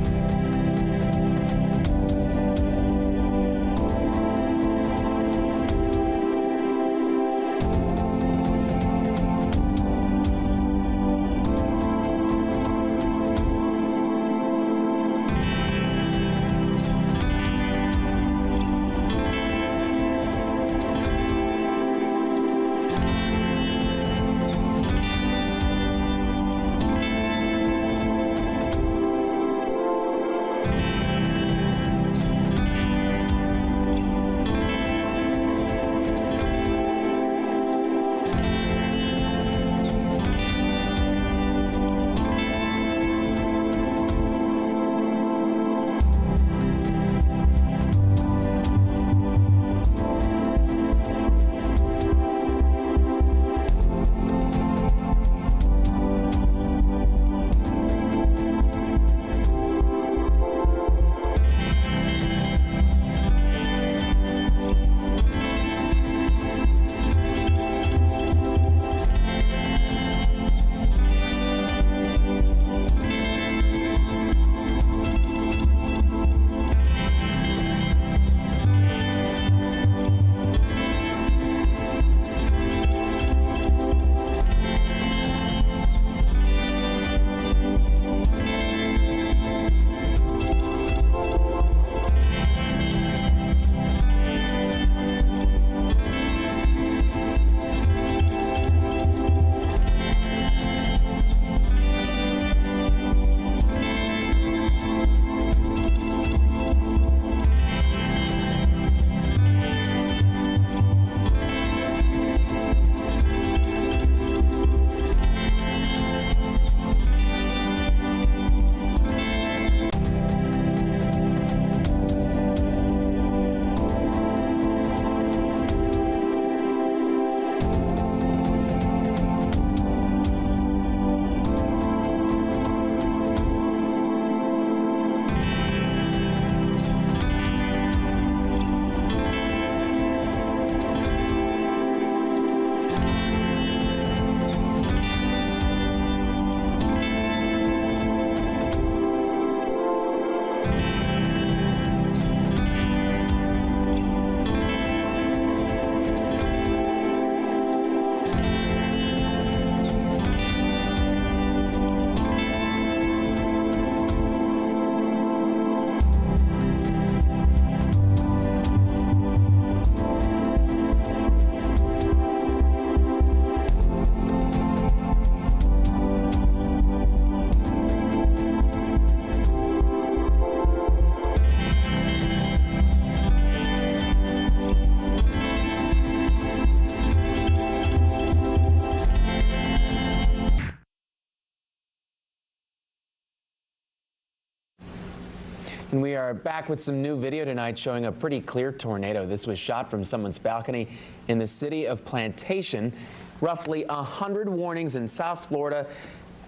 And we are back with some new video tonight showing a pretty clear tornado. This was shot from someone's balcony in the city of Plantation. Roughly 100 warnings in South Florida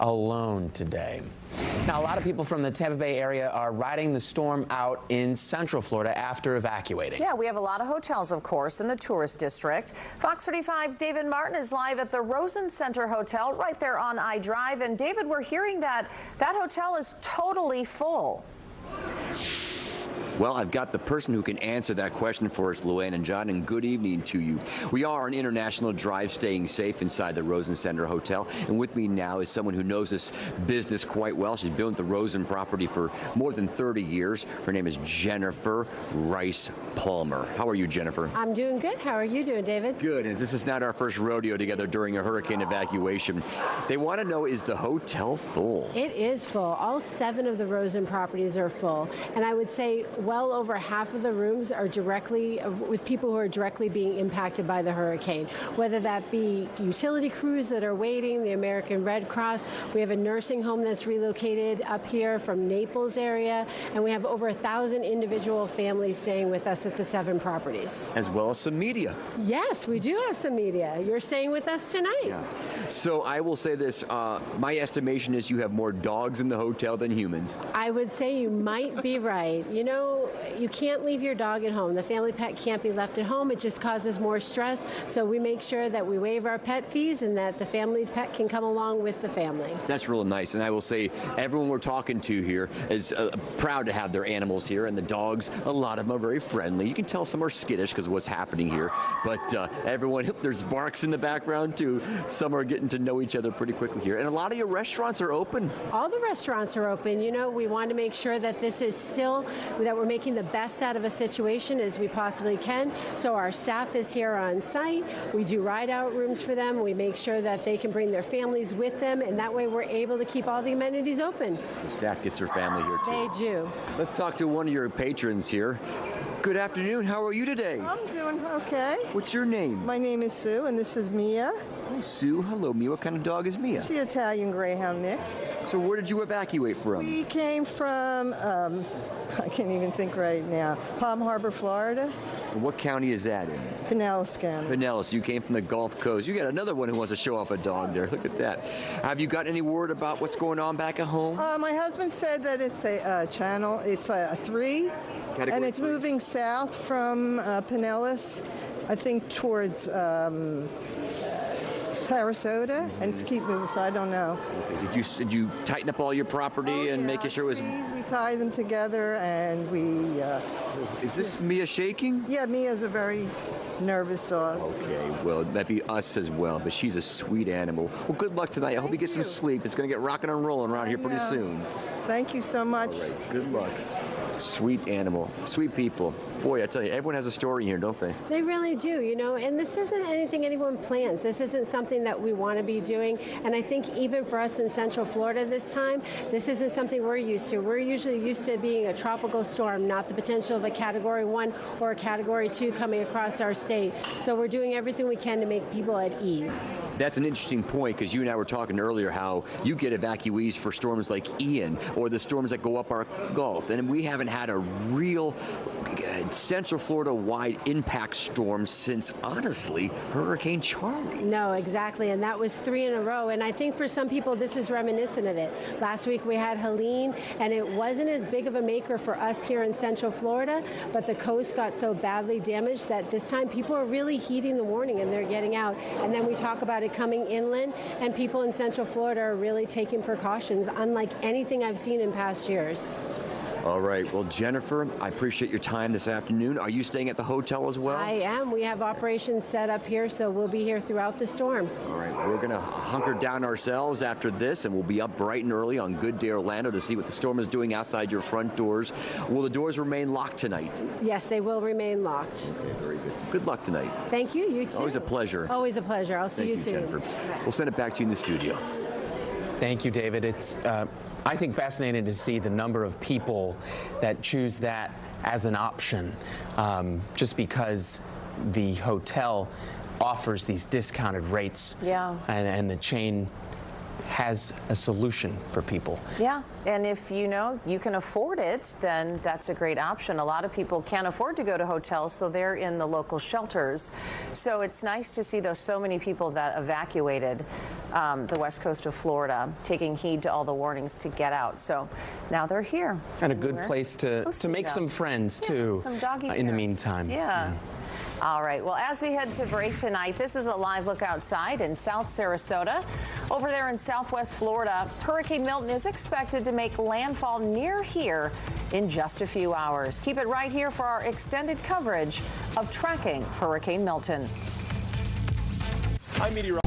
alone today. Now, a lot of people from the Tampa Bay area are riding the storm out in Central Florida after evacuating. Yeah, we have a lot of hotels, of course, in the tourist district. Fox 35's David Martin is live at the Rosen Center Hotel right there on I-Drive. And David, we're hearing that that hotel is totally full. Well, I've got the person who can answer that question for us, Luann and John, and good evening to you. We are on International Drive, staying safe inside the Rosen Center Hotel, and with me now is someone who knows this business quite well. She's been with the Rosen property for more than 30 years. Her name is Jennifer Rice Palmer. How are you, Jennifer? I'm doing good. How are you doing, David? Good, and this is not our first rodeo together during a hurricane evacuation. They want to know, is the hotel full? It is full. All 7 of the Rosen properties are full, and I would say well over half of the rooms are directly with people who are directly being impacted by the hurricane, whether that be utility crews that are waiting, the American Red Cross. We have a nursing home that's relocated up here from Naples area, and we have over 1,000 individual families staying with us at the 7 properties. As well as some media. Yes, we do have some media. You're staying with us tonight. Yeah. So I will say this, my estimation is you have more dogs in the hotel than humans. I would say you might be right. You know, you can't leave your dog at home. The family pet can't be left at home. It just causes more stress. So we make sure that we waive our pet fees and that the family pet can come along with the family. That's really nice. And I will say everyone we're talking to here is proud to have their animals here. And the dogs, a lot of them are very friendly. You can tell some are skittish because of what's happening here. But everyone, there's barks in the background too. Some are getting to know each other pretty quickly here. And a lot of your restaurants are open. All the restaurants are open. You know, we want to make sure that this is still, that we're making the best out of a situation as we possibly can. So our staff is here on site. We do ride-out rooms for them. We make sure that they can bring their families with them, and that way we're able to keep all the amenities open. So staff gets their family here too. They do. Let's talk to one of your patrons here. Good afternoon. How are you today? I'm doing okay. What's your name? My name is Sue, and this is Mia. Hi, Sue. Hello, Mia. What kind of dog is Mia? She's Italian Greyhound mix. So where did you evacuate from? We came from, I can't even think right now, Palm Harbor, Florida. And what county is that in? Pinellas County. Pinellas. You came from the Gulf Coast. You got another one who wants to show off a dog there. Look at that. Have you got any word about what's going on back at home? My husband said that it's a channel, it's a 3. Category and it's 3. moving south from Pinellas, I think towards Sarasota, and it's keep moving, so I don't know. Okay. Did you tighten up all your property and make sure it was? We tie them together, and we. Is this Mia shaking? Yeah, Mia's a very nervous dog. Okay, well, that'd be us as well, but she's a sweet animal. Well, good luck tonight. I hope you get some sleep. It's going to get rocking and rolling around here pretty soon. Thank you so much. All right, good luck. Sweet animal, sweet people. Boy, I tell you, everyone has a story here, don't they? They really do, you know, and this isn't anything anyone plans. This isn't something that we want to be doing, and I think even for us in Central Florida this time, this isn't something we're used to. We're usually used to being a tropical storm, not the potential of a Category 1 or a Category 2 coming across our state. So we're doing everything we can to make people at ease. That's an interesting point, because you and I were talking earlier how you get evacuees for storms like Ian or the storms that go up our Gulf, and we haven't had a real Central Florida-wide impact storm since, honestly, Hurricane Charlie. No, exactly, and that was 3 in a row, and I think for some people this is reminiscent of it. Last week we had Helene, and it wasn't as big of a maker for us here in Central Florida, but the coast got so badly damaged that this time people are really heeding the warning and they're getting out. And then we talk about it coming inland, and people in Central Florida are really taking precautions, unlike anything I've seen in past years. All right. Well, Jennifer, I appreciate your time this afternoon. Are you staying at the hotel as well? I am. We have operations set up here, so we'll be here throughout the storm. All right. We're going to hunker down ourselves after this, and we'll be up bright and early on Good Day Orlando to see what the storm is doing outside your front doors. Will the doors remain locked tonight? Yes, they will remain locked. Okay, very good. Good luck tonight. Thank you. You too. Always a pleasure. Always a pleasure. I'll see you soon. Jennifer. We'll send it back to you in the studio. Thank you, David. It's I think fascinating to see the number of people that choose that as an option, just because the hotel offers these discounted rates. Yeah. And the chain has a solution for people. Yeah, and if you know you can afford it, then that's a great option. A lot of people can't afford to go to hotels, so they're in the local shelters. So it's nice to see those so many people that evacuated the west coast of Florida, taking heed to all the warnings to get out. So now they're here. And a good place to make some friends, too, some doggy in the meantime. Yeah. All right. Well, as we head to break tonight, this is a live look outside in South Sarasota. Over there in southwest Florida, Hurricane Milton is expected to make landfall near here in just a few hours. Keep it right here for our extended coverage of tracking Hurricane Milton. I'm meteorologist.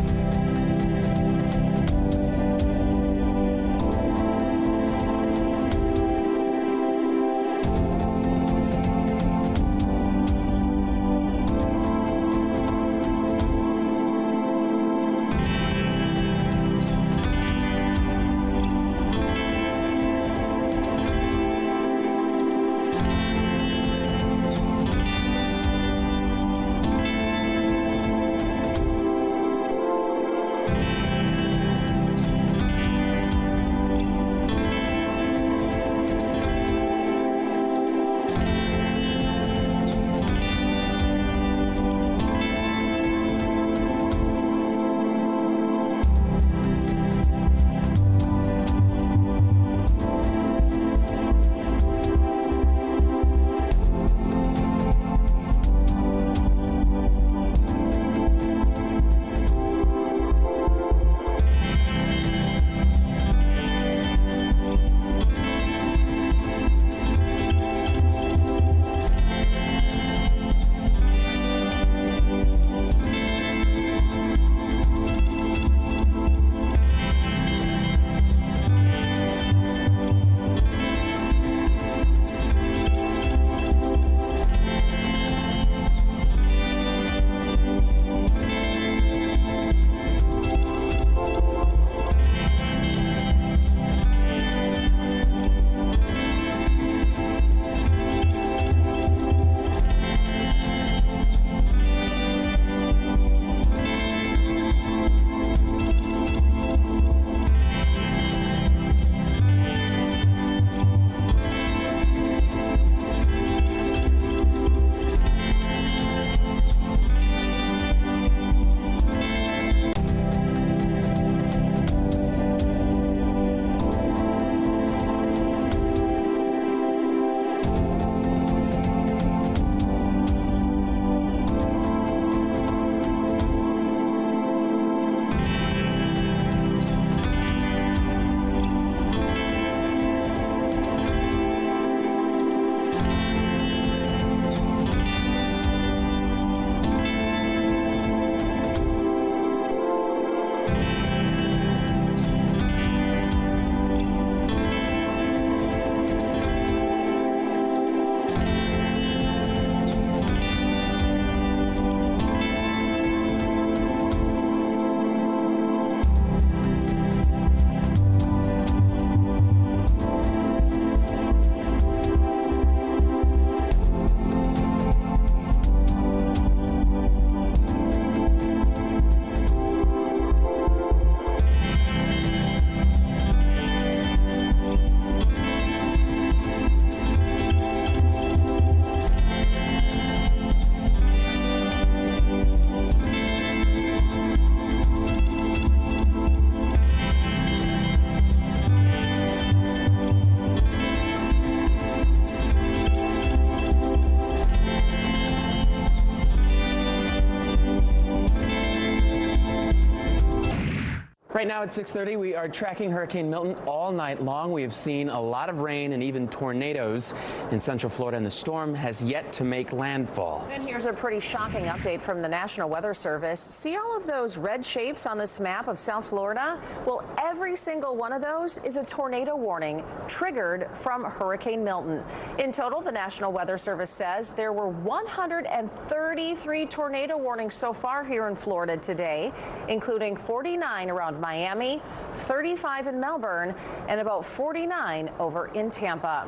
Right now at 6:30, we are tracking Hurricane Milton all night long. We have seen a lot of rain and even tornadoes in Central Florida, and the storm has yet to make landfall. And here's a pretty shocking update from the National Weather Service. See all of those red shapes on this map of South Florida? Well, every single one of those is a tornado warning triggered from Hurricane Milton. In total, the National Weather Service says there were 133 tornado warnings so far here in Florida today, including 49 around Miami Miami, 35 in Melbourne, and about 49 over in Tampa.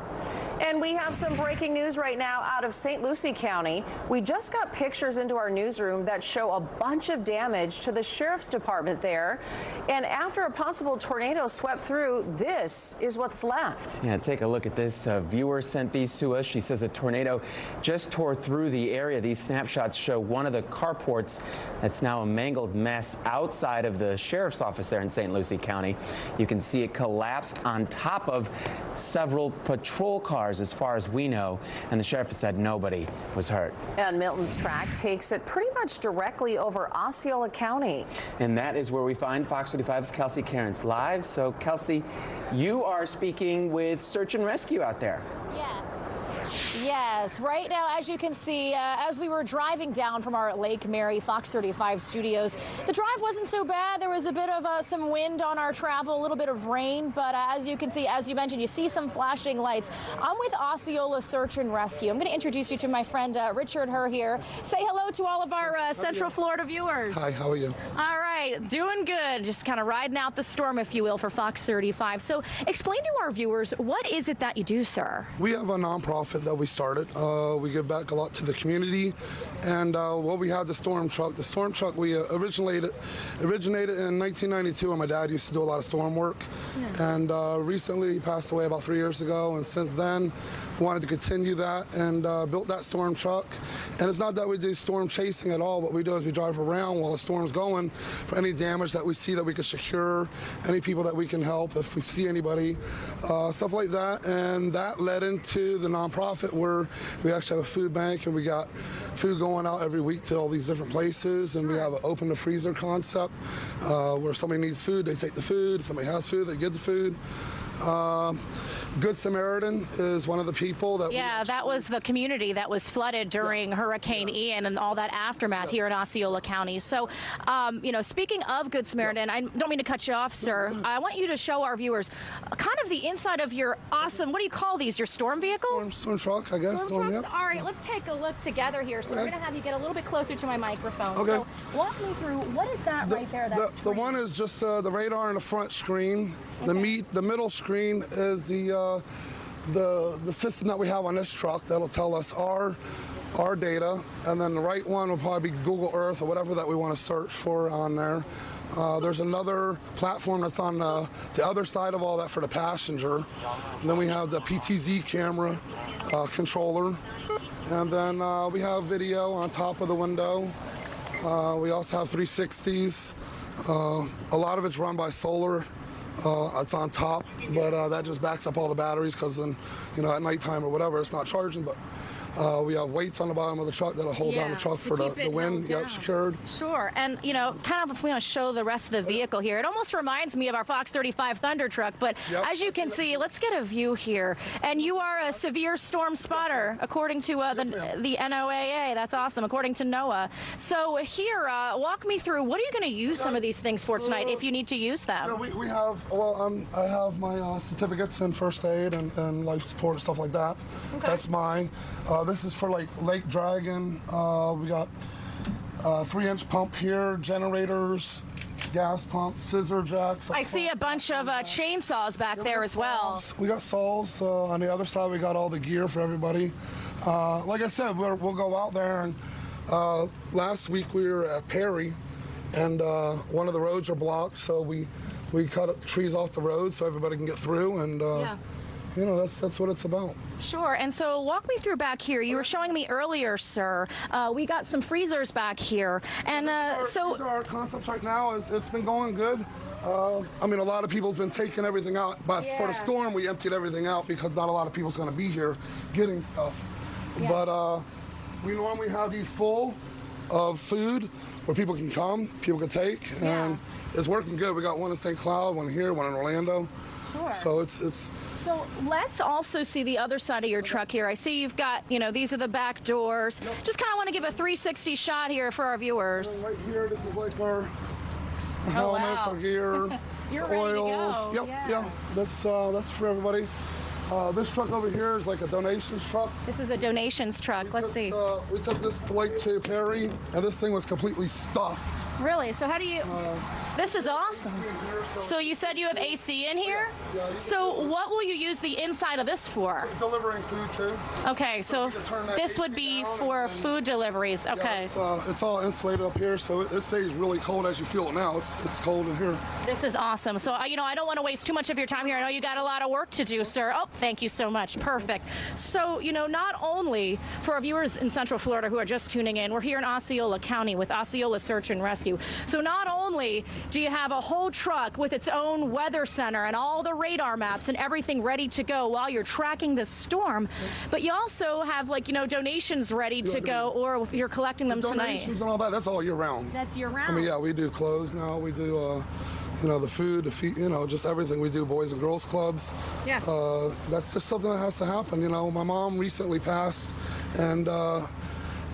And we have some breaking news right now out of St. Lucie County. We just got pictures into our newsroom that show a bunch of damage to the sheriff's department there. And after a possible tornado swept through, this is what's left. Yeah, take a look at this. A viewer sent these to us. She says a tornado just tore through the area. These snapshots show one of the carports that's now a mangled mess outside of the sheriff's office there in St. Lucie County. You can see it collapsed on top of several patrol cars as far as we know, and the sheriff said nobody was hurt. And Milton's track takes it pretty much directly over Osceola County. And that is where we find Fox 35's Kelsey Cairns live. So Kelsey, you are speaking with search and rescue out there. Yes. Yes, right now, as you can see, as we were driving down from our Lake Mary Fox 35 studios, the drive wasn't so bad. There was a bit of some wind on our travel, a little bit of rain, but as you can see, as you mentioned, you see some flashing lights. I'm with Osceola Search and Rescue. I'm going to introduce you to my friend Richard Herr here. Say hello to all of our Central Florida viewers. Hi, how are you? All right, doing good. Just kind of riding out the storm, if you will, for Fox 35. So explain to our viewers, what is it that you do, sir? We have a nonprofit that we started. We give back a lot to the community, and we have the storm truck. The storm truck we originated in 1992, when my dad used to do a lot of storm work, and recently he passed away about 3 years ago. And since then, we wanted to continue that and built that storm truck. And it's not that we do storm chasing at all. What we do is we drive around while the storm's going for any damage that we see that we can secure, any people that we can help if we see anybody, stuff like that. And that led into the nonprofit where we actually have a food bank, and we got food going out every week to all these different places. And we have an open the freezer concept where somebody needs food, they take the food. Somebody has food, they give the food. Good Samaritan is one of the people that that was the community that was flooded during Hurricane Ian and all that aftermath here in Osceola County. So, speaking of Good Samaritan, I don't mean to cut you off, sir. I want you to show our viewers kind of the inside of your awesome, what do you call these, your storm vehicles? Storm truck, I guess. Storm trucks? All right, let's take a look together here. So we're going to have you get a little bit closer to my microphone. Okay. So walk me through, what is that right there? The one is just the radar in the front screen. Okay. The middle screen is the system that we have on this truck that'll tell us our data, and then the right one will probably be Google Earth or whatever that we want to search for on there. There's another platform that's on the other side of all that for the passenger. And then we have the PTZ camera controller, and then we have video on top of the window. We also have 360s. A lot of it's run by solar. It's on top, but that just backs up all the batteries, because then, at nighttime or whatever, it's not charging. But we have weights on the bottom of the truck that'll hold down the truck for the wind. Yep, secured. Sure. And, kind of if we want to show the rest of the vehicle here, it almost reminds me of our Fox 35 Thunder truck. But as you can see, let's get a view here. And you are a severe storm spotter, according to the NOAA. That's awesome, according to NOAA. So here, walk me through, what are you going to use some of these things for tonight if you need to use them? We have, I have my certificates in first aid and life support and stuff like that. Okay. That's mine. This is for like Lake Dragon. We got 3-inch pump here, generators, gas pumps, scissor jacks. I see a bunch of chainsaws back there as well. We got saws. On the other side, we got all the gear for everybody. Like I said, we'll go out there. And last week we were at Perry, and one of the roads are blocked, so we cut trees off the road so everybody can get through. And that's what it's about. Sure. And so walk me through back here. You were showing me earlier, sir. We got some freezers back here. And these are our concepts right now. It's been going good. A lot of people have been taking everything out. But for the storm, we emptied everything out because not a lot of people's going to be here getting stuff. Yeah. But we normally have these full of food where people can come, people can take. And it's working good. We got one in St. Cloud, one here, one in Orlando. Sure. So it's. So let's also see the other side of your truck here. I see you've got, these are the back doors. Just kind of want to give a 360 shot here for our viewers. Right here, this is like our helmets, our gear, oils. Yep, yeah. That's for everybody. This truck over here is like a donations truck. This is a donations truck. Let's see. We took this flight to Perry, and this thing was completely stuffed. Really? So how do you... This is awesome. So you said you have AC in here? So what will you use the inside of this for? Delivering food too. Okay, so this would be for food deliveries. Okay. Yeah, it's all insulated up here, so it stays really cold as you feel it now. It's cold in here. This is awesome. So, I don't want to waste too much of your time here. I know you got a lot of work to do, sir. Oh, thank you so much. Perfect. So, not only for our viewers in Central Florida who are just tuning in, we're here in Osceola County with Osceola Search and Rescue. So not only do you have a whole truck with its own weather center and all the radar maps and everything ready to go while you're tracking the storm, but you also have donations ready to go, or you're collecting them tonight. Donations and all that, that's all year round. That's year round. I mean, yeah, we do clothes now. We do, the food, the feed, just everything. We do Boys and Girls Clubs. Yeah. That's just something that has to happen. My mom recently passed, and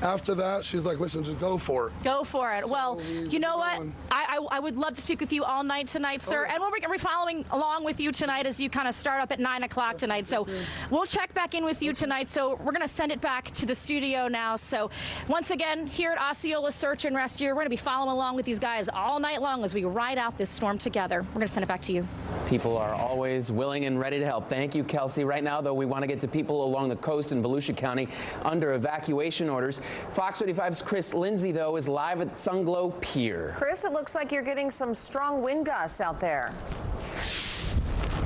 after that, she's like, listen, just go for it. Go for it. Well, you know what? I would love to speak with you all night tonight, sir. And we're going to be following along with you tonight as you kind of start up at 9 o'clock tonight. So we'll check back in with you tonight. So we're going to send it back to the studio now. So once again, here at Osceola Search and Rescue, we're going to be following along with these guys all night long as we ride out this storm together. We're going to send it back to you. People are always willing and ready to help. Thank you, Kelsey. Right now, though, we want to get to people along the coast in Volusia County under evacuation orders. Fox 35's Chris Lindsay, though, is live at Sunglow Pier. Chris, it looks like you're getting some strong wind gusts out there.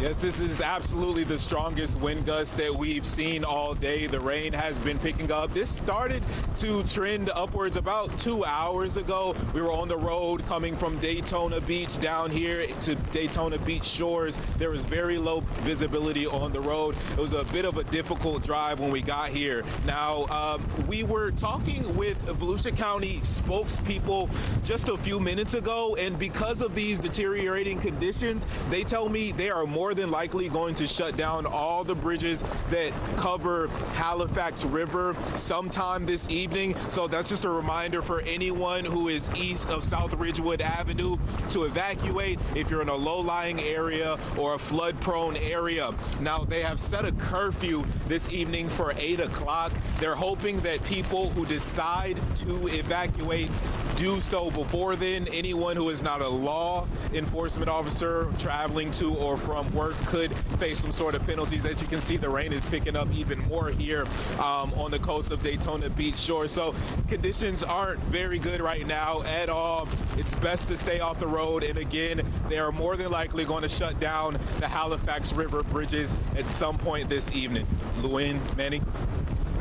Yes, this is absolutely the strongest wind gust that we've seen all day. The rain has been picking up. This started to trend upwards about 2 hours ago. We were on the road coming from Daytona Beach down here to Daytona Beach shores. There was very low visibility on the road. It was a bit of a difficult drive when we got here. Now, we were talking with Volusia County spokespeople just a few minutes ago, and because of these deteriorating conditions, they tell me they are more than likely going to shut down all the bridges that cover Halifax River sometime this evening. So that's just a reminder for anyone who is east of South Ridgewood Avenue to evacuate if you're in a low-lying area or a flood-prone area. Now, they have set a curfew this evening for 8 o'clock. They're hoping that people who decide to evacuate do so before then. Anyone who is not a law enforcement officer traveling to or from work could face some sort of penalties. As you can see, the rain is picking up even more here on the coast of Daytona Beach shore. So conditions aren't very good right now at all. It's best to stay off the road. And again, they are more than likely going to shut down the Halifax River bridges at some point this evening. Luann, Manny.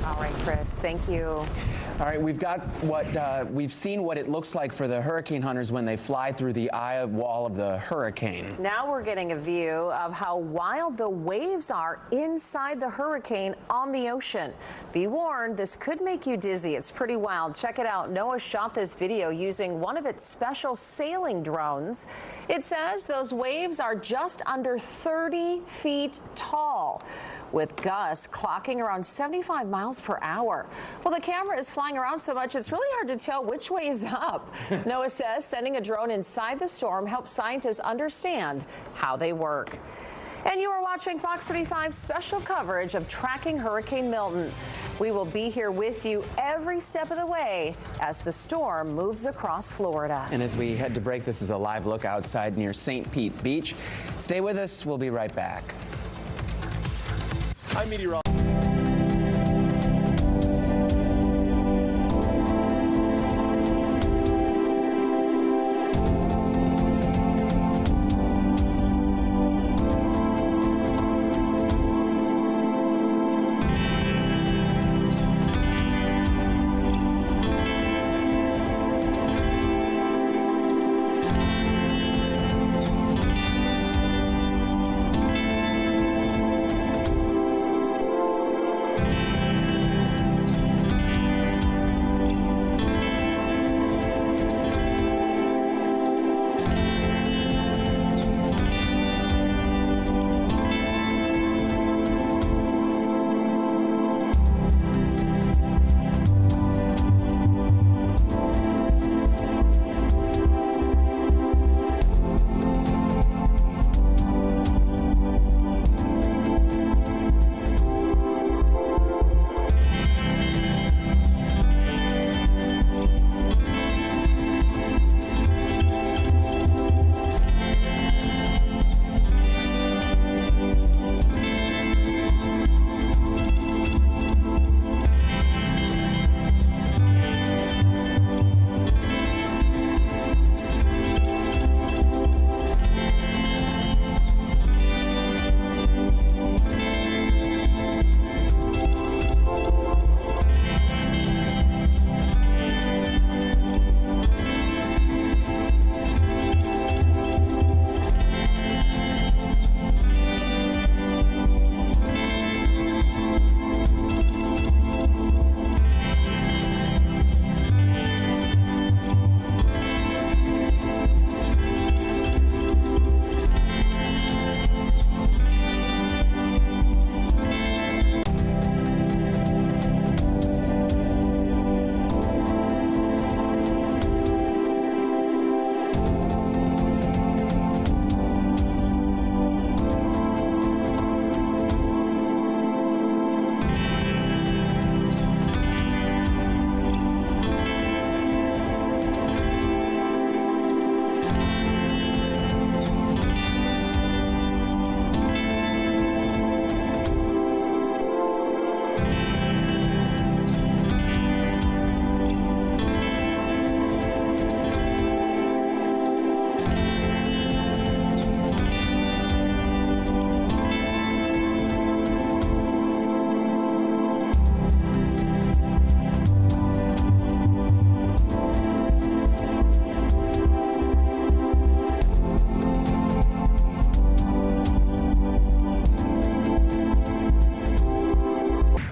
All right, Chris, thank you. All right, we've seen what it looks like for the hurricane hunters when they fly through the eye wall of the hurricane. Now we're getting a view of how wild the waves are inside the hurricane on the ocean. Be warned, this could make you dizzy. It's pretty wild. Check it out. NOAA shot this video using one of its special sailing drones. It says those waves are just under 30 feet tall, with gusts clocking around 75 miles per hour. Well, the camera is flying around so much, it's really hard to tell which way is up. NOAA says sending a drone inside the storm helps scientists understand how they work. And you are watching Fox 35's special coverage of tracking Hurricane Milton. We will be here with you every step of the way as the storm moves across Florida. And as we head to break, this is a live look outside near St. Pete Beach. Stay with us. We'll be right back. I'm meteorologist.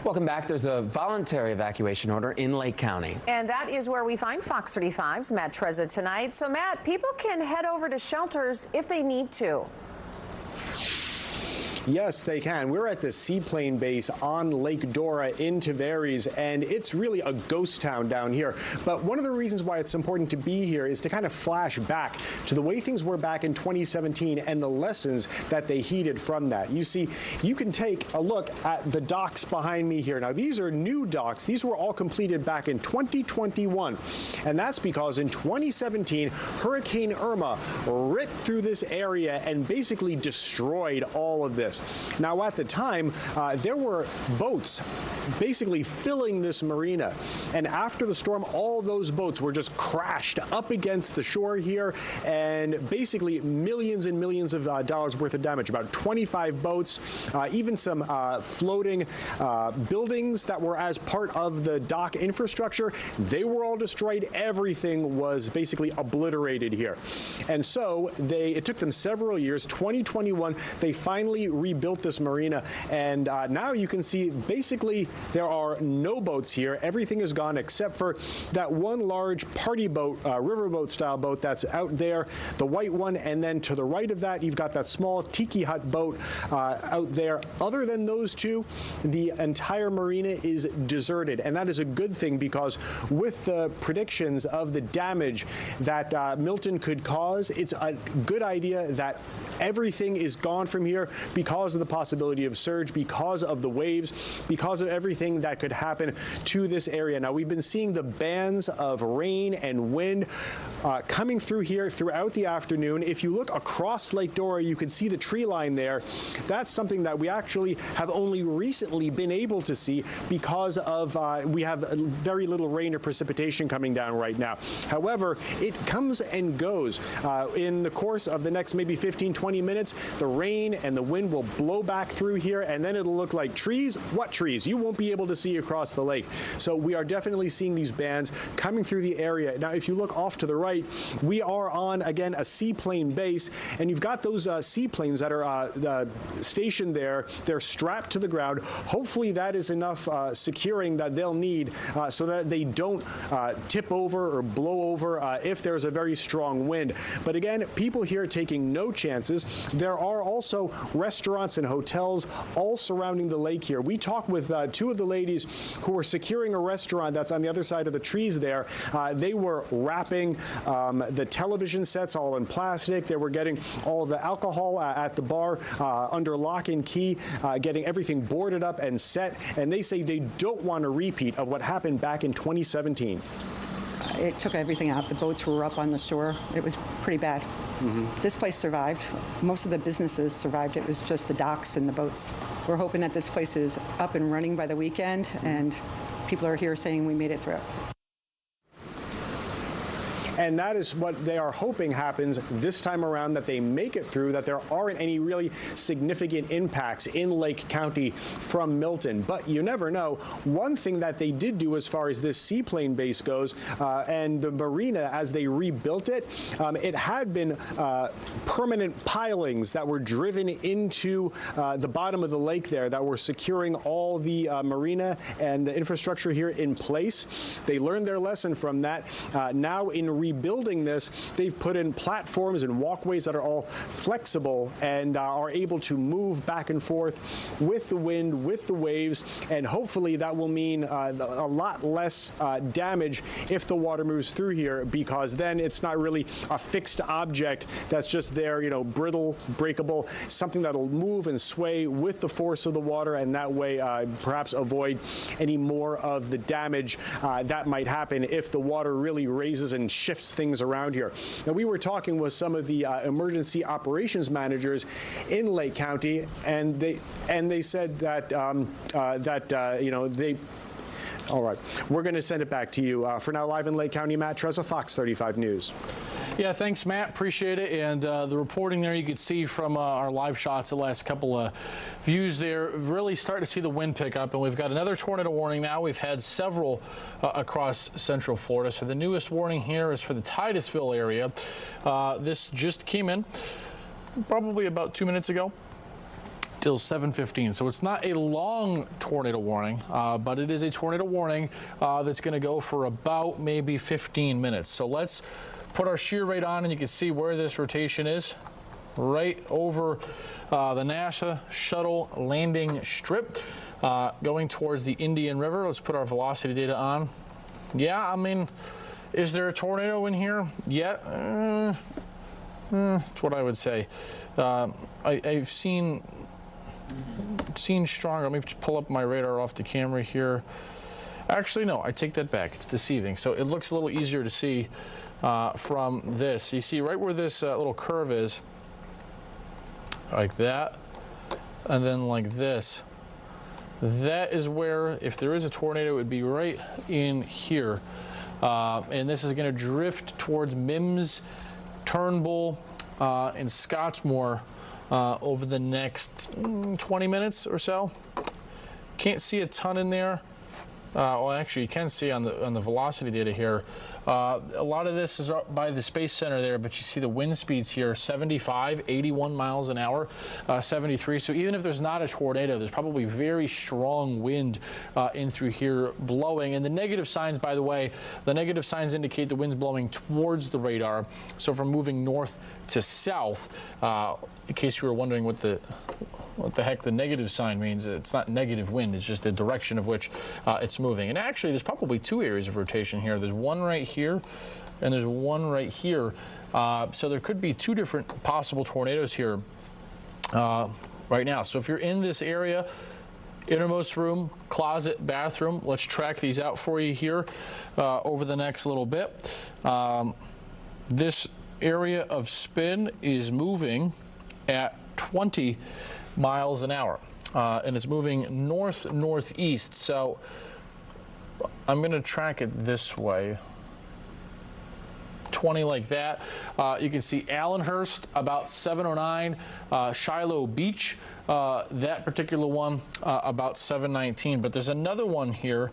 Welcome back. There's a voluntary evacuation order in Lake County. And that is where we find Fox 35's Matt Trezza tonight. So, Matt, people can head over to shelters if they need to. Yes, they can. We're at the seaplane base on Lake Dora in Tavares, and it's really a ghost town down here. But one of the reasons why it's important to be here is to kind of flash back to the way things were back in 2017 and the lessons that they heeded from that. You see, you can take a look at the docks behind me here. Now, these are new docks. These were all completed back in 2021, and that's because in 2017, Hurricane Irma ripped through this area and basically destroyed all of this. Now, at the time, there were boats basically filling this marina. And after the storm, all those boats were just crashed up against the shore here, and basically millions and millions of dollars worth of damage. About 25 boats, even some floating buildings that were as part of the dock infrastructure. They were all destroyed. Everything was basically obliterated here. And so it took them several years. 2021, they finally rebuilt this marina, and now you can see basically there are no boats here. Everything is gone except for that one large party boat, riverboat style boat that's out there, the white one, and then to the right of that you've got that small tiki hut boat out there. Other than those two, the entire marina is deserted, and that is a good thing, because with the predictions of the damage that Milton could cause, it's a good idea that everything is gone from here because of the possibility of surge, because of the waves, because of everything that could happen to this area. Now, we've been seeing the bands of rain and wind coming through here throughout the afternoon. If you look across Lake Dora, you can see the tree line there. That's something that we actually have only recently been able to see because of we have very little rain or precipitation coming down right now. However, it comes and goes. In the course of the next maybe 15-20 minutes, the rain and the wind will blow back through here, and then it'll look like trees. What trees? You won't be able to see across the lake. So we are definitely seeing these bands coming through the area. Now, if you look off to the right, we are on, again, a seaplane base, and you've got those seaplanes that are stationed there. They're strapped to the ground. Hopefully that is enough securing that they'll need so that they don't tip over or blow over if there's a very strong wind. But again, people here taking no chances. There are also restaurants and hotels all surrounding the lake here. We talked with two of the ladies who were securing a restaurant that's on the other side of the trees there. They were wrapping the television sets all in plastic. They were getting all of the alcohol at the bar under lock and key, getting everything boarded up and set. And they say they don't want a repeat of what happened back in 2017. It took everything out. The boats were up on the shore. It was pretty bad. This place survived. Most of the businesses survived. It was just the docks and the boats. We're hoping that this place is up and running by the weekend, and people are here saying we made it through. And that is what they are hoping happens this time around, that they make it through, that there aren't any really significant impacts in Lake County from Milton. But you never know. One thing that they did do as far as this seaplane base goes, and the marina, as they rebuilt it, it had been permanent pilings that were driven into the bottom of the lake there that were securing all the marina and the infrastructure here in place. They learned their lesson from that. Now in rebuilding this, they've put in platforms and walkways that are all flexible and are able to move back and forth with the wind, with the waves, and hopefully that will mean a lot less damage if the water moves through here, because then it's not really a fixed object that's just there, you know, brittle, breakable, something that'll move and sway with the force of the water, and that way perhaps avoid any more of the damage that might happen if the water really raises and shifts things around here. Now, we were talking with some of the emergency operations managers in Lake County, and they said that you know, they. All right, we're going to send it back to you. For now, live in Lake County, Matt Trezza, Fox 35 News. Yeah, thanks, Matt. Appreciate it. And the reporting there, you could see from our live shots, the last couple of views there, really starting to see the wind pick up. And we've got another tornado warning now. We've had several across central Florida. So the newest warning here is for the Titusville area. This just came in probably about 2 minutes ago. till 7:15. So it's not a long tornado warning, but it is a tornado warning that's going to go for about maybe 15 minutes. So let's put our shear rate on, and you can see where this rotation is. Right over the NASA shuttle landing strip, going towards the Indian River. Let's put our velocity data on. Yeah, I mean, is there a tornado in here yet? That's what I would say. I've seen stronger. Let me just pull up my radar off the camera here. Actually, no, I take that back. It's deceiving. So it looks a little easier to see from this. You see right where this little curve is, like that, and then like this. That is where, if there is a tornado, it would be right in here. And this is going to drift towards Mims, Turnbull, and Scottsmore over the next 20 minutes or so. Can't see a ton in there. Well, actually, you can see on the velocity data here. A lot of this is up by the Space Center there, but you see the wind speeds here, 75, 81 miles an hour, 73. So even if there's not a tornado, there's probably very strong wind in through here blowing. And the negative signs, by the way, the negative signs indicate the wind's blowing towards the radar. So from moving north to south, in case you were wondering what the heck the negative sign means, it's not negative wind, it's just the direction of which it's moving. And actually, there's probably two areas of rotation here. There's one right here, and there's one right here. So there could be two different possible tornadoes here right now. So if you're in this area, innermost room, closet, bathroom, let's track these out for you here over the next little bit. This area of spin is moving at 20 miles an hour, and it's moving north-northeast. So I'm going to track it this way. 20 like that. You can see Allenhurst about 709, Shiloh Beach, that particular one about 719. But there's another one here,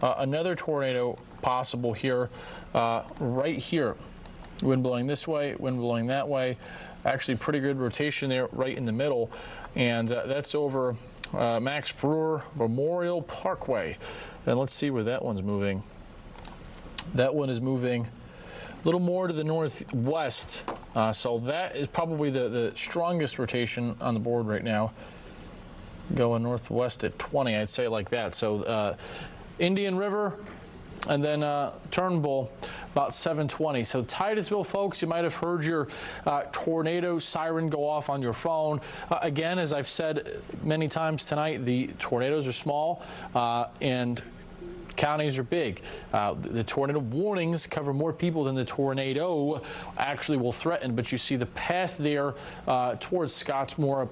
another tornado possible here, right here. Wind blowing this way, wind blowing that way. Actually pretty good rotation there right in the middle, and that's over Max Brewer Memorial Parkway. And let's see where that one's moving. That one is moving a little more to the northwest, so that is probably the strongest rotation on the board right now, going northwest at 20, I'd say, like that. So Indian River, and then Turnbull about 720. So Titusville, folks, you might have heard your tornado siren go off on your phone. Again, as I've said many times tonight, the tornadoes are small and counties are big. The tornado warnings cover more people than the tornado actually will threaten, but you see the path there towards Scottsmore,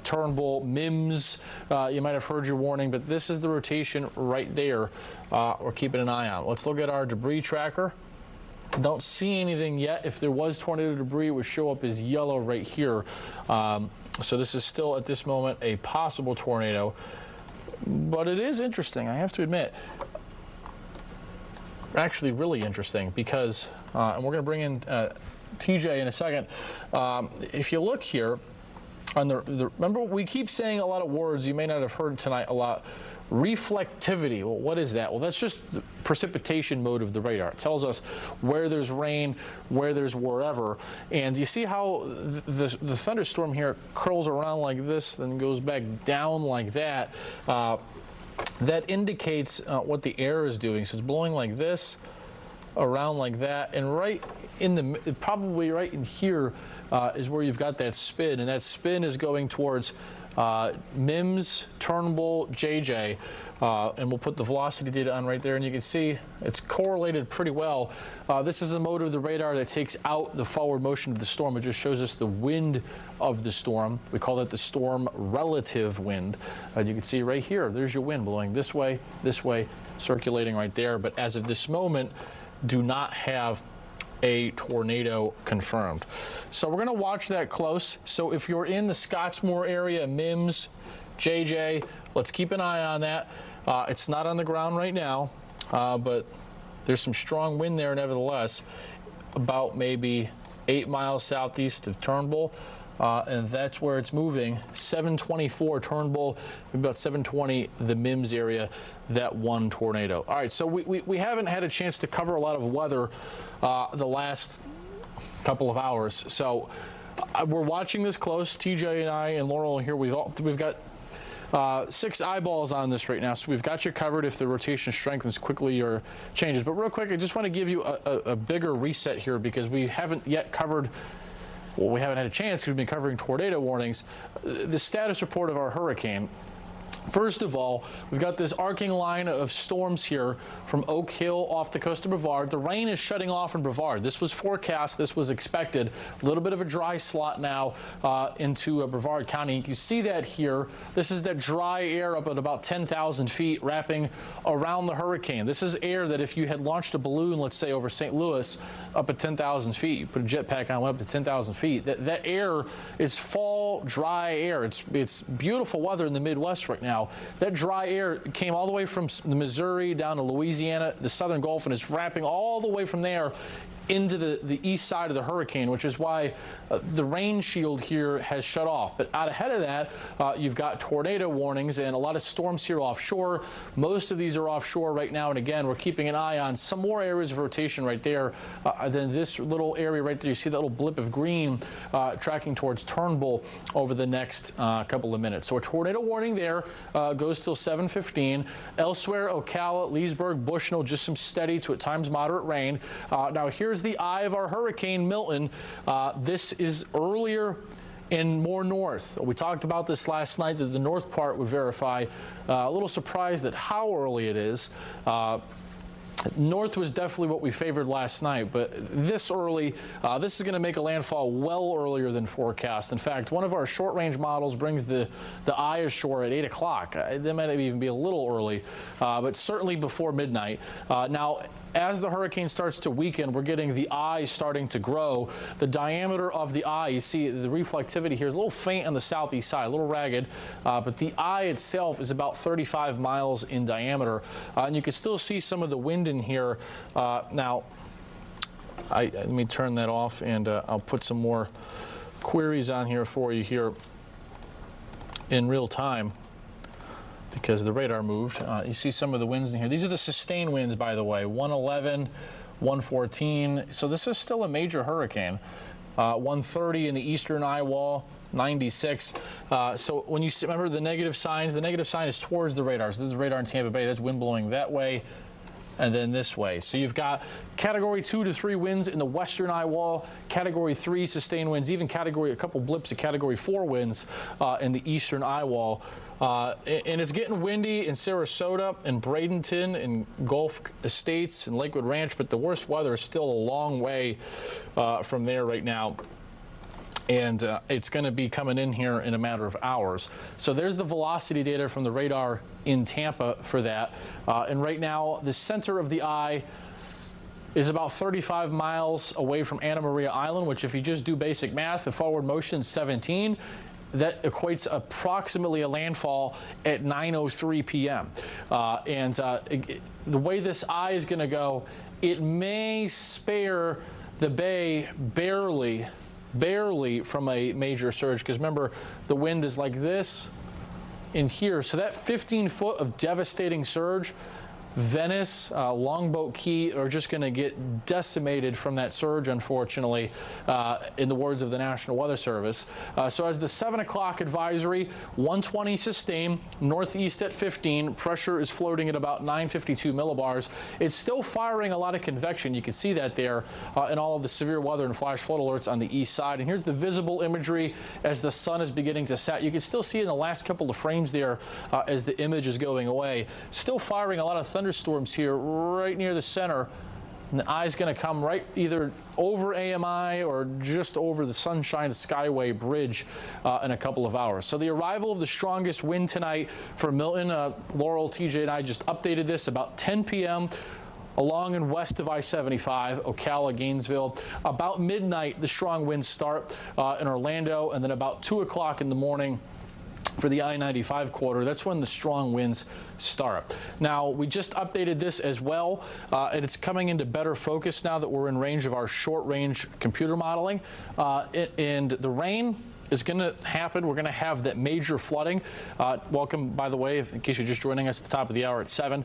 Turnbull, Mims. You might have heard your warning, but this is the rotation right there we're keeping an eye on. Let's look at our debris tracker. Don't see anything yet. If there was tornado debris, it would show up as yellow right here. So this is still at this moment a possible tornado, but it is interesting, I have to admit. Actually really interesting, because and we're going to bring in TJ in a second. If you look here on remember, we keep saying a lot of words you may not have heard tonight a lot. Reflectivity. Well, what is that? Well, that's just the precipitation mode of the radar. It tells us where there's rain, where there's wherever. And you see how the thunderstorm here curls around like this, then goes back down like that. That indicates what the air is doing. So it's blowing like this, around like that, and right in the, probably right in here is where you've got that spin, and that spin is going towards Mims, Turnbull, JJ, and we'll put the velocity data on right there, and you can see it's correlated pretty well. This is a mode of the radar that takes out the forward motion of the storm. It just shows us the wind of the storm. We call that the storm relative wind. You can see right here, there's your wind blowing this way, circulating right there. But as of this moment, do not have a tornado confirmed. So we're going to watch that close. So if you're in the Scottsmore area, Mims, JJ, let's keep an eye on that. It's not on the ground right now, but there's some strong wind there nevertheless, about maybe 8 miles southeast of Turnbull. and that's where it's moving. 724 Turnbull, about 720 the Mims area, that one tornado. All right, so we haven't had a chance to cover a lot of weather the last couple of hours. So we're watching this close. TJ and I and Laurel here, we've got 6 eyeballs on this right now, so we've got you covered if the rotation strengthens quickly or changes. But real quick, I just want to give you a bigger reset here because we haven't yet covered, well, we haven't had a chance because we've been covering tornado warnings, the status report of our hurricane. First of all, we've got this arcing line of storms here from Oak Hill off the coast of Brevard. The rain is shutting off in Brevard. This was forecast. This was expected. A little bit of a dry slot now into Brevard County. You can see that here. This is that dry air up at about 10,000 feet wrapping around the hurricane. This is air that if you had launched a balloon, let's say over St. Louis, up at 10,000 feet, you put a jetpack on, went up to 10,000 feet. That air is fall, dry air. It's beautiful weather in the Midwest right now. That dry air came all the way from the Missouri down to Louisiana, the southern Gulf, and it's wrapping all the way from there into the east side of the hurricane, which is why the rain shield here has shut off. But out ahead of that, you've got tornado warnings and a lot of storms here offshore. Most of these are offshore right now, and again, we're keeping an eye on some more areas of rotation right there than this little area right there. You see that little blip of green tracking towards Turnbull over the next couple of minutes. So a tornado warning there goes till 7:15. Elsewhere, Ocala, Leesburg, Bushnell, just some steady to at times moderate rain. Now here's the eye of our Hurricane Milton. This is earlier and more north. We talked about this last night, that the north part would verify. A little surprised at how early it is. North was definitely what we favored last night, but this early, this is going to make a landfall well earlier than forecast. In fact, one of our short-range models brings the eye ashore at 8 o'clock. That might even be a little early, but certainly before midnight. Now, as the hurricane starts to weaken, we're getting the eye starting to grow. The diameter of the eye, you see the reflectivity here is a little faint on the southeast side, a little ragged, but the eye itself is about 35 miles in diameter. And you can still see some of the wind in here. Now, let me turn that off, and I'll put some more queries on here for you here in real time, because the radar moved. You see some of the winds in here. These are the sustained winds, by the way, 111, 114. So this is still a major hurricane. 130 in the eastern eye wall, 96. So when you remember the negative signs, the negative sign is towards the radar. So this is radar in Tampa Bay. That's wind blowing that way and then this way. So you've got category 2 to 3 winds in the western eye wall, category 3 sustained winds, even a couple blips of category 4 winds in the eastern eye wall. And it's getting windy in Sarasota and Bradenton and Gulf Estates and Lakewood Ranch, but the worst weather is still a long way from there right now. And it's going to be coming in here in a matter of hours. So there's the velocity data from the radar in Tampa for that. And right now, the center of the eye is about 35 miles away from Anna Maria Island, which if you just do basic math, the forward motion is 17. That equates approximately a landfall at 9:03 p.m. The way this eye is going to go, it may spare the bay barely from a major surge, because remember, the wind is like this in here. So that 15 foot of devastating surge, Venice, Longboat Key are just going to get decimated from that surge, unfortunately, in the words of the National Weather Service. So as the 7 o'clock advisory, 120 sustained, northeast at 15, pressure is floating at about 952 millibars. It's still firing a lot of convection. You can see that there in all of the severe weather and flash flood alerts on the east side. And here's the visible imagery as the sun is beginning to set. You can still see in the last couple of frames there as the image is going away. Still firing a lot of thunderstorms here right near the center. And the eye's going to come right either over AMI or just over the Sunshine Skyway Bridge in a couple of hours. So the arrival of the strongest wind tonight for Milton, Laurel, TJ, and I just updated this about 10 p.m. along and west of I-75, Ocala, Gainesville. About midnight, the strong winds start in Orlando, and then about 2 o'clock in the morning for the I-95 corridor, that's when the strong winds start. Now, we just updated this as well, and it's coming into better focus now that we're in range of our short-range computer modeling. And the rain is going to happen. We're going to have that major flooding. Welcome, by the way, in case you're just joining us at the top of the hour at 7.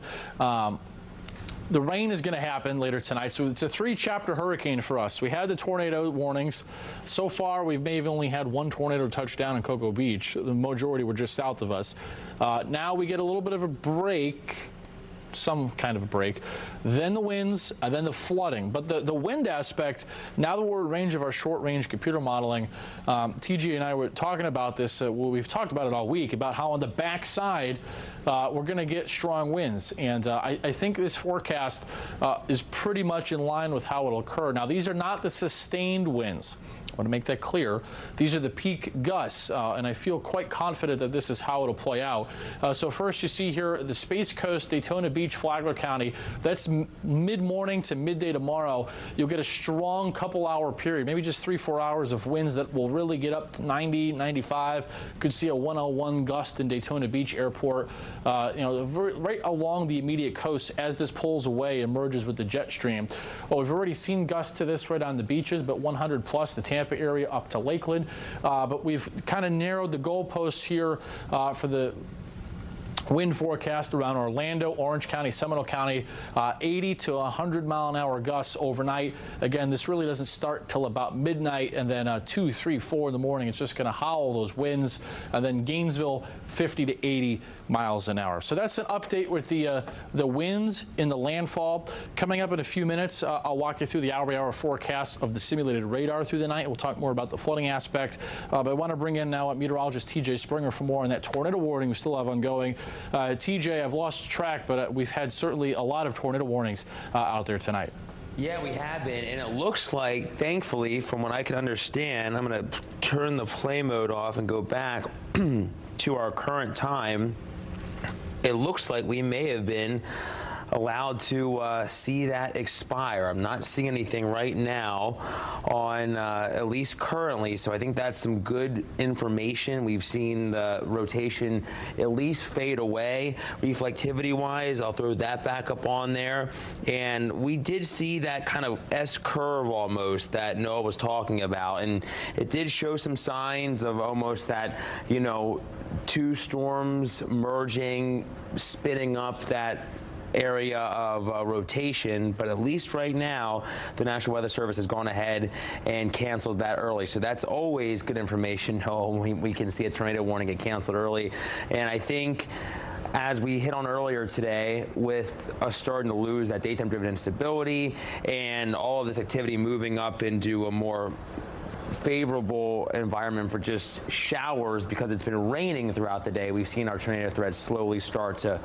The rain is going to happen later tonight, so it's a 3-chapter hurricane for us. We had the tornado warnings. So far, we may have only had 1 tornado touch down in Cocoa Beach. The majority were just south of us. Now we get a little bit of a break, some kind of a break, then the winds, and then the flooding. But the wind aspect, now that we're in range of our short-range computer modeling, TJ and I were talking about this. Well, we've talked about it all week, about how on the backside we're going to get strong winds. And I think this forecast is pretty much in line with how it'll occur. Now, these are not the sustained winds. I want to make that clear. These are the peak gusts, and I feel quite confident that this is how it'll play out. So first, you see here the Space Coast, Daytona Beach, Flagler County. That's mid-morning to midday tomorrow. You'll get a strong couple-hour period, maybe just 3-4 hours of winds that will really get up to 90, 95. Could see a 101 gust in Daytona Beach Airport. Right along the immediate coast as this pulls away and merges with the jet stream. Well, we've already seen gusts to this right on the beaches, but 100 plus the Tampa area up to Lakeland, but we've kind of narrowed the goalposts here for the wind forecast around Orlando, Orange County, Seminole County, 80 to 100 mile an hour gusts overnight. Again, this really doesn't start till about midnight, and then 2, 3, 4 in the morning. It's just going to howl those winds. And then Gainesville, 50 to 80 miles an hour. So that's an update with the winds in the landfall. Coming up in a few minutes, I'll walk you through the hour-by-hour forecast of the simulated radar through the night. We'll talk more about the flooding aspect. But I want to bring in now meteorologist TJ Springer for more on that tornado warning we still have ongoing. TJ, I've lost track, but we've had certainly a lot of tornado warnings out there tonight. Yeah, we have been, and it looks like, thankfully, from what I can understand, I'm going to turn the play mode off and go back to our current time. It looks like we may have been allowed to see that expire. I'm not seeing anything right now on at least currently, so I think that's some good information. We've seen the rotation at least fade away. Reflectivity wise, I'll throw that back up on there, and we did see that kind of S-curve almost that Noah was talking about, and it did show some signs of almost that, 2 storms merging, spinning up that area of rotation, but at least right now the National Weather Service has gone ahead and canceled that early, so that's always good information. We can see a tornado warning get canceled early, and I think as we hit on earlier today, with us starting to lose that daytime driven instability and all of this activity moving up into a more favorable environment for just showers because it's been raining throughout the day, we've seen our tornado threat slowly start to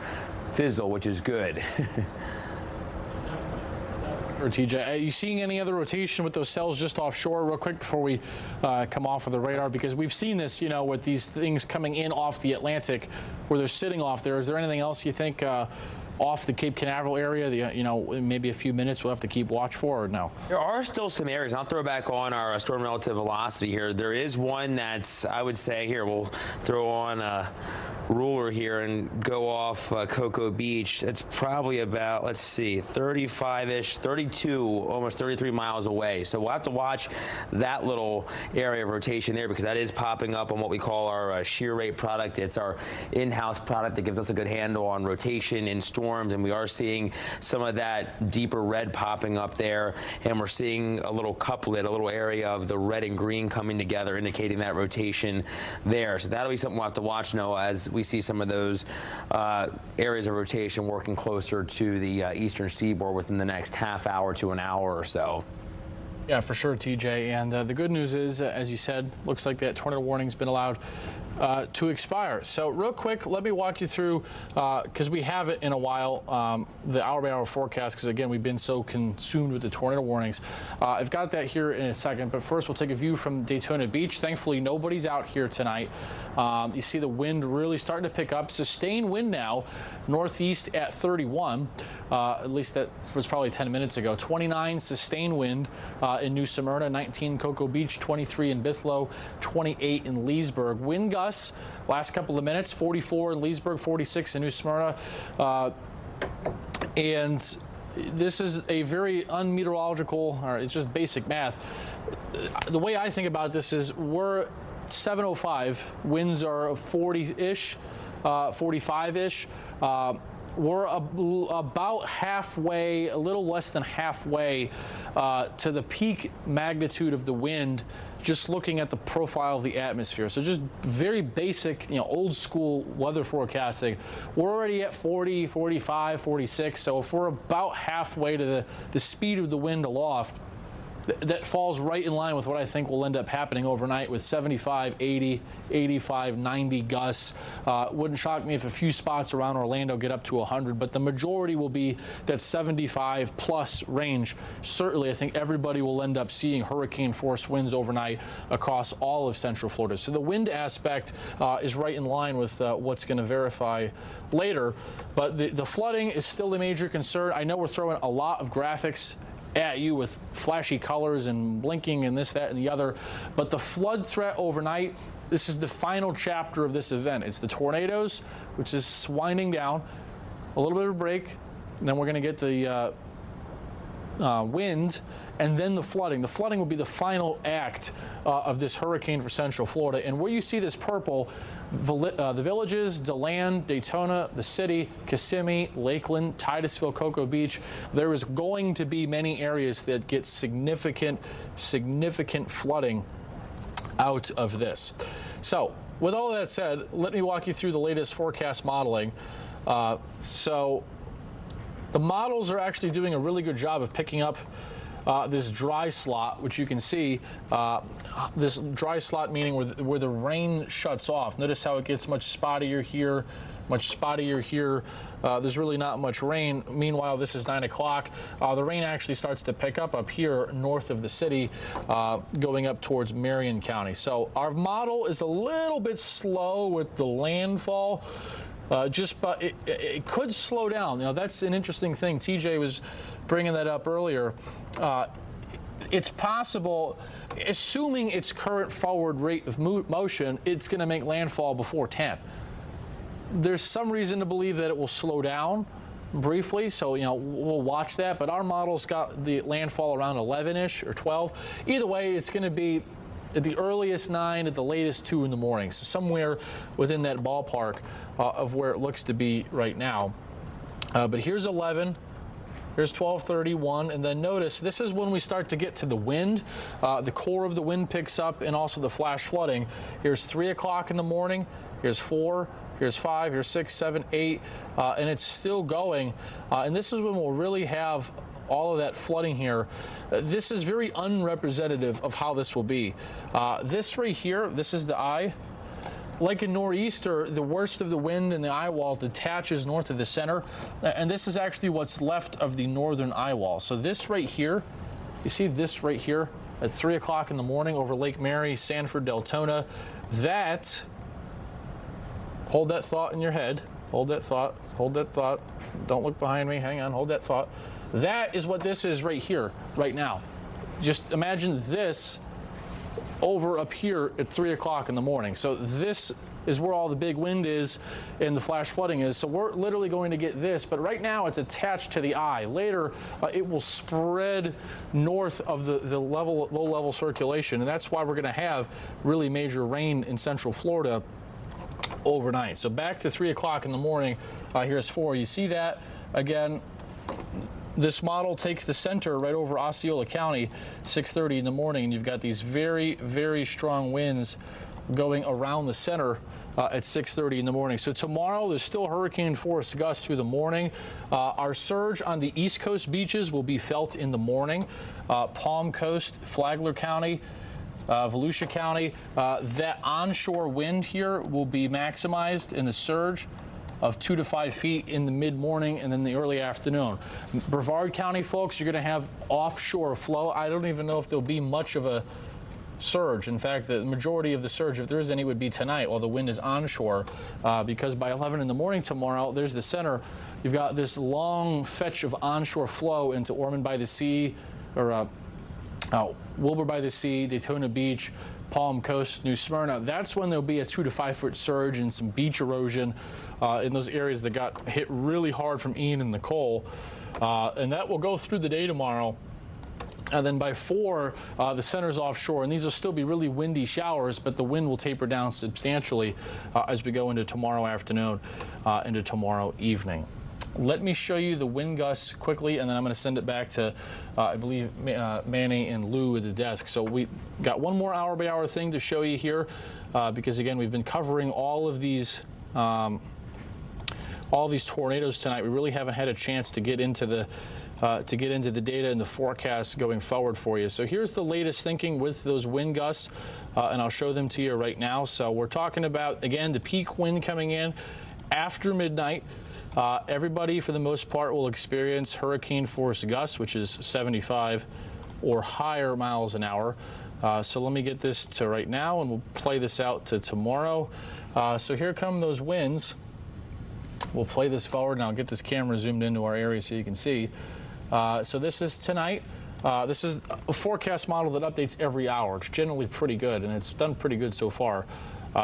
fizzle, which is good. TJ, are you seeing any other rotation with those cells just offshore real quick before we come off of the radar? Because we've seen this, with these things coming in off the Atlantic where they're sitting off there. Is there anything else you think off the Cape Canaveral area, maybe a few minutes we'll have to keep watch for, or no? There are still some areas. I'll throw back on our storm relative velocity here. There is one that's, I would say, here, we'll throw on a ruler here and go off Cocoa Beach. It's probably about, let's see, 35-ish, 32, almost 33 miles away. So we'll have to watch that little area of rotation there, because that is popping up on what we call our shear rate product. It's our in-house product that gives us a good handle on rotation in storms, and we are seeing some of that deeper red popping up there, and we're seeing a little couplet, a little area of the red and green coming together, indicating that rotation there. So that'll be something we'll have to watch, Noah, as we see some of those areas of rotation working closer to the eastern seaboard within the next half hour to an hour or so. Yeah, for sure, TJ. And the good news is, as you said, looks like that tornado warning's been allowed to expire. So real quick, let me walk you through, because we haven't in a while, the hour-by-hour forecast, because again, we've been so consumed with the tornado warnings. I've got that here in a second, but first we'll take a view from Daytona Beach. Thankfully, nobody's out here tonight. You see the wind really starting to pick up. Sustained wind now, northeast at 31. At least that was probably 10 minutes ago. 29 sustained wind in New Smyrna, 19 Cocoa Beach, 23 in Bithlo, 28 in Leesburg. Wind gusts last couple of minutes, 44 in Leesburg, 46 in New Smyrna. And this is a very unmeteorological, or it's just basic math. The way I think about this is we're 7:05. Winds are 40-ish, 45-ish. We're about halfway, a little less than halfway to the peak magnitude of the wind, just looking at the profile of the atmosphere. So just very basic, old school weather forecasting. We're already at 40, 45, 46. So if we're about halfway to the speed of the wind aloft, that falls right in line with what I think will end up happening overnight with 75, 80, 85, 90 gusts. Wouldn't shock me if a few spots around Orlando get up to 100, but the majority will be that 75 plus range. Certainly, I think everybody will end up seeing hurricane force winds overnight across all of Central Florida. So the wind aspect is right in line with what's going to verify later, but the flooding is still a major concern. I know we're throwing a lot of graphics at you with flashy colors and blinking and this, that, and the other. But the flood threat overnight, this is the final chapter of this event. It's the tornadoes, which is winding down, a little bit of a break, and then we're going to get the wind, and then the flooding. The flooding will be the final act of this hurricane for Central Florida. And where you see this purple, the villages, DeLand, Daytona, the city, Kissimmee, Lakeland, Titusville, Cocoa Beach, there is going to be many areas that get significant flooding out of this. So with all of that said, let me walk you through the latest forecast modeling. So the models are actually doing a really good job of picking up this dry slot, which you can see, this dry slot meaning where the rain shuts off. Notice how it gets much spottier here, much spottier here. There's really not much rain. Meanwhile, this is 9 o'clock. The rain actually starts to pick up here north of the city, going up towards Marion County. So our model is a little bit slow with the landfall. But it could slow down. That's an interesting thing. TJ was bringing that up earlier. It's possible, assuming its current forward rate of motion, it's going to make landfall before 10. There's some reason to believe that it will slow down briefly, so we'll watch that. But our model's got the landfall around 11-ish or 12. Either way, it's going to be at the earliest 9, at the latest 2 in the morning. So somewhere within that ballpark of where it looks to be right now. But here's 11. Here's 12:31, and then notice this is when we start to get to the wind. The core of the wind picks up, and also the flash flooding. Here's 3 o'clock in the morning. Here's 4. Here's 5. Here's 6, 7, 8, and it's still going. And this is when we'll really have all of that flooding here. This is very unrepresentative of how this will be. This right here, this is the eye. Like a nor'easter, the worst of the wind in the eye wall detaches north of the center, and this is actually what's left of the northern eye wall. So this right here, you see this right here at 3 o'clock in the morning over Lake Mary, Sanford, Deltona, that, hold that thought in your head, hold that thought, don't look behind me, hang on, hold that thought. That is what this is right here, right now. Just imagine this over up here at 3 o'clock in the morning. So this is where all the big wind is and the flash flooding is. So we're literally going to get this, but right now it's attached to the eye. Later, it will spread north of the low-level circulation, and that's why we're going to have really major rain in Central Florida overnight. So back to 3 o'clock in the morning, here's 4. You see that again. This model takes the center right over Osceola County, 6:30 in the morning, and you've got these very, very strong winds going around the center at 6:30 in the morning. So tomorrow, there's still hurricane force gusts through the morning. Our surge on the East Coast beaches will be felt in the morning. Palm Coast, Flagler County, Volusia County, that onshore wind here will be maximized in the surge of 2 to 5 feet in the mid-morning and then the early afternoon. Brevard County, folks, you're going to have offshore flow. I don't even know if there'll be much of a surge. In fact, the majority of the surge, if there is any, would be tonight while the wind is onshore, because by 11 in the morning tomorrow, there's the center. You've got this long fetch of onshore flow into Ormond by the Sea, or Wilbur by the Sea, Daytona Beach, Palm Coast, New Smyrna. That's when there'll be a 2 to 5 foot surge and some beach erosion in those areas that got hit really hard from Ian and Nicole. And that will go through the day tomorrow. And then by 4, the center's offshore, and these will still be really windy showers, but the wind will taper down substantially as we go into tomorrow afternoon, into tomorrow evening. Let me show you the wind gusts quickly, and then I'm going to send it back to, I believe, Manny and Lou at the desk. So we got one more hour-by-hour thing to show you here, because again, we've been covering all of these tornadoes tonight. We really haven't had a chance to get into the data and the forecast going forward for you. So here's the latest thinking with those wind gusts, and I'll show them to you right now. So we're talking about, again, the peak wind coming in after midnight. Everybody, for the most part, will experience hurricane force gusts, which is 75 or higher miles an hour. So let me get this to right now, and we'll play this out to tomorrow. So here come those winds. We'll play this forward, and I'll get this camera zoomed into our area so you can see. So this is tonight. This is a forecast model that updates every hour. It's generally pretty good, and it's done pretty good so far.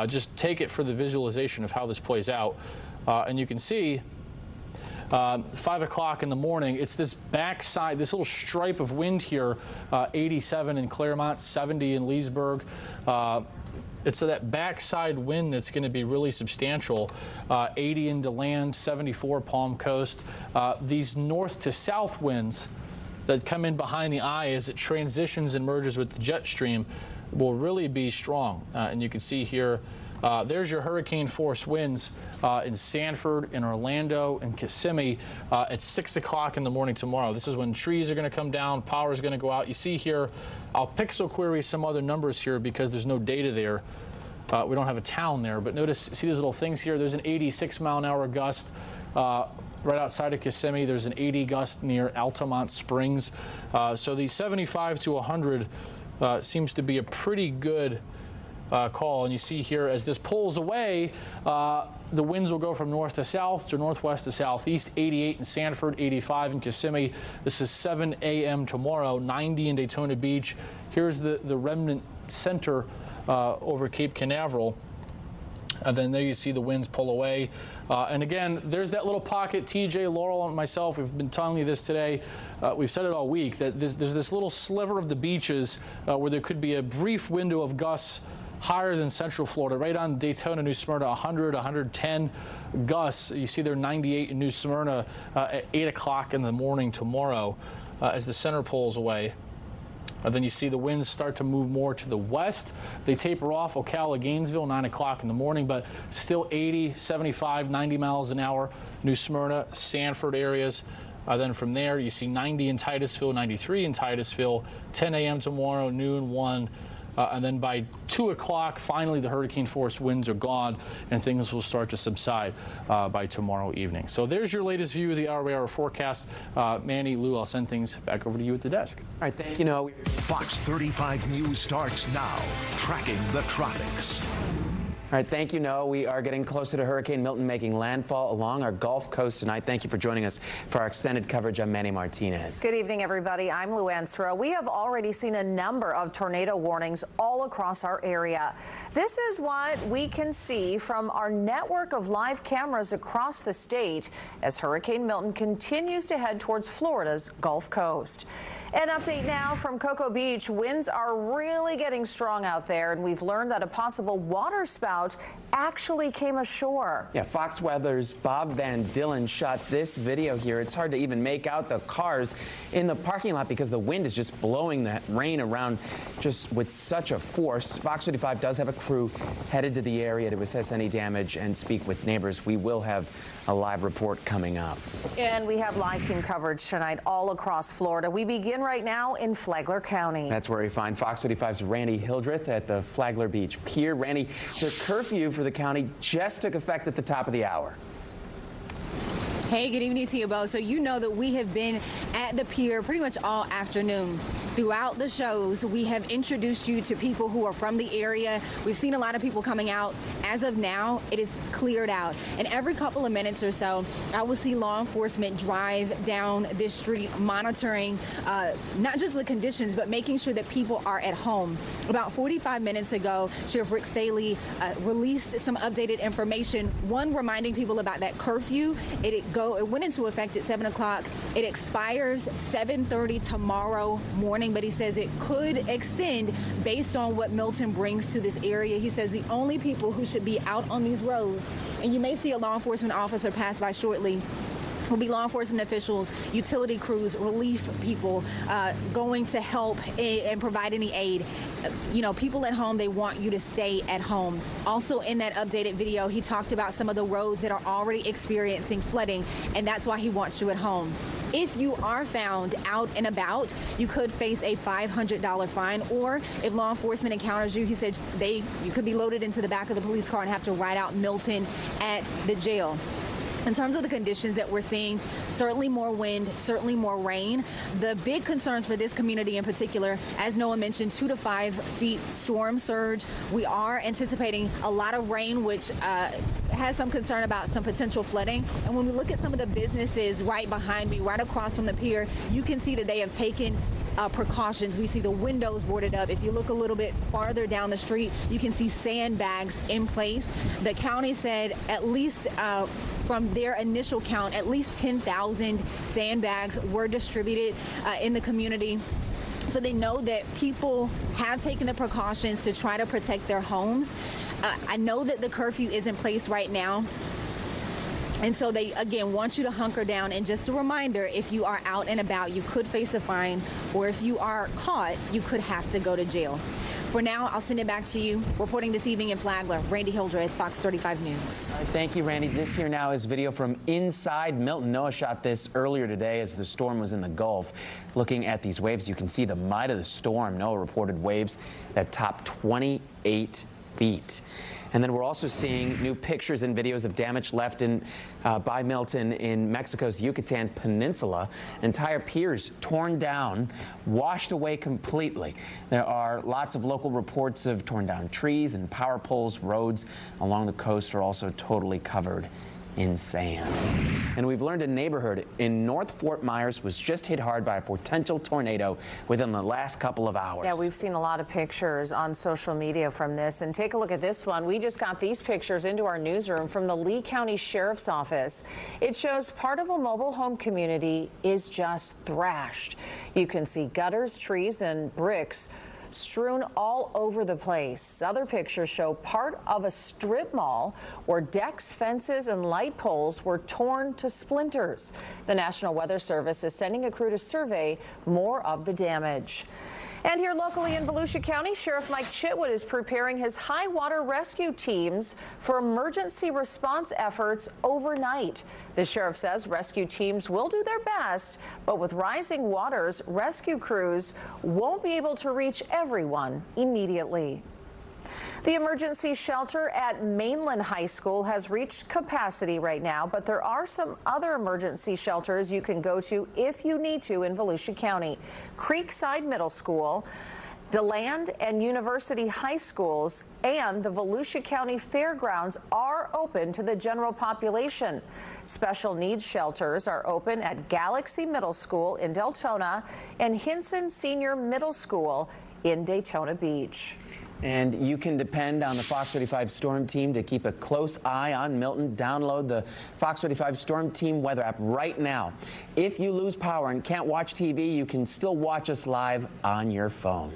Just take it for the visualization of how this plays out. And you can see 5 o'clock in the morning, it's this backside, this little stripe of wind here, 87 in Claremont, 70 in Leesburg. It's that backside wind that's going to be really substantial. 80 into land, 74 Palm Coast. These north to south winds that come in behind the eye as it transitions and merges with the jet stream will really be strong. And you can see here, there's your hurricane force winds in Sanford, in Orlando, and Kissimmee at 6 o'clock in the morning tomorrow. This is when trees are going to come down, power is going to go out. You see here, I'll pixel query some other numbers here because there's no data there. We don't have a town there, but notice, see these little things here? There's an 86-mile-an-hour gust right outside of Kissimmee. There's an 80 gust near Altamont Springs. So the 75 to 100 seems to be a pretty good call. And you see here, as this pulls away, the winds will go from north to south to northwest to southeast. 88 in Sanford, 85 in Kissimmee. This is 7 a.m. tomorrow, 90 in Daytona Beach. Here's the remnant center over Cape Canaveral. And then there you see the winds pull away. And again, there's that little pocket. TJ, Laurel, and myself, we've been telling you this today. We've said it all week, that there's this little sliver of the beaches where there could be a brief window of gusts higher than Central Florida, right on Daytona, New Smyrna, 100, 110 gusts. You see there 98 in New Smyrna at 8 o'clock in the morning tomorrow as the center pulls away. And then you see the winds start to move more to the west. They taper off Ocala, Gainesville, 9 o'clock in the morning, but still 80, 75, 90 miles an hour. New Smyrna, Sanford areas. Then from there, you see 90 in Titusville, 93 in Titusville, 10 a.m. tomorrow, noon, 1. And then by 2 o'clock, finally, the hurricane force winds are gone, and things will start to subside by tomorrow evening. So there's your latest view of the hour-by-hour forecast. Manny, Lou, I'll send things back over to you at the desk. All right, thank you. No. Fox 35 News starts now, tracking the tropics. All right, thank you, Noah. We are getting closer to Hurricane Milton making landfall along our Gulf Coast tonight. Thank you for joining us for our extended coverage. I'm Manny Martinez. Good evening, everybody. I'm Lou Ansra. We have already seen a number of tornado warnings all across our area. This is what we can see from our network of live cameras across the state as Hurricane Milton continues to head towards Florida's Gulf Coast. An update now from Cocoa Beach. Winds are really getting strong out there, and we've learned that a possible waterspout actually came ashore. Yeah, Fox Weather's Bob Van Dillen shot this video here. It's hard to even make out the cars in the parking lot because the wind is just blowing that rain around just with such a force. Fox 35 does have a crew headed to the area to assess any damage and speak with neighbors. We will have a live report coming up. And we have live team coverage tonight all across Florida. We begin right now in Flagler County. That's where we find Fox 35's Randy Hildreth at the Flagler Beach Pier. Randy, the curfew for the county just took effect at the top of the hour. Hey, good evening to you both. So you know that we have been at the pier pretty much all afternoon. Throughout the shows, we have introduced you to people who are from the area. We've seen a lot of people coming out. As of now, it is cleared out. And every couple of minutes or so, I will see law enforcement drive down this street, monitoring not just the conditions, but making sure that people are at home. About 45 minutes ago, Sheriff Rick Staley released some updated information. One, reminding people about that curfew. It It went into effect at 7 o'clock. It expires 7:30 tomorrow morning, but he says it could extend based on what Milton brings to this area. He says the only people who should be out on these roads, and you may see a law enforcement officer pass by shortly, will be law enforcement officials, utility crews, relief people going to help and provide any aid. You know, people at home, they want you to stay at home. Also in that updated video, he talked about some of the roads that are already experiencing flooding, and that's why he wants you at home. If you are found out and about, you could face a $500 fine, or if law enforcement encounters you, he said you could be loaded into the back of the police car and have to ride out Milton at the jail. In terms of the conditions that we're seeing, certainly more wind, certainly more rain. The big concerns for this community in particular, as Noah mentioned, 2 to 5 feet storm surge. We are anticipating a lot of rain, which has some concern about some potential flooding. And when we look at some of the businesses right behind me, right across from the pier, you can see that they have taken precautions. We see the windows boarded up. If you look a little bit farther down the street, you can see sandbags in place. The county said at least from their initial count, at least 10,000 sandbags were distributed in the community. So they know that people have taken the precautions to try to protect their homes. I know that the curfew is in place right now. And so they, again, want you to hunker down. And just a reminder, if you are out and about, you could face a fine, or if you are caught, you could have to go to jail. For now, I'll send it back to you. Reporting this evening in Flagler, Randy Hildreth, Fox 35 News. All right, thank you, Randy. This here now is video from inside Milton. Noah shot this earlier today as the storm was in the Gulf. Looking at these waves, you can see the might of the storm. Noah reported waves that topped 28 feet. And then we're also seeing new pictures and videos of damage left by Milton in Mexico's Yucatan Peninsula. Entire piers torn down, washed away completely. There are lots of local reports of torn down trees and power poles. Roads along the coast are also totally covered in sand. And we've learned a neighborhood in North Fort Myers was just hit hard by a potential tornado within the last couple of hours. Yeah, we've seen a lot of pictures on social media from this. And take a look at this one. We just got these pictures into our newsroom from the Lee County Sheriff's Office. It shows part of a mobile home community is just thrashed. You can see gutters, trees, and bricks strewn all over the place. Other pictures show part of a strip mall where decks, fences, and light poles were torn to splinters. The National Weather Service is sending a crew to survey more of the damage. And here locally in Volusia County, Sheriff Mike Chitwood is preparing his high water rescue teams for emergency response efforts overnight. The sheriff says rescue teams will do their best, but with rising waters, rescue crews won't be able to reach everyone immediately. The emergency shelter at Mainland High School has reached capacity right now, but there are some other emergency shelters you can go to if you need to in Volusia County. Creekside Middle School, DeLand and University High Schools, and the Volusia County Fairgrounds are open to the general population. Special needs shelters are open at Galaxy Middle School in Deltona and Hinson Senior Middle School in Daytona Beach. And you can depend on the Fox 35 Storm Team to keep a close eye on Milton. Download the Fox 35 Storm Team weather app right now. If you lose power and can't watch TV, you can still watch us live on your phone.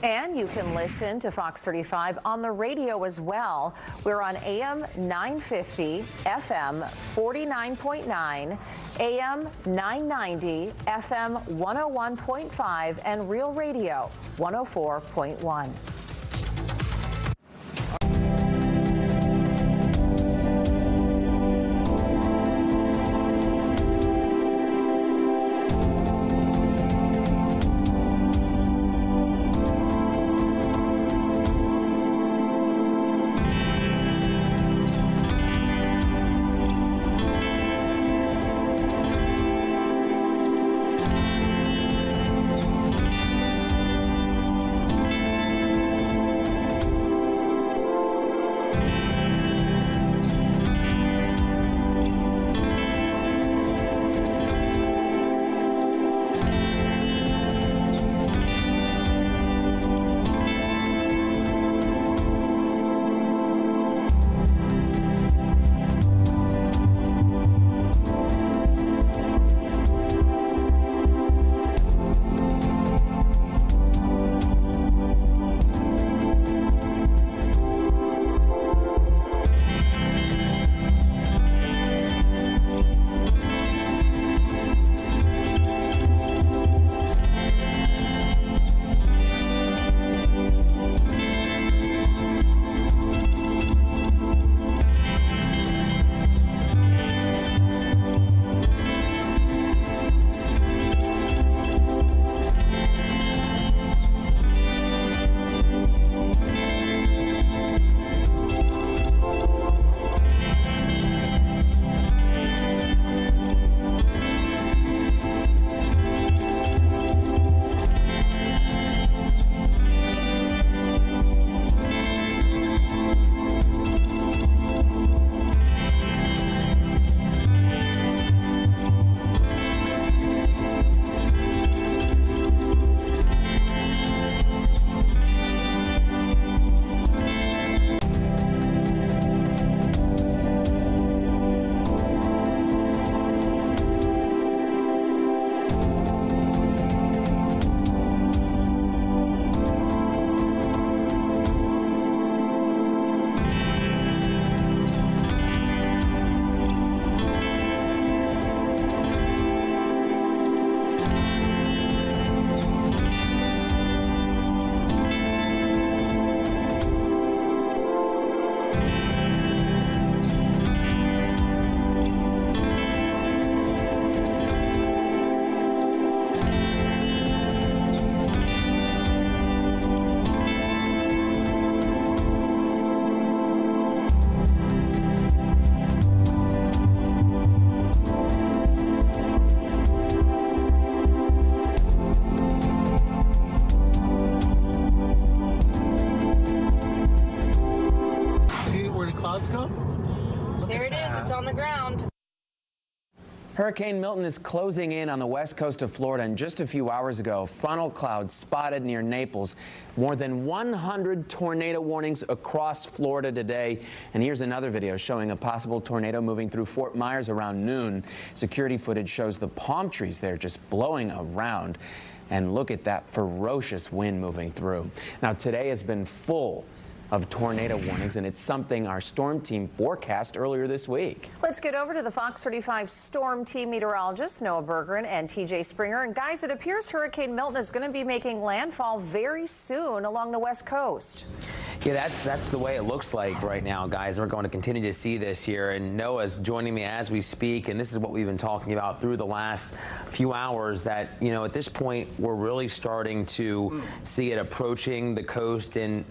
And you can listen to Fox 35 on the radio as well. We're on AM 950, FM 49.9, AM 990, FM 101.5, and Real Radio 104.1. Hurricane Milton is closing in on the west coast of Florida, and just a few hours ago, funnel clouds spotted near Naples. More than 100 tornado warnings across Florida today. And here's another video showing a possible tornado moving through Fort Myers around noon. Security footage shows the palm trees there just blowing around. And look at that ferocious wind moving through. Now, today has been full of tornado warnings, and it's something our storm team forecast earlier this week. Let's get over to the Fox 35 storm team meteorologists, Noah Bergeron and TJ Springer. And guys, it appears Hurricane Milton is going to be making landfall very soon along the west coast. Yeah, that's the way it looks like right now, guys. We're going to continue to see this here, and Noah's joining me as we speak, and this is what we've been talking about through the last few hours, that, you know, at this point, we're really starting to see it approaching the coast, and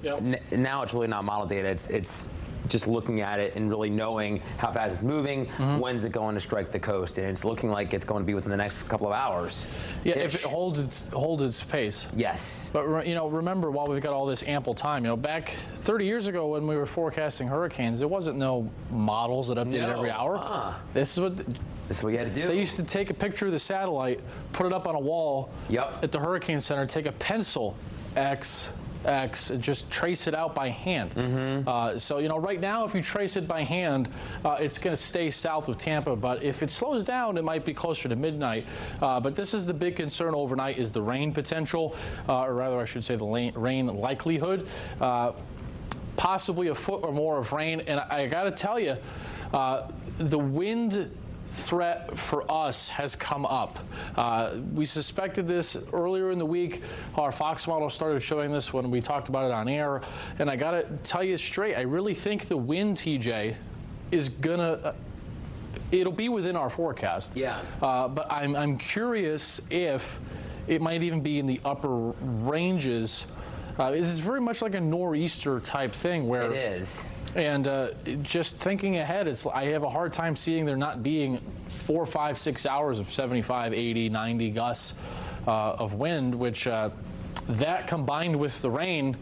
now it's really not model data. It's just looking at it and really knowing how fast it's moving, when's it going to strike the coast, and it's looking like it's going to be within the next couple of hours. Yeah, if it holds its pace. Yes. But, you know, remember, while we've got all this ample time, you know, back 30 years ago when we were forecasting hurricanes, there wasn't no models that updated every hour. This is what you had to do. They used to take a picture of the satellite, put it up on a wall at the Hurricane Center, take a pencil, X, and just trace it out by hand. So, you know, right now, if you trace it by hand, it's going to stay south of Tampa. But if it slows down, it might be closer to midnight. But this is the big concern overnight, is the rain potential, or rather, I should say the rain likelihood. Possibly a foot or more of rain. And I got to tell you, the wind threat for us has come up. We suspected this earlier in the week. Our Fox model started showing this when we talked about it on air. And I got to tell you straight, I really think the wind, TJ, is gonna, it'll be within our forecast. Yeah. But I'm curious if it might even be in the upper ranges. This is very much like a nor'easter type thing where it is. And just thinking ahead, I have a hard time seeing there not being 4, 5, 6 hours of 75, 80, 90 gusts of wind, which that combined with the rain,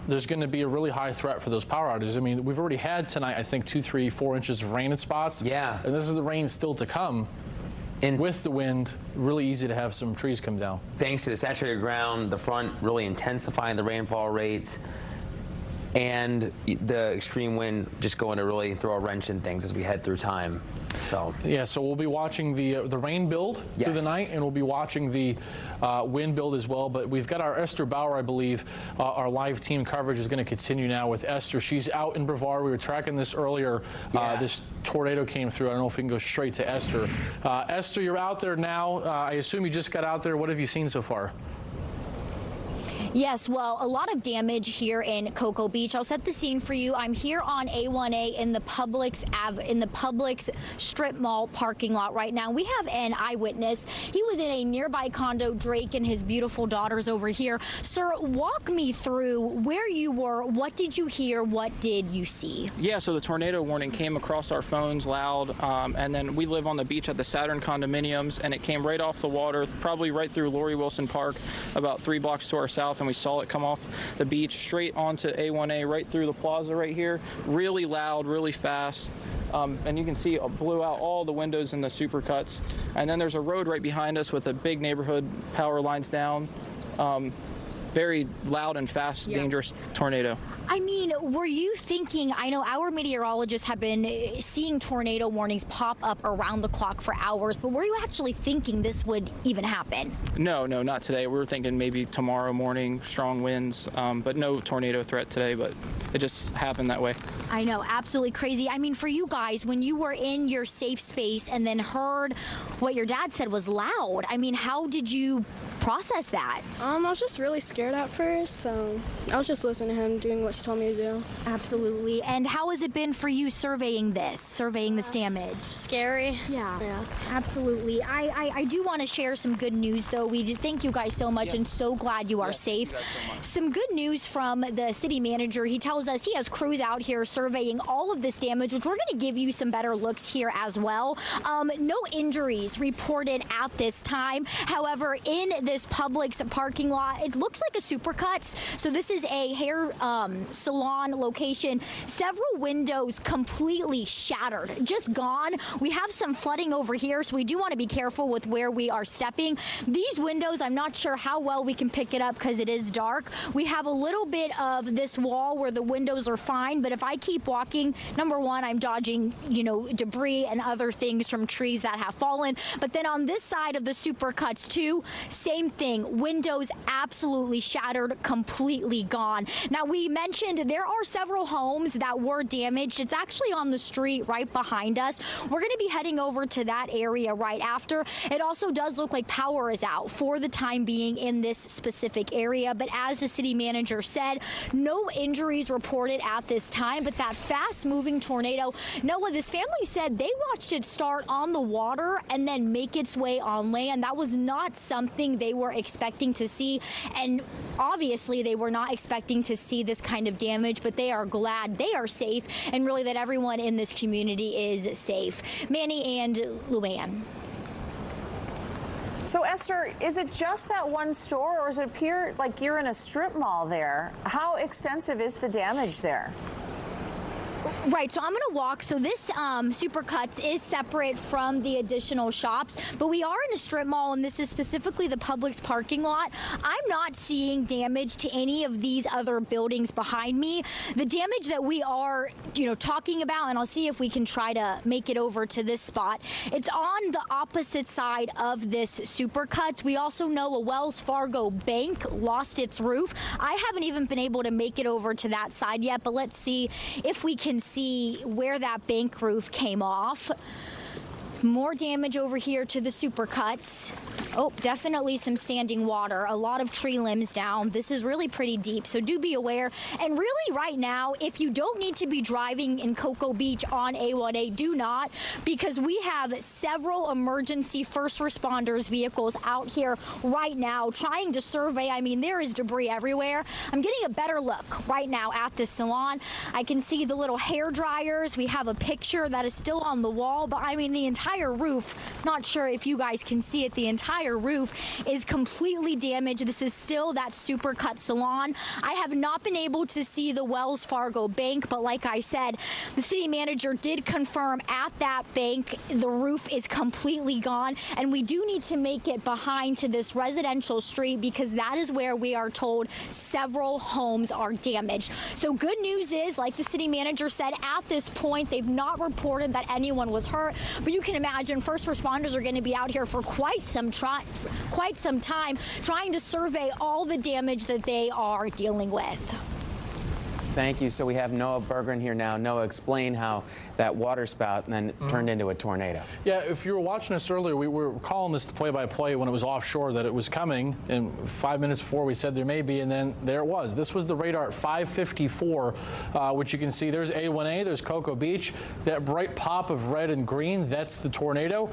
there's going to be a really high threat for those power outages. I mean, we've already had tonight, I think, 2, 3, 4 inches of rain in spots. Yeah. And this is the rain still to come. And with the wind, really easy to have some trees come down. Thanks to the saturated ground, the front really intensifying the rainfall rates, and the extreme wind just going to really throw a wrench in things as we head through time. So yeah, so we'll be watching the rain build through the night, and we'll be watching the wind build as well. But we've got our Esther Bauer, I believe. Our live team coverage is going to continue now with Esther. She's out in Brevard. We were tracking this earlier. This tornado came through. I don't know if we can go straight to Esther. Esther, you're out there now. I assume you just got out there. What have you seen so far? Yes, well, a lot of damage here in Cocoa Beach. I'll set the scene for you. I'm here on A1A in the Publix strip mall parking lot right now. We have an eyewitness. He was in a nearby condo. Drake and his beautiful daughters over here. Sir, walk me through where you were. What did you hear? What did you see? Yeah, so the tornado warning came across our phones loud, and then we live on the beach at the Saturn condominiums, and it came right off the water, probably right through Laurie Wilson Park, about 3 blocks to our south, and we saw it come off the beach straight onto A1A, right through the plaza right here. Really loud, really fast. And you can see it blew out all the windows in the supercuts. And then there's a road right behind us with a big neighborhood power lines down. Very loud and fast, dangerous tornado. I mean, were you thinking, I know our meteorologists have been seeing tornado warnings pop up around the clock for hours, but were you actually thinking this would even happen? No, not today. We were thinking maybe tomorrow morning, strong winds, but no tornado threat today, but it just happened that way. I know, absolutely crazy. I mean, for you guys, when you were in your safe space and then heard what your dad said was loud, I mean, how did you process that? I was just really scared at first, so I was just listening to him, doing what he told me to do. Absolutely. And how has it been for you surveying this damage? Scary. Yeah. Absolutely. I do want to share some good news, though. We thank you guys so much and so glad you are safe. Some good news from the city manager. He tells us he has crews out here surveying all of this damage, which we're going to give you some better looks here as well. No injuries reported at this time. However, in this Publix parking lot, it looks like a supercuts. So this is a salon location, several windows completely shattered, just gone. We have some flooding over here, so we do want to be careful with where we are stepping. These windows, I'm not sure how well we can pick it up because it is dark. We have a little bit of this wall where the windows are fine, but if I keep walking, number one, I'm dodging, debris and other things from trees that have fallen. But then on this side of the Supercuts too, same thing. Windows absolutely shattered, completely gone. Now, we mentioned there are several homes that were damaged. It's actually on the street right behind us. We're going to be heading over to that area right after. It also does look like power is out for the time being in this specific area. But as the city manager said, no injuries reported at this time. But that fast-moving tornado, Noah, this family said they watched it start on the water and then make its way on land. That was not something they were expecting to see. And obviously, they were not expecting to see this kind of damage, but they are glad they are safe and really that everyone in this community is safe. Manny and Luann. So, Esther, is it just that one store, or does it appear like you're in a strip mall there? How extensive is the damage there? Right, so I'm going to walk. So this Supercuts is separate from the additional shops, but we are in a strip mall, and this is specifically the Publix parking lot. I'm not seeing damage to any of these other buildings behind me. The damage that we are, talking about, and I'll see if we can try to make it over to this spot. It's on the opposite side of this Supercuts. We also know a Wells Fargo bank lost its roof. I haven't even been able to make it over to that side yet, but let's see if we can see where that bank roof came off. More damage over here to the Supercuts. Oh, definitely some standing water. A lot of tree limbs down. This is really pretty deep, so do be aware. And really right now, if you don't need to be driving in Cocoa Beach on A1A, do not, because we have several emergency first responders vehicles out here right now trying to survey. I mean, there is debris everywhere. I'm getting a better look right now at this salon. I can see the little hair dryers. We have a picture that is still on the wall, but I mean, the entire roof, not sure if you guys can see it, the entire roof is completely damaged. This is still that Supercut salon. I have not been able to see the Wells Fargo bank, but like I said, the city manager did confirm at that bank the roof is completely gone, and we do need to make it behind to this residential street because that is where we are told several homes are damaged. So good news is, like the city manager said, at this point they've not reported that anyone was hurt, but you can imagine first responders are going to be out here for quite some time trying to survey all the damage that they are dealing with. Thank you. So we have Noah Berggren here now. Noah, explain how that water spout then turned into a tornado. Yeah, if you were watching us earlier, we were calling this play-by-play when it was offshore that it was coming, and 5 minutes before we said there may be, and then there it was. This was the radar at 5:54, which you can see there's A1A, there's Cocoa Beach. That bright pop of red and green, that's the tornado.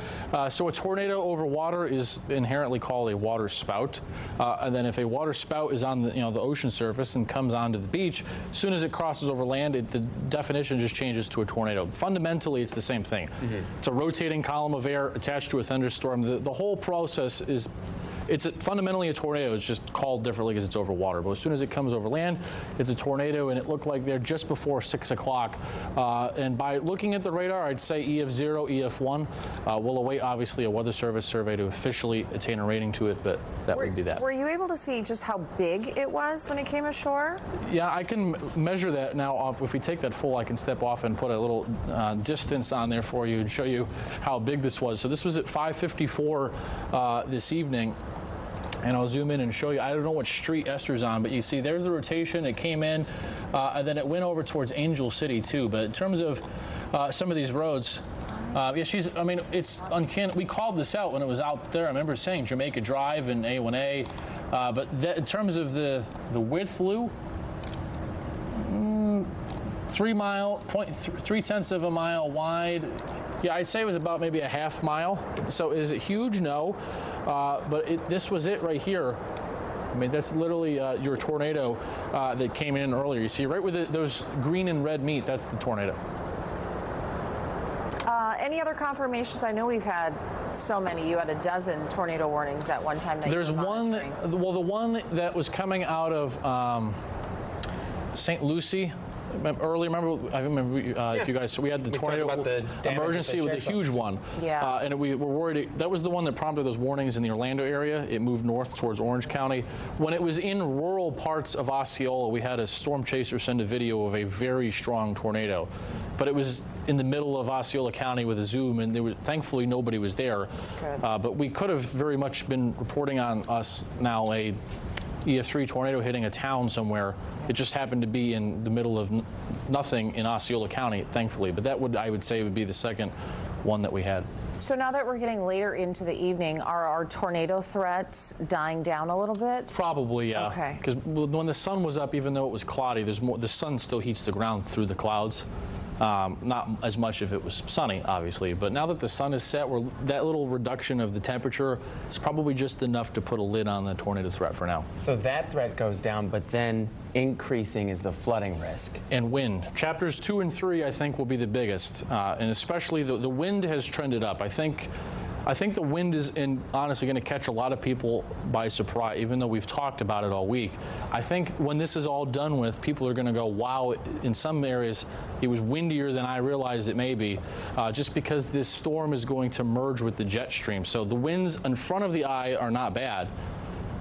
So a tornado over water is inherently called a water spout. And then if a water spout is on the ocean surface and comes onto the beach, as soon as it crosses over land, the definition just changes to a tornado. Fundamentally, it's the same thing. It's a rotating column of air attached to a thunderstorm. The whole process is, it's fundamentally a tornado. It's just called differently because it's over water. But as soon as it comes over land, it's a tornado, and it looked like they're just before 6 o'clock. And by looking at the radar, I'd say EF0, EF1. We'll await, obviously, a Weather Service survey to officially attain a rating to it, but that would be that. Were you able to see just how big it was when it came ashore? Yeah, I can measure that now. If we take that full, I can step off and put a little distance on there for you and show you how big this was. So this was at 5:54 this evening. And I'll zoom in and show you. I don't know what street Esther's on, but you see there's the rotation. It came in, and then it went over towards Angel City too. But in terms of some of these roads, yeah, it's uncanny. We called this out when it was out there. I remember saying Jamaica Drive and A1A, but in terms of the width, Lou, 3.3 of a mile wide. Yeah, I'd say it was about maybe a half mile. So is it huge? No. But this was it right here. I mean, that's literally your tornado that came in earlier. You see right with those green and red meat, that's the tornado. Any other confirmations? I know we've had so many. You had a dozen tornado warnings at one time. There's one, well, the one that was coming out of St. Lucie. Early, I remember if you guys, we had the tornado about the emergency with a huge one. Yeah. And we were worried. That was the one that prompted those warnings in the Orlando area. It moved north towards Orange County. When it was in rural parts of Osceola, we had a storm chaser send a video of a very strong tornado. But it was in the middle of Osceola County with a zoom, and there was, thankfully nobody was there. That's good. But we could have very much been reporting on us now a EF3 tornado hitting a town somewhere. It just happened to be in the middle of nothing in Osceola County, thankfully. But that would, I would say, would be the second one that we had. So now that we're getting later into the evening, are our tornado threats dying down a little bit? Probably, yeah. Okay. Because when the sun was up, even though it was cloudy, there's more. The sun still heats the ground through the clouds. Not as much if it was sunny, obviously, but now that the sun is set, that little reduction of the temperature is probably just enough to put a lid on the tornado threat for now. So that threat goes down, but then increasing is the flooding risk. And wind. Chapters 2 and 3, I think, will be the biggest, and especially the wind has trended up. I think the wind is honestly going to catch a lot of people by surprise, even though we've talked about it all week. I think when this is all done with, people are going to go, wow, in some areas it was windier than I realized it may be, just because this storm is going to merge with the jet stream. So the winds in front of the eye are not bad.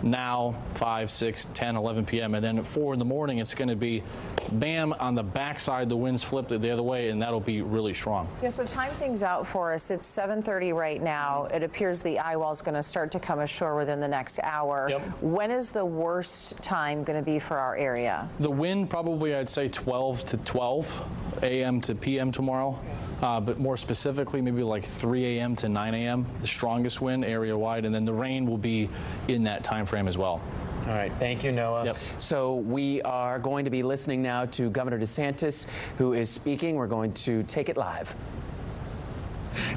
Now, 5, 6, 10, 11 p.m., and then at 4 in the morning, it's going to be bam, on the backside, the winds flip the other way, and that'll be really strong. Yeah, so time things out for us. It's 7:30 right now. It appears the eye wall is going to start to come ashore within the next hour. Yep. When is the worst time going to be for our area? The wind probably, I'd say 12 to 12 a.m. to p.m. tomorrow. But more specifically, maybe like 3 a.m. to 9 a.m., the strongest wind area-wide, and then the rain will be in that time frame as well. All right, thank you, Noah. Yep. So we are going to be listening now to Governor DeSantis, who is speaking. We're going to take it live.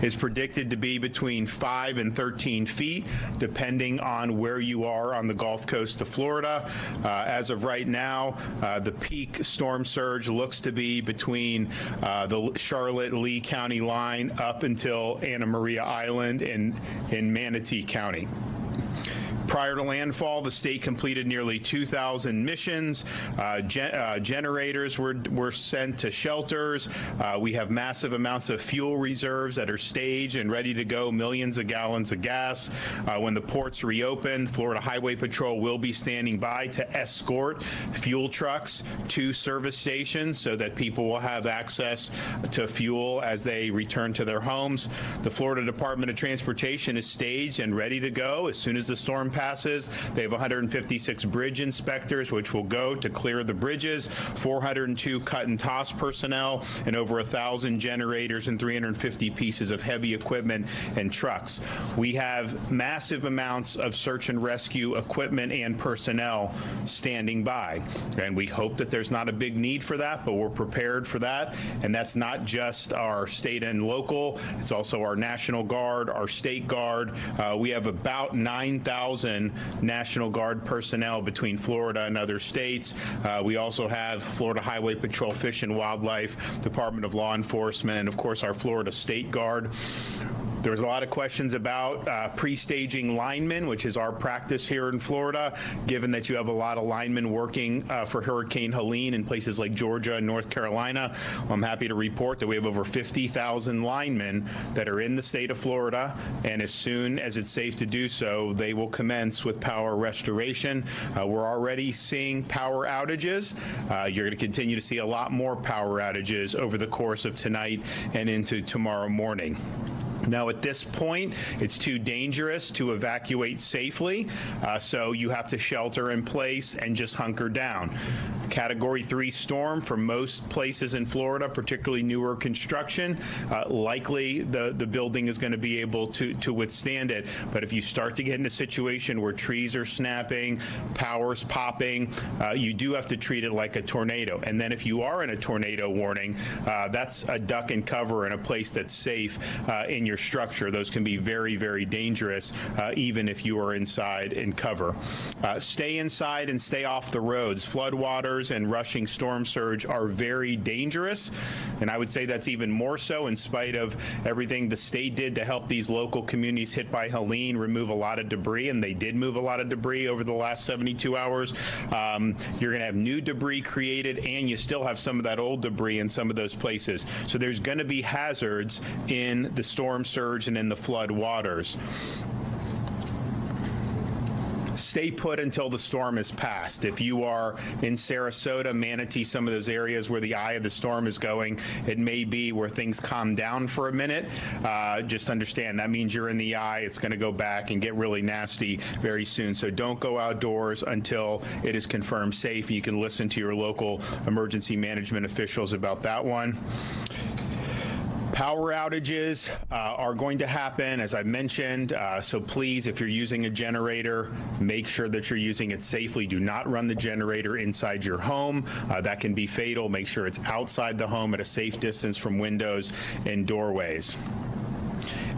Is predicted to be between 5 and 13 feet, depending on where you are on the Gulf Coast of Florida. As of right now, the peak storm surge looks to be between the Charlotte-Lee County line up until Anna Maria Island in Manatee County. Prior to landfall, the state completed nearly 2,000 missions. Generators were sent to shelters. We have massive amounts of fuel reserves that are staged and ready to go, millions of gallons of gas. When the ports reopen, Florida Highway Patrol will be standing by to escort fuel trucks to service stations so that people will have access to fuel as they return to their homes. The Florida Department of Transportation is staged and ready to go as soon as the storm passes. They have 156 bridge inspectors, which will go to clear the bridges, 402 cut and toss personnel, and over 1,000 generators and 350 pieces of heavy equipment and trucks. We have massive amounts of search and rescue equipment and personnel standing by, and we hope that there's not a big need for that, but we're prepared for that. And that's not just our state and local, it's also our National Guard, our State Guard. We have about 9,000 National Guard personnel between Florida and other states. We also have Florida Highway Patrol, Fish and Wildlife, Department of Law Enforcement, and of course our Florida State Guard. There was a lot of questions about pre-staging linemen, which is our practice here in Florida, given that you have a lot of linemen working for Hurricane Helene in places like Georgia and North Carolina. I'm happy to report that we have over 50,000 linemen that are in the state of Florida, and as soon as it's safe to do so, they will commence with power restoration. We're already seeing power outages. You're going to continue to see a lot more power outages over the course of tonight and into tomorrow morning. Now, at this point, it's too dangerous to evacuate safely, so you have to shelter in place and just hunker down. Category 3 storm for most places in Florida, particularly newer construction, likely the building is going to be able to withstand it. But if you start to get in a situation where trees are snapping, power's popping, you do have to treat it like a tornado. And then if you are in a tornado warning, that's a duck and cover in a place that's safe in your your structure. Those can be very, very dangerous, even if you are inside in cover. Stay inside and stay off the roads. Floodwaters and rushing storm surge are very dangerous, and I would say that's even more so in spite of everything the state did to help these local communities hit by Helene remove a lot of debris, and they did move a lot of debris over the last 72 hours. You're going to have new debris created, and you still have some of that old debris in some of those places. So there's going to be hazards in the storm surge and in the flood waters. Stay put until the storm is passed. If you are in Sarasota, Manatee, some of those areas where the eye of the storm is going, it may be where things calm down for a minute. Just understand that means you're in the eye. It's going to go back and get really nasty very soon. So don't go outdoors until it is confirmed safe. You can listen to your local emergency management officials about that one. Power outages are going to happen, as I mentioned, so please, if you're using a generator, make sure that you're using it safely. Do not run the generator inside your home. That can be fatal. Make sure it's outside the home at a safe distance from windows and doorways.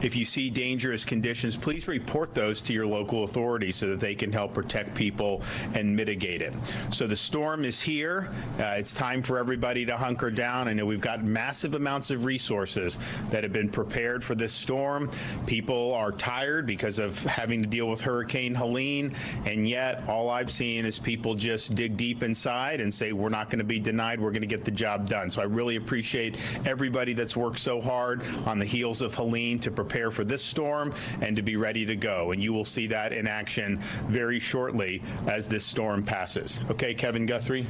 If you see dangerous conditions, please report those to your local authorities so that they can help protect people and mitigate it. So the storm is here. It's time for everybody to hunker down. I know we've got massive amounts of resources that have been prepared for this storm. People are tired because of having to deal with Hurricane Helene, and yet all I've seen is people just dig deep inside and say, we're not going to be denied, we're going to get the job done. So I really appreciate everybody that's worked so hard on the heels of Helene to prepare for this storm and to be ready to go. And you will see that in action very shortly as this storm passes. Okay, Kevin Guthrie.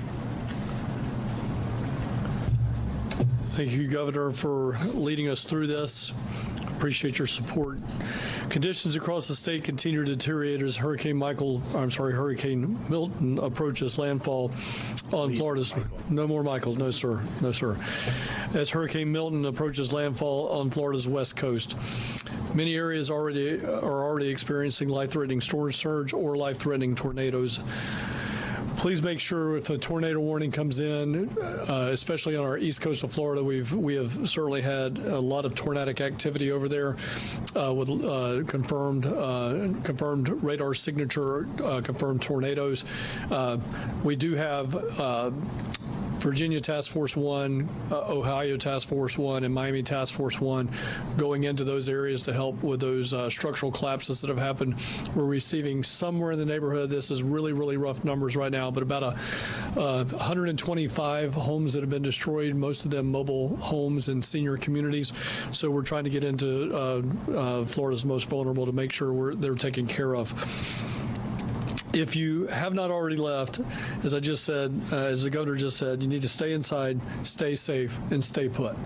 Thank you, Governor, for leading us through this. Appreciate your support. Conditions across the state continue to deteriorate as Hurricane Milton approaches landfall on Florida's. No more Michael. No, sir. No, sir. As Hurricane Milton approaches landfall on Florida's west coast. Many areas are already experiencing life-threatening storm surge or life-threatening tornadoes. Please make sure if a tornado warning comes in, especially on our east coast of Florida, we have certainly had a lot of tornadic activity over there with confirmed radar signature, confirmed tornadoes. We do have Virginia Task Force 1, Ohio Task Force 1, and Miami Task Force 1 going into those areas to help with those structural collapses that have happened. We're receiving somewhere in the neighborhood, this is really, really rough numbers right now, but about 125 homes that have been destroyed, most of them mobile homes and senior communities. So we're trying to get into Florida's most vulnerable to make sure they're taken care of. If you have not already left, as I just said, as the governor just said, you need to stay inside, stay safe, and stay put.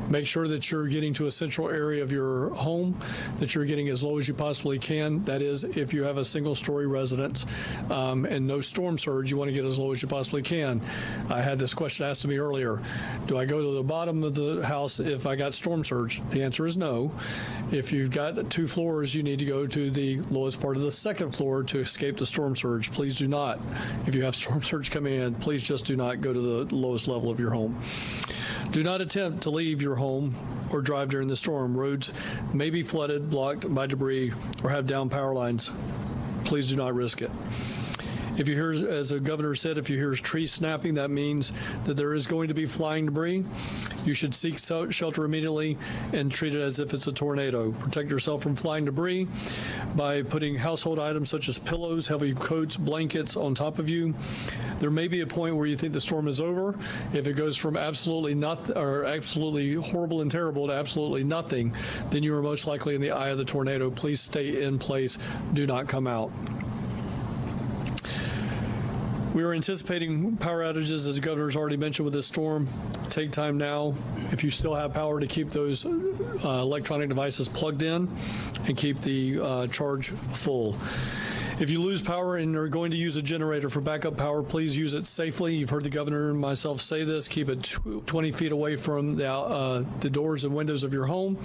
Make sure that you're getting to a central area of your home, that you're getting as low as you possibly can. That is, if you have a single-story residence and no storm surge, you want to get as low as you possibly can. I had this question asked of me earlier. Do I go to the bottom of the house if I got storm surge? The answer is no. If you've got 2 floors, you need to go to the lowest part of the 2nd floor to escape the storm surge. Please do not. If you have storm surge coming in, please just do not go to the lowest level of your home. Do not attempt to leave your home or drive during the storm. Roads may be flooded, blocked by debris, or have down power lines. Please do not risk it. If you hear, as the governor said, if you hear trees snapping, that means that there is going to be flying debris. You should seek shelter immediately and treat it as if it's a tornado. Protect yourself from flying debris by putting household items such as pillows, heavy coats, blankets on top of you. There may be a point where you think the storm is over. If it goes from absolutely nothing or absolutely horrible and terrible to absolutely nothing, then you are most likely in the eye of the tornado. Please stay in place. Do not come out. We are anticipating power outages, as the governor's already mentioned, with this storm. Take time now, if you still have power, to keep those electronic devices plugged in and keep the charge full. If you lose power and are going to use a generator for backup power, please use it safely. You've heard the governor and myself say this. Keep it 20 feet away from the doors and windows of your home.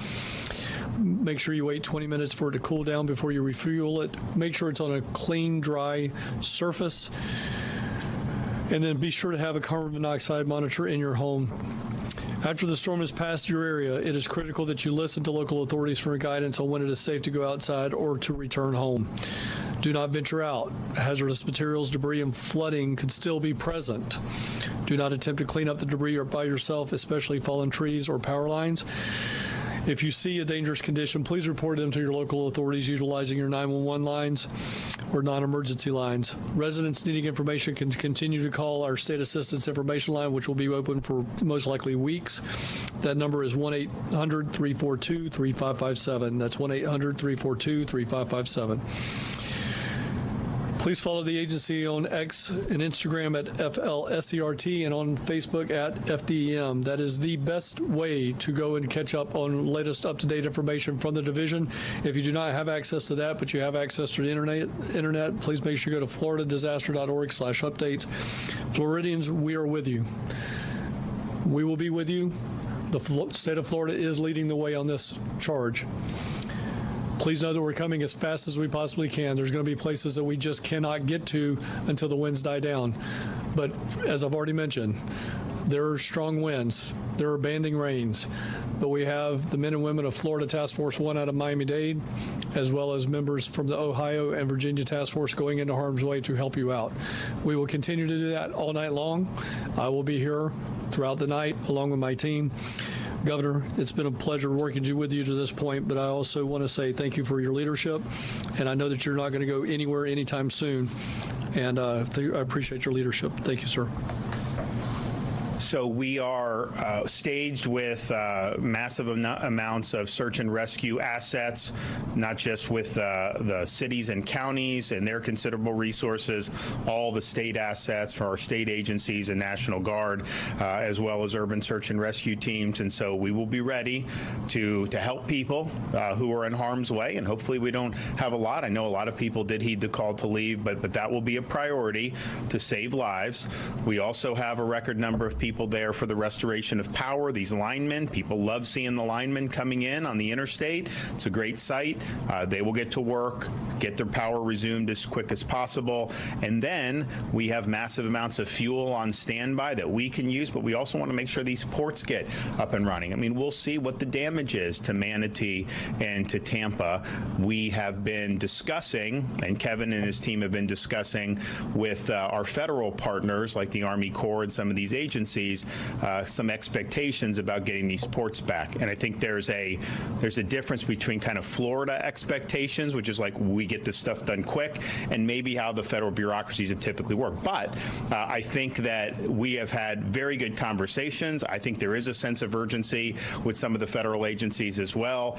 Make sure you wait 20 minutes for it to cool down before you refuel it. Make sure it's on a clean, dry surface. And then be sure to have a carbon monoxide monitor in your home. After the storm has passed your area, it is critical that you listen to local authorities for guidance on when it is safe to go outside or to return home. Do not venture out. Hazardous materials, debris, and flooding could still be present. Do not attempt to clean up the debris by yourself, especially fallen trees or power lines. If you see a dangerous condition, please report them to your local authorities utilizing your 911 lines or non-emergency lines. Residents needing information can continue to call our State Assistance Information Line, which will be open for most likely weeks. That number is 1-800-342-3557. That's 1-800-342-3557. Please follow the agency on X and Instagram at FLSERT and on Facebook at FDEM. That is the best way to go and catch up on latest up-to-date information from the division. If you do not have access to that, but you have access to the internet, please make sure you go to floridadisaster.org/updates. Floridians, we are with you. We will be with you. The state of Florida is leading the way on this charge. Please know that we're coming as fast as we possibly can. There's going to be places that we just cannot get to until the winds die down. But as I've already mentioned, there are strong winds. There are banding rains. But we have the men and women of Florida Task Force 1 out of Miami-Dade, as well as members from the Ohio and Virginia Task Force going into harm's way to help you out. We will continue to do that all night long. I will be here throughout the night along with my team. Governor, it's been a pleasure working with you to this point, but I also want to say thank you for your leadership, and I know that you're not going to go anywhere anytime soon, and I appreciate your leadership. Thank you, sir. So we are staged with massive amounts of search and rescue assets, not just with the cities and counties and their considerable resources, all the state assets for our state agencies and National Guard, as well as urban search and rescue teams. And so we will be ready to help people who are in harm's way, and hopefully we don't have a lot. I know a lot of people did heed the call to leave, but that will be a priority to save lives. We also have a record number of people there for the restoration of power. These linemen, people love seeing the linemen coming in on the interstate. It's a great sight. They will get to work, get their power resumed as quick as possible. And then we have massive amounts of fuel on standby that we can use, but we also want to make sure these ports get up and running. I mean, we'll see what the damage is to Manatee and to Tampa. We have been discussing, and Kevin and his team have been discussing with our federal partners like the Army Corps and some of these agencies, some expectations about getting these ports back. And I think there's a difference between kind of Florida expectations, which is like we get this stuff done quick, and maybe how the federal bureaucracies have typically worked. But I think that we have had very good conversations. I think there is a sense of urgency with some of the federal agencies as well,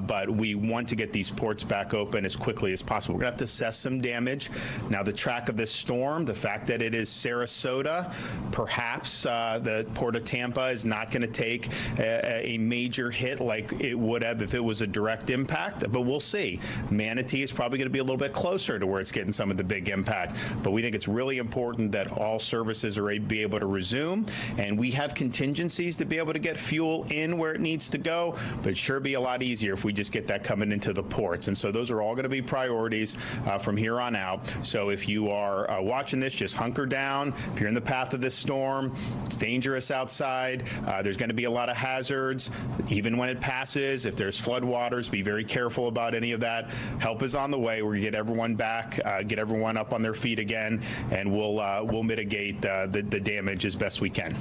but we want to get these ports back open as quickly as possible. We're going to have to assess some damage. Now, the track of this storm, the fact that it is Sarasota, perhaps the Port of Tampa is not going to take a major hit like it would have if it was a direct impact, but we'll see. Manatee is probably going to be a little bit closer to where it's getting some of the big impact, but we think it's really important that all services are be able to resume, and we have contingencies to be able to get fuel in where it needs to go, but it'd sure be a lot easier if we just get that coming into the ports. And so those are all going to be priorities from here on out. So if you are watching this, just hunker down. If you're in the path of this storm, it's dangerous outside. There's going to be a lot of hazards. Even when it passes, if there's floodwaters, be very careful about any of that. Help is on the way. We're going to get everyone back, get everyone up on their feet again, and we'll mitigate the damage as best we can.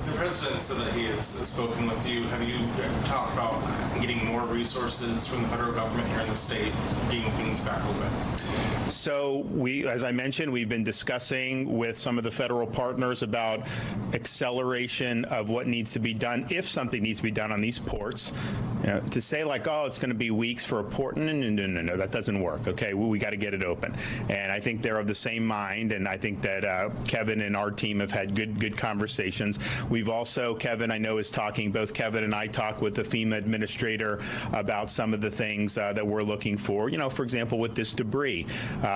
The president said that he has spoken with you. Have you talked about getting more resources from the federal government here in the state, getting things back open? So as I mentioned, we've been discussing with some of the federal partners about acceleration of what needs to be done if something needs to be done on these ports. To say like, oh, it's going to be weeks for a port, no, that doesn't work. Okay, we got to get it open. And I think they're of the same mind, and I think that Kevin and our team have had good conversations. We've also, Kevin, I know, is talking, both Kevin and I talk with the FEMA administrator about some of the things that we're looking for. For example, with this debris,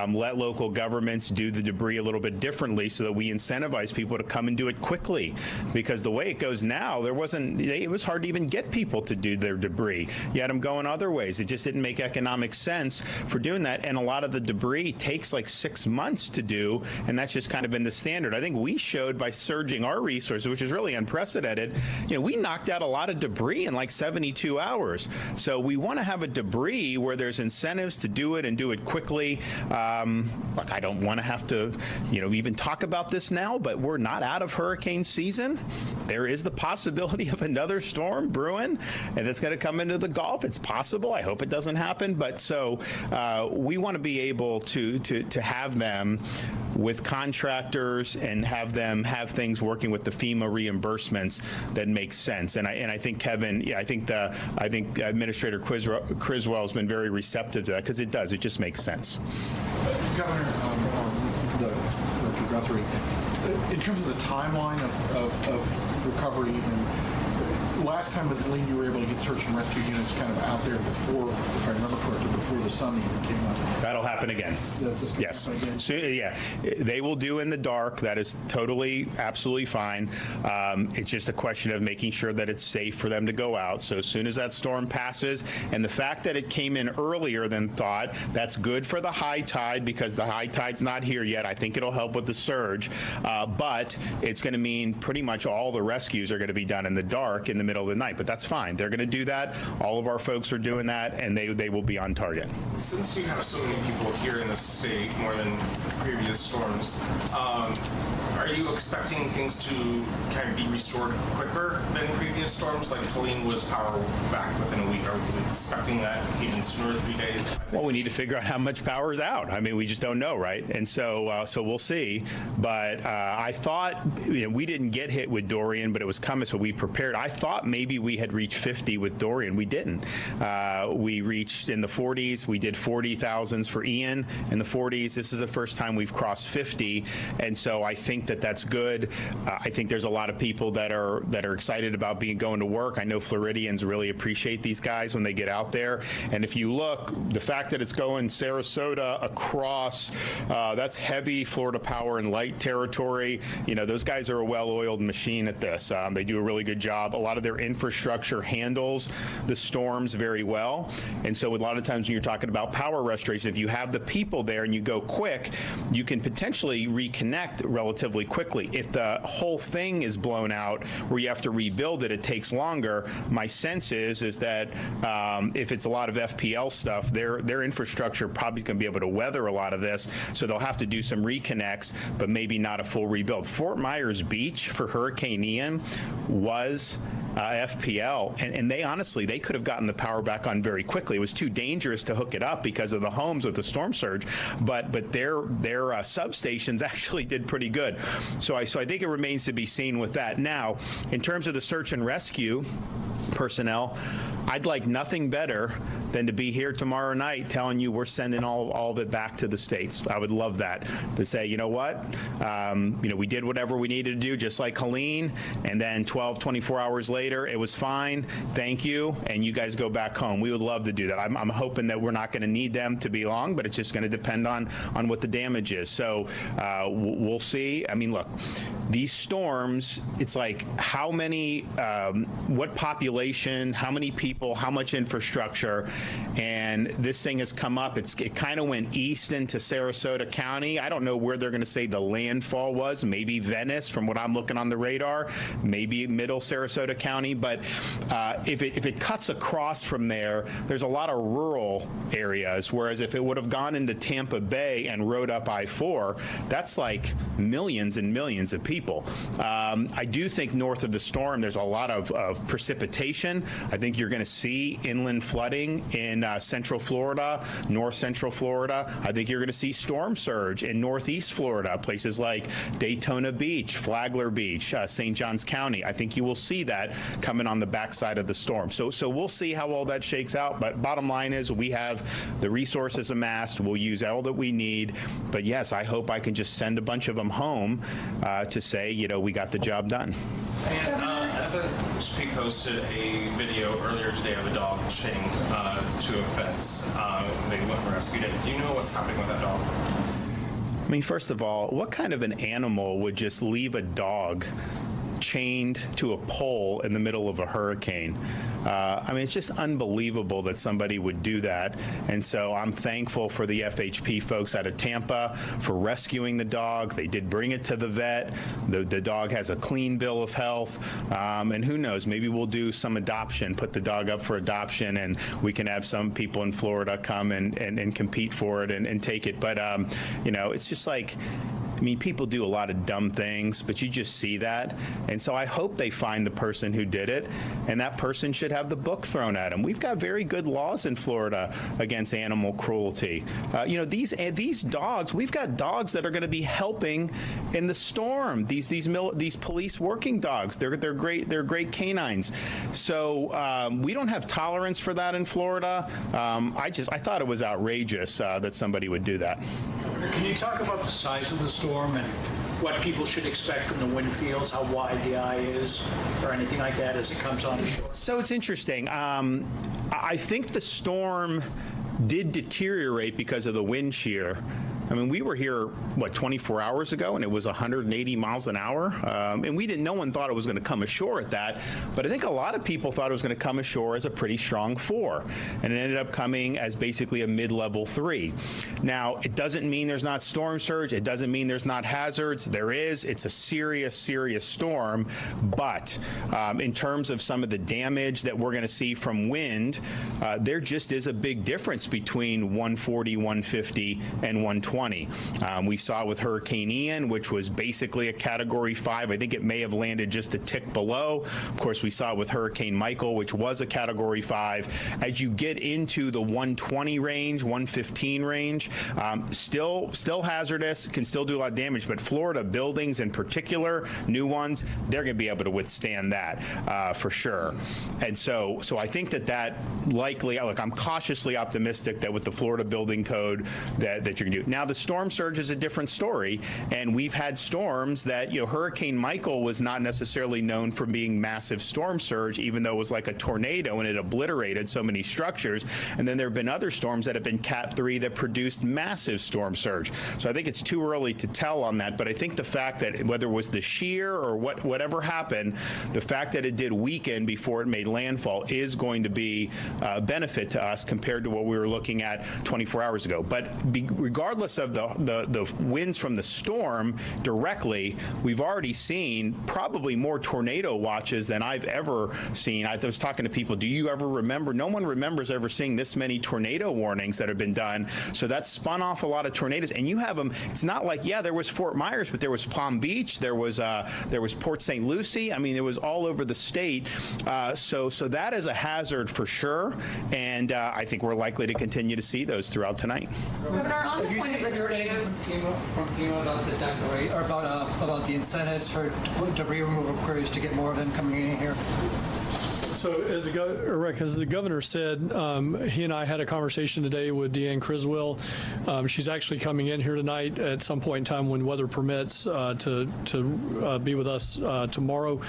let local governments do the debris a little bit differently so that we incentivize people to come and do it quickly. Because the way it goes now, it was hard to even get people to do their debris debris. You had them going other ways. It just didn't make economic sense for doing that. And a lot of the debris takes like 6 months to do, and that's just kind of been the standard. I think we showed by surging our resources, which is really unprecedented, we knocked out a lot of debris in like 72 hours. So we want to have a debris where there's incentives to do it and do it quickly. Look, I don't want to have to, even talk about this now, but we're not out of hurricane season. There is the possibility of another storm brewing, and it's going to come into the Gulf. It's possible. I hope it doesn't happen. But so we want to be able to have them with contractors and have them have things working with the FEMA reimbursements that make sense. And I think Kevin, I think Administrator Criswell has been very receptive to that, because it does. It just makes sense. Governor, Director Guthrie, in terms of the timeline of recovery, and last time with Helene, you were able to get search and rescue units kind of out there before, if I remember correctly, before the sun even came up. That'll happen again. Yes. So, yeah, they will do in the dark. That is totally, absolutely fine. It's just a question of making sure that it's safe for them to go out. So as soon as that storm passes, and the fact that it came in earlier than thought, that's good for the high tide, because the high tide's not here yet. I think it'll help with the surge, but it's going to mean pretty much all the rescues are going to be done in the dark in the middle of the night. But that's fine. They're going to do that. All of our folks are doing that, and they will be on target. Since you have so many people here in the state, more than previous storms, are you expecting things to kind of be restored quicker than previous storms? Like Helene was power back within a week. Are we expecting that even sooner, 3 days? Well, we need to figure out how much power is out. I mean, we just don't know, right? And so we'll see. But I thought, we didn't get hit with Dorian, but it was coming, so we prepared. I thought maybe we had reached 50 with Dorian. We didn't. We reached in the 40s. We did 40,000s for Ian in the 40s. This is the first time we've crossed 50, and so I think that's good. I think there's a lot of people that are excited about going to work. I know Floridians really appreciate these guys when they get out there. And if you look, the fact that it's going Sarasota across, that's heavy Florida Power and Light territory. Those guys are a well-oiled machine at this. They do a really good job. A lot of their infrastructure handles the storms very well. And so a lot of times when you're talking about power restoration, if you have the people there and you go quick, you can potentially reconnect relatively quickly. If the whole thing is blown out where you have to rebuild it, it takes longer. My sense is that if it's a lot of FPL stuff, their infrastructure probably going to be able to weather a lot of this, so they'll have to do some reconnects, but maybe not a full rebuild. Fort Myers Beach for Hurricane Ian was FPL, and they honestly, they could have gotten the power back on very quickly. It was too dangerous to hook it up because of the homes with the storm surge, but their substations actually did pretty good. So I think it remains to be seen with that. Now, in terms of the search and rescue personnel, I'd like nothing better than to be here tomorrow night telling you we're sending all of it back to the states. I would love that, to say, you know what, we did whatever we needed to do, just like Helene, and then 24 hours later, it was fine, thank you, and you guys go back home. We would love to do that. I'm hoping that we're not going to need them to be long, but it's just going to depend on what the damage is. So we'll see. I mean, look, these storms, it's like how many, what population, how many people, how much infrastructure, and this thing has come up. It kind of went east into Sarasota County. I don't know where they're going to say the landfall was. Maybe Venice, from what I'm looking on the radar. Maybe middle Sarasota County. But if it cuts across from there, there's a lot of rural areas. Whereas if it would have gone into Tampa Bay and rode up I-4, that's like millions and millions of people. I do think north of the storm, there's a lot of precipitation. I think you're going to see inland flooding in central Florida, north central Florida. I think you're going to see storm surge in northeast Florida, places like Daytona Beach, Flagler Beach, St. Johns County. I think you will see that coming on the backside of the storm. So we'll see how all that shakes out. But bottom line is we have the resources amassed. We'll use all that we need. But yes, I hope I can just send a bunch of them home to say, we got the job done. And Chesapeake posted a video earlier today of a dog chained to a fence. They went and rescued it. Do you know what's happening with that dog? I mean, first of all, what kind of an animal would just leave a dog chained to a pole in the middle of a hurricane. I mean, it's just unbelievable that somebody would do that. And so I'm thankful for the FHP folks out of Tampa for rescuing the dog. They did bring it to the vet. The dog has a clean bill of health. And who knows, maybe we'll do some adoption, put the dog up for adoption, and we can have some people in Florida come and compete for it and take it. But, you know, it's just like, I mean, people do a lot of dumb things, but you just see that. And so I hope they find the person who did it, and that person should have the book thrown at them. We've got very good laws in Florida against animal cruelty. You know, these dogs, we've got dogs that are going to be helping in the storm. These police working dogs, they're great. They're great canines. So we don't have tolerance for that in Florida. I thought it was outrageous that somebody would do that. Can you talk about the size of the storm and what people should expect from the wind fields, how wide the eye is, or anything like that as it comes on the shore? So it's interesting. I think the storm did deteriorate because of the wind shear. I mean, we were here, 24 hours ago, and it was 180 miles an hour. And no one thought it was going to come ashore at that. But I think a lot of people thought it was going to come ashore as a pretty strong 4. And it ended up coming as basically a mid-level 3. Now, it doesn't mean there's not storm surge. It doesn't mean there's not hazards. There is. It's a serious, serious storm. But in terms of some of the damage that we're going to see from wind, there just is a big difference between 140, 150, and 120. We saw with Hurricane Ian, which was basically a Category 5. I think it may have landed just a tick below. Of course, we saw with Hurricane Michael, which was a Category 5. As you get into the 120 range, 115 range, still hazardous, can still do a lot of damage. But Florida buildings in particular, new ones, they're going to be able to withstand that for sure. And so I think that likely, look, I'm cautiously optimistic that with the Florida building code that you're going to do. Now, the storm surge is a different story, and we've had storms that, Hurricane Michael was not necessarily known for being massive storm surge, even though it was like a tornado and it obliterated so many structures. And then there have been other storms that have been Cat 3 that produced massive storm surge. So I think it's too early to tell on that, but I think the fact that whether it was the shear or whatever happened, the fact that it did weaken before it made landfall is going to be a benefit to us compared to what we were looking at 24 hours ago. But regardless of the winds from the storm directly, we've already seen probably more tornado watches than I've ever seen. I was talking to people, do you ever remember? No one remembers ever seeing this many tornado warnings that have been done. So that spun off a lot of tornadoes, and you have them. It's not like, yeah, there was Fort Myers, but there was Palm Beach, there was Port St. Lucie. I mean, it was all over the state. So that is a hazard for sure, and I think we're likely to continue to see those throughout tonight. Governor, on the point of the tornadoes, from FEMA about the declaration, or about the incentives for debris removal crews to get more of them coming in here. So as the governor said, he and I had a conversation today with Deanne Criswell. She's actually coming in here tonight at some point in time when weather permits to be with us tomorrow.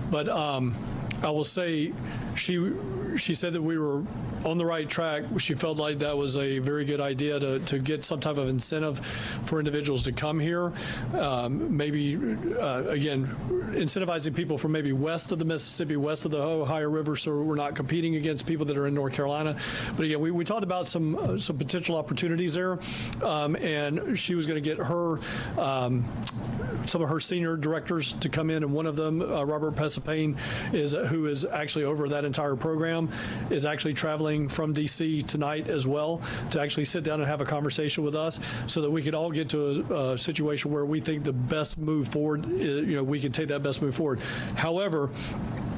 But I will say she said that we were on the right track. She felt like that was a very good idea to get some type of incentive for individuals to come here. Maybe, again, incentivizing people from maybe west of the Mississippi, west of the Ohio River, so we're not competing against people that are in North Carolina. But again, we talked about some potential opportunities there, and she was going to get her some of her senior directors to come in, and one of them, Robert Pesapane, who is actually over that entire program, is actually traveling from D.C. tonight as well to actually sit down and have a conversation with us so that we could all get to a situation where we think the best move forward, we can take that best move forward. However,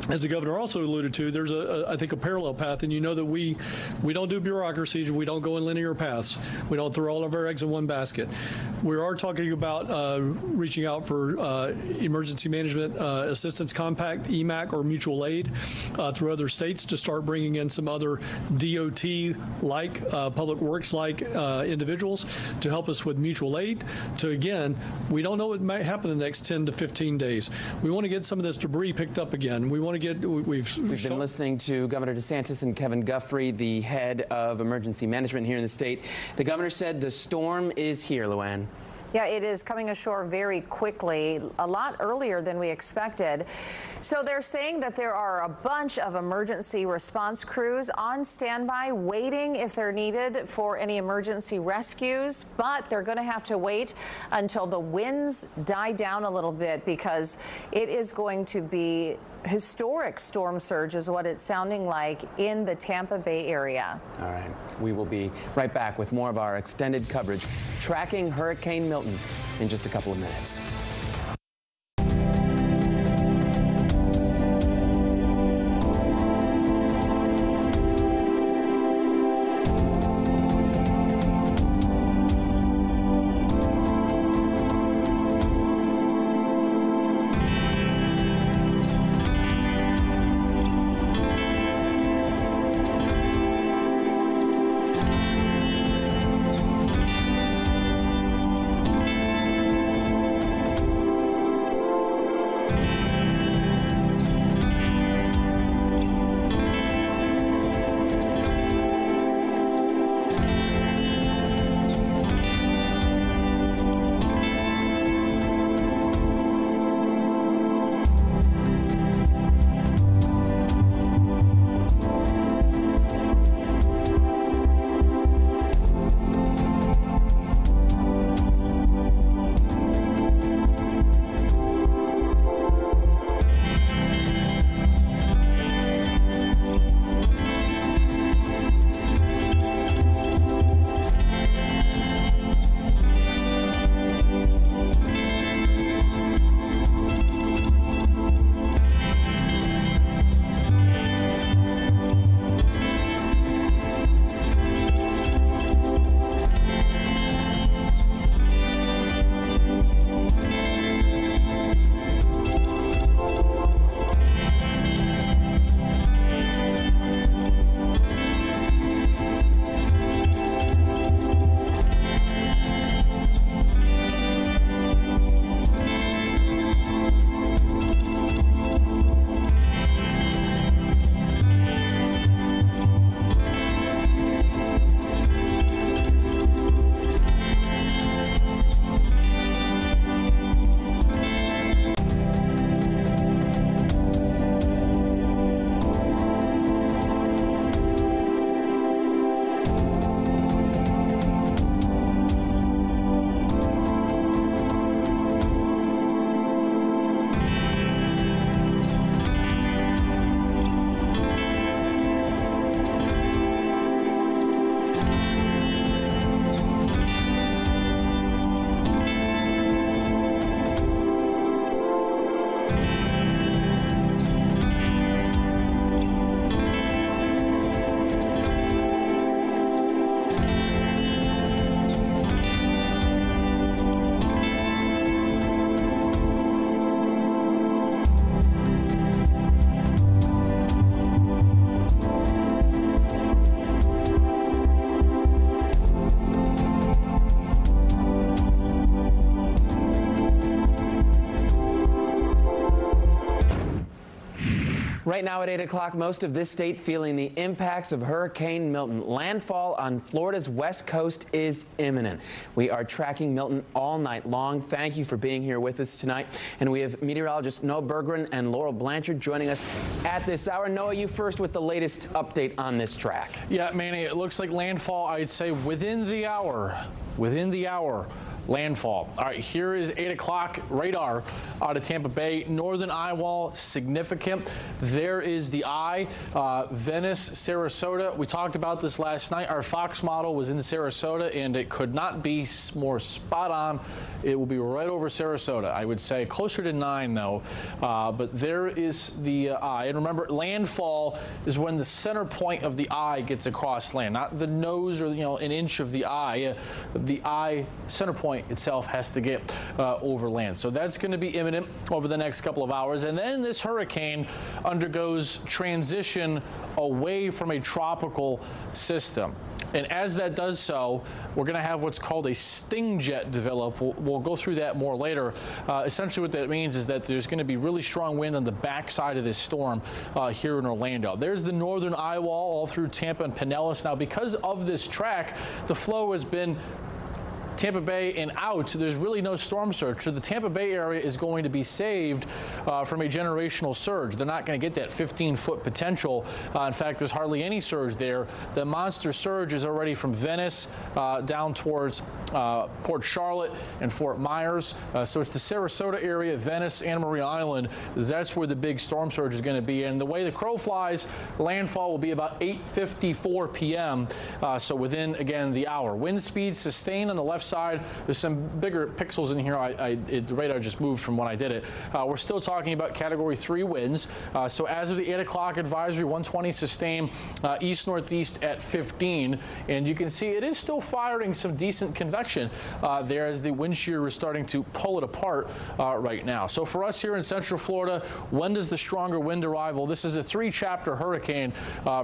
as the governor also alluded to, there's I think a parallel path, and you know that we don't do bureaucracy, we don't go in linear paths, we don't throw all of our eggs in one basket. We are talking about reaching out for emergency management assistance compact, EMAC, or mutual aid through other states to start bringing in some other DOT-like, public works-like individuals to help us with mutual aid. Again, we don't know what might happen in the next 10 to 15 days. We want to get some of this debris picked up again. We want to get. We've been listening to Governor DeSantis and Kevin Guthrie, the head of emergency management here in the state. The governor said the storm is here, Luann. Yeah, it is coming ashore very quickly, a lot earlier than we expected. So they're saying that there are a bunch of emergency response crews on standby, waiting if they're needed for any emergency rescues, but they're going to have to wait until the winds die down a little bit, because it is going to be historic storm surge is what it's sounding like in the Tampa Bay area. All right, we will be right back with more of our extended coverage tracking Hurricane Milton in just a couple of minutes. Right now at 8 o'clock, most of this state feeling the impacts of Hurricane Milton. Landfall on Florida's west coast is imminent. We are tracking Milton all night long. Thank you for being here with us tonight. And we have meteorologists Noah Berggren and Laurel Blanchard joining us at this hour. Noah, you first with the latest update on this track. Yeah, Manny, it looks like landfall, I'd say within the hour. Landfall. All right, here is 8 o'clock radar out of Tampa Bay. Northern eye wall, significant. There is the eye, Venice, Sarasota. We talked about this last night. Our Fox model was in Sarasota, and it could not be more spot on. It will be right over Sarasota. I would say closer to 9, though. But there is the eye. And remember, landfall is when the center point of the eye gets across land, not the nose or an inch of the eye. The eye center point itself has to get over land. So that's going to be imminent over the next couple of hours. And then this hurricane undergoes transition away from a tropical system. And as that does so, we're going to have what's called a sting jet develop. We'll go through that more later. Essentially what that means is that there's going to be really strong wind on the backside of this storm here in Orlando. There's the northern eye wall all through Tampa and Pinellas. Now, because of this track, the flow has been Tampa Bay and out, there's really no storm surge. So the Tampa Bay area is going to be saved from a generational surge. They're not going to get that 15-foot potential. In fact, there's hardly any surge there. The monster surge is already from Venice down towards Port Charlotte and Fort Myers. So it's the Sarasota area, Venice, Anna Maria Island. That's where the big storm surge is going to be. And the way the crow flies, landfall will be about 8:54 p.m. So within, again, the hour. Wind speeds sustained on the left side. There's some bigger pixels in here. The radar just moved from when I did it. We're still talking about Category 3 winds. So as of the 8 o'clock advisory, 120 sustained east-northeast at 15. And you can see it is still firing some decent convection there as the wind shear is starting to pull it apart right now. So for us here in Central Florida, when does the stronger wind arrive? Well, this is a 3-chapter hurricane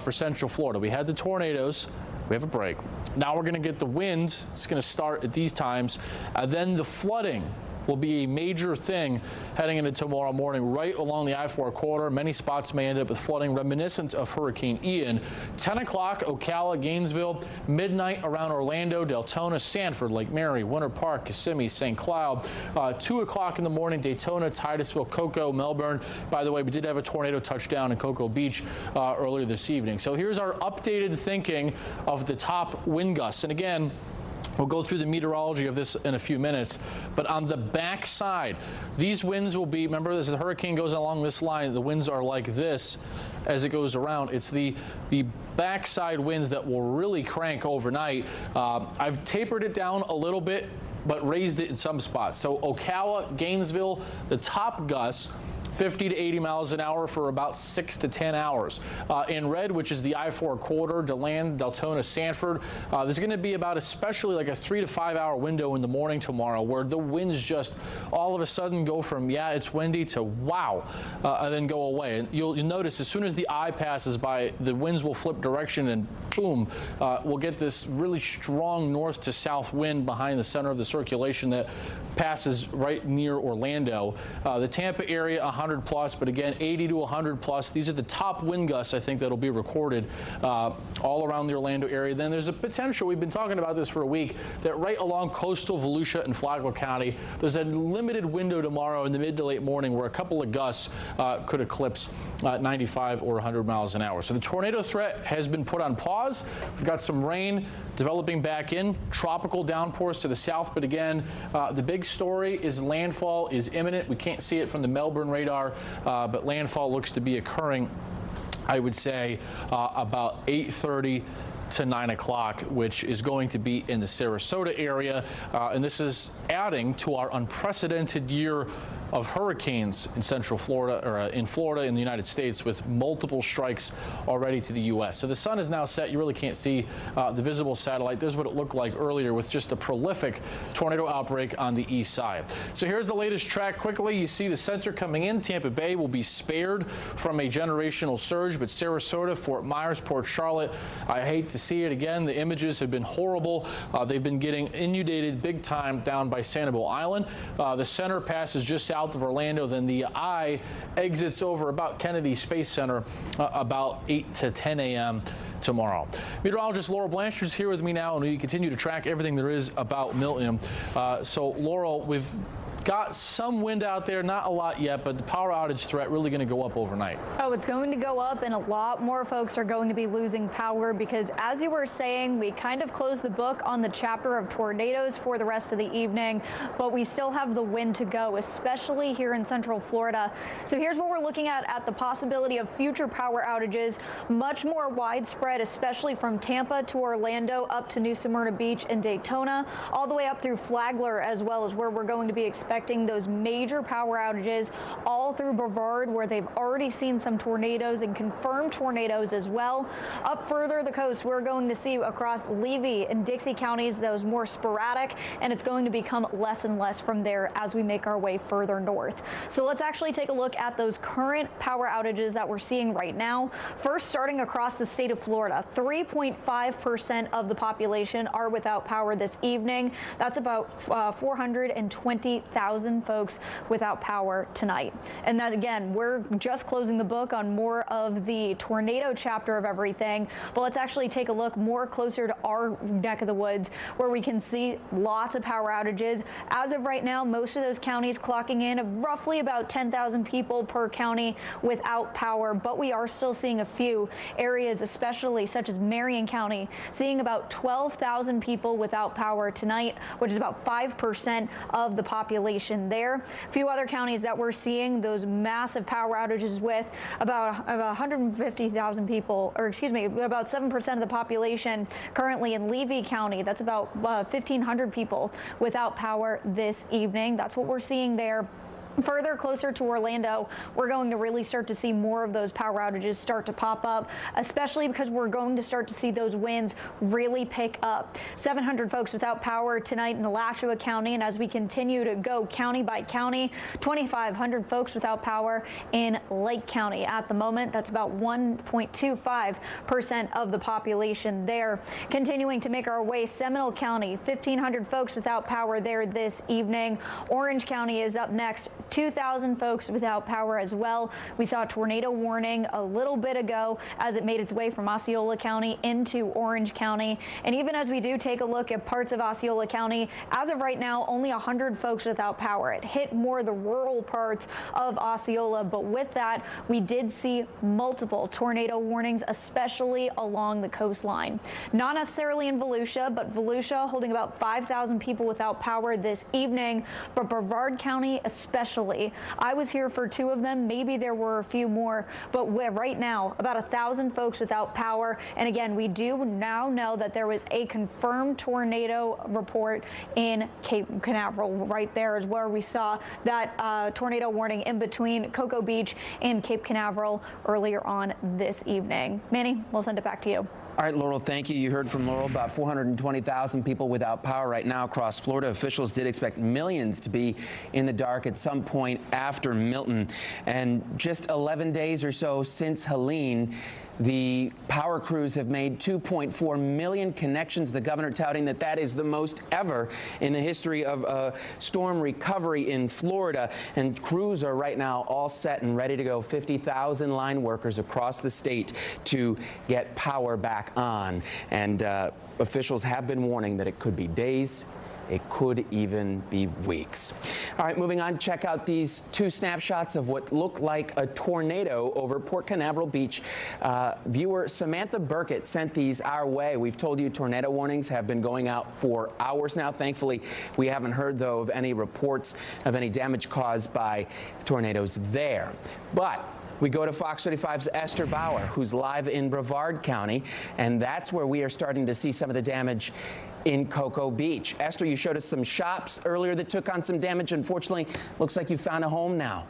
for Central Florida. We had the tornadoes. We have a break. Now we're going to get the wind. It's going to start at these times. Then the flooding will be a major thing heading into tomorrow morning right along the I-4 corridor. Many spots may end up with flooding reminiscent of Hurricane Ian. 10 o'clock, Ocala, Gainesville. Midnight around Orlando, Deltona, Sanford, Lake Mary, Winter Park, Kissimmee, St. Cloud. 2 o'clock in the morning, Daytona, Titusville, Cocoa, Melbourne. By the way, we did have a tornado touchdown in Cocoa Beach earlier this evening. So here's our updated thinking of the top wind gusts. And again, we'll go through the meteorology of this in a few minutes, but on the back side, these winds will be, remember, as the hurricane goes along this line, the winds are like this as it goes around. It's the backside winds that will really crank overnight. I've tapered it down a little bit, but raised it in some spots. So Ocala, Gainesville, the top gusts, 50 to 80 miles an hour for about 6 to 10 hours. In red, which is the I-4 corridor, DeLand, Deltona, Sanford, there's going to be about especially like a 3 to 5 hour window in the morning tomorrow where the winds just all of a sudden go from, yeah, it's windy to wow, and then go away. And you'll notice as soon as the eye passes by, the winds will flip direction and boom, we'll get this really strong north to south wind behind the center of the circulation that passes right near Orlando. The Tampa area, 100 plus, but again, 80 to 100 plus. These are the top wind gusts, I think, that'll be recorded all around the Orlando area. Then there's a potential, we've been talking about this for a week, that right along coastal Volusia and Flagler County, there's a limited window tomorrow in the mid to late morning where a couple of gusts could eclipse 95 or 100 miles an hour. So the tornado threat has been put on pause. We've got some rain developing back in, tropical downpours to the south, but again, the big story is landfall is imminent. We can't see it from the Melbourne radar, but landfall looks to be occurring, I would say, about 8:30 to 9 o'clock, which is going to be in the Sarasota area. And this is adding to our unprecedented year of hurricanes in Central Florida, or in Florida in the United States, with multiple strikes already to the U.S. So the sun is now set. You really can't see the visible satellite. There's what it looked like earlier with just a prolific tornado outbreak on the east side. So here's the latest track quickly. You see the center coming in. Tampa Bay will be spared from a generational surge, but Sarasota, Fort Myers, Port Charlotte, I hate to see it again. The images have been horrible. They've been getting inundated big time down by Sanibel Island. The center passes just south of Orlando, then the eye exits over about Kennedy Space Center about 8 to 10 a.m. tomorrow. Meteorologist Laurel Blanchard's here with me now, and we continue to track everything there is about Milton. So Laurel, we've got some wind out there, not a lot yet, but the power outage threat really going to go up overnight. Oh, it's going to go up, and a lot more folks are going to be losing power because, as you were saying, we kind of closed the book on the chapter of tornadoes for the rest of the evening, but we still have the wind to go, especially here in Central Florida. So here's what we're looking at the possibility of future power outages, much more widespread, especially from Tampa to Orlando up to New Smyrna Beach and Daytona, all the way up through Flagler as well, as where we're going to be expecting those major power outages all through Brevard, where they've already seen some tornadoes and confirmed tornadoes as well. Up further the coast, we're going to see across Levy and Dixie counties those more sporadic, and it's going to become less and less from there as we make our way further north. So let's actually take a look at those current power outages that we're seeing right now. First, starting across the state of Florida, 3.5% of the population are without power this evening. That's about 420,000 1,000 folks without power tonight. And that, again, we're just closing the book on more of the tornado chapter of everything, but let's actually take a look more closer to our neck of the woods, where we can see lots of power outages. As of right now, most of those counties clocking in of roughly about 10,000 people per county without power, but we are still seeing a few areas, especially such as Marion County, seeing about 12,000 people without power tonight, which is about 5% of the population there. A few other counties that we're seeing those massive power outages with, about 150,000 people, or excuse me, about 7% of the population currently in Levy County. That's about 1,500 people without power this evening. That's what we're seeing there. Further closer to Orlando, we're going to really start to see more of those power outages start to pop up, especially because we're going to start to see those winds really pick up. 700 folks without power tonight in Alachua County, and as we continue to go county by county, 2,500 folks without power in Lake County at the moment. That's about 1.25% of the population there. Continuing to make our way, Seminole County, 1,500 folks without power there this evening. Orange County is up next. 2,000 folks without power as well. We saw a tornado warning a little bit ago as it made its way from Osceola County into Orange County. And even as we do take a look at parts of Osceola County, as of right now, only 100 folks without power. It hit more the rural parts of Osceola, but with that, we did see multiple tornado warnings, especially along the coastline. Not necessarily in Volusia, but Volusia holding about 5,000 people without power this evening, but Brevard County especially. I was here for 2 of them. Maybe there were a few more, but right now, about 1,000 folks without power. And again, we do now know that there was a confirmed tornado report in Cape Canaveral. Right there is where we saw that tornado warning in between Cocoa Beach and Cape Canaveral earlier on this evening. Manny, we'll send it back to you. All right, Laurel, thank you. You heard from Laurel, about 420,000 people without power right now across Florida. Officials did expect millions to be in the dark at some point after Milton. And just 11 days or so since Helene, the power crews have made 2.4 million connections. The governor touting that that is the most ever in the history of storm recovery in Florida. And crews are right now all set and ready to go. 50,000 line workers across the state to get power back on. And officials have been warning that it could be days. It could even be weeks. All right, moving on, check out these 2 snapshots of what looked like a tornado over Port Canaveral Beach. Viewer Samantha Burkett sent these our way. We've told you tornado warnings have been going out for hours now. Thankfully, we haven't heard, though, of any reports of any damage caused by tornadoes there. But we go to Fox 35's Esther Bauer, who's live in Brevard County, and that's where we are starting to see some of the damage in Cocoa Beach. Esther, you showed us some shops earlier that took on some damage. Unfortunately, looks like you found a home now.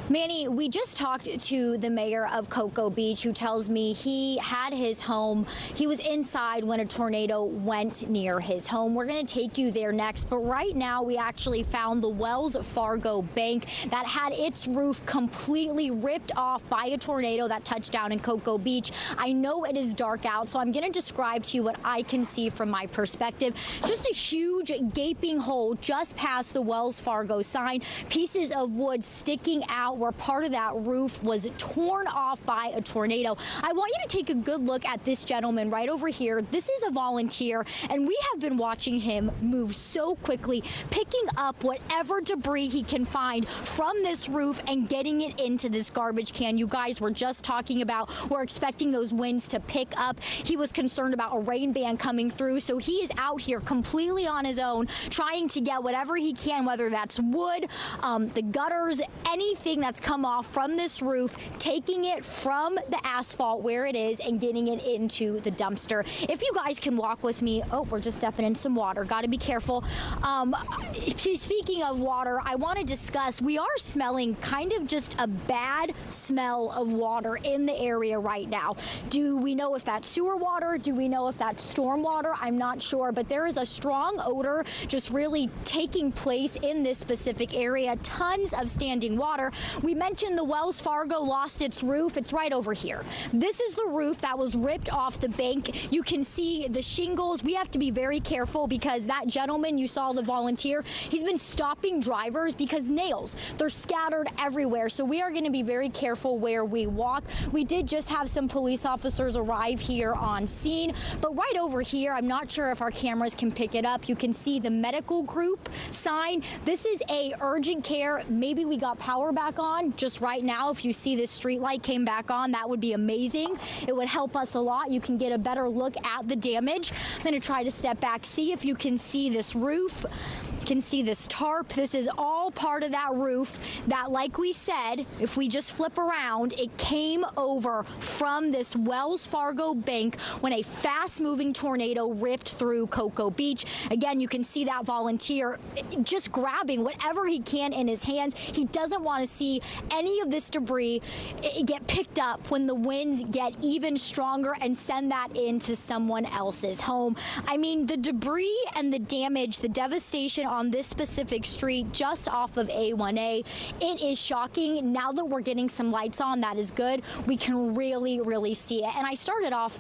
Manny, we just talked to the mayor of Cocoa Beach, who tells me he had his home. He was inside when a tornado went near his home. We're going to take you there next. But right now, we actually found the Wells Fargo Bank that had its roof completely ripped off by a tornado that touched down in Cocoa Beach. I know it is dark out, so I'm going to describe to you what I can see from my perspective. Just a huge gaping hole just past the Wells Fargo sign. Pieces of wood sticking out where part of that roof was torn off by a tornado. I want you to take a good look at this gentleman right over here. This is a volunteer, and we have been watching him move so quickly, picking up whatever debris he can find from this roof and getting it into this garbage can. You guys were just talking about, we're expecting those winds to pick up. He was concerned about a rain band coming through, so he is out here completely on his own, trying to get whatever he can, whether that's wood, the gutters, anything that's come off from this roof, taking it from the asphalt where it is and getting it into the dumpster. If you guys can walk with me, oh, we're just stepping in some water. Got to be careful. Speaking of water, I want to discuss, we are smelling kind of just a bad smell of water in the area right now. Do we know if that's sewer water? Do we know if that's storm water? I'm not sure, but there is a strong odor just really taking place in this specific area. Tons of standing water. We mentioned the Wells Fargo lost its roof. It's right over here. This is the roof that was ripped off the bank. You can see the shingles. We have to be very careful because that gentleman, you saw the volunteer, he's been stopping drivers because nails, they're scattered everywhere. So we are going to be very careful where we walk. We did just have some police officers arrive here on scene, but right over here, I'm not sure if our cameras can pick it up. You can see the medical group sign. This is a urgent care. Maybe we got power back on just right now. If you see this street light came back on, that would be amazing. It would help us a lot. You can get a better look at the damage. I'm going to try to step back, see if you can see this roof. You can see this tarp. This is all part of that roof that, like we said, if we just flip around, it came over from this Wells Fargo bank when a fast-moving tornado ripped through Cocoa Beach. Again, you can see that volunteer just grabbing whatever he can in his hands. He doesn't want to see any of this debris get picked up when the winds get even stronger and send that into someone else's home. I mean, the debris and the damage, the devastation on this specific street just off of A1A, it is shocking. Now that we're getting some lights on, that is good. We can really see it. And I started off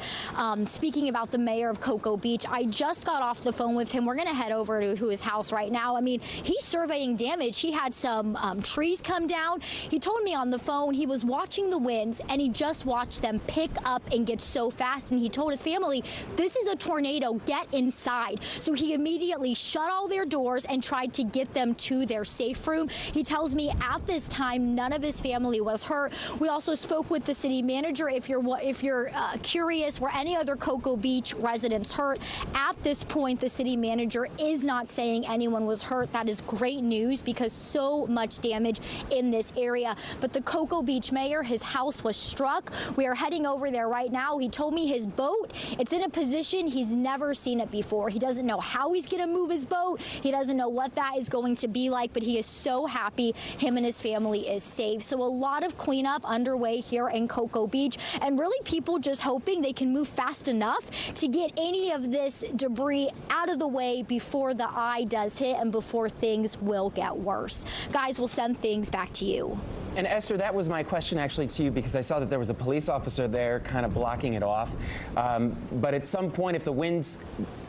speaking about the mayor of Cocoa Beach. I just got off the phone with him. We're going to head over to his house right now. I mean, he's surveying damage. He had some trees come down. He told me on the phone he was watching the winds and he just watched them pick up and get so fast. And he told his family, this is a tornado, get inside. So he immediately shut all their doors and tried to get them to their safe room. He tells me at this time, none of his family was hurt. We also spoke with the city manager. If you're curious, were any other Cocoa Beach residents hurt? At this point, the city manager is not saying anyone was hurt. That is great news because so much damage in this area. But the Cocoa Beach mayor, his house was struck. We are heading over there right now. He told me his boat, it's in a position he's never seen it before. He doesn't know how he's going to move his boat. He doesn't know what that is going to be like, but he is so happy him and his family is safe. So a lot of cleanup underway here in Cocoa Beach, and really people just hoping they can move fast enough to get any of this debris out of the way before the eye does hit and before things will get worse. Guys, we'll send things back to you. And Esther, that was my question actually to you, because I saw that there was a police officer there kind of blocking it off. But at some point, if the winds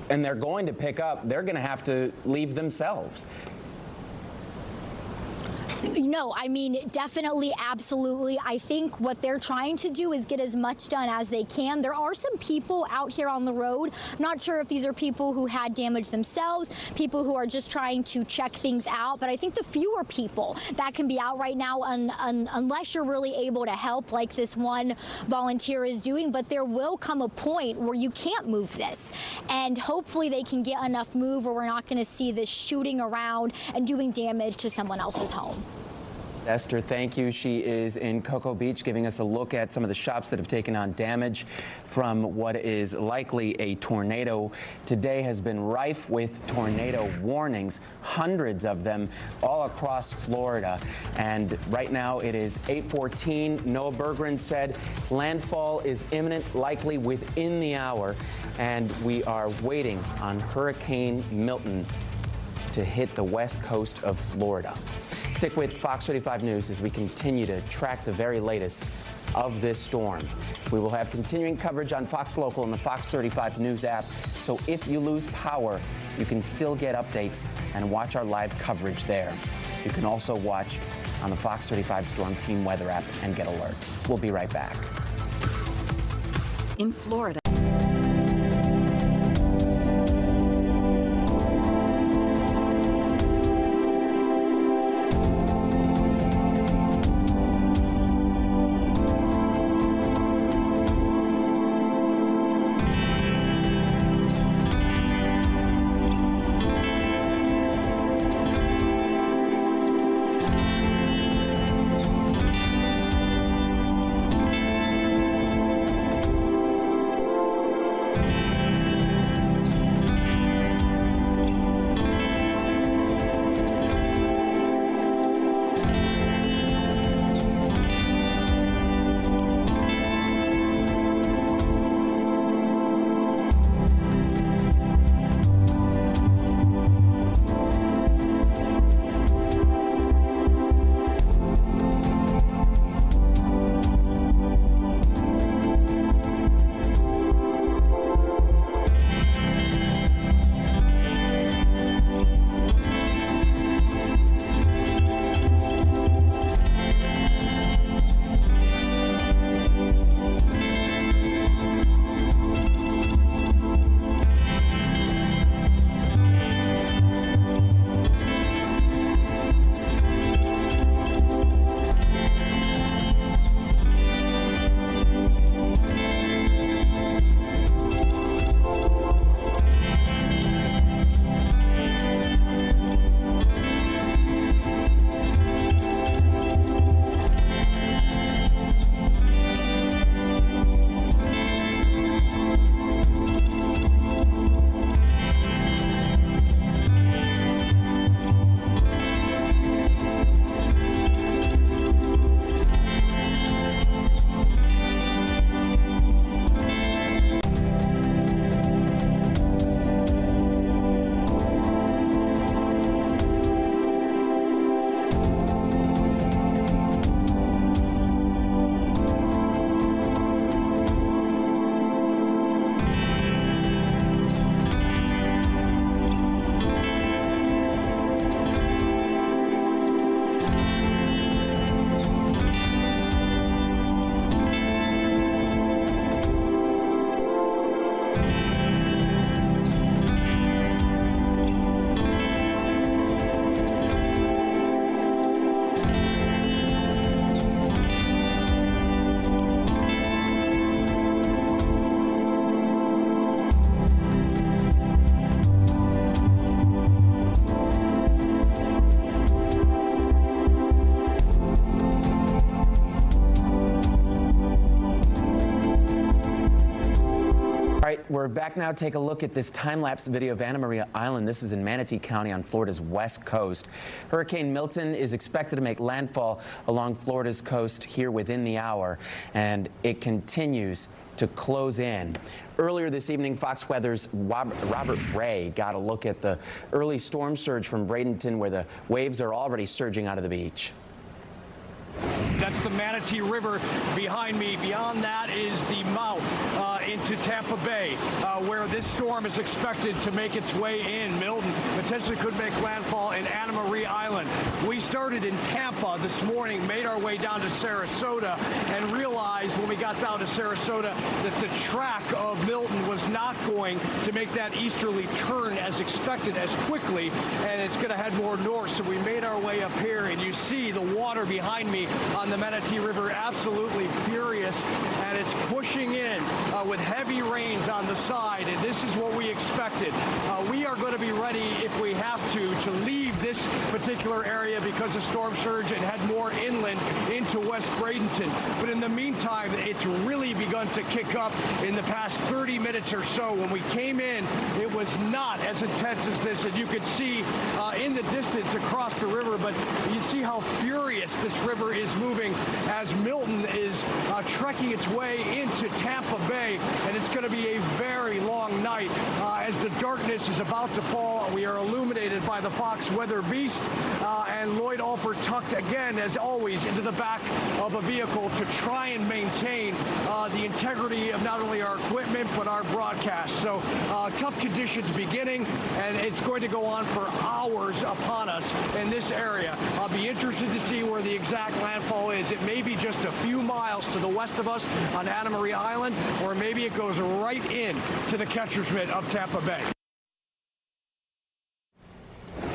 and they're going to pick up, they're going to have to leave themselves. No, I mean, definitely, absolutely. I think what they're trying to do is get as much done as they can. There are some people out here on the road. I'm not sure if these are people who had damage themselves, people who are just trying to check things out. But I think the fewer people that can be out right now, unless you're really able to help like this one volunteer is doing. But there will come a point where you can't move this. And hopefully they can get enough move where we're not going to see this shooting around and doing damage to someone else's home. Esther, thank you. She is in Cocoa Beach giving us a look at some of the shops that have taken on damage from what is likely a tornado. Today has been rife with tornado warnings, hundreds of them all across Florida. And right now it is 8:14. Noah Berggren said landfall is imminent, likely within the hour. And we are waiting on Hurricane Milton to hit the west coast of Florida. Stick with Fox 35 News as we continue to track the very latest of this storm. We will have continuing coverage on Fox Local and the Fox 35 News app. So if you lose power, you can still get updates and watch our live coverage there. You can also watch on the Fox 35 Storm Team Weather app and get alerts. We'll be right back. In Florida. We're back now. Take a look at this time-lapse video of Anna Maria Island. This is in Manatee County on Florida's west coast. Hurricane Milton is expected to make landfall along Florida's coast here within the hour, and it continues to close in. Earlier this evening, Fox Weather's Robert Ray got a look at the early storm surge from Bradenton, where the waves are already surging out of the beach. That's the Manatee River behind me. Beyond that is the mouth into Tampa Bay, where this storm is expected to make its way in. Milton potentially could make landfall in Anna Maria Island. We started in Tampa this morning, made our way down to Sarasota, and realized when we got down to Sarasota that the track of Milton was not going to make that easterly turn as expected as quickly, and it's going to head more north. So we made our way up here, and you see the water behind me on the Manatee River absolutely furious, and it's pushing in with heavy rains on the side, and this is what we expected. We are going to be ready if we have to leave this particular area because of storm surge and head more inland into West Bradenton. But in the meantime, it's really begun to kick up in the past 30 minutes or so. When we came in, it was not as intense as this, and you could see in the distance across the river, but you see how furious this river is moving as Milton is trekking its way into Tampa Bay, and it's going to be a very long night. As the darkness is about to fall, we are illuminated by the Fox Weather Beast, and Lloyd Alford tucked again, as always, into the back of a vehicle to try and maintain the integrity of not only our equipment but our broadcast. So tough conditions beginning, and it's going to go on for hours upon us in this area. I'll be interested to see where the exact landfall is. It may be just a few miles to the west of us on Anna Maria Island, or maybe it goes right in to the catcher's mitt of Tampa Bay.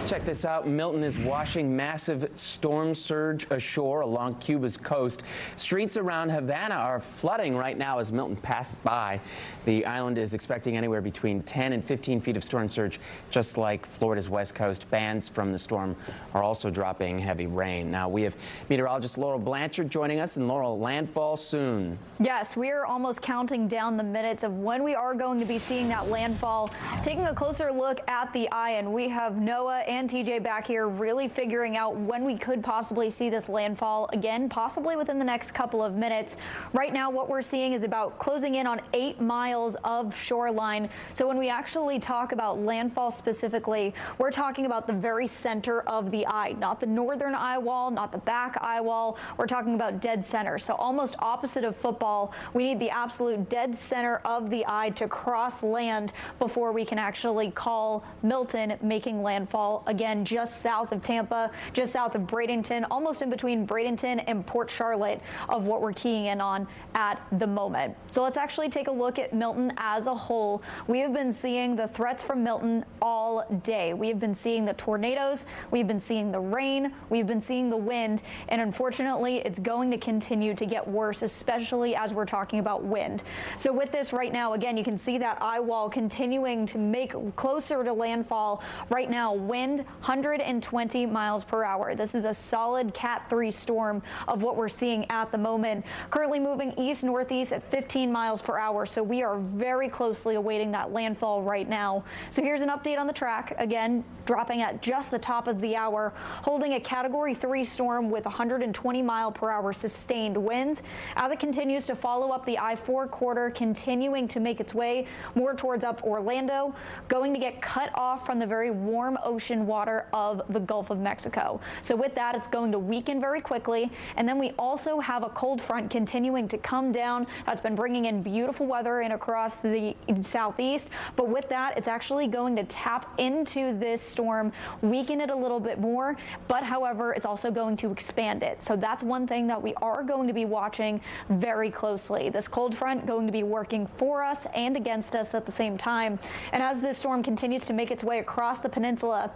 Check this out. Milton is washing massive storm surge ashore along Cuba's coast. Streets around Havana are flooding right now as Milton passes by. The island is expecting anywhere between 10 and 15 feet of storm surge, just like Florida's west coast. Bands from the storm are also dropping heavy rain. Now, we have meteorologist Laurel Blanchard joining us, and Laurel, landfall soon. Yes, we are almost counting down the minutes of when we are going to be seeing that landfall. Taking a closer look at the eye, and we have Noah and TJ back here really figuring out when we could possibly see this landfall again, possibly within the next couple of minutes. Right now, what we're seeing is about closing in on 8 miles of shoreline. So when we actually talk about landfall specifically, we're talking about the very center of the eye, not the northern eye wall, not the back eye wall. We're talking about dead center. So almost opposite of football, we need the absolute dead center of the eye to cross land before we can actually call Milton making landfall again, just south of Tampa, just south of Bradenton, almost in between Bradenton and Port Charlotte of what we're keying in on at the moment. So let's actually take a look at Milton as a whole. We have been seeing the threats from Milton all day. We have been seeing the tornadoes, we've been seeing the rain, we've been seeing the wind, and unfortunately it's going to continue to get worse, especially as we're talking about wind. So with this right now, again, you can see that eye wall continuing to make closer to landfall. Right now, wind 120 miles per hour. This is a solid Cat 3 storm of what we're seeing at the moment. Currently moving east-northeast at 15 miles per hour, so we are very closely awaiting that landfall right now. So here's an update on the track. Again, dropping at just the top of the hour, holding a Category 3 storm with 120 mile per hour sustained winds as it continues to follow up the I-4 corridor, continuing to make its way more towards up Orlando, going to get cut off from the very warm ocean water of the Gulf of Mexico. So with that, it's going to weaken very quickly. And then we also have a cold front continuing to come down. That's been bringing in beautiful weather in across the southeast. But with that, it's actually going to tap into this storm, weaken it a little bit more. But however, it's also going to expand it. So that's one thing that we are going to be watching very closely. This cold front going to be working for us and against us at the same time. And as this storm continues to make its way across the peninsula,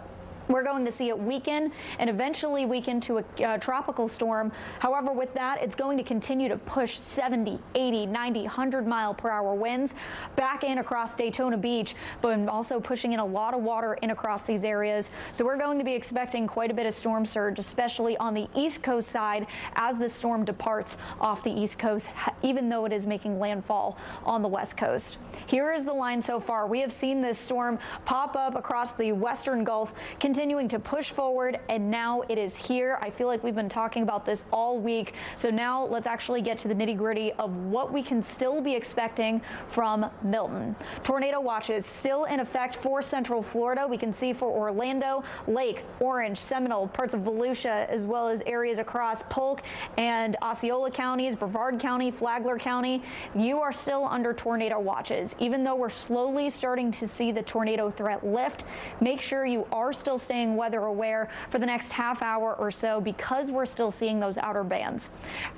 We're going to see it weaken and eventually weaken to a tropical storm. However, with that, it's going to continue to push 70, 80, 90, 100-mile-per-hour winds back in across Daytona Beach, but also pushing in a lot of water in across these areas. So we're going to be expecting quite a bit of storm surge, especially on the East Coast side as the storm departs off the East Coast, even though it is making landfall on the West Coast. Here is the line so far. We have seen this storm pop up across the Western Gulf, continuing to push forward, and now it is here. I feel like we've been talking about this all week. So now let's actually get to the nitty-gritty of what we can still be expecting from Milton. Tornado watches still in effect for Central Florida. We can see for Orlando, Lake, Orange, Seminole, parts of Volusia, as well as areas across Polk and Osceola counties, Brevard County, Flagler County. You are still under tornado watches. Even though we're slowly starting to see the tornado threat lift, make sure you are still staying weather aware for the next half hour or so because we're still seeing those outer bands.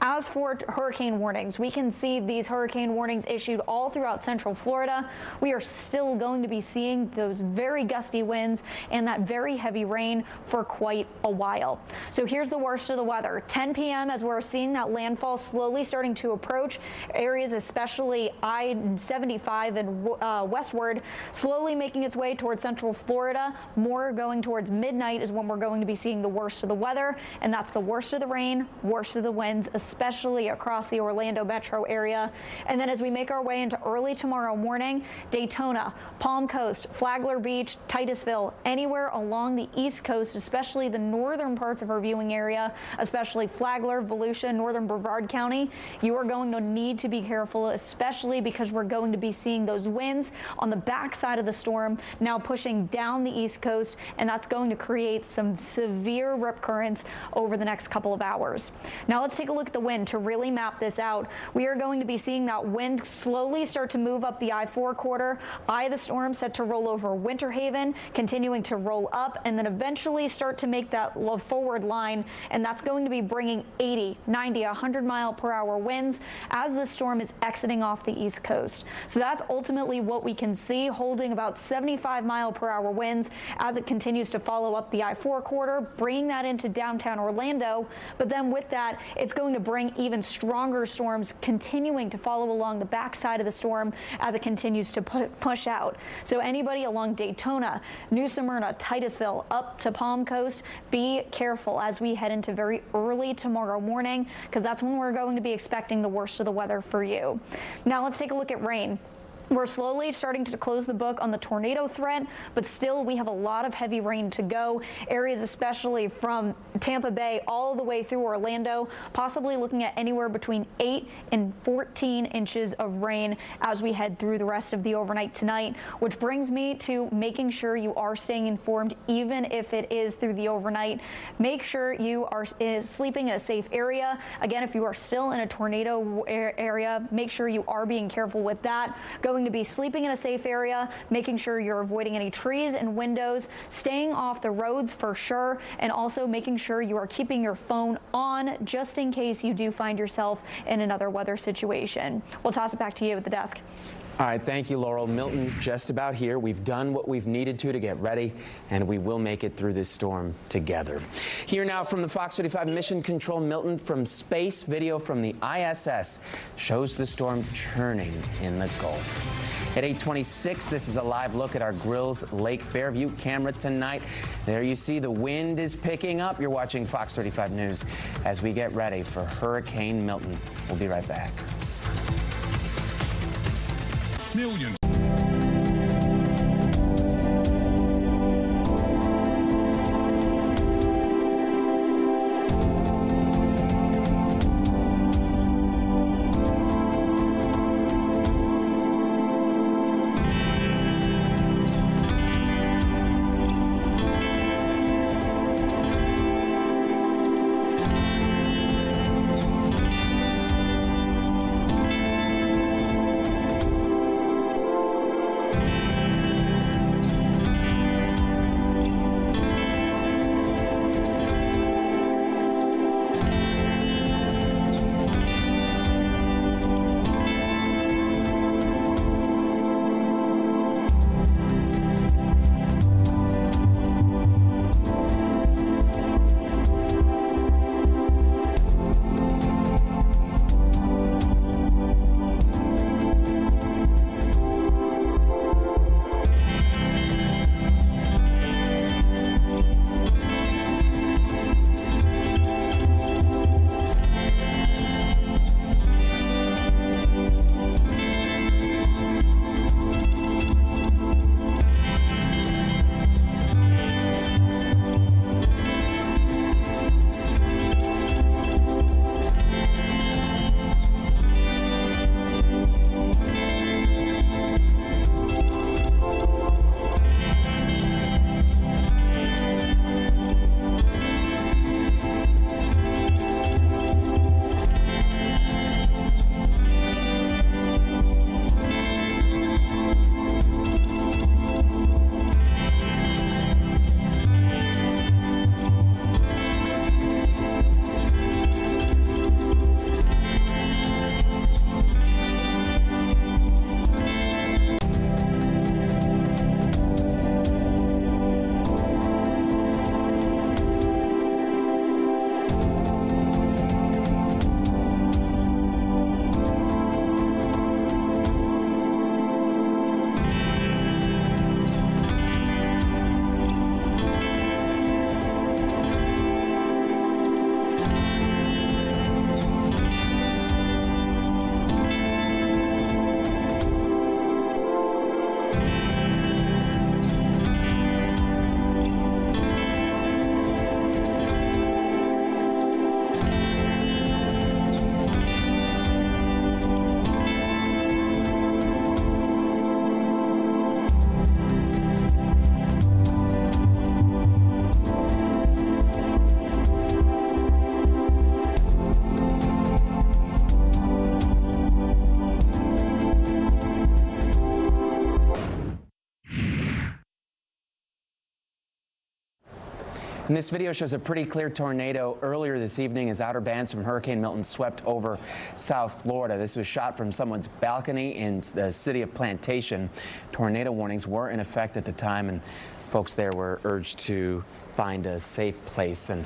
As for hurricane warnings, we can see these hurricane warnings issued all throughout Central Florida. We are still going to be seeing those very gusty winds and that very heavy rain for quite a while. So here's the worst of the weather. 10 p.m. as we're seeing that landfall slowly starting to approach areas, especially I-75 and westward, slowly making its way towards Central Florida. More going towards midnight is when we're going to be seeing the worst of the weather, and that's the worst of the rain, worst of the winds, especially across the Orlando metro area. And then as we make our way into early tomorrow morning, Daytona, Palm Coast, Flagler Beach, Titusville, anywhere along the East Coast, especially the northern parts of our viewing area, especially Flagler, Volusia, northern Brevard County, you are going to need to be careful, especially because we're going to be seeing those winds on the backside of the storm now pushing down the East Coast, and that's going to create some severe rip currents over the next couple of hours. Now let's take a look at the wind to really map this out. We are going to be seeing that wind slowly start to move up the I-4 corridor. Eye of the storm set to roll over Winter Haven, continuing to roll up, and then eventually start to make that forward line, and that's going to be bringing 80, 90, 100-mile-per-hour winds as the storm is exiting off the East Coast. So that's ultimately what we can see, holding about 75-mile-per-hour winds as it continues to follow up the I-4 corridor, bringing that into downtown Orlando. But then with that, it's going to bring even stronger storms continuing to follow along the backside of the storm as it continues to push out. So anybody along Daytona, New Smyrna, Titusville, up to Palm Coast, be careful as we head into very early tomorrow morning, because that's when we're going to be expecting the worst of the weather for you. Now let's take a look at rain. We're slowly starting to close the book on the tornado threat, but still we have a lot of heavy rain to go. Areas especially from Tampa Bay all the way through Orlando, possibly looking at anywhere between 8 and 14 inches of rain as we head through the rest of the overnight tonight, which brings me to making sure you are staying informed even if it is through the overnight. Make sure you are sleeping in a safe area. Again, if you are still in a tornado area, make sure you are being careful with that. Going to be sleeping in a safe area, making sure you're avoiding any trees and windows, staying off the roads for sure, and also making sure you are keeping your phone on just in case you do find yourself in another weather situation. We'll toss it back to you at the desk. All right, thank you, Laurel. Milton, just about here. We've done what we've needed to get ready, and we will make it through this storm together. Here now from the Fox 35 Mission Control Milton from space, video from the ISS shows the storm churning in the Gulf. At 8:26, this is a live look at our Grills Lake Fairview camera tonight. There you see the wind is picking up. You're watching Fox 35 News as we get ready for Hurricane Milton. We'll be right back. Millions. And this video shows a pretty clear tornado earlier this evening as outer bands from Hurricane Milton swept over South Florida. This was shot from someone's balcony in the city of Plantation. Tornado warnings were in effect at the time, and folks there were urged to find a safe place. And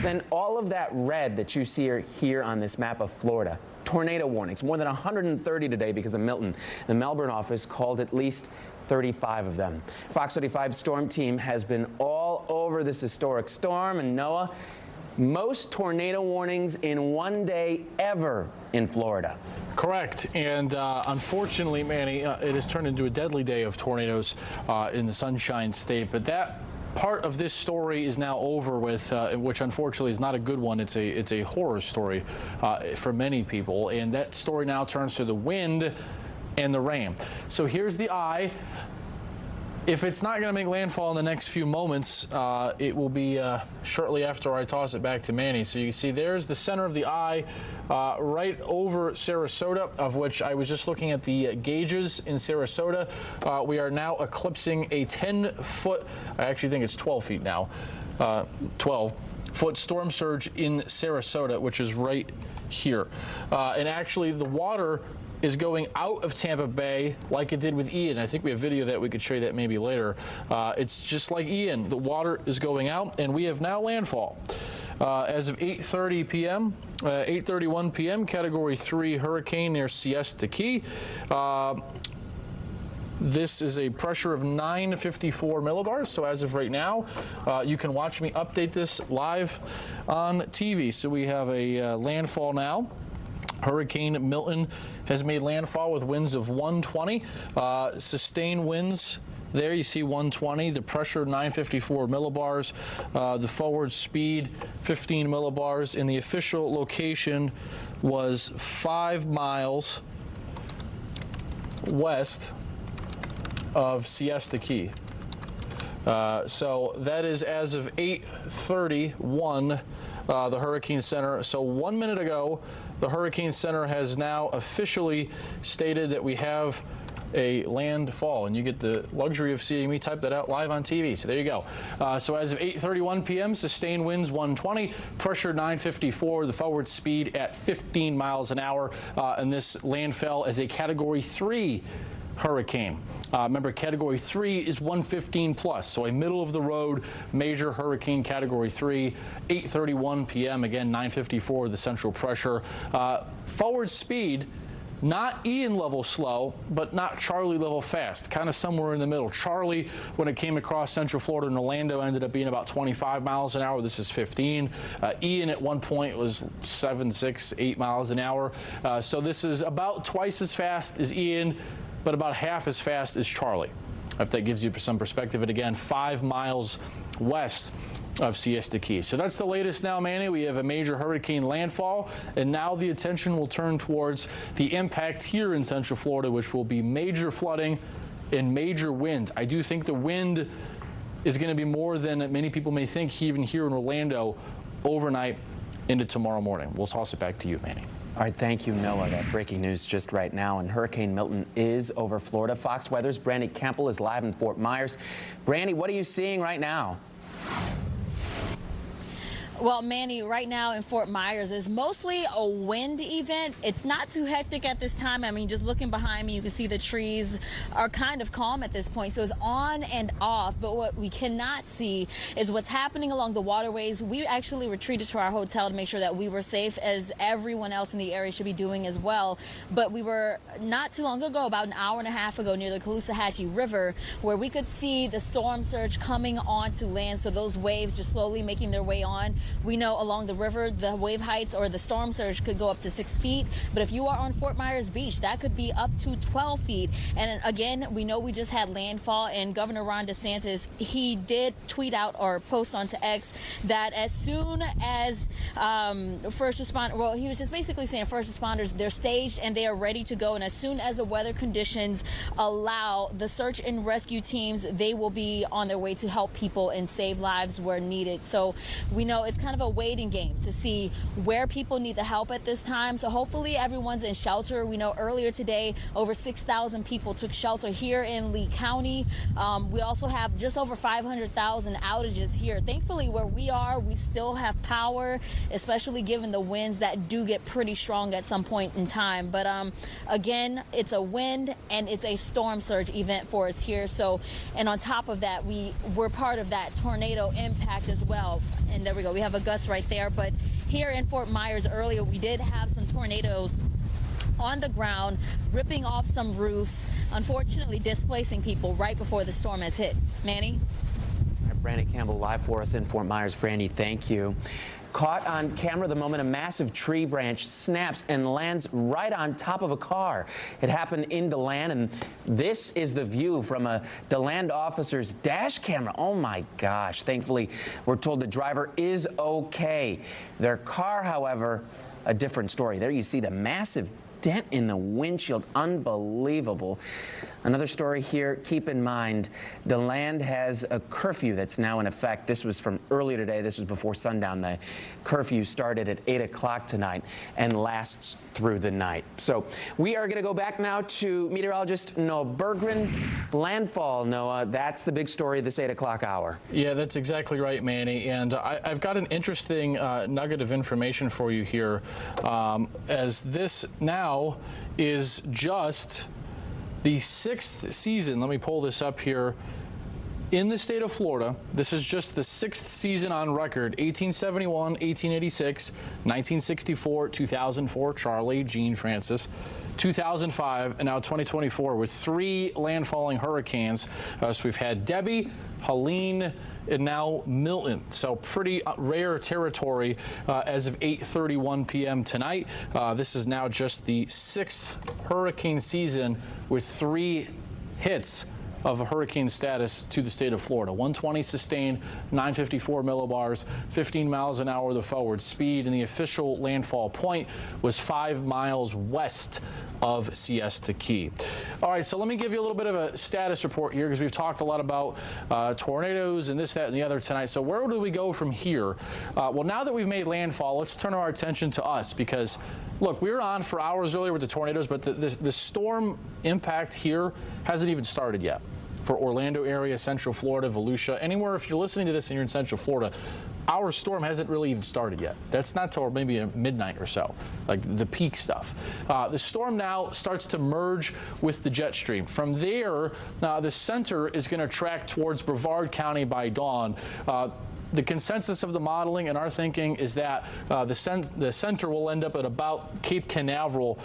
then all of that red that you see here on this map of Florida, tornado warnings, more than 130 today because of Milton. The Melbourne office called at least 35 of them. Fox 35 storm team has been all over this historic storm. And Noah, most tornado warnings in one day ever in Florida. Correct. And unfortunately, Manny, it has turned into a deadly day of tornadoes in the Sunshine State. But that part of this story is now over with, which unfortunately is not a good one. It's a horror story for many people. And that story now turns to the wind and the rain. So here's the eye. If it's not going to make landfall in the next few moments, it will be shortly after I toss it back to Manny. So you can see there's the center of the eye right over Sarasota, of which I was just looking at the gauges in Sarasota. We are now eclipsing a 10-foot, I actually think it's 12 feet now, 12-foot storm surge in Sarasota, which is right here. And actually the water is going out of Tampa Bay like it did with Ian. I think we have video that we could show you that maybe later. It's just like Ian. The water is going out, and we have now landfall. As of 8:30 p.m., 8:31 p.m., Category 3 hurricane near Siesta Key. This is a pressure of 954 millibars. So as of right now, you can watch me update this live on TV. So we have a landfall now. Hurricane Milton has made landfall with winds of 120, sustained winds. There you see 120, the pressure 954 millibars, the forward speed 15 millibars, and the official location was 5 miles west of Siesta Key. So that is as of 8:31, the Hurricane Center. So 1 minute ago, the Hurricane Center has now officially stated that we have a landfall, and you get the luxury of seeing me type that out live on TV. So there you go. So as of 8:31 p.m., sustained winds 120, pressure 954, the forward speed at 15 miles an hour, and this landfell as a Category 3 hurricane. Remember, Category 3 is 115 plus, so a middle-of-the-road major hurricane, Category 3, 8:31 p.m., again, 954, the central pressure. Forward speed, not Ian level slow, but not Charlie level fast, kind of somewhere in the middle. Charlie, when it came across Central Florida and Orlando, ended up being about 25 miles an hour. This is 15. Ian at one point was 7, 6, 8 miles an hour. So this is about twice as fast as Ian, but about half as fast as Charlie, if that gives you some perspective. And again, 5 miles west of Siesta Key. So that's the latest now, Manny. We have a major hurricane landfall, and now the attention will turn towards the impact here in Central Florida, which will be major flooding and major wind. I do think the wind is going to be more than many people may think, even here in Orlando, overnight into tomorrow morning. We'll toss it back to you, Manny. All right, thank you, Noah. That breaking news just right now, and Hurricane Milton is over Florida. Fox Weather's Brandy Campbell is live in Fort Myers. Brandy, what are you seeing right now? Well, Manny, right now in Fort Myers is mostly a wind event. It's not too hectic at this time. I mean, just looking behind me, you can see the trees are kind of calm at this point. So it's on and off. But what we cannot see is what's happening along the waterways. We actually retreated to our hotel to make sure that we were safe, as everyone else in the area should be doing as well. But we were not too long ago, about an hour and a half ago, near the Caloosahatchee River, where we could see the storm surge coming onto land. So those waves just slowly making their way on. We know along the river, the wave heights or the storm surge could go up to 6 feet. But if you are on Fort Myers Beach, that could be up to 12 feet. And again, we know we just had landfall, and Governor Ron DeSantis, he did tweet out or post onto X that as soon as first responders, well, he was just basically saying first responders, they're staged and they are ready to go. And as soon as the weather conditions allow, the search and rescue teams, they will be on their way to help people and save lives where needed. So we know it's kind of a waiting game to see where people need the help at this time. So hopefully everyone's in shelter. We know earlier today over 6,000 people took shelter here in Lee County. We also have just over 500,000 outages here. Thankfully, where we are, we still have power, especially given the winds that do get pretty strong at some point in time. But again, it's a wind and it's a storm surge event for us here. So, and on top of that, we're part of that tornado impact as well. And there we go. We have a gust right there. But here in Fort Myers earlier, we did have some tornadoes on the ground, ripping off some roofs, unfortunately displacing people right before the storm has hit. Manny? Brandy Campbell live for us in Fort Myers. Brandy, thank you. Caught on camera the moment a massive tree branch snaps and lands right on top of a car. It happened in DeLand, and this is the view from a DeLand officer's dash camera. Oh my gosh. Thankfully, we're told the driver is okay. Their car, however, a different story. There you see the massive dent in the windshield. Unbelievable. Another story here, keep in mind, DeLand has a curfew that's now in effect. This was from earlier today. This was before sundown. The curfew started at 8 o'clock tonight and lasts through the night. So we are going to go back now to meteorologist Noah Berggren. Landfall, Noah, that's the big story this 8 o'clock hour. Yeah, that's exactly right, Manny. And I've got an interesting nugget of information for you here, as this now is just the 6th season. Let me pull this up here. In the state of Florida, this is just the 6th season on record: 1871, 1886, 1964, 2004, Charlie, Gene Francis, 2005, and now 2024 with 3 landfalling hurricanes. So we've had Debbie, Helene, and now Milton. So pretty rare territory as of 8:31 p.m. tonight. This is now just the 6th hurricane season with 3 hits of a hurricane status to the state of Florida. 120 sustained, 954 millibars, 15 miles an hour the forward speed, and the official landfall point was 5 miles west of Siesta Key. All right, so let me give you a little bit of a status report here, because we've talked a lot about tornadoes and this, that, and the other tonight. So where do we go from here? Well, now that we've made landfall, let's turn our attention to us, because look, we were on for hours earlier with the tornadoes, but the storm impact here hasn't even started yet. For Orlando area, Central Florida, Volusia, anywhere, if you're listening to this and you're in Central Florida, our storm hasn't really even started yet. That's not till maybe midnight or so, like the peak stuff. The storm now starts to merge with the jet stream. From there, the center is going to track towards Brevard County by dawn. The consensus of the modeling and our thinking is that the center will end up at about Cape Canaveral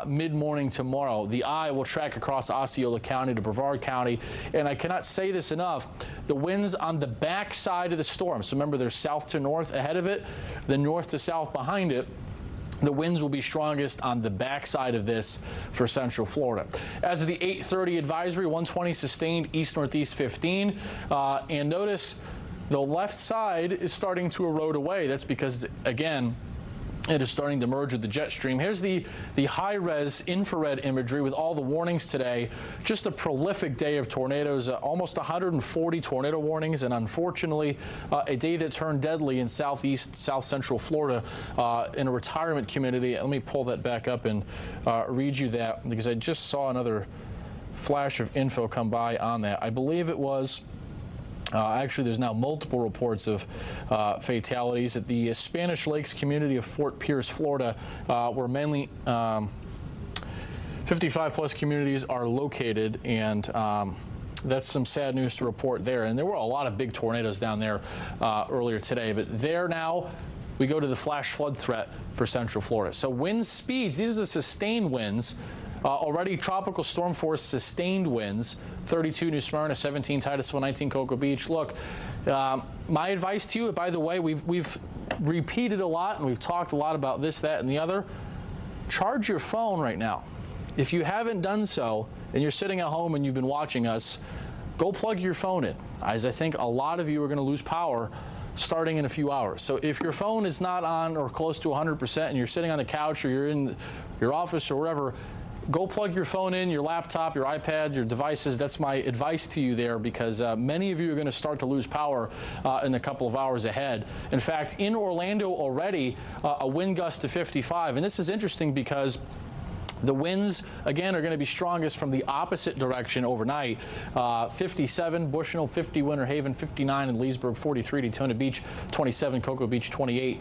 mid-morning tomorrow. The eye will track across Osceola County to Brevard County. And I cannot say this enough, the winds on the back side of the storm, so remember there's south to north ahead of it, then north to south behind it, the winds will be strongest on the backside of this for Central Florida. As of the 8:30 advisory, 120 sustained, east-northeast 15. And notice the left side is starting to erode away. That's because, again, it is starting to merge with the jet stream. Here's the high-res infrared imagery with all the warnings today. Just a prolific day of tornadoes, almost 140 tornado warnings, and unfortunately, a day that turned deadly in southeast, south central Florida in a retirement community. Let me pull that back up and read you that, because I just saw another flash of info come by on that. I believe it was actually, there's now multiple reports of fatalities at the Spanish Lakes community of Fort Pierce, Florida, where mainly 55-plus communities are located, and that's some sad news to report there. And there were a lot of big tornadoes down there earlier today, but there now we go to the flash flood threat for Central Florida. So wind speeds, these are the sustained winds. Already tropical storm force sustained winds, 32 New Smyrna, 17 Titusville, 19 Cocoa Beach. Look, my advice to you, by the way, we've repeated a lot and we've talked a lot about this, that, and the other. Charge your phone right now. If you haven't done so and you're sitting at home and you've been watching us, go plug your phone in, as I think a lot of you are going to lose power starting in a few hours. So if your phone is not on or close to 100% and you're sitting on the couch or you're in your office or wherever, go plug your phone in, your laptop, your iPad, your devices. That's my advice to you there, because many of you are going to start to lose power in a couple of hours ahead. In fact, in Orlando already, a wind gust to 55. And this is interesting because the winds, again, are going to be strongest from the opposite direction overnight. 57 Bushnell, 50 Winter Haven, 59 in Leesburg, 43 Daytona Beach, 27 Cocoa Beach, 28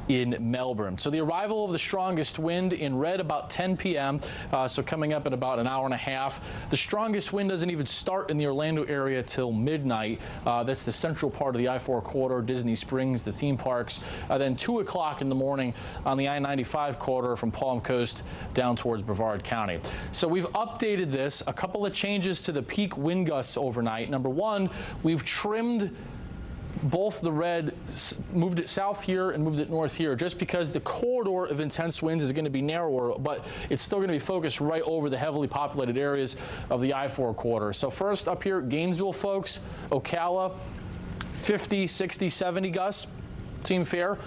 in Melbourne. So the arrival of the strongest wind in red about 10 p.m., so coming up in about an hour and a half. The strongest wind doesn't even start in the Orlando area till midnight. That's the central part of the I-4 corridor, Disney Springs, the theme parks. Then 2 o'clock in the morning on the I-95 corridor from Palm Coast down towards Brevard County. So we've updated this. A couple of changes to the peak wind gusts overnight. Number one, we've trimmed both the red, moved it south here and moved it north here, just because the corridor of intense winds is going to be narrower, but it's still going to be focused right over the heavily populated areas of the I-4 corridor. So first up here, Gainesville, folks, Ocala, 50, 60, 70 gusts. Seem fair.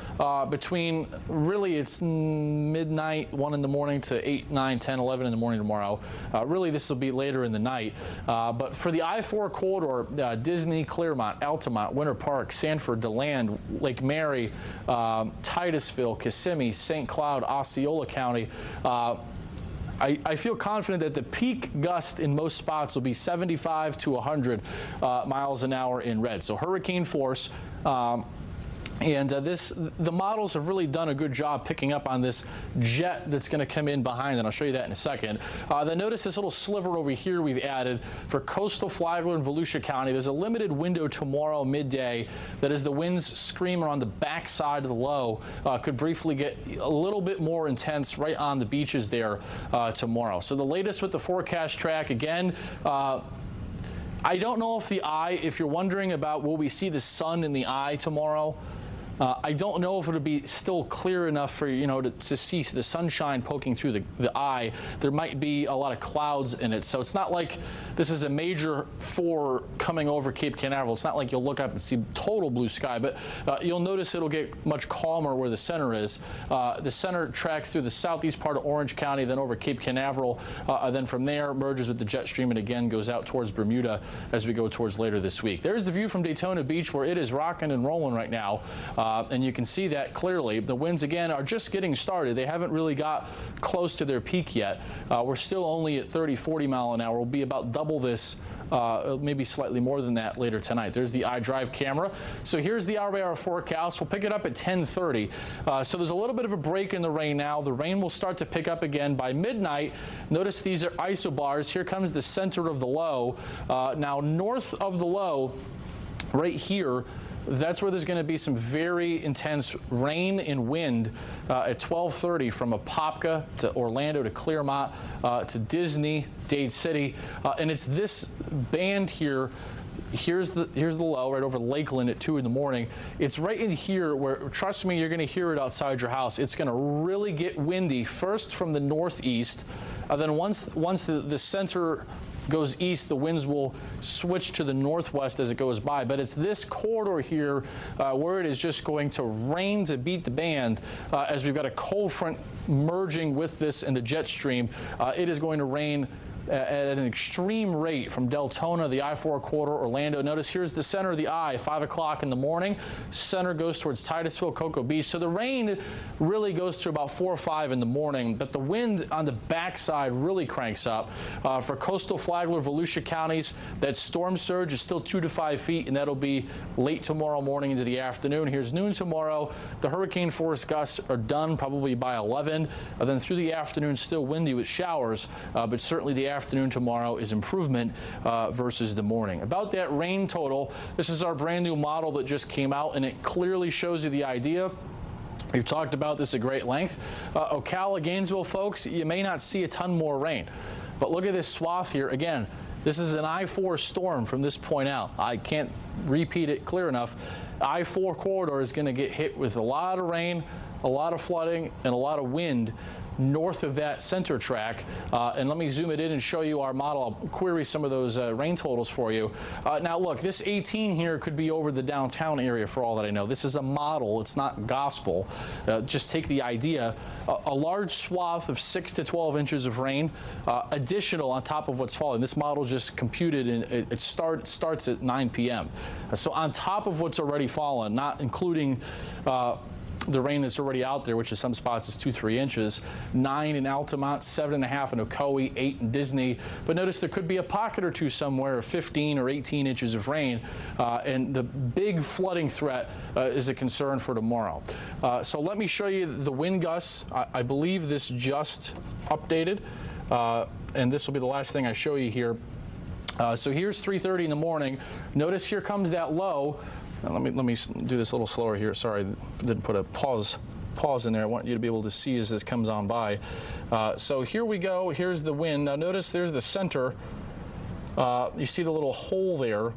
Between, really, it's midnight, 1 in the morning to 8, 9, 10, 11 in the morning tomorrow. Really, this will be later in the night. But for the I-4 corridor, Disney, Claremont, Altamont, Winter Park, Sanford, DeLand, Lake Mary, Titusville, Kissimmee, St. Cloud, Osceola County, I feel confident that the peak gust in most spots will be 75 to 100 miles an hour in red. So hurricane force. And the models have really done a good job picking up on this jet that's going to come in behind, and I'll show you that in a second. Then notice this little sliver over here we've added for coastal Flagler and Volusia County. There's a limited window tomorrow midday that, as the winds scream around the back side of the low, could briefly get a little bit more intense right on the beaches there tomorrow. So the latest with the forecast track, again, I don't know if you're wondering about will we see the sun in the eye tomorrow, I don't know if it'll be still clear enough for to see the sunshine poking through the eye. There might be a lot of clouds in it, so it's not like this is a major 4 coming over Cape Canaveral. It's not like you'll look up and see total blue sky, but you'll notice it'll get much calmer where the center is. The center tracks through the southeast part of Orange County, then over Cape Canaveral, then from there merges with the jet stream and again goes out towards Bermuda as we go towards later this week. There's the view from Daytona Beach, where it is rocking and rolling right now. And you can see that clearly. The winds, again, are just getting started. They haven't really got close to their peak yet. We're still only at 30, 40 mile an hour. We'll be about double this, maybe slightly more than that later tonight. There's the iDrive camera. So here's the hour-by-hour forecast. We'll pick it up at 10:30. So there's a little bit of a break in the rain now. The rain will start to pick up again by midnight. Notice these are isobars. Here comes the center of the low. Now, north of the low, right here, that's where there's going to be some very intense rain and wind at 12:30 from Apopka to Orlando to Claremont to Disney, Dade City. And it's this band here. Here's the low right over Lakeland at 2 in the morning. It's right in here where, trust me, you're going to hear it outside your house. It's going to really get windy, first from the northeast. Then once the center goes east, the winds will switch to the northwest as it goes by. But it's this corridor here where it is just going to rain to beat the band as we've got a cold front merging with this and the jet stream. It is going to rain at an extreme rate from Deltona, the I-4 corridor, Orlando. Notice here's the center of the eye, 5 o'clock in the morning. Center goes towards Titusville, Cocoa Beach. So the rain really goes to about 4 or 5 in the morning, but the wind on the backside really cranks up. For coastal Flagler, Volusia counties, that storm surge is still 2 to 5 feet, and that'll be late tomorrow morning into the afternoon. Here's noon tomorrow. The hurricane force gusts are done probably by 11. Then through the afternoon, still windy with showers, but certainly the afternoon tomorrow is improvement versus the morning. About that rain total, this is our brand new model that just came out, and it clearly shows you the idea. We've talked about this at great length. Ocala, Gainesville, folks, you may not see a ton more rain, but look at this swath here. Again, this is an I-4 storm from this point out. I can't repeat it clear enough. I-4 corridor is going to get hit with a lot of rain, a lot of flooding and a lot of wind north of that center track. And let me zoom it in and show you our model. I'll query some of those rain totals for you. Now look, this 18 here could be over the downtown area for all that I know. This is a model, it's not gospel. Just take the idea. A large swath of 6 to 12 inches of rain, additional on top of what's falling. This model just computed, and it starts at 9 p.m. So on top of what's already fallen, not including the rain that's already out there, which in some spots is 2-3 inches, 9 in Altamont, 7.5 in Ocoee, 8 in Disney. But notice there could be a pocket or two somewhere of 15 or 18 inches of rain, and the big flooding threat is a concern for tomorrow. So let me show you the wind gusts. I believe this just updated, and this will be the last thing I show you here. So here's 3:30 in the morning. Notice here comes that low. Let me do this a little slower here. Sorry, didn't put a pause in there. I want you to be able to see as this comes on by. So here we go. Here's the wind. Now notice there's the center. You see the little hole there.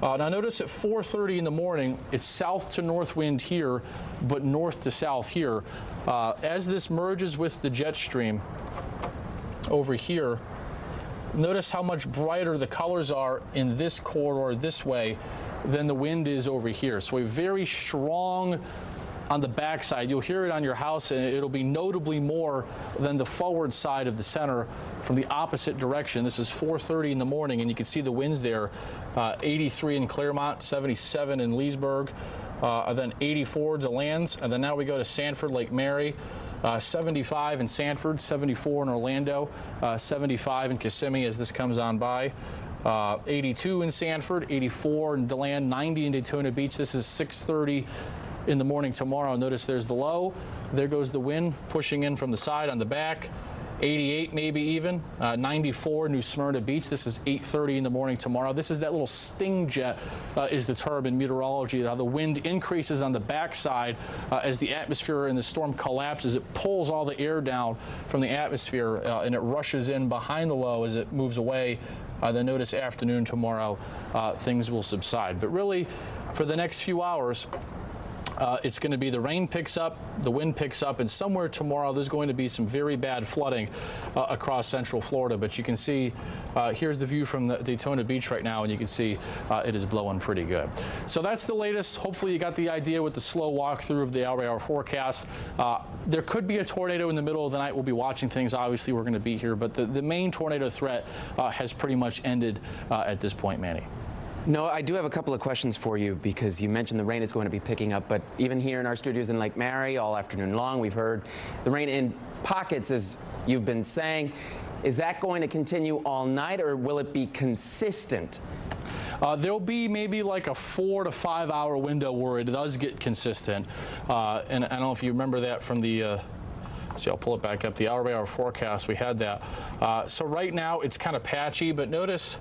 Now notice at 4:30 in the morning, it's south to north wind here, but north to south here. As this merges with the jet stream over here, notice how much brighter the colors are in this corridor this way than the wind is over here. So a very strong on the backside. You'll hear it on your house, and it'll be notably more than the forward side of the center from the opposite direction. This is 4:30 in the morning, and you can see the winds there. 83 in Claremont, 77 in Leesburg, and then 84 DeLands, and then now we go to Sanford, Lake Mary. 75 in Sanford, 74 in Orlando, 75 in Kissimmee as this comes on by. 82 in Sanford, 84 in DeLand, 90 in Daytona Beach. This is 6:30 in the morning tomorrow. Notice there's the low. There goes the wind pushing in from the side on the back. 88 maybe even. 94 New Smyrna Beach. This is 8:30 in the morning tomorrow. This is that little sting jet is the term in meteorology. How the wind increases on the backside as the atmosphere in the storm collapses. It pulls all the air down from the atmosphere and it rushes in behind the low as it moves away. Then notice afternoon tomorrow things will subside. But really for the next few hours, it's going to be the rain picks up, the wind picks up, and somewhere tomorrow there's going to be some very bad flooding across central Florida. But you can see, here's the view from the Daytona Beach right now, and you can see it is blowing pretty good. So that's the latest. Hopefully you got the idea with the slow walkthrough of the hour-by-hour forecast. There could be a tornado in the middle of the night. We'll be watching things. Obviously, we're going to be here. But the main tornado threat has pretty much ended at this point, Manny. No, I do have a couple of questions for you because you mentioned the rain is going to be picking up, but even here in our studios in Lake Mary all afternoon long, we've heard the rain in pockets, as you've been saying. Is that going to continue all night, or will it be consistent? There'll be maybe like a 4 to 5 hour window where it does get consistent. And I don't know if you remember that from the see, I'll pull it back up. The hour-by-hour forecast, we had that. So right now it's kind of patchy, but notice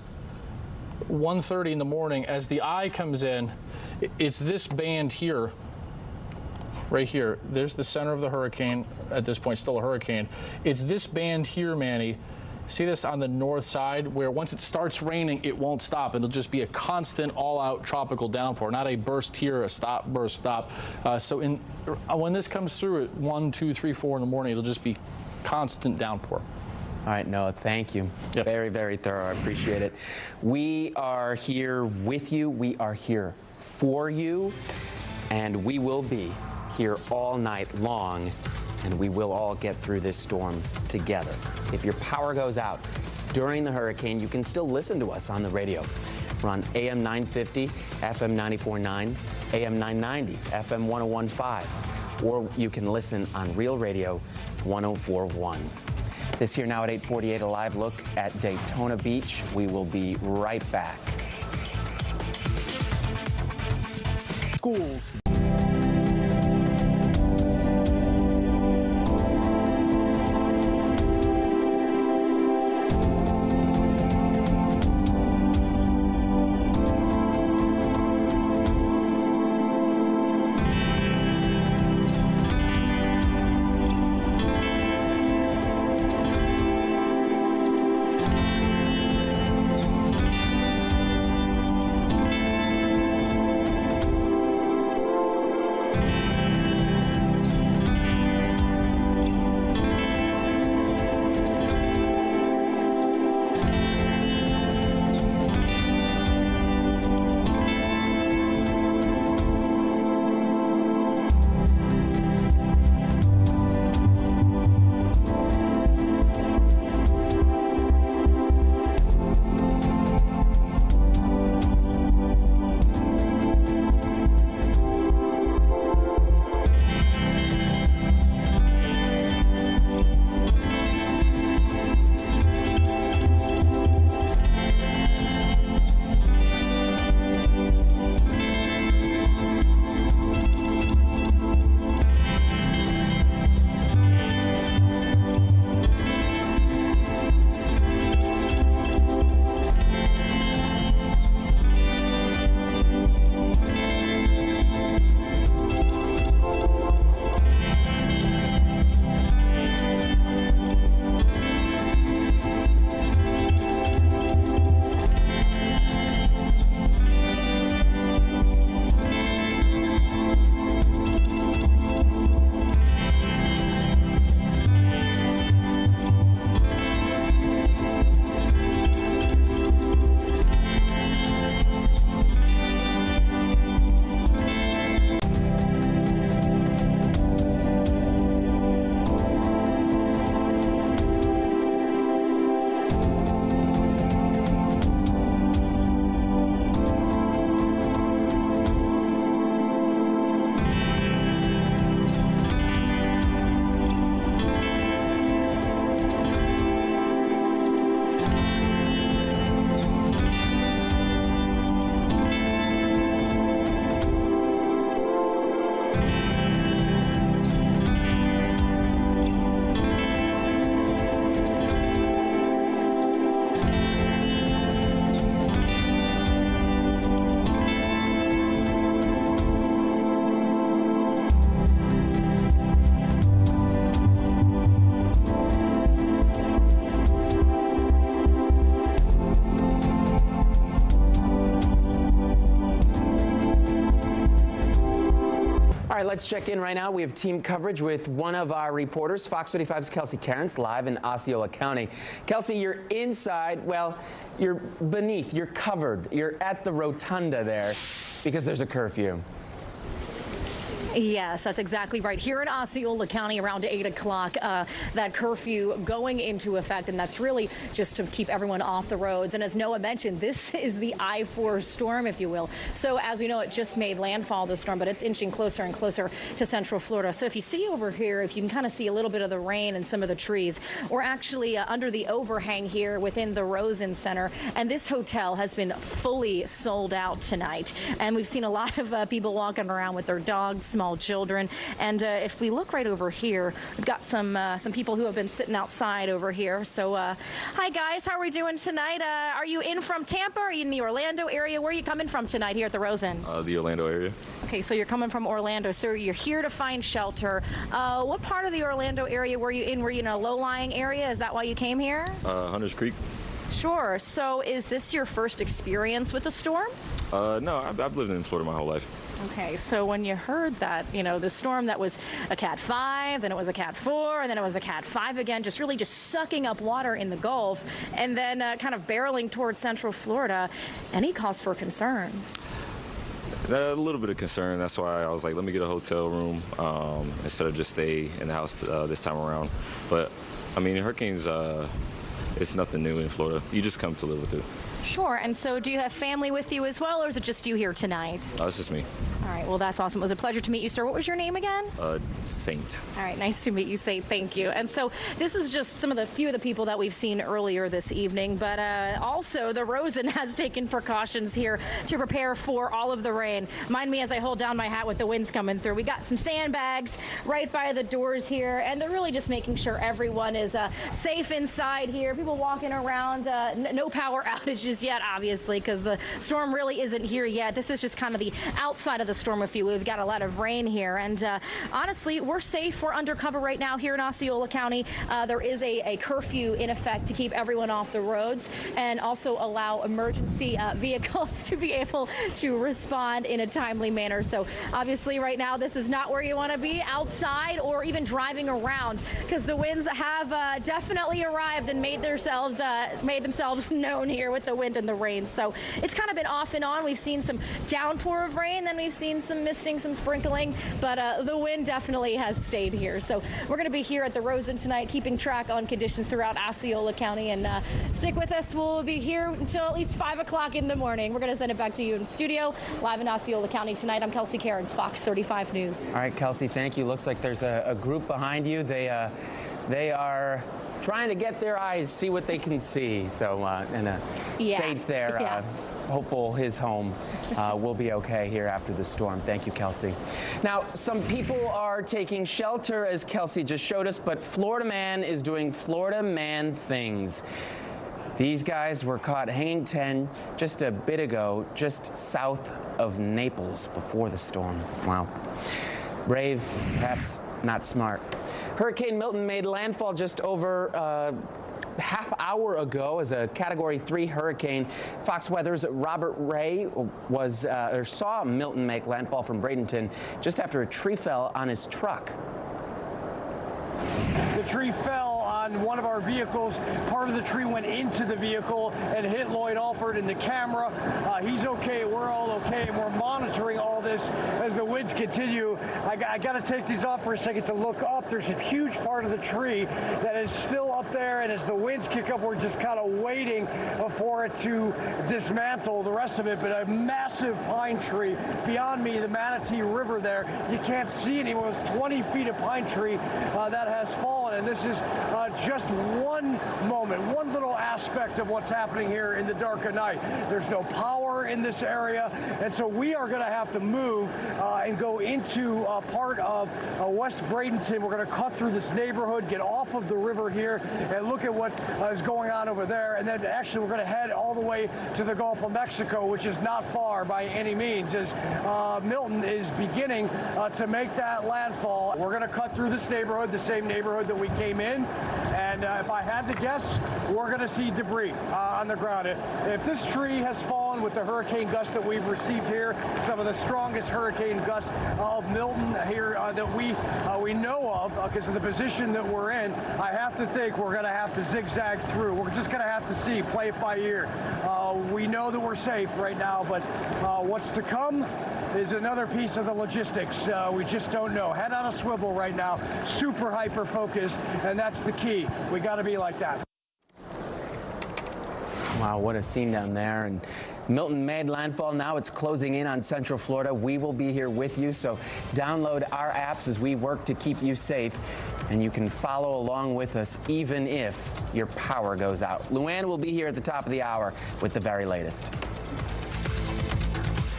1:30 in the morning, as the eye comes in, it's this band here, right here. There's the center of the hurricane, at this point still a hurricane. It's this band here, Manny. See this on the north side, where once it starts raining, it won't stop. It'll just be a constant all-out tropical downpour, not a burst here, a stop, burst, stop. So when this comes through at 1, 2, 3, 4 in the morning, it'll just be constant downpour. All right, Noah, thank you. Yep. Very, very thorough. I appreciate it. We are here with you. We are here for you. And we will be here all night long. And we will all get through this storm together. If your power goes out during the hurricane, you can still listen to us on the radio. We're on AM 950, FM 94.9, AM 990, FM 101.5. Or you can listen on Real Radio 104.1. This here now at 8:48, a live look at Daytona Beach. We will be right back. Schools. right, let's check in right now. We have team coverage with one of our reporters, Fox 35's Kelsey Cairns, live in Osceola County. Kelsey, you're inside. Well, you're beneath. You're covered. You're at the rotunda there because there's a curfew. Yes, that's exactly right. Here in Osceola County around 8 o'clock, that curfew going into effect, and that's really just to keep everyone off the roads. And as Noah mentioned, this is the I-4 storm, if you will. So as we know, it just made landfall, the storm, but it's inching closer and closer to central Florida. So if you see over here, if you can kind of see a little bit of the rain and some of the trees, we're actually under the overhang here within the Rosen Center. And this hotel has been fully sold out tonight. And we've seen a lot of people walking around with their dogs, small children. And if we look right over here, we've got some people who have been sitting outside over here. So hi guys, how are we doing tonight? Are you in from Tampa? Are you in the Orlando area? Where are you coming from tonight here at the Rosen? The Orlando area. Okay, so you're coming from Orlando, so you're here to find shelter. What part of the Orlando area were you in? Were you in a low-lying area? Is that why you came here? Hunters Creek. Sure. So is this your first experience with the storm? No, I've lived in Florida my whole life. Okay, so when you heard that, you know, the storm that was a Cat 5, then it was a Cat 4, and then it was a Cat 5 again, just really just sucking up water in the Gulf, and then kind of barreling towards central Florida, any cause for concern? A little bit of concern. That's why I was like, let me get a hotel room instead of just stay in the house this time around. But, I mean, hurricanes, it's nothing new in Florida. You just come to live with it. Sure. And so do you have family with you as well, or is it just you here tonight? It's just me. All right. Well, that's awesome. It was a pleasure to meet you, sir. What was your name again? Saint. All right. Nice to meet you, Saint. Thank you. And so this is just few of the people that we've seen earlier this evening. But also, the Rosen has taken precautions here to prepare for all of the rain. Mind me as I hold down my hat with the winds coming through. We got some sandbags right by the doors here, and they're really just making sure everyone is safe inside here. People walking around. No power outages yet, obviously, because the storm really isn't here yet. This is just kind of the outside of the storm, if you will. We've got a lot of rain here, and honestly, we're safe. We're undercover right now here in Osceola County. There is a curfew in effect to keep everyone off the roads and also allow emergency vehicles to be able to respond in a timely manner. So obviously right now, this is not where you want to be outside or even driving around, because the winds have definitely arrived and made themselves known here with the wind and the rain. So it's kind of been off and on. We've seen some downpour of rain, then we've seen some misting, some sprinkling, but the wind definitely has stayed here. So we're going to be here at the Rosen tonight, keeping track on conditions throughout Osceola County, and stick with us. We'll be here until at least 5 o'clock in the morning. We're going to send it back to you in studio, live in Osceola County tonight. I'm Kelsey Cairns, Fox 35 News. All right, Kelsey, thank you. Looks like there's a group behind you. They are trying to get their eyes, see what they can see. So, and Saint there, hopeful his home will be okay here after the storm. Thank you, Kelsey. Now, some people are taking shelter, as Kelsey just showed us, but Florida man is doing Florida man things. These guys were caught hanging 10 just a bit ago, just south of Naples before the storm. Wow. Brave, perhaps not smart. Hurricane Milton made landfall just over a half hour ago as a Category 3 hurricane. Fox Weather's Robert Ray saw Milton make landfall from Bradenton just after a tree fell on his truck. The tree fell on one of our vehicles. Part of the tree went into the vehicle and hit Lloyd Alford in the camera. He's okay. We're all okay. And we're monitoring all this as the winds continue. I got to take these off for a second to look up. There's a huge part of the tree that is still up there. And as the winds kick up, we're just kind of waiting for it to dismantle the rest of it. But a massive pine tree beyond me, the Manatee River there, you can't see anymore. It's 20 feet of pine tree that has fallen. And this is just one moment, one little aspect of what's happening here in the dark of night. There's no power in this area, and so we are going to have to move and go into part of West Bradenton. We're going to cut through this neighborhood, get off of the river here, and look at what is going on over there. And then actually we're going to head all the way to the Gulf of Mexico, which is not far by any means, as Milton is beginning to make that landfall. We're going to cut through this neighborhood, the same neighborhood that we came in, And if I had to guess, we're going to see debris on the ground. If this tree has fallen with the hurricane gusts that we've received here, some of the strongest hurricane gusts of Milton here that we know of, because of the position that we're in, I have to think we're going to have to zigzag through. We're just going to have to see, play it by ear. We know that we're safe right now, but what's to come is another piece of the logistics. We just don't know. Head on a swivel right now, super hyper focused, and that's the key. We got to be like that. Wow, what a scene down there. And Milton made landfall. Now it's closing in on Central Florida. We will be here with you, so download our apps as we work to keep you safe, and you can follow along with us even if your power goes out. Luann will be here at the top of the hour with the very latest.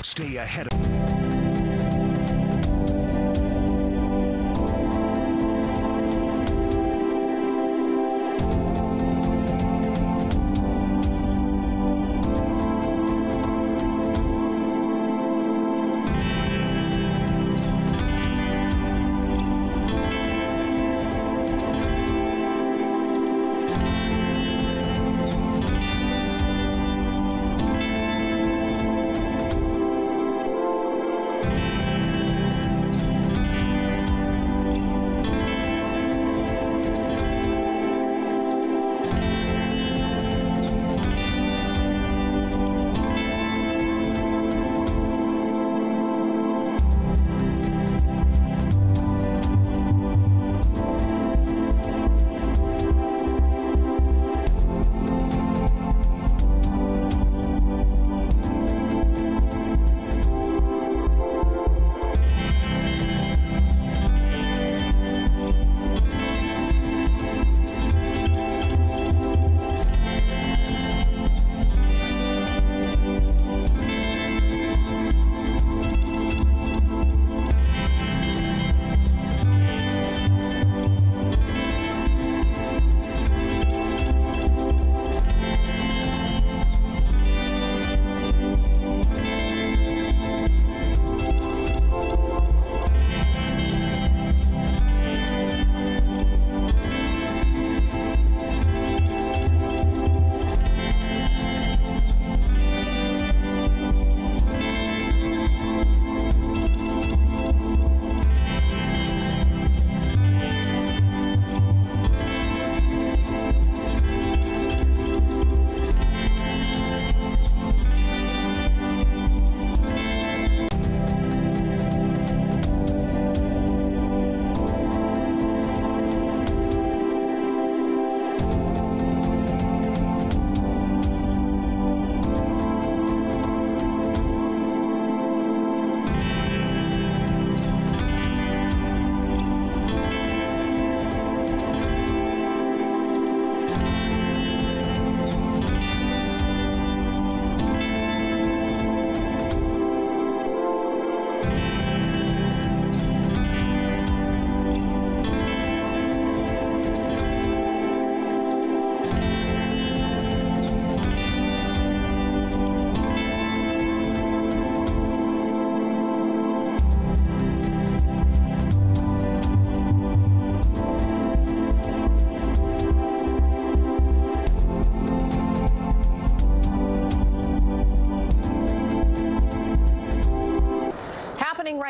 Stay ahead of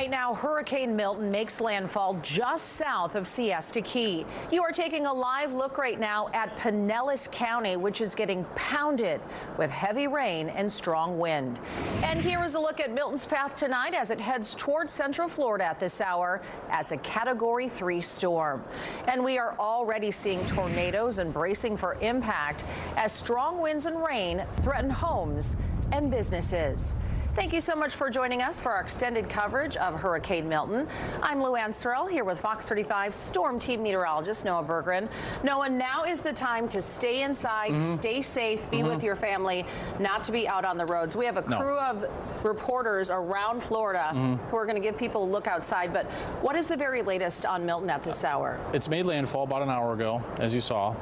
Right now, Hurricane Milton makes landfall just south of Siesta Key. You are taking a live look right now at Pinellas County, which is getting pounded with heavy rain and strong wind. And here is a look at Milton's path tonight as it heads towards Central Florida at this hour as a Category 3 storm. And we are already seeing tornadoes and bracing for impact as strong winds and rain threaten homes and businesses. Thank you so much for joining us for our extended coverage of Hurricane Milton. I'm Luann Sorrell here with Fox 35 Storm Team meteorologist Noah Berggren. Noah, now is the time to stay inside, stay safe, be with your family, not to be out on the roads. We have a crew of reporters around Florida who are going to give people a look outside. But what is the very latest on Milton at this hour? It's made landfall about an hour ago, as you saw.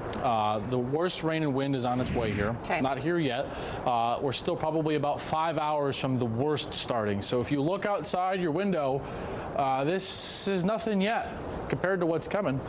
The worst rain and wind is on its way here. Okay. It's not here yet. We're still probably about 5 hours from the worst starting. So if you look outside your window, this is nothing yet compared to what's coming.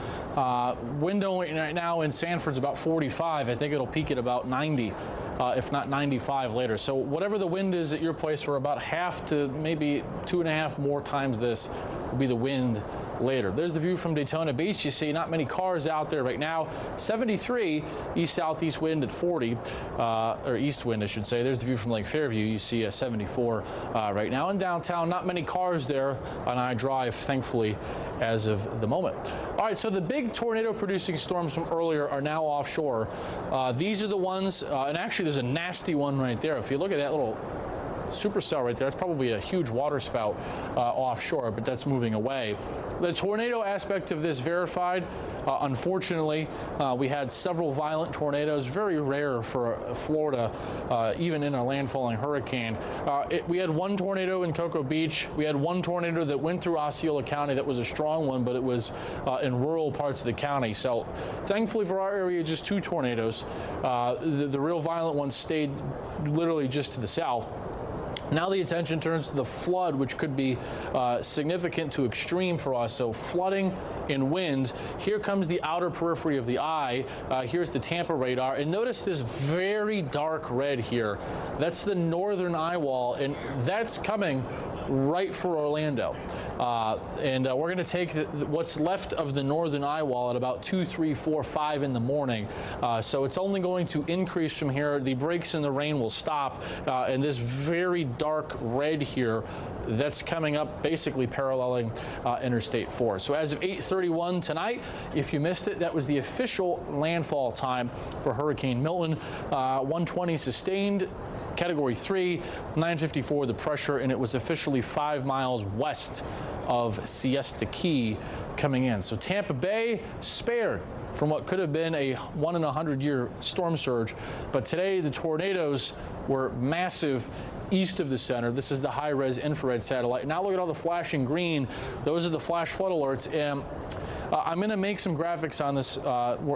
Wind right now in Sanford's about 45. I think it'll peak at about 90, if not 95 later. So whatever the wind is at your place, we're about half to maybe 2.5 more times this will be the wind later. There's the view from Daytona Beach. You see not many cars out there right now. 73 east-southeast wind at 40, or east wind, I should say. There's the view from Lake Fairview. You see a 74 right now. In downtown, not many cars there on I Drive, thankfully, as of the moment. All right, so the big tornado-producing storms from earlier are now offshore. These are the ones, and actually there's a nasty one right there. If you look at that little supercell right there, that's probably a huge water spout offshore, but that's moving away. The tornado aspect of this verified. Unfortunately, we had several violent tornadoes, very rare for Florida, even in a landfalling hurricane. We had one tornado in Cocoa Beach. We had one tornado that went through Osceola County that was a strong one, but it was in rural parts of the county. So thankfully for our area, just 2 tornadoes. The real violent ones stayed literally just to the south. Now the attention turns to the flood, which could be significant to extreme for us. So flooding and winds. Here comes the outer periphery of the eye. Here's the Tampa radar. And notice this very dark red here. That's the northern eye wall, and that's coming right for Orlando. We're going to take what's left of the northern eye wall at about 2, 3, 4, 5 in the morning. So it's only going to increase from here. The breaks in the rain will stop. And this very dark red here, that's coming up basically paralleling Interstate 4. So as of 8:31 tonight, if you missed it, that was the official landfall time for Hurricane Milton. 120 sustained. Category 3, 954 the pressure, and it was officially 5 miles west of Siesta Key coming in. So Tampa Bay spared from what could have been a 1 in a 100-year storm surge. But today the tornadoes were massive east of the center. This is the high-res infrared satellite. Now look at all the flashing green. Those are the flash flood alerts. And I'm going to make some graphics on this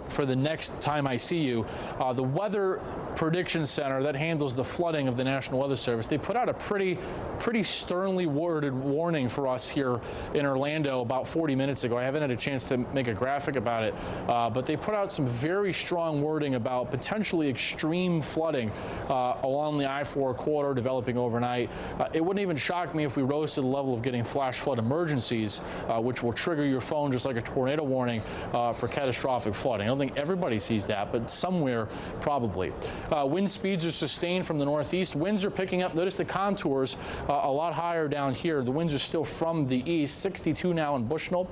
for the next time I see you. The Weather Prediction Center that handles the flooding of the National Weather Service, they put out a pretty sternly worded warning for us here in Orlando about 40 minutes ago. I haven't had a chance to make a graphic about it, but they put out some very strong wording about potentially extreme flooding along the I-4 corridor developing overnight. It wouldn't even shock me if we rose to the level of getting flash flood emergencies, which will trigger your phone just like a tornado warning for catastrophic flooding. I don't think everybody sees that, but somewhere probably. Wind speeds are sustained from the northeast. Winds are picking up. Notice the contours a lot higher down here. The winds are still from the east. 62 now in Bushnell,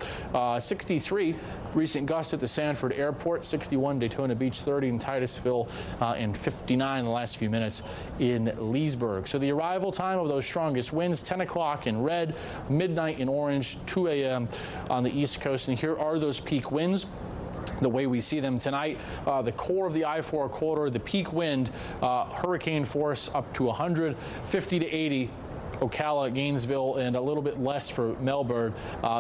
63 recent gusts at the Sanford Airport, 61 Daytona Beach, 30 in Titusville, and 59 in the last few minutes in Leesburg. So the arrival time of those strongest winds, 10 o'clock in red, midnight in orange, 2 a.m. on the East Coast. And here are those peak winds the way we see them tonight. The core of the I-4 corridor, the peak wind, hurricane force up to 100, 50 to 80. Ocala, Gainesville, and a little bit less for Melbourne.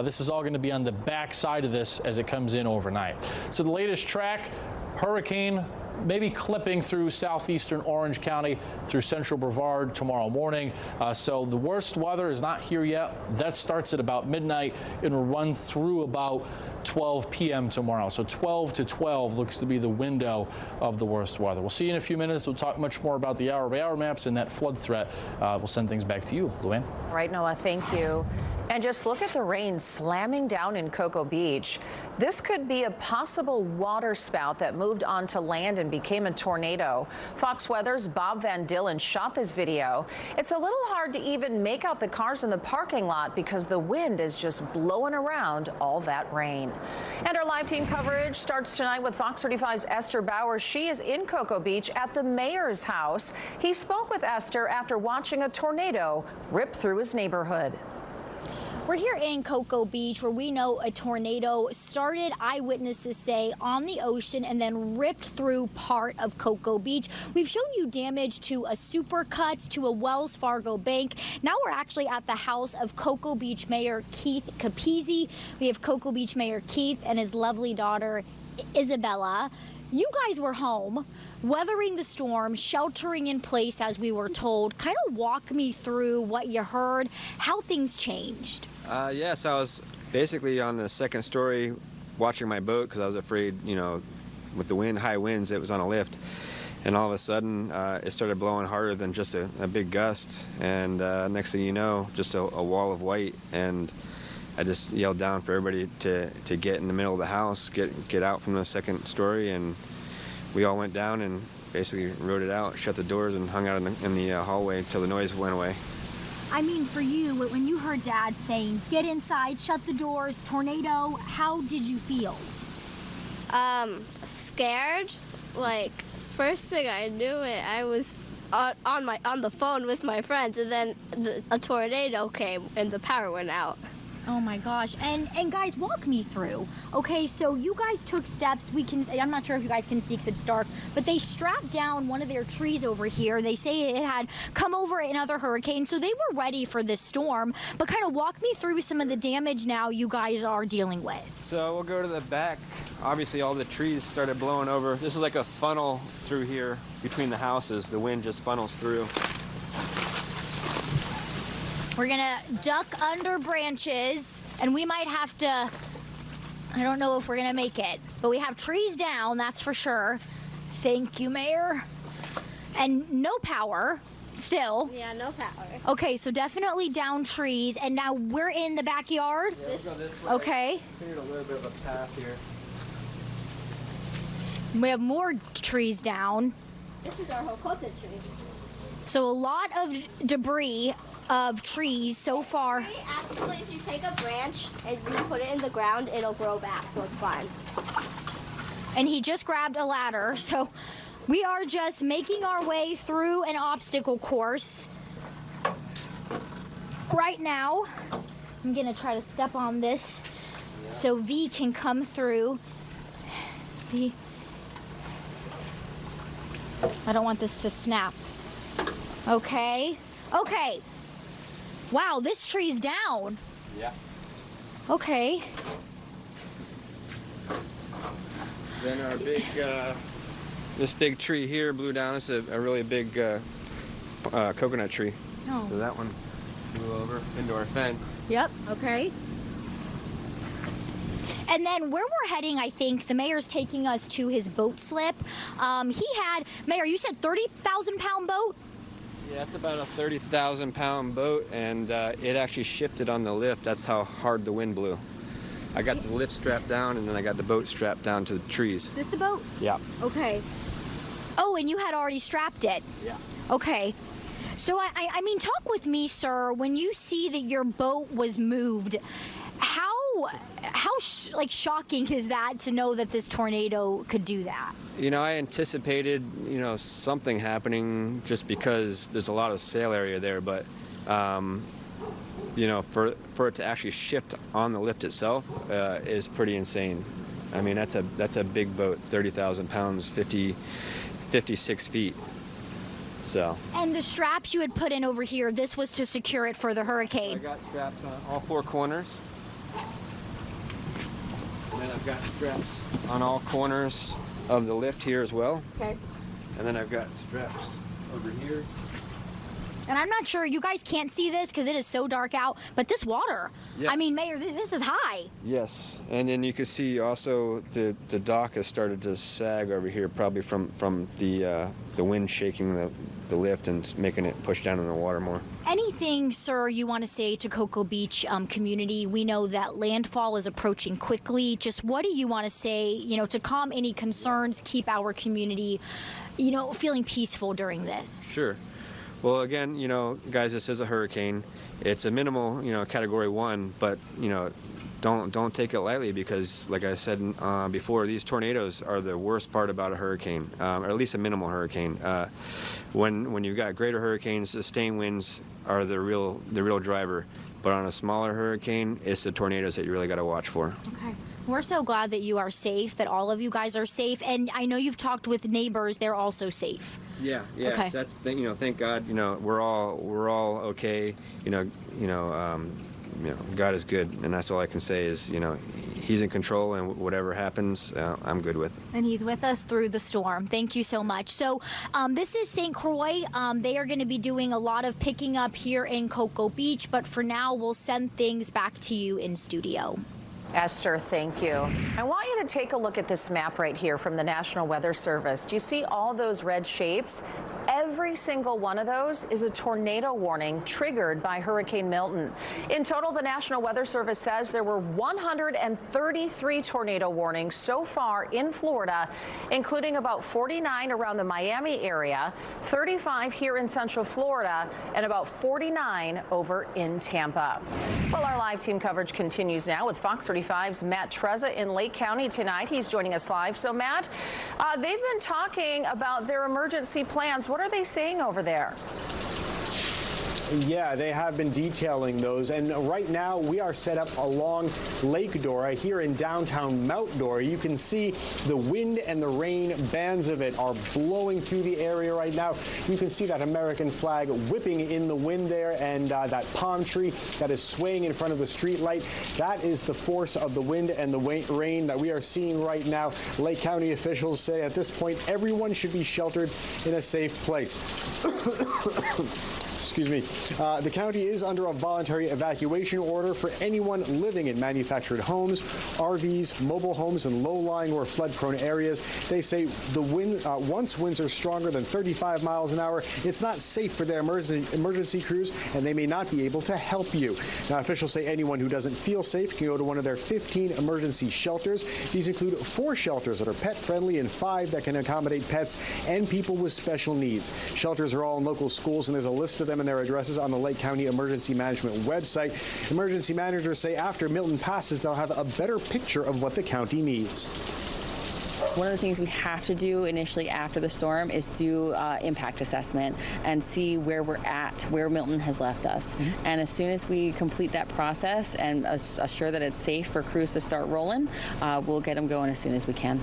This is all going to be on the back side of this as it comes in overnight. So the latest track, hurricane maybe clipping through southeastern Orange County through central Brevard tomorrow morning. So the worst weather is not here yet. That starts at about midnight and will run through about 12 p.m. tomorrow. So 12 to 12 looks to be the window of the worst weather. We'll see you in a few minutes. We'll talk much more about the hour-by-hour maps and that flood threat. We'll send things back to you, Luann. All right, Noah, thank you. And just look at the rain slamming down in Cocoa Beach. This could be a possible water spout that moved onto land and became a tornado. Fox Weather's Bob Van Dillen shot this video. It's a little hard to even make out the cars in the parking lot because the wind is just blowing around all that rain. And our live team coverage starts tonight with Fox 35's Esther Bauer. She is in Cocoa Beach at the mayor's house. He spoke with Esther after watching a tornado rip through his neighborhood. We're here in Cocoa Beach where we know a tornado started, eyewitnesses say, on the ocean and then ripped through part of Cocoa Beach. We've shown you damage to a supercuts, to a Wells Fargo bank. Now we're actually at the house of Cocoa Beach Mayor Keith Capizzi. We have Cocoa Beach Mayor Keith and his lovely daughter, Isabella. You guys were home, weathering the storm, sheltering in place as we were told. Kind of walk me through what you heard, how things changed. Yes, I was basically on the second story watching my boat because I was afraid, you know, with the wind, high winds, it was on a lift. And all of a sudden, it started blowing harder than just a big gust. And next thing you know, just a wall of white. And I just yelled down for everybody to get in the middle of the house, get out from the second story. And we all went down and basically rode it out, shut the doors, and hung out in the hallway until the noise went away. I mean, for you, when you heard Dad saying, get inside, shut the doors, tornado, how did you feel? Scared. Like, first thing I knew I was on the phone with my friends, and then a tornado came and the power went out. Oh my gosh. And guys, walk me through. Okay, so you guys took steps. I'm not sure if you guys can see because it's dark, but they strapped down one of their trees over here. They say it had come over another hurricane, so they were ready for this storm. But kind of walk me through some of the damage now you guys are dealing with. So we'll go to the back. Obviously all the trees started blowing over. This is like a funnel through here between the houses. The wind just funnels through. We're gonna duck under branches, and we might have to, I don't know if we're gonna make it, but we have trees down, that's for sure. Thank you, Mayor. And no power, still. Yeah, no power. Okay, so definitely down trees, and now we're in the backyard? Yeah, let's go this way. Okay. Cleared a little bit of a path here. We have more trees down. This is our Hokote tree. So a lot of debris of trees so far. Actually, if you take a branch and you put it in the ground, it'll grow back, so it's fine. And he just grabbed a ladder, so we are just making our way through an obstacle course. Right now, I'm gonna try to step on this so V can come through. V. I don't want this to snap. Okay. Okay. Wow, this tree's down. Yeah. Okay. Then our big, this big tree here blew down. It's a really big coconut tree. Oh. So that one blew over into our fence. Yep, okay. And then where we're heading, I think, the mayor's taking us to his boat slip. He had, Mayor, you said 30,000-pound boat? Yeah, it's about a 30,000-pound boat, and it actually shifted on the lift. That's how hard the wind blew. I got the lift strapped down, and then I got the boat strapped down to the trees. Is this the boat? Yeah. Okay. Oh, and you had already strapped it? Yeah. Okay. So, I mean, talk with me, sir. When you see that your boat was moved, how shocking is that to know that this tornado could do that? You know, I anticipated, you know, something happening just because there's a lot of sail area there, but, you know, for it to actually shift on the lift itself is pretty insane. I mean, that's a big boat, 30,000 pounds, 56 feet. So. And the straps you had put in over here, this was to secure it for the hurricane. I got straps on all four corners. And then I've got straps on all corners of the lift here as well. Okay. And then I've got straps over here. And I'm not sure, you guys can't see this because it is so dark out, but this water, yeah. I mean, Mayor, this is high. Yes, and then you can see also the dock has started to sag over here, probably from the wind shaking the lift and making it push down in the water more. Anything, sir, you want to say to Cocoa Beach community? We know that landfall is approaching quickly. Just what do you want to say, you know, to calm any concerns, keep our community, you know, feeling peaceful during this? Sure. Well, again, you know, guys, this is a hurricane. It's a minimal, you know, Category 1, but, you know, don't take it lightly because, like I said before, these tornadoes are the worst part about a hurricane, or at least a minimal hurricane. When you've got greater hurricanes, sustained winds are the real driver. But on a smaller hurricane, it's the tornadoes that you really got to watch for. Okay. We're so glad that you are safe, that all of you guys are safe, and I know you've talked with neighbors; they're also safe. Yeah. Okay. That's, you know, thank God, you know, we're all okay. You know, God is good, and that's all I can say is, He's in control, and whatever happens, I'm good with. And He's with us through the storm. Thank you so much. So this is St. Croix. They are going to be doing a lot of picking up here in Cocoa Beach, but for now, we'll send things back to you in studio. Esther, thank you. I want you to take a look at this map right here from the National Weather Service. Do you see all those red shapes? Every single one of those is a tornado warning triggered by Hurricane Milton. In total, the National Weather Service says there were 133 tornado warnings so far in Florida, including about 49 around the Miami area, 35 here in Central Florida, and about 49 over in Tampa. Well, our live team coverage continues now with Fox 35's Matt Trezza in Lake County tonight. He's joining us live. So, Matt, they've been talking about their emergency plans. What are they saying over there? Yeah, they have been detailing those, and right now we are set up along Lake Dora here in downtown Mount Dora. You can see the wind and the rain, bands of it are blowing through the area right now. You can see that American flag whipping in the wind there, and that palm tree that is swaying in front of the street light. That is the force of the wind and the rain that we are seeing right now. Lake County officials say at this point everyone should be sheltered in a safe place. Excuse me. The county is under a voluntary evacuation order for anyone living in manufactured homes, RVs, mobile homes, and low-lying or flood-prone areas. They say the wind, once winds are stronger than 35 miles an hour, it's not safe for their emergency crews, and they may not be able to help you. Now, officials say anyone who doesn't feel safe can go to one of their 15 emergency shelters. These include 4 shelters that are pet-friendly and 5 that can accommodate pets and people with special needs. Shelters are all in local schools, and there's a list of them and their addresses on the Lake County Emergency Management website. Emergency managers say after Milton passes, they'll have a better picture of what the county needs. One of the things we have to do initially after the storm is do impact assessment and see where we're at, where Milton has left us. And as soon as we complete that process and assure that it's safe for crews to start rolling, we'll get them going as soon as we can.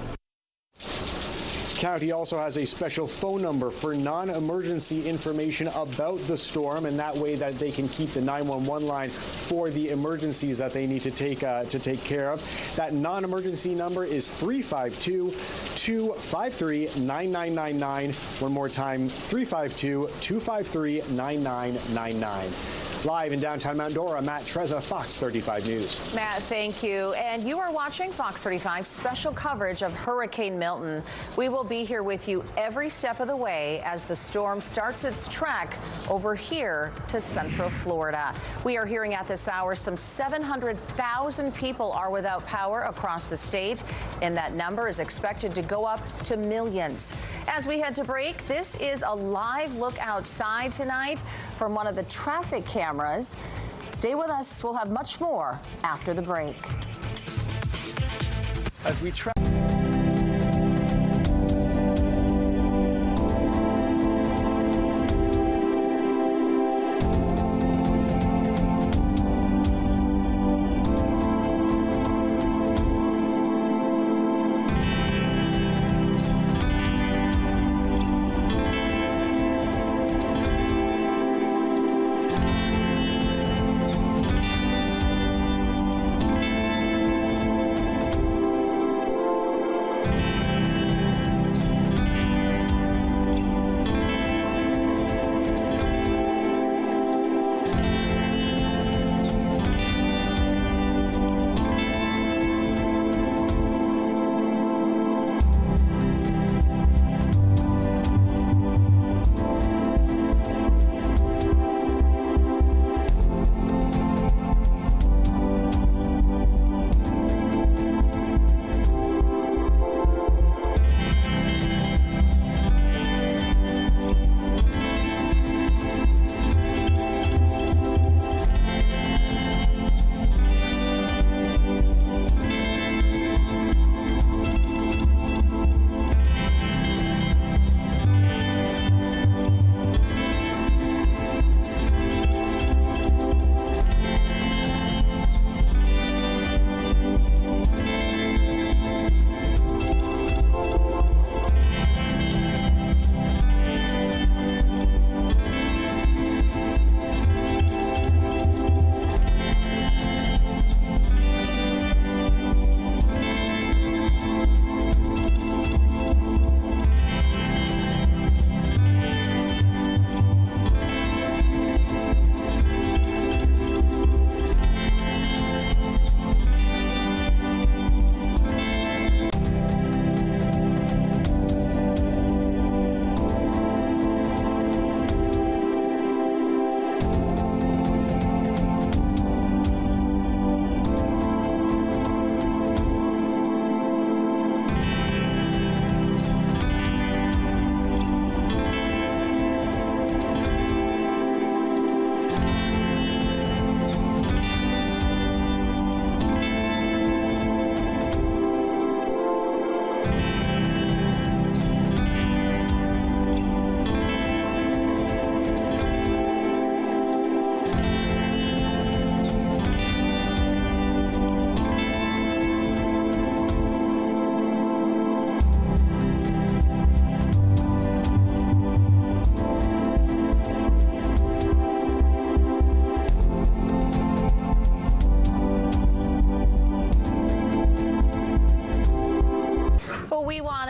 County also has a special phone number for non-emergency information about the storm, and that way that they can keep the 911 line for the emergencies that they need to take care of. That non-emergency number is 352-253-9999. One more time, 352-253-9999. Live in downtown Mount Dora, Matt Trezza, Fox 35 News. Matt, thank you. And you are watching Fox 35 special coverage of Hurricane Milton. We will be here with you every step of the way as the storm starts its trek over here to Central Florida. We are hearing at this hour some 700,000 people are without power across the state, and that number is expected to go up to millions. As we head to break, this is a live look outside tonight from one of the traffic cameras. Stay with us. We'll have much more after the break. As we track.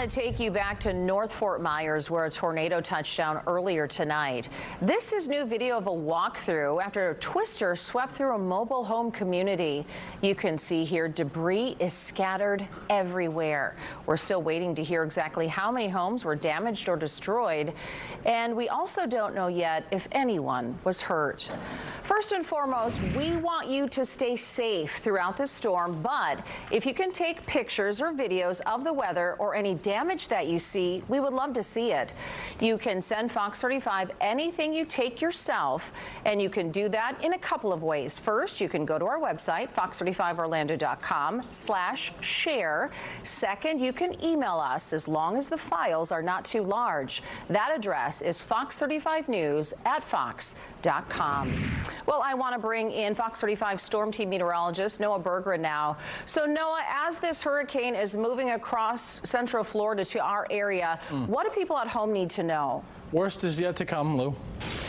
want to take you back to North Fort Myers, where a tornado touched down earlier tonight. This is new video of a walkthrough after a twister swept through a mobile home community. You can see here debris is scattered everywhere. We're still waiting to hear exactly how many homes were damaged or destroyed, and we also don't know yet if anyone was hurt. First and foremost, we want you to stay safe throughout this storm, but if you can take pictures or videos of the weather or any damage that you see, we would love to see it. You can send Fox 35 anything you take yourself, and you can do that in a couple of ways. First, you can go to our website, fox35orlando.com/share. Second, you can email us as long as the files are not too large. That address is fox35news@fox.com. Well, I want to bring in Fox 35 Storm Team meteorologist Noah Berggren now. So, Noah, as this hurricane is moving across Central Florida to our area, what do people at home need to know? Worst is yet to come, Lou.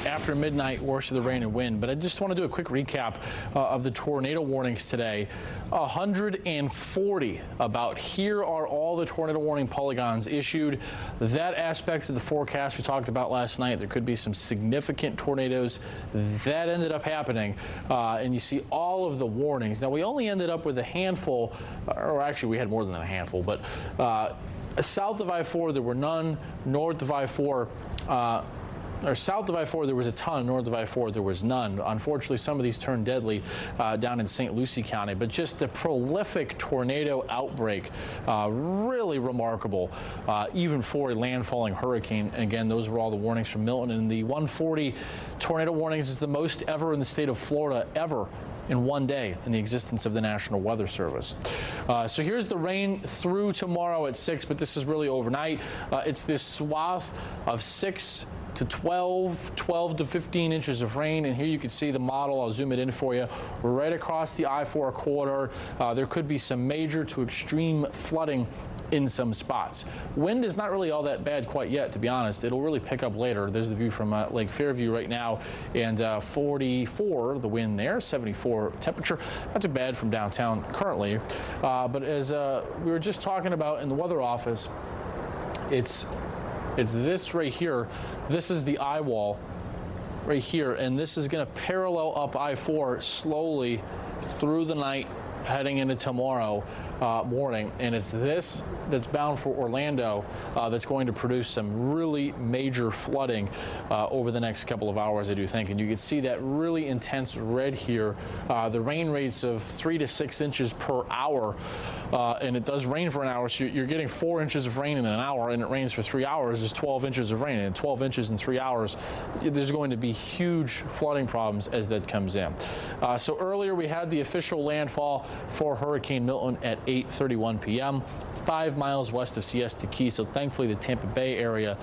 After midnight, worst of the rain and wind. But I just want to do a quick recap of the tornado warnings today. 140 about. Here are all the tornado warning polygons issued. That aspect of the forecast we talked about last night, there could be some significant tornadoes. That ended up happening. And you see all of the warnings. Now, we only ended up with a handful, or actually we had more than a handful, but south of I-4 there were none. North of I-4 or south of I-4 there was a ton, north of I-4 there was none. Unfortunately, some of these turned deadly down in St. Lucie County, but just a prolific tornado outbreak, really remarkable, even for a landfalling hurricane. Again, those were all the warnings from Milton, and the 140 tornado warnings is the most ever in the state of Florida, ever in one day in the existence of the National Weather Service. So here's the rain through tomorrow at 6, but this is really overnight. It's this swath of 6 to 12 to 15 inches of rain, and here you can see the model. I'll zoom it in for you. Right across the I-4 corridor, there could be some major to extreme flooding in some spots. Wind is not really all that bad quite yet, to be honest. It'll really pick up later. There's the view from Lake Fairview right now, and 44 the wind there, 74 temperature. Not too bad from downtown currently. But as we were just talking about in the weather office, it's this right here. This is the eye wall right here, and this is going to parallel up I-4 slowly through the night heading into tomorrow morning, and it's this that's bound for Orlando that's going to produce some really major flooding over the next couple of hours, I do think. And you can see that really intense red here, the rain rates of 3 to 6 inches per hour, and it does rain for an hour, so you're getting 4 inches of rain in an hour, and it rains for 3 hours. There's 12 inches of rain, and 12 inches in 3 hours, there's going to be huge flooding problems as that comes in. So earlier we had the official landfall for Hurricane Milton at 8:31 p.m. 5 miles west of Siesta Key, so thankfully the Tampa Bay area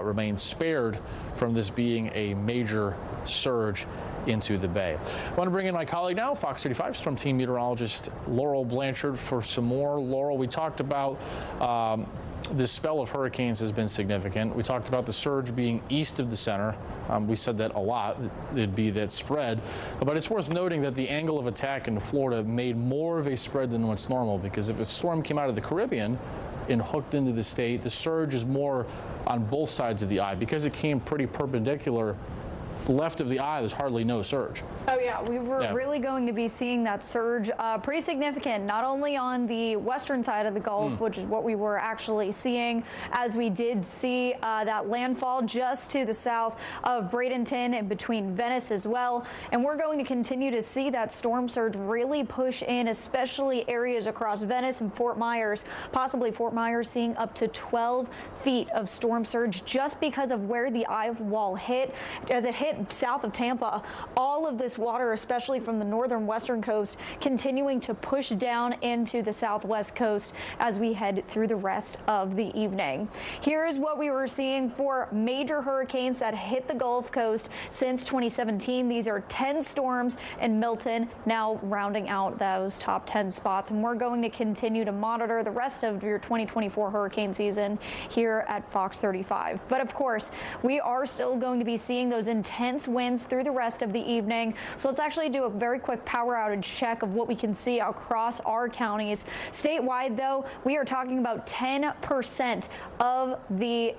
remains spared from this being a major surge into the bay. I want to bring in my colleague now, Fox 35 Storm Team meteorologist Laurel Blanchard, for some more. Laurel, we talked about this spell of hurricanes has been significant. We talked about the surge being east of the center. We said that a lot. It'd be that spread. But it's worth noting that the angle of attack in Florida made more of a spread than what's normal, because if a storm came out of the Caribbean and hooked into the state, the surge is more on both sides of the eye. Because it came pretty perpendicular left of the eye, there's hardly no surge. Oh yeah, we were really going to be seeing that surge pretty significant, not only on the western side of the Gulf, which is what we were actually seeing, as we did see that landfall just to the south of Bradenton and between Venice as well. And we're going to continue to see that storm surge really push in, especially areas across Venice and Fort Myers, possibly Fort Myers seeing up to 12 feet of storm surge just because of where the eye wall hit. As it hit south of Tampa, all of this water, especially from the northern western coast, continuing to push down into the southwest coast as we head through the rest of the evening. Here's what we were seeing for major hurricanes that hit the Gulf Coast since 2017. These are 10 storms in Milton, now rounding out those top 10 spots. And we're going to continue to monitor the rest of your 2024 hurricane season here at Fox 35. But of course, we are still going to be seeing those intense intense winds through the rest of the evening. So let's actually do a very quick power outage check of what we can see across our counties. Statewide, though, we are talking about 10% of the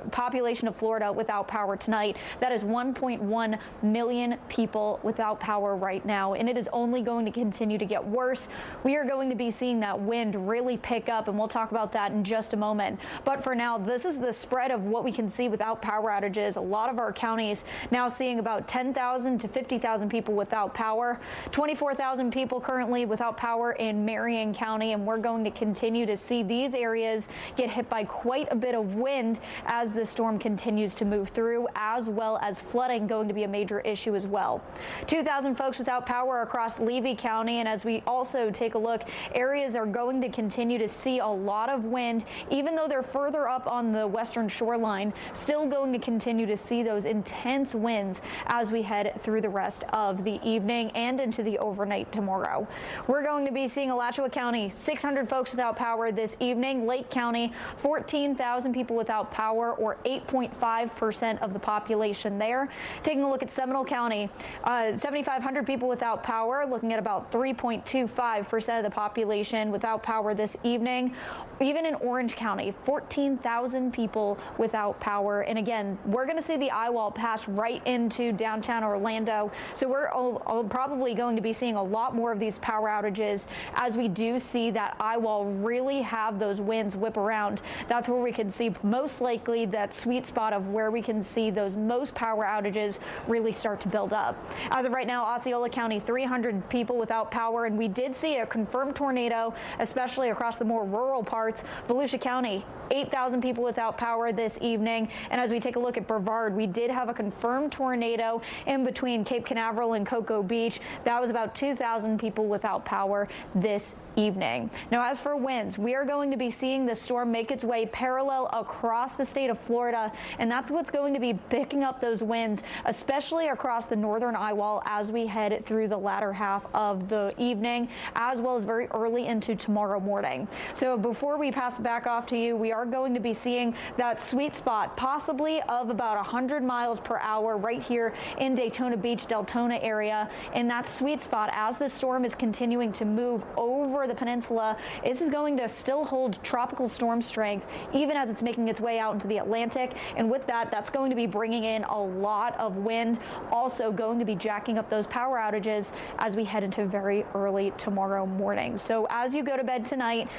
population of Florida without power tonight. That is 1.1 million people without power right now, and it is only going to continue to get worse. We are going to be seeing that wind really pick up, and we'll talk about that in just a moment. But for now, this is the spread of what we can see without power outages. A lot of our counties now seeing about 10,000 to 50,000 people without power, 24,000 people currently without power in Marion County, and we're going to continue to see these areas get hit by quite a bit of wind as the storm continues to move through, as well as flooding going to be a major issue as well. 2,000 folks without power across Levy County, and as we also take a look, areas are going to continue to see a lot of wind, even though they're further up on the western shoreline, still going to continue to see those intense winds as we head through the rest of the evening and into the overnight tomorrow. We're going to be seeing Alachua County, 600 folks without power this evening. Lake County, 14,000 people without power, or 8.5% of the population there. Taking a look at Seminole County, 7,500 people without power, looking at about 3.25% of the population without power this evening. Even in Orange County, 14,000 people without power. And again, we're going to see the eye wall pass right into downtown Orlando. So we're probably going to be seeing a lot more of these power outages as we do see that eye wall really have those winds whip around. That's where we can see most likely that sweet spot of where we can see those most power outages really start to build up. As of right now, Osceola County, 300 people without power, and we did see a confirmed tornado, especially across the more rural parts. Volusia County, 8,000 people without power this evening. And as we take a look at Brevard, we did have a confirmed tornado in between Cape Canaveral and Cocoa Beach. That was about 2,000 people without power this evening. Now, as for winds, we are going to be seeing the storm make its way parallel across the state of Florida, and that's what's going to be picking up those winds, especially across the northern eye wall as we head through the latter half of the evening, as well as very early into tomorrow morning. So before we pass it back off to you, we are going to be seeing that sweet spot possibly of about 100 miles per hour right here in Daytona Beach, Deltona area. And that sweet spot, as the storm is continuing to move over the peninsula, this is going to still hold tropical storm strength even as it's making its way out into the Atlantic. And with that, that's going to be bringing in a lot of wind, also going to be jacking up those power outages as we head into very early tomorrow morning. So as you go to bed tonight,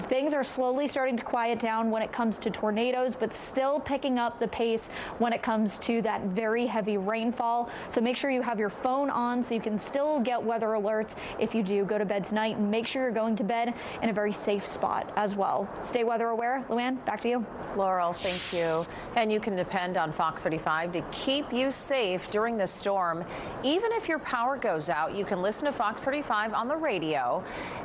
things are slowly starting to quiet down when it comes to tornadoes, but still picking up the pace when it comes to that very heavy rainfall. So make sure you have your phone on so you can still get weather alerts if you do go to bed tonight, and make sure you're going to bed in a very safe spot as well. Stay weather aware. Luann, back to you. Laurel, thank you. And you can depend on Fox 35 to keep you safe during the storm. Even if your power goes out, you can listen to Fox 35 on the radio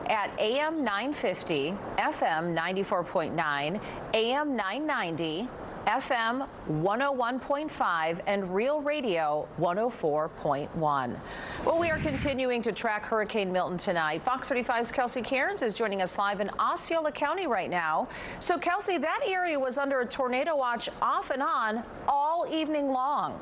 at AM 950, FM 94.9, AM 990, FM 101.5, and Real Radio 104.1. Well, we are continuing to track Hurricane Milton tonight. Fox 35's Kelsey Cairns is joining us live in Osceola County right now. So, Kelsey, that area was under a tornado watch off and on all evening long.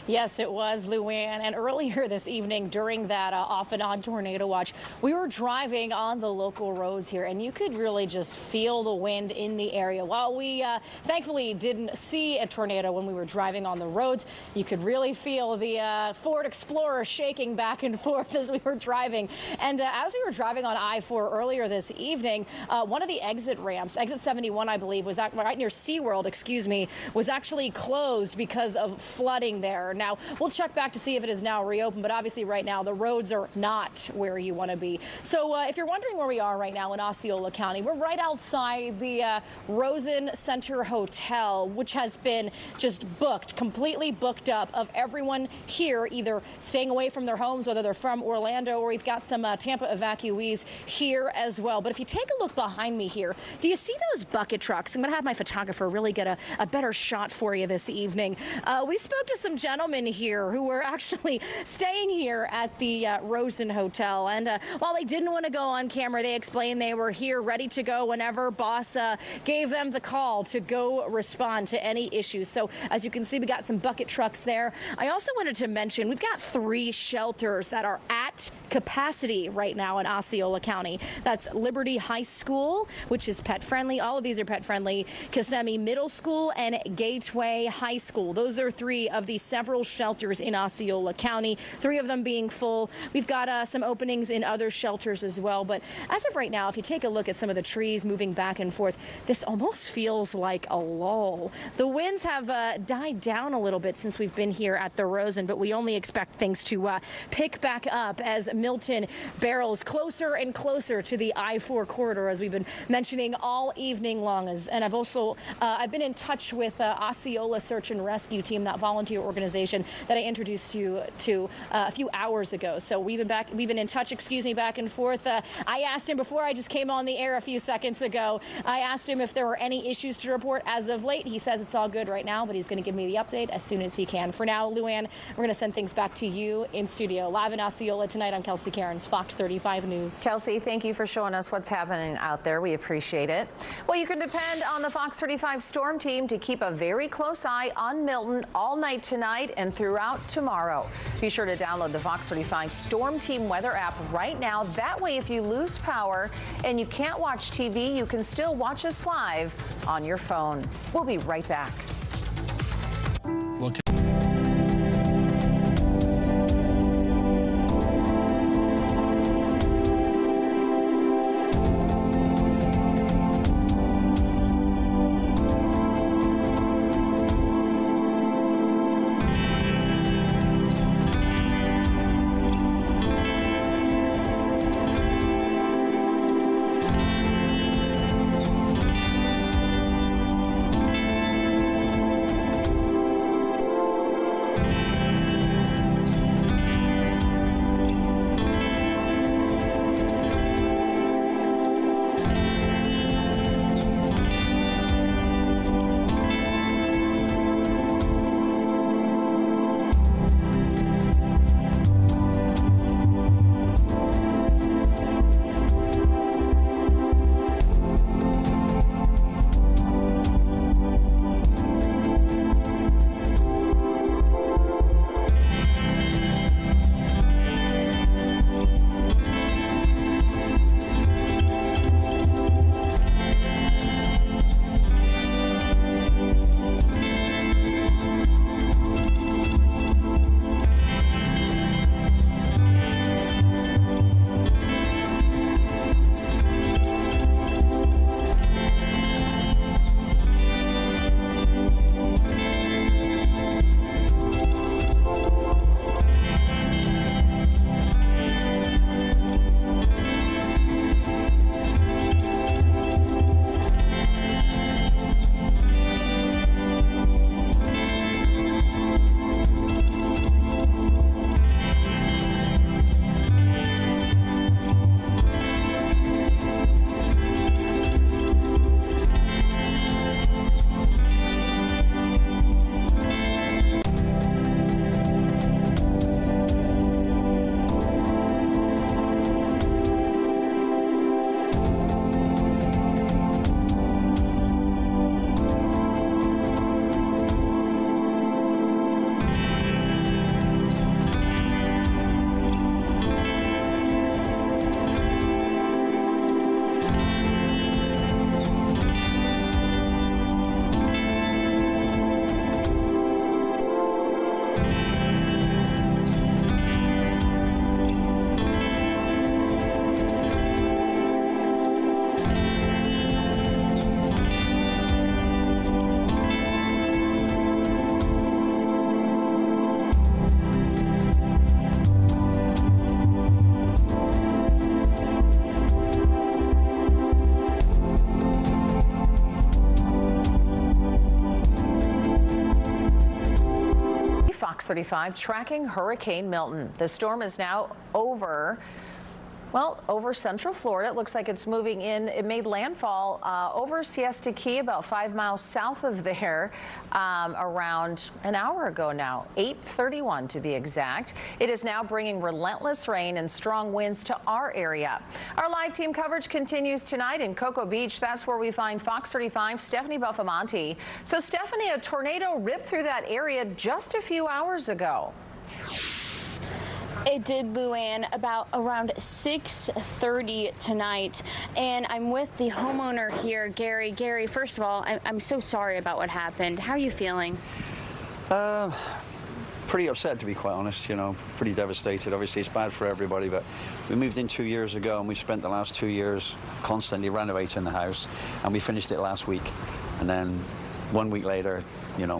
Yes, it was, Luann. And earlier this evening during that off and on tornado watch, we were driving on the local roads here, and you could really just feel the wind in the area. While we thankfully didn't see a tornado when we were driving on the roads, you could really feel the Ford Explorer shaking back and forth as we were driving. And as we were driving on I-4 earlier this evening, one of the exit ramps, exit 71, I believe, was right near SeaWorld, was actually closed because of flooding there. Now, we'll check back to see if it is now reopened, but obviously right now the roads are not where you want to be. So if you're wondering where we are right now in Osceola County, we're right outside the Rosen Center Hotel, which has been just booked, completely booked up, of everyone here either staying away from their homes, whether they're from Orlando, or we've got some Tampa evacuees here as well. But if you take a look behind me here, do you see those bucket trucks? I'm going to have my photographer really get a better shot for you this evening. We spoke to some gentlemen gentlemen here who were actually staying here at the Rosen Hotel. And while they didn't want to go on camera, they explained they were here ready to go whenever boss gave them the call to go respond to any issues. So as you can see, we got some bucket trucks there. I also wanted to mention we've got 3 shelters that are at capacity right now in Osceola County. That's Liberty High School, which is pet friendly. All of these are pet friendly. Kissimmee Middle School and Gateway High School. Those are 3 of the several shelters in Osceola County, 3 of them being full. We've got some openings in other shelters as well. But as of right now, if you take a look at some of the trees moving back and forth, this almost feels like a lull. The winds have died down a little bit since we've been here at the Rosen, but we only expect things to pick back up as Milton barrels closer and closer to the I-4 corridor, as we've been mentioning all evening long. And I've also I've been in touch with Osceola Search and Rescue Team, that volunteer organization that I introduced you to a few hours ago. So we've been in touch, back and forth. I asked him before I just came on the air a few seconds ago. I asked him if there were any issues to report as of late. He says it's all good right now, but he's going to give me the update as soon as he can. For now, Luann, we're going to send things back to you in studio. Live in Osceola tonight, I'm Kelsey Cairns, Fox 35 News. Kelsey, thank you for showing us what's happening out there. We appreciate it. Well, you can depend on the Fox 35 storm team to keep a very close eye on Milton all night tonight and throughout tomorrow. Be sure to download the Fox 35 Storm Team weather app right now. That way, if you lose power and you can't watch TV, you can still watch us live on your phone. We'll be right back. Fox 35 tracking Hurricane Milton. The storm is now over Well, over central Florida, it looks like it's moving in. It made landfall over Siesta Key, about 5 miles south of there, around an hour ago now, 8:31 to be exact. It is now bringing relentless rain and strong winds to our area. Our live team coverage continues tonight in Cocoa Beach. That's where we find Fox 35's Stephanie Buffamonte. So, Stephanie, a tornado ripped through that area just a few hours ago. It did, Luann, around 6:30 tonight, and I'm with the homeowner here, Gary. Gary, first of all, I'm so sorry about what happened. How are you feeling? Pretty upset, to be quite honest, pretty devastated. Obviously, it's bad for everybody, but we moved in 2 years ago, and we spent the last 2 years constantly renovating the house, and we finished it last week. And then 1 week later,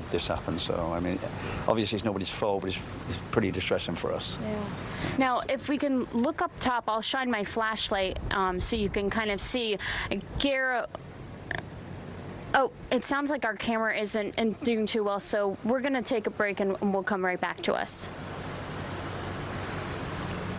this happened. So, I mean, obviously it's nobody's fault, but it's pretty distressing for us. Yeah. Now, if we can look up top, I'll shine my flashlight so you can kind of see. Garrett. Oh, it sounds like our camera isn't doing too well, so we're going to take a break and we'll come right back to us.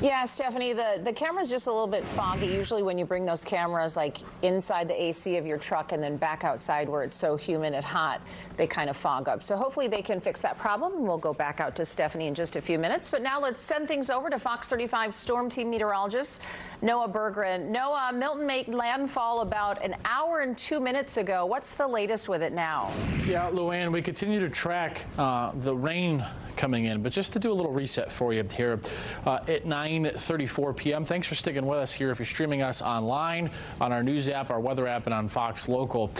Yeah, Stephanie, the camera's just a little bit foggy. Usually when you bring those cameras like inside the AC of your truck and then back outside where it's so humid and hot, they kind of fog up. So hopefully they can fix that problem, and we'll go back out to Stephanie in just a few minutes. But now let's send things over to Fox 35 Storm Team meteorologist Noah Berggren. Noah, Milton made landfall about an hour and 2 minutes ago. What's the latest with it now? Yeah, Luann, we continue to track the rain coming in, but just to do a little reset for you here at 9:34 p.m. Thanks for sticking with us here if you're streaming us online, on our news app, our weather app, and on Fox Local.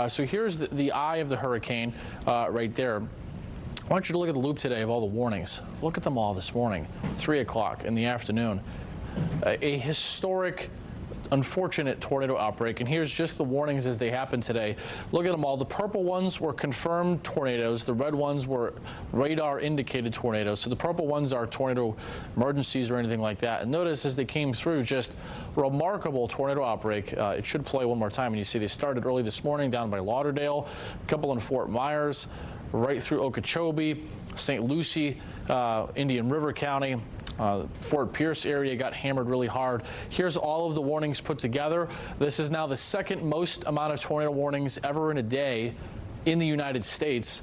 So here's the eye of the hurricane right there. I want you to look at the loop today of all the warnings. Look at them all this morning, 3 o'clock in the afternoon. A historic, unfortunate tornado outbreak, and here's just the warnings as they happen today. Look at them all. The purple ones were confirmed tornadoes. The red ones were radar indicated tornadoes. So the purple ones are tornado emergencies or anything like that. And notice as they came through, just remarkable tornado outbreak. It should play one more time, and you see they started early this morning down by Lauderdale, a couple in Fort Myers, right through Okeechobee, St. Lucie, Indian River County. Fort Pierce area got hammered really hard. Here's all of the warnings put together. This is now the second most amount of tornado warnings ever in a day in the United States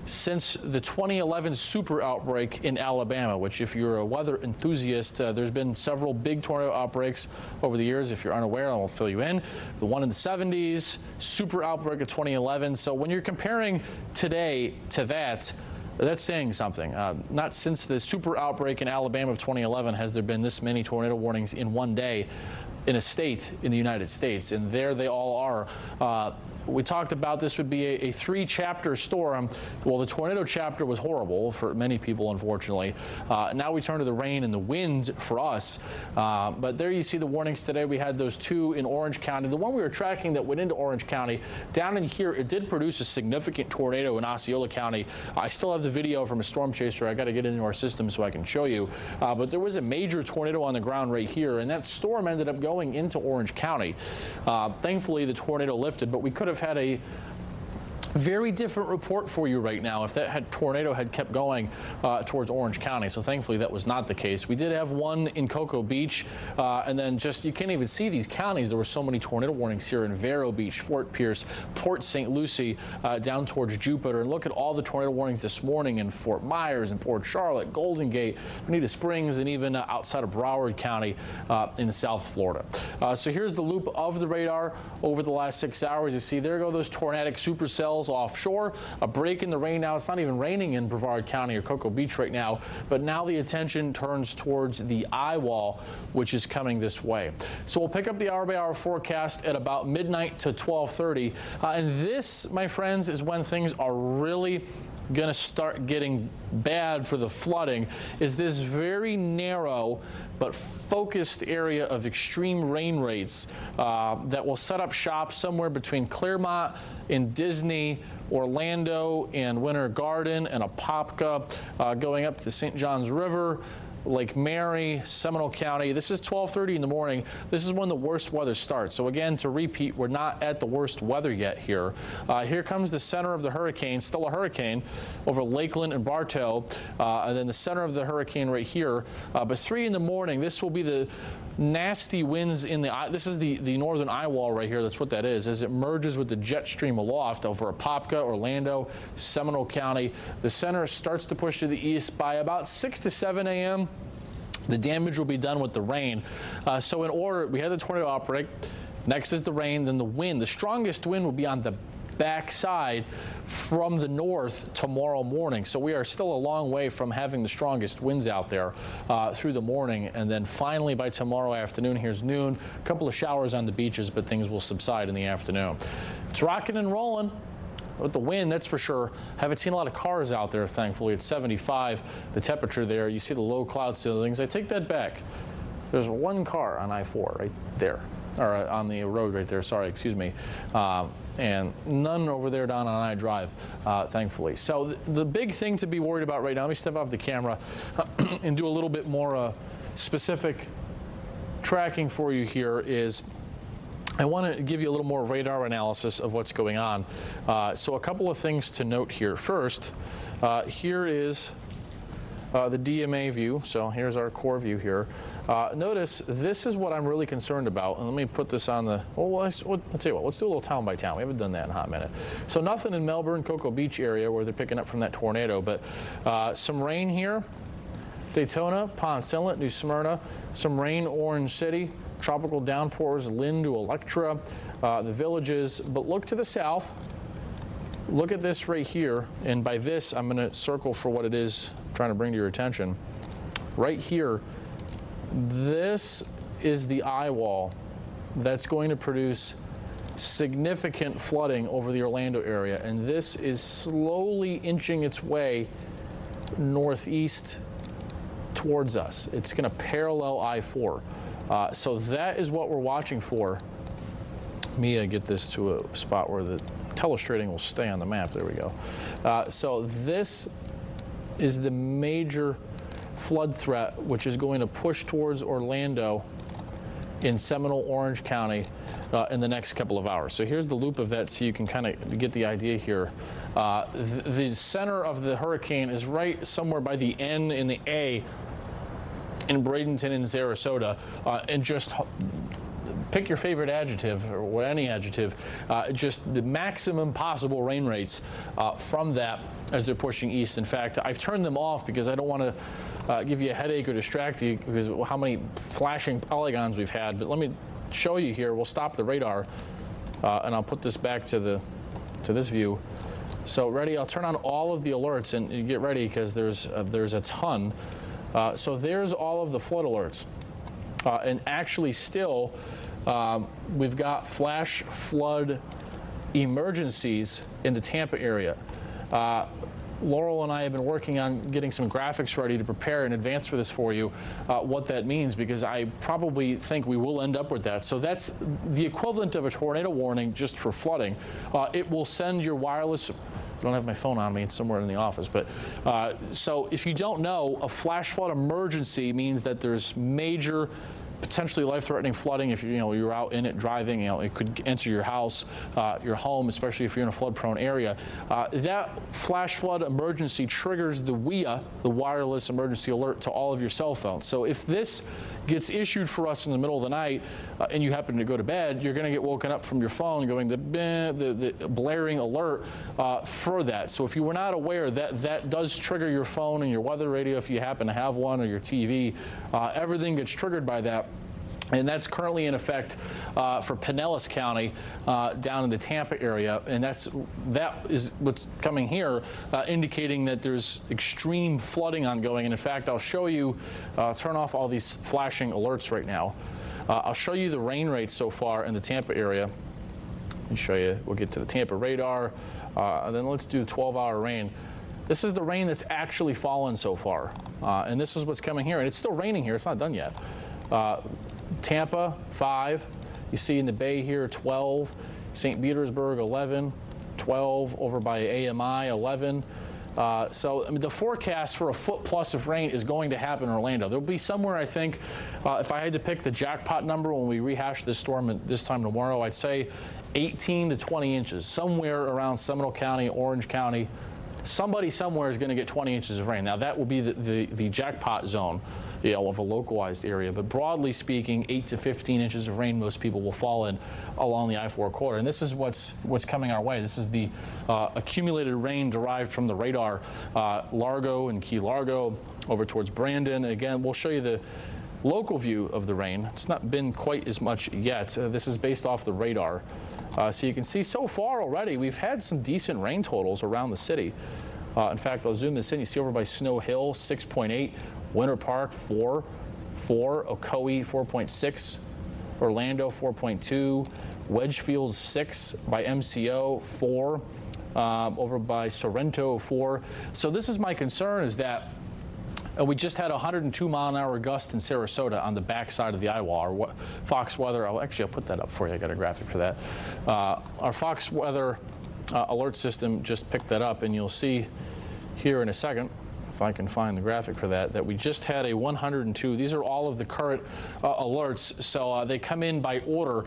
since the 2011 super outbreak in Alabama, which if you're a weather enthusiast, there's been several big tornado outbreaks over the years. If you're unaware, I'll fill you in. The one in the 70s, super outbreak of 2011. So when you're comparing today to that, that's saying something. Not since the super outbreak in Alabama of 2011 has there been this many tornado warnings in one day in a state in the United States, and there they all are. We talked about this would be a 3-chapter storm. Well, the tornado chapter was horrible for many people, unfortunately. Now we turn to the rain and the wind for us. But there you see the warnings today. We had those 2 in Orange County. The one we were tracking that went into Orange County, down in here, it did produce a significant tornado in Osceola County. I still have the video from a storm chaser. I got to get into our system so I can show you. But there was a major tornado on the ground right here, and that storm ended up going into Orange County. Thankfully, the tornado lifted, but we could have had a very different report for you right now if that tornado had kept going towards Orange County. So thankfully that was not the case. We did have one in Cocoa Beach, and then just you can't even see these counties. There were so many tornado warnings here in Vero Beach, Fort Pierce, Port St. Lucie, down towards Jupiter. And look at all the tornado warnings this morning in Fort Myers and Port Charlotte, Golden Gate, Bonita Springs, and even outside of Broward County in South Florida. So here's the loop of the radar over the last 6 hours. You see there go those tornadic supercells offshore. A break in the rain now. It's not even raining in Brevard County or Cocoa Beach right now, but now the attention turns towards the eye wall, which is coming this way. So we'll pick up the hour-by-hour forecast at about midnight to 12:30. And this, my friends, is when things are really going to start getting bad for the flooding, is this very narrow but focused area of extreme rain rates that will set up shop somewhere between Claremont and Disney, Orlando and Winter Garden and Apopka, going up to the St. Johns River, Lake Mary, Seminole County. This is 12:30 in the morning. This is when the worst weather starts. So again, to repeat, we're not at the worst weather yet here. Here comes the center of the hurricane, still a hurricane, over Lakeland and Bartow, and then the center of the hurricane right here. But 3 in the morning, this will be the nasty winds in the, this is the northern eye wall right here. That's what that is, as it merges with the jet stream aloft over Apopka, Orlando, Seminole County. The center starts to push to the east by about 6 to 7 a.m. The damage will be done with the rain. So in order, we had the tornado outbreak. Next is the rain, then the wind. The strongest wind will be on the backside from the north tomorrow morning. So we are still a long way from having the strongest winds out there through the morning. And then finally by tomorrow afternoon, here's noon, a couple of showers on the beaches, but things will subside in the afternoon. It's rocking and rolling with the wind, that's for sure. Haven't seen a lot of cars out there, thankfully. It's 75, the temperature there. You see the low cloud ceilings. I take that back. There's one car on I-4 right there, or on the road right there, sorry, excuse me. And none over there down on I Drive, thankfully. So the big thing to be worried about right now, let me step off the camera and do a little bit more specific tracking for you here, is I want to give you a little more radar analysis of what's going on. So a couple of things to note here. First, here is the DMA view. So here's our core view here. Notice this is what I'm really concerned about. And let me put this on the, well, let's tell you what, let's do a little town by town. We haven't done that in a hot minute. So nothing in Melbourne, Cocoa Beach area where they're picking up from that tornado, but some rain here. Daytona, Ponce Inlet, New Smyrna, some rain, Orange City, tropical downpours, Lynn to Electra, the villages. But look to the south. Look at this right here. And by this, I'm going to circle for what it is I'm trying to bring to your attention. Right here, this is the eye wall that's going to produce significant flooding over the Orlando area. And this is slowly inching its way northeast towards us. It's going to parallel I-4. So that is what we're watching for. Mia, get this to a spot where the telestrating will stay on the map. There we go. So this is the major flood threat, which is going to push towards Orlando in Seminole, Orange County in the next couple of hours. So here's the loop of that so you can kind of get the idea here. The center of the hurricane is right somewhere by the N and the A in Bradenton and Sarasota, and just pick your favorite adjective or any adjective, just the maximum possible rain rates from that as they're pushing east. In fact, I've turned them off because I don't want to give you a headache or distract you because of how many flashing polygons we've had. But let me show you here. We'll stop the radar and I'll put this back to this view. So ready, I'll turn on all of the alerts and you get ready because there's a ton. So there's all of the flood alerts. And actually still, we've got flash flood emergencies in the Tampa area. Laurel and I have been working on getting some graphics ready to prepare in advance for this for you, what that means, because I probably think we will end up with that. So that's the equivalent of a tornado warning just for flooding. It will send your wireless, I don't have my phone on me, it's somewhere in the office, but so if you don't know, a flash flood emergency means that there's major potentially life-threatening flooding. If you're out in it driving, it could enter your house, your home, especially if you're in a flood-prone area. That flash flood emergency triggers the WIA, the wireless emergency alert, to all of your cell phones. So if this gets issued for us in the middle of the night and you happen to go to bed, you're going to get woken up from your phone going the blaring alert for that. So if you were not aware, that does trigger your phone and your weather radio if you happen to have one, or your TV. Everything gets triggered by that. And that's currently in effect for Pinellas County down in the Tampa area. And that is what's coming here, indicating that there's extreme flooding ongoing. And in fact, I'll show you, turn off all these flashing alerts right now. I'll show you the rain rates so far in the Tampa area. Let me show you, we'll get to the Tampa radar, and then let's do the 12-hour rain. This is the rain that's actually fallen so far. And this is what's coming here. And it's still raining here, it's not done yet. Tampa, 5. You see in the Bay here, 12. St. Petersburg, 11. 12 over by AMI, 11. So I mean, the forecast for a foot plus of rain is going to happen in Orlando. There'll be somewhere, I think, if I had to pick the jackpot number when we rehash this storm this time tomorrow, I'd say 18 to 20 inches, somewhere around Seminole County, Orange County. Somebody somewhere is going to get 20 inches of rain. Now, that will be the jackpot zone, of a localized area. But broadly speaking, 8 to 15 inches of rain most people will fall in along the I-4 corridor. And this is what's coming our way. This is the accumulated rain derived from the radar, Largo and Key Largo, over towards Brandon. Again, we'll show you the local view of the rain. It's not been quite as much yet. This is based off the radar. So you can see so far already, we've had some decent rain totals around the city. In fact, I'll zoom this in. You see over by Snow Hill, 6.8, Winter Park, 4, Ocoee, 4.6, Orlando, 4.2, Wedgefield, 6, by MCO, 4, over by Sorrento, 4. So this is my concern, is that we just had a 102-mile-an-hour gust in Sarasota on the backside of the eyewall. Our Fox Weather, I'll put that up for you. I got a graphic for that. Our Fox Weather alert system just picked that up, and you'll see here in a second, if I can find the graphic for that we just had a 102. These are all of the current alerts, so they come in by order.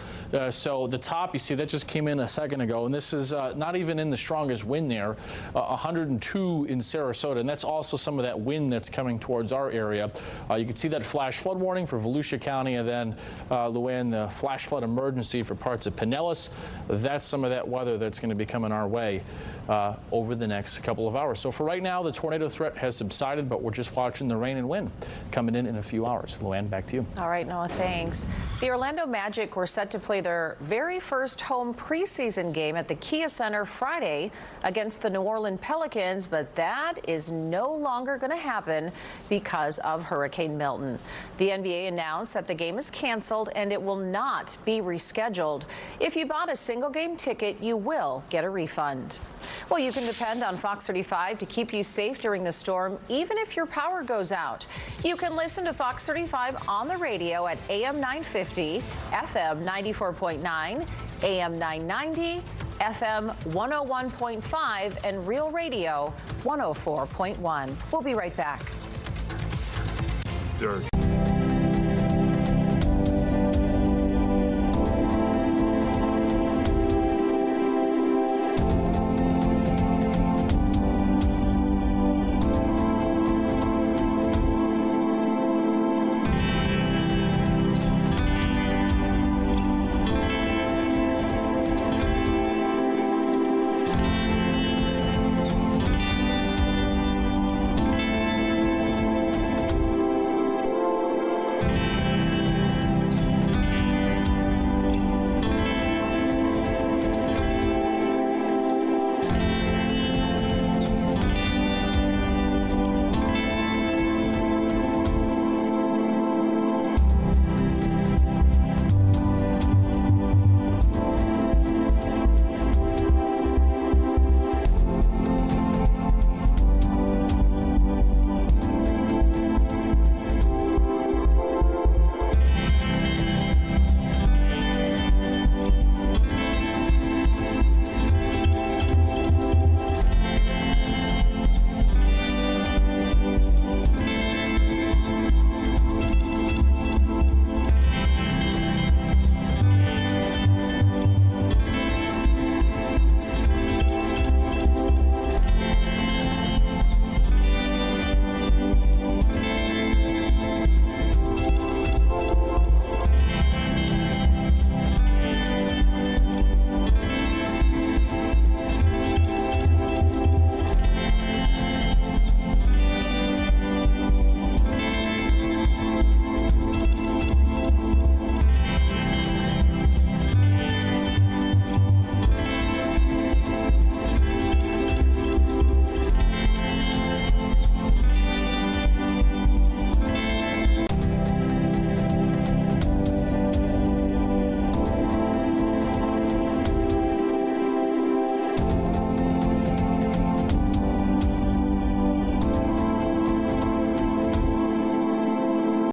So the top, you see, that just came in a second ago, and this is not even in the strongest wind there, 102 in Sarasota, and that's also some of that wind that's coming towards our area. You can see that flash flood warning for Volusia County, and then Luann, the flash flood emergency for parts of Pinellas. That's some of that weather that's going to be coming our way over the next couple of hours. So for right now, the tornado threat has subsided, but we're just watching the rain and wind coming in a few hours. Luann, back to you. All right, Noah, thanks. The Orlando Magic were set to play their very first home preseason game at the Kia Center Friday against the New Orleans Pelicans, but that is no longer going to happen because of Hurricane Milton. The NBA announced that the game is canceled and it will not be rescheduled. If you bought a single game ticket, you will get a refund. Well, you can depend on Fox 35 to keep you safe during the storm, even if your power goes out. You can listen to Fox 35 on the radio at AM 950, FM 94.9, AM 990, FM 101.5, and Real Radio 104.1. We'll be right back. Dirt.